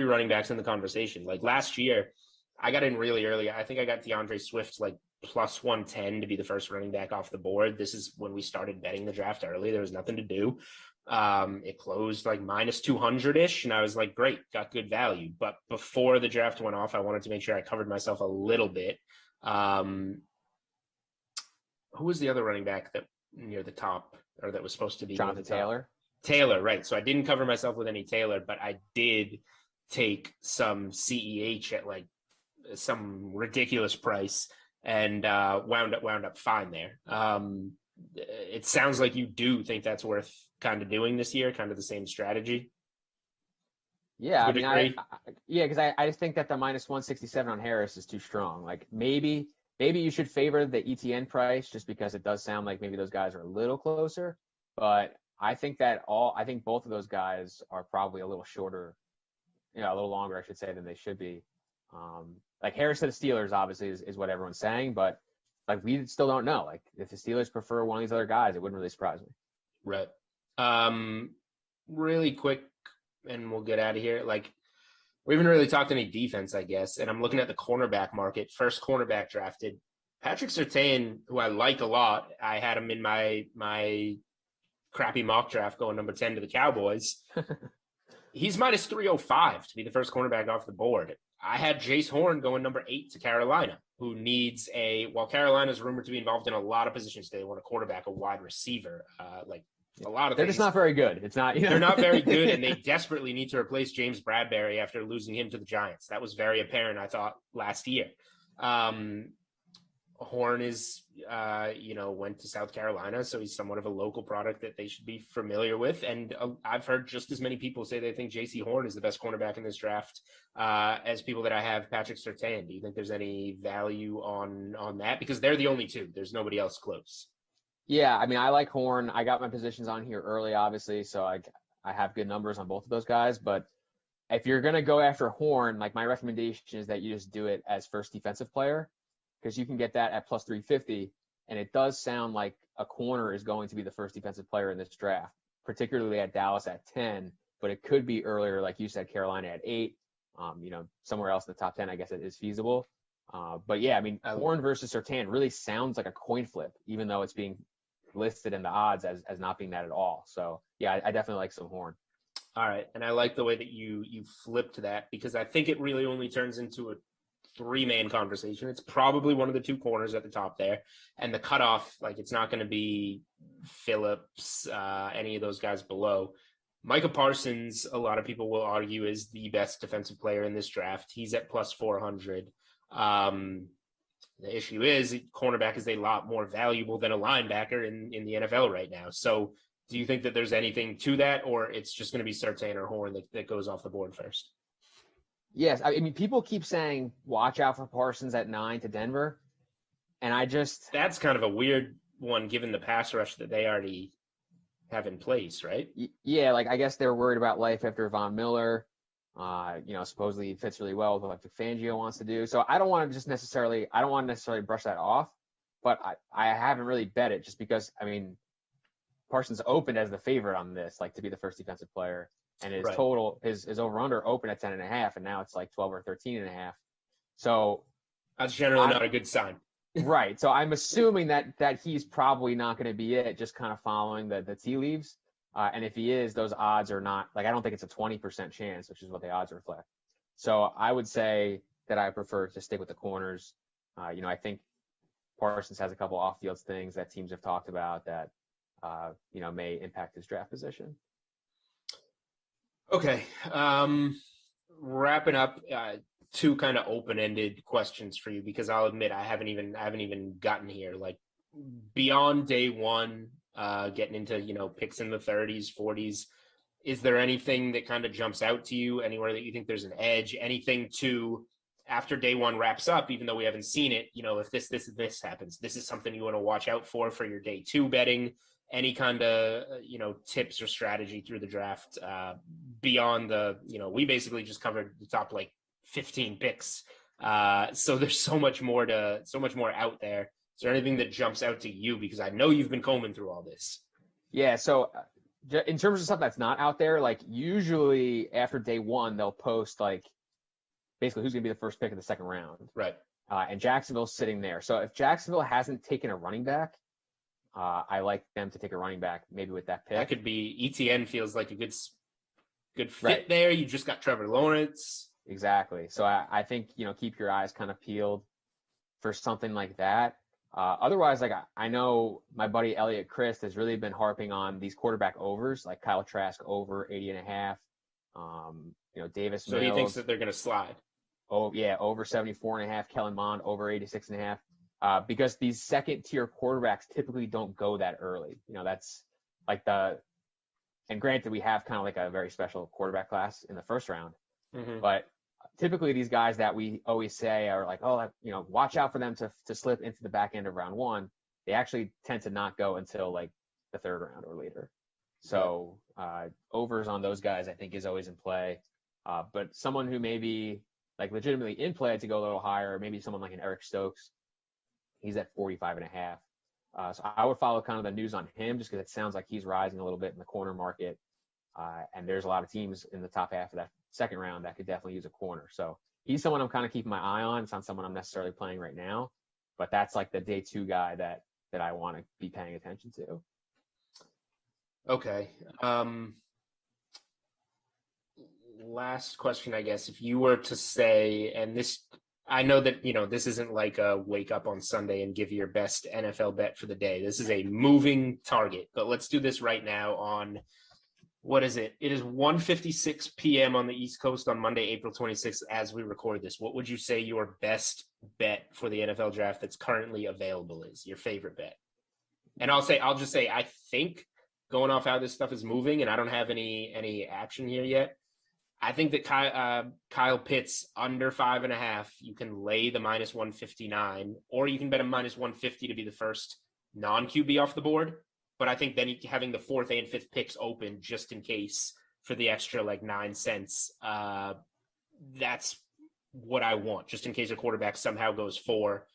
running backs in the conversation. Like last year, I got in really early. I think I got DeAndre Swift like plus 110 to be the first running back off the board. This is when we started betting the draft early. There was nothing to do. It closed like minus 200-ish, and I was like, great, got good value. But before the draft went off, I wanted to make sure I covered myself a little bit. Who was the other running back that near the top, or that was supposed to be Jonathan Taylor? Taylor, right. So I didn't cover myself with any Taylor, but I did take some CEH at like some ridiculous price and wound up fine there. It sounds like you do think that's worth kind of doing this year, kind of the same strategy. Yeah, because I just think that the minus 167 on Harris is too strong. Like maybe you should favor the ETN price just because it does sound like maybe those guys are a little closer, but I think both of those guys are probably a little shorter, a little longer, I should say, than they should be. Like Harris to the Steelers, obviously, is what everyone's saying, but like we still don't know. Like if the Steelers prefer one of these other guys, it wouldn't really surprise me. Right. Really quick, and we'll get out of here. Like we haven't really talked any defense, I guess, and I'm looking at the cornerback market. First cornerback drafted, Patrick Surtain, who I like a lot. I had him in my crappy mock draft going number 10 to the Cowboys. He's minus 305 to be the first cornerback off the board. I had Jace Horn going number 8 to Carolina, who needs while Carolina's rumored to be involved in a lot of positions, they want a quarterback, a wide receiver, like a lot of They're things. just not very good. It's not, They're not very good, and they desperately need to replace James Bradbury after losing him to the Giants. That was very apparent, I thought, last year. Horn is, went to South Carolina, so he's somewhat of a local product that they should be familiar with. And I've heard just as many people say they think J.C. Horn is the best cornerback in this draft as people that I have Patrick Surtain. Do you think there's any value on that? Because they're the only two. There's nobody else close. Yeah, I like Horn. I got my positions on here early, obviously, so I have good numbers on both of those guys. But if you're going to go after Horn, like my recommendation is that you just do it as first defensive player, because you can get that at plus 350, and it does sound like a corner is going to be the first defensive player in this draft, particularly at Dallas at 10, but it could be earlier, like you said, Carolina at 8, somewhere else in the top 10, I guess it is feasible. But yeah, Horn versus Surtain really sounds like a coin flip, even though it's being listed in the odds as not being that at all. So yeah, I definitely like some Horn. All right, and I like the way that you flipped that, because I think it really only turns into a three-man conversation. It's probably one of the two corners at the top there, and the cutoff, like it's not going to be Phillips, any of those guys below. Micah Parsons, a lot of people will argue, is the best defensive player in this draft. He's at plus 400. The issue is cornerback is a lot more valuable than a linebacker in the NFL right now. So do you think that there's anything to that, or it's just going to be Surtain or Horn that goes off the board first? Yes, people keep saying watch out for Parsons at 9 to Denver, and that's kind of a weird one given the pass rush that they already have in place, right? Yeah, like I guess they're worried about life after Von Miller. Supposedly he fits really well with what Fangio wants to do. So I don't want to necessarily brush that off, but I haven't really bet it just because Parsons opened as the favorite on this, like to be the first defensive player, and his total, his over under opened at 10.5, and now it's like 12 or 13.5. So that's generally not a good sign. Right. So I'm assuming that he's probably not going to be it, just kind of following the tea leaves. And if he is, those odds are not, like, I don't think it's a 20% chance, which is what the odds reflect. So I would say that I prefer to stick with the corners. I think Parsons has a couple off-field things that teams have talked about that, may impact his draft position. Okay. Wrapping up, two kind of open-ended questions for you, because I'll admit I haven't even gotten here. Like, beyond day one, getting into picks in the 30s, 40s, is there anything that kind of jumps out to you? Anywhere that you think there's an edge? Anything to after day one wraps up, even though we haven't seen it? If this happens, this is something you want to watch out for your day two betting. Any kind of tips or strategy through the draft beyond the we basically just covered the top like 15 picks. So there's so much more out there. Is there anything that jumps out to you? Because I know you've been combing through all this. Yeah. So in terms of stuff that's not out there, like usually after day one, they'll post like basically who's going to be the first pick of the second round. Right. And Jacksonville's sitting there. So if Jacksonville hasn't taken a running back, I like them to take a running back maybe with that pick. That could be ETN feels like a good fit there. You just got Trevor Lawrence. Exactly. So I think, keep your eyes kind of peeled for something like that. Otherwise, like I know my buddy Elliot Christ has really been harping on these quarterback overs, like Kyle Trask over 80.5. Davis So Mills, he thinks that they're going to slide. Oh yeah, over 74.5. Kellen Mond over 86.5. Because these second tier quarterbacks typically don't go that early. That's like and granted we have kind of like a very special quarterback class in the first round, but typically these guys that we always say are like, watch out for them to slip into the back end of round one. They actually tend to not go until like the third round or later. So overs on those guys I think is always in play. But someone who may be like legitimately in play to go a little higher, maybe someone like an Eric Stokes. He's at 45.5. So I would follow kind of the news on him just because it sounds like he's rising a little bit in the corner market. And there's a lot of teams in the top half of that second round that could definitely use a corner. So he's someone I'm kind of keeping my eye on. It's not someone I'm necessarily playing right now, but that's like the day two guy that I want to be paying attention to. Okay. Last question, I guess. If you were to say, and this, I know that, this isn't like a wake up on Sunday and give your best NFL bet for the day. This is a moving target, but let's do this right now on, what is it? It is 1:56 p.m. on the East Coast on Monday, April 26th, as we record this. What would you say your best bet for the NFL draft that's currently available is? Your favorite bet? And I'll just say, I think going off how this stuff is moving, and I don't have any action here yet, I think that Kyle Pitts under 5.5, you can lay the -159, or you can bet a -150 to be the first non-QB off the board. But I think then having the fourth and fifth picks open just in case for the extra like 9 cents, that's what I want. Just in case a quarterback somehow goes 4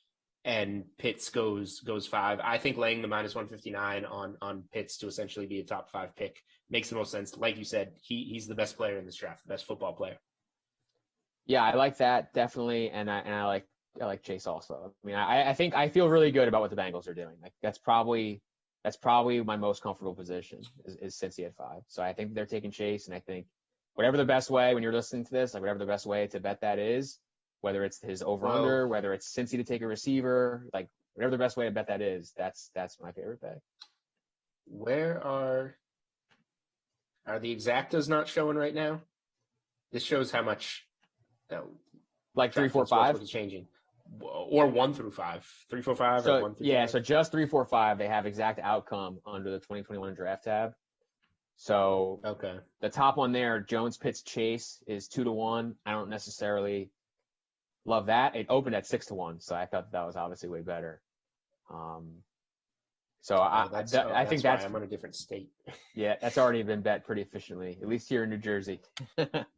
and Pitts goes 5. I think laying the -159 on Pitts to essentially be a top 5 pick makes the most sense. Like you said, he's the best player in this draft, the best football player. Yeah, I like that definitely, and I like Chase also. I mean, I feel really good about what the Bengals are doing. Like that's probably my most comfortable position is Cincy at 5. So I think they're taking Chase, and I think whatever the best way when you're listening to this, like whatever the best way to bet that is, whether it's his over/under, whether it's Cincy to take a receiver, like whatever the best way to bet that is, that's my favorite bet. Where are the exactas not showing right now? This shows how much. Like 3, 4, 5 is changing, or 1 through 5, 3, 4, 5, so, or 1 through 5. So just 3, 4, 5. They have exact outcome under the 2021 draft tab. So okay, the top one there, Jones, Pitts, Chase is 2-1. I don't necessarily love that. It opened at 6-1, so I thought that was obviously way better. I think that's I'm on a different state. Yeah, that's already been bet pretty efficiently, at least here in New Jersey.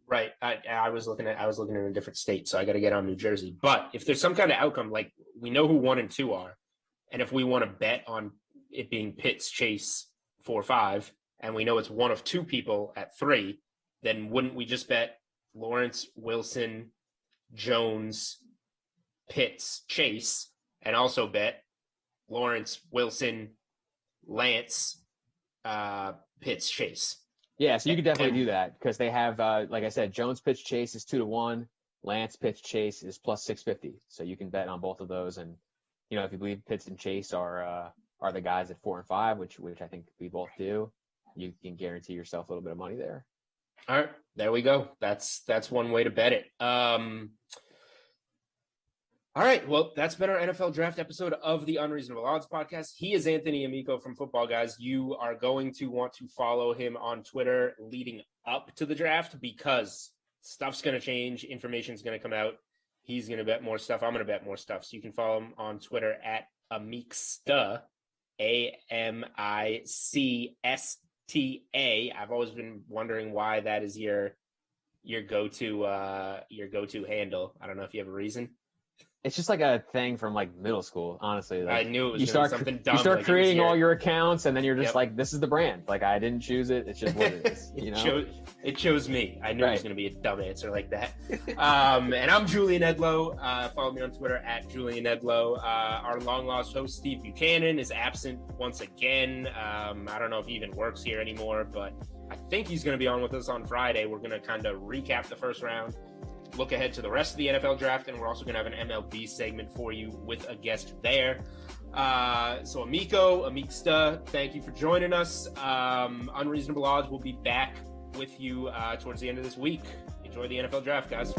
Right. I was looking at a different state, so I got to get on New Jersey. But if there's some kind of outcome, like we know who 1 and 2 are, and if we want to bet on it being Pitts, Chase, 4 or 5, and we know it's one of 2 people at 3, then wouldn't we just bet Lawrence, Wilson, Jones, Pitts, Chase, and also bet Lawrence, Wilson, Lance, Pitts, Chase? Yeah, so you could definitely do that because they have, like I said, Jones, Pitts, Chase is 2-1. Lance, Pitts, Chase is plus 650. So you can bet on both of those. And, you know, if you believe Pitts and Chase are the guys at 4 and 5, which I think we both do, you can guarantee yourself a little bit of money there. All right, there we go. That's one way to bet it. All right, well, that's been our NFL draft episode of the Unreasonable Odds podcast. He is Anthony Amico from Football Guys. You are going to want to follow him on Twitter leading up to the draft because stuff's going to change. Information's going to come out. He's going to bet more stuff. I'm going to bet more stuff. So you can follow him on Twitter at Amicsta, AMICSTA. I've always been wondering why that is your go-to handle. I don't know if you have a reason. It's just like a thing from like middle school, honestly. Like, I knew it was something dumb. You start like creating all your accounts, and then you're just like, "This is the brand." Like I didn't choose it; it's just what it is. You know, it chose me. I knew it was going to be a dumb answer like that. And I'm Julian Edlow. Follow me on Twitter at Julian Edlow. Our long lost host Steve Buchanan is absent once again. I don't know if he even works here anymore, but I think he's going to be on with us on Friday. We're going to kind of recap the first round, look ahead to the rest of the NFL draft, and we're also going to have an MLB segment for you with a guest there. So Amico, Amicsta, thank you for joining us. Unreasonable Odds will be back with you towards the end of this week. Enjoy the NFL draft, guys.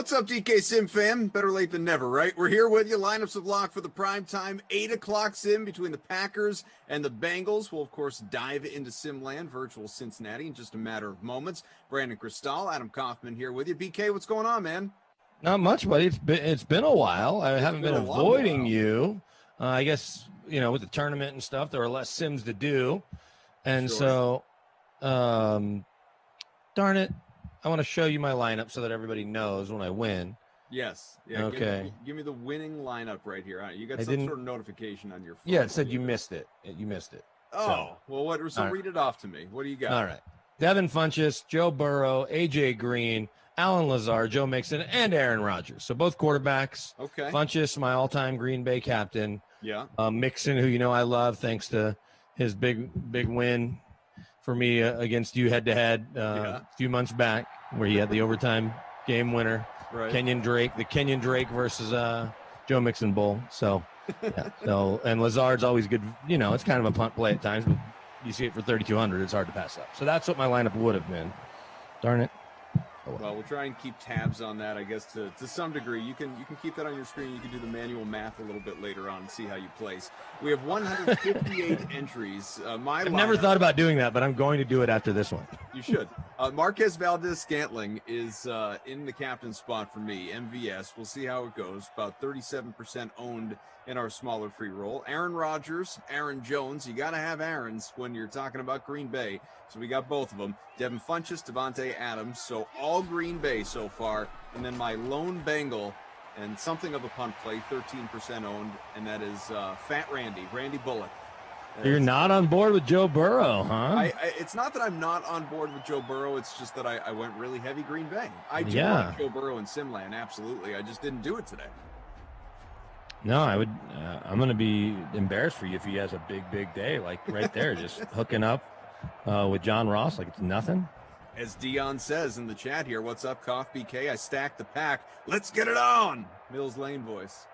What's up, DK Sim fam? Better late than never, right? We're here with you. Lineups of lock for the primetime 8 o'clock sim between the Packers and the Bengals. We'll, of course, dive into Simland, virtual Cincinnati, in just a matter of moments. Brandon Cristal, Adam Kaufman here with you. BK, what's going on, man? Not much, buddy. It's been a while. I haven't been avoiding you. I guess, with the tournament and stuff, there are less sims to do. And so, darn it, I want to show you my lineup so that everybody knows when I win. Yes. Yeah, okay. Give me the winning lineup right here. You got some sort of notification on your phone. Yeah, it said you missed it. You missed it. Oh, well, so read it off to me. What do you got? All right. Devin Funchess, Joe Burrow, A.J. Green, Alan Lazar, Joe Mixon, and Aaron Rodgers. So both quarterbacks. Okay. Funchess, my all-time Green Bay captain. Yeah. Mixon, who I love, thanks to his big win for me against you head-to-head a few months back, where he had the overtime game winner. Right. The Kenyon Drake versus Joe Mixon Bowl. So, yeah. And Lazard's always good. It's kind of a punt play at times, but you see it for 3,200. It's hard to pass up. So that's what my lineup would have been. Darn it. Well, we'll try and keep tabs on that, I guess, to some degree. You can keep that on your screen. You can do the manual math a little bit later on and see how you place. We have 158 entries. I've never thought about doing that, but I'm going to do it after this one. You should. Marquez Valdez-Scantling is in the captain spot for me, MVS. We'll see how it goes. About 37% owned in our smaller free roll. Aaron Rodgers, Aaron Jones. You got to have Aarons when you're talking about Green Bay. So we got both of them. Devin Funchess, Devontae Adams. So all Green Bay so far. And then my lone Bengal and something of a punt play, 13% owned. And that is Fat Randy Bullock. You're not on board with Joe Burrow, huh? It's not that I'm not on board with Joe Burrow. It's just that I went really heavy Green Bay. I do like Joe Burrow in Simland, absolutely. I just didn't do it today. No, I would. I'm going to be embarrassed for you if he has a big day, like right there, just hooking up with John Ross like it's nothing. As Dion says in the chat here, what's up, Cough BK? I stacked the pack. Let's get it on. Mills Lane voice.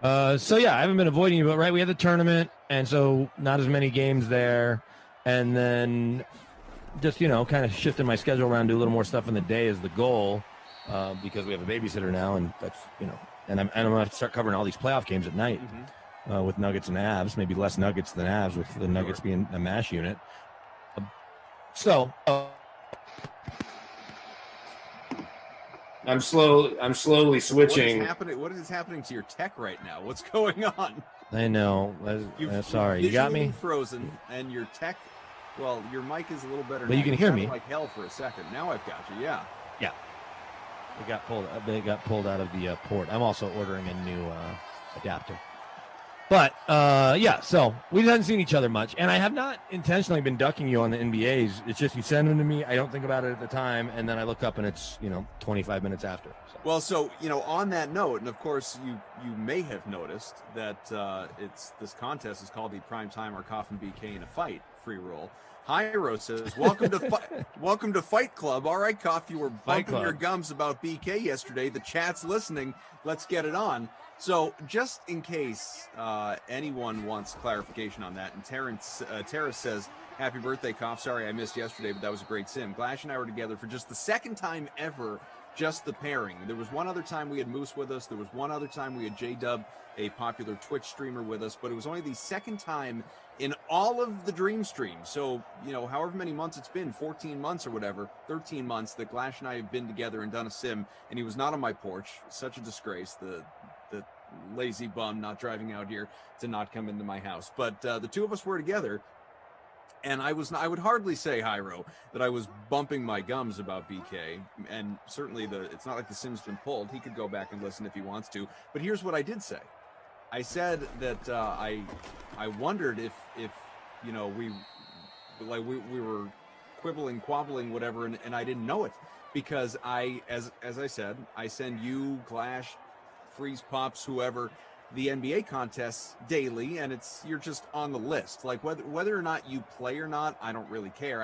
So yeah, I haven't been avoiding you, but right, we had the tournament, and so not as many games there, and then just kind of shifting my schedule around, do a little more stuff in the day is the goal, because we have a babysitter now, and that's and I'm going to have to start covering all these playoff games at night with Nuggets and Avs, maybe less Nuggets than Avs, with the Nuggets being a mash unit. I'm slowly switching. What is happening to your tech right now? What's going on? I know. Sorry, you got me frozen, and your tech. Well, your mic is a little better. But you can hear me like hell for a second. Now I've got you. Yeah. Yeah. They got pulled out of the port. I'm also ordering a new adapter. But so we haven't seen each other much, and I have not intentionally been ducking you on the NBAs. It's just you send them to me, I don't think about it at the time, and then I look up and it's 25 minutes after. So. Well, so on that note, and of course you may have noticed that this contest is called the Primetime or Coffin BK in a Fight free roll. Hyro says, welcome to Fight Club. All right, Coff, you were bumping your gums about BK yesterday. The chat's listening. Let's get it on. So just in case anyone wants clarification on that, and Terrace says, happy birthday, Coff. Sorry I missed yesterday, but that was a great sim. Glash and I were together for just the second time ever, just the pairing. There was one other time we had Moose with us. There was one other time we had J-Dub, a popular Twitch streamer, with us, but it was only the second time in all of the Dream Stream. So, however many months it's been, 14 months or whatever, 13 months that Glash and I have been together and done a sim, and he was not on my porch. Such a disgrace. The lazy bum not driving out here to not come into my house. But the two of us were together, and I would hardly say, Hyro, that I was bumping my gums about BK, and certainly it's not like the sim's been pulled. He could go back and listen if he wants to. But here's what I did say. I said that I wondered if we were quabbling, whatever, and I didn't know it, because as I said, I send you, Clash, Freeze Pops, whoever, the NBA contests daily, and you're just on the list. Like whether or not you play or not, I don't really care.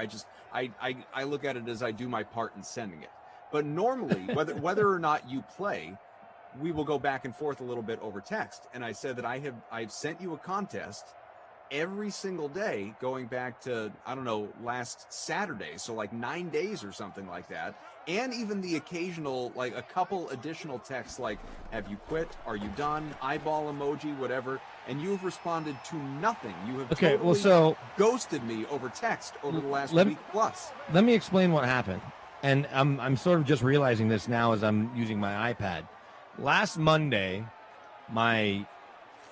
I look at it as I do my part in sending it. But normally, whether or not you play, we will go back and forth a little bit over text. And I said that I've sent you a contest every single day going back to, I don't know, last Saturday. So like 9 days or something like that. And even the occasional, like a couple additional texts like, have you quit? Are you done? Eyeball emoji, whatever. And you have responded to nothing. You have totally ghosted me over text over the last week plus. Let me explain what happened. And I'm sort of just realizing this now as I'm using my iPad. Last Monday, my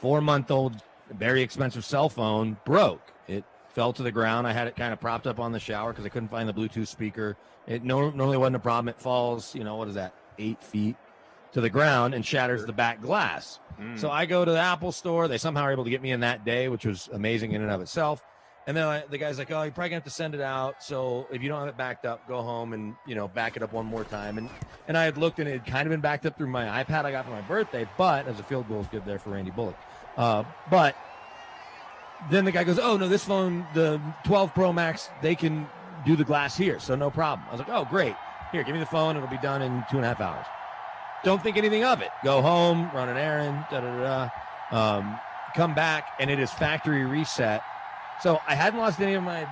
4-month-old, very expensive cell phone broke. It fell to the ground. I had it kind of propped up on the shower because I couldn't find the Bluetooth speaker. It normally wasn't a problem. It falls, what is that, 8 feet to the ground and shatters the back glass. So I go to the Apple store. They somehow are able to get me in that day, which was amazing in and of itself. And then the guy's like, oh, you're probably going to have to send it out. So if you don't have it backed up, go home and, back it up one more time. And I had looked, and it had kind of been backed up through my iPad I got for my birthday, but as a field goal is good there for Randy Bullock. But then the guy goes, oh, no, this phone, the 12 Pro Max, they can do the glass here, so no problem. I was like, oh, great. Here, give me the phone. It'll be done in 2.5 hours. Don't think anything of it. Go home, run an errand, come back, and it is factory reset. So I hadn't lost any of my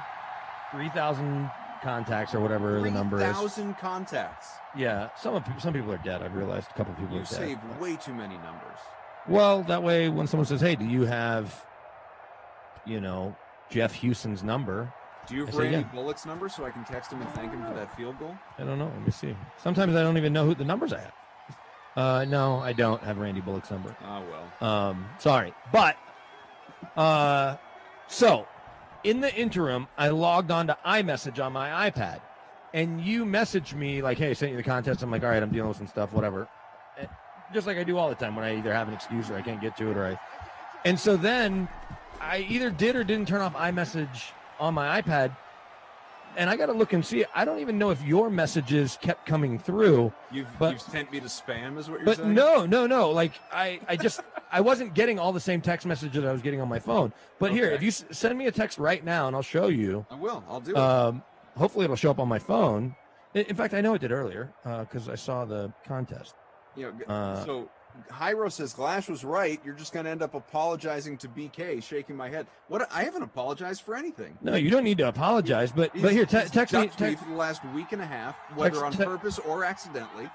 3,000 contacts or whatever the number is. 3,000 contacts. Yeah, some people are dead. I've realized a couple of people are dead. You saved way too many numbers. Well, that way when someone says, hey, do you have, Jeff Houston's number? Do you have Randy Bullock's number so I can text him and thank him for that field goal? I don't know. Let me see. Sometimes I don't even know who the numbers I have. No, I don't have Randy Bullock's number. Oh, well. Sorry. But, so in the interim, I logged on to iMessage on my iPad, and you messaged me like, hey, I sent you the contest. I'm like, all right, I'm dealing with some stuff, whatever. Just like I do all the time when I either have an excuse or I can't get to it and so then I either did or didn't turn off iMessage on my iPad, and I got to look and see. I don't even know if your messages kept coming through. You've sent me to spam is what you're saying? But no. Like I wasn't getting all the same text messages I was getting on my phone. But here, if you send me a text right now and I'll show you. I will. I'll do it. Hopefully it'll show up on my phone. In fact, I know it did earlier because I saw the contest. So Hyro says Glash was right. You're just going to end up apologizing to BK, shaking my head. What? I haven't apologized for anything. No, you don't need to apologize. But here, text me for the last week and a half, whether on purpose or accidentally.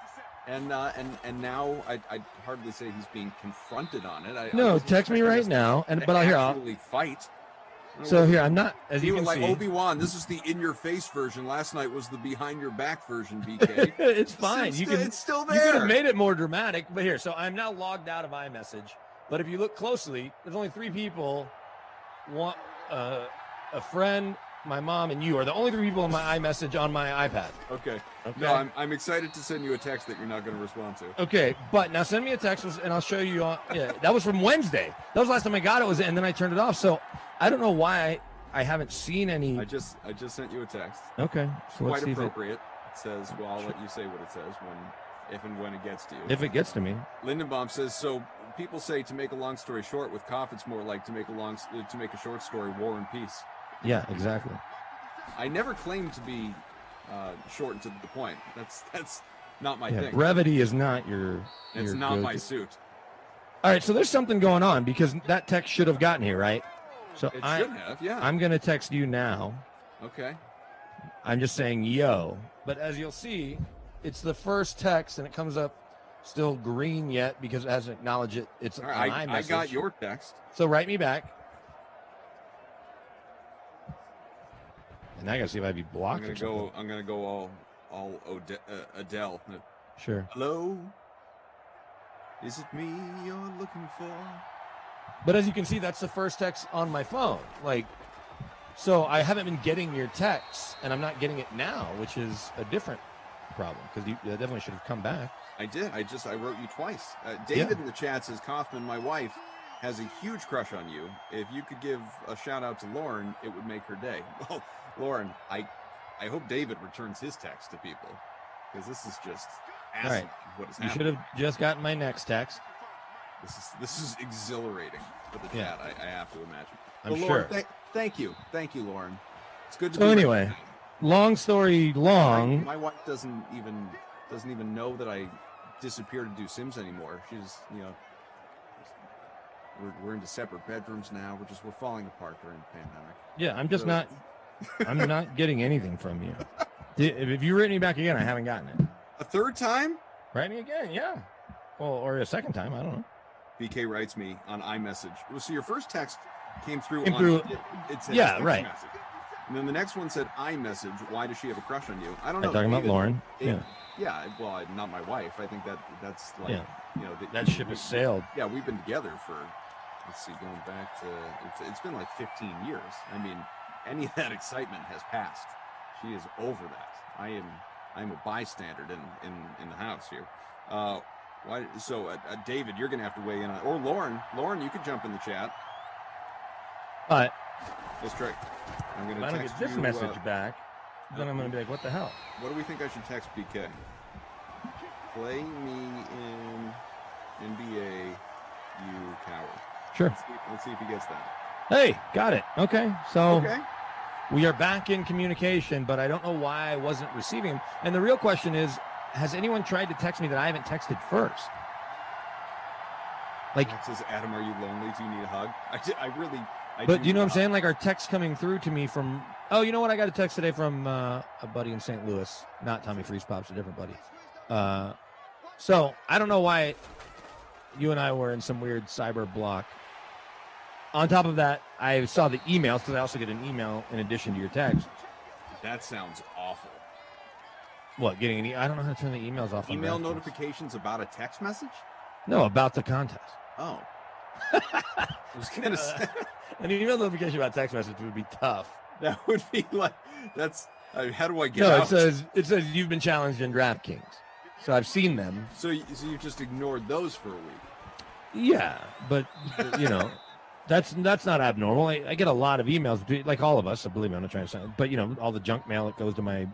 And now I'd hardly say he's being confronted on it. Text me right now. But I'll fight. So here, I'm not, as you can like see. Obi-Wan, this is the in-your-face version. Last night was the behind-your-back version, BK. It's fine. It's still there. You could have made it more dramatic. But here, so I'm now logged out of iMessage. But if you look closely, there's only 3 people. A friend, my mom, and you are the only 3 people in my iMessage on my iPad. Okay. No, I'm excited to send you a text that you're not going to respond to. Okay, but now send me a text and I'll show you. That was from Wednesday. That was the last time I got it, and then I turned it off. So I don't know why I haven't seen any. I just sent you a text. Okay, so quite appropriate. It says, well, I'll let you say what it says if and when it gets to you. If it gets to me. Lindenbaum says, so people say to make a long story short. With Koff, it's more like to make a short story, War and Peace. Yeah, exactly. I never claimed to be short and to the point. That's not my thing. Brevity is not your. It's not my suit. All right, so there's something going on because that text should have gotten here, right? So it should have, yeah. I'm going to text you now. Okay. I'm just saying yo. But as you'll see, it's the first text, and it comes up still green yet because it hasn't acknowledged it. It's an iMessage. I got your text. So write me back. And I got to see if I'd be blocked. I'm gonna go all Adele. Sure. Hello. Is it me you're looking for? But as you can see, that's the first text on my phone. So I haven't been getting your texts, and I'm not getting it now, which is a different problem because you definitely should have come back. I did. I wrote you twice. David in the chat says, Kaufman, my wife has a huge crush on you. If you could give a shout out to Lauren, it would make her day. Well, Lauren, I hope David returns his text to people because this is just all right. What is you happening. Should have just gotten my next text. This is exhilarating for the chat. I have to imagine. I'm Lauren, sure. Thank you, Lauren. It's good to So be anyway, right. long story long. My wife doesn't even know that I disappear to do Sims anymore. She's we're into separate bedrooms now. We're falling apart during the pandemic. Yeah, I'm not getting anything from you. If you write me back again, I haven't gotten it. A third time? Write me again, yeah. Well, or a second time, I don't know. BK writes me on iMessage. So your first text came through. It said yeah, text right. message. And then the next one said iMessage. Why does she have a crush on you? I don't know. Are you talking about Lauren? Yeah. Yeah. Well, not my wife. I think that's like, yeah. That ship has sailed. Yeah, we've been together for, let's see, going back to, it's been like 15 years. I mean, any of that excitement has passed. She is over that. I'm a bystander in the house here. Why? So, David, you're gonna have to weigh in on, or Lauren. Lauren, you could jump in the chat. But let's try. I'm gonna if I don't text get this you, message back, then I'm gonna be like, what the hell? What do we think I should text BK? Play me in NBA, you coward. Sure. Let's see if he gets that. Hey, got it. Okay, so Okay. we are back in communication, but I don't know why I wasn't receiving them. And the real question is, has anyone tried to text me that I haven't texted first? Like, it says, Adam, are you lonely? Do you need a hug? But do you know what I'm saying? Like, our text coming through to me from, oh, you know what? I got a text today from a buddy in St. Louis. Not Tommy Freeze Pops, a different buddy. So I don't know why you and I were in some weird cyber block. On top of that, I saw the emails because I also get an email in addition to your text. That sounds awful. What, getting I don't know how to turn the emails off. Email notifications about a text message? No, about the contest. Oh. I was going to say. An email notification about text message would be tough. That would be like, how do I get out? No, it says you've been challenged in DraftKings. So I've seen them. So you just ignored those for a week? Yeah, but, that's not abnormal. I get a lot of emails, like all of us. So believe me, I'm not trying to sound, but, all the junk mail that goes to my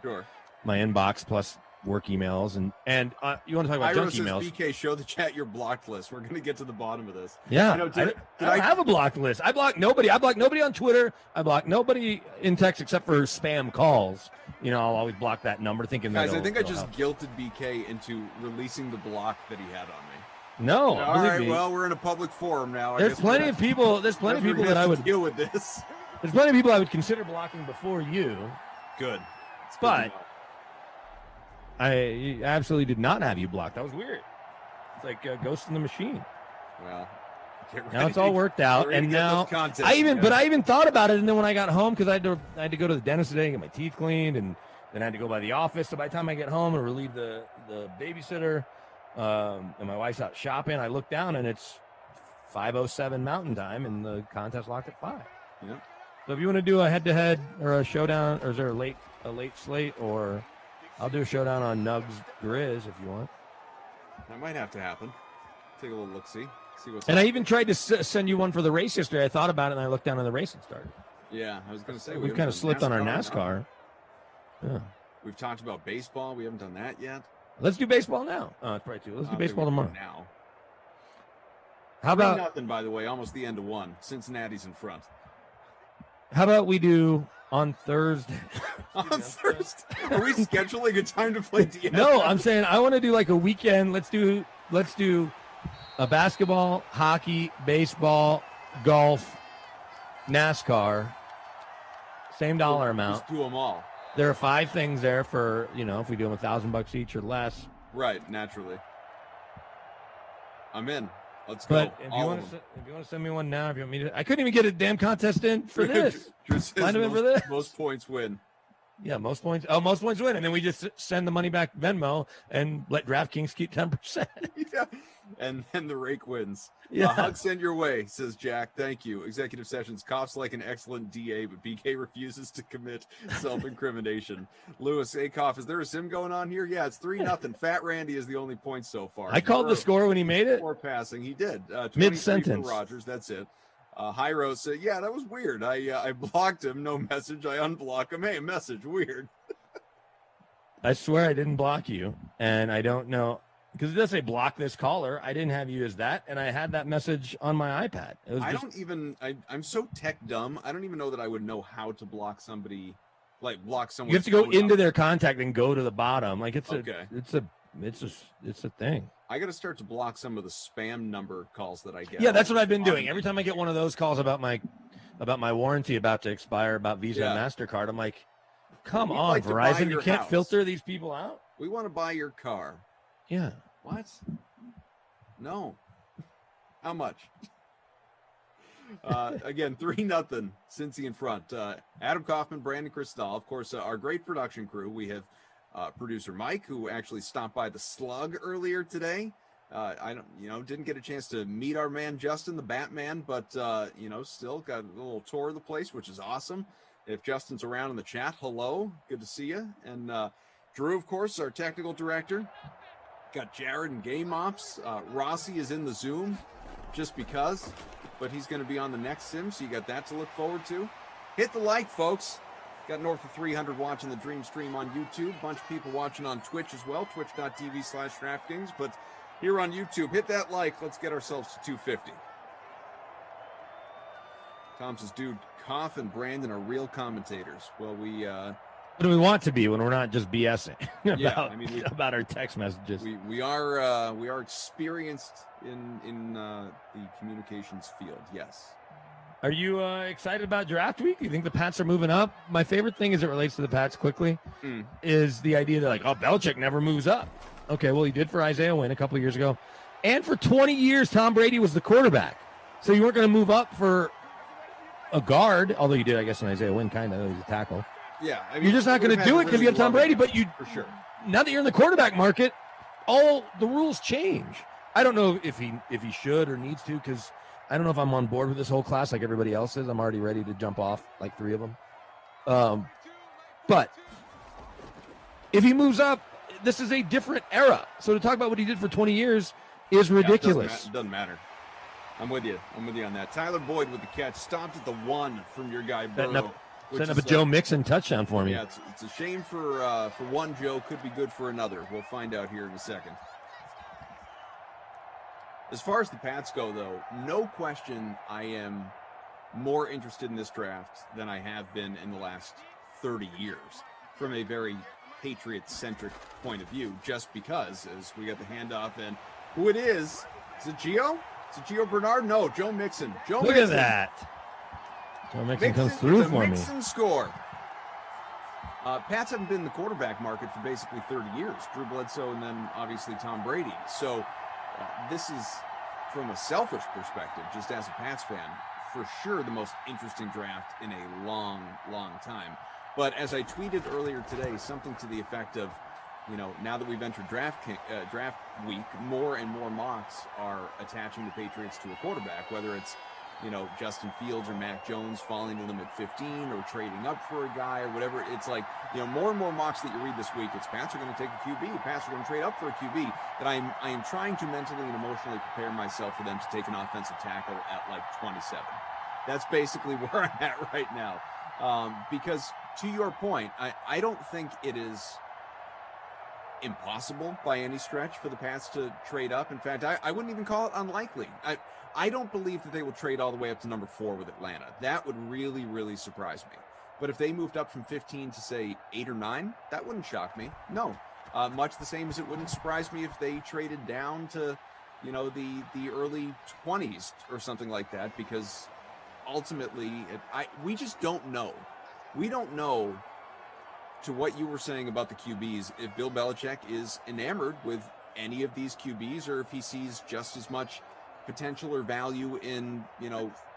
inbox plus work emails. And you want to talk about junk emails? BK, show the chat your blocked list. We're going to get to the bottom of this. Yeah. I don't have a blocked list. I block nobody. I block nobody on Twitter. I block nobody in text except for spam calls. I'll always block that number thinking that. Guys, I think I just guilted BK into releasing the block that he had on me. No. All right, well, we're in a public forum now. There's plenty of people that I would deal with this. There's plenty of people I would consider blocking before you. Good. But I absolutely did not have you blocked. That was weird. It's like Ghost in the Machine. Well, now it's all worked out, and now I even thought about it. And then when I got home, because I had to go to the dentist today and get my teeth cleaned, and then I had to go by the office. So by the time I get home and relieve the babysitter, and my wife's out shopping, I look down and it's 5:07 Mountain Time, and the contest locked at 5. Yeah. So if you want to do a head-to-head or a showdown, or is there a late slate, or I'll do a showdown on Nugs Grizz if you want. That might have to happen. Take a little look-see. See what's And I even tried to send you one for the race yesterday. I thought about it, and I looked down and the racing started. Yeah, I was going to say. We've kind of slipped on our NASCAR. Yeah. We've talked about baseball. We haven't done that yet. Let's do baseball now. Oh, it's probably too. Let's do baseball tomorrow. Now. How about nothing? By the way, almost the end of one. Cincinnati's in front. How about we do on Thursday? On Thursday? Are we scheduling a time to play DFS? No, I'm saying I want to do like a weekend. Let's do a basketball, hockey, baseball, golf, NASCAR. Same dollar amount. Just do them all. There are 5 things there for, if we do them $1,000 each or less. Right, naturally. I'm in. Let's go. But if you want to send me one now, if you want me to, I couldn't even get a damn contest in for this. Most points win. Yeah, most points. Oh, most points win, and then we just send the money back Venmo and let DraftKings keep 10%. Yeah, and then the rake wins. Yeah. Hug sent your way, says Jack. Thank you. Executive Sessions coughs like an excellent DA, but BK refuses to commit self-incrimination. Lewis Acoff, is there a sim going on here? Yeah, it's 3-0. Fat Randy is the only point so far. I called the score when he made it. Before passing, he did. Mid-sentence. For Rogers, that's it. Hyro said, yeah, that was weird. I blocked him. No message. I unblock him. Hey, message. Weird. I swear I didn't block you, and I don't know. Because it does say block this caller. I didn't have you as that, and I had that message on my iPad. It was I'm so tech dumb. I don't even know that I would know how to block somebody, like block someone. You have to go into their contact and go to the bottom. Like it's a thing. I got to start to block some of the spam number calls that I get. Yeah, that's what I've been doing. Every time I get one of those calls about my warranty about to expire, about Visa and MasterCard, I'm like, come We'd on, like to buy Verizon, you your can't house. filter these people out? We want to buy your car. Yeah. What? No. How much? Again, 3-0, Cincy in front. Adam Kaufman, Brandon Cristal, of course, our great production crew. We have producer Mike, who actually stopped by the Slug earlier today. Didn't get a chance to meet our man Justin, the Batman, but still got a little tour of the place, which is awesome. If Justin's around in the chat, hello, good to see you. And Drew, of course, our technical director. Got Jared and Game Ops. Rossi is in the Zoom, just because, but he's going to be on the next sim, so you got that to look forward to. Hit the like, folks. Got north of 300 watching the Dream Stream on YouTube. Bunch of people watching on Twitch as well, twitch.tv/DraftKings. But here on YouTube, hit that like. Let's get ourselves to 250. Tom says, dude, Koff and Brandon are real commentators. Well, what do we want to be when we're not just BSing about our text messages? We are experienced in the communications field. Yes. Are you excited about draft week? Do you think the Pats are moving up? My favorite thing as it relates to the Pats quickly is the idea that Belichick never moves up. Okay, well, he did for Isaiah Wynn a couple of years ago. And for 20 years, Tom Brady was the quarterback. So you weren't going to move up for a guard, although you did, I guess, in Isaiah Wynn, kind of. He was a tackle. Yeah. I mean, you're just not going to do it because you have Tom Brady. But for sure. Now that you're in the quarterback market, all the rules change. I don't know if he should or needs to, because I don't know if I'm on board with this whole class like everybody else is. I'm already ready to jump off like 3 of them. But if he moves up, this is a different era. So to talk about what he did for 20 years is ridiculous. It doesn't matter. I'm with you on that. Tyler Boyd with the catch. Stopped at the 1 from your guy, Burrow. Setting up a Joe Mixon touchdown for me. Yeah, it's a shame for one Joe. Could be good for another. We'll find out here in a second. As far as the Pats go, though, no question I am more interested in this draft than I have been in the last 30 years from a very Patriot-centric point of view, just because, as we got the handoff, and who it is it Gio? Is it Gio Bernard? No, Joe Mixon. Look at that. Joe Mixon comes through for me. Mixon score. Pats haven't been in the quarterback market for basically 30 years. Drew Bledsoe and then obviously Tom Brady. So this is, from a selfish perspective, just as a Pats fan, for sure the most interesting draft in a long, long time. But as I tweeted earlier today, something to the effect of, now that we've entered draft week, more and more mocks are attaching the Patriots to a quarterback, whether it's Justin Fields or Mac Jones falling to them at 15 or trading up for a guy or whatever. It's like, more and more mocks that you read this week, it's Pats are going to take a QB, Pats are going to trade up for a QB, that I am trying to mentally and emotionally prepare myself for them to take an offensive tackle at like 27. That's basically where I'm at right now. Because to your point, I don't think it is impossible by any stretch for the Pats to trade up. In fact, I wouldn't even call it unlikely. I don't believe that they will trade all the way up to number 4 with Atlanta. That would really, really surprise me. But if they moved up from 15 to, say, 8 or 9, that wouldn't shock me. No. Much the same as it wouldn't surprise me if they traded down to, the early 20s or something like that, because ultimately, we just don't know. We don't know, to what you were saying about the QBs, if Bill Belichick is enamored with any of these QBs or if he sees just as much potential or value in,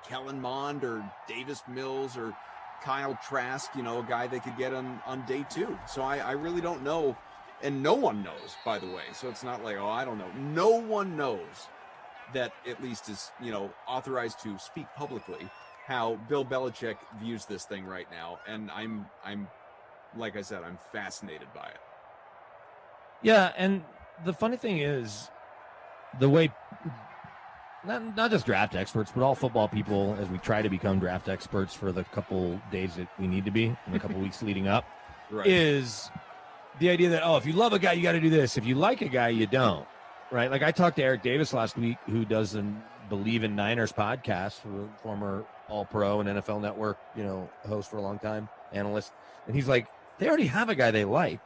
Kellen Mond or Davis Mills or Kyle Trask, a guy they could get on day 2. So I really don't know. And no one knows, by the way. So it's not like, I don't know. No one knows that at least is, authorized to speak publicly how Bill Belichick views this thing right now. And I'm like I said, I'm fascinated by it. Yeah, and the funny thing is, the way not just draft experts, but all football people, as we try to become draft experts for the couple days that we need to be in the couple weeks leading up, is the idea that, if you love a guy, you got to do this. If you like a guy, you don't, right? Like I talked to Eric Davis last week, who does an Believe in Niners podcast, former All-Pro and NFL Network, host for a long time, analyst. And he's like, they already have a guy they like.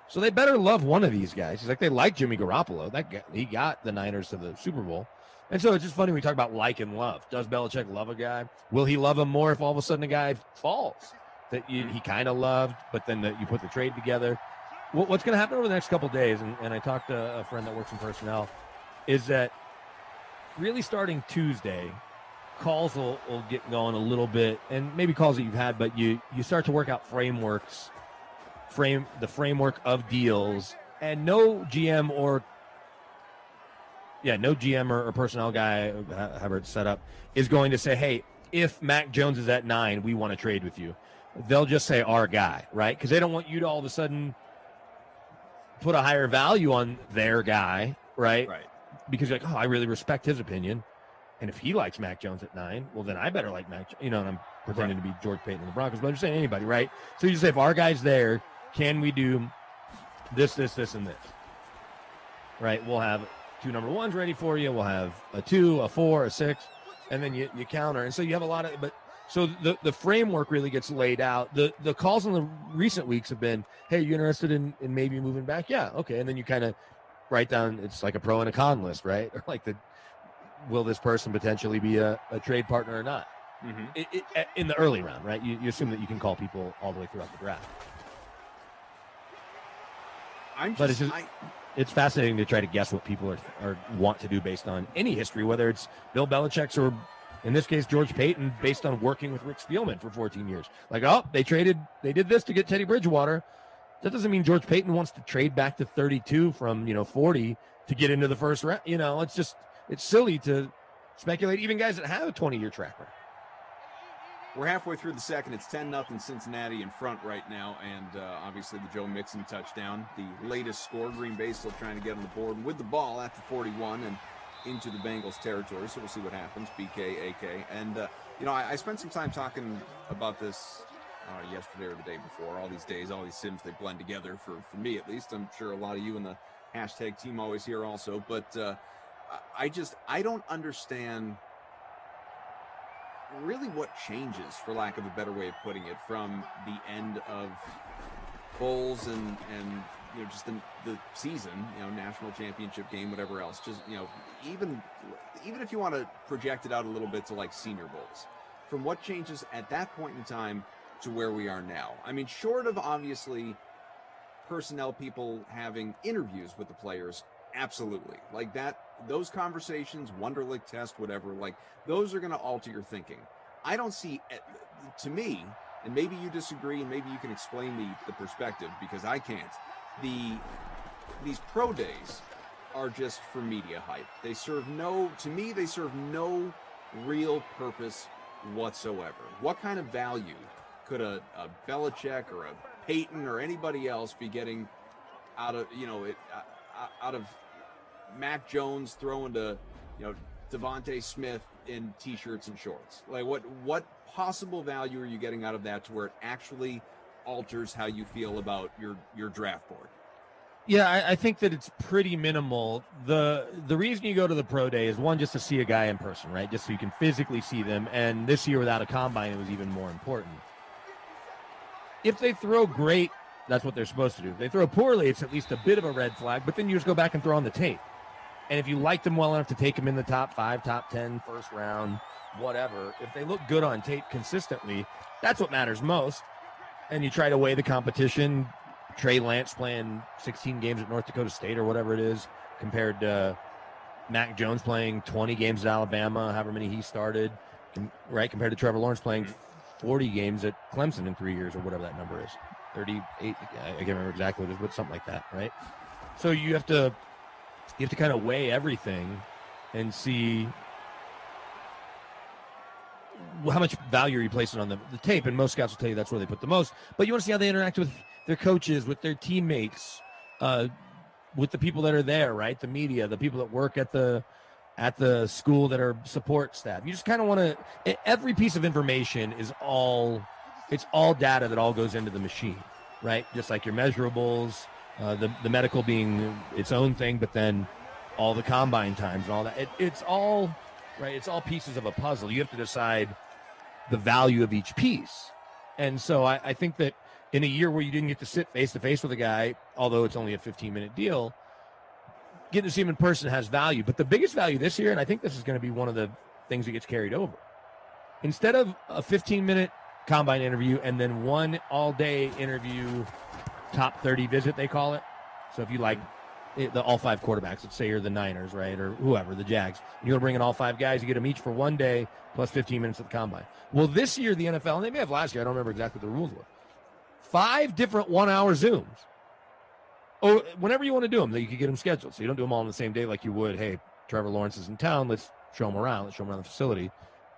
So they better love one of these guys. He's like, they like Jimmy Garoppolo. That guy, he got the Niners to the Super Bowl. And so it's just funny when we talk about like and love. Does Belichick love a guy? Will he love him more if all of a sudden a guy falls that he kind of loved, but then you put the trade together? What's going to happen over the next couple of days, and I talked to a friend that works in personnel, is that really starting Tuesday, calls will get going a little bit, and maybe calls that you've had, but you start to work out the framework of deals, and no GM or personnel guy, however it's set up, is going to say, hey, if Mac Jones is at 9, we want to trade with you. They'll just say our guy, right? Because they don't want you to all of a sudden put a higher value on their guy, right? Right. Because you're like, oh, I really respect his opinion. And if he likes Mac Jones at 9, well, then I better like Mac. And I'm pretending to be George Payton and the Broncos, but I'm just saying anybody, right? So you just say, if our guy's there, can we do this, and this? Right? We'll have 2 number 1s ready for you. We'll have a 2, a 4, a 6, and then you counter. And so you have a lot of, but so the framework really gets laid out. The calls in the recent weeks have been, hey, you interested in maybe moving back? Yeah, okay. And then you kind of write down, it's like a pro and a con list, right? Or like will this person potentially be a trade partner or not? Mm-hmm. In the early round, right? You assume that you can call people all the way throughout the draft. It's fascinating to try to guess what people are want to do based on any history, whether it's Bill Belichick's or, in this case, George Payton, based on working with Rick Spielman for 14 years. Like, oh, they did this to get Teddy Bridgewater. That doesn't mean George Payton wants to trade back to 32 from 40 to get into the first round. It's silly to speculate, even guys that have a 20-year track record. We're halfway through the second. It's 10-0 Cincinnati in front right now, and obviously the Joe Mixon touchdown, the latest score. Green Bay still trying to get on the board with the ball at the 41 and into the Bengals territory, so we'll see what happens. BK, AK. And, I spent some time talking about this yesterday or the day before. All these days, all these sims, they blend together for me at least. I'm sure a lot of you in the hashtag team always here also, but I don't understand really what changes, for lack of a better way of putting it, from the end of bowls and just the season, national championship game, whatever else. Just even if you want to project it out a little bit to like senior bowls, from what changes at that point in time to where we are now. I mean, short of obviously personnel people having interviews with the players, absolutely, like that. Those conversations, Wonderlic test, whatever, like those are going to alter your thinking. I don't see, to me, and maybe you disagree, and maybe you can explain the perspective, because I can't. These pro days are just for media hype. They serve no real purpose whatsoever. What kind of value could a Belichick or a Peyton or anybody else be getting out of out of Mac Jones throwing to Devontae Smith in t-shirts and shorts? Like what possible value are you getting out of that to where it actually alters how you feel about your draft board? Yeah, I think that it's pretty minimal. The reason you go to the pro day is, one, just to see a guy in person, right? Just so you can physically see them. And this year without a combine, it was even more important. If they throw great, that's what they're supposed to do. If they throw poorly, it's at least a bit of a red flag, but then you just go back and throw on the tape. And if you like them well enough to take them in the top 5, top 10, first round, whatever, if they look good on tape consistently, that's what matters most. And you try to weigh the competition. Trey Lance playing 16 games at North Dakota State or whatever it is, compared to Mac Jones playing 20 games at Alabama, however many he started, right? Compared to Trevor Lawrence playing 40 games at Clemson in 3 years or whatever that number is. 38, I can't remember exactly what it is, but something like that, right? So you have to kind of weigh everything and see how much value are you placing on the tape. And most scouts will tell you that's where they put the most. But you want to see how they interact with their coaches, with their teammates, with the people that are there, right? The media, the people that work at the school that are support staff. You just kind of want to, every piece of information is it's all data that all goes into the machine, right? Just like your measurables, the medical being its own thing, but then all the combine times and all that. It's all, right? It's all pieces of a puzzle. You have to decide the value of each piece. And so I think that in a year where you didn't get to sit face-to-face with a guy, although it's only a 15-minute deal, getting to see him in person has value. But the biggest value this year, and I think this is going to be one of the things that gets carried over, instead of a 15-minute combine interview and then one all-day interview, top 30 visit, they call it. So if you like the all 5 quarterbacks, let's say you're the Niners, right, or whoever, the Jags, you want to bring in all 5 guys, you get them each for one day plus 15 minutes at the combine. Well, this year, the NFL, and they may have last year, I don't remember exactly what the rules were, 5 different 1-hour Zooms. Or whenever you want to do them, that you could get them scheduled. So you don't do them all on the same day like you would, hey, Trevor Lawrence is in town, let's show him around. Let's show him around the facility.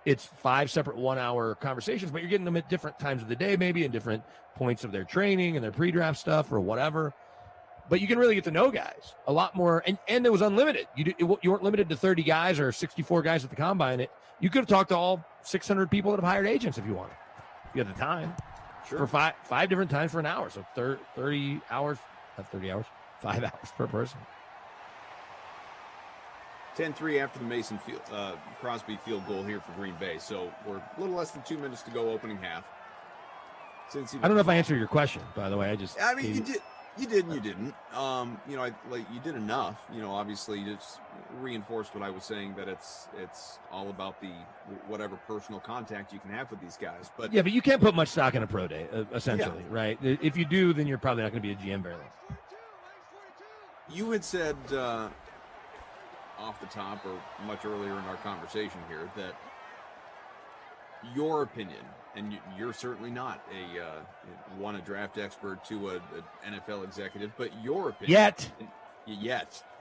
It's 5 separate 1-hour conversations, but you're getting them at different times of the day, maybe, and different points of their training and their pre-draft stuff or whatever. But you can really get to know guys a lot more. And it was unlimited. You weren't limited to 30 guys or 64 guys at the combine. You could have talked to all 600 people that have hired agents if you wanted. You had the time. Sure. For five different times for an hour. So 30 hours, not 30 hours, 5 hours per person. 10-3 after the Crosby field goal here for Green Bay. So we're a little less than 2 minutes to go opening half. I don't know if I answered your question, by the way. You did. You did and you didn't. You did enough. Obviously, you just reinforced what I was saying, that it's all about the whatever personal contact you can have with these guys. But yeah, but you can't put much stock in a pro day, essentially, right? If you do, then you're probably not going to be a GM very long. You had said off the top or much earlier in our conversation here that your opinion, and you're certainly not a draft expert to an NFL executive, but your opinion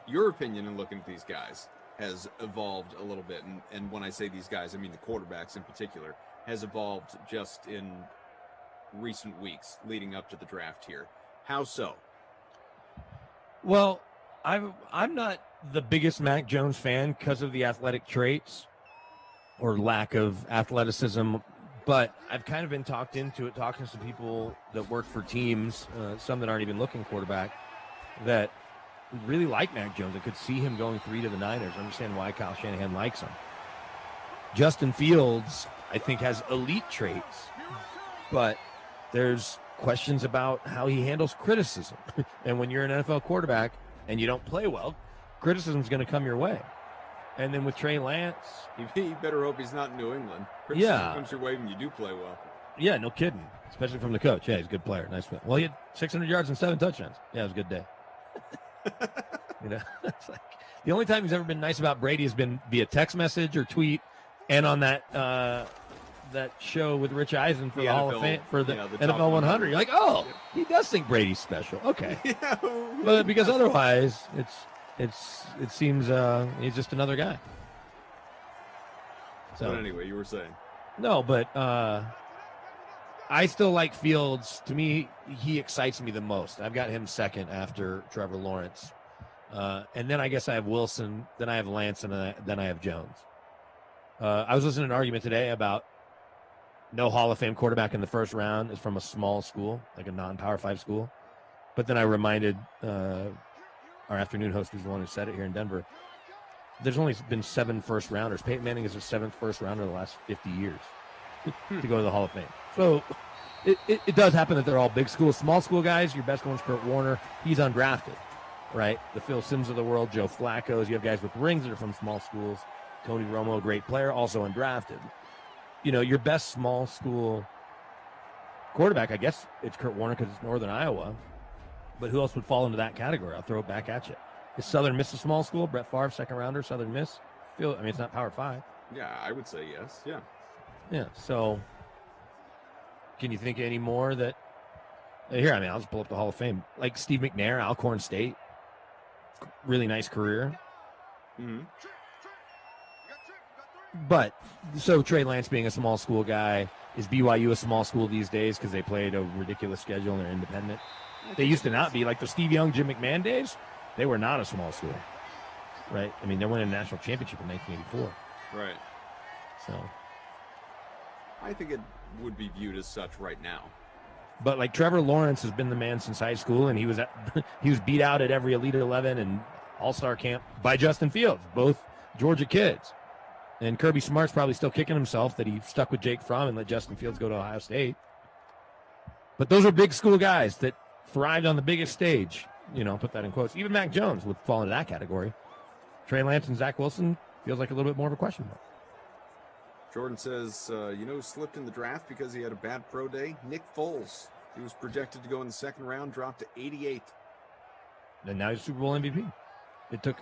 your opinion in looking at these guys has evolved a little bit. And when I say these guys, I mean the quarterbacks in particular, has evolved just in recent weeks leading up to the draft here. How so? Well, I'm not the biggest Mac Jones fan because of the athletic traits or lack of athleticism, but I've kind of been talked into it, talking to some people that work for teams, some that aren't even looking quarterback, that really like Mac Jones and could see him going 3 to the Niners. I understand why Kyle Shanahan likes him. Justin Fields, I think, has elite traits, but there's questions about how he handles criticism. And when you're an NFL quarterback and you don't play well, criticism is going to come your way. And then with Trey Lance, you better hope he's not in New England. Criticism comes your way when you do play well. Yeah, no kidding. Especially from the coach. Yeah, he's a good player. Nice win. Well, he had 600 yards and 7 touchdowns. Yeah, it was a good day. It's like the only time he's ever been nice about Brady has been via text message or tweet, and on that show with Rich Eisen for the Hall of Fame, for the NFL 100. You're like, oh, he does think Brady's special. Okay, but because otherwise, it seems he's just another guy. So but anyway, you were saying no, but I still like Fields. To me, he excites me the most. I've got him second after Trevor Lawrence. And then I guess I have Wilson, then I have Lance, and then I have Jones. I was listening to an argument today about no Hall of Fame quarterback in the first round is from a small school, like a non-Power 5 school. But then I reminded our afternoon host, who's the one who said it here in Denver, there's only been 7 first-rounders. Peyton Manning is the 7th first-rounder in the last 50 years to go to the Hall of Fame. So it does happen that they're all big school. Small school guys, your best one's Kurt Warner. He's undrafted, right? The Phil Sims of the world, Joe Flacco's. You have guys with rings that are from small schools. Tony Romo, a great player, also undrafted. Your best small school quarterback, I guess it's Kurt Warner because it's Northern Iowa. But who else would fall into that category? I'll throw it back at you. Is Southern Miss a small school? Brett Favre, second rounder, Southern Miss. It's not Power 5. Yeah, I would say yes. Yeah. Yeah. So, can you think of any more that? Here, I'll just pull up the Hall of Fame. Like Steve McNair, Alcorn State. Really nice career. Mm-hmm. But so Trey Lance being a small school guy, is BYU a small school these days because they played a ridiculous schedule and they're independent? They used to not be. Like the Steve Young, Jim McMahon days, they were not a small school, right? They're winning a national championship in 1984. Right. So I think it would be viewed as such right now. But like Trevor Lawrence has been the man since high school, and he was beat out at every Elite 11 and All-Star camp by Justin Fields, both Georgia kids. And Kirby Smart's probably still kicking himself that he stuck with Jake Fromm and let Justin Fields go to Ohio State. But those are big school guys that thrived on the biggest stage. Put that in quotes. Even Mac Jones would fall into that category. Trey Lance and Zach Wilson feels like a little bit more of a question mark. Jordan says, who slipped in the draft because he had a bad pro day? Nick Foles. He was projected to go in the second round, dropped to 88th. And now he's Super Bowl MVP. It took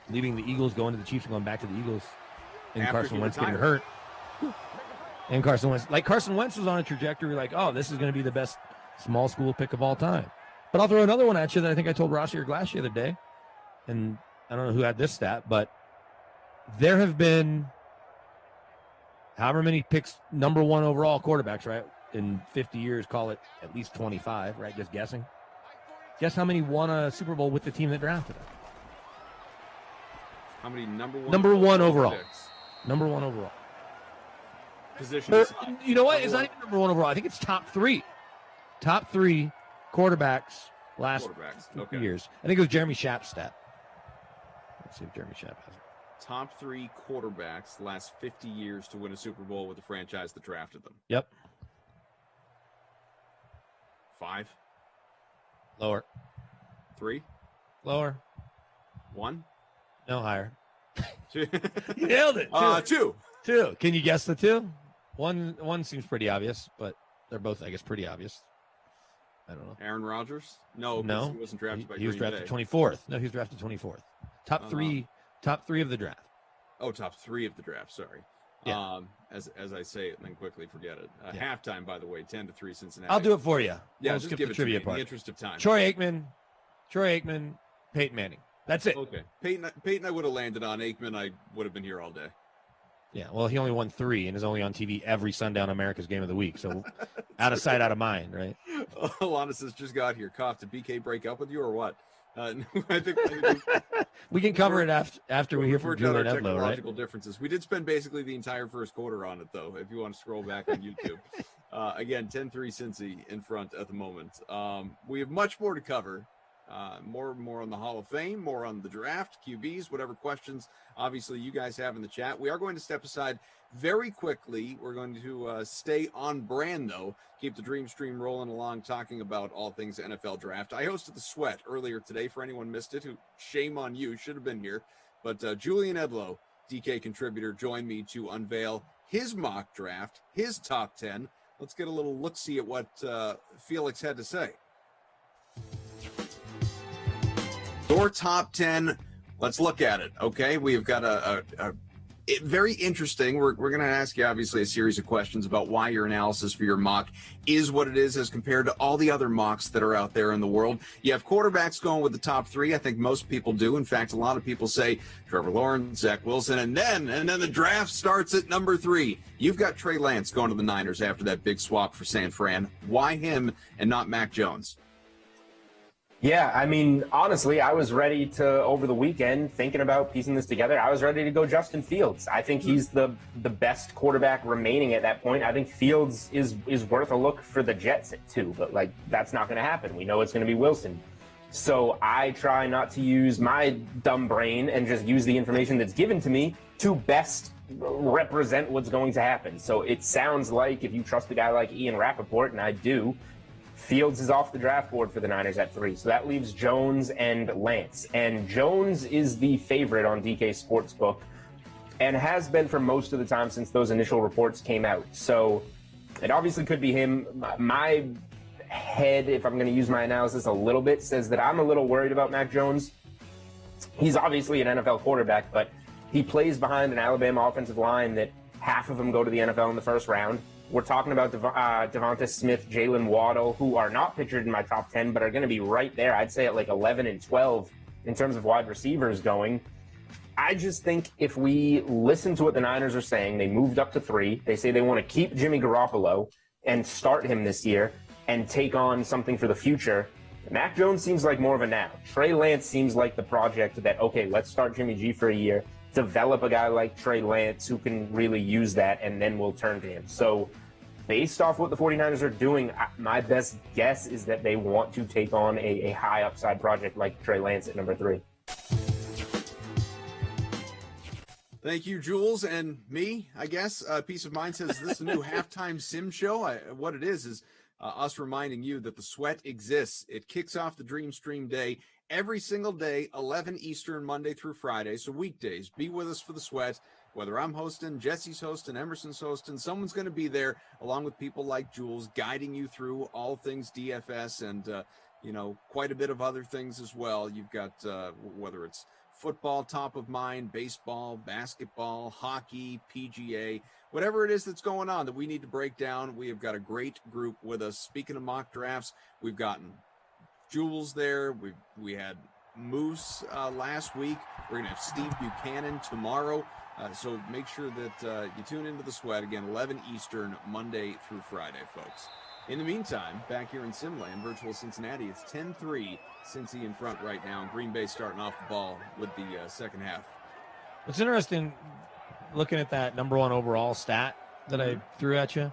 leaving the Eagles, going to the Chiefs, and going back to the Eagles, and After Carson he Wentz retired. getting hurt. And Carson Wentz was on a trajectory like, oh, this is going to be the best small school pick of all time. But I'll throw another one at you that I think I told Rossi or Glass the other day, and I don't know who had this stat, but there have been however many picks, number one overall quarterbacks, right, in 50 years, call it at least 25, right, just guessing. Guess how many won a Super Bowl with the team that drafted them? How many number one overall? Picks? Number one overall. Positions. You know what? It's not even number one overall. I think it's top three. Top three quarterbacks last 50 years. I think it was Jeremy Schaap's stat. Let's see if Jeremy Schaap has it. Top three quarterbacks last 50 years to win a Super Bowl with the franchise that drafted them. Yep. 5. Lower. 3. Lower. 1. No, higher. 2. You nailed it. 2. 2. Can you guess the 2? One seems pretty obvious, but they're both, I guess, pretty obvious. I don't know. Aaron Rodgers? No, No. he wasn't drafted by He was Green drafted Bay. 24th. No, he was drafted 24th. Top three of the draft. Oh, top 3 of the draft. Sorry. Yeah. As I say it and then quickly forget it. Halftime, by the way, 10-3 Cincinnati. I'll do it for you. Yeah, We'll just skip give the it trivia to me part. in the interest of time. Troy Aikman, Peyton Manning. That's it. Okay. Peyton I would have landed on. Aikman, I would have been here all day. Yeah, well, he only won 3 and is only on TV every Sunday on America's Game of the Week. So out of sight, out of mind, right? Alana says, just got here. Cough, did BK break up with you or what? I think we can cover it after we hear from worked out our Julian Edlow, right? technological differences. We did spend basically the entire first quarter on it, though, if you want to scroll back on YouTube. Again, 10-3 Cincy in front at the moment. We have much more to cover. More on the Hall of Fame, more on the draft, QBs, whatever questions obviously you guys have in the chat. We are going to step aside very quickly. We're going to stay on brand, though, keep the dream stream rolling along, talking about all things NFL draft. I hosted the Sweat earlier today. For anyone missed it, who shame on you, should have been here. But Julian Edlow, DK contributor, joined me to unveil his mock draft, his top 10. Let's get a little look-see at what Felix had to say. Your top 10, let's look at it, okay? We've got a very interesting, we're going to ask you, obviously, a series of questions about why your analysis for your mock is what it is as compared to all the other mocks that are out there in the world. You have quarterbacks going with the top 3. I think most people do. In fact, a lot of people say Trevor Lawrence, Zach Wilson, and then the draft starts at number 3. You've got Trey Lance going to the Niners after that big swap for San Fran. Why him and not Mac Jones? Yeah, I mean, honestly, I was ready to, over the weekend, thinking about piecing this together, I was ready to go Justin Fields. I think he's the best quarterback remaining at that point. I think Fields is worth a look for the Jets at 2, but, that's not going to happen. We know it's going to be Wilson. So I try not to use my dumb brain and just use the information that's given to me to best represent what's going to happen. So it sounds like if you trust a guy like Ian Rappaport, and I do, Fields is off the draft board for the Niners at 3. So that leaves Jones and Lance. And Jones is the favorite on DK Sportsbook and has been for most of the time since those initial reports came out. So it obviously could be him. My head, if I'm going to use my analysis a little bit, says that I'm a little worried about Mac Jones. He's obviously an NFL quarterback, but he plays behind an Alabama offensive line that half of them go to the NFL in the first round. We're talking about Devonta Smith, Jalen Waddle, who are not pictured in my top 10, but are going to be right there. I'd say at 11 and 12 in terms of wide receivers going. I just think if we listen to what the Niners are saying, they moved up to 3. They say they want to keep Jimmy Garoppolo and start him this year and take on something for the future. Mac Jones seems like more of a now. Trey Lance seems like the project that, okay, let's start Jimmy G for a year, develop a guy like Trey Lance who can really use that, and then we'll turn to him. So based off what the 49ers are doing, my best guess is that they want to take on a high upside project like Trey Lance at number 3. Thank you, Jules. And me, I guess, Peace of Mind says, is this a new halftime sim show? What it is us reminding you that the sweat exists. It kicks off the Dream Stream day every single day, 11 Eastern, Monday through Friday. So weekdays, be with us for the sweat. Whether I'm hosting, Jesse's hosting, Emerson's hosting, someone's going to be there along with people like Jules guiding you through all things DFS and, quite a bit of other things as well. You've got whether it's football top of mind, baseball, basketball, hockey, PGA, whatever it is that's going on that we need to break down. We have got a great group with us. Speaking of mock drafts, we've gotten Jules there. We had Moose last week. We're going to have Steve Buchanan tomorrow. So make sure that you tune into the sweat again, 11 Eastern, Monday through Friday, folks. In the meantime, back here in Simland, virtual Cincinnati, it's 10-3, Cincy in front right now, and Green Bay starting off the ball with the second half. It's interesting looking at that number one overall stat that I threw at you.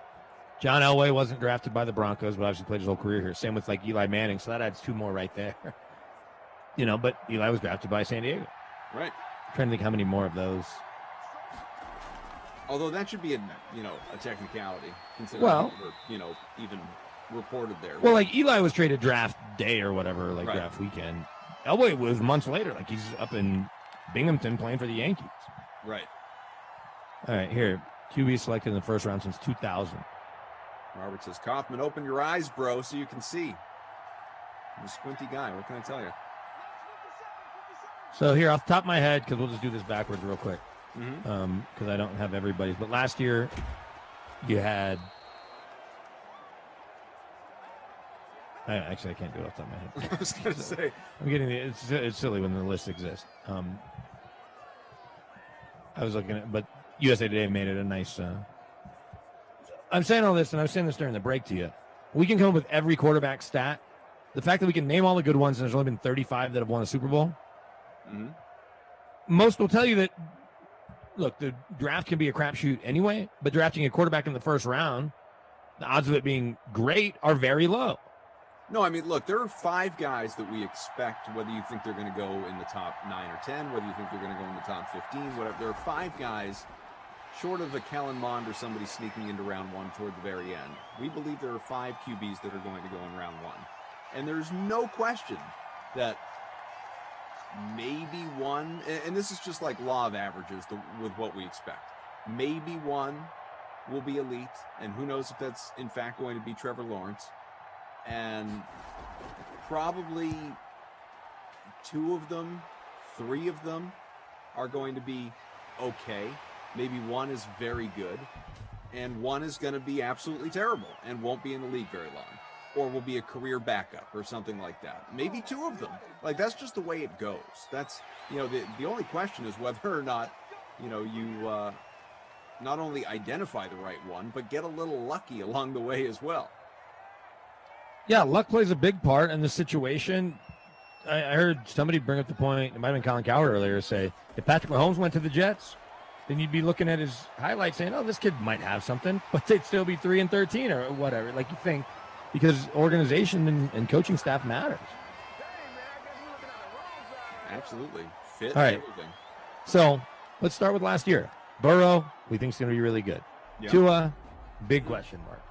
John Elway wasn't drafted by the Broncos, but obviously played his whole career here. Same with like Eli Manning, so that adds two more right there. But Eli was drafted by San Diego. Right. I'm trying to think how many more of those. Although that should be a technicality, considering even reported there. Well, like Eli was traded draft day or whatever, like draft weekend. Elway was months later, like he's up in Binghamton playing for the Yankees. Right. All right, here. QB selected in the first round since 2000. Robert says, Kaufman, open your eyes, bro, so you can see. I'm a squinty guy. What can I tell you? So here, off the top of my head, because we'll just do this backwards real quick, Mm-hmm. because I don't have everybody's. But last year, you had. I can't do it off the top of my head. I was going to say. I'm getting it's silly when the list exists. I was looking at, but USA Today made it a nice. I'm saying all this, and I was saying this during the break to you. We can come up with every quarterback stat. The fact that we can name all the good ones, and there's only been 35 that have won a Super Bowl. Mm-hmm. Most will tell you that. Look, the draft can be a crapshoot anyway, but drafting a quarterback in the first round, the odds of it being great are very low. No, I mean, look, there are 5 guys that we expect, whether you think they're going to go in the top 9 or 10, whether you think they're going to go in the top 15, whatever. There are 5 guys, short of a Kellen Mond or somebody sneaking into round 1 toward the very end. We believe there are 5 QBs that are going to go in round 1. And there's no question that maybe one, and this is just like law of averages with what we expect. Maybe one will be elite, and who knows if that's in fact going to be Trevor Lawrence. And probably 2 of them, 3 of them are going to be okay. Maybe one is very good, and one is going to be absolutely terrible and won't be in the league very long, or will be a career backup or something like that. Maybe 2 of them. Like, that's just the way it goes. That's, the only question is whether or not, you not only identify the right one, but get a little lucky along the way as well. Yeah, luck plays a big part in the situation. I heard somebody bring up the point, it might have been Colin Cowherd earlier, say, if Patrick Mahomes went to the Jets, then you'd be looking at his highlights saying, oh, this kid might have something, but they'd still be 3-13 or whatever. Like you think, because organization and coaching staff matters. Absolutely. Fit, all right. everything. So let's start with last year. Burrow, we think is going to be really good. Yeah. Tua, big question mark.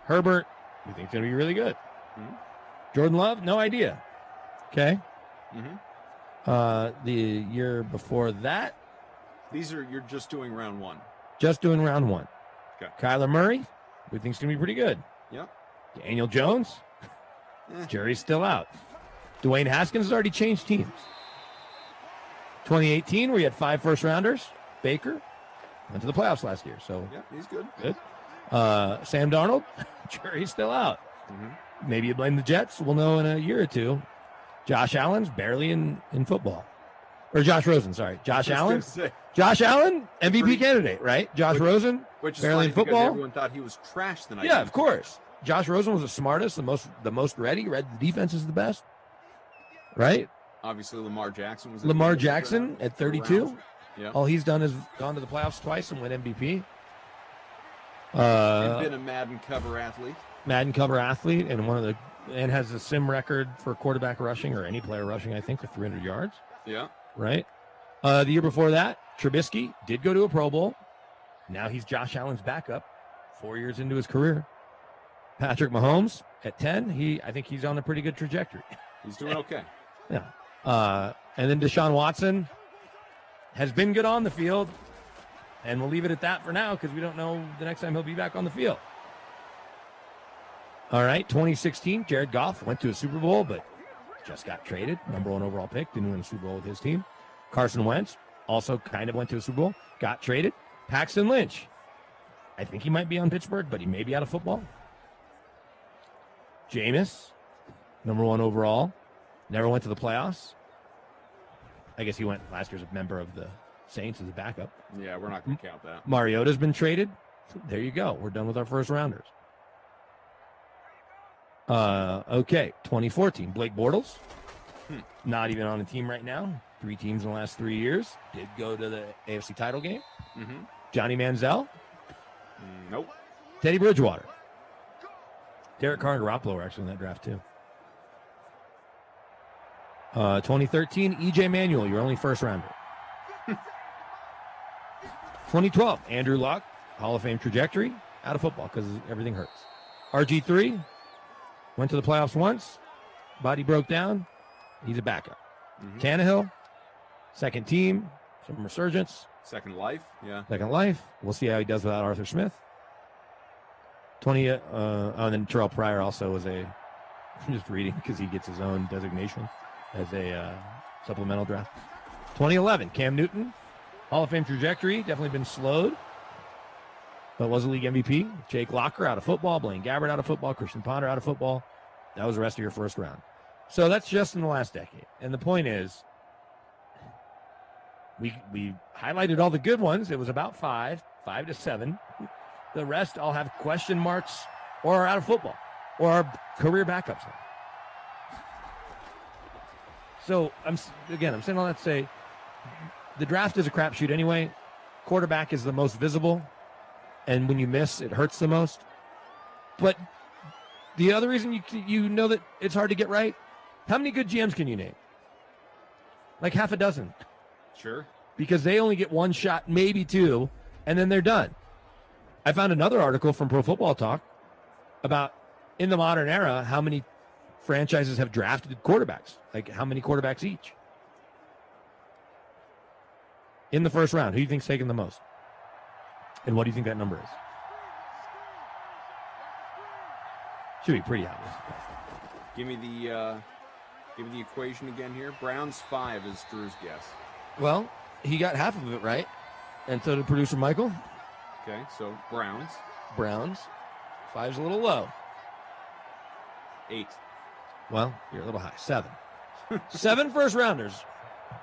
Herbert, we think is going to be really good. Mm-hmm. Jordan Love, no idea. Okay. Mm-hmm. The year before that. You're just doing round 1. Just doing round 1. Okay. Kyler Murray, we think is going to be pretty good. Yep. Daniel Jones, jury's still out. Dwayne Haskins has already changed teams. 2018, we had 5 first-rounders. Baker went to the playoffs last year, so yeah, he's good. Good. Sam Darnold, jury's still out. Mm-hmm. Maybe you blame the Jets. We'll know in a year or 2. Josh Allen's barely in football. Or Josh Rosen, sorry. Josh Allen, MVP candidate, right? Josh Rosen, which is barely in funny because football. everyone thought he was trash tonight. Yeah, of course. Josh Rosen was the smartest, the most ready. Read the defense is the best, right? Obviously, Lamar Jackson was. Lamar Jackson at 32. Yeah. All he's done is gone to the playoffs twice and win MVP. And been a Madden cover athlete. And has a sim record for quarterback rushing or any player rushing, I think, for 300 yards. Yeah. Right. The year before that, Trubisky did go to a Pro Bowl. Now he's Josh Allen's backup 4 years into his career. Patrick Mahomes at 10, I think he's on a pretty good trajectory. He's doing okay. Yeah. And then Deshaun Watson has been good on the field, and we'll leave it at that for now because we don't know the next time he'll be back on the field. All right, 2016, Jared Goff went to a Super Bowl, but just got traded. Number 1 overall pick, didn't win a Super Bowl with his team. Carson Wentz also kind of went to a Super Bowl, got traded. Paxton Lynch, I think he might be on Pittsburgh, but he may be out of football. Jameis, number 1 overall, never went to the playoffs. I guess he went last year as a member of the Saints as a backup. Yeah, we're not going to count that. Mariota's been traded. There you go. We're done with our first rounders. Okay, 2014, Blake Bortles. Not even on a team right now. 3 teams in the last 3 years. Did go to the AFC title game. Mm-hmm. Johnny Manziel. Nope. Teddy Bridgewater. Derek Carr and Garoppolo were actually in that draft too. 2013, EJ Manuel, your only first rounder. 2012, Andrew Luck, Hall of Fame trajectory, out of football because everything hurts. RG3 went to the playoffs once, body broke down. He's a backup. Tannehill, second team, some resurgence. Second life, yeah. Second life. We'll see how he does without Arthur Smith. And then Terrell Pryor also was I'm just reading because he gets his own designation as a supplemental draft. 2011, Cam Newton, Hall of Fame trajectory, definitely been slowed, but was a league MVP. Jake Locker out of football, Blaine Gabbert out of football, Christian Ponder out of football. That was the rest of your first round. So that's just in the last decade. And the point is, we highlighted all the good ones. It was about 5 to 7. The rest all have question marks or are out of football or are career backups now. So I'm saying all that to say the draft is a crapshoot anyway. Quarterback is the most visible, and when you miss, it hurts the most. But the other reason you know that it's hard to get right, how many good GMs can you name? Like half a dozen. Sure. Because they only get one shot, maybe 2, and then they're done. I found another article from Pro Football Talk about, in the modern era, how many franchises have drafted quarterbacks. Like, how many quarterbacks each? In the first round, who do you think's taking the most? And what do you think that number is? Should be pretty obvious. Give me the equation again here. Browns 5 is Drew's guess. Well, he got half of it right, and so did producer Michael. Okay, so Browns. 5's a little low. 8. Well, you're a little high. 7. 7 first rounders.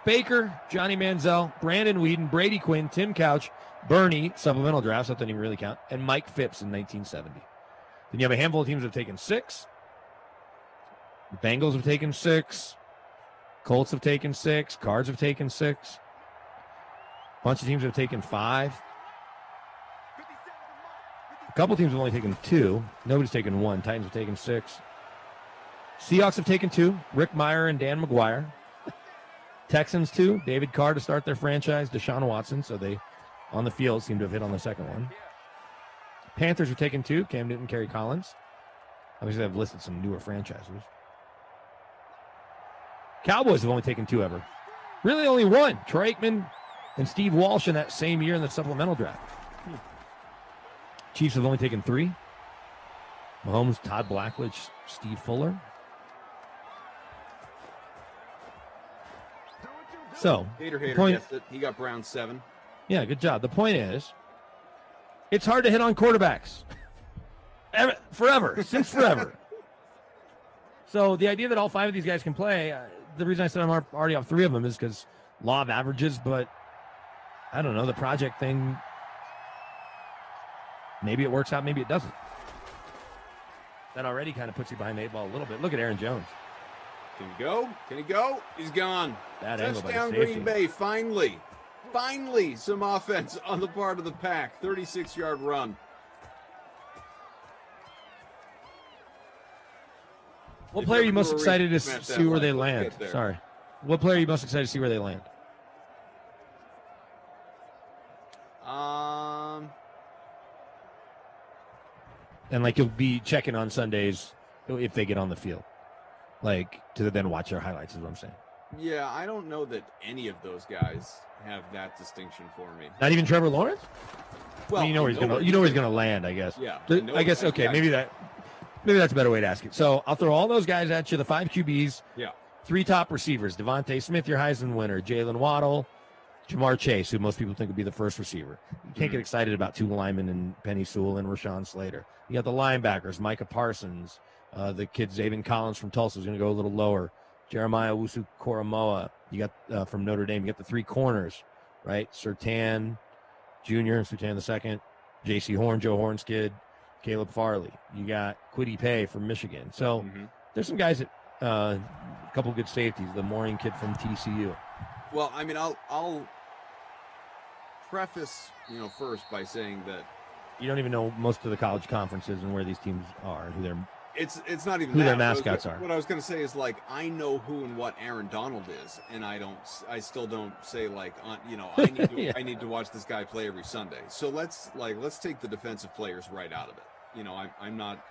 Baker, Johnny Manziel, Brandon Whedon, Brady Quinn, Tim Couch, Bernie, supplemental drafts, that doesn't even really count, and Mike Phipps in 1970. Then you have a handful of teams that have taken 6. The Bengals have taken 6. Colts have taken 6. Cards have taken 6. A bunch of teams have taken 5. A couple teams have only taken 2. Nobody's taken 1. Titans have taken 6. Seahawks have taken 2. Rick Meyer and Dan McGuire. Texans 2. David Carr to start their franchise. Deshaun Watson. So they, on the field, seem to have hit on the second one. Panthers have taken 2. Cam Newton, Kerry Collins. Obviously, I've listed some newer franchises. Cowboys have only taken 2 ever. Really only 1. Troy Aikman and Steve Walsh in that same year in the supplemental draft. Chiefs have only taken 3. Mahomes, Todd Blackledge, Steve Fuller. So, Hater guessed it. He got Browns 7. Yeah, good job. The point is, it's hard to hit on quarterbacks. Forever. Since forever. So the idea that all 5 of these guys can play, the reason I said I'm already off 3 of them is because law of averages, but I don't know, the project thing, maybe it works out, maybe it doesn't. That already kind of puts you behind the 8 ball a little bit. Look at Aaron Jones. Can he go? Can he go? He's gone. Bad angle by the Touchdown safety. Green Bay, finally some offense on the part of the pack. 36-yard run. What player are you most excited to see where they land? Sorry. What player are you most excited to see where they land? And like you'll be checking on Sundays if they get on the field, like to then watch their highlights. Is what I'm saying. Yeah, I don't know that any of those guys have that distinction for me. Not even Trevor Lawrence. Well, I mean, where he's gonna land. I guess. Yeah. I guess. Okay. Maybe that's a better way to ask it. So I'll throw all those guys at you. The 5 QBs. Yeah. 3 top receivers: Devontae Smith, your Heisman winner; Jalen Waddle, Jamar Chase, who most people think would be the first receiver. You can't get excited about 2 linemen and Penny Sewell and Rashawn Slater. You got the linebackers: Micah Parsons, the kid Zaven Collins from Tulsa is going to go a little lower. Jeremiah Owusu-Koramoah. You got from Notre Dame. You got the 3 corners, right? Surtain Jr., Surtain the second, J.C. Horn, Joe Horn's kid, Caleb Farley. You got Kwity Paye from Michigan. So there's some guys that a couple good safeties. The Mooring kid from TCU. Well, I mean, I'll preface, first by saying that you don't even know most of the college conferences and where these teams are and who they're. It's not even who that. their mascots are. What I was going to say is like I know who and what Aaron Donald is, and I still don't say like I need to watch this guy play every Sunday. So let's take the defensive players right out of it. I'm not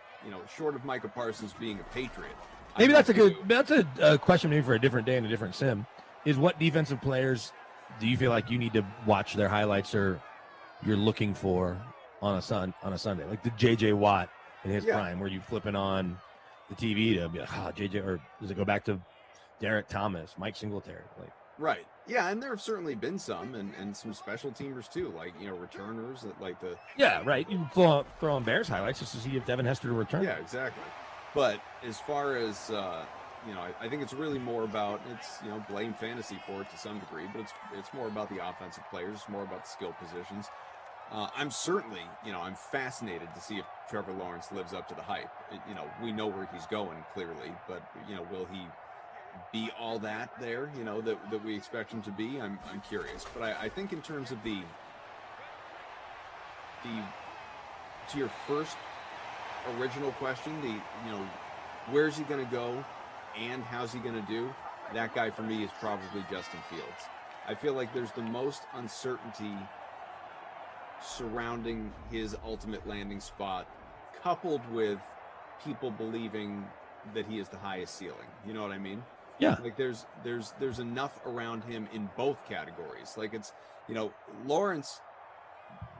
short of Micah Parsons being a Patriot. Maybe that's a question maybe for a different day and a different sim. Is what defensive players do you feel like you need to watch their highlights or you're looking for on a Sunday, like the J.J. Watt in his prime, where you flipping on the TV to be like, JJ, or does it go back to Derek Thomas, Mike Singletary? Like, right. Yeah, and there have certainly been some and some special teamers too, like returners that like the. Yeah, right. You throw on Bears highlights just to see if Devin Hester to return. Yeah, exactly. But as far as I think it's really more about blame fantasy for it to some degree, but it's more about the offensive players, more about the skill positions. I'm certainly, I'm fascinated to see if Trevor Lawrence lives up to the hype. We know where he's going clearly, but will he be all that there? That we expect him to be. I'm curious, but I think in terms of the to your first original question, where's he going to go, and how's he going to do? That guy for me is probably Justin Fields. I feel like there's the most uncertainty surrounding his ultimate landing spot, coupled with people believing that he is the highest ceiling. You know what I mean? Yeah. Like there's enough around him in both categories. Like it's, Lawrence,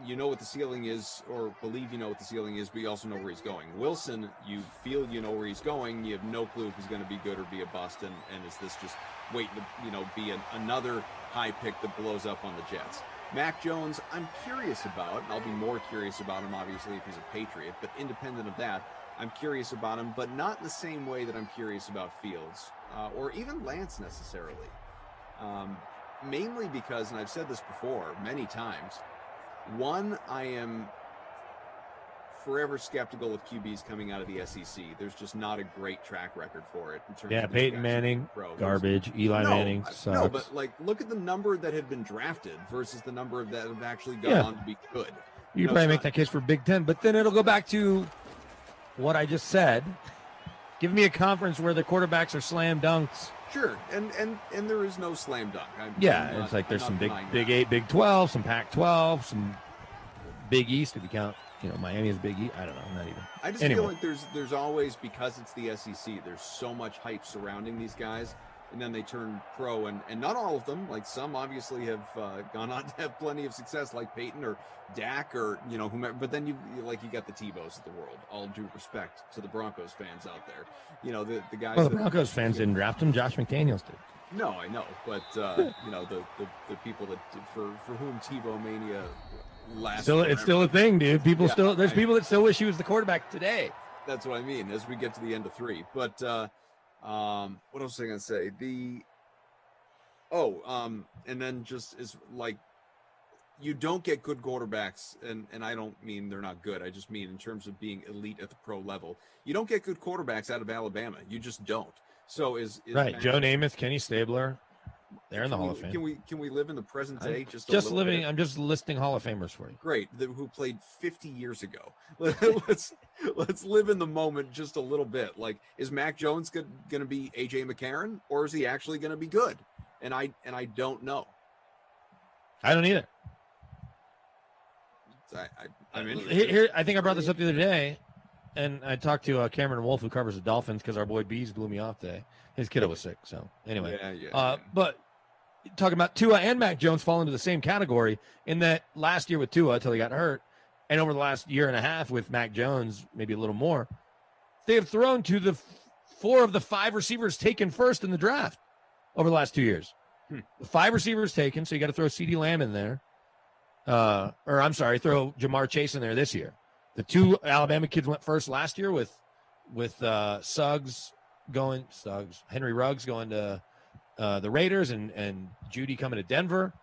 what the ceiling is, or believe what the ceiling is, but you also know where he's going. Wilson, you feel where he's going. You have no clue if he's going to be good or be a bust, and is this just waiting to be another high pick that blows up on the Jets. Mac Jones, I'm curious about, and I'll be more curious about him, obviously, if he's a Patriot. But independent of that, I'm curious about him, but not in the same way that I'm curious about Fields or even Lance necessarily. Mainly because, and I've said this before many times, one, I am forever skeptical of QBs coming out of the SEC. There's just not a great track record for it in terms of Peyton Manning, garbage. Eli Manning sucks. No, but look at the number that have been drafted versus the number that have actually gone on to be good. You can probably make that case for Big Ten, but then it'll go back to what I just said. Give me a conference where the quarterbacks are slam dunks. Sure, and there is no slam dunk. It's like there's some Big 8, Big 12, some Pac-12, some Big East if you count. Miami is Big East. I don't know. Not even. I just feel like there's always, because it's the SEC, there's so much hype surrounding these guys, and then they turn pro, and not all of them. Like some obviously have gone on to have plenty of success, like Peyton or Dak or whomever. But then you got the Tebows of the world. All due respect to the Broncos fans out there. The guys. Well, the Broncos fans didn't draft him. Josh McDaniels did. No, I know, but the people that for whom Tebow mania lasts. It's still a thing, dude. There's people that still wish he was the quarterback today. That's what I mean. As we get to the end of 3, but what else was I gonna say? And then just is like, you don't get good quarterbacks, and I don't mean they're not good. I just mean in terms of being elite at the pro level, you don't get good quarterbacks out of Alabama. You just don't. So is right. Matt, Joe Namath, Kenny Stabler, they're in the Hall of Fame. Can we live in the present day? I'm just listing Hall of Famers for you. Great, who played 50 years ago. let's live in the moment just a little bit. Like, is Mac Jones going to be AJ McCarron, or is he actually going to be good? And I don't know. I don't either. I'm here. I think I brought this up the other day. And I talked to Cameron Wolf, who covers the Dolphins, because our boy Bees blew me off today. His kiddo was sick. So anyway, but talking about Tua and Mac Jones fall into the same category in that last year with Tua until he got hurt, and over the last year and a half with Mac Jones, maybe a little more, they have thrown to the 4 of the 5 receivers taken first in the draft over the last 2 years. The 5 receivers taken, so you got to throw CeeDee Lamb in there. Throw Jamar Chase in there this year. The 2 Alabama kids went first last year with Henry Ruggs going to the Raiders and Judy coming to Denver.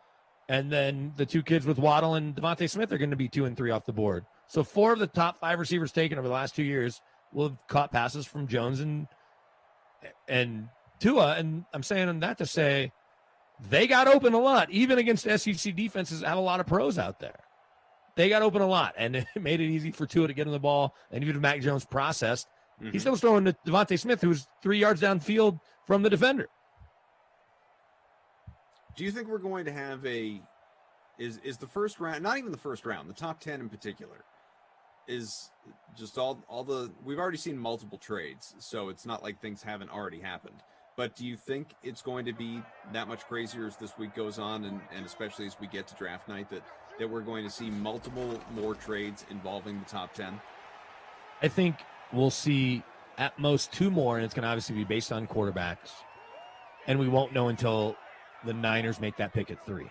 And then the 2 kids with Waddle and Devontae Smith are going to be 2 and 3 off the board. So 4 of the top 5 receivers taken over the last 2 years will have caught passes from Jones and Tua. And I'm saying that to say they got open a lot, even against SEC defenses have a lot of pros out there. They got open a lot, and it made it easy for Tua to get him the ball. And even if Mac Jones processed, he still was throwing to Devontae Smith, who's 3 yards downfield from the defender. Do you think we're going to have is the first round, not even the first round, the top 10 in particular, is just all the, we've already seen multiple trades, so it's not like things haven't already happened. But do you think it's going to be that much crazier as this week goes on, and especially as we get to draft night, that we're going to see multiple more trades involving the top 10? I think we'll see at most 2 more, and it's going to obviously be based on quarterbacks. And we won't know until the Niners make that pick at 3.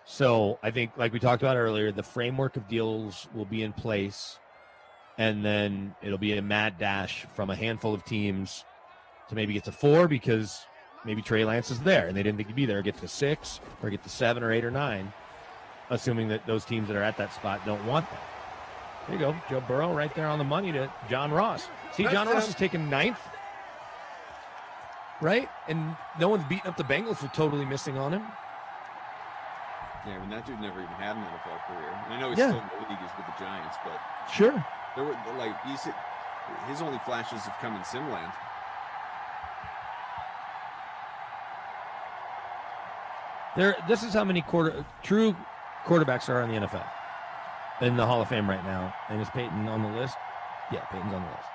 So I think, like we talked about earlier, the framework of deals will be in place, and then it'll be a mad dash from a handful of teams to maybe get to 4 because maybe Trey Lance is there and they didn't think he'd be there, get to 6 or get to 7 or 8 or 9, assuming that those teams that are at that spot don't want that. There you go. Joe Burrow right there on the money to John Ross. See, John Ross is taking 9th, right? And no one's beating up the Bengals for totally missing on him. Yeah, I mean, that dude never even had an NFL career. And I know he's still in the league, he's with the Giants, but sure. There were, like, his only flashes have come in Simland. This is how many true quarterbacks are in the NFL, in the Hall of Fame right now. And is Peyton on the list? Yeah, Peyton's on the list.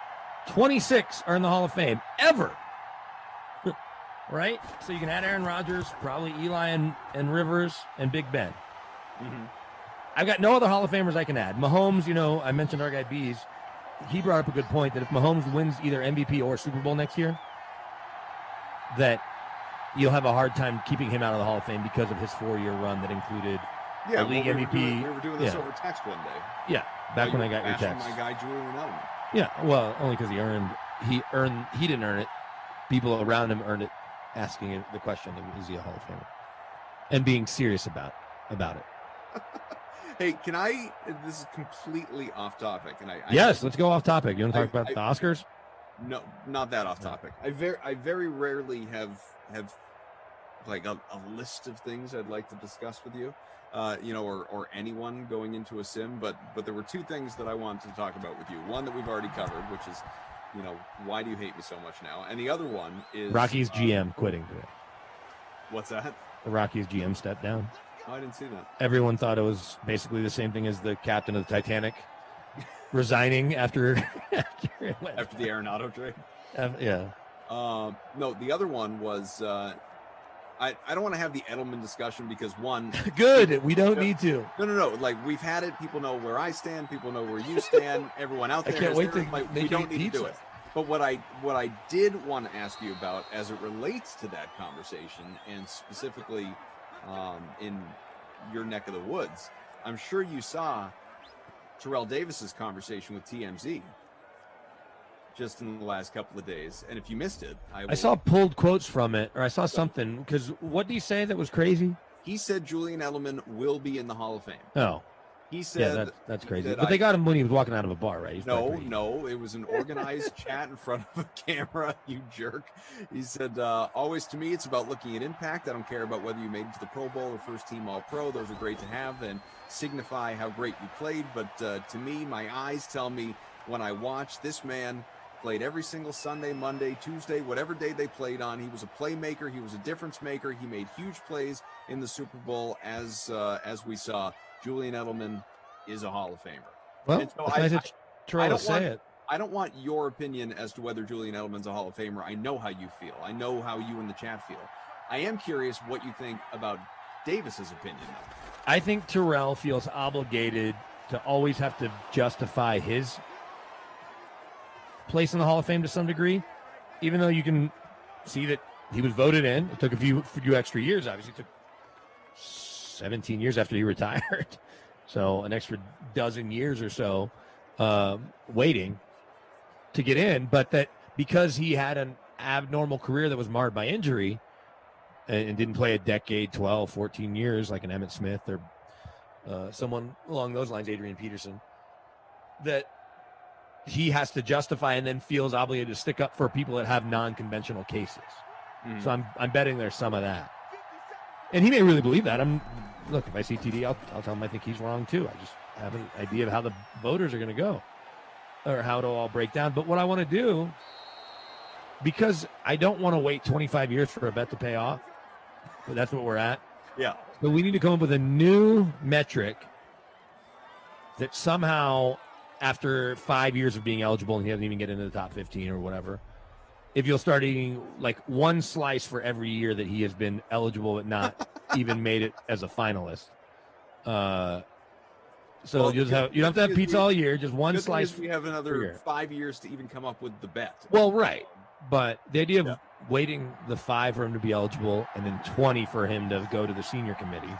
26 are in the Hall of Fame ever. Right? So you can add Aaron Rodgers, probably Eli and Rivers, and Big Ben. I've got no other Hall of Famers I can add. Mahomes, I mentioned our guy Bees. He brought up a good point that if Mahomes wins either MVP or Super Bowl next year, that you'll have a hard time keeping him out of the Hall of Fame because of his 4-year run that included the league MVP. We were doing this over text one day. Yeah, back when I got your text. My guy Julian Edelman. Yeah, well, only because he didn't earn it. People around him earned it, asking the question, is he a Hall of Famer? And being serious about it. Hey, this is completely off topic. Yes, let's go off topic. You want to talk about the Oscars? No, not that off topic. I very rarely have like a list of things I'd like to discuss with you, or anyone going into a sim. But there were 2 things that I wanted to talk about with you. One that we've already covered, which is, why do you hate me so much now? And the other one is Rocky's GM quitting today. What's that? The Rocky's GM stepped down. Oh, I didn't see that. Everyone thought it was basically the same thing as the captain of the Titanic resigning after the Arenado trade. Yeah. No, the other one was I don't want to have the Edelman discussion because one. Good. We don't need to. No. Like, we've had it. People know where I stand. People know where you stand. Everyone out there. I can't wait to we don't need to do it. But what I did want to ask you about as it relates to that conversation, and specifically in your neck of the woods, I'm sure you saw Terrell Davis's conversation with TMZ just in the last couple of days. And if you missed it, I saw pulled quotes from it, or I saw something, because what did he say that was crazy? He said Julian Edelman will be in the Hall of Fame. Oh. He said, yeah, that's crazy. But they got him when he was walking out of a bar, right? No, it was an organized chat in front of a camera, you jerk. He said, always to me, it's about looking at impact. I don't care about whether you made it to the Pro Bowl or first team All-Pro. Those are great to have and signify how great you played. But to me, my eyes tell me when I watch this man played every single Sunday, Monday, Tuesday, whatever day they played on. He was a playmaker. He was a difference maker. He made huge plays in the Super Bowl, as we saw. Julian Edelman is a Hall of Famer. Well, and so Terrell, say it. I don't want your opinion as to whether Julian Edelman's a Hall of Famer. I know how you feel. I know how you in the chat feel. I am curious what you think about Davis's opinion, though. I think Terrell feels obligated to always have to justify his place in the Hall of Fame to some degree, even though you can see that he was voted in. It took a few extra years, obviously. It took 17 years after he retired. So an extra dozen years or so waiting to get in. But that because he had an abnormal career that was marred by injury and didn't play a decade, 12, 14 years like an Emmitt Smith or someone along those lines, Adrian Peterson, that he has to justify and then feels obligated to stick up for people that have non-conventional cases. So I'm betting there's some of that. And he may really believe that. Look, if I see TD, I'll tell him I think he's wrong too. I just have an idea of how the voters are going to go or how it'll all break down. But what I want to do, because I don't want to wait 25 years for a bet to pay off, but that's what we're at. Yeah. But we need to come up with a new metric that somehow, after 5 years of being eligible and he doesn't even get into the top 15 or whatever, if you'll start eating like one slice for every year that he has been eligible but not even made it as a finalist. So you don't have to have pizza all year, just one slice. We have another 5 years to even come up with the bet. Well, right. But the idea of waiting the 5 for him to be eligible and then 20 for him to go to the senior committee.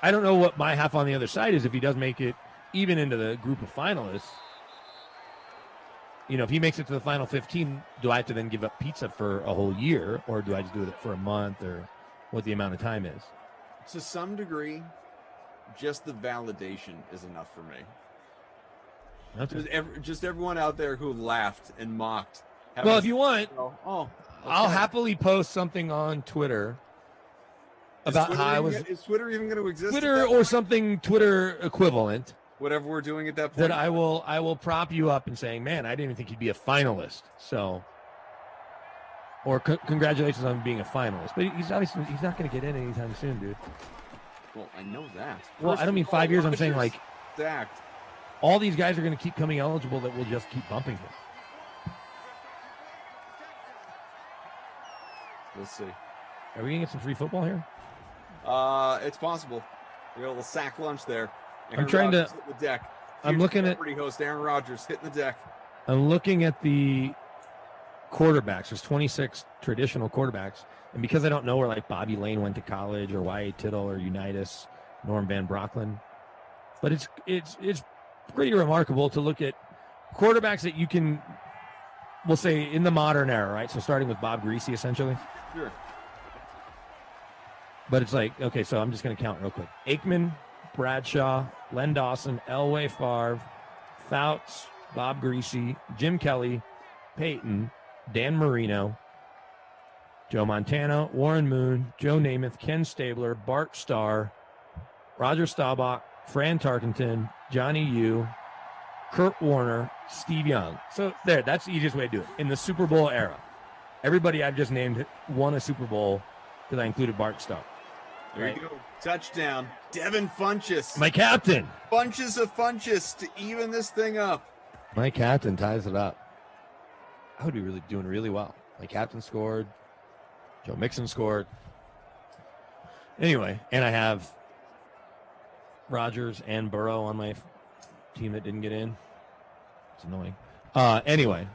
I don't know what my half on the other side is if he does make it even into the group of finalists. If he makes it to the final 15, do I have to then give up pizza for a whole year, or do I just do it for a month, or what the amount of time is? To some degree, just the validation is enough for me. Just everyone out there who laughed and mocked. Well, if you want, okay. I'll happily post something on Twitter about how I was. Is Twitter even going to exist? Twitter or something Twitter equivalent. Whatever we're doing at that point. That I will prop you up and saying, man, I didn't even think he'd be a finalist. So, or congratulations on being a finalist. But he's not going to get in anytime soon, dude. Well, I know that. Well, I don't mean 5 years. I'm saying like stacked. All these guys are going to keep coming eligible that will just keep bumping him. Let's see. Are we going to get some free football here? It's possible. We got a little sack lunch there. I'm trying to. Hit the deck. I'm looking at. Host Aaron Rodgers hitting the deck. I'm looking at the quarterbacks. There's 26 traditional quarterbacks, and because I don't know where like Bobby Lane went to college or Y.A. Tittle or Unitas, Norm Van Brocklin, but it's pretty remarkable to look at quarterbacks that you can, we'll say in the modern era, right? So starting with Bob Greasy, essentially. Sure. But it's like, okay, so I'm just going to count real quick. Aikman, Bradshaw, Len Dawson, Elway Favre, Fouts, Bob Greasy, Jim Kelly, Peyton, Dan Marino, Joe Montana, Warren Moon, Joe Namath, Ken Stabler, Bart Starr, Roger Staubach, Fran Tarkenton, Johnny Yu, Kurt Warner, Steve Young. So there, that's the easiest way to do it. In the Super Bowl era, everybody I've just named won a Super Bowl because I included Bart Starr. There you go. Touchdown. Devin Funchess. My captain. Bunches of Funchess to even this thing up. My captain ties it up. I would be really doing really well. My captain scored. Joe Mixon scored. Anyway, and I have Rodgers and Burrow on my team that didn't get in. It's annoying. Anyway.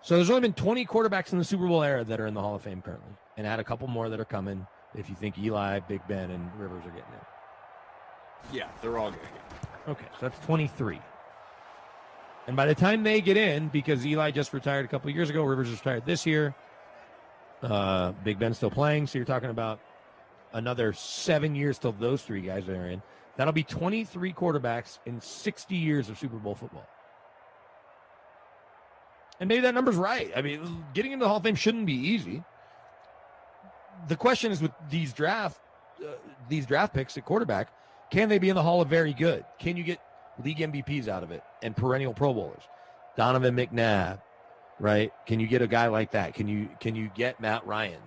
So there's only been 20 quarterbacks in the Super Bowl era that are in the Hall of Fame currently. And add a couple more that are coming if you think Eli, Big Ben, and Rivers are getting in. Yeah, they're all getting in. Okay, so that's 23. And by the time they get in, because Eli just retired a couple of years ago, Rivers retired this year, Big Ben's still playing, so you're talking about another 7 years till those three guys are in. That'll be 23 quarterbacks in 60 years of Super Bowl football. And maybe that number's right. I mean, getting into the Hall of Fame shouldn't be easy. The question is with these draft picks at quarterback, can they be in the Hall of Very Good? Can you get league MVPs out of it and perennial Pro Bowlers? Donovan McNabb, right? Can you get a guy like that? Can you get Matt Ryan?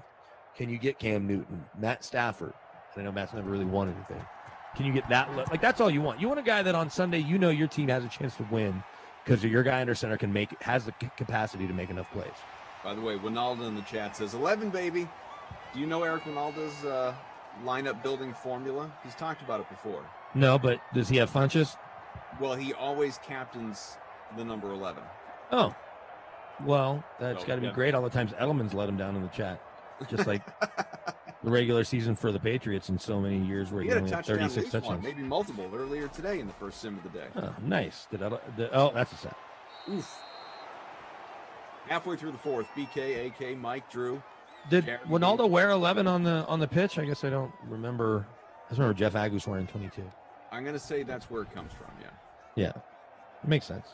Can you get Cam Newton, Matt Stafford? I know Matt's never really won anything. Can you get that? Like, that's all you want. You want a guy that on Sunday, you know your team has a chance to win because your guy under center has the capacity to make enough plays. By the way, Winalda in the chat says 11, baby. Do you know Eric Winalda's lineup building formula? He's talked about it before. No, but does he have Funches? Well, he always captains the number 11. Oh, well, that's So, got to be yeah. great all the times Edelman's let him down in the chat. Just like the regular season for the Patriots in so many years where He he had a only had touchdown, 36 at least one, touchdowns. maybe multiple earlier today in the first sim of the day. Oh, nice. Oh, that's a set. Oof. Halfway through the fourth, BK, AK, Mike, Drew. Did Jared, Ronaldo wear 11 on the pitch? I guess I don't remember. I just remember Jeff Agus wearing 22. I'm going to say that's where it comes from, yeah. Yeah, it makes sense.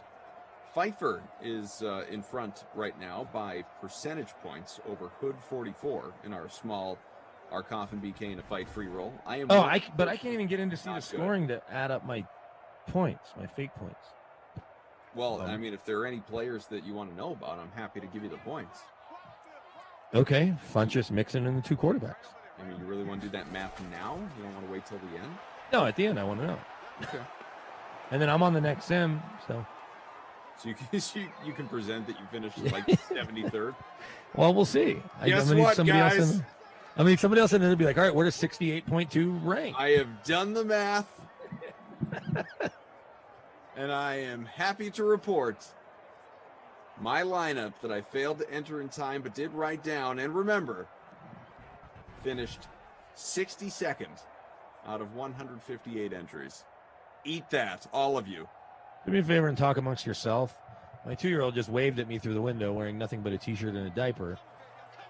Pfeiffer is in front right now by percentage points over Hood 44 in our Coffin BK in a fight free roll. But I can't even get in to see the scoring to add up my points, my fake points. Well, I mean, if there are any players that you want to know about, I'm happy to give you the points. Okay, Funchess, Mixon, and the two quarterbacks. I mean, you really want to do that math now? You don't want to wait till the end? No, at the end, I want to know. Okay. And then I'm on the next sim, so. So you can present that you finished like 73rd. Well, we'll see. Guess I'm gonna what, guys? Somebody else in there will be like, all right, where does 68.2 rank? I have done the math. And I am happy to report my lineup that I failed to enter in time but did write down and remember finished 62nd out of 158 entries. Eat that, all of you. Do me a favor and talk amongst yourself. My 2-year-old just waved at me through the window wearing nothing but a T-shirt and a diaper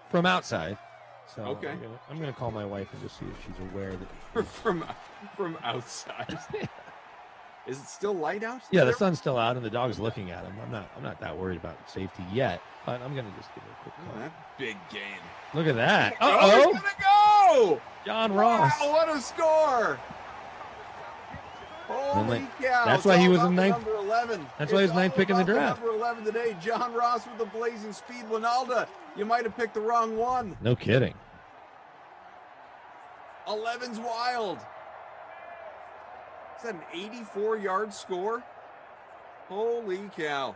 from outside. So Okay. I'm gonna call my wife and just see if she's aware that from outside. Is it still light out? Yeah, the sun's still out and the dog's looking at him. I'm not that worried about safety yet, but I'm gonna just give her a quick call. That big game. Look at that. Oh, he's gonna go! John Ross. Wow, what a score! Holy cow! That's It's why he all was about in the ninth. Number 11. That's why he was It's ninth all pick in the about draft. Number 11 today, John Ross with the blazing speed. Winalda, you might have picked the wrong one. No kidding. 11's wild. Is that an 84-yard score? Holy cow.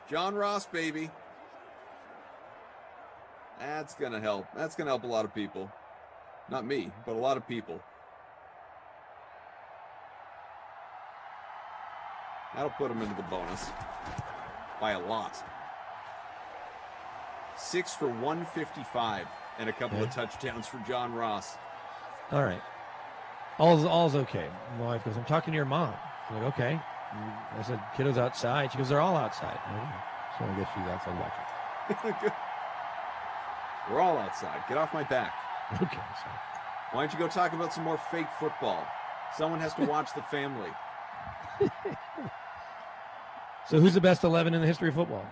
John Ross, baby. That's going to help. That's going to help a lot of people. Not me, but a lot of people. That'll put him into the bonus by a lot. 6 for 155 and a couple of touchdowns for John Ross. All right. All's okay. My wife goes, I'm talking to your mom. I'm like, okay. I said, kiddo's outside. She goes, they're all outside. So I guess she's outside watching. Good. We're all outside. Get off my back. Okay. Sorry. Why don't you go talk about some more fake football? Someone has to watch the family. So who's the best 11 in the history of football?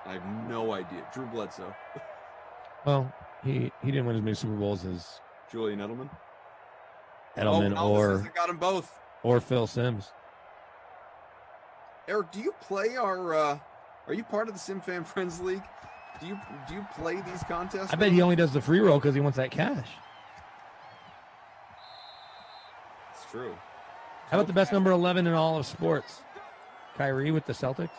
I have no idea. Drew Bledsoe. Well, he didn't win as many Super Bowls as Julian Edelman. Edelman I got them both. or Phil Simms. Eric, do you play our? Are you part of the Sim Fan Friends League? Do you play these contests? I bet he only does the free roll because he wants that cash. It's true. How about the best number 11 in all of sports? Kyrie with the Celtics?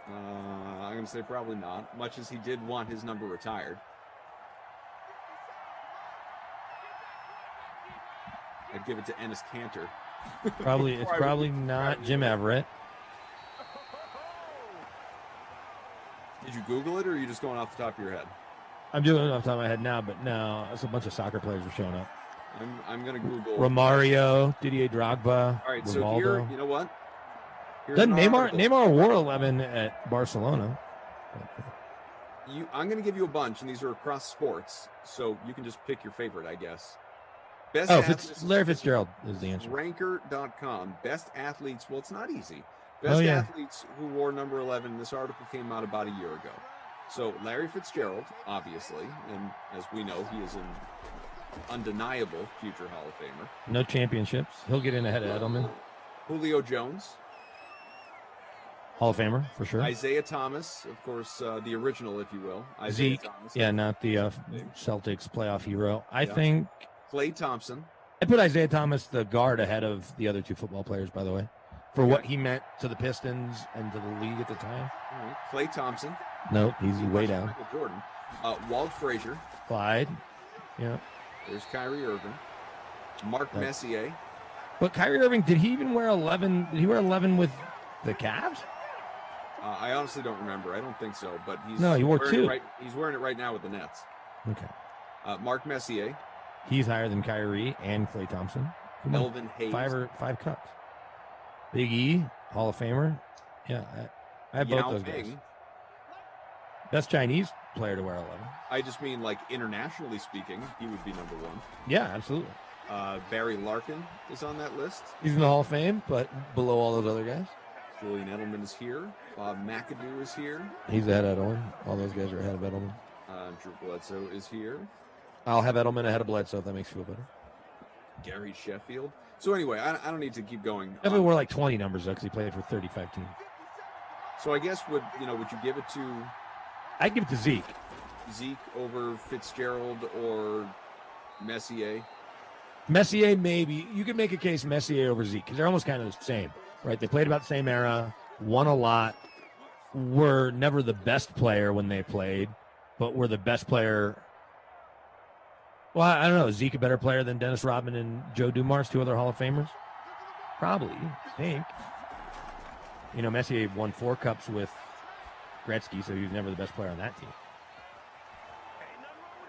I'm going to say probably not, much as he did want his number retired. I'd give it to Ennis Cantor. It's probably not Jim Everett. Did you Google it, or are you just going off the top of your head? I'm doing it off the top of my head now, but no, it's a bunch of soccer players are showing up. I'm going to Google Romario, Didier Drogba, All right, so Rivaldo. here, you know what? Here's Doesn't an article. Neymar wore 11 at Barcelona. I'm going to give you a bunch, and these are across sports, so you can just pick your favorite, I guess. Larry Fitzgerald is the answer. Ranker.com. Best athletes. Well, it's not easy. Oh, Best yeah. athletes who wore number 11. This article came out about a year ago. So Larry Fitzgerald, obviously, and as we know, he is an undeniable future Hall of Famer. No championships. He'll get in ahead of Edelman. Julio Jones. Hall of Famer for sure. Isaiah Thomas, of course, the original, if you will. Isaiah Zeke, Thomas. yeah, not the Celtics playoff hero. I think Klay Thompson. I put Isaiah Thomas, the guard, ahead of the other two football players, by the way, for what he meant to the Pistons and to the league at the time. All right. Klay Thompson. Nope, he's way down. Michael Jordan. Walt Frazier. Clyde. Yeah. There's Kyrie Irving. Mark Messier. But Kyrie Irving, did he even wear 11? Did he wear 11 with the Cavs? I honestly don't remember. I don't think so. But he's he wore 2. He's wearing it right now with the Nets. Okay. Mark Messier. He's higher than Kyrie and Klay Thompson. Melvin Hayes. 5 cups. Big E, Hall of Famer. Yeah, I have both those guys. Best Chinese player to wear 11. I just mean, like, internationally speaking, he would be number 1. Yeah, absolutely. Barry Larkin is on that list. He's in the Hall of Fame, but below all those other guys. Julian Edelman is here. Bob McAdoo is here. He's ahead of Edelman. All those guys are ahead of Edelman. Drew Bledsoe is here. I'll have Edelman ahead of Bledsoe if that makes you feel better. Gary Sheffield. So anyway, I don't need to keep going. Definitely wore like 20 numbers though, because he played for 35 teams. So I guess would you give it to? I'd give it to Zeke. Zeke over Fitzgerald or Messier. Messier, maybe. You could make a case Messier over Zeke because they're almost kind of the same, right? They played about the same era, won a lot, were never the best player when they played, but were the best player. Well, I don't know. Is Zeke a better player than Dennis Rodman and Joe Dumars, 2 other Hall of Famers? Probably, I think. Messier won 4 cups with Gretzky, so he was never the best player on that team.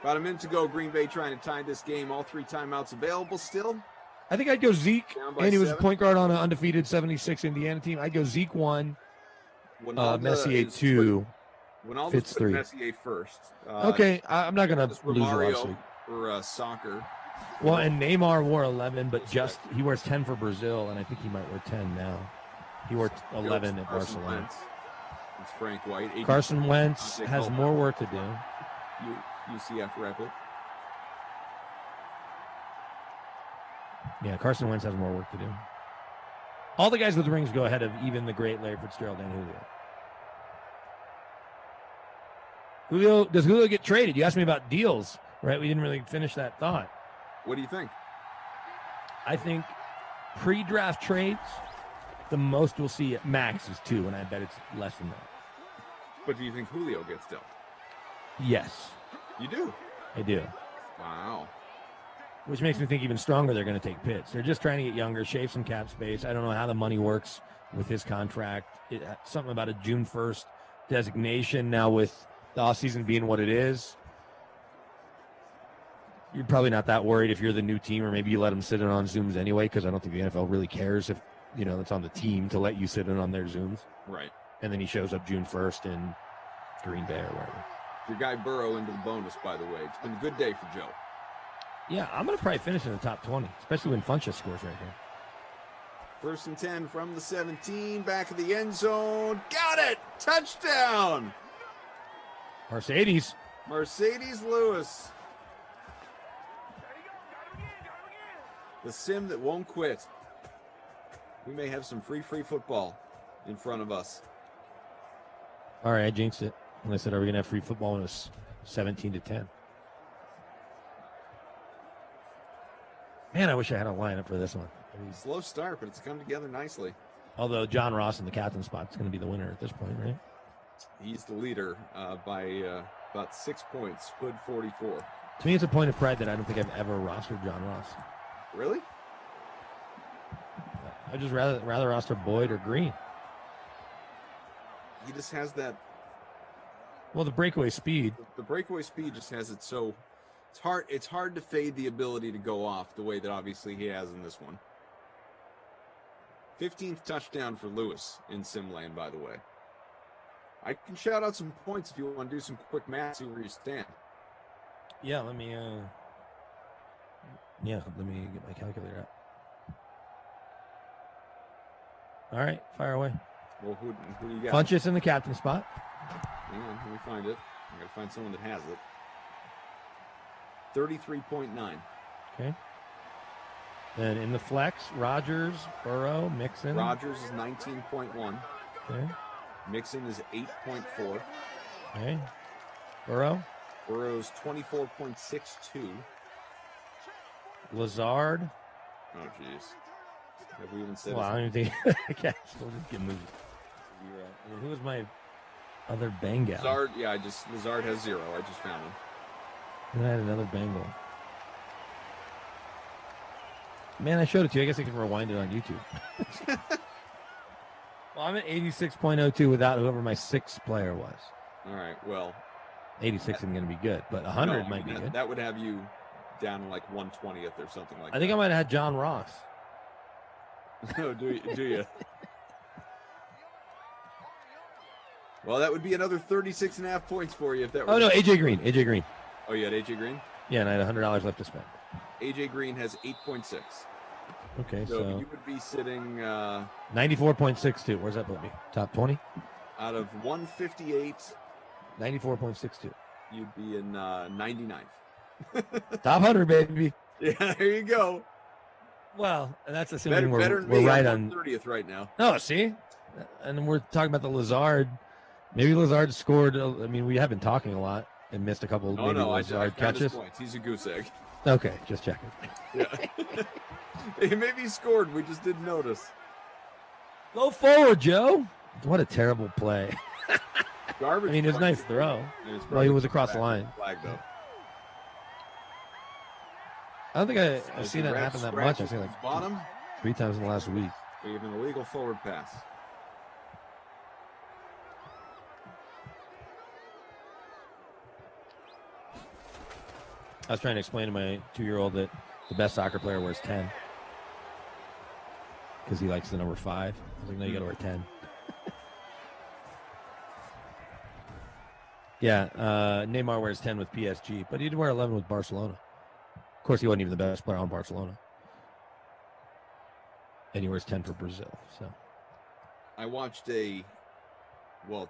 About a minute to go. Green Bay trying to tie this game. All 3 timeouts available still. I think I'd go Zeke, and he was a 7. point guard on an undefeated 76 Indiana team. I'd go Zeke 1, Messier 2, Fitz 3. Messier first. Okay, I'm not going to lose a lot of sleep. For soccer. Well, and Neymar wore 11, but he wears 10 for Brazil, and I think he might wear 10 now. He wore 11 at Barcelona. Wentz. It's Frank White. Carson Wentz has more work to do. UCF Rapid. Yeah, Carson Wentz has more work to do. All the guys with rings go ahead of even the great Larry Fitzgerald and Julio. Does Julio get traded? You asked me about deals, right? We didn't really finish that thought. What do you think? I think pre-draft trades, the most we'll see at max is 2, and I bet it's less than that. But do you think Julio gets dealt? Yes. You do? I do. Wow. Which makes me think even stronger they're going to take Pitts. They're just trying to get younger, shave some cap space. I don't know how the money works with his contract. Something about a June 1st designation now with the offseason being what it is. You're probably not that worried if you're the new team, or maybe you let him sit in on Zooms anyway, because I don't think the NFL really cares if, it's on the team to let you sit in on their Zooms. Right. And then he shows up June 1st in Green Bay or wherever. Your guy Burrow into the bonus, by the way. It's been a good day for Joe. Yeah, I'm going to probably finish in the top 20, especially when Funchess scores right here. 1st and 10 from the 17, back of the end zone. Got it! Touchdown! Mercedes Lewis. The sim that won't quit. We may have some free football in front of us. All right, I jinxed it. And I said, are we going to have free football when it was 17-10? Man, I wish I had a lineup for this one. Slow start, but it's come together nicely. Although John Ross in the captain spot is going to be the winner at this point, right? He's the leader by about 6 points. Hood 44. To me, it's a point of pride that I don't think I've ever rostered John Ross. Really? I'd just rather roster Boyd or Green. He just has that. Well, the breakaway speed. The breakaway speed just has it so. It's hard to fade the ability to go off the way that obviously he has in this one. 15th touchdown for Lewis in Simland, by the way. I can shout out some points if you want to do some quick math, see where you stand. Yeah, let me get my calculator out. All right, fire away. Well, who do you got? Funchess in the captain spot. Hang on, let me find it. I got to find someone that has it. 33.9. Okay. Then in the flex, Rodgers, Burrow, Mixon. Rodgers is 19.1. Okay. Mixon is 8.4. Okay. Burrow. Burrow's 24.62. Lazard. Oh, jeez. Have we even said Well, I don't even think I can't still just get moved. Who was my other Bengal? Lazard, yeah, Lazard has 0. I just found him. And I had another Bengal. Man, I showed it to you. I guess I can rewind it on YouTube. Well, I'm at 86.02 without whoever my 6th player was. All right, well. 86 isn't going to be good, but 100 might be good. That would have you down to like 120th or something like that. I think I might have had John Ross. Oh, do you? Well, that would be another 36.5 points for you if that were. Oh, no, AJ Green. AJ Green. Oh, you had AJ Green? Yeah, and I had $100 left to spend. AJ Green has 8.6. Okay, so so you would be sitting 94.62. Where's that put me? Top 20? Out of 158. 94.62. You'd be in 99th. Top 100, baby. Yeah, there you go. Well, and that's assuming better we're right I'm on 30th right now. No, see? And we're talking about the Lazard. Maybe Lazard scored. I mean, we have been talking a lot and missed a couple of Lazard I found catches. his points. He's a goose egg. Okay, just checking. Yeah. Maybe he scored. We just didn't notice. Go forward, Joe. What a terrible play. Garbage. I mean, it was a nice throw. Well, he was across the line. Flag, though. I don't think I've seen that happen that much. I've seen like bottom 3 times in the last week. We have an illegal forward pass. I was trying to explain to my 2-year-old that the best soccer player wears 10 because he likes the number 5. I was like, no, you got to wear 10. Yeah, Neymar wears 10 with PSG, but he did wear 11 with Barcelona. Of course, he wasn't even the best player on Barcelona. And he wears 10 for Brazil. So I watched to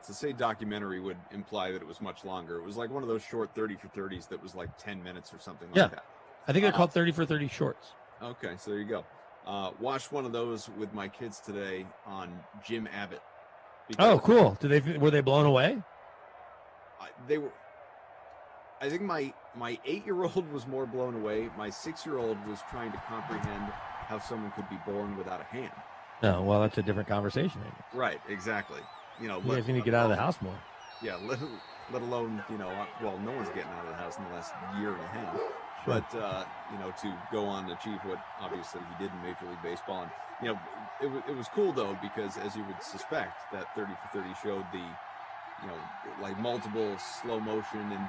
say documentary would imply that it was much longer. It was like one of those short 30 for 30s that was like 10 minutes or something like that. I think they're called 30 for 30 shorts. Okay, so there you go. Watched one of those with my kids today on Jim Abbott. Oh, cool. Were they blown away? They were. I think my 8-year-old was more blown away. My 6-year-old was trying to comprehend how someone could be born without a hand. No, well, that's a different conversation. Right, exactly. You know, you guys need to get out of the house more. Yeah, let alone, well, no one's getting out of the house in the last year and a half. Sure. But, to go on and achieve what obviously he did in Major League Baseball. And, it was cool, though, because as you would suspect, that 30 for 30 showed the, like multiple slow motion and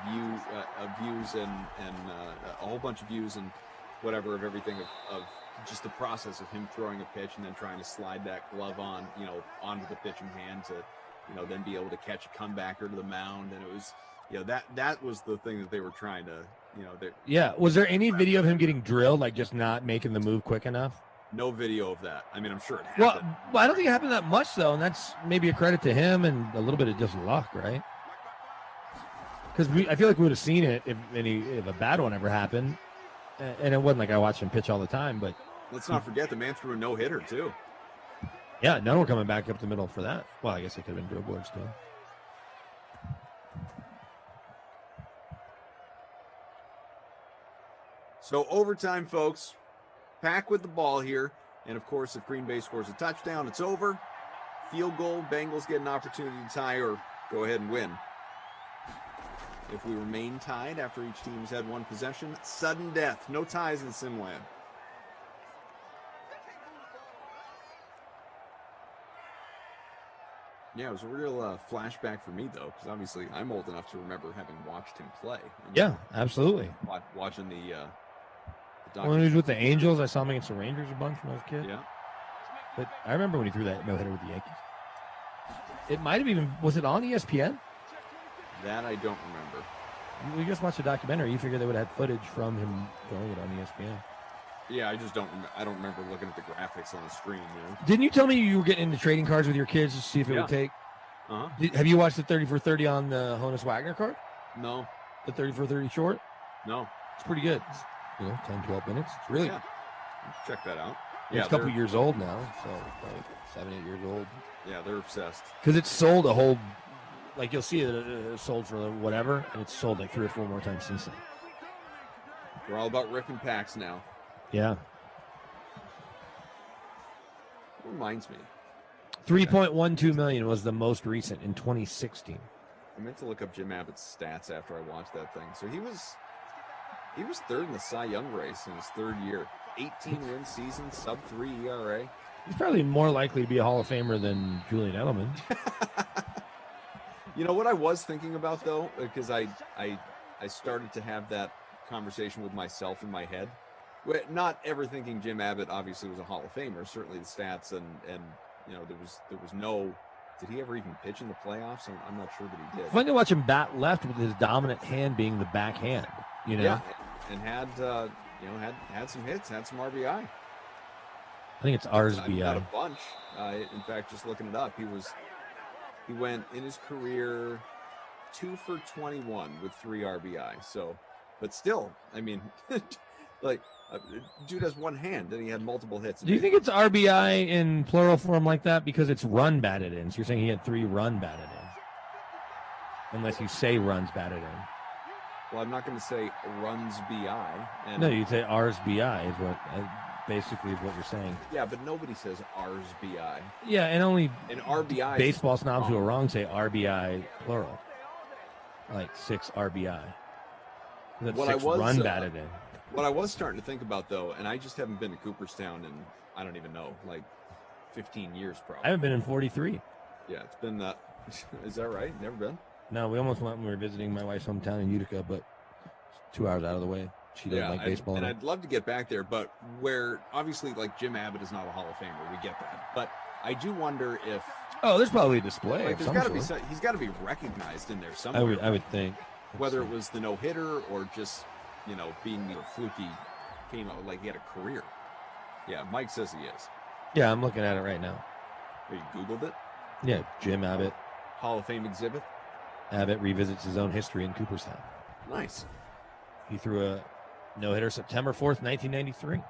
views and a whole bunch of views and whatever of everything of just the process of him throwing a pitch and then trying to slide that glove on, onto the pitching hand to, then be able to catch a comebacker to the mound. And it was, that was the thing that they were trying to, Yeah. Was there any video of him getting drilled, like just not making the move quick enough? No video of that. I mean, I'm sure it happened. Well, I don't think it happened that much, though, and that's maybe a credit to him and a little bit of just luck, right? Because I feel like we would have seen it if a bad one ever happened, and it wasn't like I watched him pitch all the time. But let's not forget the man threw a no-hitter too. Yeah, none were coming back up the middle for that. Well, I guess it could have been Joe Board still. So overtime, folks. Pack with the ball here. And, of course, if Green Bay scores a touchdown, it's over. Field goal, Bengals get an opportunity to tie or go ahead and win. If we remain tied after each team has had one possession, sudden death. No ties in Simland. Yeah, it was a real flashback for me, though, because obviously I'm old enough to remember having watched him play. Yeah, absolutely. Watching the when he was with the Angels, I saw him against the Rangers a bunch when I was a kid. Yeah. But I remember when he threw that no-hitter with the Yankees. It might have even, was it on ESPN? That I don't remember. We just watched a documentary. You figured they would have had footage from him throwing it on ESPN. Yeah, I just don't remember looking at the graphics on the screen, Didn't you tell me you were getting into trading cards with your kids to see if it would take? Uh-huh. Have you watched the 30 for 30 on the Honus Wagner card? No. The 30 for 30 short? No. It's pretty good. 10, 12 minutes. It's really good. Check that out. Yeah, It's a couple they're- years old now, so like 7, 8 years old. Yeah, they're obsessed. Because it's sold a whole, like you'll see it sold for whatever, and it's sold like 3 or 4 more times since then. They're all about ripping packs now. Yeah. Reminds me. 3.12 million was the most recent in 2016. I meant to look up Jim Abbott's stats after I watched that thing. So he was third in the Cy Young race in his third year. 18-win season, sub-3 ERA. He's probably more likely to be a Hall of Famer than Julian Edelman. You know what I was thinking about, though? Because I started to have that conversation with myself in my head. Not ever thinking Jim Abbott obviously was a Hall of Famer. Certainly the stats and you know, there was no... Did he ever even pitch in the playoffs? I'm not sure that he did. Fun to watch him bat left with his dominant hand being the backhand. You know? Yeah, and had some hits, had some RBI. I think it's RSBI. Not a bunch. In fact, just looking it up, he went in his career 2 for 21 with 3 RBI. So, but still, I mean, like dude has one hand and he had multiple hits. Do you think it's RBI in plural form like that because it's run batted in? So you're saying he had 3 run batted in, unless you say runs batted in. Well, I'm not going to say runs BI. And No, you'd say RSBI is what basically is what you're saying. Yeah, but nobody says RSBI. Yeah, and only an RBI. Baseball snobs who are wrong say RBI plural, like 6 RBI. That's What 6 I was run batted in. What I was starting to think about, though, and I just haven't been to Cooperstown in, I don't even know, like 15 years probably. I haven't been in 43. Yeah, it's been that. Is that right? Never been? No, we almost went when we were visiting my wife's hometown in Utica, but it's 2 hours out of the way. She doesn't like baseball. And I'd love to get back there, but where obviously like Jim Abbott is not a Hall of Famer, we get that. But I do wonder if there's probably a display. like, of there's some got to be sort. he's got to be recognized in there somewhere. I would think. Whether it was the no hitter or just being fluky, came out like he had a career. Yeah, Mike says he is. Yeah, I'm looking at it right now. You Googled it? Yeah, Jim Abbott. Hall of Fame exhibit. Abbott revisits his own history in Cooperstown. Nice. He threw a no-hitter September 4th, 1993.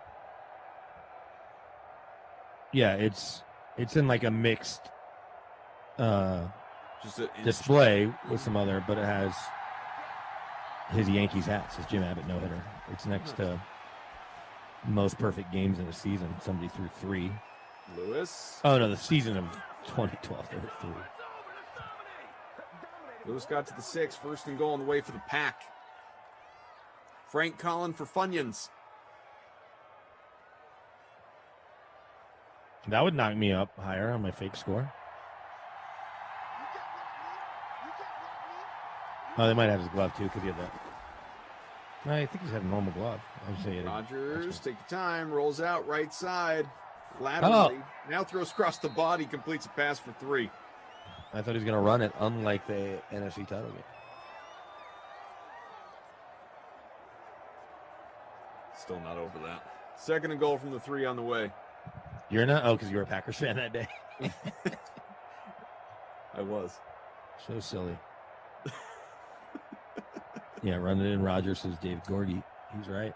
Yeah, it's in like a mixed just a display with some other, but it has his Yankees hat. It says Jim Abbott no-hitter. It's next to most perfect games in a season. Somebody threw 3. Lewis. Oh no, the season of 2012 there were 3. Lewis got to the 6th, first and goal on the way for the pack. Frank Collin for Funyuns. That would knock me up higher on my fake score. Oh, they might have his glove too because he had that. No, I think he's had a normal glove. I would say Rogers, take the time, rolls out right side, laterally. Now throws across the body, completes a pass for 3. I thought he was going to run it, unlike the NFC title game. Still not over that. Second and goal from the 3 on the way. You're not? Oh, because you were a Packers fan that day. I was. So silly. Yeah, running in Rogers, says Dave Gorgie. He's right.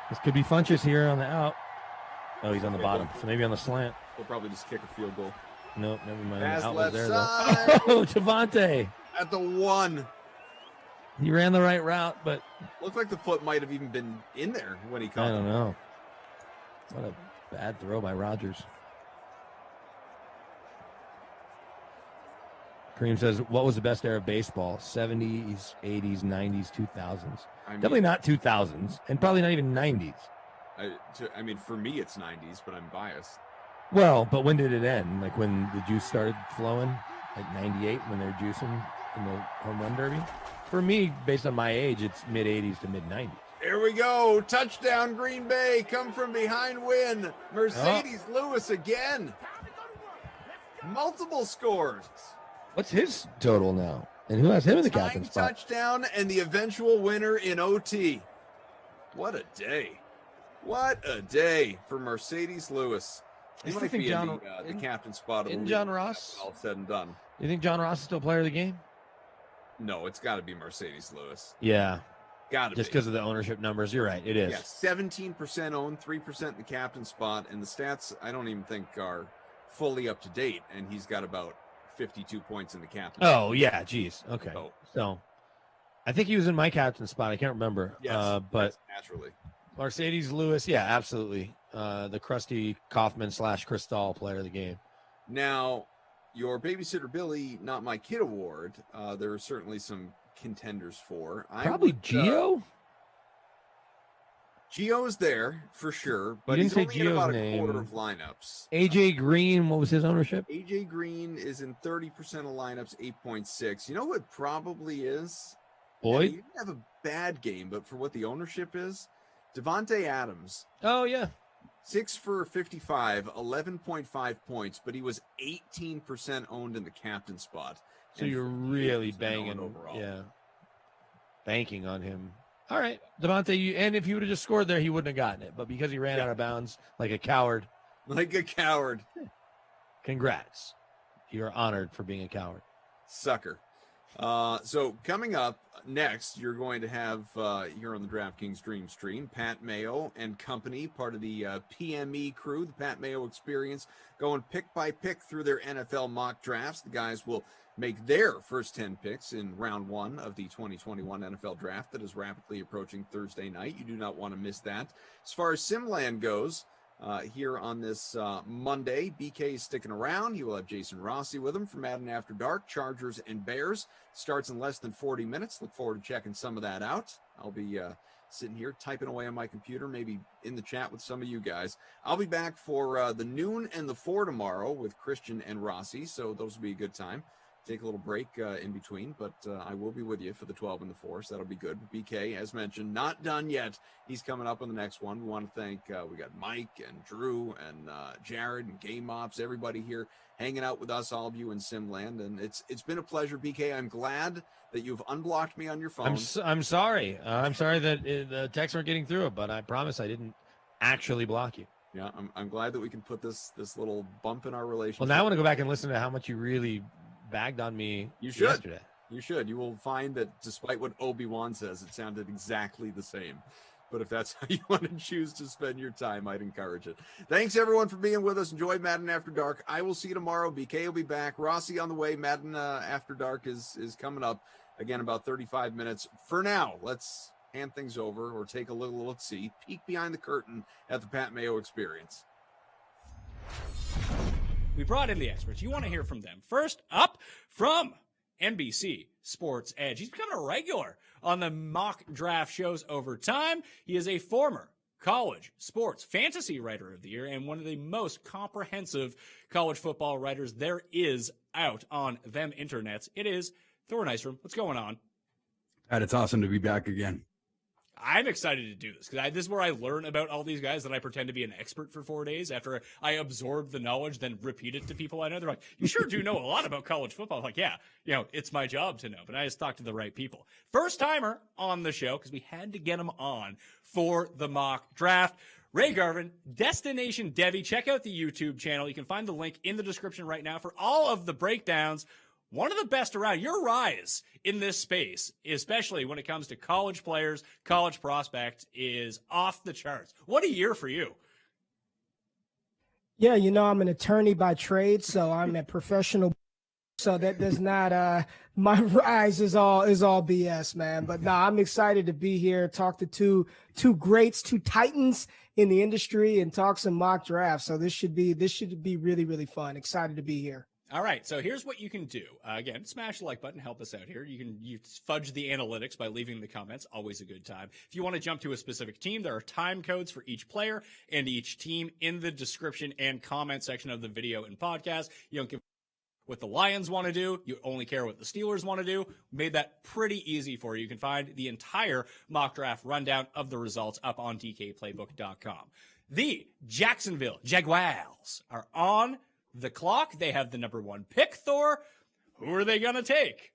This could be Funchess here on the out. Oh, he's on the bottom, so maybe on the slant. He'll probably just kick a field goal. Nope, never mind. Pass The out was left there, side. though. Oh, Javante. At the 1. He ran the right route, but Looked like the foot might have even been in there when he caught I don't it. know. What a bad throw by Rogers. Kareem says, what was the best era of baseball? 70s, 80s, 90s, 2000s. Definitely not 2000s, and probably not even 90s. I mean, for me, it's 90s, but I'm biased. Well, but when did it end? Like when the juice started flowing? Like 98 when they're juicing in the home run derby? For me, based on my age, it's mid-80s to mid-90s. Here we go. Touchdown, Green Bay. Come from behind win. Mercedes Lewis again. Multiple scores. What's his total now? And who has him in the captain Tying spot? touchdown and the eventual winner in OT. What a day. What a day for Mercedes Lewis. He I still might think be John- in the captain spot of the Isn't league John when Ross- that's all said and done. You think John Ross is still player of the game? No, it's got to be Mercedes Lewis. Yeah. Got it. Just because of the ownership numbers. You're right. It is. Yeah, 17% owned, 3% in the captain spot, and the stats I don't even think are fully up to date. And he's got about 52 points in the captain. Oh yeah, geez. Okay. Oh. So I think he was in my captain spot. I can't remember. Yes, but naturally. Mercedes Lewis, yeah, absolutely. The crusty Kaufman / Cristal player of the game. Now, your Babysitter Billy, Not My Kid award, there are certainly some contenders for. Probably Gio? Gio is there for sure, but You he's didn't only say in about Gio's a quarter name. of lineups. AJ Green, what was his ownership? AJ Green is in 30% of lineups, 8.6. You know what probably is? Boyd? He didn't have a bad game, but for what the ownership is, Devontae Adams. Oh, yeah. 6 for 55, 11.5 points, but he was 18% owned in the captain spot. So and you're really 48% banging owned overall. Yeah. Banking on him. All right, Devontae, and if you would have just scored there, he wouldn't have gotten it. But because he ran out of bounds like a coward. Like a coward. Congrats. You're honored for being a coward. Sucker. So coming up next, you're going to have here on the DraftKings Dream Stream, Pat Mayo and company, part of the PME crew, the Pat Mayo Experience, going pick by pick through their NFL mock drafts. The guys will make their first 10 picks in round 1 of the 2021 NFL draft that is rapidly approaching Thursday night. You do not want to miss that. As far as Simland goes, here on this Monday, BK is sticking around. He will have Jason Rossi with him for Madden After Dark, Chargers and Bears. Starts in less than 40 minutes. Look forward to checking some of that out. I'll be sitting here typing away on my computer, maybe in the chat with some of you guys. I'll be back for the noon and the 4 tomorrow with Christian and Rossi, so those will be a good time. Take a little break in between, but I will be with you for the 12 and the 4, so that'll be good. BK, as mentioned, not done yet. He's coming up on the next one. We want to thank, we got Mike and Drew and Jared and Game Ops, everybody here hanging out with us, all of you in Simland, and it's been a pleasure, BK. I'm glad that you've unblocked me on your phone. I'm sorry. I'm sorry that the texts weren't getting through, but I promise I didn't actually block you. Yeah, I'm glad that we can put this little bump in our relationship. Well, now I want to go back and listen to how much you really bagged on me yesterday. You should. You will find that despite what Obi-Wan says, it sounded exactly the same. But if that's how you want to choose to spend your time, I'd encourage it. Thanks, everyone, for being with us. Enjoy Madden After Dark. I will see you tomorrow. BK will be back. Rossi on the way. Madden After Dark is coming up. Again, about 35 minutes. For now, let's hand things over or take a little look-see. Peek behind the curtain at the Pat Mayo Experience. We brought in the experts. You want to hear from them. First up, from NBC Sports Edge. He's become a regular on the mock draft shows over time. He is a former college sports fantasy writer of the year and one of the most comprehensive college football writers there is out on them internets. It is Thor Nystrom. What's going on? Pat, it's awesome to be back again. I'm excited to do this because this is where I learn about all these guys that I pretend to be an expert for 4 days after I absorb the knowledge, then repeat it to people I know. They're like, you sure do know a lot about college football. I'm like, yeah, it's my job to know, but I just talk to the right people. First timer on the show because we had to get him on for the mock draft. Ray Garvin, Destination Devi. Check out the YouTube channel. You can find the link in the description right now for all of the breakdowns. One of the best around. Your rise in this space, especially when it comes to college players, college prospect, is off the charts. What a year for you. Yeah, I'm an attorney by trade, so I'm a professional. So that does not my rise is all BS, man. But no, I'm excited to be here, talk to two greats, two titans in the industry, and talk some mock drafts. So this should be really, really fun. Excited to be here. All right, so here's what you can do. Again, smash the like button, help us out here. You fudge the analytics by leaving the comments, always a good time. If you want to jump to a specific team, there are time codes for each player and each team in the description and comment section of the video and podcast. You don't give what the Lions want to do. You only care what the Steelers want to do. Made that pretty easy for you. You can find the entire mock draft rundown of the results up on DKPlaybook.com. The Jacksonville Jaguars are on the clock. They have the number 1 pick, Thor. Who are they going to take?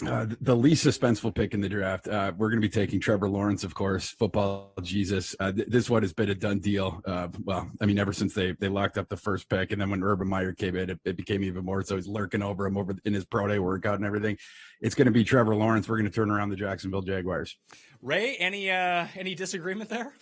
The least suspenseful pick in the draft. We're going to be taking Trevor Lawrence, of course, football Jesus. This one has been a done deal. Well, I mean, ever since they locked up the first pick, and then when Urban Meyer came in, it became even more. So he's lurking over him over in his pro day workout and everything. It's going to be Trevor Lawrence. We're going to turn around the Jacksonville Jaguars. Ray, any disagreement there?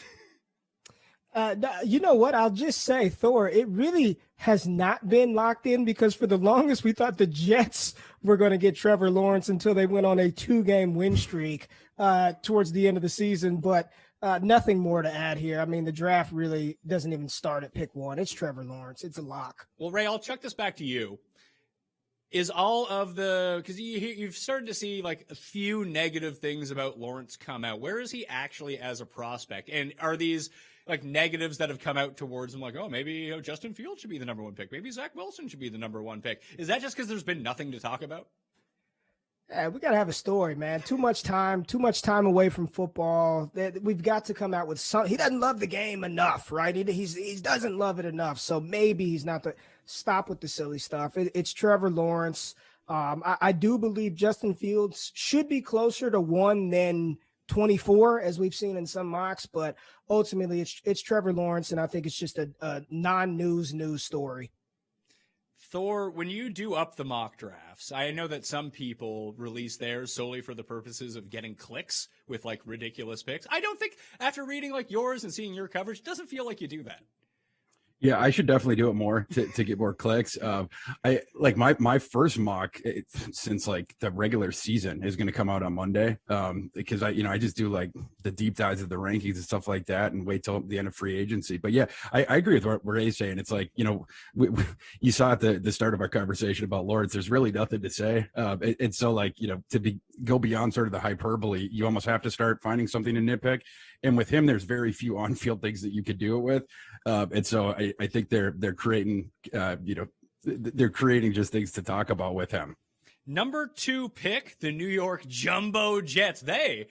You know what? I'll just say, Thor, it really has not been locked in, because for the longest we thought the Jets were going to get Trevor Lawrence until they went on a 2-game win streak towards the end of the season. But nothing more to add here. I mean, the draft really doesn't even start at pick 1. It's Trevor Lawrence. It's a lock. Well, Ray, I'll chuck this back to you. Is all of the, because you've started to see like a few negative things about Lawrence come out. Where is he actually as a prospect? And are these like negatives that have come out towards him, like, oh, maybe Justin Fields should be the number 1 pick. Maybe Zach Wilson should be the number 1 pick. Is that just because there's been nothing to talk about? We got to have a story, man. Too much time away from football. We've got to come out with some. He doesn't love the game enough, right? He doesn't love it enough. So maybe he's not the. Stop with the silly stuff. It's Trevor Lawrence. I do believe Justin Fields should be closer to 1 than 24, as we've seen in some mocks, but ultimately it's Trevor Lawrence, and I think it's just a non-news story. Thor, when you do up the mock drafts, I know that some people release theirs solely for the purposes of getting clicks with like ridiculous picks. I don't think, after reading like yours and seeing your coverage, it doesn't feel like you do that. Yeah, I should definitely do it more to get more clicks. I like my first mock since like the regular season is going to come out on Monday. Because I just do like the deep dives of the rankings and stuff like that, and wait till the end of free agency. But yeah, I agree with what Ray's saying. It's like, you saw at the start of our conversation about Lawrence, there's really nothing to say. And so like, go beyond sort of the hyperbole, you almost have to start finding something to nitpick. And with him, there's very few on-field things that you could do it with. And so I think they're creating, they're creating just things to talk about with him. Number 2 pick, the New York Jumbo Jets. They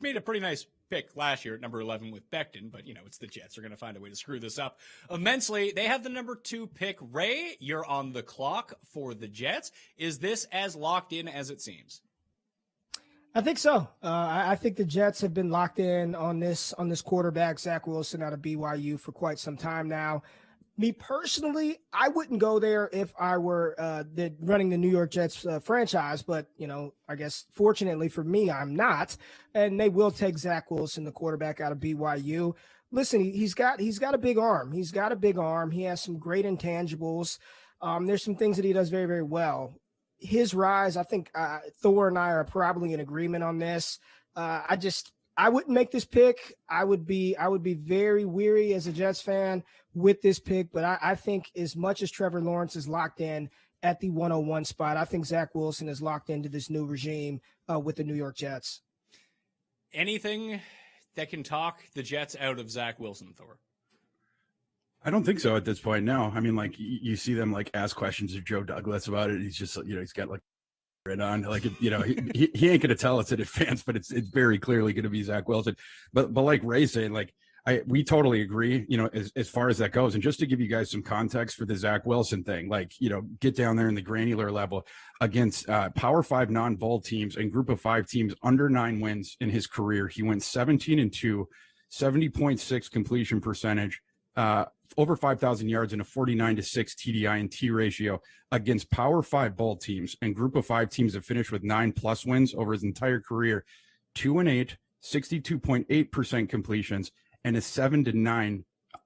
made a pretty nice pick last year at number 11 with Becton, but it's the Jets. They're going to find a way to screw this up immensely. They have the number 2 pick. Ray, you're on the clock for the Jets. Is this as locked in as it seems? I think so. I think the Jets have been locked in on this quarterback, Zach Wilson, out of BYU for quite some time now. Me personally, I wouldn't go there if I were running the New York Jets franchise, but I guess fortunately for me, I'm not, and they will take Zach Wilson, the quarterback out of BYU. Listen, he's got a big arm. He has some great intangibles. There's some things that he does very, very well. His rise, I think Thor and I are probably in agreement on this. I wouldn't make this pick. I would be very weary as a Jets fan with this pick, but I think as much as Trevor Lawrence is locked in at the 101 spot, I think Zach Wilson is locked into this new regime with the New York Jets. Anything that can talk the Jets out of Zach Wilson, Thor? I don't think so at this point. No, I mean, like you see them like ask questions of Joe Douglas about it. He's just, he's got like right on, like, he ain't going to tell us in advance, but it's very clearly going to be Zach Wilson. But like Ray's saying, like, we totally agree, as far as that goes. And just to give you guys some context for the Zach Wilson thing, like, get down there in the granular level against Power 5 non-bowl teams and Group of 5 teams under 9 wins in his career. He went 17-2, 70.6 completion percentage, over 5,000 yards and a 49-6 TDI and T ratio against Power 5 bowl teams and Group of 5 teams that finished with 9+ wins over his entire career. 2-8, 62.8% completions, and a 7-9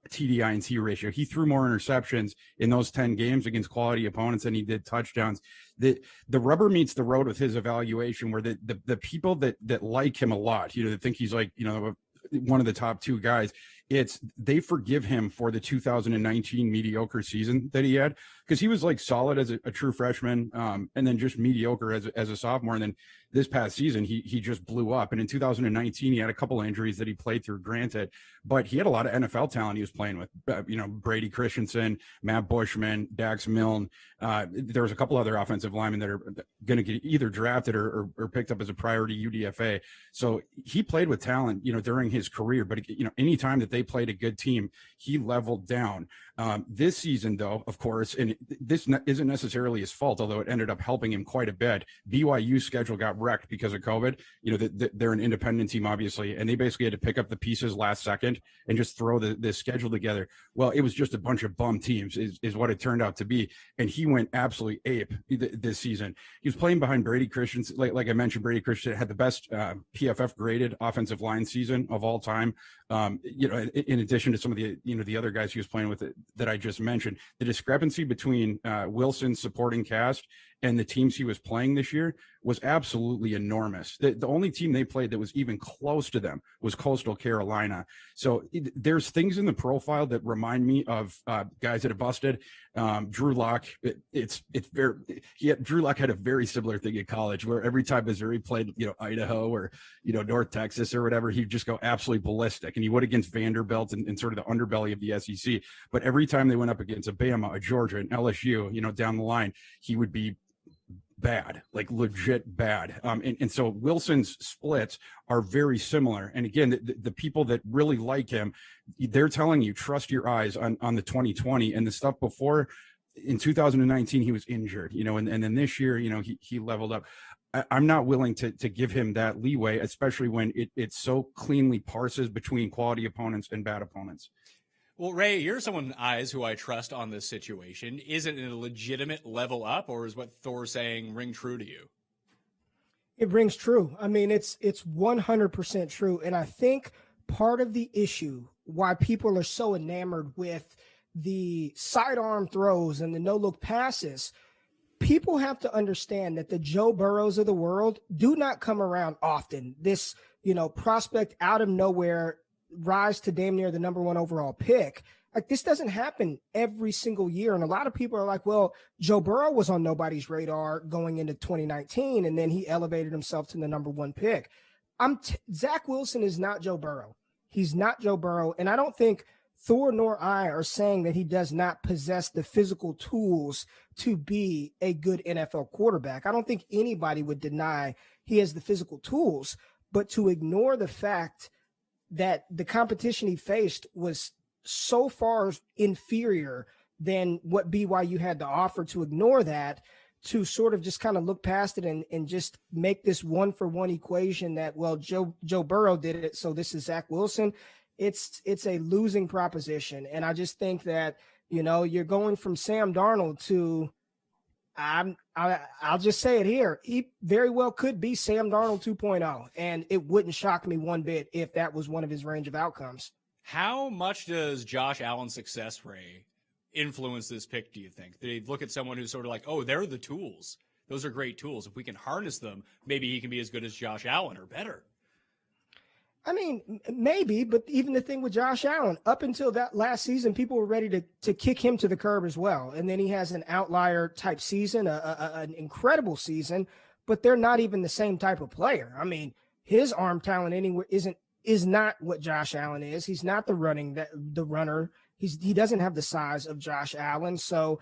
TDI and T ratio. He threw more interceptions in those 10 games against quality opponents than he did touchdowns. The rubber meets the road with his evaluation, where the people that like him a lot, that think he's like, one of the top 2 guys, they forgive him for the 2019 mediocre season that he had, because he was like solid as a true freshman, and then just mediocre as a sophomore. And then this past season, he just blew up. And in 2019, he had a couple of injuries that he played through, granted, but he had a lot of NFL talent he was playing with. Brady Christensen, Matt Bushman, Dax Milne. There was a couple other offensive linemen that are going to get either drafted or picked up as a priority UDFA. So he played with talent, during his career. But anytime that they played a good team, he leveled down. This season, though, of course, and this isn't necessarily his fault, although it ended up helping him quite a bit. BYU's schedule got wrecked because of COVID. They're an independent team, obviously, and they basically had to pick up the pieces last second and just throw the schedule together. Well, it was just a bunch of bum teams is what it turned out to be. And he went absolutely ape this season. He was playing behind Brady Christensen. Like I mentioned, Brady Christensen had the best PFF graded offensive line season of all time. In addition to some of the other guys he was playing with that I just mentioned, the discrepancy between Wilson's supporting cast and the teams he was playing this year was absolutely enormous. The only team they played that was even close to them was Coastal Carolina. So there's things in the profile that remind me of guys that have busted. Drew Lock, Drew Lock had a very similar thing in college where every time Missouri played, Idaho or, North Texas or whatever, he'd just go absolutely ballistic. And he would against Vanderbilt and sort of the underbelly of the SEC. But every time they went up against a Bama, a Georgia, an LSU, down the line, he would be bad, like legit bad. And so Wilson's splits are very similar. And again, the people that really like him, they're telling you, trust your eyes on the 2020 and the stuff before. In 2019, he was injured, and then this year, he leveled up. I'm not willing to give him that leeway, especially when it so cleanly parses between quality opponents and bad opponents. Well, Ray, you're someone, eyes, who I trust on this situation. Is it a legitimate level up, or is what Thor's saying ring true to you? It rings true. I mean, it's 100% true. And I think part of the issue why people are so enamored with the sidearm throws and the no-look passes, people have to understand that the Joe Burrows of the world do not come around often. This, prospect out of nowhere rise to damn near the number one overall pick. Like, this doesn't happen every single year. And a lot of people are like, well, Joe Burrow was on nobody's radar going into 2019, and then he elevated himself to the number one pick. Zach Wilson is not Joe Burrow. He's not Joe Burrow. And I don't think Thor nor I are saying that he does not possess the physical tools to be a good NFL quarterback. I don't think anybody would deny he has the physical tools, but to ignore the fact that the competition he faced was so far inferior than what BYU had to offer, to ignore that, to sort of just kind of look past it and just make this one-for-one equation that, well, Joe Burrow did it, so this is Zach Wilson. It's a losing proposition. And I just think that, you're going from Sam Darnold to I'll just say it here. He very well could be Sam Darnold 2.0, and it wouldn't shock me one bit if that was one of his range of outcomes. How much does Josh Allen's success, Ray, influence this pick, do you think? They look at someone who's sort of like, oh, they're the tools. Those are great tools. If we can harness them, maybe he can be as good as Josh Allen or better. I mean, maybe, but even the thing with Josh Allen, up until that last season, people were ready to kick him to the curb as well. And then he has an outlier type season, an incredible season, but they're not even the same type of player. I mean, his arm talent anywhere is not what Josh Allen is. He's not the runner. He doesn't have the size of Josh Allen. So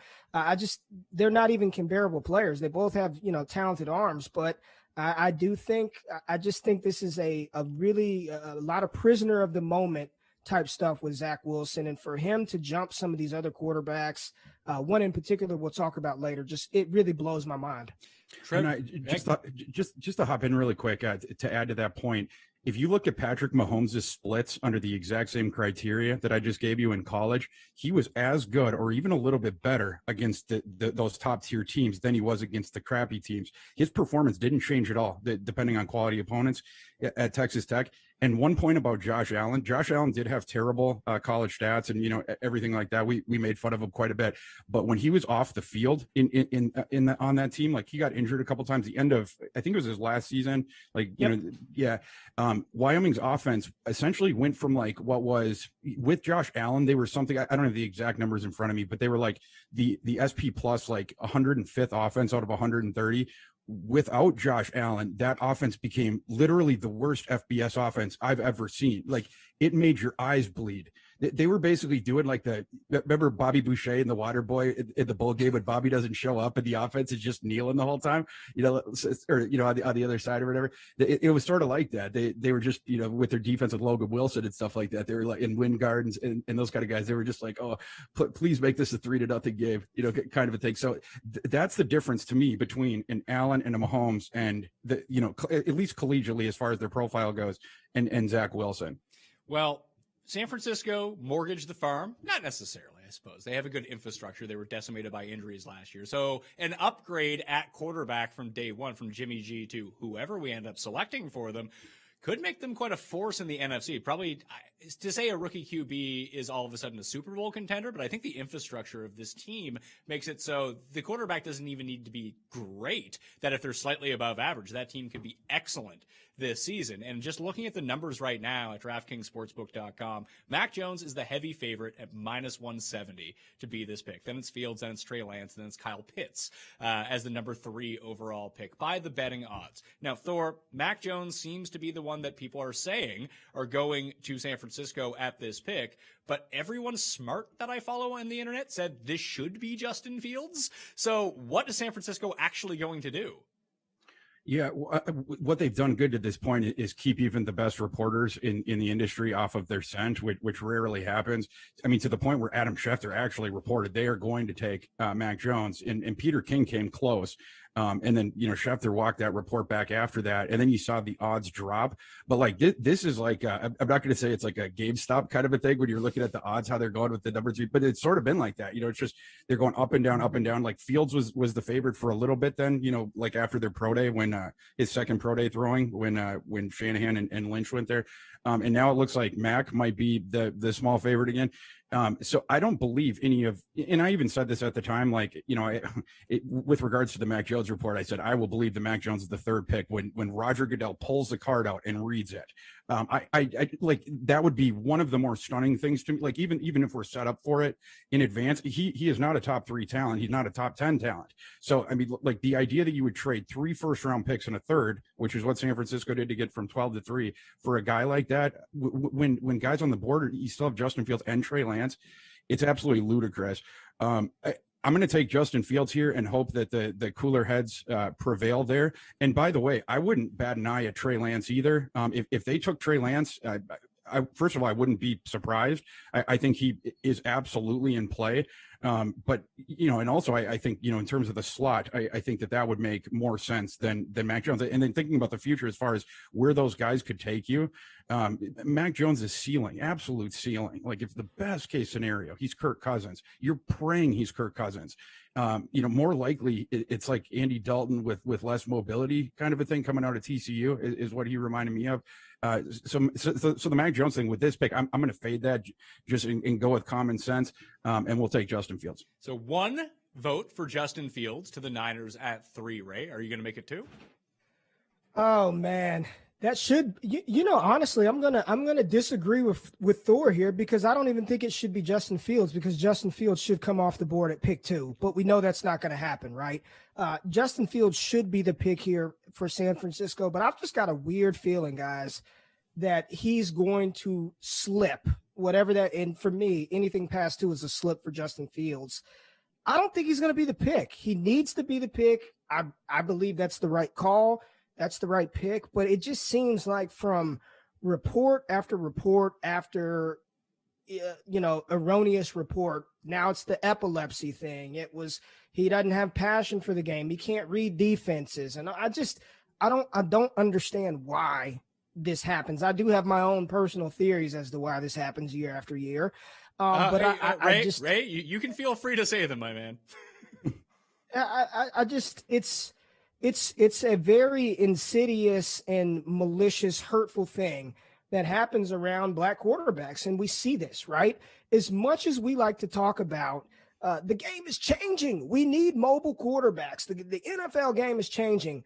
they're not even comparable players. They both have, talented arms, but I just think this is a lot of prisoner of the moment type stuff with Zach Wilson. And for him to jump some of these other quarterbacks, one in particular we'll talk about later, it really blows my mind. Just to hop in really quick to add to that point, if you look at Patrick Mahomes' splits under the exact same criteria that I just gave you in college, he was as good or even a little bit better against those top tier teams than he was against the crappy teams. His performance didn't change at all, depending on quality opponents at Texas Tech. And one point about Josh Allen did have terrible college stats and, everything like that. We made fun of him quite a bit. But when he was off the field on that team, like he got injured a couple times, the end of, I think it was his last season, Wyoming's offense essentially went from like what was with Josh Allen. They were something, I don't have the exact numbers in front of me, but they were like the SP plus like 105th offense out of 130. without Josh Allen, that offense became literally the worst FBS offense I've ever seen. Like, it made your eyes bleed. They were basically doing like remember Bobby Boucher in The Water Boy in the bowl game when Bobby doesn't show up and the offense is just kneeling the whole time, or on the other side or whatever. It was sort of like that. They were just, with their defense with Logan Wilson and stuff like that. They were like in wind gardens and those kind of guys. They were just like, oh, please make this a 3-0 game, kind of a thing. So that's the difference to me between an Allen and a Mahomes and at least collegiately as far as their profile goes, and Zach Wilson. Well, San Francisco mortgaged the farm? Not necessarily, I suppose. They have a good infrastructure. They were decimated by injuries last year. So an upgrade at quarterback from day one, from Jimmy G to whoever we end up selecting for them, could make them quite a force in the NFC. Probably to say a rookie QB is all of a sudden a Super Bowl contender, but I think the infrastructure of this team makes it so the quarterback doesn't even need to be great, that if they're slightly above average, that team could be excellent this season. And just looking at the numbers right now at DraftKingsSportsbook.com, Mac Jones is the heavy favorite at -170 to be this pick. Then it's Fields, then it's Trey Lance, then it's Kyle Pitts as the number 3 overall pick by the betting odds. Now, Thor, Mac Jones seems to be the one that people are saying are going to San Francisco at this pick, but everyone smart that I follow on the internet said this should be Justin Fields. So what is San Francisco actually going to do? Yeah, what they've done good to this point is keep even the best reporters in the industry off of their scent, which rarely happens. I mean, to the point where Adam Schefter actually reported they are going to take Mac Jones, and Peter King came close. And then, Schefter walked that report back after that. And then you saw the odds drop. But like, this is like, I'm not going to say it's like a GameStop kind of a thing when you're looking at the odds, how they're going with the numbers, but it's sort of been like that. It's just, they're going up and down, up and down. Like Fields was the favorite for a little bit then, like after their pro day, when his second pro day throwing, when Shanahan and Lynch went there. And now it looks like Mac might be the small favorite again. So I don't believe any of, and I even said this at the time, like, with regards to the Mac Jones report, I said, I will believe the Mac Jones is the 3rd pick when Roger Goodell pulls the card out and reads it. I like, that would be one of the more stunning things to me. Like, even if we're set up for it in advance, he is not a top 3 talent. He's not a top 10 talent. So, I mean, like, the idea that you would trade 3 first-round picks and a 3rd, which is what San Francisco did to get from 12 to 3 for a guy like that, when guys on the board, you still have Justin Fields and Trey Lance, it's absolutely ludicrous. I'm going to take Justin Fields here and hope that the cooler heads prevail there. And by the way, I wouldn't bat an eye at Trey Lance either. If they took Trey Lance, first of all, I wouldn't be surprised. I think he is absolutely in play. But, and also I think, in terms of the slot, I think that would make more sense than Mac Jones. And then thinking about the future, as far as where those guys could take you, Mac Jones is ceiling, absolute ceiling. Like, if the best case scenario, he's Kirk Cousins, you're praying he's Kirk Cousins. More likely it's like Andy Dalton with less mobility kind of a thing coming out of TCU is what he reminded me of. So the Mac Jones thing with this pick, I'm going to fade that just and go with common sense, and we'll take Justin Fields. So 1 vote for Justin Fields to the Niners at 3, Ray. Are you going to make it 2? Oh man, that should, honestly, I'm gonna disagree with Thor here, because I don't even think it should be Justin Fields, because Justin Fields should come off the board at pick 2, but we know that's not going to happen, right? Justin Fields should be the pick here for San Francisco, but I've just got a weird feeling, guys, that he's going to slip, whatever that, and for me, anything past 2 is a slip for Justin Fields. I don't think he's going to be the pick. He needs to be the pick. I believe that's the right call. That's the right pick, but it just seems like from report after report after, erroneous report. Now it's the epilepsy thing. It was, he doesn't have passion for the game. He can't read defenses. And I don't understand why this happens. I do have my own personal theories as to why this happens year after year. Ray, you can feel free to say them, my man. It's a very insidious and malicious, hurtful thing that happens around black quarterbacks. And we see this, right? As much as we like to talk about the game is changing, we need mobile quarterbacks. The NFL game is changing.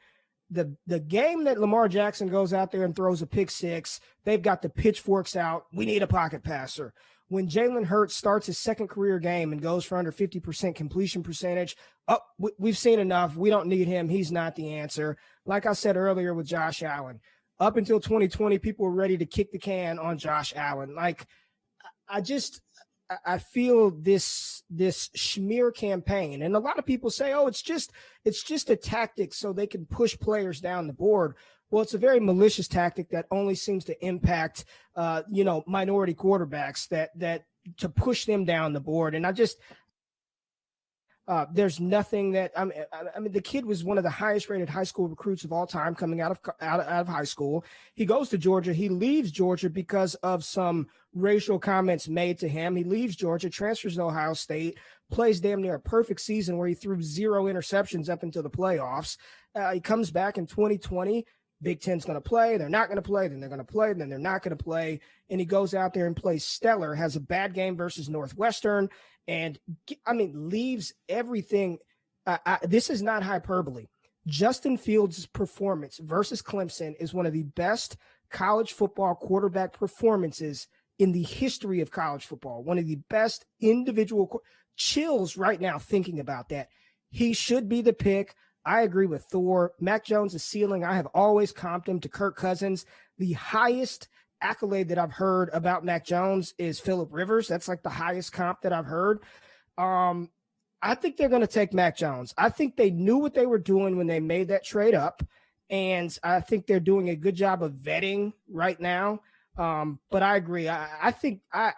The game that Lamar Jackson goes out there and throws a pick 6, they've got the pitchforks out. We need a pocket passer. when Jalen Hurts starts his second career game and goes for under 50% completion percentage, we've seen enough. We don't need him. He's not the answer. Like I said earlier with Josh Allen, up until 2020, people were ready to kick the can on Josh Allen. Like, I feel this smear campaign, and a lot of people say, "Oh, it's just a tactic so they can push players down the board." Well, it's a very malicious tactic that only seems to impact, minority quarterbacks that to push them down the board. And there's nothing that I mean, the kid was one of the highest rated high school recruits of all time coming out of high school. He goes to Georgia. He leaves Georgia because of some racial comments made to him. He leaves Georgia, transfers to Ohio State, plays damn near a perfect season where he threw 0 interceptions up until the playoffs. He comes back in 2020. Big Ten's going to play. They're not going to play. Then they're going to play. Then they're not going to play. And he goes out there and plays stellar, has a bad game versus Northwestern, and leaves everything. This is not hyperbole. Justin Fields' performance versus Clemson is one of the best college football quarterback performances in the history of college football. One of the best individual chills right now thinking about that. He should be the pick. I agree with Thor. Mac Jones' ceiling, I have always comped him to Kirk Cousins. The highest accolade that I've heard about Mac Jones is Phillip Rivers. That's like the highest comp that I've heard. I think they're going to take Mac Jones. I think they knew what they were doing when they made that trade up, and I think they're doing a good job of vetting right now. But I agree. I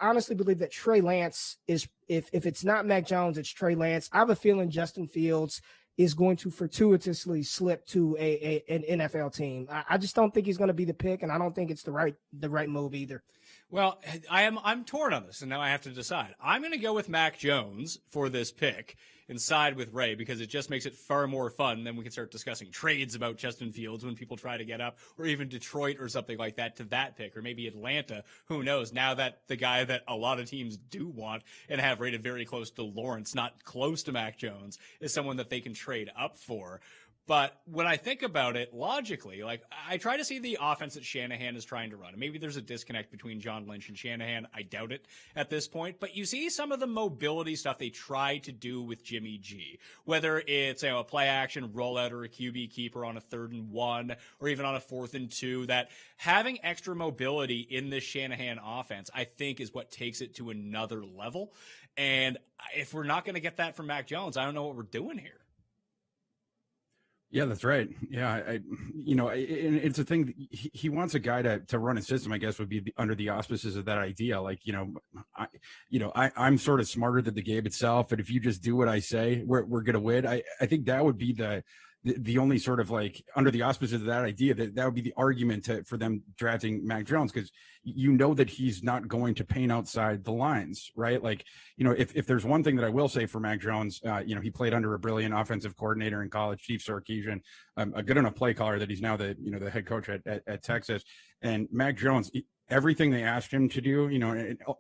honestly believe that Trey Lance is, if it's not Mac Jones, it's Trey Lance. I have a feeling Justin Fields is going to fortuitously slip to an NFL team. I just don't think he's going to be the pick, and I don't think it's the right move either. Well, I'm torn on this, and now I have to decide. I'm going to go with Mac Jones for this pick and side with Ray because it just makes it far more fun. Then we can start discussing trades about Justin Fields when people try to get up, or even Detroit or something like that to that pick, or maybe Atlanta. Who knows? Now that the guy that a lot of teams do want and have rated very close to Lawrence, not close to Mac Jones, is someone that they can trade up for. But when I think about it logically, like I try to see the offense that Shanahan is trying to run. And maybe there's a disconnect between John Lynch and Shanahan. I doubt it at this point. But you see some of the mobility stuff they try to do with Jimmy G, whether it's a play action rollout or a QB keeper on a 3rd and 1 or even on a 4th and 2. That having extra mobility in this Shanahan offense, I think, is what takes it to another level. And if we're not going to get that from Mac Jones, I don't know what we're doing here. Yeah, that's right. Yeah, it's a thing. He wants a guy to run a system. I guess would be under the auspices of that idea. Like, I'm sort of smarter than the game itself, and if you just do what I say, we're gonna win. I think that would be the only sort of like under the auspices of that idea that would be the argument for them drafting Mac Jones, because that he's not going to paint outside the lines, right? Like, if there's one thing that I will say for Mac Jones, he played under a brilliant offensive coordinator in college, Chief Sarkisian, a good enough play caller that he's now the head coach at Texas. And Mac Jones, everything they asked him to do,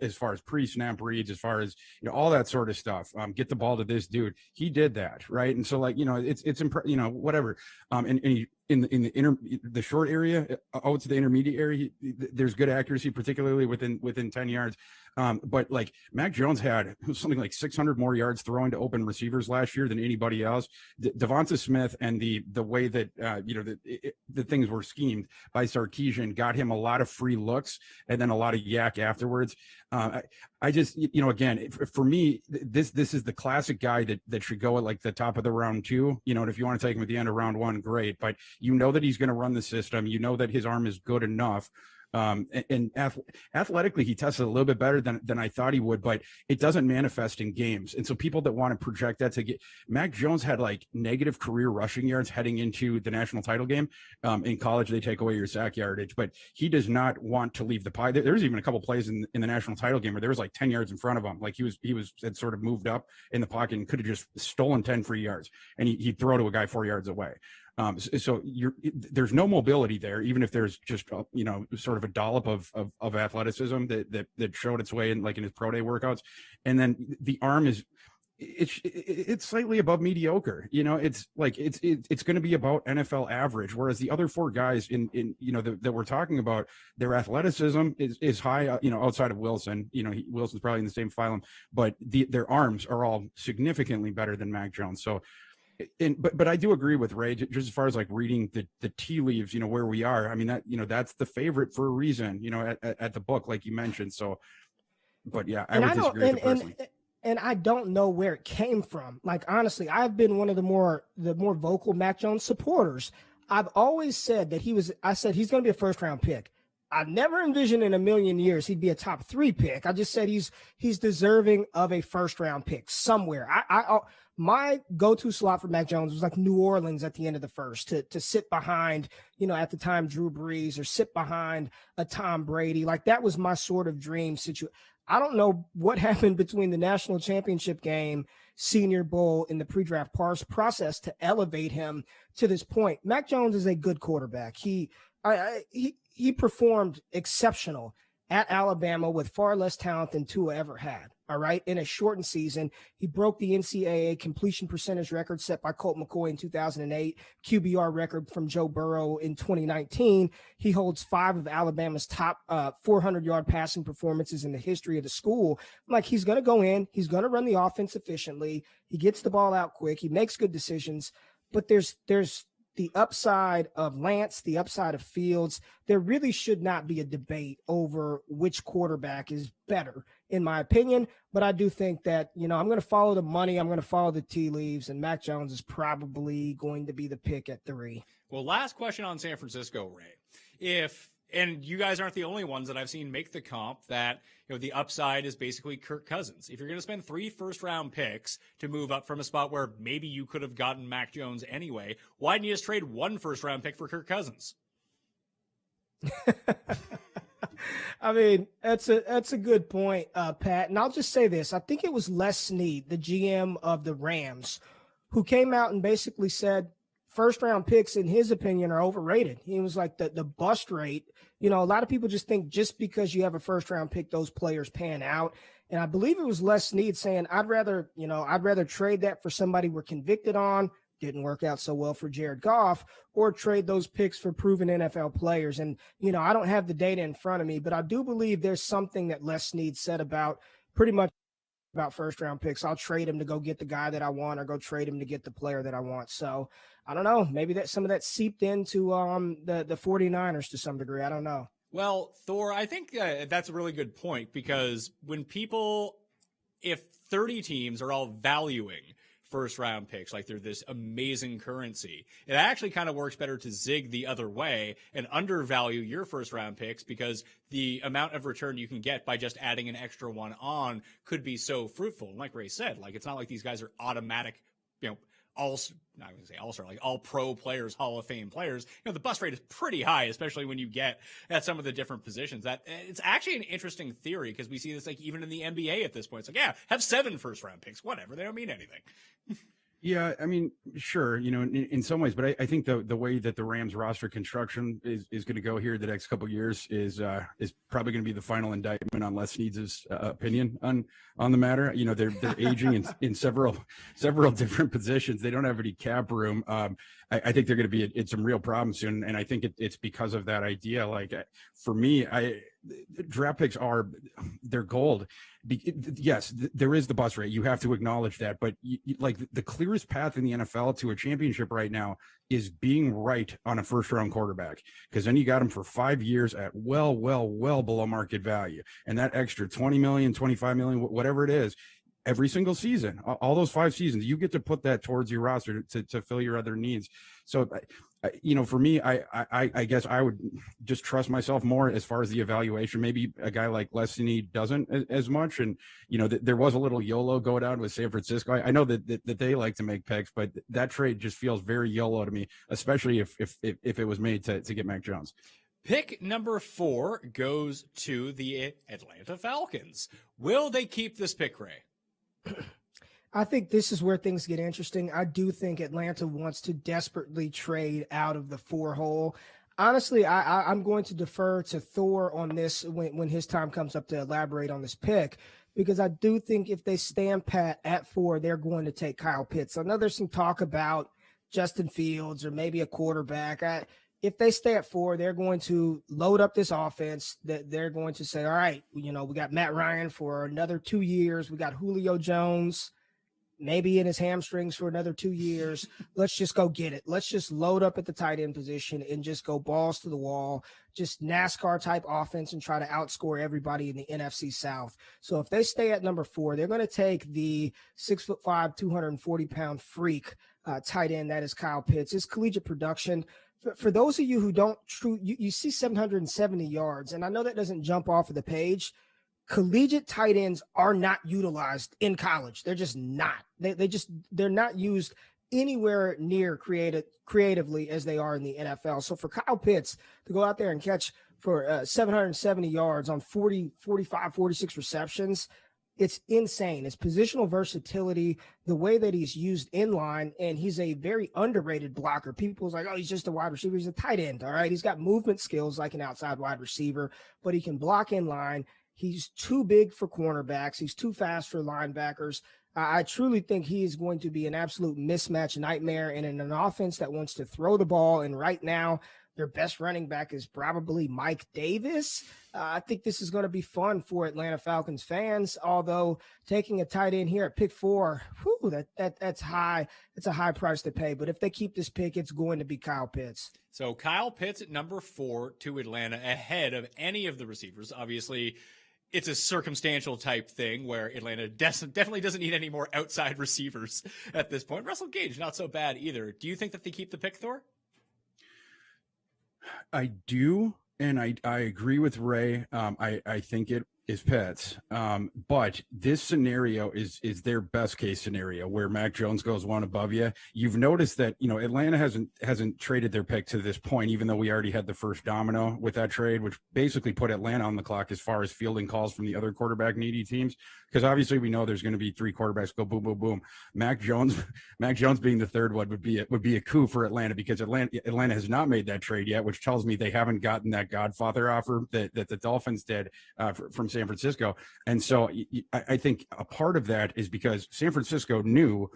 as far as pre-snap reads, as far as all that sort of stuff, get the ball to this dude, he did that, right? And so, like, it's whatever. And he, in the short area, out to the intermediate area, there's good accuracy, particularly within 10 yards. But like Mac Jones had something like 600 more yards throwing to open receivers last year than anybody else. Devonta Smith and the way that the things were schemed by Sarkisian got him a lot of free looks and then a lot of yak afterwards. I just, again, for me, this is the classic guy that should go at like the top of the round 2, and if you want to take him at the end of round 1, great. But that he's going to run the system, that his arm is good enough. And athletically, he tested a little bit better than I thought he would, but it doesn't manifest in games. And so people that want to project that Mac Jones had like negative career rushing yards heading into the national title game. In college, they take away your sack yardage, but he does not want to leave the pie. There's even a couple plays in the national title game where there was like 10 yards in front of him. Like he had sort of moved up in the pocket and could have just stolen 10 free yards, and he'd throw to a guy 4 yards away. So there's no mobility there, even if there's just sort of a dollop of athleticism that showed its way in his pro day workouts, and then the arm is it's slightly above mediocre. It's like it's going to be about NFL average, whereas the other four guys in that we're talking about, their athleticism is high. Outside of Wilson, Wilson's probably in the same phylum, but their arms are all significantly better than Mac Jones. So, but I do agree with Ray, just as far as like reading the tea leaves, where we are. I mean, that's the favorite for a reason, at the book, like you mentioned. So, but yeah, I would disagree with the person. And I don't know where it came from. Like, honestly, I've been one of the more vocal Mac Jones supporters. I've always said that I said he's going to be a first round pick. I never envisioned in a million years he'd be a top 3 pick. I just said he's deserving of a first round pick somewhere. My go-to slot for Mac Jones was like New Orleans at the end of the first to sit behind, at the time Drew Brees, or sit behind a Tom Brady. Like, that was my sort of dream situation. I don't know what happened between the national championship game, Senior Bowl, and the pre-draft process to elevate him to this point. Mac Jones is a good quarterback. He performed exceptional at Alabama with far less talent than Tua ever had. All right. In a shortened season, he broke the NCAA completion percentage record set by Colt McCoy in 2008, QBR record from Joe Burrow in 2019. He holds 5 of Alabama's top 400-yard passing performances in the history of the school. Like, he's going to go in, he's going to run the offense efficiently. He gets the ball out quick. He makes good decisions, but there's the upside of Lance, the upside of Fields. There really should not be a debate over which quarterback is better, in my opinion. But I do think that, I'm going to follow the money. I'm going to follow the tea leaves, and Mac Jones is probably going to be the pick at 3. Well, last question on San Francisco, Ray. And you guys aren't the only ones that I've seen make the comp that, the upside is basically Kirk Cousins. If you're going to spend 3 first-round picks to move up from a spot where maybe you could have gotten Mac Jones anyway, why didn't you just trade 1 first-round pick for Kirk Cousins? I mean, that's a good point, Pat. And I'll just say this. I think it was Les Snead, the GM of the Rams, who came out and basically said first-round picks, in his opinion, are overrated. He was like, the bust rate. A lot of people just think just because you have a first-round pick, those players pan out. And I believe it was Les Snead saying, I'd rather trade that for somebody we're convicted on. Didn't work out so well for Jared Goff, or trade those picks for proven NFL players. And, I don't have the data in front of me, but I do believe there's something that Les Snead said about first-round picks. I'll trade him to go get the guy that I want, or go trade him to get the player that I want. So I don't know. Maybe that some of that seeped into the 49ers to some degree. I don't know. Well, Thor, I think that's a really good point, because if 30 teams are all valuing first round picks like they're this amazing currency, it actually kind of works better to zig the other way and undervalue your first round picks, because the amount of return you can get by just adding an extra one on could be so fruitful. And like Ray said, like, it's not like these guys are automatic, all pro players, Hall of Fame players. The bust rate is pretty high, especially when you get at some of the different positions. That it's actually an interesting theory, because we see this like even in the NBA at this point. It's like, yeah, have 7 first round picks, whatever. They don't mean anything. Yeah, I mean, sure, in some ways, but I think the way that the Rams roster construction is going to go here the next couple of years is probably going to be the final indictment on Les Snead's opinion on the matter. They're aging in several different positions. They don't have any cap room. I think they're going to be in some real problems soon, and I think it's because of that idea. Like, for me, draft picks they're gold. Yes, there is the bust rate. You have to acknowledge that, but like the clearest path in the NFL to a championship right now is being right on a first-round quarterback, because then you got him for 5 years at well below market value, and that extra 20 million, 25 million, whatever it is, every single season, all those 5 seasons, you get to put that towards your roster to fill your other needs. So, for me, I guess I would just trust myself more as far as the evaluation. Maybe a guy like Les Snead doesn't as much. And, there was a little YOLO going down with San Francisco. I know that they like to make picks, but that trade just feels very YOLO to me, especially if it was made to get Mac Jones. Pick number 4 goes to the Atlanta Falcons. Will they keep this pick, Ray? I think this is where things get interesting. I do think Atlanta wants to desperately trade out of the 4 hole. Honestly, I'm going to defer to Thor on this when his time comes up to elaborate on this pick, because I do think if they stand pat at 4, they're going to take Kyle Pitts. I know there's some talk about Justin Fields or maybe a quarterback. If they stay at 4, they're going to load up this offense. That they're going to say, all right, we got Matt Ryan for another 2 years. We got Julio Jones, maybe in his hamstrings for another 2 years. Let's just go get it. Let's just load up at the tight end position and just go balls to the wall, just NASCAR type offense and try to outscore everybody in the NFC South. So if they stay at number 4, they're going to take the 6'5", 240-pound freak tight end. That is Kyle Pitts. His collegiate production, for those of you who don't you see 770 yards. And I know that doesn't jump off of the page. Collegiate tight ends are not utilized in college. They're just not. They're not used anywhere near creatively as they are in the NFL. So for Kyle Pitts to go out there and catch for 770 yards on 45, 46 receptions, it's insane. It's positional versatility, the way that he's used in line, and he's a very underrated blocker. People's like, oh, he's just a wide receiver. He's a tight end, all right? He's got movement skills like an outside wide receiver, but he can block in line. He's too big for cornerbacks. He's too fast for linebackers. I truly think he is going to be an absolute mismatch nightmare, and in an offense that wants to throw the ball, and right now their best running back is probably Mike Davis. I think this is going to be fun for Atlanta Falcons fans, although taking a tight end here at pick 4, that's high. It's a high price to pay, but if they keep this pick, it's going to be Kyle Pitts. So Kyle Pitts at number 4 to Atlanta, ahead of any of the receivers. Obviously, it's a circumstantial type thing where Atlanta definitely doesn't need any more outside receivers at this point. Russell Gage, not so bad either. Do you think that they keep the pick, Thor? I do, and I agree with Ray. I think it is Pitts, but this scenario is their best case scenario where Mac Jones goes one above you. You've noticed that Atlanta hasn't traded their pick to this point, even though we already had the first domino with that trade, which basically put Atlanta on the clock as far as fielding calls from the other quarterback needy teams. Because obviously we know there's going to be 3 quarterbacks go boom, boom, boom. Mac Jones being the third one would be a coup for Atlanta, because Atlanta has not made that trade yet, which tells me they haven't gotten that Godfather offer that the Dolphins did from San Francisco. And so I think a part of that is because San Francisco knew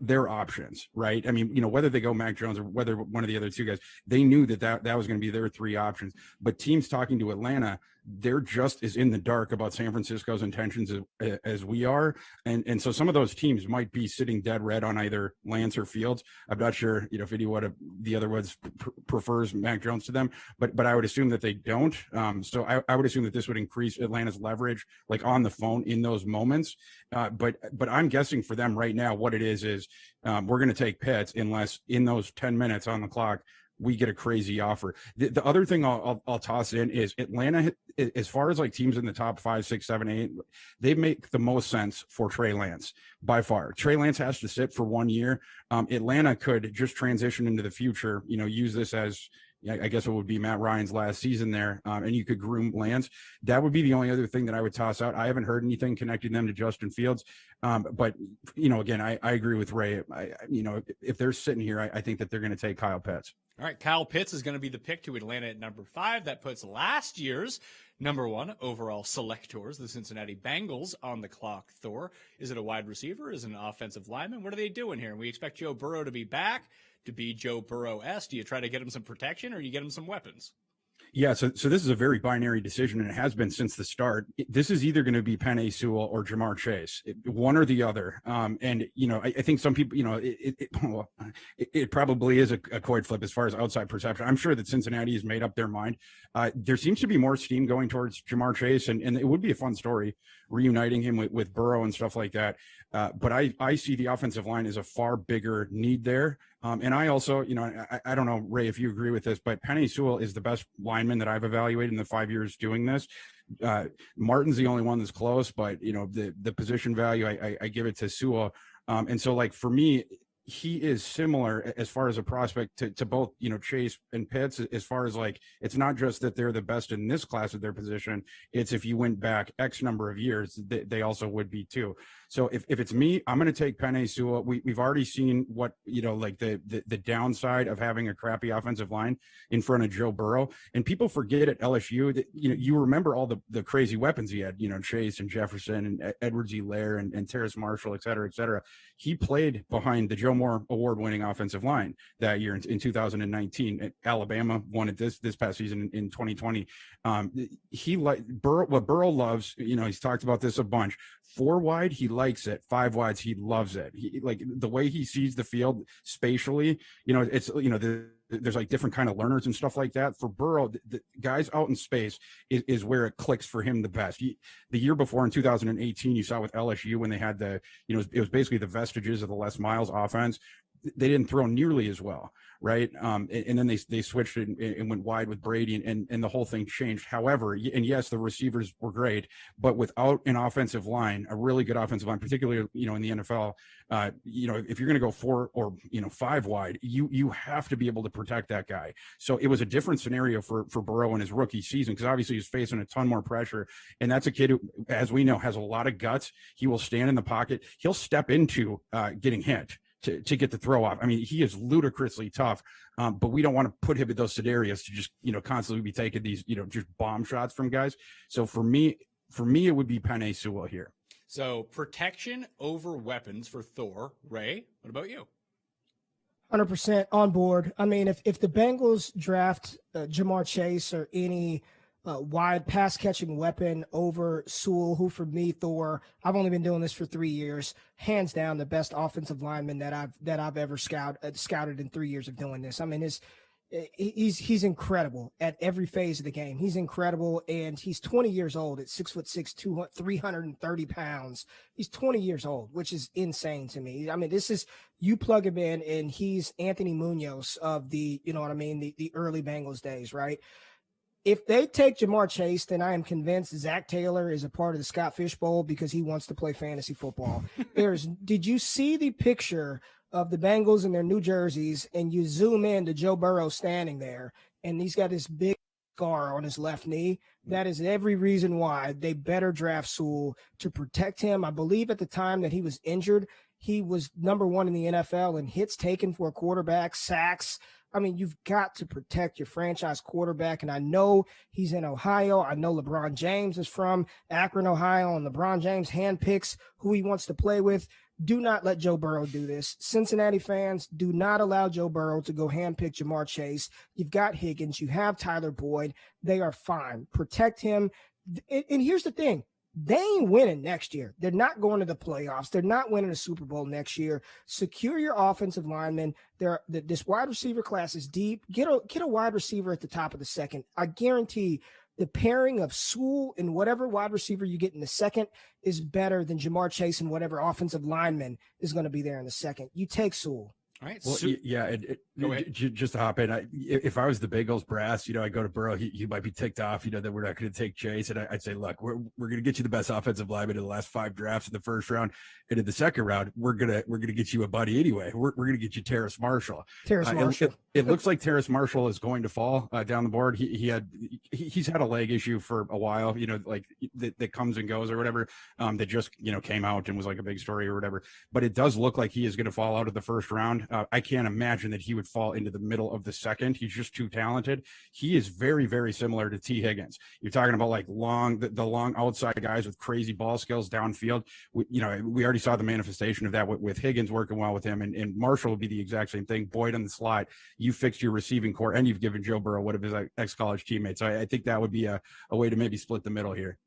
their options, right? I mean, whether they go Mac Jones or whether one of the other 2 guys, they knew that was going to be their 3 options. But teams talking to Atlanta, they're just as in the dark about San Francisco's intentions as we are. And so some of those teams might be sitting dead red on either Lance or Fields. I'm not sure, if the other ones prefers Mac Jones to them, but I would assume that they don't. So I would assume that this would increase Atlanta's leverage, like on the phone in those moments. But I'm guessing for them right now, what it is we're going to take Pitts unless in those 10 minutes on the clock, we get a crazy offer. The other thing I'll toss in is Atlanta, as far as like teams in the top 5, 6, 7, 8, they make the most sense for Trey Lance by far. Trey Lance has to sit for 1 year. Atlanta could just transition into the future, use this as, I guess it would be Matt Ryan's last season there, and you could groom Lance. That would be the only other thing that I would toss out. I haven't heard anything connecting them to Justin Fields. But, again, I agree with Ray. If they're sitting here, I think that they're going to take Kyle Pitts. All right, Kyle Pitts is going to be the pick to Atlanta at number 5. That puts last year's number 1 overall selectors, the Cincinnati Bengals, on the clock. Thor, is it a wide receiver? Is it an offensive lineman? What are they doing here? And we expect Joe Burrow to be back, to be Joe Burrow-esque. Do you try to get him some protection, or do you get him some weapons? Yeah, so this is a very binary decision, and it has been since the start. This is either going to be Penei Sewell or Jamar Chase, one or the other. And I think some people, it probably is a coin flip as far as outside perception. I'm sure that Cincinnati has made up their mind. There seems to be more steam going towards Jamar Chase, and it would be a fun story reuniting him with Burrow and stuff like that. But I see the offensive line as a far bigger need there. And I also, I don't know, Ray, if you agree with this, but Penei Sewell is the best lineman that I've evaluated in the 5 years doing this. Martin's the only one that's close, but the position value, I give it to Sewell. And so, like, for me, he is similar as far as a prospect to both, Chase and Pitts, as far as like, it's not just that they're the best in this class of their position. It's if you went back X number of years, they also would be too. So if it's me, I'm going to take Penei Sewell. We've already seen what, like the downside of having a crappy offensive line in front of Joe Burrow. And people forget at LSU that, you remember all the crazy weapons he had, Chase and Jefferson and Edwards-Helaire and Terrace Marshall, et cetera, et cetera. He played behind the Joe Moore award-winning offensive line that year in 2019. Alabama won it this past season in 2020. What Burrow loves, he's talked about this a bunch. 4 wide, he likes it. 5 wides, he loves it. He, like the way he sees the field spatially, it's, there's like different kind of learners and stuff like that. For Burrow, the guys out in space is where it clicks for him the best. The year before in 2018, you saw with LSU when they had it was basically the vestiges of the Les Miles offense. They didn't throw nearly as well, right? And then they switched it and went wide with Brady, and the whole thing changed. However, and yes, the receivers were great, but without an offensive line, a really good offensive line, particularly in the NFL, if you're going to go 4 or 5 wide, you have to be able to protect that guy. So it was a different scenario for Burrow in his rookie season, because obviously he's facing a ton more pressure, and that's a kid who, as we know, has a lot of guts. He will stand in the pocket. He'll step into getting hit to get the throw off. I mean, he is ludicrously tough, but we don't want to put him in those scenarios to just, constantly be taking these, just bomb shots from guys. So for me, it would be Penei Sewell here. So protection over weapons for Thor. Ray, what about you? 100% on board. I mean, if the Bengals draft Jamar Chase or any wide pass catching weapon over Sewell, who for me, Thor, I've only been doing this for 3 years, hands down the best offensive lineman that I've ever scouted in 3 years of doing this. I mean, he's incredible at every phase of the game. He's incredible, and he's 20 years old at 6'6", 330 pounds. He's 20 years old, which is insane to me. I mean, this is, you plug him in, and he's Anthony Munoz of the early Bengals days, right? If they take Jamar Chase, then I am convinced Zach Taylor is a part of the Scott Fish Bowl because he wants to play fantasy football. Did you see the picture of the Bengals in their new jerseys, and you zoom in to Joe Burrow standing there, and he's got this big scar on his left knee? That is every reason why they better draft Sewell to protect him. I believe at the time that he was injured, he was number 1 in the NFL in hits taken for a quarterback, sacks. I mean, you've got to protect your franchise quarterback, and I know he's in Ohio. I know LeBron James is from Akron, Ohio, and LeBron James handpicks who he wants to play with. Do not let Joe Burrow do this. Cincinnati fans, do not allow Joe Burrow to go handpick Jamar Chase. You've got Higgins. You have Tyler Boyd. They are fine. Protect him. And here's the thing. They ain't winning next year. They're not going to the playoffs. They're not winning a Super Bowl next year. Secure your offensive linemen. This wide receiver class is deep. Get a wide receiver at the top of the second. I guarantee the pairing of Sewell and whatever wide receiver you get in the second is better than Jamar Chase and whatever offensive lineman is going to be there in the second. You take Sewell. All right. Well, just to hop in, if I was the Bengals brass, I go to Burrow, he might be ticked off, that we're not going to take Chase. And I'd say, look, we're going to get you the best offensive lineman in the last 5 drafts in the first round. And in the second round, we're going to get you a buddy anyway. We're going to get you Terrace Marshall. It looks like Terrace Marshall is going to fall down the board. He's had a leg issue for a while, like that comes and goes or whatever, that just, came out and was like a big story or whatever. But it does look like he is going to fall out of the first round. I can't imagine that he would fall into the middle of the second. He's just too talented. He is very, very similar to T. Higgins. You're talking about like the long outside guys with crazy ball skills downfield. We already saw the manifestation of that with Higgins working well with him, and Marshall will be the exact same thing. Boyd on the slot. You fixed your receiving core, and you've given Joe Burrow one of his ex-college teammates. So I think that would be a way to maybe split the middle here.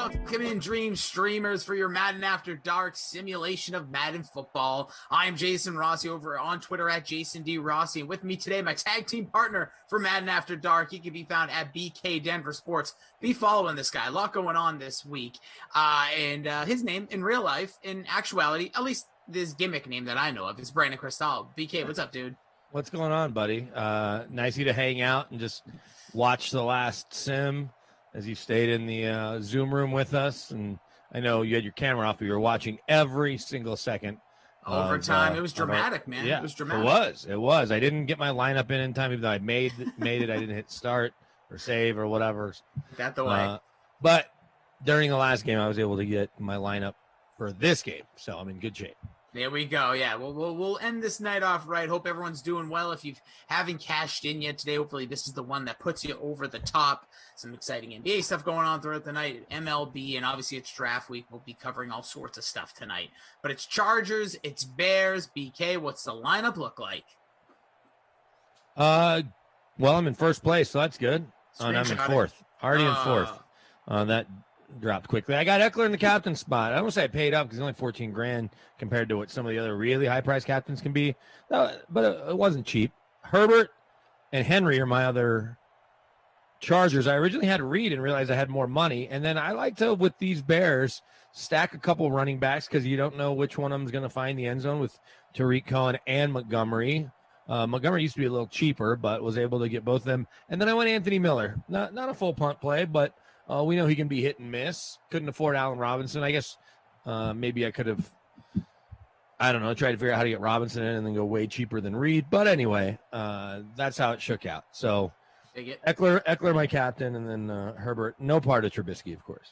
Welcome in, Dream Streamers, for your Madden After Dark simulation of Madden football. I'm Jason Rossi over on Twitter at Jason D. Rossi. And with me today, my tag team partner for Madden After Dark. He can be found at BK Denver Sports. Be following this guy. A lot going on this week. And his name in real life, in actuality, at least this gimmick name that I know of, is Brandon Cristal. BK, what's up, dude? What's going on, buddy? Nice to hang out and just watch the last sim as you stayed in the Zoom room with us. And I know you had your camera off, but you were watching every single second. Overtime. It was dramatic, man. Yeah, it was dramatic. It was. I didn't get my lineup in time, even though I made it. I didn't hit start or save or whatever. Got the way. But during the last game, I was able to get my lineup for this game. So I'm in good shape. There we go. Yeah, we'll end this night off right. Hope everyone's doing well. If you haven't cashed in yet today, hopefully this is the one that puts you over the top. Some exciting NBA stuff going on throughout the night, MLB, and obviously it's draft week. We'll be covering all sorts of stuff tonight. But it's Chargers, it's Bears. BK, what's the lineup look like? Well, I'm in first place, so that's good. And I'm in fourth. Already in fourth. That dropped quickly. I got Eckler in the captain spot. I don't say I paid up because it's only 14 grand compared to what some of the other really high price captains can be. But it wasn't cheap. Herbert and Henry are my other Chargers. I originally had Reed and realized I had more money. And then I like to, with these Bears, stack a couple running backs because you don't know which one of them is going to find the end zone with Tariq Cohen and Montgomery. Montgomery used to be a little cheaper, but was able to get both of them. And then I went Anthony Miller. Not a full punt play, but we know he can be hit and miss. Couldn't afford Allen Robinson. I guess maybe I could have, I don't know, tried to figure out how to get Robinson in and then go way cheaper than Reed. But anyway, that's how it shook out. So Eckler, my captain, and then Herbert. No part of Trubisky, of course.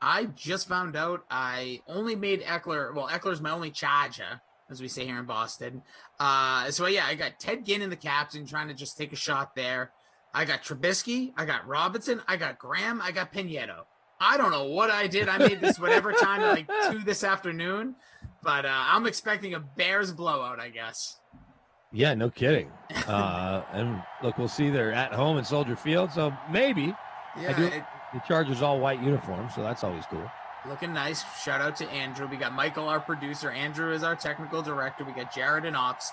I just found out I only made Eckler. Well, Eckler's my only charger, as we say here in Boston. So, yeah, I got Ted Ginn in the captain, trying to just take a shot there. I got Trubisky, I got Robinson, I got Graham, I got Pinheiro. I don't know what I did. I made this whatever time at like 2 this afternoon, but I'm expecting a Bears blowout, I guess. Yeah, no kidding. And look, we'll see. They're at home in Soldier Field, so maybe. Yeah, the Chargers all white uniforms, so that's always cool. Looking nice. Shout out to Andrew. We got Michael, our producer. Andrew is our technical director. We got Jared and Ops.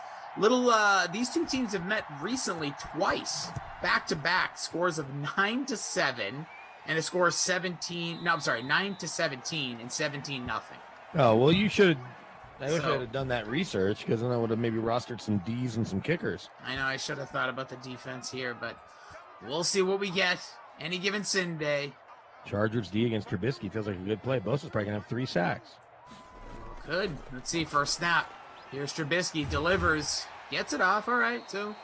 These two teams have met recently twice, back-to-back, scores of 9-7, and a score of 9-17 and 17-0. Oh, well, you should. I wish I had done that research because then I would have maybe rostered some Ds and some kickers. I know I should have thought about the defense here, but we'll see what we get any given Sunday. Chargers D against Trubisky feels like a good play. Bosa's probably going to have 3 sacks. Good. Let's see. First snap. Here's Trubisky. Delivers. Gets it off. All right. So,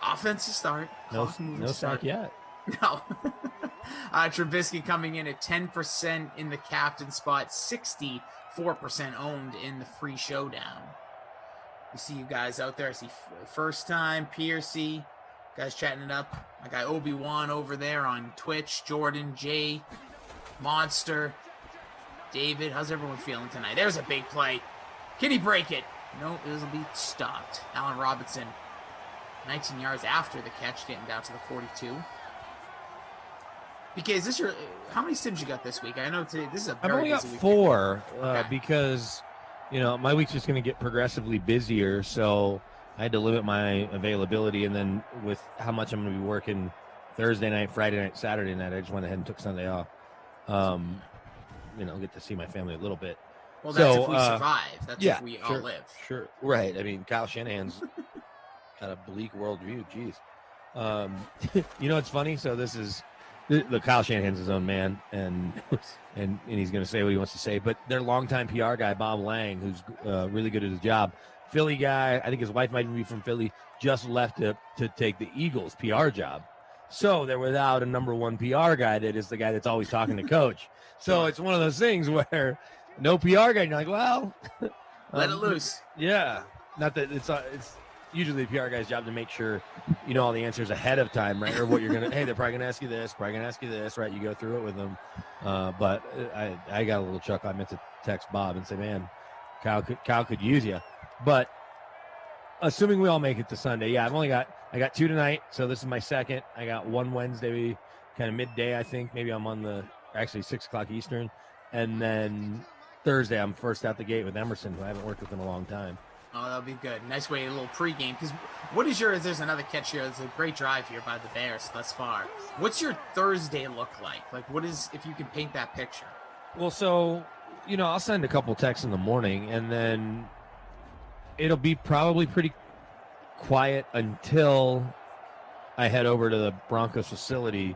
offensive start. No sack yet. No. Trubisky coming in at 10% in the captain spot. 64% owned in the free showdown. We see you guys out there. I see First Time, Piercy. Guys chatting it up. I got Obi-Wan over there on Twitch. Jordan, Jay, Monster, David. How's everyone feeling tonight? There's a big play. Can he break it? No, this will be stopped. Allen Robinson, 19 yards after the catch, getting down to the 42. BK, is this how many sims you got this week? I know today this is a very I've only got busy week. 4 Okay. because, my week's just going to get progressively busier, so I had to limit my availability, and then with how much I'm going to be working Thursday night, Friday night, Saturday night, I just went ahead and took Sunday off. Get to see my family a little bit. Well, that's if we survive. That's if we all live. Sure. Right. I mean, Kyle Shanahan's got a bleak worldview. Jeez. It's funny. So this is the Kyle Shanahan's his own man, and he's going to say what he wants to say. But their longtime PR guy, Bob Lang, who's really good at his job, Philly guy. I think his wife might even be from Philly. Just left to take the Eagles PR job. So they're without a number 1 PR guy that is the guy that's always talking to coach. So it's one of those things where no PR guy. And you're like, well, let it loose. Yeah. Not that it's usually the PR guy's job to make sure you know all the answers ahead of time, right? Or what you're going to, hey, they're probably going to ask you this, right? You go through it with them. But I got a little chuckle. I meant to text Bob and say, man, Kyle could use you. But assuming we all make it to Sunday, yeah, I got 2 tonight, so this is my second. I got 1 Wednesday, kind of midday, I think. Maybe I'm on the actually 6 o'clock Eastern. And then Thursday, I'm first out the gate with Emerson, who I haven't worked with in a long time. Oh, that'll be good. Nice way, a little pregame. Because there's another catch here. There's a great drive here by the Bears thus far. What's your Thursday look like? Like, if you can paint that picture? Well, so, I'll send a couple texts in the morning, and then it'll be probably pretty quiet until I head over to the Broncos facility,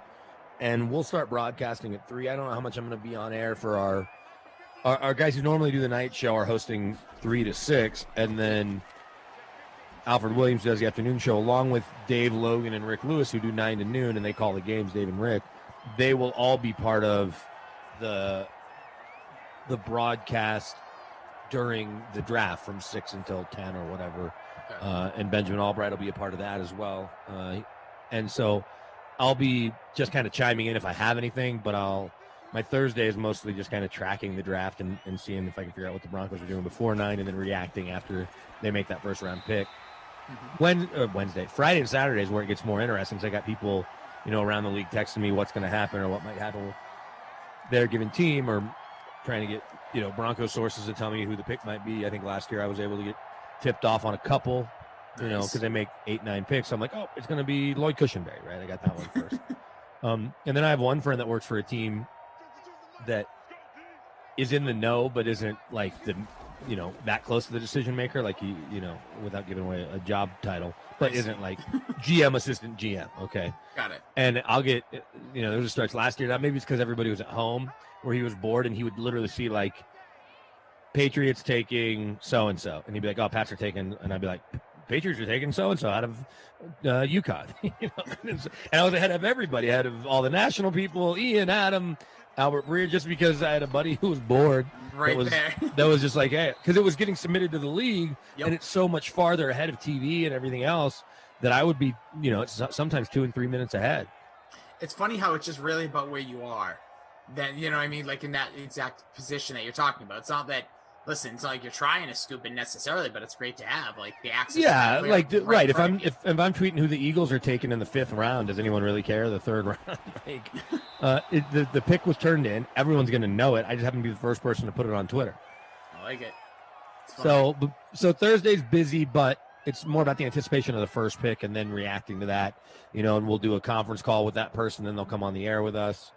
and we'll start broadcasting at 3. I don't know how much I'm going to be on air for our guys who normally do the night show are hosting 3 to 6, and then Alfred Williams does the afternoon show along with Dave Logan and Rick Lewis, who do 9 to noon, and they call the games, Dave and Rick. They will all be part of the broadcast during the draft from 6 until 10 or whatever. And Benjamin Albright will be a part of that as well. And so I'll be just kind of chiming in if I have anything, but my Thursday is mostly just kind of tracking the draft and seeing if I can figure out what the Broncos are doing before 9 and then reacting after they make that first round pick. Friday and Saturday is where it gets more interesting because I got people, around the league texting me what's going to happen or what might happen with their given team, or trying to get, Broncos sources to tell me who the pick might be. I think last year I was able to get tipped off on a couple, because they make 8-9 picks. So I'm like, oh, it's going to be Lloyd Cushenberry, right? I got that one first. And then I have one friend that works for a team that is in the know, but isn't like that close to the decision maker, like without giving away a job title, but isn't like GM assistant GM. Okay. Got it. And I'll get, there was a stretch last year. Now maybe it's because everybody was at home where he was bored, and he would literally see like Patriots taking so-and-so. And he'd be like, oh, Pats are taking, and I'd be like, Patriots are taking so-and-so out of UConn. And I was ahead of everybody, ahead of all the national people, Ian, Adam, Albert Breer, just because I had a buddy who was bored. That was just like, hey, because it was getting submitted to the league, and it's so much farther ahead of TV and everything else that I would be, it's sometimes 2 and 3 minutes ahead. It's funny how it's just really about where you are. Then, like in that exact position that you're talking about. It's not that, listen, it's not like you're trying to scoop it necessarily, but it's great to have like the access. Yeah, right. If I'm tweeting who the Eagles are taking in the 5th round, does anyone really care? The 3rd round, the pick was turned in. Everyone's going to know it. I just happen to be the first person to put it on Twitter. I like it. So Thursday's busy, but it's more about the anticipation of the first pick and then reacting to that. And we'll do a conference call with that person. Then they'll come on the air with us.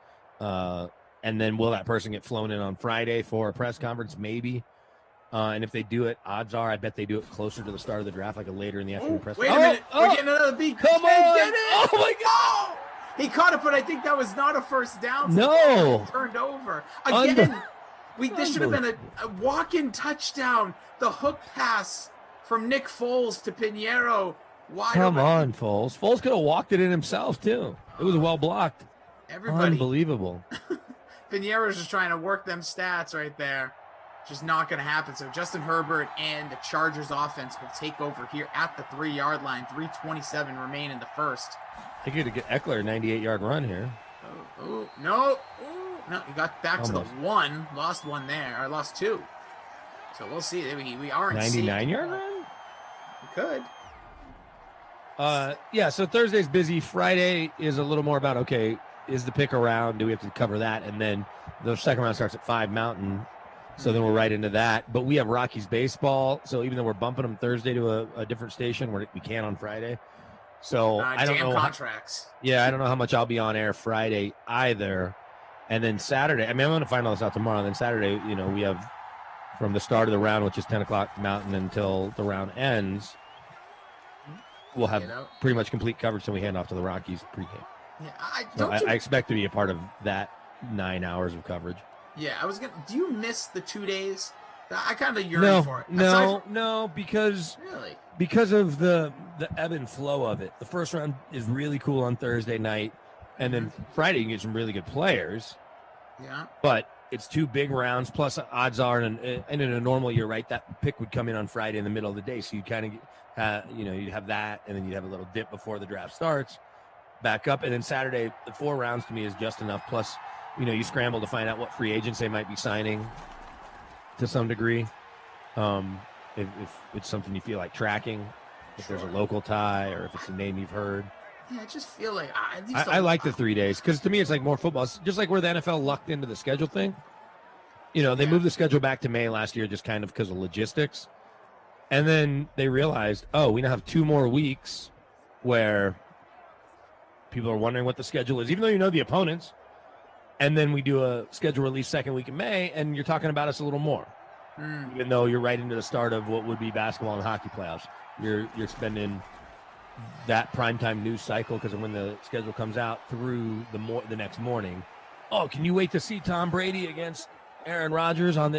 And then will that person get flown in on Friday for a press conference? Maybe. And if they do it, odds are I bet they do it closer to the start of the draft, like a later in the afternoon press conference. Wait a minute. We're getting another beat. Come on. Get it. Oh, my God. He caught it, but I think that was not a first down. No. Turned over. Again, this should have been a walk-in touchdown. The hook pass from Nick Foles to Pinheiro. Come on, Foles. Foles could have walked it in himself, too. It was well blocked. Everybody. Unbelievable. Pinheiro's just trying to work them stats right there. Just not going to happen. So Justin Herbert and the Chargers offense will take over here at the 3-yard line. 3:27 remain in the first. I think get Eckler a 98-yard run here. No, he got back to the 1. Lost 1 there, or lost 2. So we'll see. We aren't 99-yard run? We could. So Thursday's busy. Friday is a little more about, okay, is the pick around? Do we have to cover that? And then the second round starts at 5 Mountain. So then we're right into that. But we have Rockies baseball. So even though we're bumping them Thursday to a different station where we can on Friday. So I don't know. Contracts. I don't know how much I'll be on air Friday either. And then Saturday, I'm going to find all this out tomorrow. And then Saturday, we have from the start of the round, which is 10 o'clock Mountain, until the round ends. We'll have pretty much complete coverage until we hand off to the Rockies pregame. Yeah, I expect to be a part of that 9 hours of coverage. Yeah, do you miss the 2 days? I kind of yearn for it. No, because of the ebb and flow of it. The first round is really cool on Thursday night, and then Friday you can get some really good players. Yeah. But it's 2 big rounds, plus odds are, and in a normal year, right, that pick would come in on Friday in the middle of the day, so you kind of, you'd have that, and then you'd have a little dip before the draft starts, back up, and then Saturday, the 4 rounds to me is just enough, plus, you scramble to find out what free agents they might be signing to some degree. If it's something you feel like tracking, if there's a local tie or if it's a name you've heard. Yeah, I just feel like I like the 3 days because to me it's like more football. It's just like where the NFL lucked into the schedule thing. They moved the schedule back to May last year just kind of because of logistics. And then they realized, we now have 2 more weeks where people are wondering what the schedule is, even though you know the opponents. And then we do a schedule release second week in May, and you're talking about us a little more. Even though you're right into the start of what would be basketball and hockey playoffs. You're spending that primetime news cycle because of when the schedule comes out through the next morning. Oh, can you wait to see Tom Brady against Aaron Rodgers on the,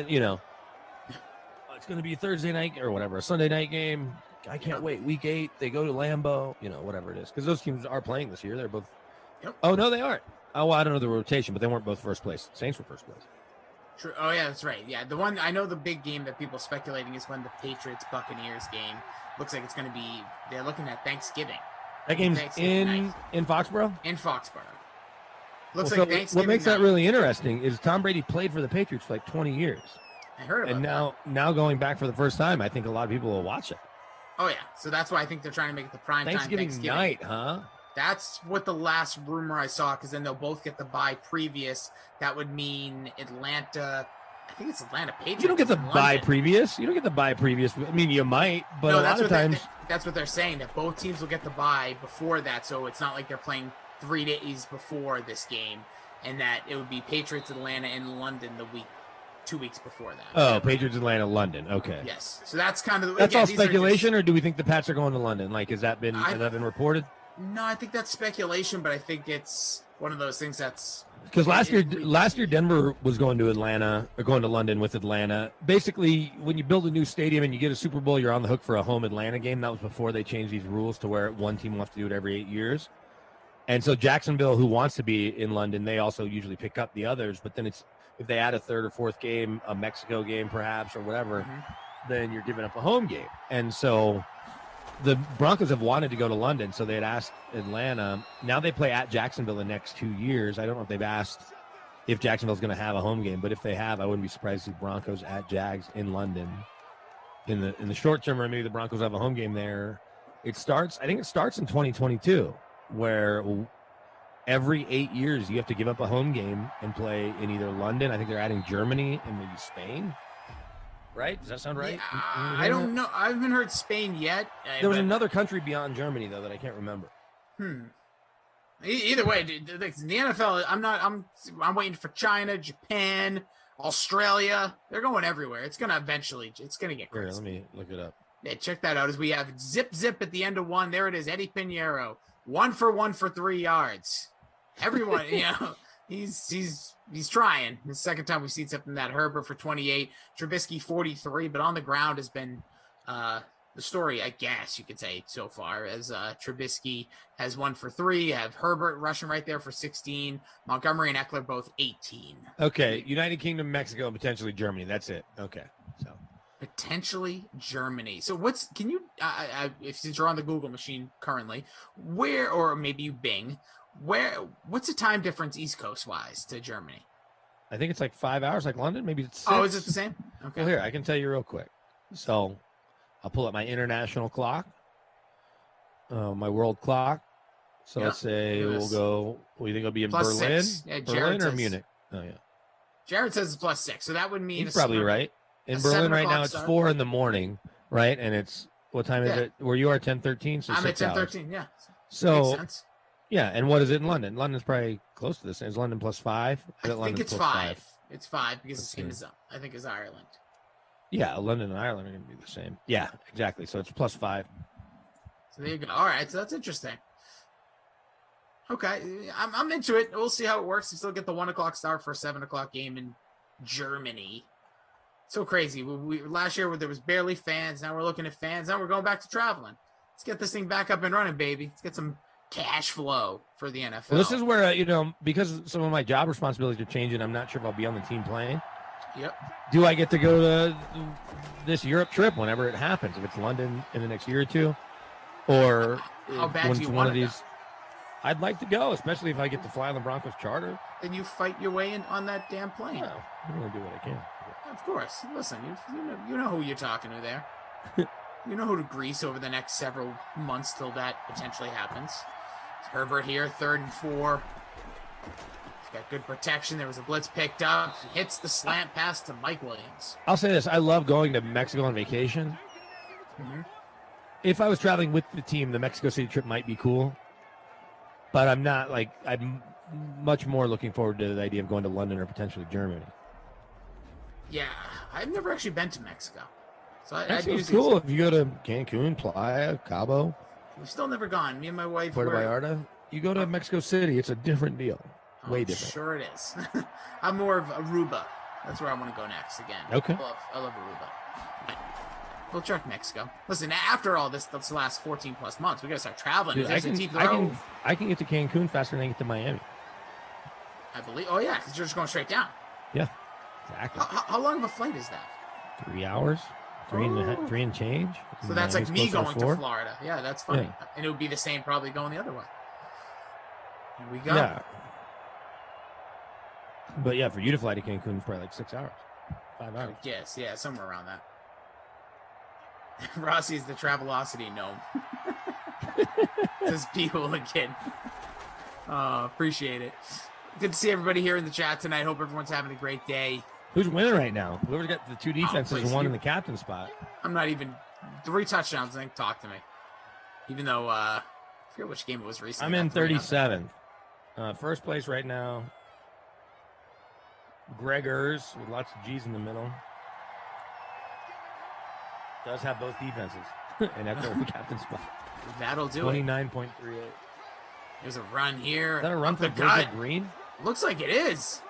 it's going to be a Thursday night or whatever, a Sunday night game. I can't wait. Week 8, they go to Lambeau, whatever it is. Because those teams are playing this year. They're both. Yep. Oh, no, they aren't. Oh, well, I don't know the rotation, but they weren't both first place. Saints were first place. True. Oh, yeah, that's right. Yeah, the one I know the big game that people speculating is when the Patriots-Buccaneers game looks like it's going to be. They're looking at Thanksgiving. That game's in Foxborough? In Foxborough. Looks Well, like so Thanksgiving. what makes that night. really interesting is Tom Brady played for the Patriots for like 20 years. I heard about And that. now going back for the first time, I think a lot of people will watch it. Oh, yeah. So that's why I think they're trying to make it the prime time Thanksgiving night, huh? That's what the last rumor I saw, because then they'll both get the bye previous. That would mean Atlanta. I think it's Atlanta Patriots. You don't get the in bye London. previous. You don't get the bye previous. I mean, you might, but No, a lot of times. That's what they're saying, that both teams will get the bye before that. So it's not like they're playing 3 days before this game, and that it would be Patriots Atlanta in London 2 weeks before that. Oh, Patriots, Atlanta, London. Okay. Yes. So that's kind of That's all these are speculation, or do we think the Pats are going to London? Like, has that been reported? No, I think that's speculation, but I think it's one of those things that's Because last year Denver was going to Atlanta or going to London with Atlanta. Basically, when you build a new stadium and you get a Super Bowl, you're on the hook for a home Atlanta game. That was before they changed these rules to where one team will have to do it every 8 years. And so Jacksonville, who wants to be in London, they also usually pick up the others. But then if they add a third or fourth game, a Mexico game perhaps or whatever, then you're giving up a home game. And so the Broncos have wanted to go to London, so they had asked Atlanta. Now they play at Jacksonville the next 2 years. I don't know if they've asked if Jacksonville's going to have a home game, but if they have, I wouldn't be surprised to see Broncos at Jags in London. In the short term, or maybe the Broncos have a home game there. I think it starts in 2022, where every 8 years you have to give up a home game and play in either London. I think they're adding Germany and maybe Spain. Right? Does that sound right? Yeah, I don't know. I haven't heard Spain yet. There was another country beyond Germany though that I can't remember. Either way, dude, the NFL. I'm waiting for China, Japan, Australia. They're going everywhere. It's gonna eventually. It's gonna get crazy. Here, let me look it up. Yeah, check that out. As we have zip at the end of one. There it is. Eddie Pinheiro, 1 for 3 yards. Everyone, He's trying. The second time we've seen something that. Herbert for 28, Trubisky 43, but on the ground has been the story, I guess you could say, so far, as Trubisky has 1 for 3, have Herbert rushing right there for 16, Montgomery and Eckler both 18. Okay, United Kingdom, Mexico, and potentially Germany. That's it. Okay, so potentially Germany. So can you, since you're on the Google machine currently, or maybe you Bing, what's the time difference East Coast wise to Germany? I think it's like 5 hours, like London. Maybe it's 6. Oh, is it the same? Okay. Well, here, I can tell you real quick. So I'll pull up my international clock, my world clock. So let's say we'll go. What do you think it'll be in Berlin? +6. Yeah, Berlin or Munich? Oh yeah. Jared says it's +6, so that would mean He's probably right. In Berlin right now, it's 4 in the morning, right? And it's what time is it? Where you are, 10:13. So I'm at 6 hours. 10:13. Yeah. So makes sense. yeah, and what is it in London? London's probably close to the same. Is London +5? I think it's 5. It's 5 because the same as I think as Ireland. Yeah, London and Ireland are going to be the same. Yeah, exactly. So it's +5. So there you go. All right, so that's interesting. Okay, I'm into it. We'll see how it works. You still get the 1 o'clock start for a 7 o'clock game in Germany. So crazy. We last year there was barely fans. Now we're looking at fans. Now we're going back to traveling. Let's get this thing back up and running, baby. Let's get some cash flow for the NFL. Well, this is where, because some of my job responsibilities are changing, I'm not sure if I'll be on the team playing. Yep. Do I get to go to this Europe trip whenever it happens? If it's London in the next year or two? Or how bad when do you it's want one of to these? I'd like to go, especially if I get to fly on the Broncos charter. Then you fight your way in on that damn plane. I'm going to do what I can. Of course. Listen, you know who you're talking to there. You know who to grease over the next several months till that potentially happens. Herbert here, 3rd and 4. He's got good protection. There was a blitz picked up. He hits the slant pass to Mike Williams. I'll say this. I love going to Mexico on vacation. Mm-hmm. If I was traveling with the team, the Mexico City trip might be cool. But I'm not like, I'm much more looking forward to the idea of going to London or potentially Germany. Yeah, I've never actually been to Mexico. So Mexico's cool. If you go to Cancun, Playa, Cabo, We've still never gone. Me and my wife Puerto were... Vallarta, you go to Mexico City, it's a different deal. Way different. Sure it is. I'm more of Aruba. That's where I want to go next again. Okay. I love Aruba. We'll check Mexico. Listen, after all this last 14 plus months, we got to start traveling. Dude, I can get to Cancun faster than I get to Miami. I believe. Oh, yeah, because you're just going straight down. Yeah, exactly. How long of a flight is that? 3 hours, three and change. So that's like me going to 4. Florida. Yeah, that's funny. Yeah. And it would be the same probably going the other way. Here we go. Yeah. But yeah, for you to fly to Cancun is probably like 6 hours, 5 hours. Yes, yeah, somewhere around that. Rossi's the Travelocity gnome. Says P. Hooligan. Appreciate it. Good to see everybody here in the chat tonight. Hope everyone's having a great day. Who's winning right now? Whoever's got the 2 defenses please, and one you- in the captain spot. I'm not even 3 touchdowns. I think talk to me. Even though I forget which game it was recently. I'm in Got 3-0. 37th. First place right now. Gregors with lots of G's in the middle. Does have both defenses. And that's the captain spot. That'll do it. 29.38. There's a run here. Is that a run Up for the Virgil gut. Green? Looks like it is.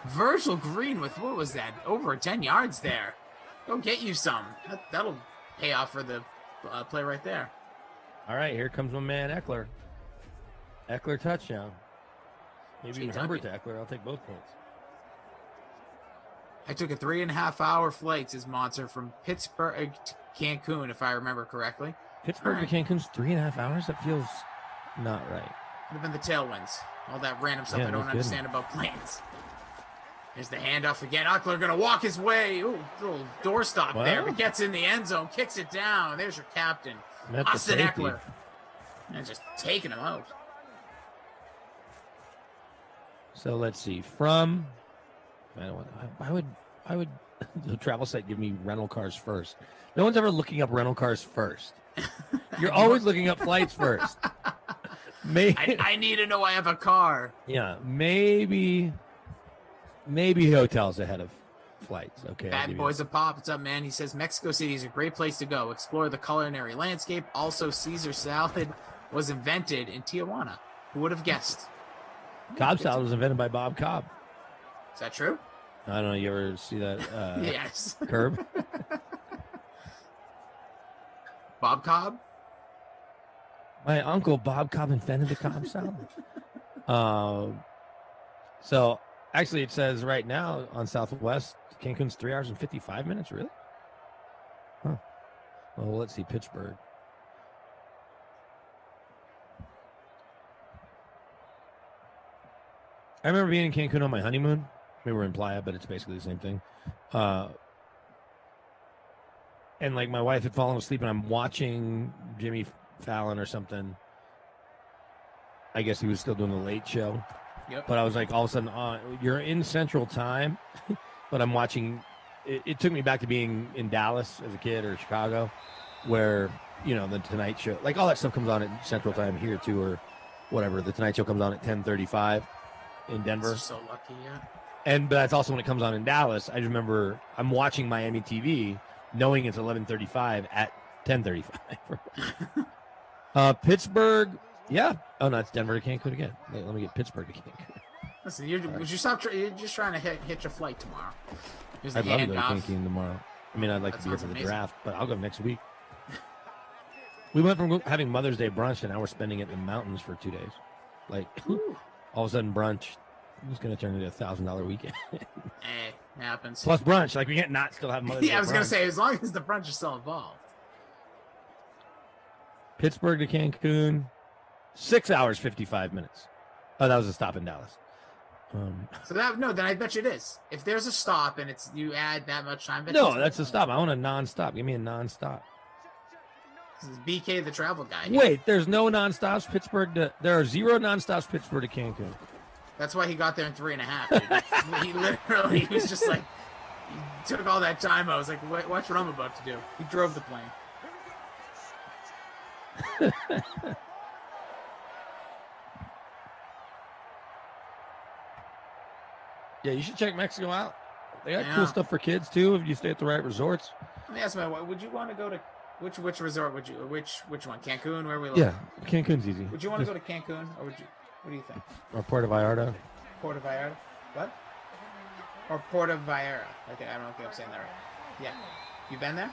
Virgil Green with, what was that? Over 10 yards there. Go get you some. That'll pay off for the play right there. All right, here comes my man Eckler. Eckler touchdown. Maybe even Herbert to Eckler. I'll take both points. I took a 3.5-hour flight, says Monster, from Pittsburgh to Cancun, if I remember correctly. Pittsburgh to Cancun's 3.5 hours? That feels not right. Could have been the tailwinds. All that random stuff Yeah, I no don't kidding. understand about planes. There's the handoff again. Eckler going to walk his way. Ooh, little doorstop there, Wow. but gets in the end zone, kicks it down. There's your captain, Met the Austin safety. Eckler. And just taking him out. So let's see. From why would the travel site give me rental cars first? No one's ever looking up rental cars first. You're always looking up flights first. I need to know I have a car. Yeah, maybe hotels ahead of flights. Okay. I'll Bad give you Boys of Pop, what's up, man? He says Mexico City is a great place to go. Explore the culinary landscape. Also, Caesar salad was invented in Tijuana. Who would have guessed? Cobb salad was invented by Bob Cobb. Is that true? I don't know. You ever see that? Yes. Curb. Bob Cobb? My uncle Bob Cobb invented the Cobb salad. So actually, it says right now on Southwest, Cancun's 3 hours and 55 minutes. Really? Huh. Well, let's see. Pittsburgh. I remember being in Cancun on my honeymoon. We were in Playa, but it's basically the same thing. And like my wife had fallen asleep, and I'm watching Jimmy Fallon or something. I guess he was still doing the late show. Yep. But I was like, all of a sudden, you're in Central Time, but I'm watching. It took me back to being in Dallas as a kid or Chicago, where, you know, the Tonight Show, like all that stuff comes on at Central Time here too, or whatever. The Tonight Show comes on at 10:35 in Denver. You're so lucky, yeah. But that's also when it comes on in Dallas. I just remember I'm watching Miami TV, knowing it's 11:35 at 10:35. Pittsburgh, yeah. Oh no, it's Denver to Cancun again. Let me get Pittsburgh to Cancun. Listen, would you stop? You're just trying to hitch a flight tomorrow. Here's the I'd love to go to handoff. Cancun tomorrow. I mean, I'd like That to be here sounds for the amazing. draft, but I'll go next week. We went from having Mother's Day brunch, and now we're spending it in the mountains for 2 days. Like, all of a sudden, brunch is going to turn into a $1,000 weekend. Happens. Plus brunch. Like, we can't not still have Mother's Day Yeah, I was going brunch. to say, as long as the brunch is still involved. Pittsburgh to Cancun, 6 hours, 55 minutes. Oh, that was a stop in Dallas. So then I bet you it is. If there's a stop and you add that much time. No, that's a stop. I want a non-stop. Give me a non-stop. This is BK, the travel guy. Wait, there's no nonstops Pittsburgh there are 0 nonstops Pittsburgh to Cancun. That's why he got there in 3.5. Dude. He was just like, he took all that time. I was like, watch what I'm about to do. He drove the plane. Yeah, you should check Mexico out. They got cool stuff for kids too if you stay at the right resorts. Let me ask you, would you want to go to which resort would you which one? Cancun, where we live? Yeah, Cancun's easy. Would you want to go to Cancun, or would you? What do you think? Or Puerto Vallarta. Puerto Vallarta? What? Or Puerto Vallarta? Okay, I don't think I'm saying that right. Yeah, you been there?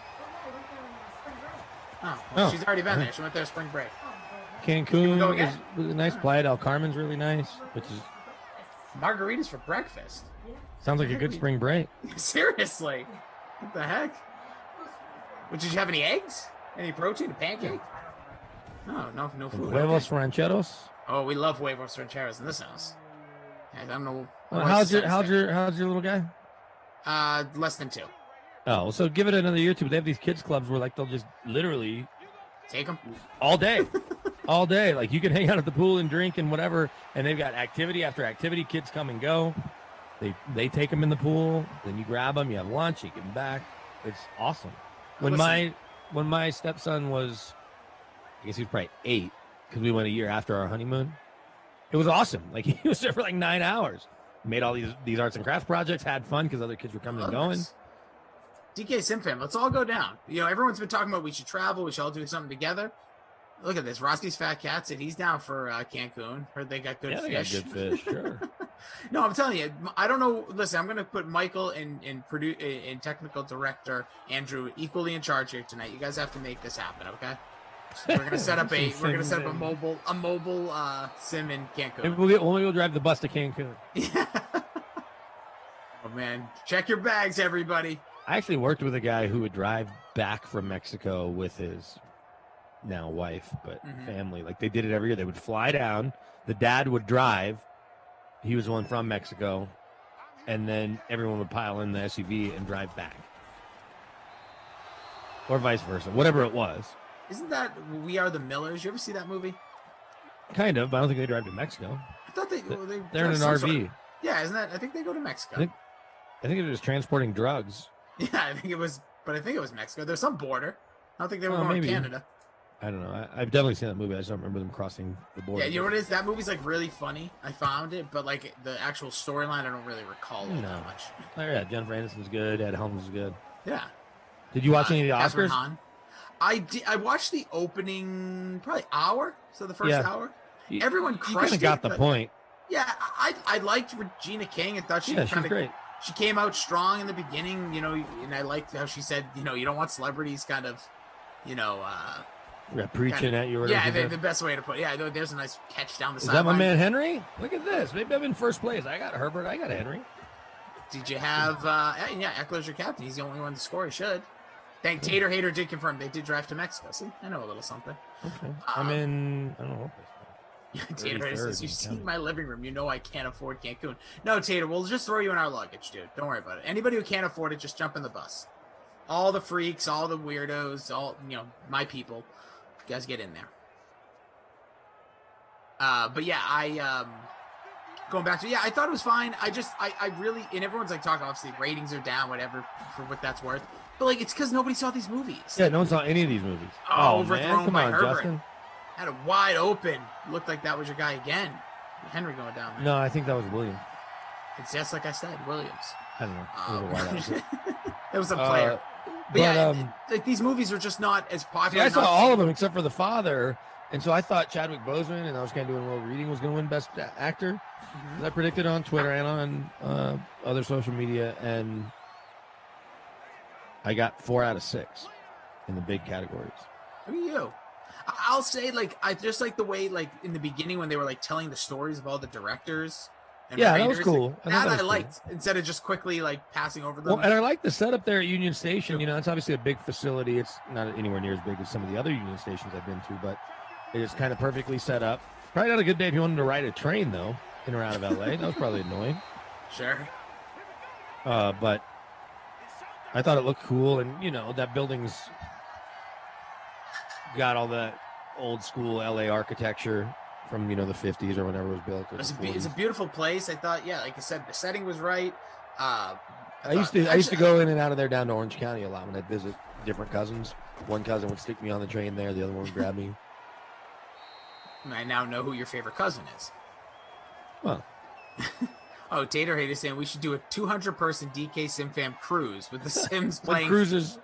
Oh, well, she's already been there. She went there spring break. Cancun is really nice. Playa del Carmen's really nice, which is margaritas for breakfast. Sounds like a good spring break. Seriously, what the heck? Did you have any eggs? Any protein? A pancake? No food. Huevos rancheros. Oh, we love huevos rancheros in this house. I don't know. How's your little guy? Less than 2. Oh, so give it another year too. They have these kids clubs where like they'll just literally take them all day, all day. Like you can hang out at the pool and drink and whatever, and they've got activity after activity. Kids come and go. They take them in the pool. Then you grab them. You have lunch. You get them back. It's awesome. When my stepson was, I guess he was probably 8 because we went a year after our honeymoon. It was awesome. Like he was there for like 9 hours. Made all these arts and crafts projects. Had fun because other kids were coming and going. DK Simfam, let's all go down. Everyone's been talking about we should travel. We should all do something together. Look at this. Roski's Fat Cat said he's down for Cancun. Heard they got good fish. They got good fish, sure. No, I'm telling you, I don't know. Listen, I'm going to put Michael and technical director Andrew equally in charge here tonight. You guys have to make this happen, okay? So we're going to set up a mobile sim in Cancun. Maybe we'll drive the bus to Cancun. Oh man, check your bags, everybody. I actually worked with a guy who would drive back from Mexico with his now wife, but family. Like they did it every year. They would fly down. The dad would drive. He was the one from Mexico. And then everyone would pile in the SUV and drive back. Or vice versa. Whatever it was. Isn't that We Are the Millers? You ever see that movie? Kind of, but I don't think they drive to Mexico. I thought they're in an RV. Yeah, isn't that? I think they go to Mexico. I think it was transporting drugs. Yeah, I think it was Mexico. There's some border. I don't think they were going to Canada. I don't know. I've definitely seen that movie. I just don't remember them crossing the border. Yeah, you know what it is? That movie's like really funny. I found it, but like the actual storyline, I don't really recall it that much. Oh yeah, Jennifer Aniston's good. Ed Helms is good. Yeah. Did you watch any of the Catherine Oscars? Hahn. I did. I watched the opening probably hour. So the first hour. Everyone crushed it. You kind of got the point. Yeah, I liked Regina King and thought she she's great. She came out strong in the beginning, and I liked how she said, you don't want celebrities kind of, preaching at you. Or yeah, the best way to put it. Yeah, there's a nice catch down the Is sideline. that my man Henry? Look at this. Maybe I'm in first place. I got Herbert. I got Henry. Did you have, Eckler's your captain. He's the only one to score. He should. Tater Hater did confirm they did drive to Mexico. See, I know a little something. Okay. I'm in, I don't know. Tater Hater says, you see my living room, I can't afford Cancun. No, Tater, we'll just throw you in our luggage, dude. Don't worry about it. Anybody who can't afford it, just jump in the bus. All the freaks, all the weirdos, all, my people. You guys get in there. But yeah, going back to, I thought it was fine. I really, and everyone's like talking, obviously ratings are down, whatever, for what that's worth. But like, it's because nobody saw these movies. Yeah, no one saw any of these movies. Overthrown man. Come by on, Herbert. Justin. Had it wide open. Looked like that was your guy again. Henry going down there. No, I think that was William. It's just like I said, Williams. I don't know. It was a while It was a player. Like these movies are just not as popular. I saw all of them except for The Father, and so I thought Chadwick Boseman, and I was kind of doing a little reading, was going to win Best Actor. I predicted on Twitter and on other social media, and I got 4 out of 6 in the big categories. Who are you? I'll say, I just like the way, in the beginning when they were telling the stories of all the directors. And that was cool. That I liked instead of just quickly passing over them. Well, and I like the setup there at Union Station. It's obviously a big facility. It's not anywhere near as big as some of the other Union Stations I've been to, but it is kind of perfectly set up. Probably not a good day if you wanted to ride a train though, in or out of LA. That was probably annoying. Sure. But I thought it looked cool, and that building's got all that old school LA architecture from the 50s or whenever it was built. It's a beautiful place. I thought, yeah, like I said, the setting was right. I used to go in and out of there down to Orange County a lot when I'd visit different cousins. One cousin would stick me on the train there, the other one would grab me. I now know who your favorite cousin is. Well. Oh, Taterhate is saying we should do a 200-person DK SimFam cruise with the Sims playing. When cruises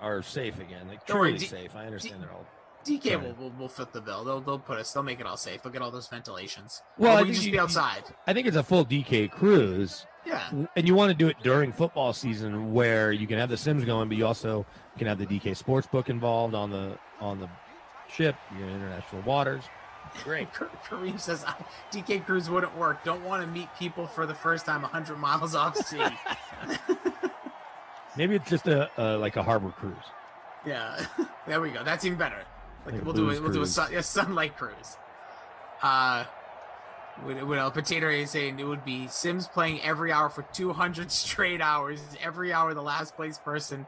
are safe again, like truly safe. I understand they're all. DK will foot the bill. They'll make it all safe. They'll get all those ventilations. Well, we can just be outside. I think it's a full DK cruise. Yeah. And you want to do it during football season where you can have the Sims going, but you also can have the DK Sportsbook involved on the ship. You're in international waters. Great. Kareem says DK cruise wouldn't work. Don't want to meet people for the first time 100 miles off sea. Maybe it's just a harbor cruise. Yeah, there we go. That's even better. Like we'll do a sunlight cruise. Potato is saying it would be Sims playing every hour for 200 straight hours. Every hour, the last place person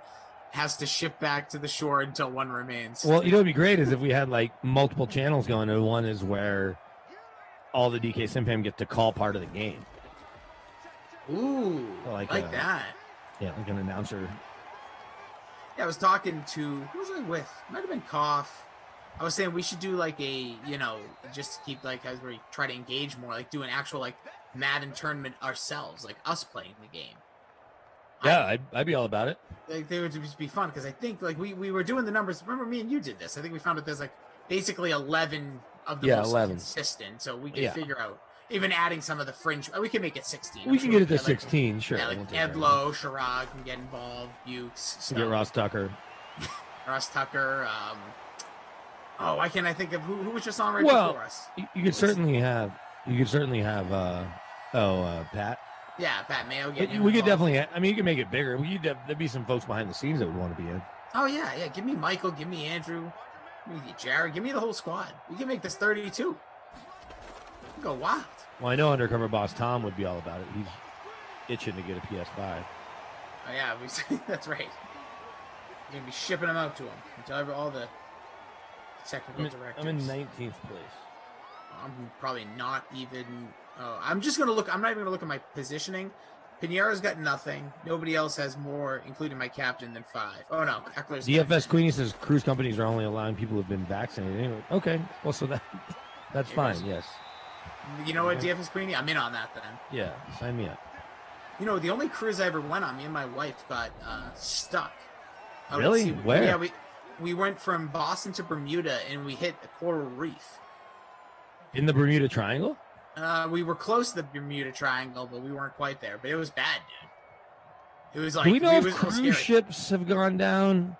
has to ship back to the shore until one remains. Well, what'd be great is if we had multiple channels going. And one is where all the DK SimFam get to call part of the game. Ooh, like that. Yeah, like an announcer. Yeah, I was talking to who was I with? Might have been Koff. I was saying we should do just to keep as we try to engage more, do an actual Madden tournament ourselves, us playing the game. Yeah, I'd be all about it. They would just be fun because I think we were doing the numbers. Remember, me and you did this. I think we found out there's basically 11 of the most 11. Consistent, so we can figure out even adding some of the fringe. We can make it 16. We can get it to 16, sure. Yeah, Edlow, Sherrod can get involved, Bukes. Get Ross Tucker. Why can't I think of who was just on before us? You could certainly have. Pat. Yeah, Pat Mayo. We could definitely. I mean, you can make it bigger. There'd be some folks behind the scenes that would want to be in. Oh yeah. Give me Michael. Give me Andrew. Give me Jared. Give me the whole squad. We can make this 32. Go wild. Well, I know Undercover Boss Tom would be all about it. He's itching to get a PS5. Oh yeah, that's right. We're gonna be shipping them out to him until all the technical directors. I'm in 19th place. I'm probably not even. I'm just gonna look. I'm not even gonna look at my positioning. Pinheiro's got nothing. Nobody else has more, including my captain, than 5. Oh no, Eckler's DFS Queenie says cruise companies are only allowing people who've been vaccinated. Anyway, okay, well, so that's fine. Yes. You know what, DFS Queenie? I'm in on that then. Yeah, sign me up. The only cruise I ever went on, me and my wife got stuck. Really? Where? Yeah, we went from Boston to Bermuda, and we hit a coral reef. In the Bermuda Triangle? We were close to the Bermuda Triangle, but we weren't quite there. But it was bad, dude. It was Do we know if cruise ships have gone down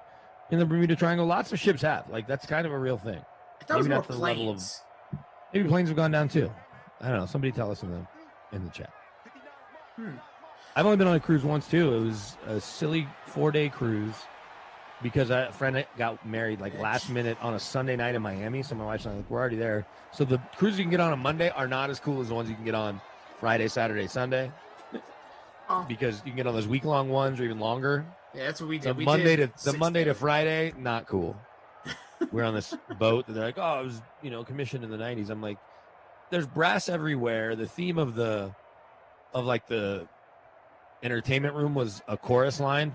in the Bermuda Triangle? Lots of ships have. That's kind of a real thing. I thought Maybe it was not to more the level planes. Maybe planes have gone down too. I don't know. Somebody tell us in the chat. I've only been on a cruise once too. It was a silly 4-day cruise because a friend got married last minute on a Sunday night in Miami. So my wife's like, we're already there. So the cruises you can get on a Monday are not as cool as the ones you can get on Friday, Saturday, Sunday. Because you can get on those week-long ones or even longer. Yeah, that's what we did. The Monday to Friday, not cool. We're on this boat that they're like, oh, it was commissioned in the 90s. I'm like, there's brass everywhere. The theme of the entertainment room was a chorus line,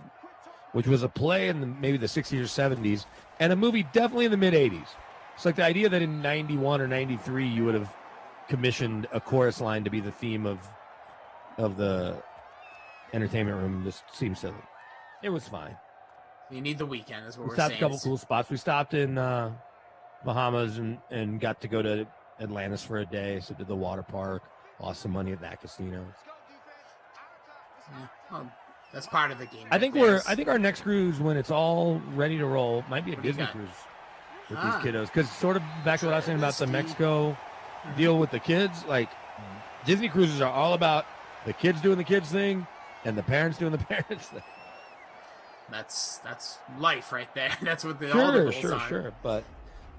which was a play in maybe the 60s or 70s, and a movie definitely in the mid 80s. It's like the idea that in 91 or 93 you would have commissioned a chorus line to be the theme of the entertainment room just seems silly. It was fine. You need the weekend, is what we're stopped saying. a couple cool spots. We stopped in Bahamas and got to go to Atlantis for a day. So did the water park. Lost some money at that casino. Yeah. Well, that's part of the game. I think our next cruise, when it's all ready to roll, might be a Disney cruise with these kiddos. Because sort of back to what I was saying about the Mexico deal with the kids. Disney cruises are all about the kids doing the kids thing and the parents doing the parents thing. That's life right there. That's what all the rules are. Sure. But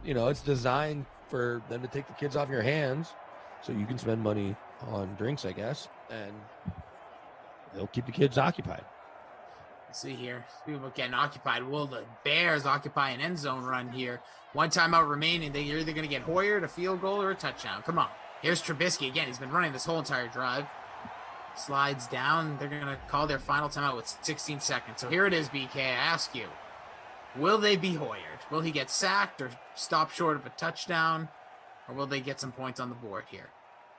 it's designed for them to take the kids off your hands, so you can spend money on drinks, I guess, and they'll keep the kids occupied. Let's see here. People getting occupied. Will the Bears occupy an end zone run here? One timeout remaining. You're either going to get Hoyer, a field goal, or a touchdown. Come on. Here's Trubisky again. He's been running this whole entire drive. Slides down. They're going to call their final timeout with 16 seconds. So here it is, BK. I ask you, will they be Hoyered? Will he get sacked or stop short of a touchdown? Or will they get some points on the board here?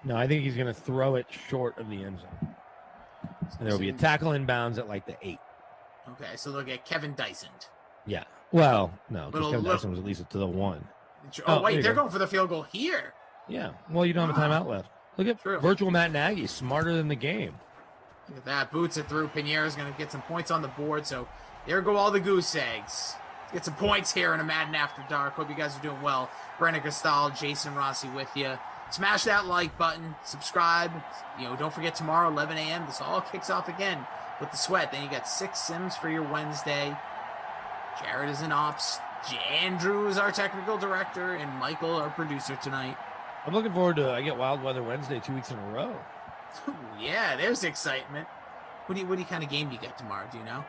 No, I think he's going to throw it short of the end zone. And there will be a tackle inbounds at like the 8. Okay, so they'll get Kevin Dyson. Yeah. Well, no, because Kevin Little- Dyson was at least to the 1. Oh, wait, there you they're go. going for the field goal here. Yeah. Well, you don't have a timeout left. Look at virtual Matt Nagy, smarter than the game. Look at that. Boots it through. Pinheiro's going to get some points on the board. So there go all the goose eggs. Let's get some points here in a Madden After Dark. Hope you guys are doing well. Brennan Cristal, Jason Rossi with you. Smash that like button. Subscribe. Don't forget tomorrow, 11 a.m. This all kicks off again with the sweat. Then you got 6 Sims for your Wednesday. Jared is in ops. Andrew is our technical director. And Michael, our producer tonight. I'm looking forward to I get Wild Weather Wednesday 2 weeks in a row. Ooh, yeah, there's excitement. What kind of game do you get tomorrow? Do you know?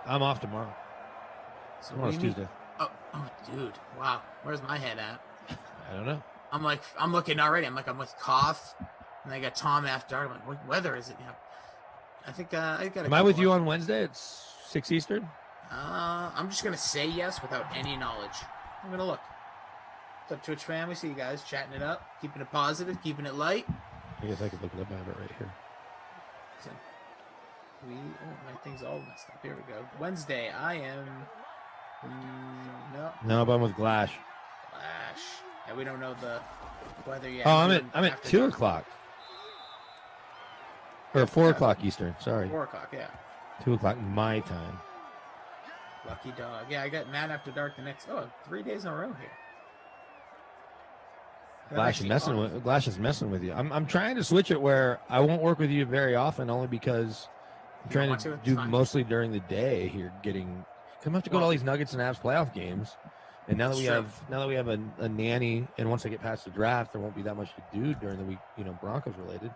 I'm off tomorrow. So Tomorrow's what do you Tuesday. mean? Oh, dude. Wow. Where's my head at? I don't know. I'm looking already. I'm with Koff, and I got Tom after dark. I'm like, what weather is it? I think I got. Am I with you on Wednesday? It's 6 Eastern. I'm just gonna say yes without any knowledge. I'm gonna look. What's up, Twitch family? See you guys chatting it up, keeping it positive, keeping it light. I guess I could look it up. I have it right here. My thing's all messed up. Here we go. Wednesday. I am. No. No, but I'm with Glash. Flash. Yeah, we don't know the weather yet. Oh, I'm at 2 o'clock. Or 4 o'clock Eastern. Sorry. 4 o'clock. Yeah. 2 o'clock my time. Lucky dog. Yeah, I got Mad After Dark the next. 3 days in a row here. Glash is messing with you. I'm trying to switch it where I won't work with you very often, only because I'm trying to do mostly during the day here. I'm have to go to all these Nuggets and Avs playoff games, and now that we have a nanny, and once I get past the draft, there won't be that much to do during the week. Broncos related,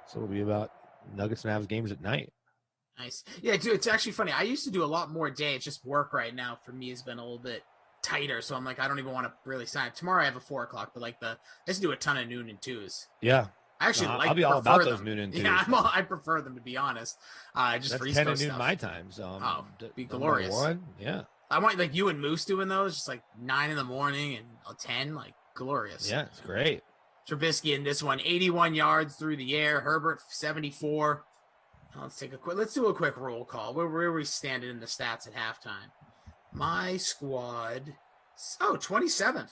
so it'll be about Nuggets and Avs games at night. Nice. Yeah, dude, it's actually funny. I used to do a lot more day. It's just work right now for me has been a little bit tighter, so I'm like, I don't even want to really sign up. Tomorrow I have a 4 o'clock, but I just do a ton of noon and 2s. Yeah. I actually I'll be all about those noon and 2s. Yeah, I prefer them, to be honest. Just That's for East 10 Coast and noon stuff. my time, so be glorious. 1, yeah. I want you and Moose doing those, just 9 in the morning and 10, glorious. Yeah, it's great. Trubisky in this one, 81 yards through the air. Herbert 74. Let's do a quick roll call. Where are we standing in the stats at halftime? My squad. 27th.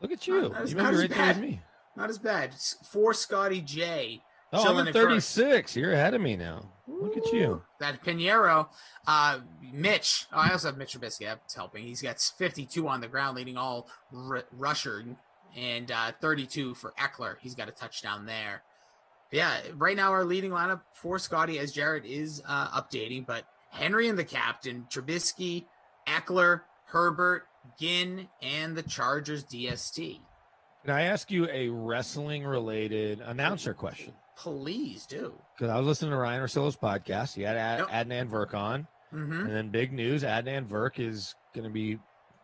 Look at you. Not You remember as right there bad. with me. Not as bad. 4 Scotty J. Oh, chilling I'm in at first. 36. You're ahead of me now. Look at you. That Pinheiro, Mitch. I also have Mitch Trubisky. That's helping. He's got 52 on the ground, leading all rusher, and 32 for Eckler. He's got a touchdown there. Yeah, right now our leading lineup for Scotty, as Jared is updating, but Henry and the captain, Trubisky, Eckler, Herbert, Ginn, and the Chargers DST. Can I ask you a wrestling-related announcer question? Please do. Because I was listening to Ryan Orsillo's podcast. He had Adnan Virk on. Mhm. And then big news, Adnan Virk is going to be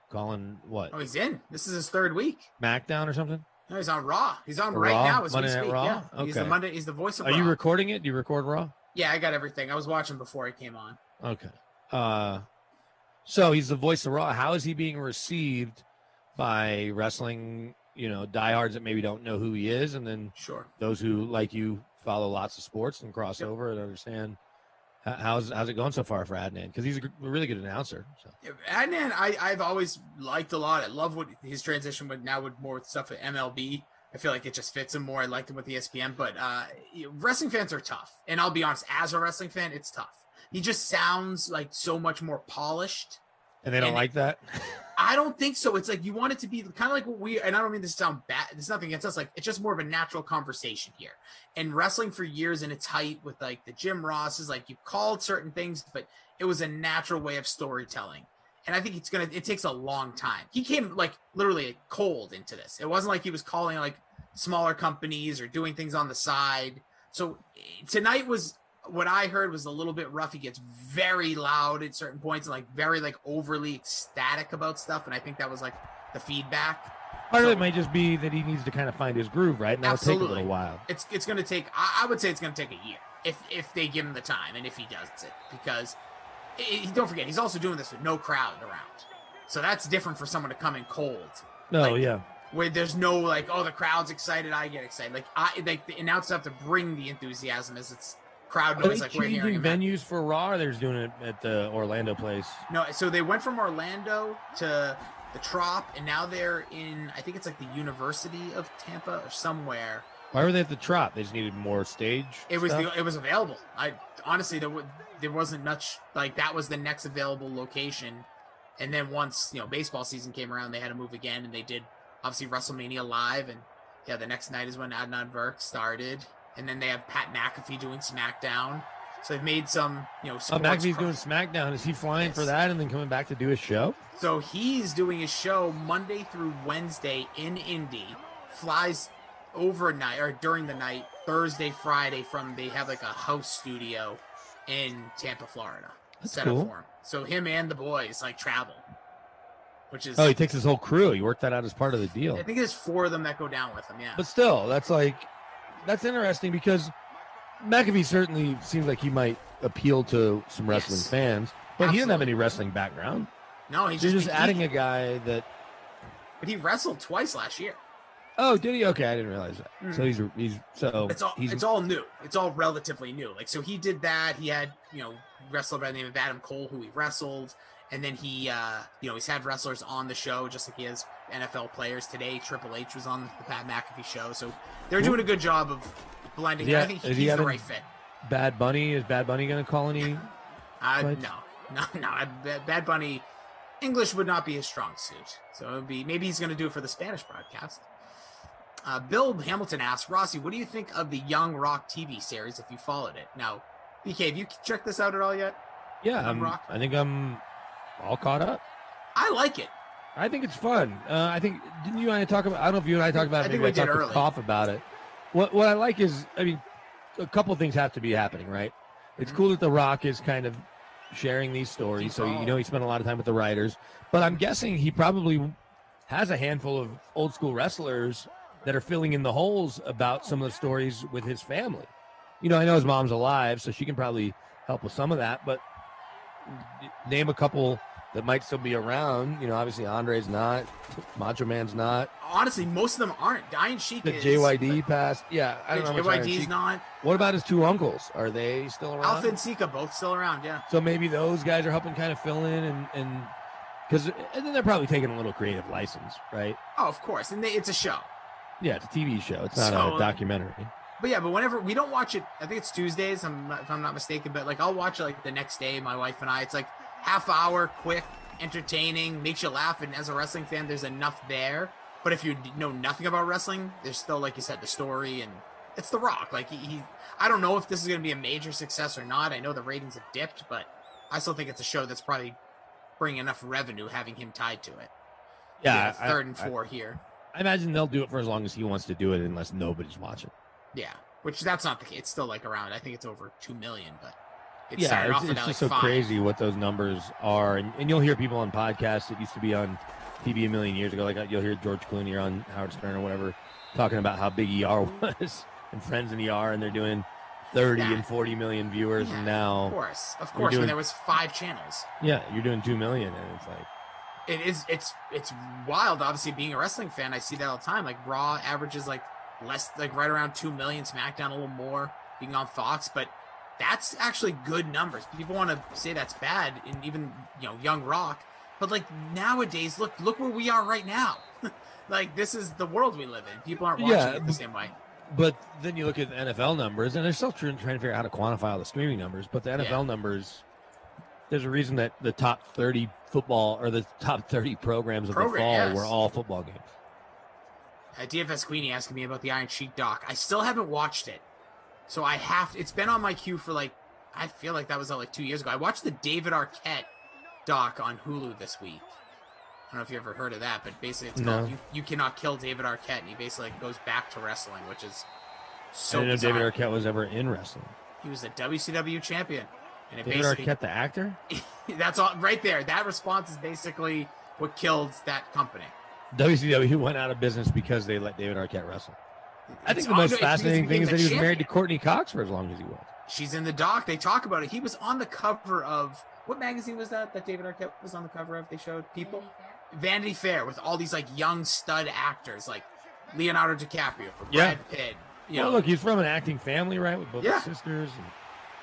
calling what? Oh, he's in. This is his 3rd week. SmackDown or something? No, he's on Raw. He's on right Raw? now as Monday we Night speak. Raw? Yeah. Okay. He's the voice of Are Raw. you recording it? Do you record Raw? Yeah, I got everything. I was watching before he came on. Okay. So he's the voice of Raw. How is he being received by wrestling, diehards that maybe don't know who he is, and then those who, like you, follow lots of sports and cross over and understand? How's it going so far for Adnan? Because he's a really good announcer. So. Adnan, I've always liked a lot. I love what his transition with more with stuff at MLB. I feel like it just fits him more. I liked him with ESPN, but wrestling fans are tough. And I'll be honest, as a wrestling fan, it's tough. He just sounds like so much more polished. And they don't like that? I don't think so. It's like you want it to be kind of like what and I don't mean this to sound bad. There's nothing against us. It's just more of a natural conversation here. And wrestling for years in its height with the Jim Rosses, you called certain things, but it was a natural way of storytelling. And I think it takes a long time. He came literally cold into this. It wasn't like he was calling smaller companies or doing things on the side. So tonight was what I heard was a little bit rough. He gets very loud at certain points and like very like overly ecstatic about stuff. And I think that was like the feedback. Part of it might just be that he needs to kind of find his groove, right? And that'll take a little while. It's going to take, I would say it's going to take a year if they give him the time and if he does it, because don't forget, he's also doing this with no crowd around. So that's different for someone to come in cold. Oh, yeah. Where there's no like, oh, the crowd's excited, I get excited. Like the announcers have to bring the enthusiasm as it's crowd noise. Like we're hearing venues for Raw. Or they're just doing it at the Orlando place. No, so they went from Orlando to the Trop, and now they're in, I think it's like the University of Tampa or somewhere. Why were they at the Trop? They just needed more stage. It was available. I honestly there wasn't much, like that was the next available location, and then once baseball season came around, they had to move again, and they did obviously WrestleMania Live, and yeah, the next night is when Adnan Virk started, and then they have Pat McAfee doing SmackDown. So they've made some McAfee's doing SmackDown. Is he flying for that and then coming back to do his show? So he's doing his show Monday through Wednesday in Indy, flies overnight or during the night, Thursday, Friday they have like a house studio in Tampa, Florida. That's set cool. up for him. So him and the boys like travel, which is he takes his whole crew. He worked that out as part of the deal. I think there's 4 of them that go down with him. Yeah, But still, that's interesting because McAfee certainly seems like he might appeal to some wrestling fans, but he doesn't have any wrestling background. No, he's just adding a guy that. But he wrestled twice last year. Oh, did he? Okay, I didn't realize that. So It's all new. It's all relatively new. Like, so he did that. He had wrestler by the name of Adam Cole who he wrestled, and then he he's had wrestlers on the show just like he has NFL players. Today Triple H was on the Pat McAfee show, so they're doing a good job of blending. Yeah, I think he's the right fit. Bad Bunny, is Bad Bunny going to call any? No. Bad Bunny, English would not be his strong suit, so it would be, maybe he's going to do it for the Spanish broadcast. Bill Hamilton asks, Rossi, what do you think of the Young Rock TV series if you followed it? Now, BK, have you checked this out at all yet? Yeah, I think I'm all caught up. I like it. I think it's fun. I think, didn't you and I talk about, I don't know if you and I talked about it. I think maybe we I did talked early. to Koff about it. What I like is, a couple things have to be happening, right? It's cool that The Rock is kind of sharing these stories. So, he spent a lot of time with the writers. But I'm guessing he probably has a handful of old school wrestlers that are filling in the holes about some of the stories with his family. I know his mom's alive, so she can probably help with some of that. But name a couple that might still be around. Obviously Andre's not, Macho Man's not. Honestly, most of them aren't. Iron Sheik The is. JYD passed. Yeah, I don't know. how much Iron JYD's Sheik- not. What about his 2 uncles? Are they still around? Alpha and Sika both still around, yeah. So maybe those guys are helping kind of fill in and then they're probably taking a little creative license, right? Oh, of course. And it's a show. Yeah, it's a TV show. It's not a documentary. But yeah, but whenever we don't watch it, I think it's Tuesdays, if I'm not mistaken. But like, I'll watch it like the next day. My wife and I. It's like half hour, quick, entertaining, makes you laugh. And as a wrestling fan, there's enough there. But if you know nothing about wrestling, there's still, like you said, the story, and it's The Rock. Like he I don't know if this is going to be a major success or not. I know the ratings have dipped, but I still think it's a show that's probably bringing enough revenue having him tied to it. Yeah, third and 4 here. I imagine they'll do it for as long as he wants to do it, unless nobody's watching. Yeah, which that's not the case. It's still like around, I think it's over 2 million, but it's Yeah, started it's off at just like so 5. crazy what those numbers are, and you'll hear people on podcasts that used to be on TV a million years ago, like you'll hear George Clooney on Howard Stern or whatever, talking about how big ER was and Friends in ER, and they're doing 30 and 40 million viewers, and now Of course, when there was 5 channels. Yeah, you're doing 2 million, and it's like It's wild. Obviously, being a wrestling fan, I see that all the time. Like Raw averages like less, like right around 2 million. SmackDown a little more, being on Fox, but that's actually good numbers. People want to say that's bad, and even Young Rock, but like nowadays, look where we are right now. Like this is the world we live in. People aren't watching it the same way. But then you look at the NFL numbers, and they're still trying to figure out how to quantify all the streaming numbers. But the NFL numbers, there's a reason that the top 30 football or the top 30 programs of the fall were all football games. DFS Queenie asking me about the Iron Sheik doc. I still haven't watched it, so I have. It's been on my queue for like, I feel like that was like 2 years ago. I watched the David Arquette doc on Hulu this week. I don't know if you ever heard of that, but basically it's called You Cannot Kill David Arquette, and he basically goes back to wrestling, which is so I didn't know bizarre. David Arquette was ever in wrestling. He was a WCW champion. And it David Arquette, the actor? That's all right there. That response is basically what killed that company. WCW went out of business because they let David Arquette wrestle. I think the most fascinating thing is that he was married to Courtney Cox for as long as he was. She's in the doc. They talk about it. He was on the cover of, what magazine was that David Arquette was on the cover of? They showed people? Vanity Fair with all these like young stud actors like Leonardo DiCaprio, Brad Pitt. Well, look, he's from an acting family, right? With both his sisters.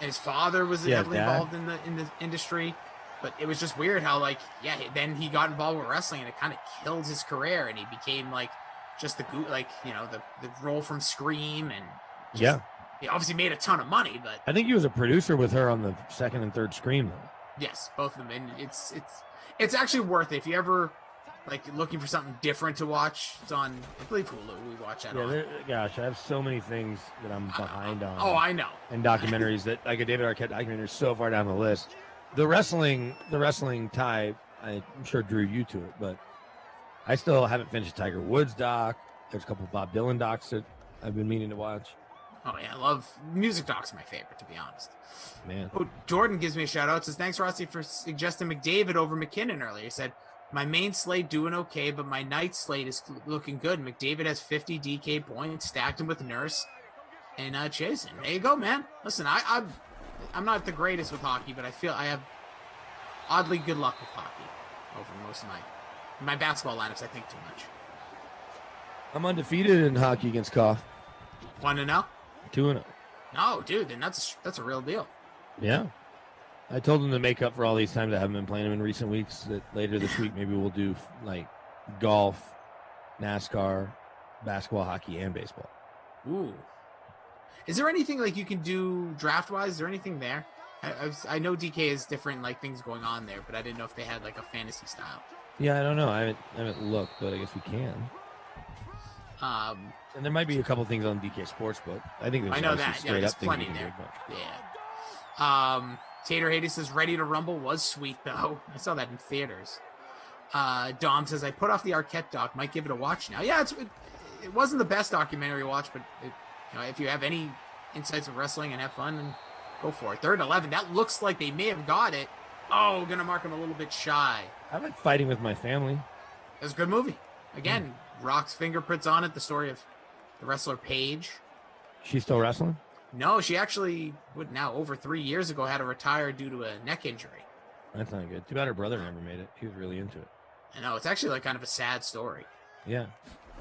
And his father was heavily involved in the industry. But it was just weird how then he got involved with wrestling and it kind of killed his career and he became like just the role from Scream and he obviously made a ton of money, but I think he was a producer with her on the second and third Scream, though. yes, both of them. And it's actually worth it if you ever like looking for something different to watch. It's on, I believe, Hulu. We watch that. Gosh, I have so many things that I'm behind on. Oh, I know. And documentaries that like a David Arquette documentary is so far down the list. The wrestling tie, I'm sure drew you to it, but I still haven't finished a Tiger Woods doc. There's a couple of Bob Dylan docs that I've been meaning to watch. Oh yeah, I love music docs. My favorite, to be honest. Man. Oh, Jordan gives me a shout out. Says thanks Rossi for suggesting McDavid over McKinnon earlier. He said my main slate doing okay, but my night slate is looking good. McDavid has 50 DK points, stacked him with Nurse and Chasen. There you go, man. Listen, I'm not the greatest with hockey, but I feel I have oddly good luck with hockey over most of my basketball lineups. I think too much. I'm undefeated in hockey against Koff. 1-0? 2-0. No, dude, then that's a real deal. Yeah. I told him to make up for all these times I haven't been playing him in recent weeks, that later this week maybe we'll do like golf, NASCAR, basketball, hockey, and baseball. Ooh. Is there anything like you can do draft-wise? Is there anything there? I know DK has different like things going on there, but I didn't know if they had like a fantasy style. Yeah, I don't know. I haven't looked, but I guess we can. And there might be a couple things on DK Sportsbook. I think there's straight up plenty things there. Do, Yeah. Tater Hades says Ready to Rumble was sweet though. I saw that in theaters. Dom says I put off the Arquette doc. Might give it a watch now. Yeah, it wasn't the best documentary to watch, but if you have any insights of wrestling and have fun, then go for it. 3rd 11. That looks like they may have got it. Oh, gonna mark him a little bit shy. I like Fighting with My Family. It was a good movie. Again, Rock's fingerprints on it. The story of the wrestler Paige. She's still wrestling? No, she actually, over 3 years ago, had to retire due to a neck injury. That's not good. Too bad her brother never made it. He was really into it. I know. It's actually like kind of a sad story. Yeah.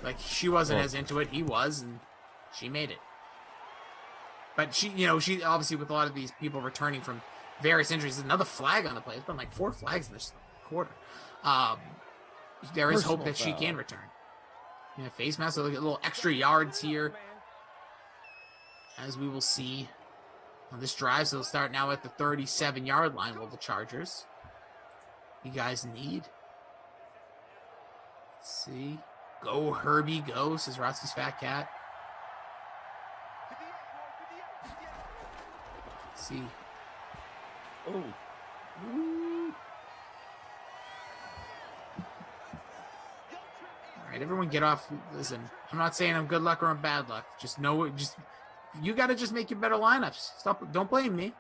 Like she wasn't as into it. He was, and she made it. But she obviously with a lot of these people returning from various injuries, there's another flag on the play. It's been like 4 flags in this quarter. There is hope that she can return. Yeah, face mask, so a little extra yards here. As we will see on this drive. So they'll start now at the 37-yard line. Will the Chargers? You guys need. Let's see. Go, Herbie, go, says Rossi's Fat Cat. Let's see. Oh. Ooh. All right, everyone get off. Listen, I'm not saying I'm good luck or I'm bad luck. You got to just make your better lineups. Stop. Don't blame me.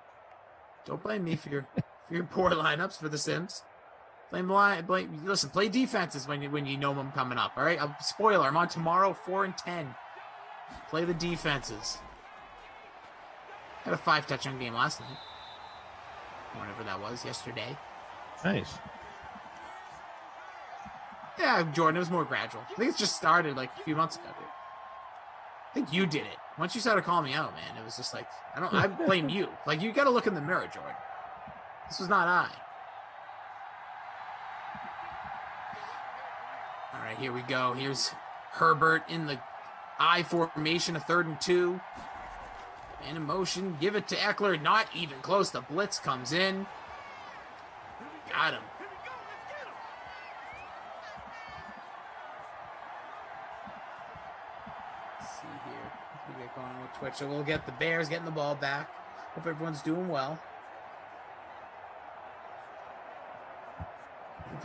Don't blame me for your poor lineups for the Sims. Listen, play defenses when you know them coming up. All right. Spoiler. I'm on tomorrow, 4-10. Play the defenses. Had a 5-touchdown game last night. Whenever that was, yesterday. Nice. Yeah, Jordan, it was more gradual. I think it just started like a few months ago, dude. I think you did it. Once you started calling me out, man, it was just like, I blame you. Like, you got to look in the mirror, Jordan. This was not I. All right, here we go. Here's Herbert in the I formation, a 3rd and 2. And in motion, give it to Eckler. Not even close. The blitz comes in. Got him. Going with Twitch, so we'll get the Bears getting the ball back. Hope everyone's doing well.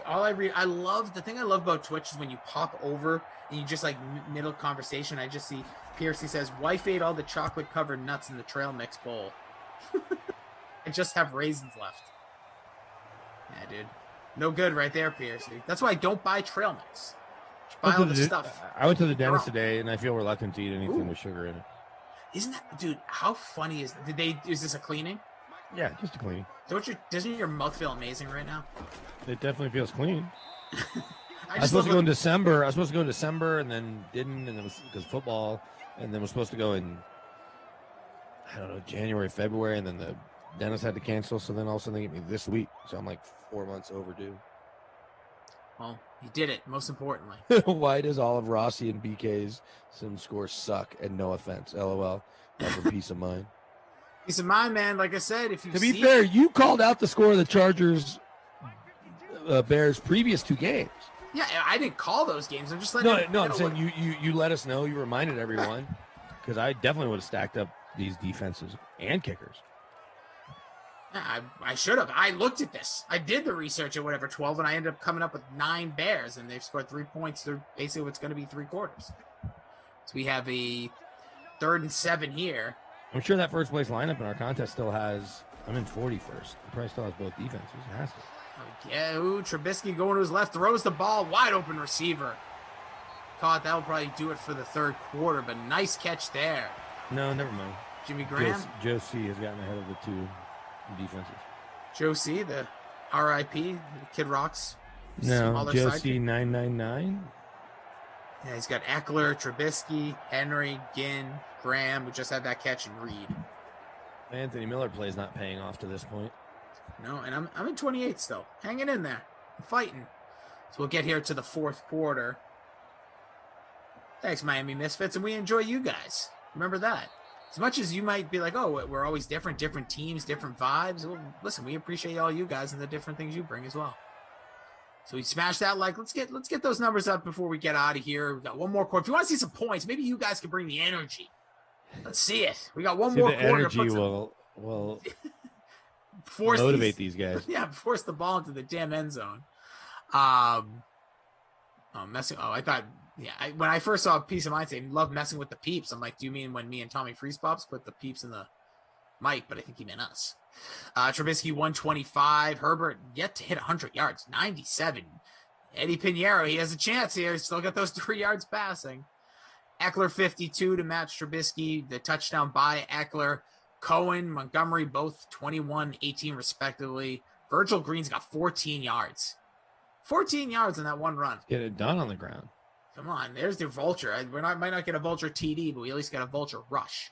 The thing I love about Twitch is when you pop over and you just like middle conversation. I just see Piercy says, wife ate all the chocolate covered nuts in the trail mix bowl. I just have raisins left. Yeah, dude. No good right there, Piercy. That's why I don't buy trail mix. Just buy all the stuff. I went to the Make your dentist own. today, and I feel reluctant to eat anything Ooh. with sugar in it. Isn't that, dude? How funny is? Is this a cleaning? Yeah, just a clean. Doesn't your mouth feel amazing right now? It definitely feels clean. I was just supposed to love go in December. I was supposed to go in December, and then didn't, and it was because football, and then was supposed to go in, I don't know, January, February, and then the dentist had to cancel. So then all of a sudden they get me this week. So I'm like 4 months overdue. Well, you did it. Most importantly. Why does all of Rossi and BK's sim scores suck? And no offense, LOL. That's a peace of mind. Peace of mind, man. Like I said, if you To be fair, you called out the score of the Chargers Bears previous 2 games. Yeah, I didn't call those games. I'm just letting. No, I'm saying you let us know. You reminded everyone because I definitely would have stacked up these defenses and kickers. Yeah, I should have. I looked at this. I did the research at whatever 12, and I ended up coming up with 9 Bears, and they've scored 3 points. They're basically what's going to be 3 quarters. So we have a 3rd and 7 here. I'm sure that first place lineup in our contest still has. I'm in 41st. It probably still has both defenses. It has to. Yeah, Trubisky going to his left, throws the ball, wide open receiver. Caught, that'll probably do it for the 3rd quarter, but nice catch there. No, never mind. Jimmy Graham. Joe C has gotten ahead of the 2 defenses. Joe C, the RIP, Kid Rock's No, smaller Joe sidekick. C 999. Yeah, he's got Eckler, Trubisky, Henry, Ginn, Graham, who just had that catch, and Reed. Anthony Miller plays not paying off to this point. No, and I'm in 28 still. Hanging in there. I'm fighting. So we'll get here to the 4th quarter. Thanks, Miami Misfits, and we enjoy you guys. Remember that. As much as you might be like, oh, we're always different teams, different vibes. Well, listen, we appreciate all you guys and the different things you bring as well. So we smash that like. Let's get those numbers up before we get out of here. We got one more quarter. If you want to see some points, maybe you guys can bring the energy. Let's see it. We got one more quarter. Energy will force motivate these guys. Yeah, force the ball into the damn end zone. Messing. Oh, I thought. Yeah, when I first saw Peace of Mind say love messing with the peeps, I'm like, do you mean when me and Tommy Freezepops put the peeps in the mic? But I think he meant us. Trubisky 125. Herbert yet to hit 100 yards, 97. Eddie Pinheiro, he has a chance here. He's still got those 3 yards passing. Eckler 52 to match Trubisky. The touchdown by Eckler. Cohen, Montgomery, both 21, 18 respectively. Virgil Green's got 14 yards. 14 yards in that one run. Get it done on the ground. Come on, there's the vulture. Might not get a vulture TD, but we at least got a vulture rush.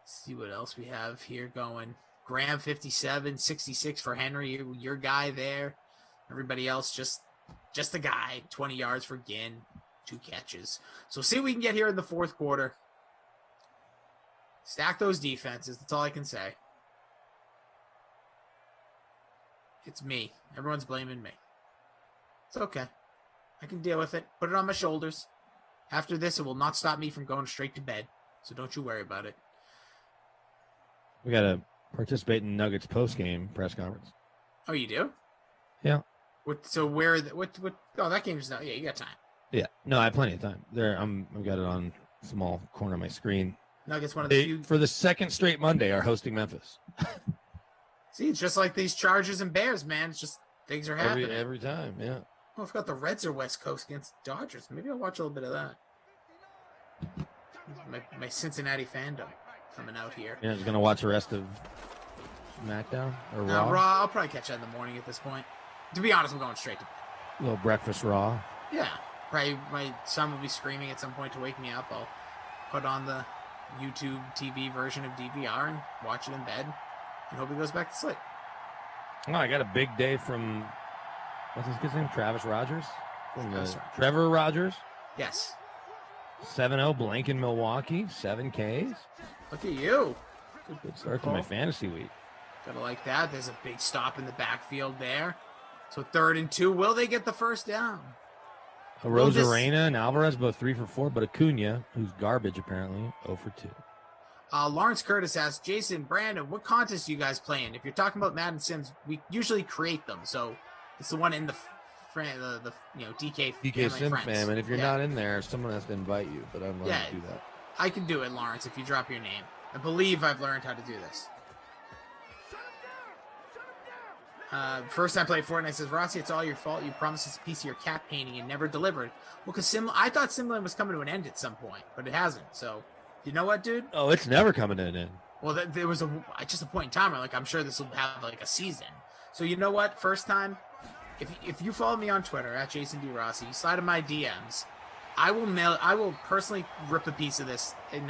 Let's see what else we have here going. Graham 57, 66 for Henry, your guy there. Everybody else just a guy. 20 yards for Ginn, 2 catches. So see what we can get here in the 4th quarter. Stack those defenses. That's all I can say. It's me. Everyone's blaming me. It's okay. I can deal with it. Put it on my shoulders. After this, it will not stop me from going straight to bed. So don't you worry about it. We got to participate in Nuggets post-game press conference. Oh, you do? Yeah. Oh, that game's not. Yeah, you got time. Yeah. No, I have plenty of time. I've got it on small corner of my screen. Nuggets, one of the few. For the 2nd straight Monday, are hosting Memphis. See, it's just like these Chargers and Bears, man. It's just things are happening. Every time, yeah. Oh, I forgot the Reds are West Coast against Dodgers. Maybe I'll watch a little bit of that. My Cincinnati fandom coming out here. Yeah, he's going to watch the rest of SmackDown or Raw. Raw. I'll probably catch that in the morning at this point. To be honest, I'm going straight to bed. A little breakfast Raw. Yeah. Probably my son will be screaming at some point to wake me up. I'll put on the YouTube TV version of DVR and watch it in bed and hope he goes back to sleep. Oh, I got a big day from, what's his kid's name? Travis Rogers? Rogers. Trevor Rogers? Yes. 7-0 blank in Milwaukee, 7 Ks. Look at you. Good start to my fantasy week. Gotta like that. There's a big stop in the backfield there. So 3rd and 2. Will they get the first down? Rosarena and Alvarez both 3 for 4, but Acuna, who's garbage apparently, 0 for 2. Lawrence Curtis asks, Jason, Brandon, what contest are you guys playing? If you're talking about Madden Sims, we usually create them. So it's the one in the DK DK Sim friends. fam, and if you're not in there, someone has to invite you, but I'm not going to do that. I can do it, Lawrence, if you drop your name. I believe I've learned how to do this. First time played Fortnite says, Rossi, it's all your fault. You promised us a piece of your cat painting and never delivered. Well, because I thought Simland was coming to an end at some point, but it hasn't. So, you know what, dude? Oh, it's never coming to an end. Well, there was just a point in time where, like, I'm sure this will have, like, a season. So, you know what? First time, if you follow me on Twitter, at Jason D. Rossi, you slide in my DMs, I will personally rip a piece of this and then